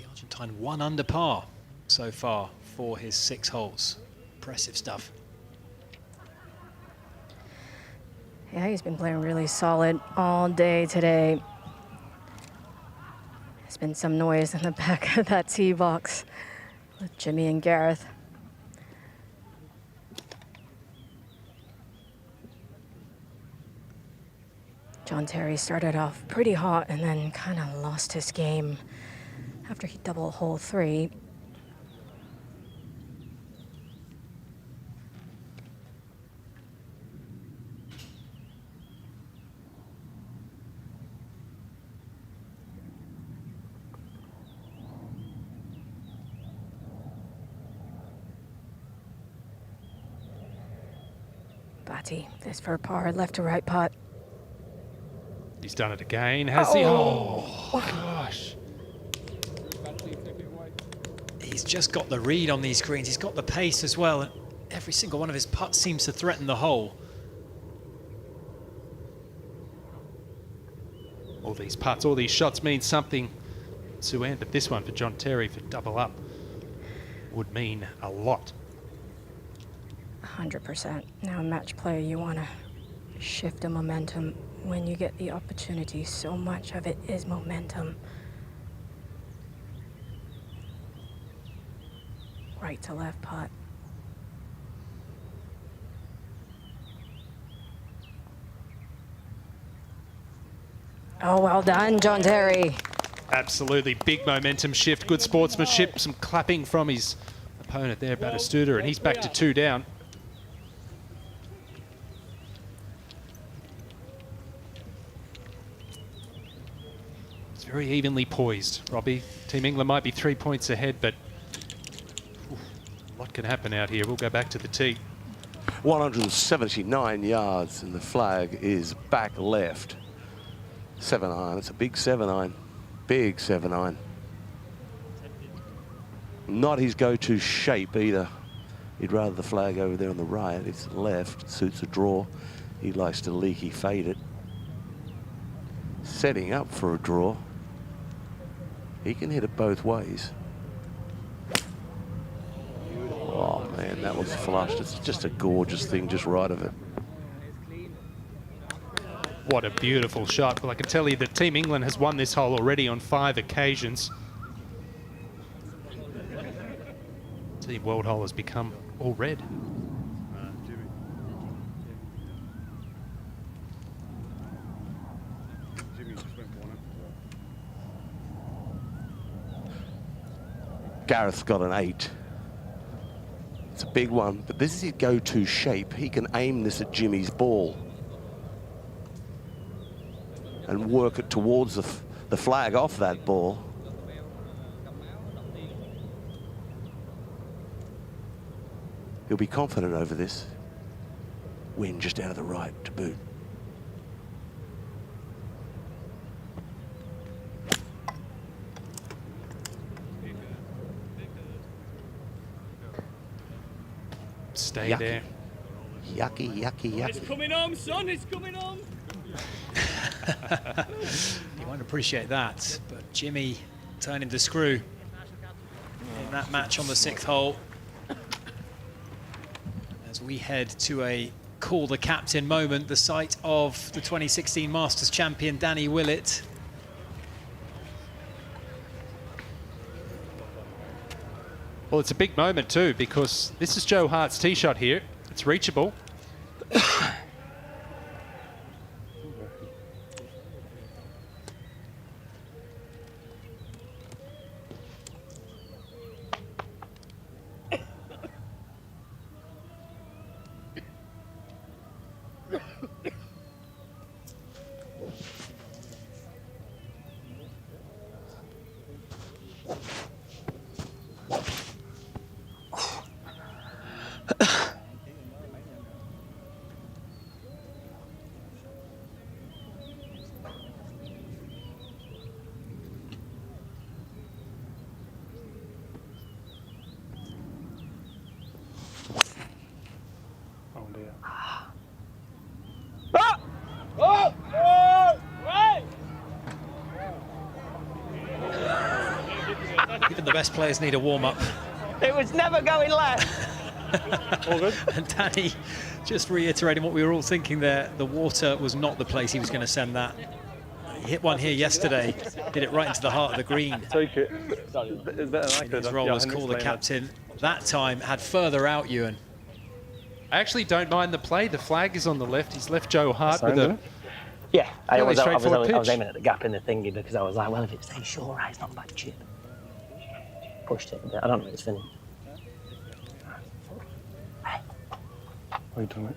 Speaker 5: Argentine 1 under par so far for his 6 holes. Impressive stuff.
Speaker 22: Yeah, he's been playing really solid all day today. There's been some noise in the back of that tee box with Jimmy and Gareth. John Terry started off pretty hot and then kind of lost his game after he double hole 3. Batty, this for a par, left to right putt.
Speaker 12: He's done it again, has he? Oh, gosh.
Speaker 5: He's just got the read on these greens. He's got the pace as well. And every single one of his putts seems to threaten the hole.
Speaker 12: All these putts, all these shots mean something to end, but this one for John Terry for double up would mean a lot.
Speaker 22: 100%. Now, match play, you want to shift the momentum when you get the opportunity. So much of it is momentum. Right to left putt. Oh, well done, John Terry.
Speaker 12: Absolutely big momentum shift, good sportsmanship, some clapping from his opponent there, Batistuta, and he's back to 2 down. It's very evenly poised, Robbie. Team England might be 3 points ahead, but a lot can happen out here. We'll go back to the tee.
Speaker 6: 179 yards, and the flag is back left. 7-iron, it's a big 7-iron. Big 7-iron. Not his go-to shape either. He'd rather the flag over there on the right. It's left, suits a draw. He likes to leaky fade it. Setting up for a draw. He can hit it both ways. Oh man, that was flushed. It's just a gorgeous thing just right of it.
Speaker 12: What a beautiful shot. Well, I can tell you that Team England has won this hole already on 5 occasions. Team World hole has become all red.
Speaker 6: Gareth's got an 8. It's a big one, but this is his go-to shape. He can aim this at Jimmy's ball and work it towards the flag off that ball. He'll be confident over this. Wind just out of the right to boot.
Speaker 12: Stay
Speaker 6: Yucky.
Speaker 12: there.
Speaker 6: Yucky, yucky, yucky.
Speaker 15: It's coming home, son, it's coming home.
Speaker 5: You won't appreciate that, but Jimmy turning the screw in that match on the 6th hole. As we head to a call the captain moment, the site of the 2016 Masters champion Danny Willett.
Speaker 12: Well, it's a big moment too, because this is Joe Hart's tee shot here. It's reachable.
Speaker 5: Even the best players need a warm-up.
Speaker 17: It was never going left.
Speaker 5: All good. And Danny, just reiterating what we were all thinking there, the water was not the place he was going to send that. He hit one here yesterday, hit it right into the heart of the green.
Speaker 4: Take it. It's better than I could.
Speaker 5: His role as call the captain. That time had further out, Ewan.
Speaker 12: I actually don't mind the play. The flag is on the left. He's left Joe Hart with a
Speaker 17: Yeah, I was
Speaker 12: straightforward pitch.
Speaker 17: aiming at the gap in the thingy because I was like, well, if it stays short, right, it's not a bad chip. Pushed it a bit. I don't know if it's finished.
Speaker 4: What are you doing?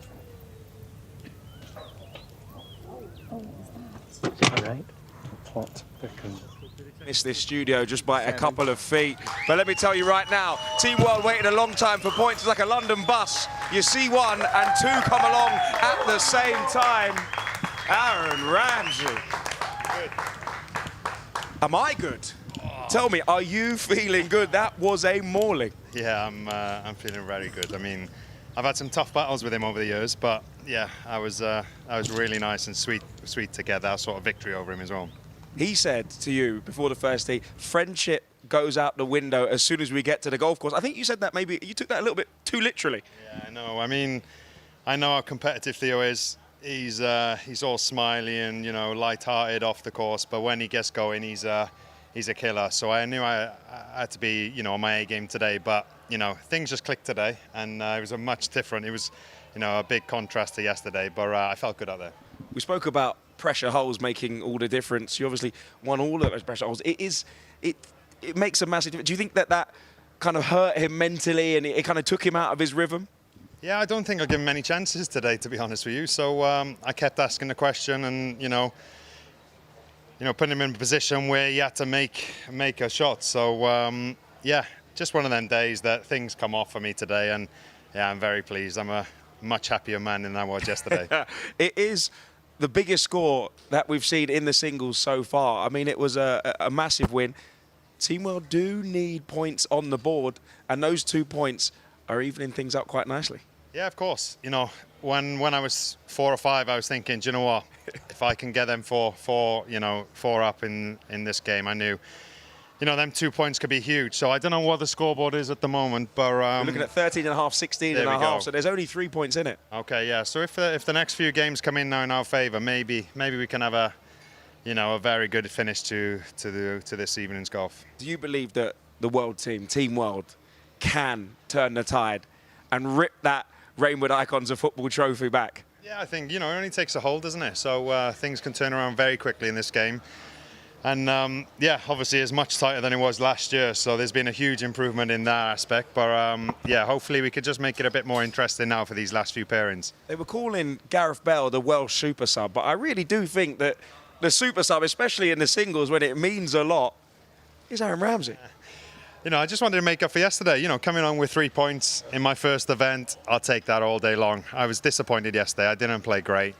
Speaker 17: All right.
Speaker 4: Plot thicken.
Speaker 13: Missed this studio just by a couple of feet. But let me tell you right now, Team World waited a long time for points. It's like a London bus. You see one and two come along at the same time. Aaron Ramsey. Am I good? Tell me, are you feeling good? That was a mauling.
Speaker 7: Yeah, I'm feeling very good. I mean, I've had some tough battles with him over the years, but yeah, I was really nice and sweet to get that sort of victory over him as well.
Speaker 13: He said to you before the first tee, friendship goes out the window as soon as we get to the golf course. I think you said that maybe, you took that a little bit too literally.
Speaker 7: Yeah, I know. I mean, I know how competitive Theo is. He's all smiley and, you know, light-hearted off the course, but when he gets going, he's a killer. So I knew I had to be, you know, on my A game today, but, you know, things just clicked today, and it was a much different. It was, you know, a big contrast to yesterday, but I felt good out there.
Speaker 13: We spoke about pressure holes making all the difference. You obviously won all of those pressure holes. It makes a massive difference. Do you think that kind of hurt him mentally and it kind of took him out of his rhythm?
Speaker 7: Yeah, I don't think I'll give him any chances today, to be honest with you. So I kept asking the question, and you know, putting him in a position where he had to make a shot. So yeah, just one of them days that things come off for me today, and yeah, I'm very pleased. I'm a much happier man than I was yesterday.
Speaker 13: It is the biggest score that we've seen in the singles so far. I mean, it was a massive win. Team World do need points on the board, and those 2 points are evening things up quite nicely.
Speaker 7: Yeah, of course. You know, when I was 4 or 5, I was thinking, do you know what? If I can get them four up in this game, I knew, you know, them 2 points could be huge. So I don't know what the scoreboard is at the moment, but
Speaker 13: we're looking at 13.5, 16.5. So there's only 3 points in it.
Speaker 7: Okay, yeah. So if the next few games come in now in our favour, maybe we can have a very good finish to this evening's golf.
Speaker 13: Do you believe that the world Team World, can turn the tide and rip that Rainwood Icons of Football trophy back?
Speaker 7: Yeah, I think, you know, it only takes a hole, doesn't it? So things can turn around very quickly in this game. And yeah, obviously it's much tighter than it was last year, so there's been a huge improvement in that aspect. But yeah, hopefully we could just make it a bit more interesting now for these last few pairings.
Speaker 13: They were calling Gareth Bale the Welsh super sub, but I really do think that the super sub, especially in the singles when it means a lot, is Aaron Ramsey.
Speaker 7: You know, I just wanted to make up for yesterday. You know, coming on with 3 points in my first event, I'll take that all day long. I was disappointed yesterday. I didn't play great,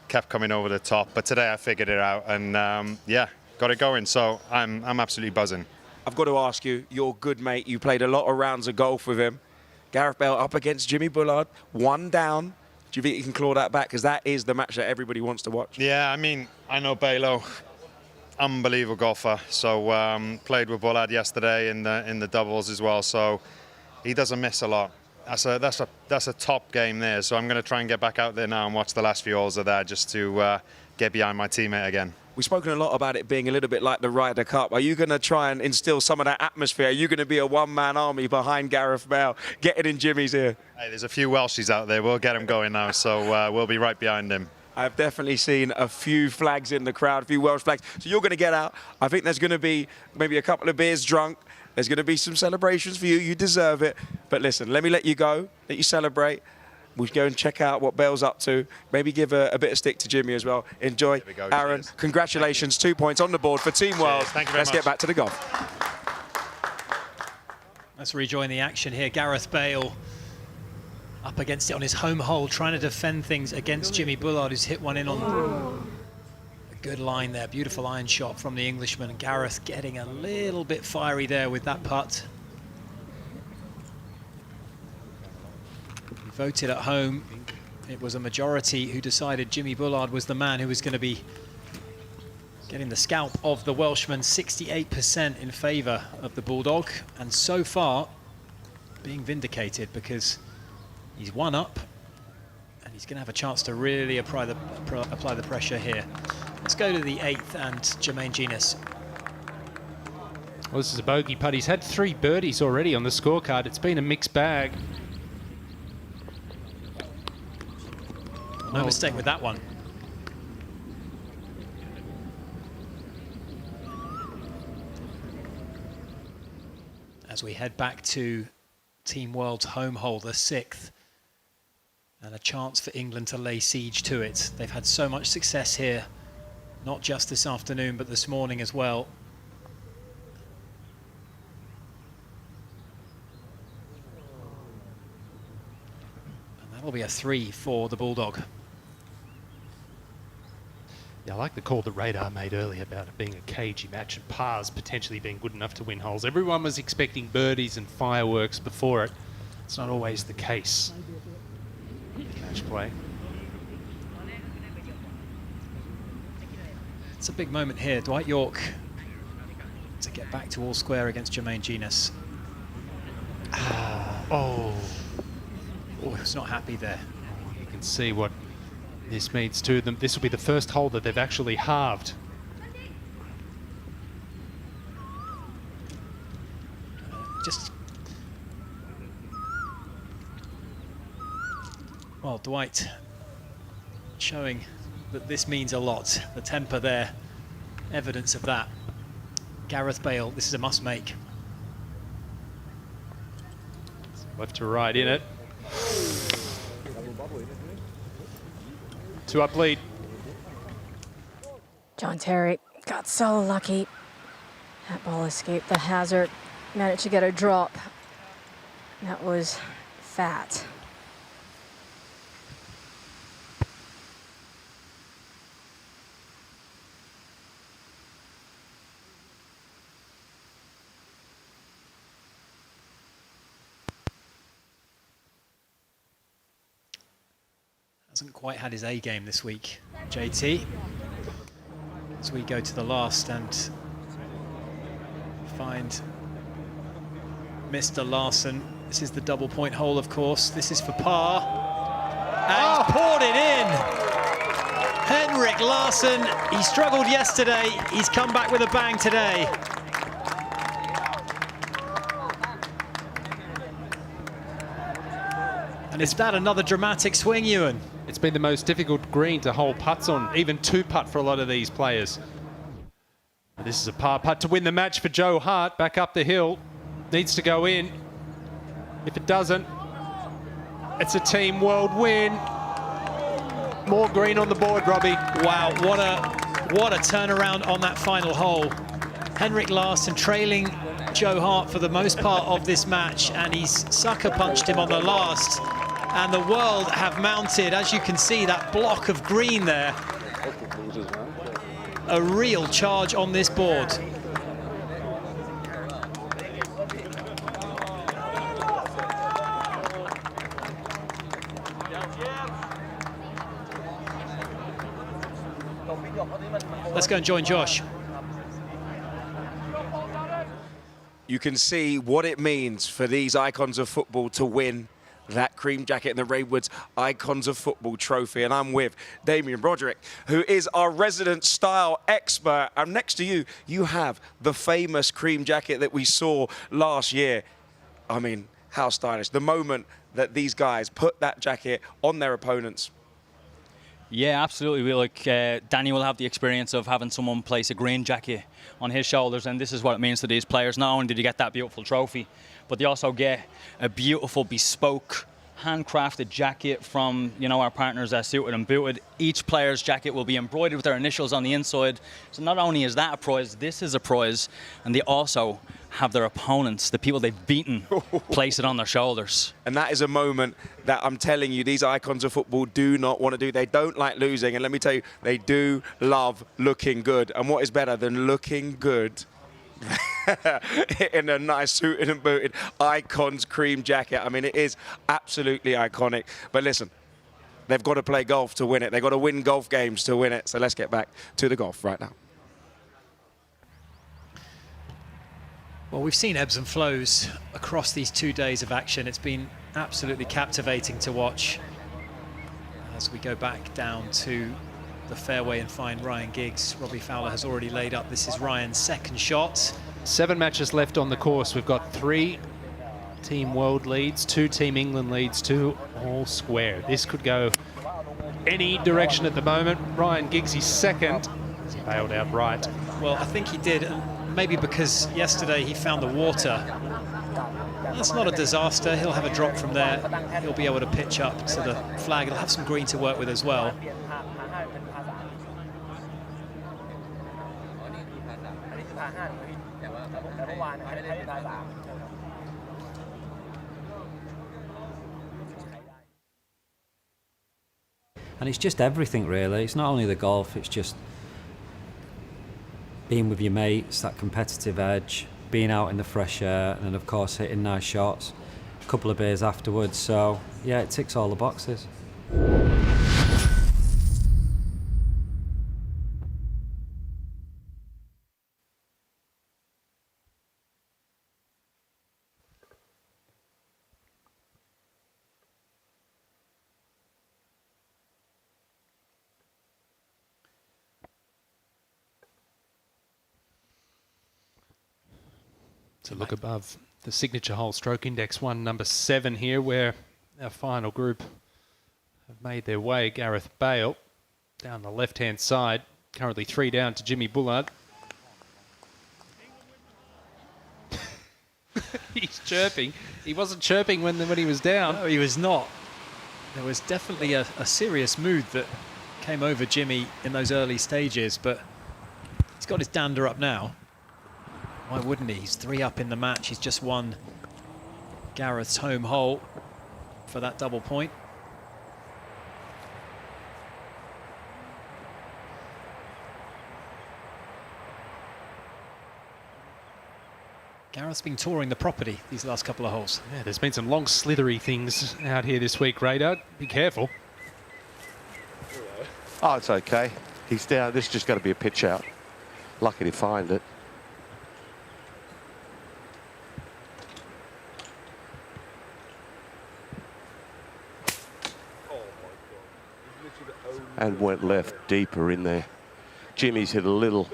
Speaker 7: kept coming over the top, but today I figured it out, and yeah, got it going. So I'm absolutely buzzing.
Speaker 13: I've got to ask you, your good mate, you played a lot of rounds of golf with him. Gareth Bale up against Jimmy Bullard, 1 down. Do you think you can claw that back? Because that is the match that everybody wants to watch.
Speaker 7: Yeah, I mean, I know Balo, unbelievable golfer. So played with Bullard yesterday in the doubles as well. So he doesn't miss a lot. That's a top game there. So I'm going to try and get back out there now and watch the last few holes of that just to get behind my teammate again.
Speaker 13: We've spoken a lot about it being a little bit like the Ryder Cup. Are you going to try and instill some of that atmosphere? Are you going to be a one-man army behind Gareth Bale, getting in Jimmy's ear?
Speaker 7: Hey, there's a few Welshies out there. We'll get him going now, so we'll be right behind him.
Speaker 13: I've definitely seen a few flags in the crowd, a few Welsh flags. So you're going to get out. I think there's going to be maybe a couple of beers drunk. There's going to be some celebrations for you. You deserve it. But listen, let me let you go, let you celebrate. We'll go and check out what Bale's up to. Maybe give a bit of stick to Jimmy as well. Enjoy. Aaron, cheers. Congratulations. 2 points on the board for Team World.
Speaker 7: Thank you very
Speaker 13: Let's
Speaker 7: much.
Speaker 13: get back to the golf.
Speaker 5: Let's rejoin the action here. Gareth Bale up against it on his home hole, trying to defend things against Jimmy Bullard, who's hit one in on a good line there. Beautiful iron shot from the Englishman. And Gareth getting a little bit fiery there with that putt. Voted at home, it was a majority who decided Jimmy Bullard was the man who was going to be getting the scalp of the Welshman. 68% in favour of the Bulldog, and so far being vindicated because he's 1 up and he's going to have a chance to really apply the pressure here. Let's go to the 8th and Jermaine Genus.
Speaker 12: Well, this is a bogey putt. He's had 3 birdies already on the scorecard. It's been a mixed bag.
Speaker 5: No mistake with that one. As we head back to Team World's home hole, the 6th, and a chance for England to lay siege to it. They've had so much success here, not just this afternoon, but this morning as well. And that'll be a 3 for the Bulldog.
Speaker 12: Yeah, I like the call that Radar made earlier about it being a cagey match and pars potentially being good enough to win holes. Everyone was expecting birdies and fireworks before it. It's not always the case. Match play.
Speaker 5: It's a big moment here. Dwight York to get back to all square against Jermaine Genus. Oh, he was not happy there.
Speaker 12: You can see what this means to them. This will be the first hole that they've actually halved.
Speaker 5: Well, Dwight showing that this means a lot. The temper there, evidence of that. Gareth Bale, this is a must make.
Speaker 12: Left to right in it. 2 up lead.
Speaker 22: John Terry got so lucky. That ball escaped the hazard. Managed to get a drop. That was fat.
Speaker 5: Hasn't quite had his A game this week, JT. As we go to the last and find Mr. Larson. This is the double point hole, of course. This is for par. And he's poured it in. Henrik Larsson, he struggled yesterday. He's come back with a bang today. And is that another dramatic swing, Ewan?
Speaker 12: It's been the most difficult green to hold putts on, even 2-putt for a lot of these players. This is a par putt to win the match for Joe Hart. Back up the hill. Needs to go in. If it doesn't, it's a team world win. More green on the board, Robbie.
Speaker 5: Wow, what a turnaround on that final hole. Henrik Larsson trailing Joe Hart for the most part of this match, and he's sucker punched him on the last. And the world have mounted, as you can see, that block of green there. A real charge on this board. Let's go and join Josh.
Speaker 13: You can see what it means for these icons of football to win that cream jacket in the Raywoods Icons of Football trophy. And I'm with Damien Broderick, who is our resident style expert. And next to you, you have the famous cream jacket that we saw last year. I mean, how stylish. The moment that these guys put that jacket on their opponents.
Speaker 1: Yeah, absolutely. Danny will have the experience of having someone place a green jacket on his shoulders, and this is what it means to these players. Not only did you get that beautiful trophy, but they also get a beautiful bespoke handcrafted jacket from our partners at Suited and Booted. Each player's jacket will be embroidered with their initials on the inside. So not only is that a prize, this is a prize, and they also have their opponents, the people they've beaten, place it on their shoulders.
Speaker 13: And that is a moment that I'm telling you, these icons of football do not want to do. They don't like losing, and let me tell you, they do love looking good. And what is better than looking good in a nice suited and booted Icons cream jacket? I mean, it is absolutely iconic. But listen, they've got to play golf to win it. They've got to win golf games to win it. So let's get back to the golf right now.
Speaker 5: Well, we've seen ebbs and flows across these 2 days of action. It's been absolutely captivating to watch. As we go back down to the fairway and find Ryan Giggs, Robbie Fowler has already laid up. This is Ryan's second shot.
Speaker 12: 7 matches left on the course. We've got 3 Team World leads, 2 Team England leads, 2 all square. This could go any direction at the moment. Ryan Giggs, he's second. He bailed out right.
Speaker 5: Well, I think he did. Maybe because yesterday he found the water. That's not a disaster. He'll have a drop from there. He'll be able to pitch up to the flag. He'll have some green to work with as well.
Speaker 2: And it's just everything, really. It's not only the golf, it's just being with your mates, that competitive edge, being out in the fresh air, and of course hitting nice shots, a couple of beers afterwards. So yeah, it ticks all the boxes.
Speaker 12: To look above the signature hole stroke index one, number 7 here, where our final group have made their way. Gareth Bale down the left-hand side, currently 3 down to Jimmy Bullard. He's chirping. He wasn't chirping when he was down.
Speaker 5: No, he was not. There was definitely a serious mood that came over Jimmy in those early stages, but he's got his dander up now. Why wouldn't he? He's 3 up in the match. He's just won Gareth's home hole for that double point. Gareth's been touring the property these last couple of holes.
Speaker 12: Yeah, there's been some long slithery things out here this week, Radar. Be careful.
Speaker 6: Oh, it's okay. He's down. This is just got to be a pitch out. Lucky to find it. And went left deeper in there. Jimmy's hit a little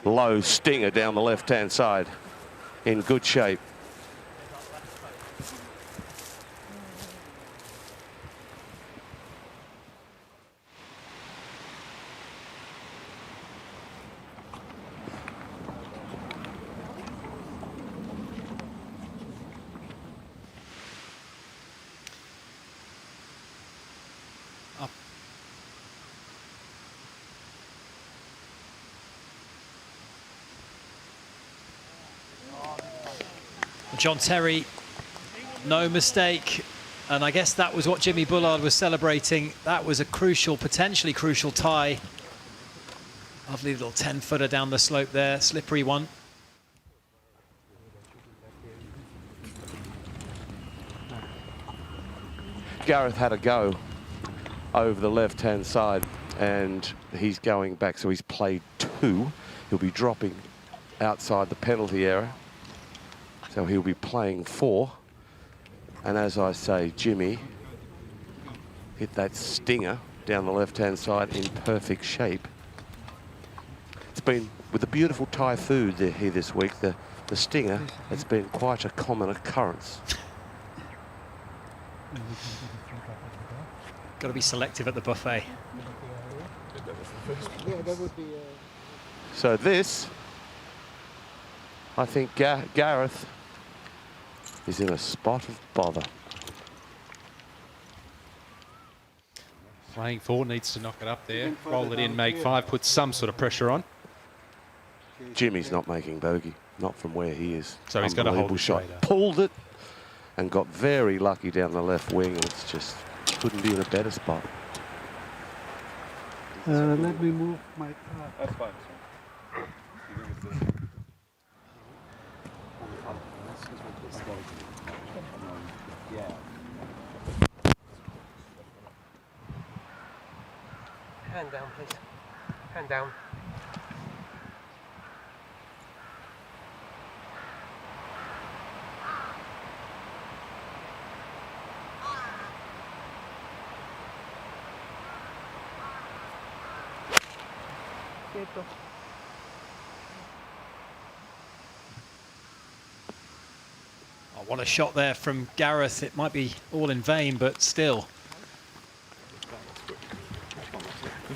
Speaker 6: low stinger down the left-hand side. In good shape.
Speaker 5: John Terry, no mistake. And I guess that was what Jimmy Bullard was celebrating. That was a crucial, potentially crucial tie. Lovely little 10-footer down the slope there, slippery one.
Speaker 6: Gareth had a go over the left-hand side, and he's going back, so he's played 2. He'll be dropping outside the penalty area, so he'll be playing 4. And as I say, Jimmy hit that stinger down the left-hand side in perfect shape. It's been, with the beautiful Thai food here this week, the stinger has been quite a common occurrence.
Speaker 5: Got to be selective at the buffet.
Speaker 6: So this, I think Gareth is in a spot of bother.
Speaker 12: Playing 4, needs to knock it up there. Roll it in, make 5, put some sort of pressure on.
Speaker 6: Jimmy's not making bogey, not from where he is.
Speaker 12: So he's got to hold the
Speaker 6: shot.
Speaker 12: shot.
Speaker 6: Pulled it and got very lucky down the left wing. It's just couldn't be in a better spot.
Speaker 9: Let me move my car.
Speaker 16: That's fine.
Speaker 21: Hand down, please. Hand down.
Speaker 5: Oh, what a shot there from Gareth. It might be all in vain, but still.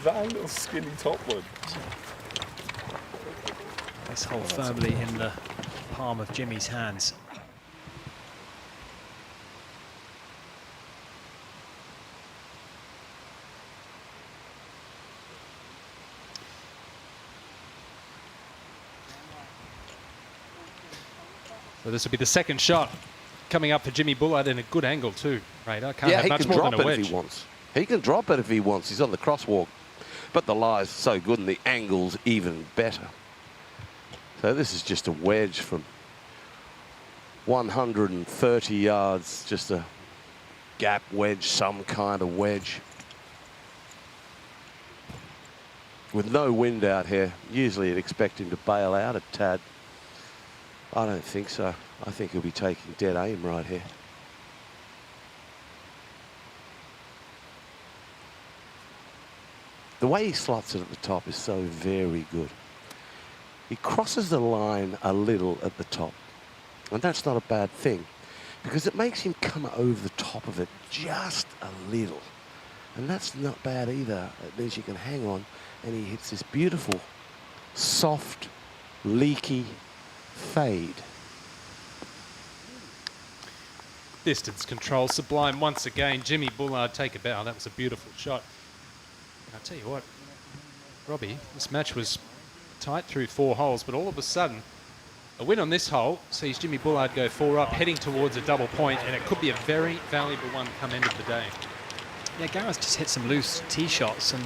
Speaker 16: That little skinny top one.
Speaker 5: This hole firmly in the palm of Jimmy's hands.
Speaker 12: So this will be the second shot coming up for Jimmy Bullard in a good angle too, Radar. Can't have much more than a wedge.
Speaker 6: If he wants. He can drop it if he wants. He's on the crosswalk. But the lie's so good and the angle's even better. So this is just a wedge from 130 yards, just a gap wedge, some kind of wedge. With no wind out here, usually you'd expect him to bail out a tad. I don't think so. I think he'll be taking dead aim right here. The way he slots it at the top is so very good. He crosses the line a little at the top, and that's not a bad thing because it makes him come over the top of it just a little, and that's not bad either. It means you can hang on, and he hits this beautiful, soft, leaky fade.
Speaker 12: Distance control sublime once again. Jimmy Bullard take a bow. That was a beautiful shot. I'll tell you what, Robbie, this match was tight through 4 holes, but all of a sudden, a win on this hole sees Jimmy Bullard go 4 up, heading towards a double point, and it could be a very valuable one come end of the day.
Speaker 5: Yeah, Gareth just hit some loose tee shots and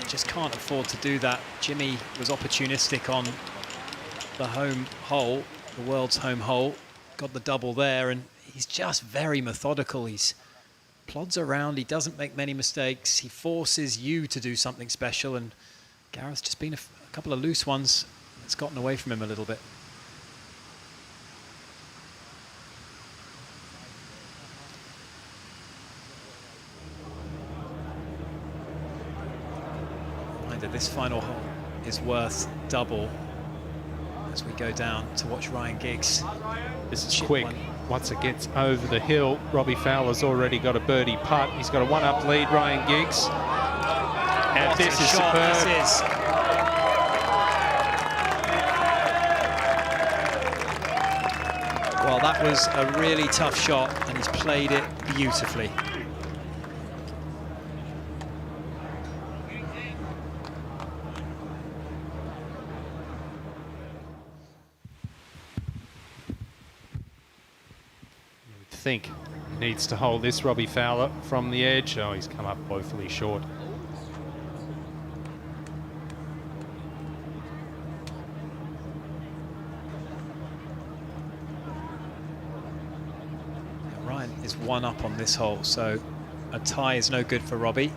Speaker 5: just can't afford to do that. Jimmy was opportunistic on the home hole, the world's home hole, got the double there, and he's just very methodical. He's plods around, he doesn't make many mistakes, he forces you to do something special, and Gareth's just been a couple of loose ones that's gotten away from him a little bit. Reminder, this final hole is worth double as we go down to watch Ryan Giggs.
Speaker 12: This is quick. Once it gets over the hill, Robbie Fowler's already got a birdie putt. He's got a 1-up lead, Ryan Giggs. And this is superb.
Speaker 5: This is. Well, that was a really tough shot, and he's played it beautifully.
Speaker 12: think. Needs to hold this, Robbie Fowler, from the edge. Oh, he's come up woefully short.
Speaker 5: Ryan is 1 up on this hole, so a tie is no good for Robbie.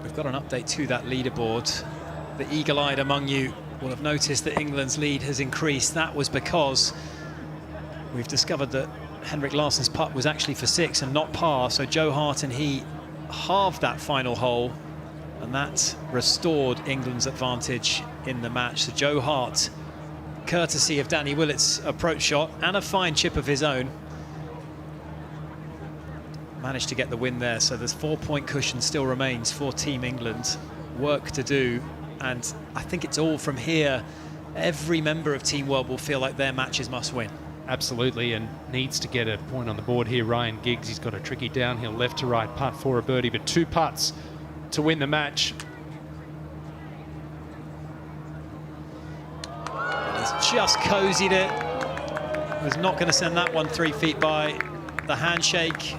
Speaker 5: We've got an update to that leaderboard. The eagle-eyed among you will have noticed that England's lead has increased. That was because we've discovered that Henrik Larsson's putt was actually for 6 and not par, so Joe Hart and he halved that final hole, and that restored England's advantage in the match. So Joe Hart, courtesy of Danny Willett's approach shot and a fine chip of his own, managed to get the win there. So there's 4-point cushion still remains for Team England. Work to do, and I think it's all from here. Every member of Team World will feel like their matches must win.
Speaker 12: Absolutely, and needs to get a point on the board here. Ryan Giggs, he's got a tricky downhill left to right putt for a birdie, but 2 putts to win the match.
Speaker 5: He's just cozied it. Was not going to send that one 3 feet by. The handshake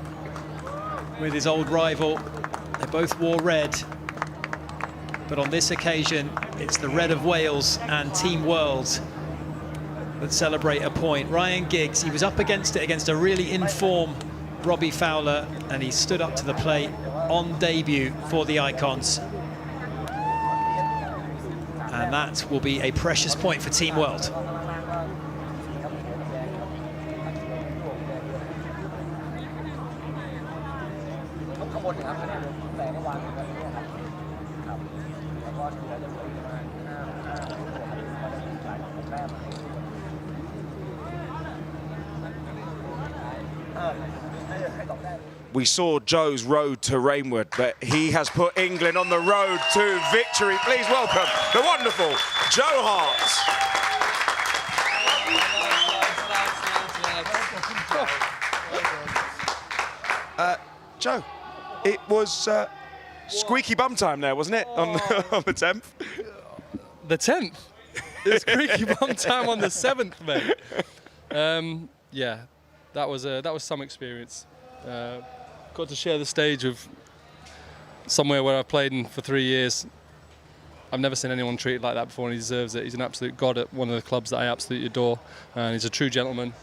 Speaker 5: with his old rival. They both wore red, but on this occasion, it's the red of Wales and Team World that celebrate a point. Ryan Giggs, he was up against it against a really in-form Robbie Fowler, and he stood up to the plate on debut for the Icons. And that will be a precious point for Team World.
Speaker 13: We saw Joe's road to Rainwood, but he has put England on the road to victory. Please welcome the wonderful Joe Hart. Joe, it was squeaky bum time there, wasn't it, on the 10th?
Speaker 11: The 10th? It was squeaky bum time on the 7th, mate. Yeah, that was some experience. Got to share the stage with somewhere where I've played in for 3 years. I've never seen anyone treated like that before, and he deserves it. He's an absolute god at one of the clubs that I absolutely adore, and he's a true gentleman.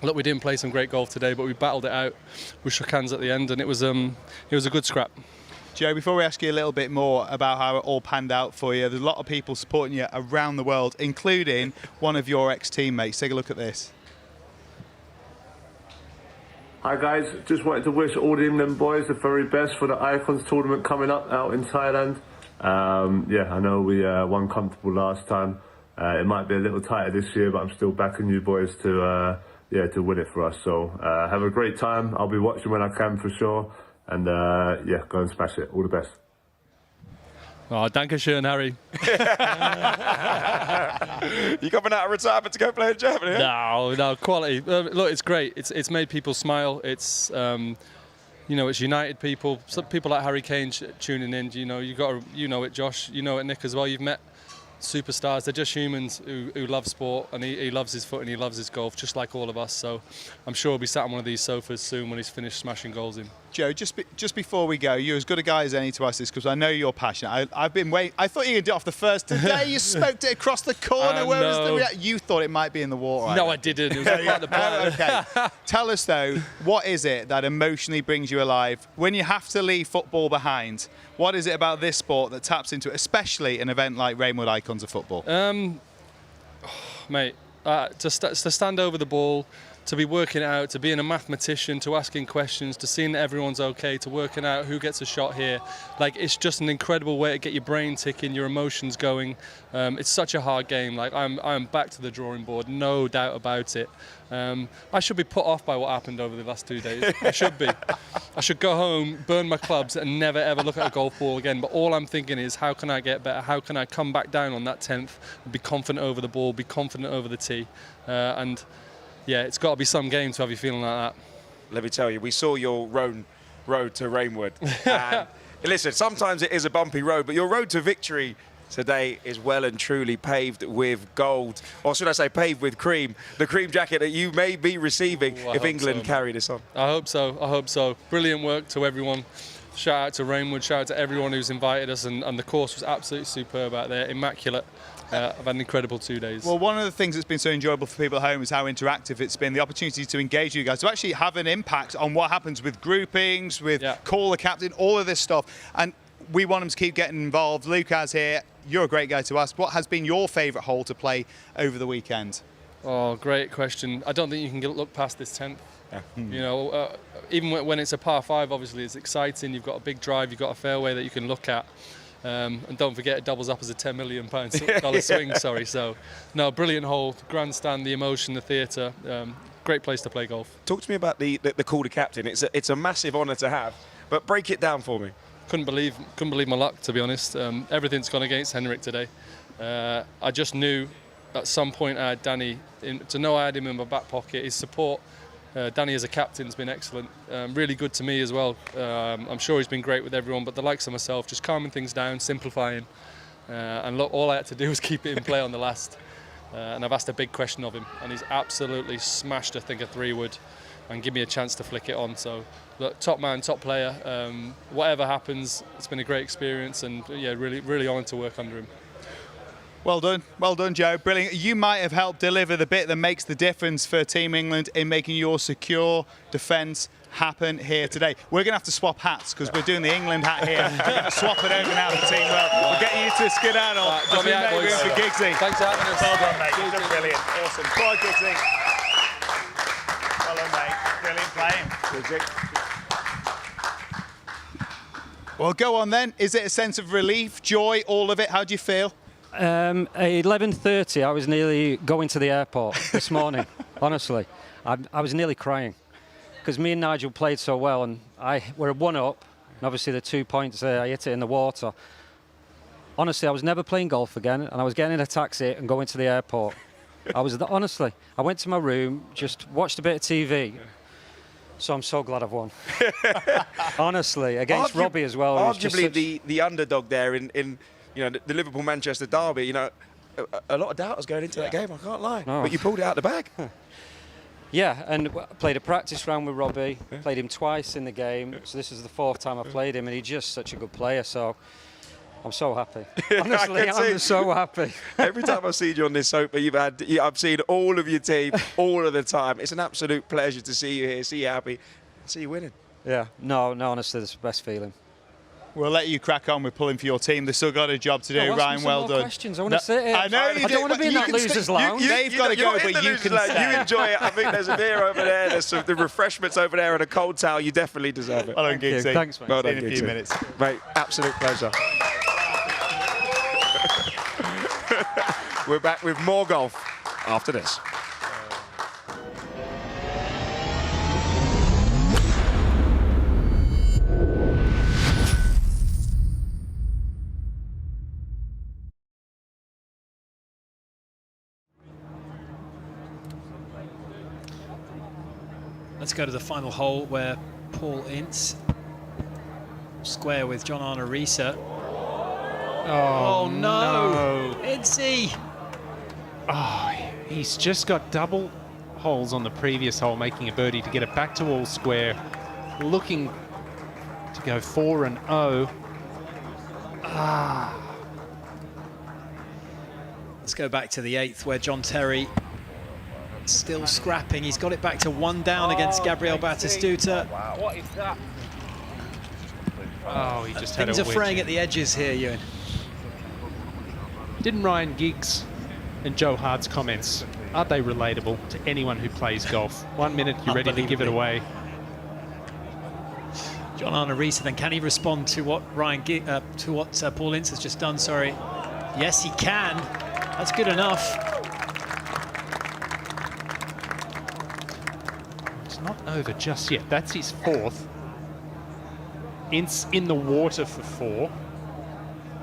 Speaker 11: Look, we didn't play some great golf today, but we battled it out. We shook hands at the end, and it was a good scrap.
Speaker 18: Joe, before we ask you a little bit more about how it all panned out for you, there's a lot of people supporting you around the world, including one of your ex-teammates. Take a look at this.
Speaker 19: Hi guys, just wanted to wish all the England boys the very best for the Icons tournament coming up out in Thailand. Yeah, I know we won comfortable last time. It might be a little tighter this year, but I'm still backing you boys to win it for us. So have a great time. I'll be watching when I can for sure. And yeah, go and smash it. All the best.
Speaker 11: Oh, danke schön, Harry.
Speaker 13: You coming out of retirement to go play in Germany?
Speaker 11: No, quality. Look, it's great. It's made people smile. It's it's united people. Some people like Harry Kane tuning in. You know it, Josh. You know it, Nick, as well. You've met superstars. They're just humans who love sport, and he loves his foot and he loves his golf, just like all of us. So I'm sure he'll be sat on one of these sofas soon when he's finished smashing goals in.
Speaker 18: Joe, just before we go, you're as good a guy as any to ask this because I know you're passionate. I've been waiting. I thought you could do it off the first. Today you smoked it across the corner. Where was the reaction? You thought it might be in the water.
Speaker 11: No, I didn't. It was part of the plan.
Speaker 18: Okay. Tell us though, what is it that emotionally brings you alive when you have to leave football behind? What is it about this sport that taps into it, especially an event like Rainwood Icons of Football?
Speaker 11: Mate, to stand over the ball, to be working out, to being a mathematician, to asking questions, to seeing that everyone's okay, to working out who gets a shot here. Like, it's just an incredible way to get your brain ticking, your emotions going. It's such a hard game. Like, I'm back to the drawing board, no doubt about it. I should be put off by what happened over the last 2 days. I should be. I should go home, burn my clubs, and never ever look at a golf ball again. But all I'm thinking is, how can I get better? How can I come back down on that 10th, be confident over the ball, be confident over the tee, and yeah, it's got to be some game to have you feeling like that.
Speaker 13: Let me tell you, we saw your road to Rainwood. And listen, sometimes it is a bumpy road, but your road to victory today is well and truly paved with gold, or should I say paved with cream, the cream jacket that you may be receiving if England carry this on.
Speaker 11: I hope so, I hope so. Brilliant work to everyone. Shout out to Rainwood, shout out to everyone who's invited us, and the course was absolutely superb out there, immaculate. I've had an incredible 2 days.
Speaker 18: Well, one of the things that's been so enjoyable for people at home is how interactive it's been, the opportunity to engage you guys, to actually have an impact on what happens with groupings, with call the captain, all of this stuff. And we want them to keep getting involved. Lucas here, you're a great guy to ask. What has been your favourite hole to play over the weekend?
Speaker 11: Oh, great question. I don't think you can look past this 10th. You know, even when it's a par 5, obviously it's exciting. You've got a big drive, you've got a fairway that you can look at. And don't forget, it doubles up as a $10 million swing. Sorry. So, no, brilliant hole, grandstand, the emotion, the theatre. Great place to play golf.
Speaker 13: Talk to me about the call to captain. It's a massive honour to have, but break it down for me.
Speaker 11: Couldn't believe my luck, to be honest. Everything's gone against Henrik today. I just knew at some point I had Danny. To know I had him in my back pocket, his support. Danny as a captain has been excellent, really good to me as well. I'm sure he's been great with everyone, but the likes of myself, just calming things down, simplifying. And look, all I had to do was keep it in play on the last. And I've asked a big question of him, and he's absolutely smashed, I think, a 3-wood and give me a chance to flick it on. So, look, top man, top player. Whatever happens, it's been a great experience, and yeah, really, really honoured to work under him.
Speaker 18: Well done, Joe. Brilliant. You might have helped deliver the bit that makes the difference for Team England in making your secure defence happen here today. We're going to have to swap hats because we're doing the England hat here. We're going to swap it over now for Team World. We'll get you to skedaddle as we make room for Giggsy.
Speaker 11: Thanks for having us.
Speaker 18: Well done, mate. You've done brilliant. Awesome. Go on, Giggsy. Well done, mate. Brilliant playing. Well, go on then. Is it a sense of relief, joy, all of it? How do you feel?
Speaker 2: At 11:30, I was nearly going to the airport this morning. Honestly, I was nearly crying because me and Nigel played so well, and we're 1 up. And obviously, the 2 points I hit it in the water. Honestly, I was never playing golf again, and I was getting in a taxi and going to the airport. Honestly, I went to my room, just watched a bit of TV. So I'm so glad I've won. Honestly, against Robbie as well.
Speaker 13: Arguably the underdog there in the Liverpool-Manchester derby. You know, a lot of doubt was going into that game, I can't lie.
Speaker 2: No.
Speaker 13: But you pulled it out the bag.
Speaker 2: Yeah, and played a practice round with Robbie, played him twice in the game, so this is the 4th time I played him, and he's just such a good player, so I'm so happy. Honestly, I'm so happy.
Speaker 13: Every time I've seen you on this sofa, I've seen all of your team all of the time. It's an absolute pleasure to see you here, see you happy, see you winning.
Speaker 2: Yeah, no, honestly, it's the best feeling.
Speaker 18: We'll let you crack on with pulling for your team. They've still got a job to do.
Speaker 2: No,
Speaker 18: Ryan, well done.
Speaker 2: Questions. I want to sit here.
Speaker 18: I know you
Speaker 2: I don't want to be in that losers' lounge.
Speaker 18: They've got to go, but you can stay.
Speaker 13: You enjoy it. I think there's a beer over there. There's the refreshments over there and a cold towel. You definitely deserve it.
Speaker 18: Well done, Giggsy.
Speaker 2: Thanks, mate.
Speaker 13: Well done,
Speaker 18: in a few minutes.
Speaker 13: Mate, absolute pleasure. We're back with more golf after this.
Speaker 5: Let's go to the final hole where Paul Ince square with John Arne Riise.
Speaker 12: Oh
Speaker 5: no! Incy!
Speaker 12: Oh, he's just got double holes on the previous hole, making a birdie to get it back to all square. Looking to go 4-0.
Speaker 5: Let's go back to the 8th where John Terry still scrapping. He's got it back to 1 down against Gabriel Batistuta.
Speaker 13: Wow, what is that?
Speaker 12: Oh, he just had a
Speaker 5: Things are
Speaker 12: wedge
Speaker 5: fraying
Speaker 12: in.
Speaker 5: at the edges here, Ewan.
Speaker 12: Didn't Ryan Giggs and Joe Hart's comments, are they relatable to anyone who plays golf? 1 minute, you're ready to give it away.
Speaker 5: John Arne Riise, then can he respond to what Paul Ince has just done? Sorry. Yes, he can. That's good enough.
Speaker 12: It's not over just yet. That's his 4th. Ince in the water for 4.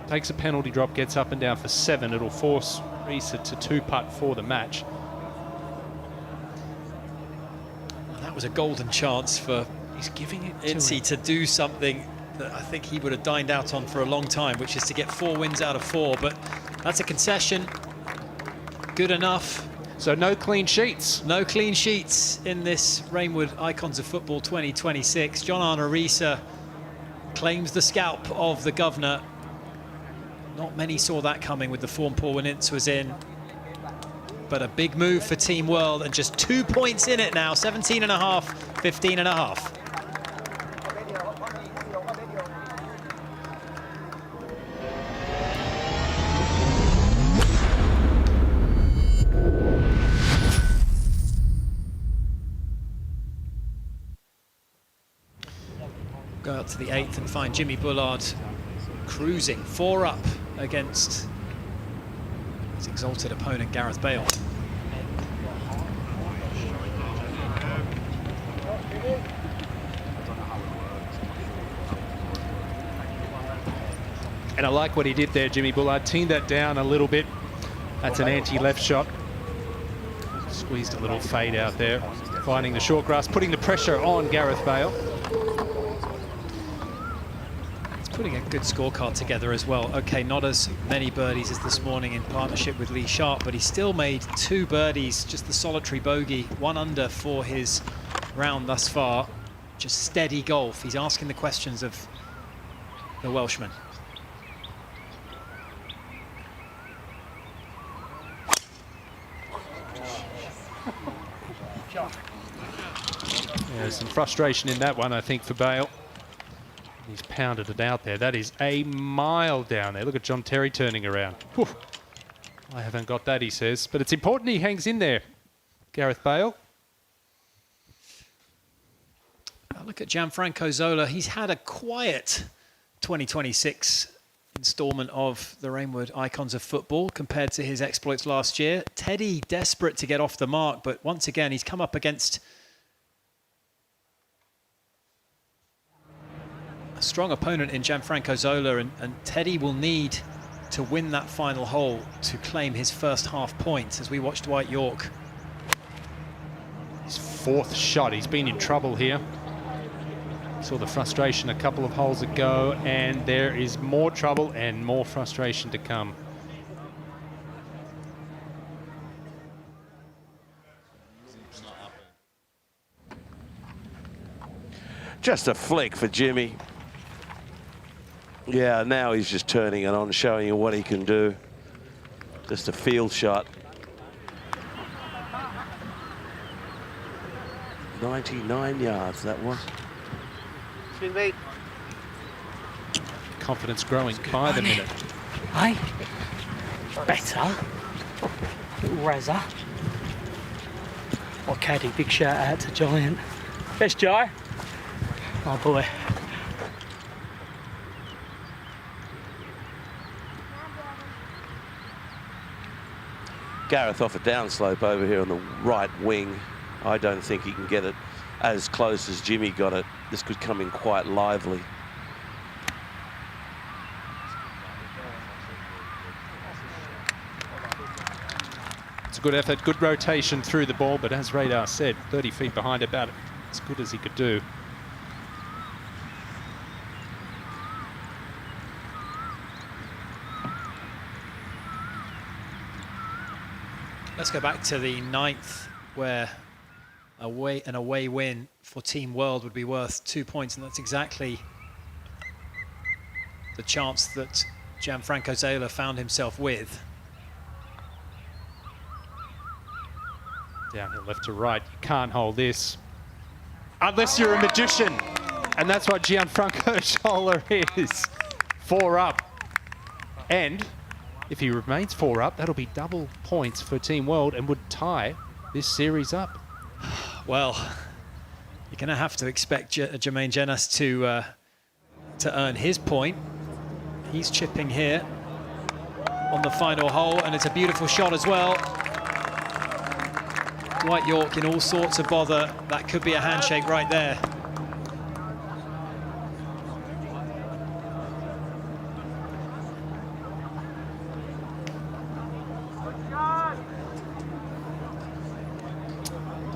Speaker 12: Takes a penalty drop, gets up and down for 7. It'll force Riise to 2-putt for the match.
Speaker 5: That was a golden chance for
Speaker 12: He's giving it
Speaker 5: Ince to do something that I think he would have dined out on for a long time, which is to get 4 wins out of 4. But that's a concession. Good enough.
Speaker 12: So no clean sheets.
Speaker 5: No clean sheets in this Rainwood Icons of Football 2026. John Arnorisa claims the scalp of the governor. Not many saw that coming with the form Paul Winitz was in. But a big move for Team World, and just 2 points in it now. 17.5, 15.5. Go out to the 8th and find Jimmy Bullard cruising 4 up against his exalted opponent Gareth Bale.
Speaker 12: And I like what he did there, Jimmy Bullard. Teamed that down a little bit. That's an anti-left shot. Squeezed a little fade out there. Finding the short grass, putting the pressure on Gareth Bale.
Speaker 5: Putting a good scorecard together as well. Okay, not as many birdies as this morning in partnership with Lee Sharp, but he still made 2 birdies, just the solitary bogey, 1 under for his round thus far. Just steady golf. He's asking the questions of the Welshman.
Speaker 12: There's some frustration in that one, I think, for Bale. He's pounded it out there. That is a mile down there. Look at John Terry turning around. Whew. I haven't got that, he says. But it's important he hangs in there, Gareth Bale.
Speaker 5: Look at Gianfranco Zola. He's had a quiet 2026 instalment of the Rainwood Icons of Football compared to his exploits last year. Teddy desperate to get off the mark, but once again, he's come up against a strong opponent in Gianfranco Zola, and Teddy will need to win that final hole to claim his first half point as we watch Dwight York.
Speaker 12: His 4th shot. He's been in trouble here. Saw the frustration a couple of holes ago, and there is more trouble and more frustration to come.
Speaker 6: Just a flick for Jimmy. Yeah, now he's just turning it on, showing you what he can do. Just a field shot. 99 yards, that was.
Speaker 12: Confidence growing by the minute.
Speaker 17: Hey, better. Little Razza. Or caddy, big shout out to Giant. Best Jai. Oh boy.
Speaker 6: Gareth off a downslope over here on the right wing. I don't think he can get it as close as Jimmy got it. This could come in quite lively.
Speaker 12: It's a good effort, good rotation through the ball, but as Radar said, 30 feet behind, about as good as he could do.
Speaker 5: Let's go back to the 9th, where an away win for Team World would be worth 2 points, and that's exactly the chance that Gianfranco Zola found himself with.
Speaker 12: Downhill left to right, you can't hold this unless you're a magician, and that's what Gianfranco Zola is. 4 up, and if he remains 4 up, that'll be double points for Team World and would tie this series up.
Speaker 5: Well, you're going to have to expect Jermaine Jenas to earn his point. He's chipping here on the final hole, and it's a beautiful shot as well. Dwight York in all sorts of bother. That could be a handshake right there.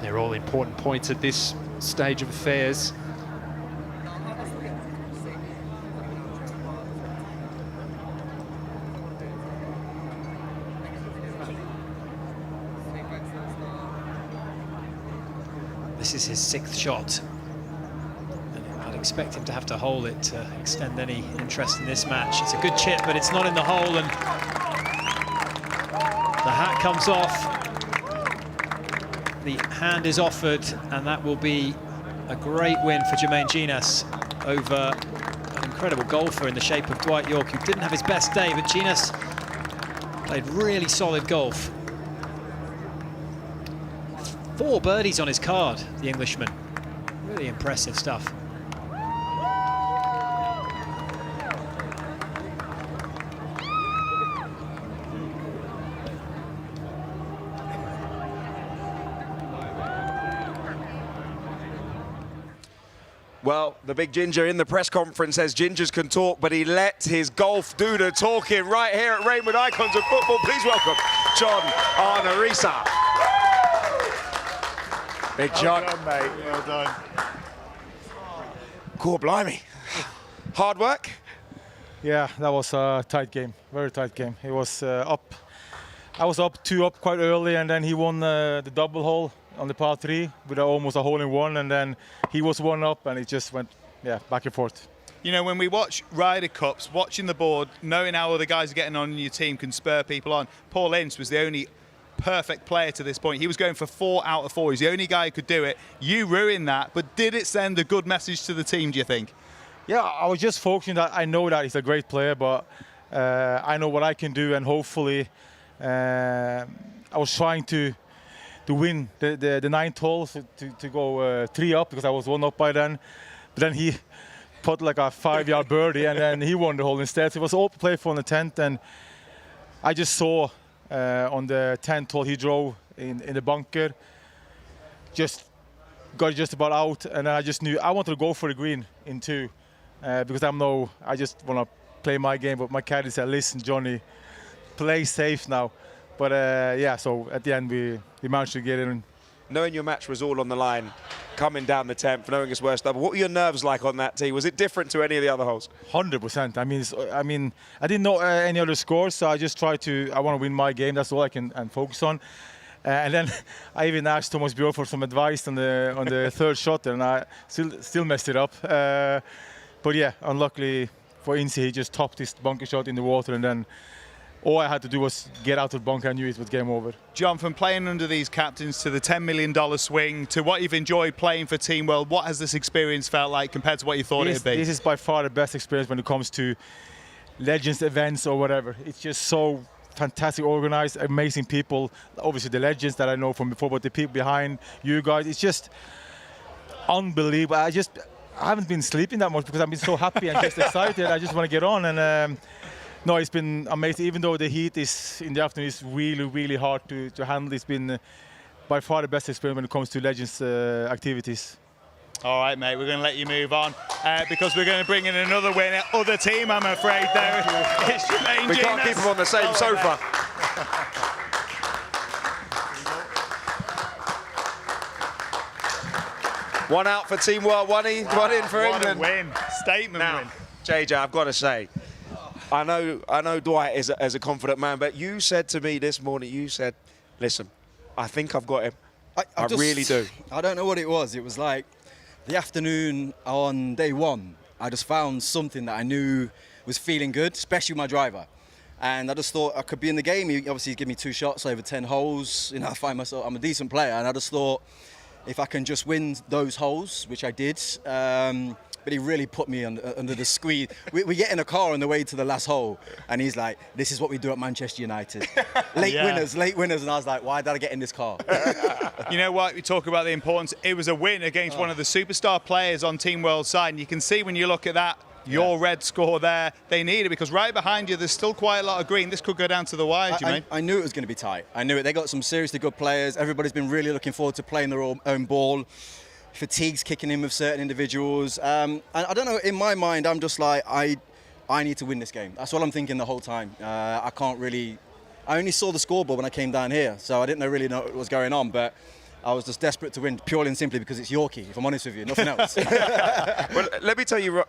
Speaker 12: They're all important points at this stage of affairs.
Speaker 5: This is his 6th shot. And I'd expect him to have to hole it to extend any interest in this match. It's a good chip, but it's not in the hole, and the hat comes off. The hand is offered, and that will be a great win for Jermaine Ginas over an incredible golfer in the shape of Dwight York, who didn't have his best day, but Ginas played really solid golf. 4 birdies on his card, the Englishman. Really impressive stuff.
Speaker 13: Well, the big Ginger in the press conference says Gingers can talk, but he let his golf do the talking right here at Rainwood Icons of Football. Please welcome John Arnorisa. Big John.
Speaker 8: Well done, mate. Well done.
Speaker 13: Cool, blimey. Hard work?
Speaker 8: Yeah, that was a tight game, very tight game. It was up. I was up 2 up quite early, and then he won the double hole on the par 3 with almost a hole-in-one, and then he was 1 up, and it just went, yeah, back and forth.
Speaker 18: You know, when we watch Ryder Cups, watching the board, knowing how other guys are getting on in your team can spur people on. Paul Ince was the only perfect player to this point. He was going for 4 out of 4. He's the only guy who could do it. You ruined that, but did it send a good message to the team, do you think?
Speaker 8: Yeah, I was just focusing that I know that he's a great player, but I know what I can do, and hopefully I was trying to win the 9th hole, to go 3 up, because I was 1 up by then. But then he put like a 5-yard birdie, and then he won the hole instead. So it was all play for on the 10th, and I just saw on the 10th hole he drove in the bunker, just got just about out, and I just knew I wanted to go for the green in 2, because I just want to play my game. But my caddy said, "Listen, Johnny, play safe now." But yeah, so at the end we managed to get in.
Speaker 13: Knowing your match was all on the line, coming down the 10th, knowing it's worst double, what were your nerves like on that tee? Was it different to any of the other holes?
Speaker 8: 100%. I mean, I didn't know any other scores, so I just tried to. I want to win my game. That's all I can focus on. And then I even asked Thomas Björk for some advice on the 3rd shot, and I still messed it up. But yeah, unluckily for Ince, he just topped his bunker shot in the water, and then all I had to do was get out of the bunker. I knew it was game over.
Speaker 18: John, from playing under these captains to the $10 million swing to what you've enjoyed playing for Team World, what has this experience felt like compared to what you thought it would be?
Speaker 8: This is by far the best experience when it comes to Legends events or whatever. It's just so fantastic, organized, amazing people. Obviously the legends that I know from before, but the people behind you guys, it's just unbelievable. I haven't been sleeping that much because I've been so happy and just excited. I just want to get on, and no, it's been amazing. Even though the heat is in the afternoon is really, really hard to handle, it's been by far the best experience when it comes to Legends activities.
Speaker 18: All right, mate, we're going to let you move on because we're going to bring in another winner, other team, I'm afraid. There, it's Jermaine
Speaker 13: We can't keep them on the same sofa. One out for Team World, one in for England.
Speaker 18: What a win, statement win.
Speaker 13: JJ, I've got to say, I know Dwight is a confident man, but you said to me this morning, you said, listen, I think I've got him. I really do.
Speaker 20: I don't know what it was. It was like the afternoon on day 1, I just found something that I knew was feeling good, especially with my driver. And I just thought I could be in the game. He obviously gave me 2 shots over 10 holes. You know, I find myself, I'm a decent player, and I just thought if I can just win those holes, which I did, but he really put me under the squeeze. We get in a car on the way to the last hole, and he's like, "This is what we do at Manchester United. Late winners." And I was like, "Why did I get in this car?"
Speaker 18: You know what? We talk about the importance. It was a win against one of the superstar players on Team World side, and you can see when you look at that, your red score there, they need it because right behind you, there's still quite a lot of green. This could go down to the wire, Jermaine.
Speaker 20: I knew it was going to be tight. I knew it. They got some seriously good players. Everybody's been really looking forward to playing their own ball. Fatigue's kicking in with certain individuals. And I don't know, in my mind, I'm just like, I need to win this game. That's what I'm thinking the whole time. I only saw the scoreboard when I came down here, so I didn't really know what was going on, but I was just desperate to win, purely and simply because it's Yorkie, if I'm honest with you, nothing else.
Speaker 13: Well, let me tell you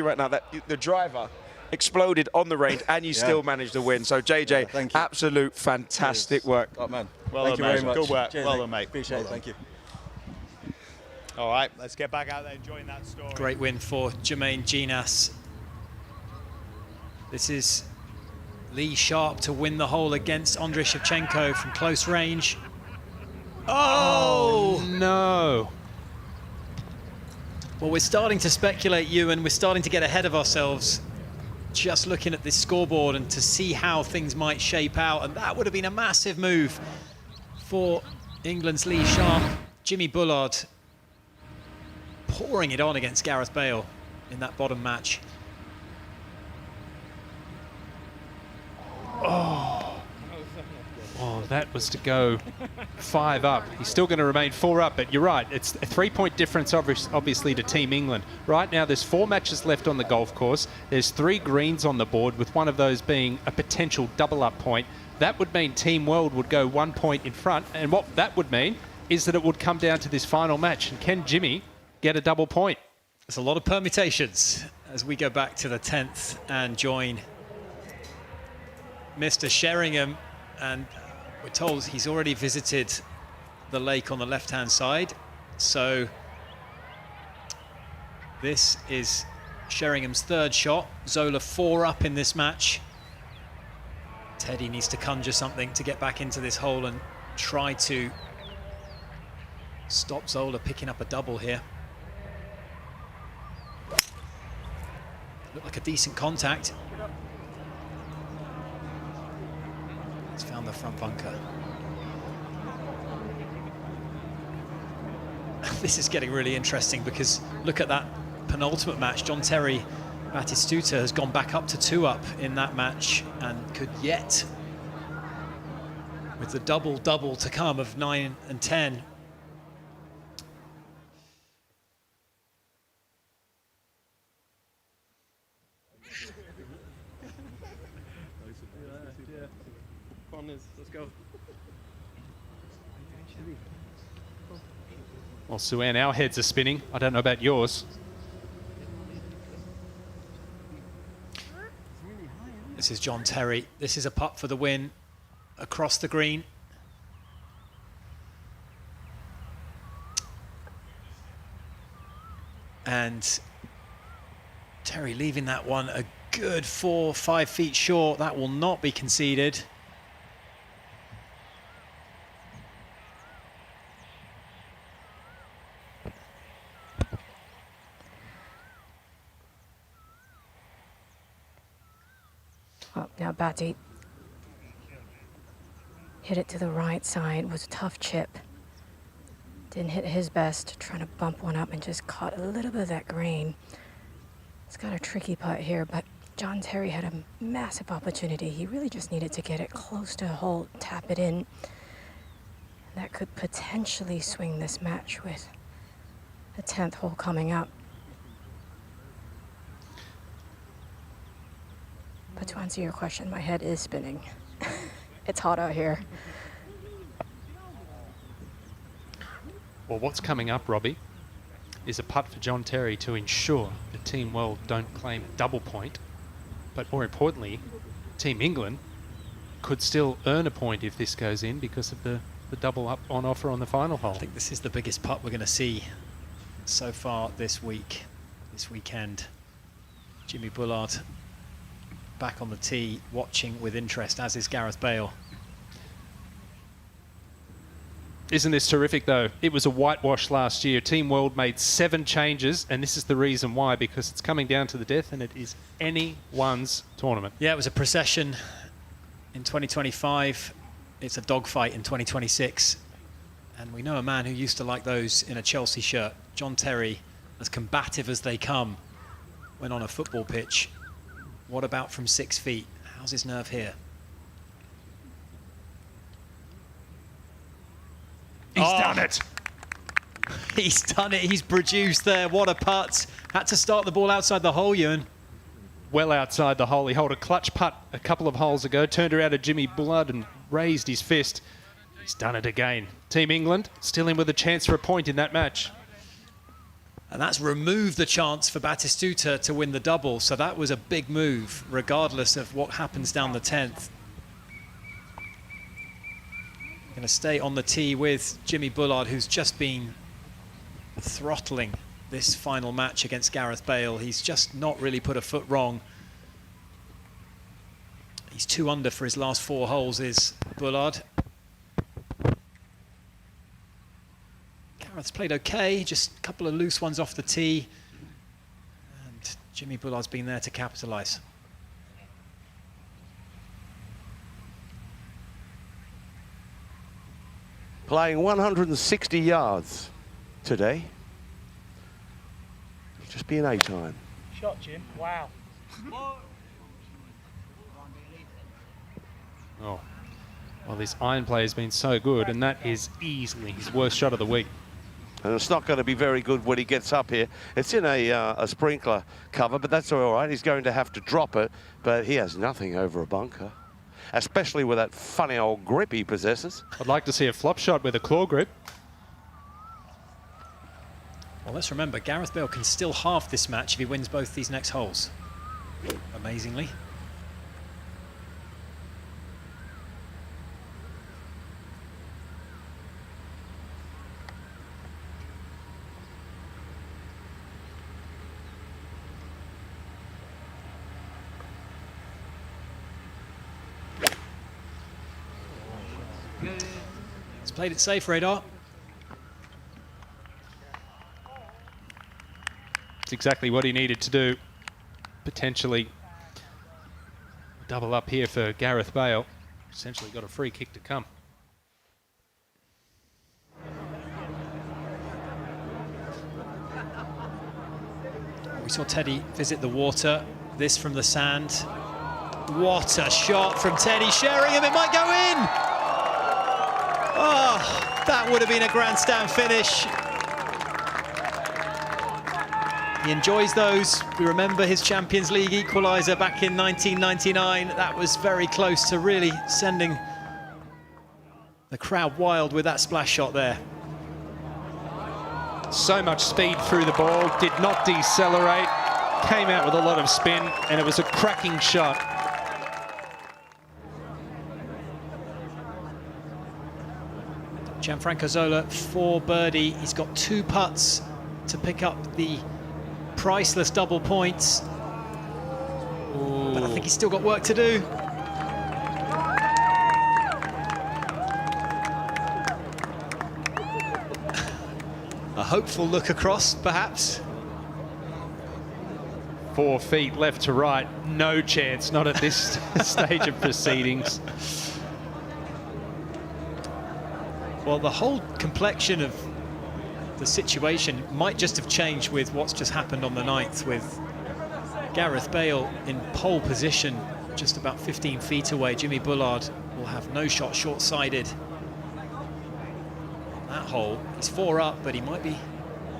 Speaker 13: right now that the driver exploded on the range and you still managed to win. So JJ, absolute fantastic work.
Speaker 20: Oh, man.
Speaker 18: Well
Speaker 20: thank
Speaker 18: done,
Speaker 20: you very
Speaker 18: mate.
Speaker 20: much.
Speaker 18: Good work.
Speaker 20: Cheers,
Speaker 18: well
Speaker 20: mate.
Speaker 18: done, mate.
Speaker 20: Appreciate it. Thank you.
Speaker 18: All right, let's get back out there enjoying that story.
Speaker 5: Great win for Jermaine Ginas. This is Lee Sharp to win the hole against Andrei Shevchenko from close range. Oh!
Speaker 12: No.
Speaker 5: Well, we're starting to speculate, Ewan. We're starting to get ahead of ourselves. Just looking at this scoreboard and to see how things might shape out. And that would have been a massive move for England's Lee Sharp. Jimmy Bullard pouring it on against Gareth Bale in that bottom match.
Speaker 12: Oh, that was to go 5 up. He's still going to remain 4 up, but you're right. It's a 3-point difference, obviously, to Team England. Right now, there's 4 matches left on the golf course. There's 3 greens on the board, with one of those being a potential double-up point. That would mean Team World would go 1 point in front, and what that would mean is that it would come down to this final match. And can Jimmy get a double point?
Speaker 5: There's a lot of permutations as we go back to the 10th and join Mr. Sheringham, and we're told he's already visited the lake on the left-hand side. So this is Sheringham's 3rd shot. Zola 4 up in this match. Teddy needs to conjure something to get back into this hole and try to stop Zola picking up a double here. Looked like a decent contact. He's found the front bunker. This is getting really interesting because look at that penultimate match. John Terry Batistuta has gone back up to 2 up in that match and could yet, with the double-double to come of 9 and 10,
Speaker 11: let's go.
Speaker 12: Well, Suan, our heads are spinning. I don't know about yours.
Speaker 5: This is John Terry. This is a putt for the win across the green. And Terry leaving that one a good 4 or 5 feet short. That will not be conceded.
Speaker 22: Well, now Batty hit it to the right side. Was a tough chip. Didn't hit his best, trying to bump one up and just caught a little bit of that green. It's got a tricky putt here, but John Terry had a massive opportunity. He really just needed to get it close to the hole, tap it in. That could potentially swing this match with the 10th hole coming up. But to answer your question, my head is spinning. It's hot out here.
Speaker 12: Well, what's coming up, Robbie, is a putt for John Terry to ensure that Team World don't claim a double point. But more importantly, Team England could still earn a point if this goes in because of the double up on offer on the final hole.
Speaker 5: I think this is the biggest putt we're going to see so far this weekend. Jimmy Bullard back on the tee, watching with interest, as is Gareth Bale.
Speaker 12: Isn't this terrific, though? It was a whitewash last year. Team World made 7 changes, and this is the reason why, because it's coming down to the death, and it is anyone's tournament.
Speaker 5: Yeah, it was a procession in 2025. It's a dogfight in 2026. And we know a man who used to like those in a Chelsea shirt. John Terry, as combative as they come when on a football pitch. What about from 6 feet? How's his nerve here?
Speaker 12: He's done it.
Speaker 5: He's done it. He's produced there. What a putt. Had to start the ball outside the hole, Ewan.
Speaker 12: Well outside the hole. He held a clutch putt a couple of holes ago, turned around to Jimmy Bullard and raised his fist. He's done it again. Team England still in with a chance for a point in that match.
Speaker 5: And that's removed the chance for Batistuta to win the double. So that was a big move, regardless of what happens down the 10th. Going to stay on the tee with Jimmy Bullard, who's just been throttling this final match against Gareth Bale. He's just not really put a foot wrong. He's 2 under for his last 4 holes, is Bullard. Gareth's played okay, just a couple of loose ones off the tee. And Jimmy Bullard's been there to capitalise.
Speaker 6: Playing 160 yards today. Just be an A-time.
Speaker 17: Shot, Jim. Wow.
Speaker 12: Oh, well, this iron play has been so good, and that is easily his worst shot of the week.
Speaker 6: And it's not going to be very good when he gets up here. It's in a sprinkler cover, but that's all right. He's going to have to drop it, but he has nothing over a bunker, especially with that funny old grip he possesses.
Speaker 12: I'd like to see a flop shot with a claw grip.
Speaker 5: Well, let's remember, Gareth Bale can still halve this match if he wins both these next holes. Amazingly. He's played it safe, Radar.
Speaker 12: It's exactly what he needed to do. Potentially double up here for Gareth Bale. Essentially got a free kick to come.
Speaker 5: We saw Teddy visit the water. This from the sand. What a shot from Teddy Sheringham. It might go in. Oh, that would have been a grandstand finish. He enjoys those. We remember his Champions League equaliser back in 1999. That was very close to really sending the crowd wild with that splash shot there.
Speaker 12: So much speed through the ball, did not decelerate, came out with a lot of spin, and it was a cracking shot.
Speaker 5: Gianfranco Zola for birdie. He's got 2 putts to pick up the priceless double points. Ooh. But I think he's still got work to do. A hopeful look across, perhaps.
Speaker 12: 4 feet left to right, no chance, not at this stage of proceedings.
Speaker 5: Well, the whole complexion of the situation might just have changed with what's just happened on the 9th, with Gareth Bale in pole position just about 15 feet away. Jimmy Bullard will have no shot short-sided on that hole. He's 4 up, but he might be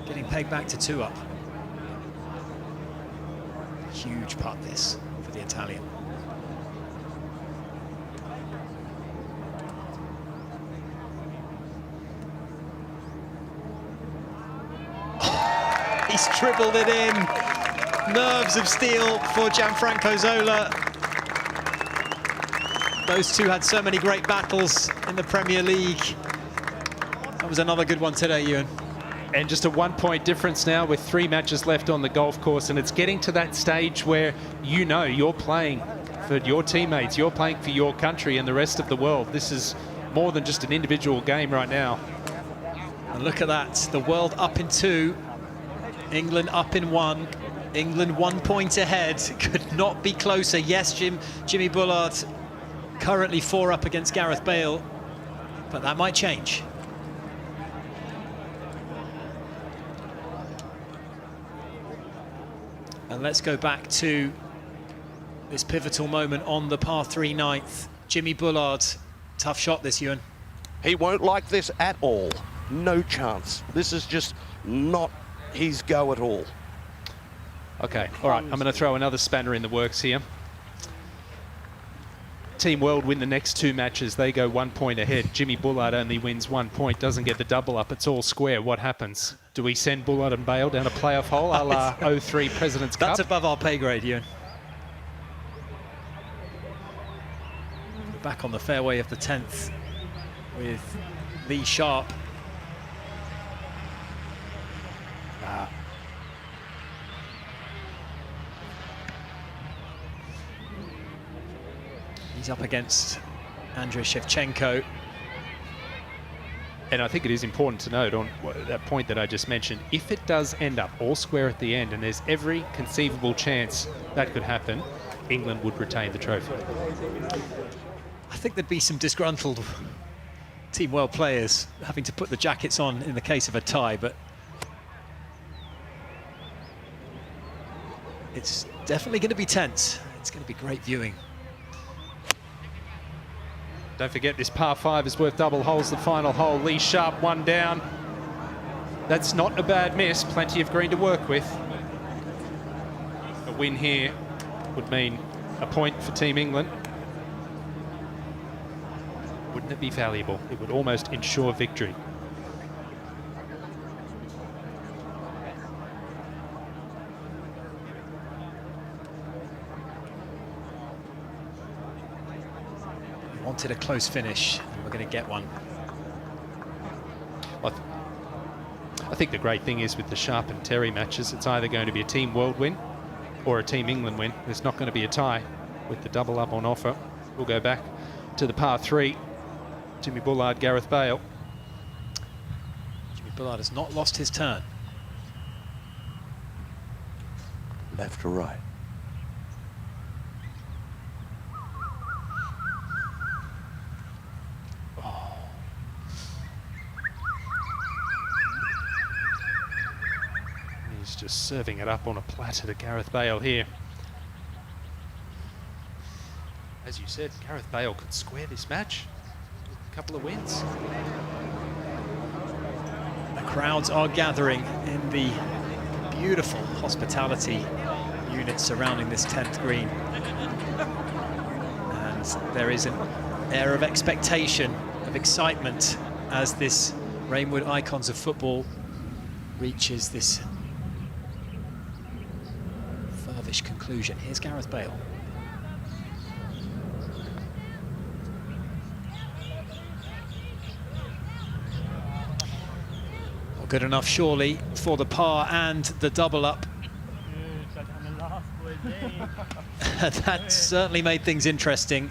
Speaker 5: getting pegged back to 2 up. Huge putt this for the Italian. He's dribbled it in. Nerves of steel for Gianfranco Zola. Those two had so many great battles in the Premier League. That was another good one today, Ewan.
Speaker 12: And just a 1-point difference now with 3 matches left on the golf course, and it's getting to that stage where you know you're playing for your teammates, you're playing for your country and the rest of the world. This is more than just an individual game right now.
Speaker 5: And look at that, the world up in 2. England up in 1. England 1 point ahead. Could not be closer. Yes, Jimmy Bullard currently 4 up against Gareth Bale, but that might change. And let's go back to this pivotal moment on the par 3 9th. Jimmy Bullard, tough shot this, Ewan.
Speaker 6: He won't like this at all. No chance. This is just not his go at all.
Speaker 12: Okay, all right, I'm going to throw another spanner in the works here. Team World win the next 2 matches. They go 1 point ahead. Jimmy Bullard only wins 1 point, doesn't get the double up. It's all square. What happens? Do we send Bullard and Bale down a playoff hole a la 03 President's Cup?
Speaker 5: That's above our pay grade, Ewan. We're back on the fairway of the 10th with Lee Sharp. He's up against Andrei Shevchenko.
Speaker 12: And I think it is important to note on that point that I just mentioned, if it does end up all square at the end, and there's every conceivable chance that could happen, England would retain the trophy.
Speaker 5: I think there'd be some disgruntled Team World players having to put the jackets on in the case of a tie, but it's definitely going to be tense. It's going to be great viewing.
Speaker 12: Don't forget, this par 5 is worth double holes, the final hole. Lee Sharp, one down. That's not a bad miss. Plenty of green to work with. A win here would mean a point for Team England. Wouldn't it be valuable? It would almost ensure victory.
Speaker 5: Wanted a close finish, and we're going to get one.
Speaker 12: I think the great thing is with the Sharp and Terry matches, it's either going to be a Team World win or a Team England win. There's not going to be a tie with the double up on offer. We'll go back to the par 3. Jimmy Bullard, Gareth Bale.
Speaker 5: Jimmy Bullard has not lost his turn.
Speaker 6: Left to right.
Speaker 12: He's just serving it up on a platter to Gareth Bale here. As you said, Gareth Bale could square this match. A couple of wins.
Speaker 5: The crowds are gathering in the beautiful hospitality unit surrounding this 10th green. And there is an air of expectation, of excitement, as this Rainwood Icons of Football reaches this furthish conclusion. Here's Gareth Bale. Well, good enough, surely, for the par and the double up. That certainly made things interesting.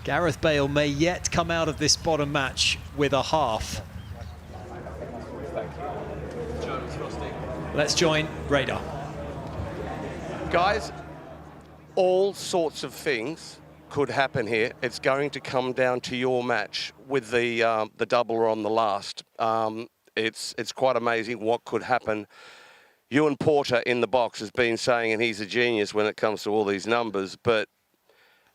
Speaker 5: Gareth Bale may yet come out of this bottom match with a half. Let's join Radar.
Speaker 6: Guys, all sorts of things could happen here. It's going to come down to your match with the doubler on the last. It's quite amazing what could happen. Ewan Porter in the box has been saying, and he's a genius when it comes to all these numbers, but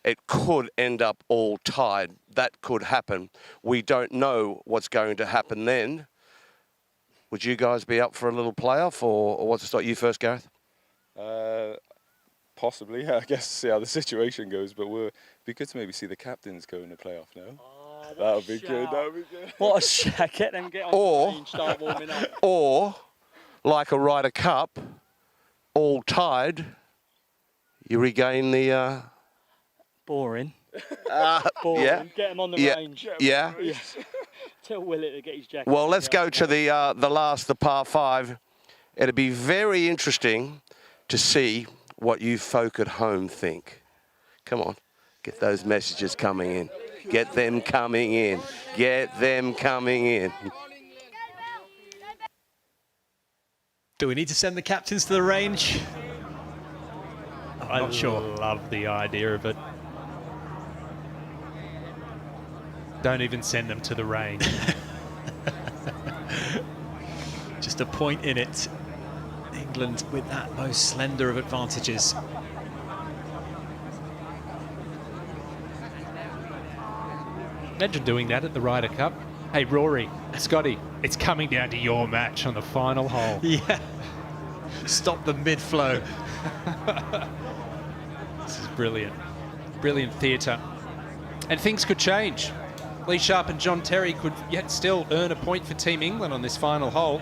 Speaker 6: it could end up all tied. That could happen. We don't know what's going to happen then. Would you guys be up for a little playoff, or what's the start? You first, Gareth?
Speaker 16: Possibly, I guess, see how the situation goes, but it'd be good to maybe see the captains go in the playoff now. That would be good, that would be good.
Speaker 17: What a shot, get on the range, start warming up.
Speaker 6: Or, like a Ryder Cup, all tied, you regain the...
Speaker 17: Boring.
Speaker 6: Boring. Yeah.
Speaker 17: Get them on the range.
Speaker 6: Yeah.
Speaker 17: Tell Willett to get his jacket.
Speaker 6: Well, let's go to the last, the par 5. It'll be very interesting to see what you folk at home think. Come on, get those messages coming in. Get them coming in. Get them coming in.
Speaker 5: Do we need to send the captains to the range? I'm not sure.
Speaker 12: Love the idea of it. Don't even send them to the range.
Speaker 5: Just a point in it. England with that most slender of advantages.
Speaker 12: Imagine doing that at the Ryder Cup. Hey, Rory, Scotty, it's coming down to your match on the final hole.
Speaker 5: Yeah. Stop the mid-flow.
Speaker 12: This is brilliant. Brilliant theatre. And things could change. Lee Sharp and John Terry could yet still earn a point for Team England on this final hole.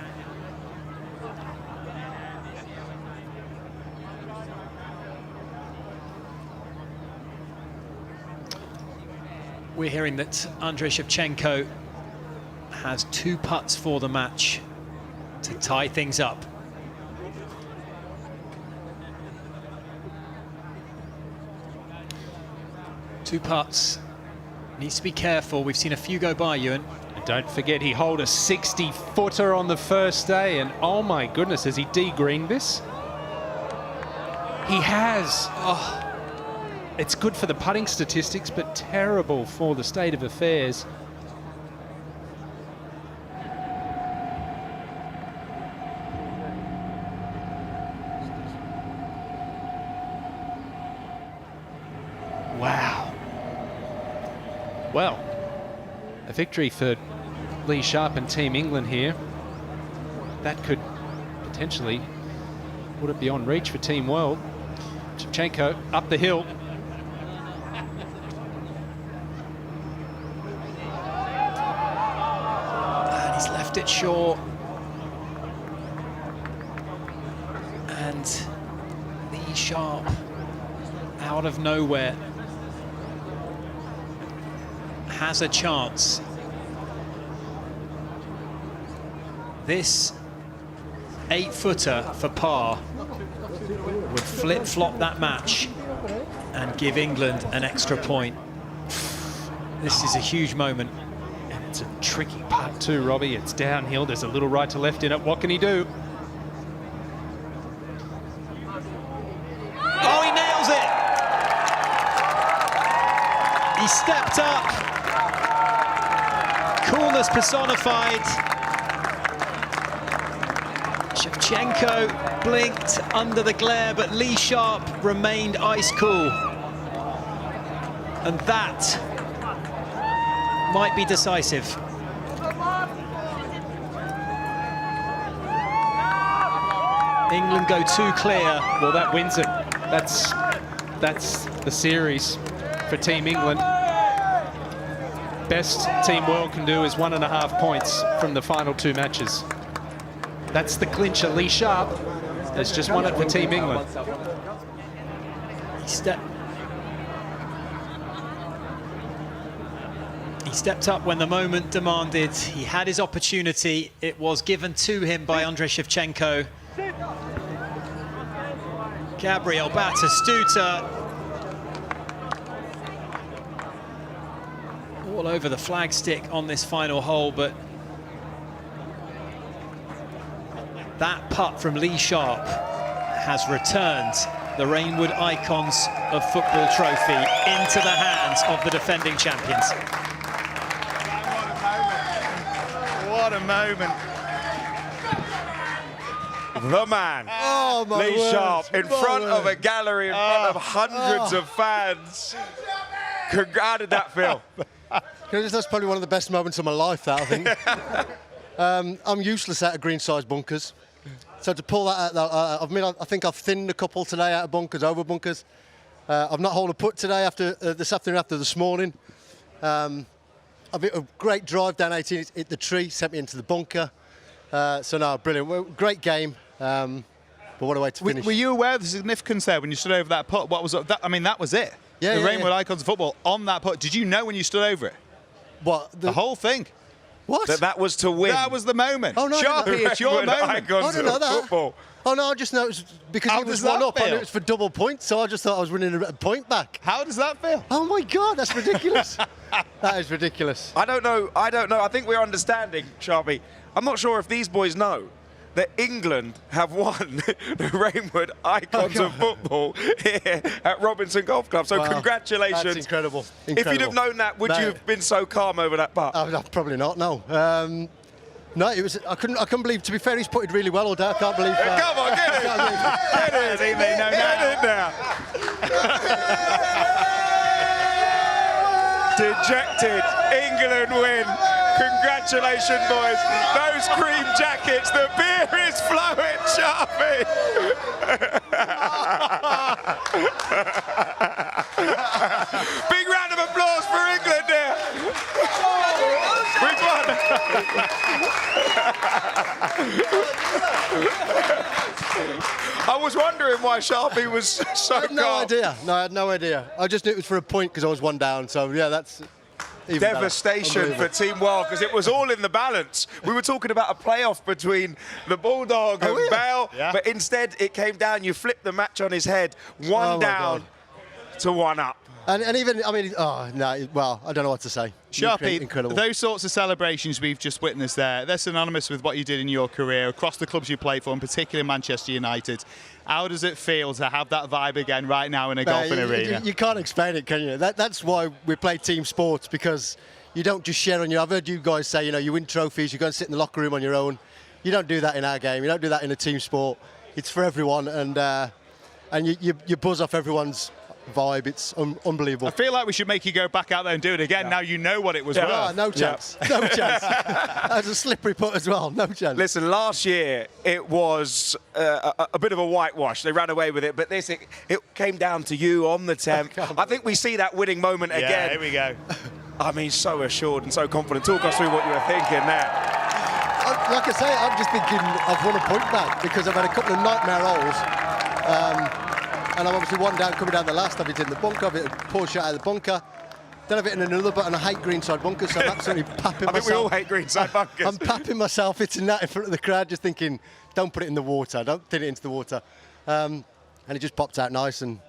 Speaker 5: We're hearing that Andrei Shevchenko has 2 putts for the match to tie things up. 2 putts. Needs to be careful. We've seen a few go by, Ewan.
Speaker 12: And don't forget, he holed a 60-footer on the first day, and oh my goodness, has he de-greened this? He has. Oh, it's good for the putting statistics, but terrible for the state of affairs. Wow. Well, a victory for Lee Sharp and Team England here. That could potentially put it beyond reach for Team World. Shevchenko up the hill.
Speaker 5: And he's left it short. And Lee Sharp out of nowhere has a chance. This 8-footer for par would flip-flop that match and give England an extra point. This is a huge moment.
Speaker 12: And it's a tricky putt too, Robbie. It's downhill. There's a little right to left in it. What can he do?
Speaker 5: Oh, he nails it! He stepped up. Coolness personified. Shevchenko blinked under the glare, but Lee Sharp remained ice cool. And that might be decisive. England go 2 clear.
Speaker 12: Well, that wins it. That's the series for Team England. Best Team World can do is 1.5 points from the final 2 matches. That's the clincher. Lee Sharp has just won it for Team England.
Speaker 5: He stepped up when the moment demanded. He had his opportunity. It was given to him by Andrei Shevchenko. Gabriel Batistuta all over the flagstick on this final hole, but that putt from Lee Sharp has returned the Rainwood Icons of Football trophy into the hands of the defending champions.
Speaker 10: What a moment. The man, Lee Sharp, in front of a gallery, in front of hundreds of fans. How did that feel?
Speaker 14: That's probably one of the best moments of my life, that, I think. I'm useless out of green-sized bunkers. So to pull that out, I think I've thinned a couple today out of bunkers, over bunkers. I've not holed a putt today after this afternoon after this morning. I've hit a great drive down 18, hit the tree, sent me into the bunker. So no, brilliant, great game. But what a way to finish.
Speaker 18: Were you aware of the significance there when you stood over that putt? What was that? I mean, that was it.
Speaker 14: Yeah,
Speaker 18: the Rainwood Icons of Football on that putt. Did you know when you stood over it?
Speaker 14: What?
Speaker 18: The whole thing.
Speaker 14: What?
Speaker 10: That was to win.
Speaker 18: That was the moment.
Speaker 14: Oh, no,
Speaker 18: Sharpie, it's your moment.
Speaker 10: Icons
Speaker 14: I didn't know
Speaker 10: of
Speaker 14: that.
Speaker 10: Football.
Speaker 14: Oh no, I just know it was because
Speaker 18: How
Speaker 14: it was
Speaker 18: does that
Speaker 14: 1 up and
Speaker 18: feel?
Speaker 14: it was for double points, so I just thought I was winning a point back.
Speaker 18: How does that feel?
Speaker 14: Oh my God, that's ridiculous. That is ridiculous.
Speaker 10: I don't know. I think we're understanding, Sharpie. I'm not sure if these boys know that England have won the Rainwood Icons of Football here at Robinson Golf Club. So
Speaker 14: wow,
Speaker 10: congratulations.
Speaker 14: That's incredible.
Speaker 10: If you'd have known that, would you have been so calm over that putt?
Speaker 14: Probably not, no. No, it was. I couldn't believe. To be fair, he's putted really well all day. I can't believe.
Speaker 10: Come on, get it! Get it! Get it now! Dejected, England win. Congratulations, boys. Those cream jackets, the beer is flowing, Sharpie. Big round of applause for England there. We've won. I was wondering why Sharpie was so
Speaker 14: I had no idea. No, I had no idea. I just knew it was for a point because I was 1 down. So yeah, that's even
Speaker 10: devastation for Team World because it was all in the balance. We were talking about a playoff between the Bulldog and Bale, but instead it came down. You flipped the match on his head. 1 down. to 1-up.
Speaker 14: And even, I mean, oh, no, well, I don't know what to say.
Speaker 18: Sharpie,
Speaker 14: Incredible.
Speaker 18: those sorts of celebrations we've just witnessed there, they're synonymous with what you did in your career across the clubs you played for, and particularly Manchester United. How does it feel to have that vibe again right now in a golfing arena?
Speaker 14: You can't explain it, can you? That's why we play team sports, because you don't just share on your... I've heard you guys say, you know, you win trophies, you go and sit in the locker room on your own. You don't do that in our game. You don't do that in a team sport. It's for everyone, and you buzz off everyone's vibe. It's unbelievable.
Speaker 18: I feel like we should make you go back out there and do it again. Now you know what it was worth.
Speaker 14: Oh, no chance. No chance. That's a slippery putt as well. No chance.
Speaker 10: Listen, last year it was a bit of a whitewash. They ran away with it, but this it came down to you on the 10th. I think we see that winning moment again.
Speaker 18: Yeah, here we go.
Speaker 10: I mean, so assured and so confident. Talk us through what you were thinking there.
Speaker 14: Like I say, I'm just thinking I've won a point back because I've had a couple of nightmare holes. And I'm obviously one down, coming down the last. I've hit in the bunker, I've hit a poor shot out of the bunker. Then I've hit in another, but and I hate greenside bunkers, so I'm absolutely papping myself.
Speaker 10: I think we all hate greenside bunkers.
Speaker 14: I'm papping myself, hitting that in front of the crowd, just thinking, don't put it in the water, don't put it into the water. And it just popped out nice, and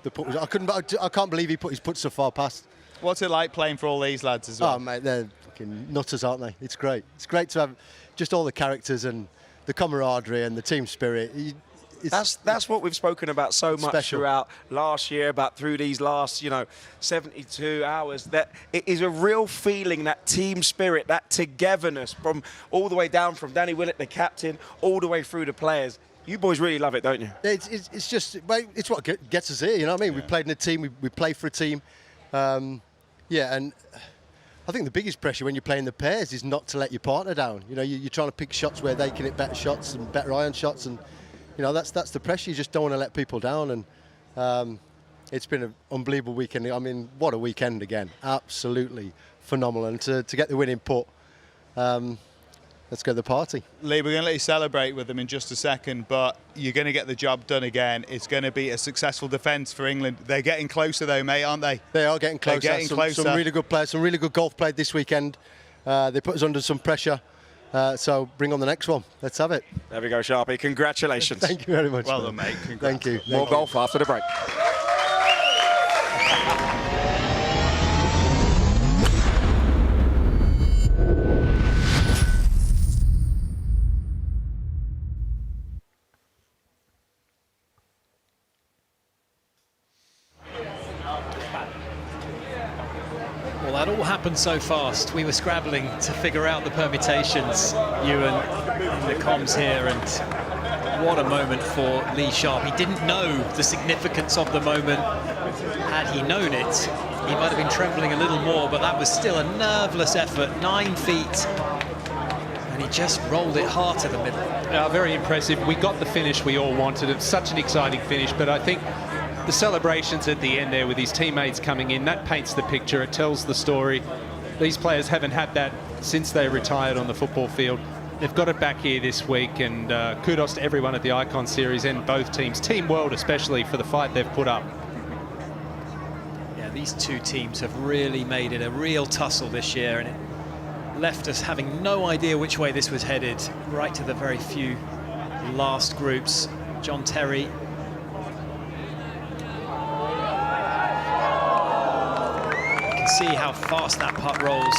Speaker 14: the putt was, I can't believe he put his putt so far past.
Speaker 18: What's it like playing for all these lads as well?
Speaker 14: Oh, mate, they're fucking nutters, aren't they? It's great. It's great to have just all the characters and the camaraderie and the team spirit.
Speaker 10: That's what we've spoken about so much throughout last year, about through these last 72 hours. That it is a real feeling, that team spirit, that togetherness, from all the way down from Danny Willett, the captain, all the way through the players. You boys really love it, don't you?
Speaker 14: It's just, it's what gets us here. You know what I mean? We played in a team. We play for a team. Yeah, and I think the biggest pressure when you're playing the pairs is not to let your partner down. You know, you're trying to pick shots where they can hit better shots and better iron shots, and that's the pressure. You just don't want to let people down, and it's been an unbelievable weekend. I mean, what a weekend again. Absolutely phenomenal. And to get the winning putt, let's go to the party.
Speaker 18: Lee, we're going to let you celebrate with them in just a second, but you're going to get the job done again. It's going to be a successful defence for England. They're getting closer though, mate, aren't they?
Speaker 14: They are getting closer.
Speaker 18: They're getting closer.
Speaker 14: Some really good players, some really good golf played this weekend. They put us under some pressure. So bring on the next one. Let's have it.
Speaker 10: There we go, Sharpie. Congratulations.
Speaker 14: Thank you very much.
Speaker 18: Well done, mate. Congrats.
Speaker 14: Thank you.
Speaker 10: More golf after the break.
Speaker 5: Well, that all happened so fast. We were scrabbling to figure out the permutations, Ewan, in the comms here, and what a moment for Lee Sharp. He didn't know the significance of the moment. Had he known it, he might have been trembling a little more, but that was still a nerveless effort, 9 feet, and he just rolled it hard to the middle.
Speaker 12: Very impressive. We got the finish we all wanted. It's such an exciting finish, but I think the celebrations at the end there with his teammates coming in, that paints the picture, it tells the story. These players haven't had that since they retired on the football field. They've got it back here this week, and kudos to everyone at the Icon Series and both teams, Team World especially, for the fight they've put up.
Speaker 5: Yeah, these two teams have really made it a real tussle this year, and it left us having no idea which way this was headed, right to the very few last groups. John Terry see how fast that putt rolls.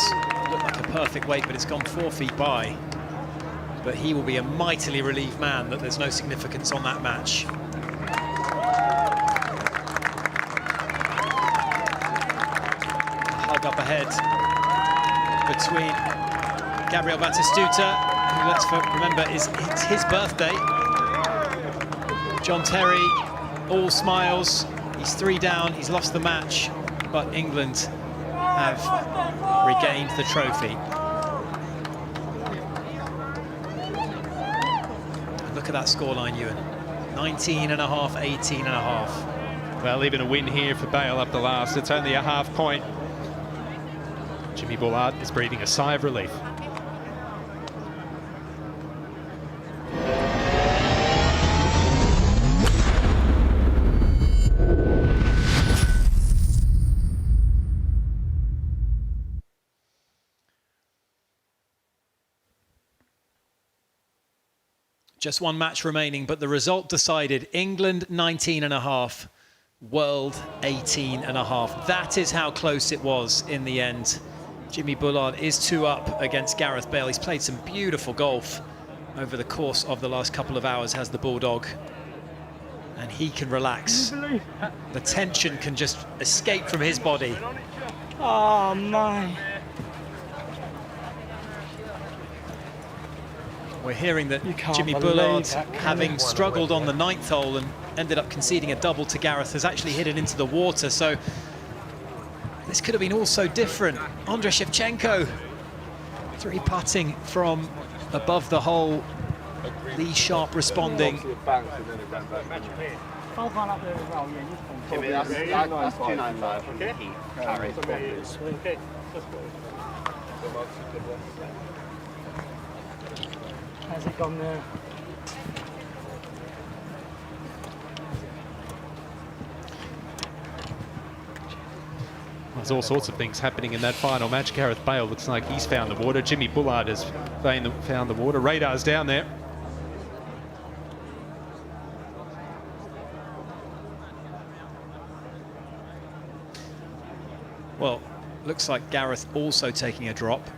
Speaker 5: Looked like a perfect weight, but it's gone 4 feet by. But he will be a mightily relieved man that there's no significance on that match. A hug up ahead between Gabriel Batistuta, who, let's remember, it's his birthday. John Terry, all smiles. He's 3 down, he's lost the match, but England have regained the trophy. Look at that scoreline, Ewan. 19.5, 18.5.
Speaker 12: Well, even a win here for Bale up the last. It's only a half point. Jimmy Bullard is breathing a sigh of relief.
Speaker 5: Just one match remaining, but the result decided. England 19.5, World 18.5. That is how close it was in the end. Jimmy Bullard is 2 up against Gareth Bale. He's played some beautiful golf over the course of the last couple of hours, has the Bulldog. And he can relax. The tension can just escape from his body.
Speaker 17: Oh, my.
Speaker 5: We're hearing that Jimmy Bullard, having struggled on the 9th hole and ended up conceding a double to Gareth, has actually hit it into the water. So this could have been all so different. Andrei Shevchenko, 3-putting from above the hole. Lee Sharp responding.
Speaker 17: How's it gone there?
Speaker 12: There's all sorts of things happening in that final match. Gareth Bale looks like he's found the water. Jimmy Bullard has found the water. Radar's down there.
Speaker 5: Well, looks like Gareth also taking a drop.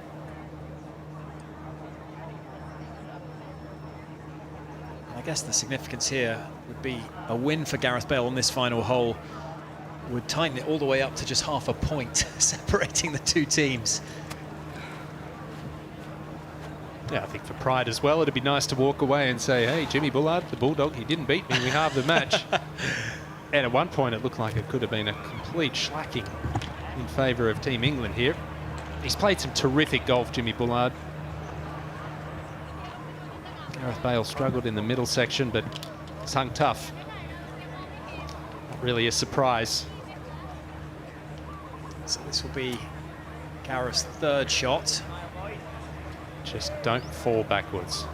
Speaker 5: I guess the significance here would be a win for Gareth Bale on this final hole would tighten it all the way up to just half a point, separating the two teams.
Speaker 12: Yeah, I think for pride as well, it'd be nice to walk away and say, hey, Jimmy Bullard, the Bulldog, he didn't beat me, we halved the match. And at one point it looked like it could have been a complete shellacking in favour of Team England here. He's played some terrific golf, Jimmy Bullard. Gareth Bale struggled in the middle section, but it's hung tough. Not really a surprise.
Speaker 5: So this will be Gareth's 3rd shot.
Speaker 12: Just don't fall backwards.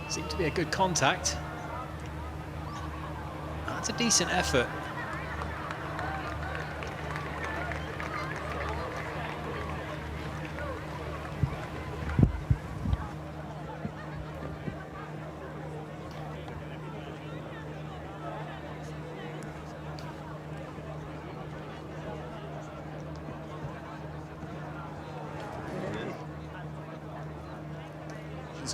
Speaker 5: Seemed to be a good contact. That's a decent effort.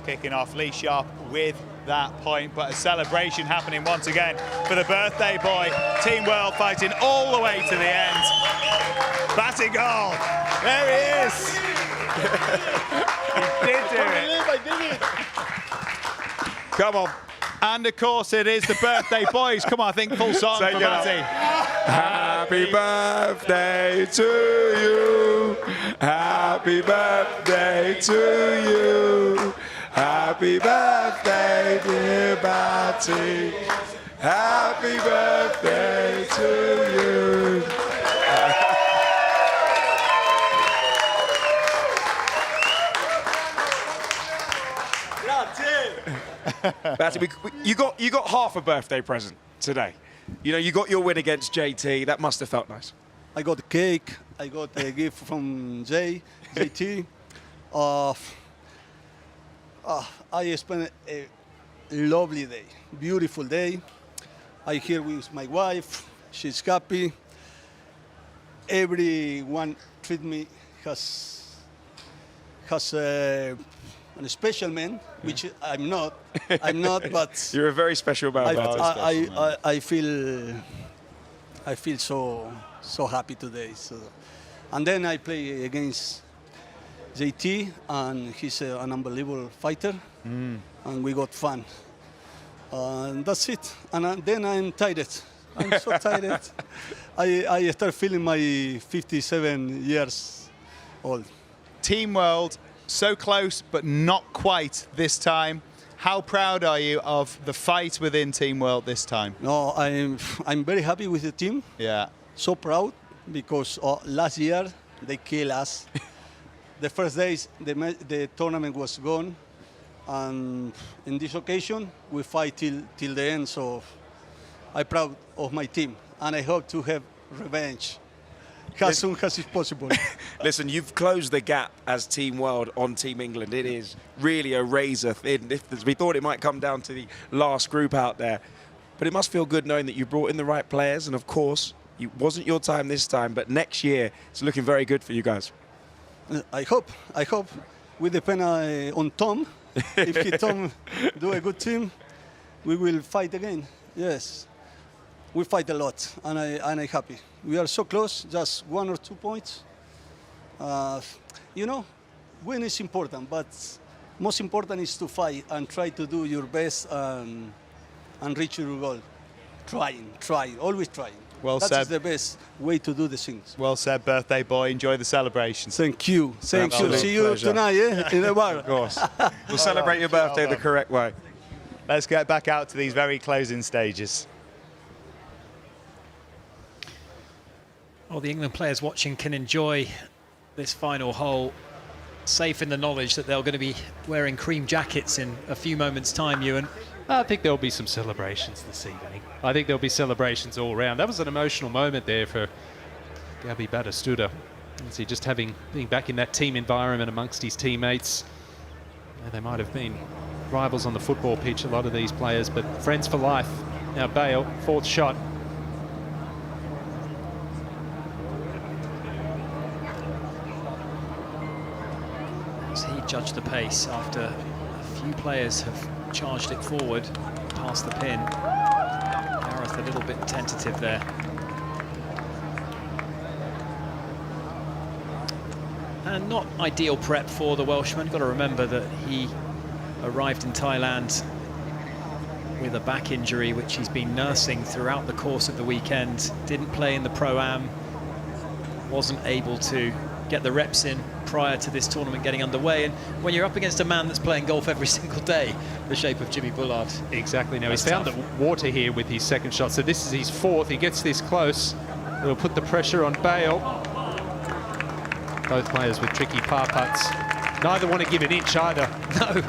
Speaker 3: Kicking off, Lee Sharp with that point, but a celebration happening once again for the birthday boy. Team World fighting all the way to the end. Batting goal. There he is. He did do it. I did it. Come on. And of course it is the birthday boys. Come on, I think full song for Batty.
Speaker 10: Happy birthday to you. Happy birthday to you. Happy birthday, dear Batty. Happy birthday to you. Batty, you got half a birthday present today. You know, you got your win against JT. That must have felt nice.
Speaker 9: I got the cake. I got a gift from JT. I spent a lovely day, beautiful day. I here with my wife. She's happy. Everyone treat me has a special man, which I'm not. I'm not, but
Speaker 10: you're a very special man.
Speaker 9: I feel so happy today. So, and then I play against JT, and he's an unbelievable fighter, and we got fun. And that's it. And then I'm tired. I'm so tired. I start feeling my 57 years old.
Speaker 3: Team World, so close, but not quite this time. How proud are you of the fight within Team World this time?
Speaker 9: No, I'm very happy with the team.
Speaker 3: Yeah.
Speaker 9: So proud because last year they killed us. The first days the tournament was gone, and in this occasion we fight till the end. So I'm proud of my team, and I hope to have revenge as soon as it's possible.
Speaker 13: Listen, you've closed the gap as Team World on Team England. It is really a razor thin. We thought it might come down to the last group out there. But it must feel good knowing that you brought in the right players. And, of course, it wasn't your time this time. But next year, it's looking very good for you guys.
Speaker 9: I hope. We depend on Tom. If he Tom do a good team, we will fight again. Yes. We fight a lot, and I'm happy. We are so close, just 1 or 2 points. You know, win is important, but most important is to fight and try to do your best and reach your goal. Trying, always trying.
Speaker 3: Well said.
Speaker 9: That is the best way to do the things.
Speaker 3: Well said, birthday boy. Enjoy the celebration.
Speaker 9: Thank you.
Speaker 3: Absolute
Speaker 9: See you
Speaker 3: pleasure.
Speaker 9: tonight, in the bar.
Speaker 3: Of course.
Speaker 13: We'll celebrate your birthday the correct way.
Speaker 3: Let's get back out to these very closing stages.
Speaker 5: Well, the England players watching can enjoy this final hole, safe in the knowledge that they're going to be wearing cream jackets in a few moments' time, Ewan.
Speaker 12: I think there'll be some celebrations this evening. I think there'll be celebrations all around. That was an emotional moment there for Gabby Batistuta. He just being back in that team environment amongst his teammates. Yeah, they might have been rivals on the football pitch, a lot of these players, but friends for life. Now Bale, 4th shot.
Speaker 5: As he judged the pace after a few players have charged it forward past the pin. Gareth a little bit tentative there. And not ideal prep for the Welshman. Got to remember that he arrived in Thailand with a back injury which he's been nursing throughout the course of the weekend. Didn't play in the Pro-Am, wasn't able to get the reps in prior to this tournament getting underway. And when you're up against a man that's playing golf every single day, the shape of Jimmy Bullard.
Speaker 12: Exactly. Now he's found the water here with his 2nd shot, so this is his 4th. He gets this close. It'll put the pressure on Bale. Both players with tricky par putts. Neither want to give an inch either.
Speaker 5: No,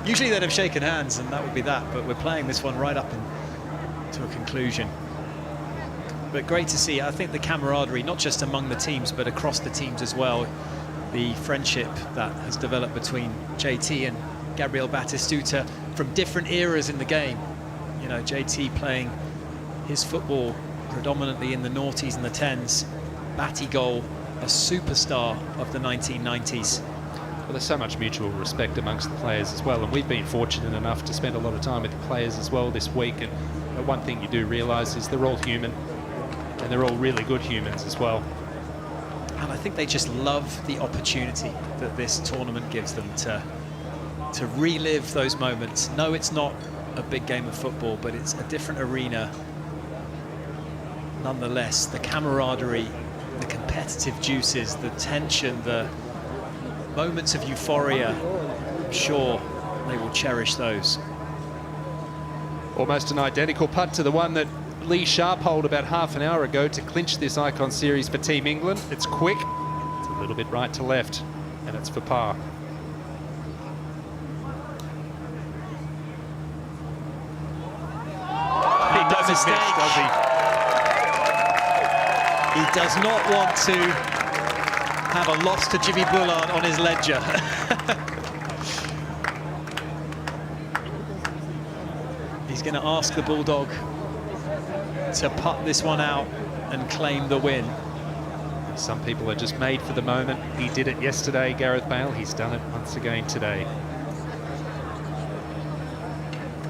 Speaker 5: usually they'd have shaken hands and that would be that, but we're playing this one right up to a conclusion. But great to see, I think, the camaraderie, not just among the teams, but across the teams as well. The friendship that has developed between JT and Gabriel Batistuta from different eras in the game. You know, JT playing his football predominantly in the noughties and the 10s. Batigol, a superstar of the 1990s.
Speaker 12: Well, there's so much mutual respect amongst the players as well, and we've been fortunate enough to spend a lot of time with the players as well this week, and one thing you do realise is they're all human, and they're all really good humans as well.
Speaker 5: And I think they just love the opportunity that this tournament gives them to relive those moments. No, it's not a big game of football, but it's a different arena. Nonetheless, the camaraderie, the competitive juices, the tension, the moments of euphoria, I'm sure they will cherish those.
Speaker 12: Almost an identical putt to the one that Lee Sharp holed about half an hour ago to clinch this Icon Series for Team England. It's quick, it's a little bit right to left, and it's for par.
Speaker 5: He does mistake.
Speaker 12: Does he?
Speaker 5: He does not want to have a loss to Jimmy Bullard on his ledger. He's going to ask the Bulldog to putt this one out and claim the win.
Speaker 12: Some people are just made for the moment. He did it yesterday, Gareth Bale. He's done it once again today.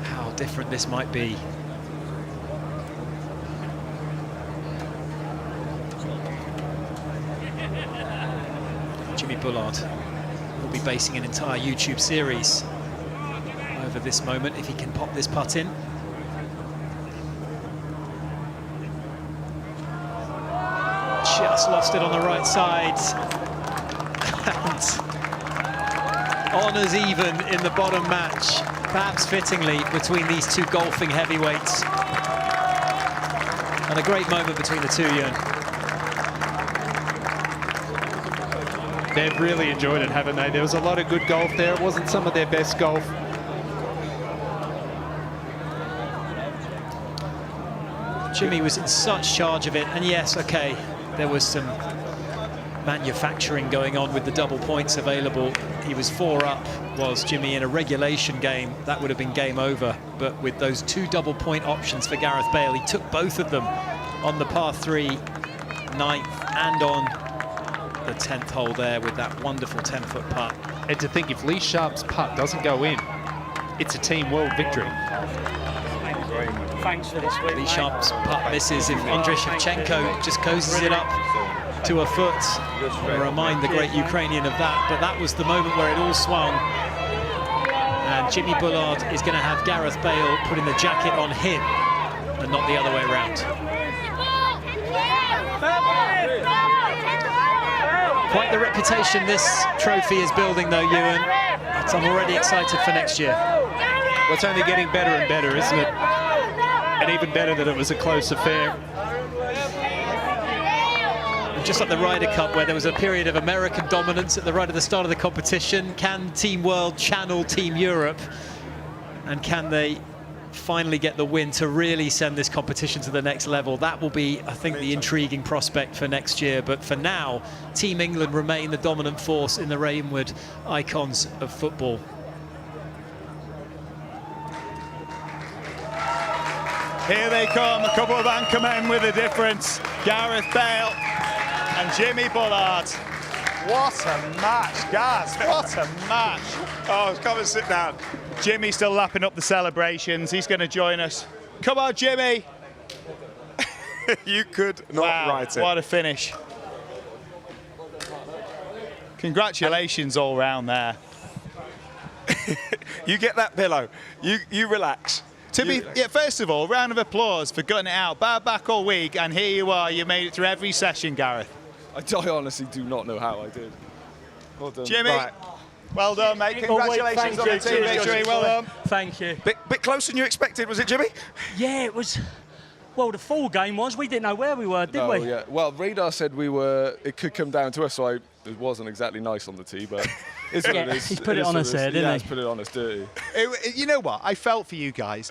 Speaker 5: How different this might be. Jimmy Bullard will be basing an entire YouTube series over this moment if he can pop this putt in. Just lost it on the right side. And honours even in the bottom match, perhaps fittingly, between these two golfing heavyweights. And a great moment between the two, Ewan.
Speaker 12: They've really enjoyed it, haven't they? There was a lot of good golf there. It wasn't some of their best golf.
Speaker 5: Jimmy was in such charge of it, and yes, okay, there was some manufacturing going on with the double points available. He was 4 up, was Jimmy. In a regulation game, that would have been game over. But with those 2 double point options for Gareth Bale, he took both of them on the par 3, 9th, and on the 10th hole there with that wonderful 10-foot putt.
Speaker 12: And to think if Lee Sharp's putt doesn't go in, it's a team world victory.
Speaker 17: Thanks for this week,
Speaker 5: Lee Sharp's putt misses. If Andrei Shevchenko just coasts it up to a foot, we'll remind the great Ukrainian of that. But that was the moment where it all swung. And Jimmy Bullard is going to have Gareth Bale putting the jacket on him and not the other way around. Quite the reputation this trophy is building, though, Ewan. But I'm already excited for next year.
Speaker 12: Well, it's only getting better and better, isn't it? And even better that it was a close affair.
Speaker 5: And just like the Ryder Cup, where there was a period of American dominance at the right at the start of the competition, can Team World channel Team Europe? And can they finally get the win to really send this competition to the next level? That will be, I think, the intriguing prospect for next year. But for now, Team England remain the dominant force in the Rainwood icons of football.
Speaker 3: Here they come, a couple of anchor men with a difference. Gareth Bale and Jimmy Bullard. What a match, Gaz, what a match. Oh, come and sit down. Jimmy's still lapping up the celebrations. He's going to join us. Come on, Jimmy.
Speaker 10: You could not write it.
Speaker 3: What a finish. Congratulations all round there.
Speaker 10: You get that pillow. You relax.
Speaker 3: First of all, round of applause for gutting it out. Bad back all week, and here you are. You made it through every session, Gareth.
Speaker 16: I honestly do not know how I did. Well done.
Speaker 3: Jimmy, well done, mate. Congratulations on the team victory. Well done.
Speaker 17: Thank you.
Speaker 10: Bit closer than you expected, was it, Jimmy?
Speaker 17: Yeah, it was. Well, the full game was. We didn't know where we were, did we?
Speaker 16: Yeah. Well, Radar said it could come down to us, so it wasn't exactly nice on the tee, but it's what it is.
Speaker 17: He's put it on us there, didn't he?
Speaker 16: Yeah, he's put it on us dirty.
Speaker 3: You know what? I felt for you guys.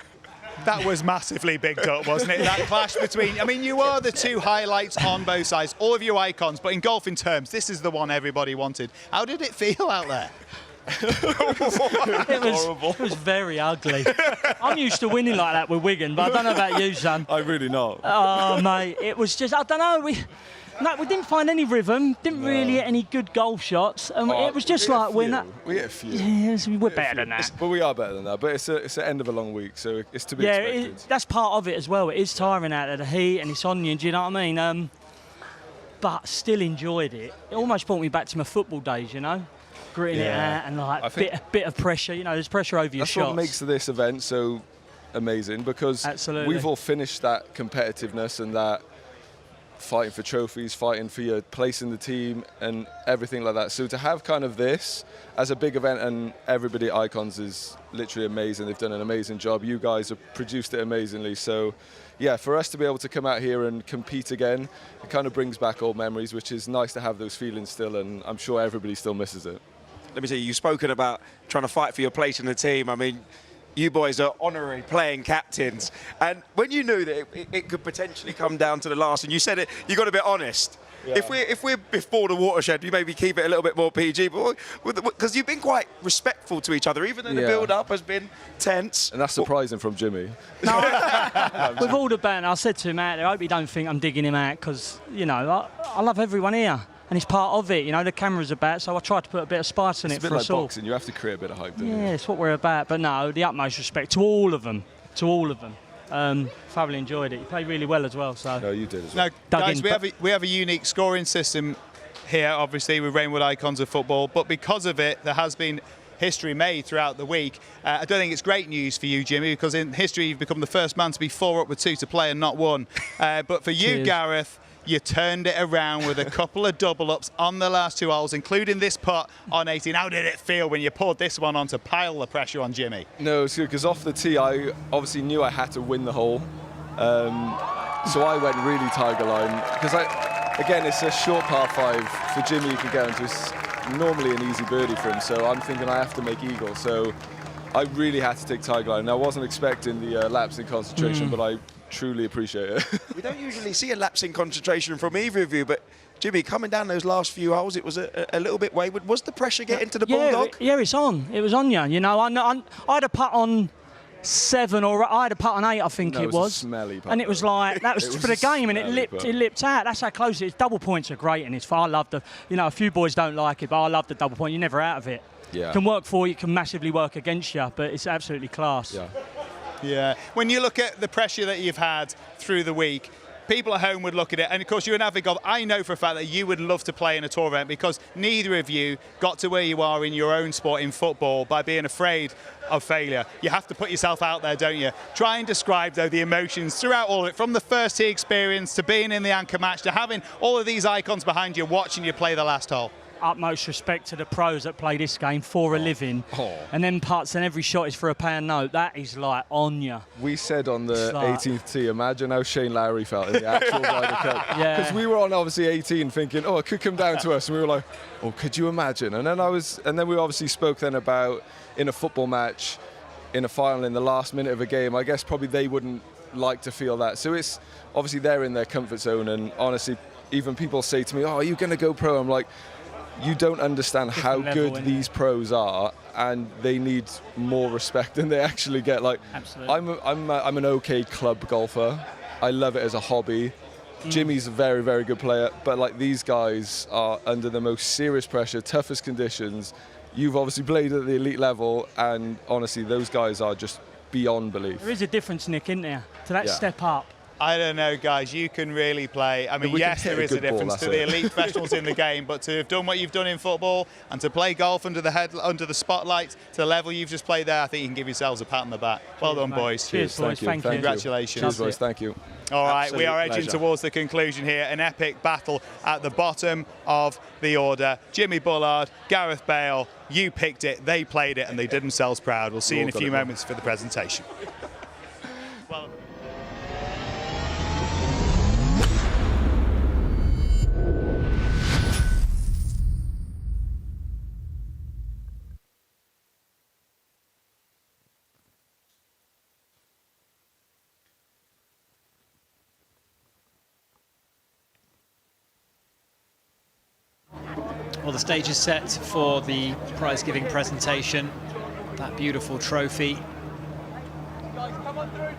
Speaker 3: That was massively bigged up, wasn't it? That clash between, I mean, you are the 2 highlights on both sides, all of your icons, but in golfing terms, this is the one everybody wanted. How did it feel out there?
Speaker 17: It was very ugly. I'm used to winning like that with Wigan, but I don't know about you, son.
Speaker 16: I'm really not.
Speaker 17: Oh, mate, it was just, I don't know, we didn't find any rhythm, didn't really hit any good golf shots, and it was just like
Speaker 16: we hit a few.
Speaker 17: Yes, we're better than that.
Speaker 16: But we are better than that. But it's the end of a long week, so it's to be expected.
Speaker 17: That's part of it as well. It is tiring out of the heat, and it's on you. Do you know what I mean? But still enjoyed it. It almost brought me back to my football days, you know, gritting it out and like bit of pressure. You know, there's pressure over your shots.
Speaker 16: That's what makes this event so amazing, because we've all finished that competitiveness and that fighting for trophies, fighting for your place in the team and everything like that. So to have kind of this as a big event, and everybody at Icons is literally amazing. They've done an amazing job. You guys have produced it amazingly. So yeah, for us to be able to come out here and compete again, it kind of brings back old memories, which is nice to have those feelings still, and I'm sure everybody still misses it.
Speaker 10: Let me tell you, you've spoken about trying to fight for your place in the team. I mean, you boys are honorary playing captains. And when you knew that it could potentially come down to the last, and you said it, you got to be honest. Yeah. If we're before the watershed, you maybe keep it a little bit more PG, because you've been quite respectful to each other, even though the build-up has been tense.
Speaker 16: And that's surprising from Jimmy.
Speaker 17: No, with all the banter, I said to him out there, I hope you don't think I'm digging him out, because, you know, I love everyone here. And it's part of it, you know, the camera's about, so I tried to put a bit of spice in it for us all.
Speaker 16: It's a bit like boxing, you have to create a bit of hype, don't you?
Speaker 17: Yeah, it's what we're about. But no, the utmost respect to all of them. Thoroughly enjoyed it. You played really well as well. So.
Speaker 16: No, you did as well.
Speaker 3: Now, guys, we have a unique scoring system here, obviously, with Rainwood Icons of Football. But because of it, there has been history made throughout the week. I don't think it's great news for you, Jimmy, because in history you've become the first man to be 4 up with 2 to play and not 1. But for you, Gareth, you turned it around with a couple of double-ups on the last 2 holes, including this putt on 18. How did it feel when you poured this one on to pile the pressure on Jimmy?
Speaker 16: No, it's good, because off the tee, I obviously knew I had to win the hole. So I went really tiger line, because again, it's a short par 5 for Jimmy. You can get into. It's normally an easy birdie for him, so I'm thinking I have to make eagle. So I really had to take tiger line. Now, I wasn't expecting the lapse in concentration, but I truly appreciate it.
Speaker 13: We don't usually see a lapse in concentration from either of you, but Jimmy, coming down those last few holes, it was a little bit wayward. Was the pressure getting to the Bulldog?
Speaker 17: Yeah, it's on. It was on you. You know, I had a putt on 7 or I had a putt on 8, I think
Speaker 16: No,
Speaker 17: it
Speaker 16: it was a
Speaker 17: was.
Speaker 16: smelly putt.
Speaker 17: And it was like, that was
Speaker 16: It was
Speaker 17: for the
Speaker 16: a
Speaker 17: game, and it
Speaker 16: smelly putt.
Speaker 17: lipped out. That's how close it is. Double points are great in this. I love the, you know, a few boys don't like it, but I love the double point. You're never out of it.
Speaker 16: Yeah.
Speaker 17: It can work for you, it can massively work against you, but it's absolutely class.
Speaker 16: Yeah.
Speaker 3: Yeah. When you look at the pressure that you've had through the week, people at home would look at it, and of course you're an avid golfer. I know for a fact that you would love to play in a tour event because neither of you got to where you are in your own sport in football by being afraid of failure. You have to put yourself out there, don't you? Try and describe, though, the emotions throughout all of it, from the first tee experience to being in the anchor match to having all of these icons behind you watching you play the last hole.
Speaker 17: Utmost respect to the pros that play this game for a living. And then putts and every shot is for a pound note. That is like on you.
Speaker 16: We said on the
Speaker 17: It's like-
Speaker 16: 18th tee, imagine how Shane Lowry felt in the actual Ryder Cup.
Speaker 17: Yeah.
Speaker 16: Because we were on obviously 18 thinking, oh, it could come down to us. And we were like, oh, could you imagine? And then we obviously spoke then about in a football match, in a final, in the last minute of a game, I guess probably they wouldn't like to feel that. So it's obviously they're in their comfort zone. And honestly, even people say to me, oh, are you going to go pro? I'm like, you don't understand how good these pros are, and they need more respect than they actually get. Like,
Speaker 17: absolutely.
Speaker 16: I'm an okay club golfer. I love it as a hobby. Jimmy's a very, very good player, but like these guys are under the most serious pressure, toughest conditions. You've obviously played at the elite level, and honestly, those guys are just beyond belief.
Speaker 17: There is a difference, Nick, isn't there? To that
Speaker 16: Yeah.
Speaker 17: step up.
Speaker 3: I don't know, guys. You can really play. I mean,
Speaker 16: We can
Speaker 3: yes,
Speaker 16: hit
Speaker 3: there
Speaker 16: a
Speaker 3: is a
Speaker 16: good ball,
Speaker 3: difference to
Speaker 16: that's
Speaker 3: the
Speaker 16: it.
Speaker 3: elite professionals in the game, but to have done what you've done in football and to play golf under the spotlight to the level you've just played there, I think you can give yourselves a pat on the back. Well done,
Speaker 17: mate.
Speaker 3: boys.
Speaker 17: Cheers, boys. Thank you.
Speaker 3: Congratulations.
Speaker 16: Cheers, boys. Thank you.
Speaker 3: All right, we are
Speaker 16: Absolute
Speaker 3: edging
Speaker 16: pleasure.
Speaker 3: towards the conclusion here. An epic battle at the bottom of the order. Jimmy Bullard, Gareth Bale, you picked it, they played it, and they did themselves proud. We'll see you in a
Speaker 16: All got
Speaker 3: few
Speaker 16: it, man.
Speaker 3: moments for the presentation. Well.
Speaker 5: Well, the stage is set for the prize-giving presentation. That beautiful trophy,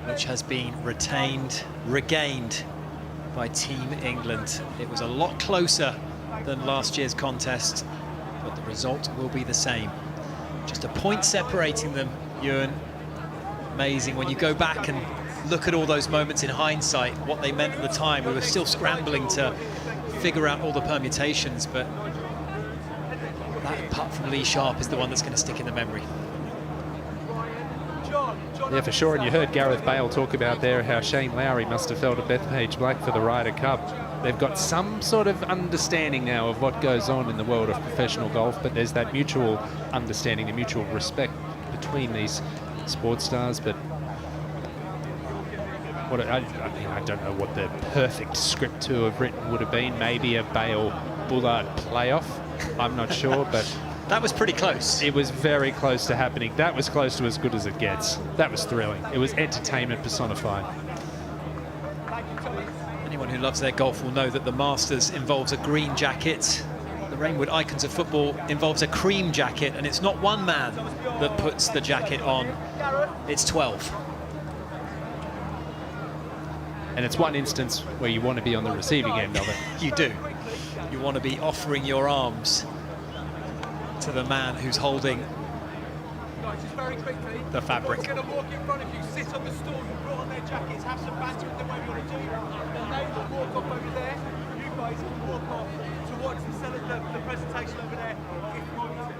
Speaker 5: which has been regained by Team England. It was a lot closer than last year's contest, but the result will be the same. Just a point separating them, Ewan. Amazing when you go back and look at all those moments in hindsight, what they meant at the time. We were still scrambling to figure out all the permutations, but that putt from Lee Sharp is the one that's going to stick in the memory.
Speaker 12: Yeah, for sure. And you heard Gareth Bale talk about there how Shane Lowry must have felt a Bethpage Black for the Ryder Cup. They've got some sort of understanding now of what goes on in the world of professional golf, but there's that mutual understanding, the mutual respect between these sports stars. But what I mean, I don't know what the perfect script to have written would have been. Maybe a Bale-Bullard playoff. I'm not sure, but
Speaker 5: that was pretty close.
Speaker 12: It was very close to happening. That was close to as good as it gets. That was thrilling. It was entertainment personified.
Speaker 5: Anyone who loves their golf will know that the Masters involves a green jacket. The Rainwood Icons of Football involves a cream jacket, and it's not one man that puts the jacket on, it's 12.
Speaker 12: And it's one instance where you want to be on the receiving end of it.
Speaker 5: You do. You want to be offering your arms to the man who's holding the fabric.
Speaker 4: We're going to walk in front of you, sit on the stool, you put on their jackets, have some banter with them when you want to do. And they will walk off over there. You guys can walk off towards the presentation over there. If you want to.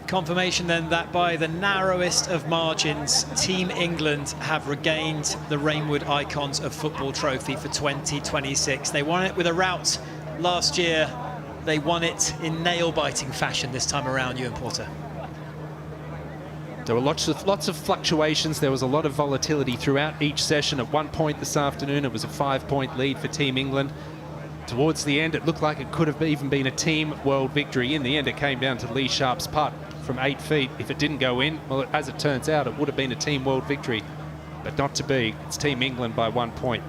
Speaker 5: Confirmation then that by the narrowest of margins, Team England have regained the Rainwood Icons of Football trophy for 2026. They won it with a rout last year. They won it in nail-biting fashion this time around, Ewan Porter.
Speaker 12: There were lots of fluctuations. There was a lot of volatility throughout each session. At one point this afternoon, it was a 5-point lead for Team England. Towards the end, it looked like it could have even been a team world victory. In the end, it came down to Lee Sharp's putt from 8 feet. If it didn't go in, well, as it turns out, it would have been a team world victory, but not to be. It's Team England by 1 point.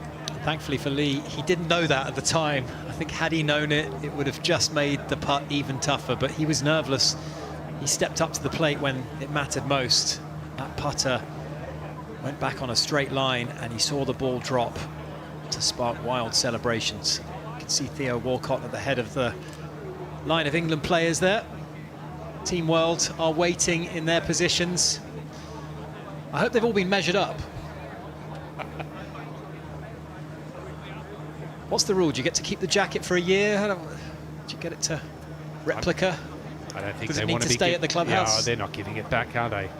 Speaker 5: Thankfully for Lee, he didn't know that at the time. I think had he known it, it would have just made the putt even tougher, but he was nerveless. He stepped up to the plate when it mattered most. That putter went back on a straight line, and he saw the ball drop to spark wild celebrations. You can see Theo Walcott at the head of the line of England players there. Team World are waiting in their positions. I hope they've all been measured up. What's the rule? Do you get to keep the jacket for a year? Do you get it to replica?
Speaker 12: I don't think
Speaker 5: Does
Speaker 12: they
Speaker 5: it need
Speaker 12: want
Speaker 5: to
Speaker 12: be
Speaker 5: stay at the clubhouse?
Speaker 12: Yeah, they're not giving it back, are they?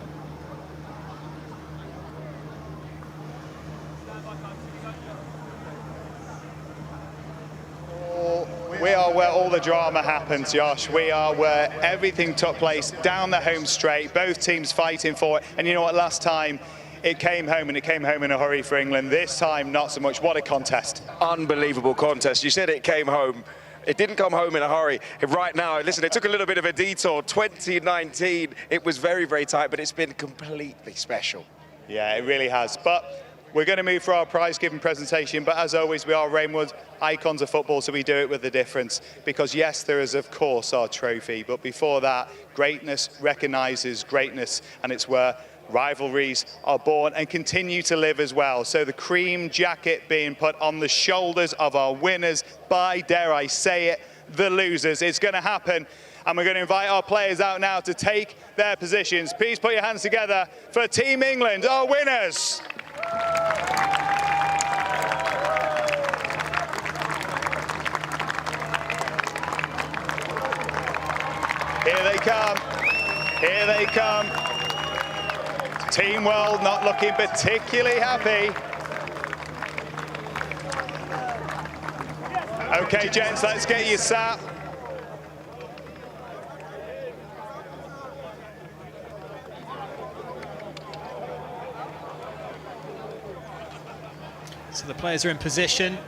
Speaker 3: We are where all the drama happened, Josh. We are where everything took place down the home straight, both teams fighting for it. And you know what, last time it came home, and it came home in a hurry for England. This time, not so much. What a contest.
Speaker 13: Unbelievable contest. You said it came home. It didn't come home in a hurry. Right now, listen, it took a little bit of a detour. 2019, it was very, very tight, but it's been completely special.
Speaker 3: Yeah, it really has. But we're going to move for our prize-giving presentation, but as always, we are Rainwood icons of football, so we do it with a difference. Because yes, there is, of course, our trophy, but before that, greatness recognises greatness, and it's where rivalries are born and continue to live as well. So the cream jacket being put on the shoulders of our winners by, dare I say it, the losers. It's going to happen, and we're going to invite our players out now to take their positions. Please put your hands together for Team England, our winners. Here they come. Here they come. Team World not looking particularly happy. Okay, gents, let's get you sat.
Speaker 5: So the players are in position,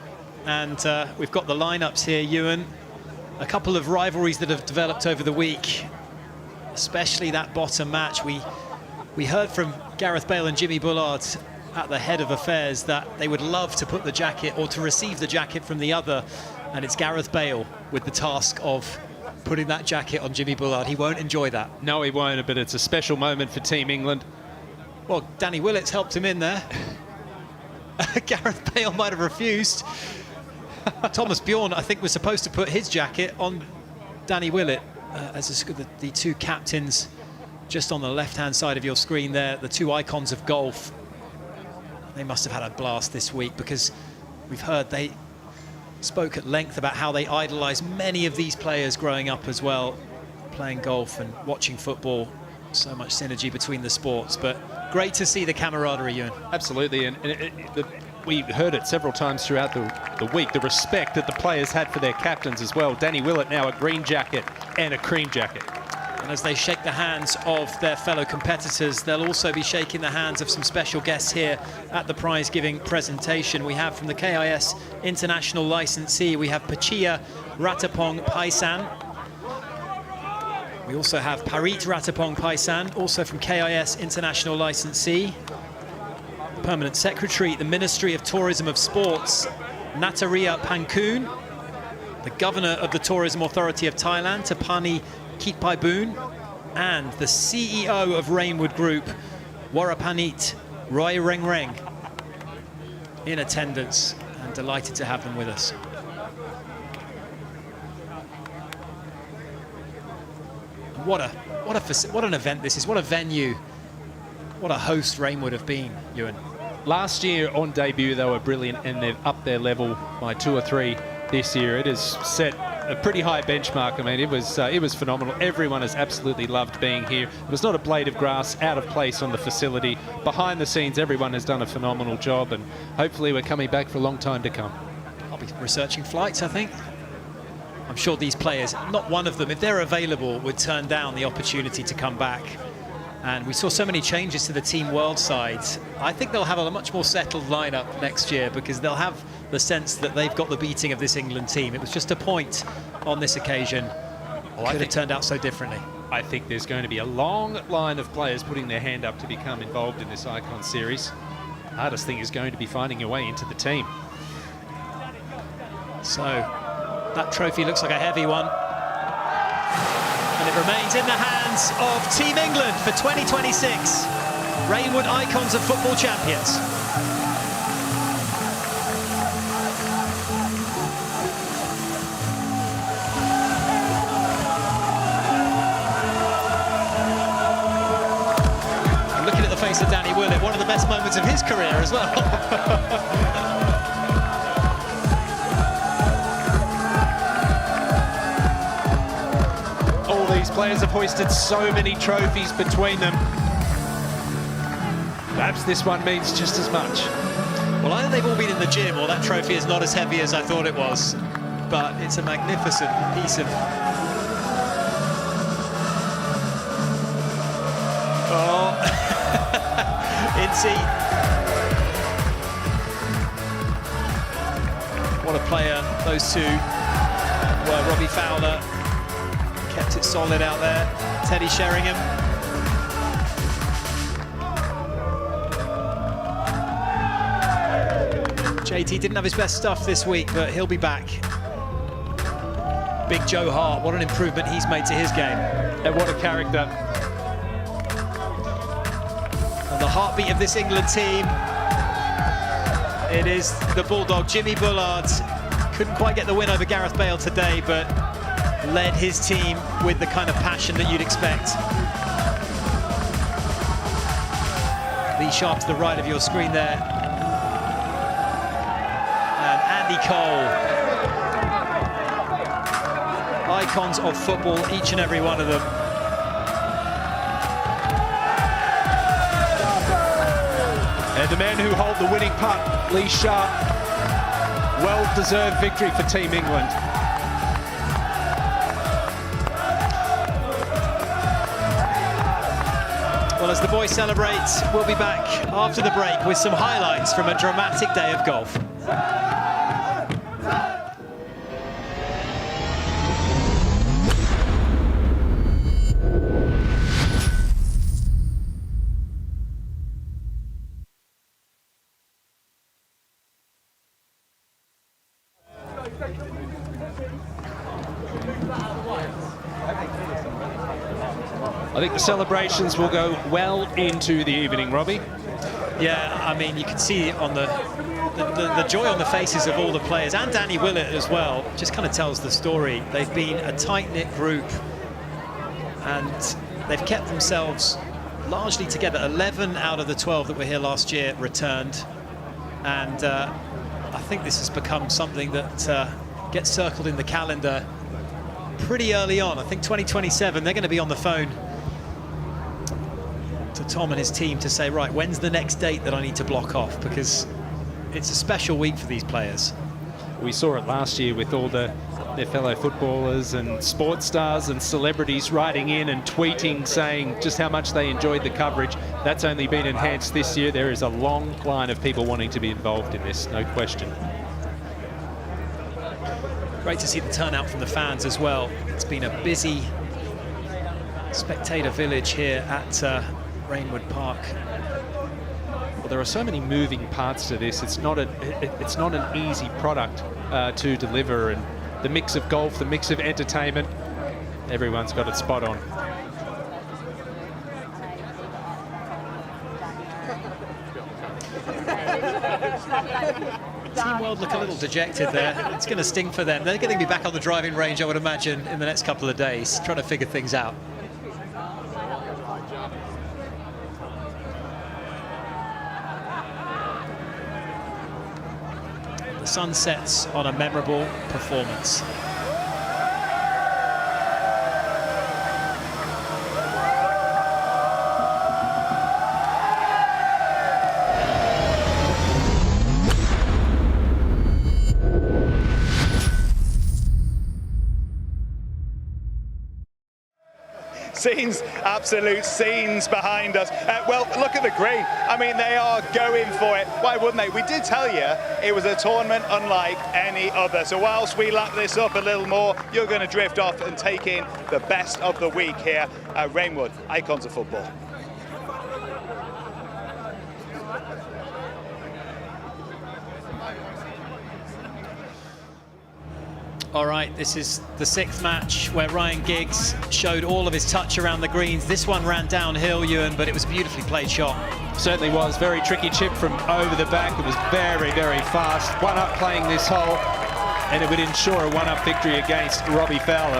Speaker 5: and we've got the lineups here, Ewan. A couple of rivalries that have developed over the week, especially that bottom match. We heard from Gareth Bale and Jimmy Bullard at the head of affairs that they would love to put the jacket or to receive the jacket from the other, and it's Gareth Bale with the task of putting that jacket on Jimmy Bullard. He won't enjoy that.
Speaker 12: No, he won't, but it's a special moment for Team England.
Speaker 5: Well, Danny Willett's helped him in there. Gareth Bale might have refused. Thomas Bjorn, I think, was supposed to put his jacket on Danny Willett as the two captains just on the left-hand side of your screen there, the two icons of golf. They must have had a blast this week, because we've heard they spoke at length about how they idolise many of these players growing up as well, playing golf and watching football. So much synergy between the sports, but great to see the camaraderie, Ewan.
Speaker 12: Absolutely, and we heard it several times throughout the week, the respect that the players had for their captains as well. Danny Willett now a green jacket and a cream jacket.
Speaker 5: And as they shake the hands of their fellow competitors, they'll also be shaking the hands of some special guests here at the prize-giving presentation. We have from the KIS International Licensee, we have Pachia Ratapong Paisan. We also have Parit Ratapong Paisan, also from KIS International Licensee. Permanent Secretary, the Ministry of Tourism of Sports, Nataria Pangkoon. The Governor of the Tourism Authority of Thailand, Tapani Kitpaiboon. And the CEO of Rainwood Group, Warapanit Roy Reng Reng, in attendance, and delighted to have them with us. What an event this is, what a venue, what a host Rainwood have been, Ewan.
Speaker 12: Last year on debut they were brilliant, and they've upped their level by 2 or 3 this year. It has set a pretty high benchmark. I mean, it was phenomenal. Everyone has absolutely loved being here. It was not a blade of grass out of place on the facility. Behind the scenes, everyone has done a phenomenal job, and hopefully we're coming back for a long time to come.
Speaker 5: I'll be researching flights, I think. I'm sure these players, not one of them, if they're available, would turn down the opportunity to come back. And we saw so many changes to the Team World side. I think they'll have a much more settled lineup next year, because they'll have the sense that they've got the beating of this England team. It was just a point on this occasion. Could have turned out so differently.
Speaker 12: I think there's going to be a long line of players putting their hand up to become involved in this Icon Series. Hardest thing is going to be finding your way into the team.
Speaker 5: So that trophy looks like a heavy one. And it remains in the hands of Team England for 2026. Rainwood Icons of Football champions. And looking at the face of Danny Willett, one of the best moments of his career as well.
Speaker 12: Players have hoisted so many trophies between them. Perhaps this one means just as much.
Speaker 5: Well, either they've all been in the gym or that trophy is not as heavy as I thought it was. But it's a magnificent piece of... Oh, Incy. What a player those two were. Robbie Fowler kept it solid out there. Teddy Sheringham. JT didn't have his best stuff this week, but he'll be back. Big Joe Hart, what an improvement he's made to his game.
Speaker 12: And what a character.
Speaker 5: And the heartbeat of this England team, it is the Bulldog, Jimmy Bullard. Couldn't quite get the win over Gareth Bale today, but led his team with the kind of passion that you'd expect. Lee Sharp to the right of your screen there. And Andy Cole. Icons of football, each and every one of them.
Speaker 12: And the man who hold the winning putt, Lee Sharp. Well-deserved victory for Team England.
Speaker 5: Well, as the boys celebrate, we'll be back after the break with some highlights from a dramatic day of golf.
Speaker 12: I think the celebrations will go well into the evening, Robbie.
Speaker 5: Yeah, I mean, you can see on the joy on the faces of all the players, and Danny Willett as well, just kind of tells the story. They've been a tight-knit group, and they've kept themselves largely together. 11 out of the 12 that were here last year returned, and I think this has become something that gets circled in the calendar pretty early on. I think 2027, they're going to be on the phone to Tom and his team to say, right, when's the next date that I need to block off? Because it's a special week for these players.
Speaker 12: We saw it last year with all their fellow footballers and sports stars and celebrities writing in and tweeting saying just how much they enjoyed the coverage. That's only been enhanced this year. There is a long line of people wanting to be involved in this, no question.
Speaker 5: Great to see the turnout from the fans as well. It's been a busy spectator village here at Rainwood Park.
Speaker 12: Well, there are so many moving parts to this. It's not an easy product to deliver, and the mix of golf, the mix of entertainment, everyone's got it spot on.
Speaker 5: Team World look a little dejected there. It's going to sting for them. They're going to be back on the driving range, I would imagine, in the next couple of days, trying to figure things out. The sun sets on a memorable performance.
Speaker 3: Scenes, absolute scenes behind us. Well, look at the green. I mean, they are going for it. Why wouldn't they? We did tell you it was a tournament unlike any other. So whilst we lap this up a little more, you're going to drift off and take in the best of the week here at Rainwood, Icons of Football.
Speaker 5: All right, this is the 6th match where Ryan Giggs showed all of his touch around the greens. This one ran downhill, Ewan, but it was a beautifully played shot.
Speaker 12: Certainly was. Very tricky chip from over the back. It was very, very fast. One up playing this hole, and it would ensure a one-up victory against Robbie Fowler.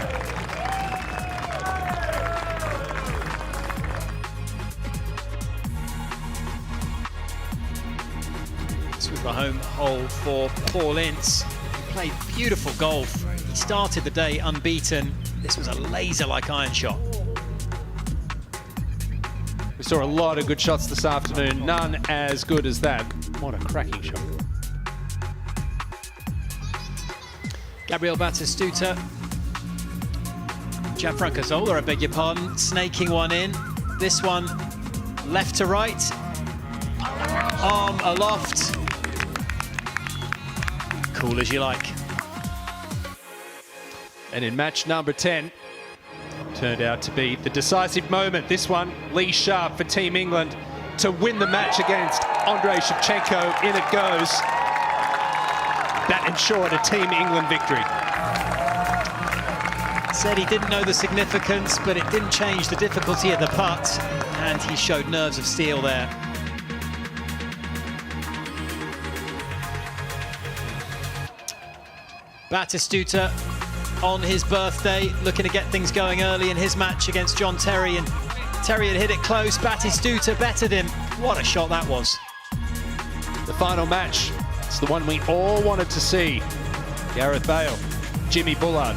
Speaker 5: This was the home hole for Paul Ince. He played beautiful golf. He started the day unbeaten. This was a laser-like iron shot.
Speaker 12: We saw a lot of good shots this afternoon, none as good as that. What a cracking shot.
Speaker 5: Gabriel Batistuta, Gianfranco Zola, I beg your pardon, snaking one in. This one left to right, arm aloft. Cool as you like.
Speaker 12: And in match number 10, turned out to be the decisive moment. This one, Lee Sharp for Team England to win the match against Andrei Shevchenko. In it goes. That ensured a Team England victory.
Speaker 5: Said he didn't know the significance, but it didn't change the difficulty of the putt, and he showed nerves of steel there. Batistuta on his birthday, looking to get things going early in his match against John Terry, and Terry had hit it close. Batistuta bettered him. What a shot that was.
Speaker 12: The final match, it's the one we all wanted to see. Gareth Bale, Jimmy Bullard.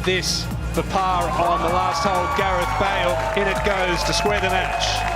Speaker 12: This for par on the last hole. Gareth Bale, in it goes to square the match.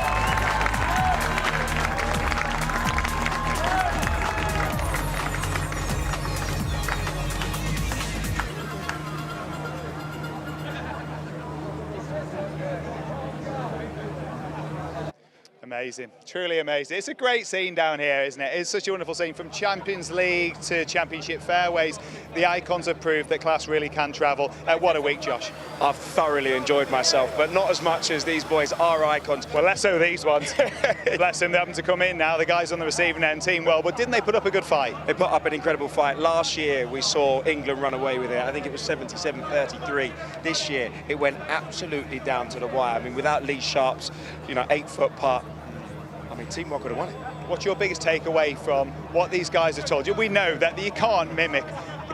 Speaker 3: Amazing, truly amazing. It's a great scene down here, isn't it? It's such a wonderful scene, from Champions League to Championship fairways. The Icons have proved that class really can travel. What a week, Josh.
Speaker 13: I've thoroughly enjoyed myself, but not as much as these boys are Icons.
Speaker 3: Well, less so these ones. Bless them, they're having to come in now. The guys on the receiving end, Team Well, but didn't they put up a good fight?
Speaker 13: They put up an incredible fight. Last year, we saw England run away with it. I think it was 77-33. This year, it went absolutely down to the wire. I mean, without Lee Sharp's, 8-foot putt, I mean, Team Well could have won it.
Speaker 3: What's your biggest takeaway from what these guys have told you? We know that you can't mimic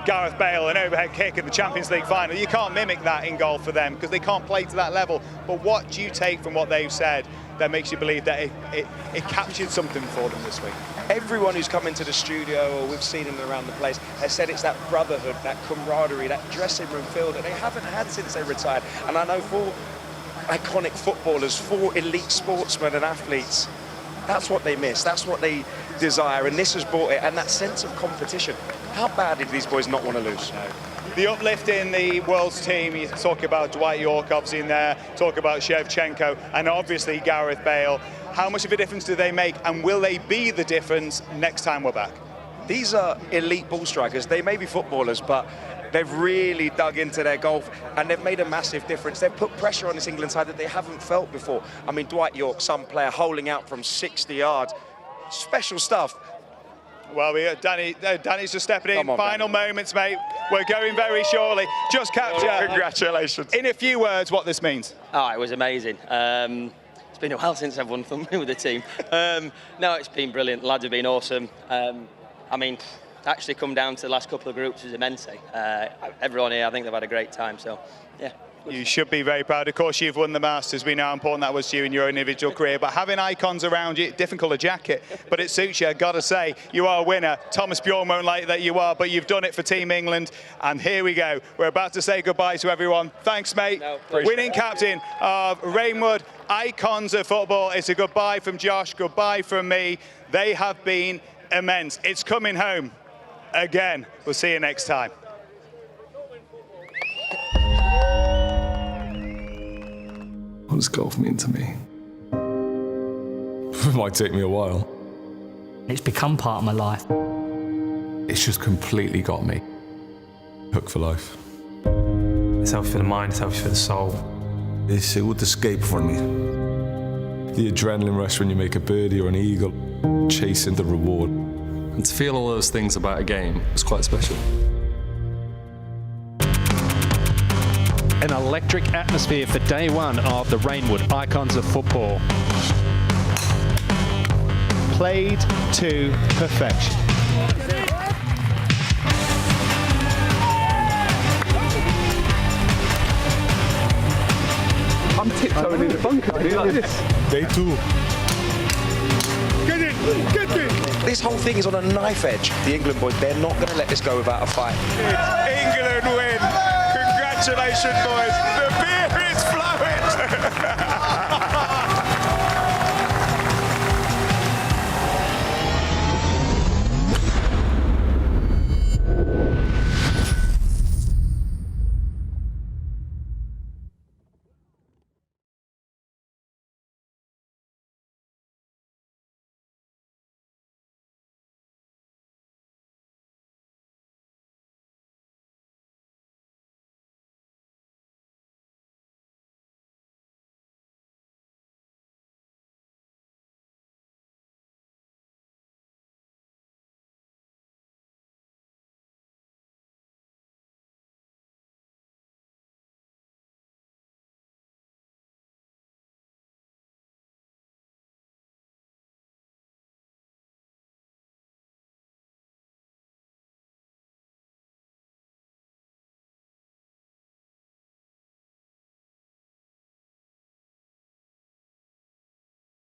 Speaker 3: Gareth Bale, an overhead kick in the Champions League final. You can't mimic that in golf for them because they can't play to that level. But what do you take from what they've said that makes you believe that it captured something for them this week?
Speaker 13: Everyone who's come into the studio, or we've seen them around the place, has said it's that brotherhood, that camaraderie, that dressing room feel that they haven't had since they retired. And I know for iconic footballers, for elite sportsmen and athletes, that's what they miss, that's what they desire, and this has brought it, and that sense of competition. How bad did these boys not want to lose?
Speaker 3: The uplift in the world's team, you talk about Dwight York obviously in there, talk about Shevchenko, and obviously Gareth Bale. How much of a difference do they make, and will they be the difference next time we're back?
Speaker 13: These are elite ball strikers. They may be footballers, but they've really dug into their golf, and they've made a massive difference. They've put pressure on this England side that they haven't felt before. I mean, Dwight York, some player holding out from 60 yards. Special stuff.
Speaker 3: Well, Danny's just stepping in.
Speaker 13: On,
Speaker 3: Final moments, mate. We're going very shortly. Just capture.
Speaker 13: Congratulations.
Speaker 3: In a few words, what this means.
Speaker 7: Oh, it was amazing. It's been a while since I've won something with the team. No, it's been brilliant. The lads have been awesome. I mean, actually come down to the last couple of groups was immense. Everyone here, I think they've had a great time, so yeah.
Speaker 3: You should be very proud. Of course, you've won the Masters. We know how important that was to you in your individual career, but having icons around you, difficult a jacket, but it suits you. I've got to say, you are a winner. Thomas Bjorn won't like that you are, but you've done it for Team England, and here we go. We're about to say goodbye to everyone. Thanks, mate. Winning captain of Rainwood, Icons of Football. It's a goodbye from Josh, goodbye from me. They have been immense. It's coming home again. We'll see you next time.
Speaker 1: What does golf mean to me? It might take me a while.
Speaker 15: It's become part of my life.
Speaker 1: It's just completely got me. Hooked for life.
Speaker 23: It's healthy for the mind, it's healthy for the soul.
Speaker 1: It's a good escape for me. The adrenaline rush when you make a birdie or an eagle, chasing the reward. And to feel all those things about a game was quite special.
Speaker 12: An electric atmosphere for day one of the Rainwood Icons of Football.
Speaker 18: Played to perfection.
Speaker 1: I'm tiptoeing in the bunker, I do like this. Day 2.
Speaker 10: Get in! Get in! This whole thing is on a knife edge. The England boys, they're not going to let this go without a fight. England win! Congratulations, boys! The beer is flowing!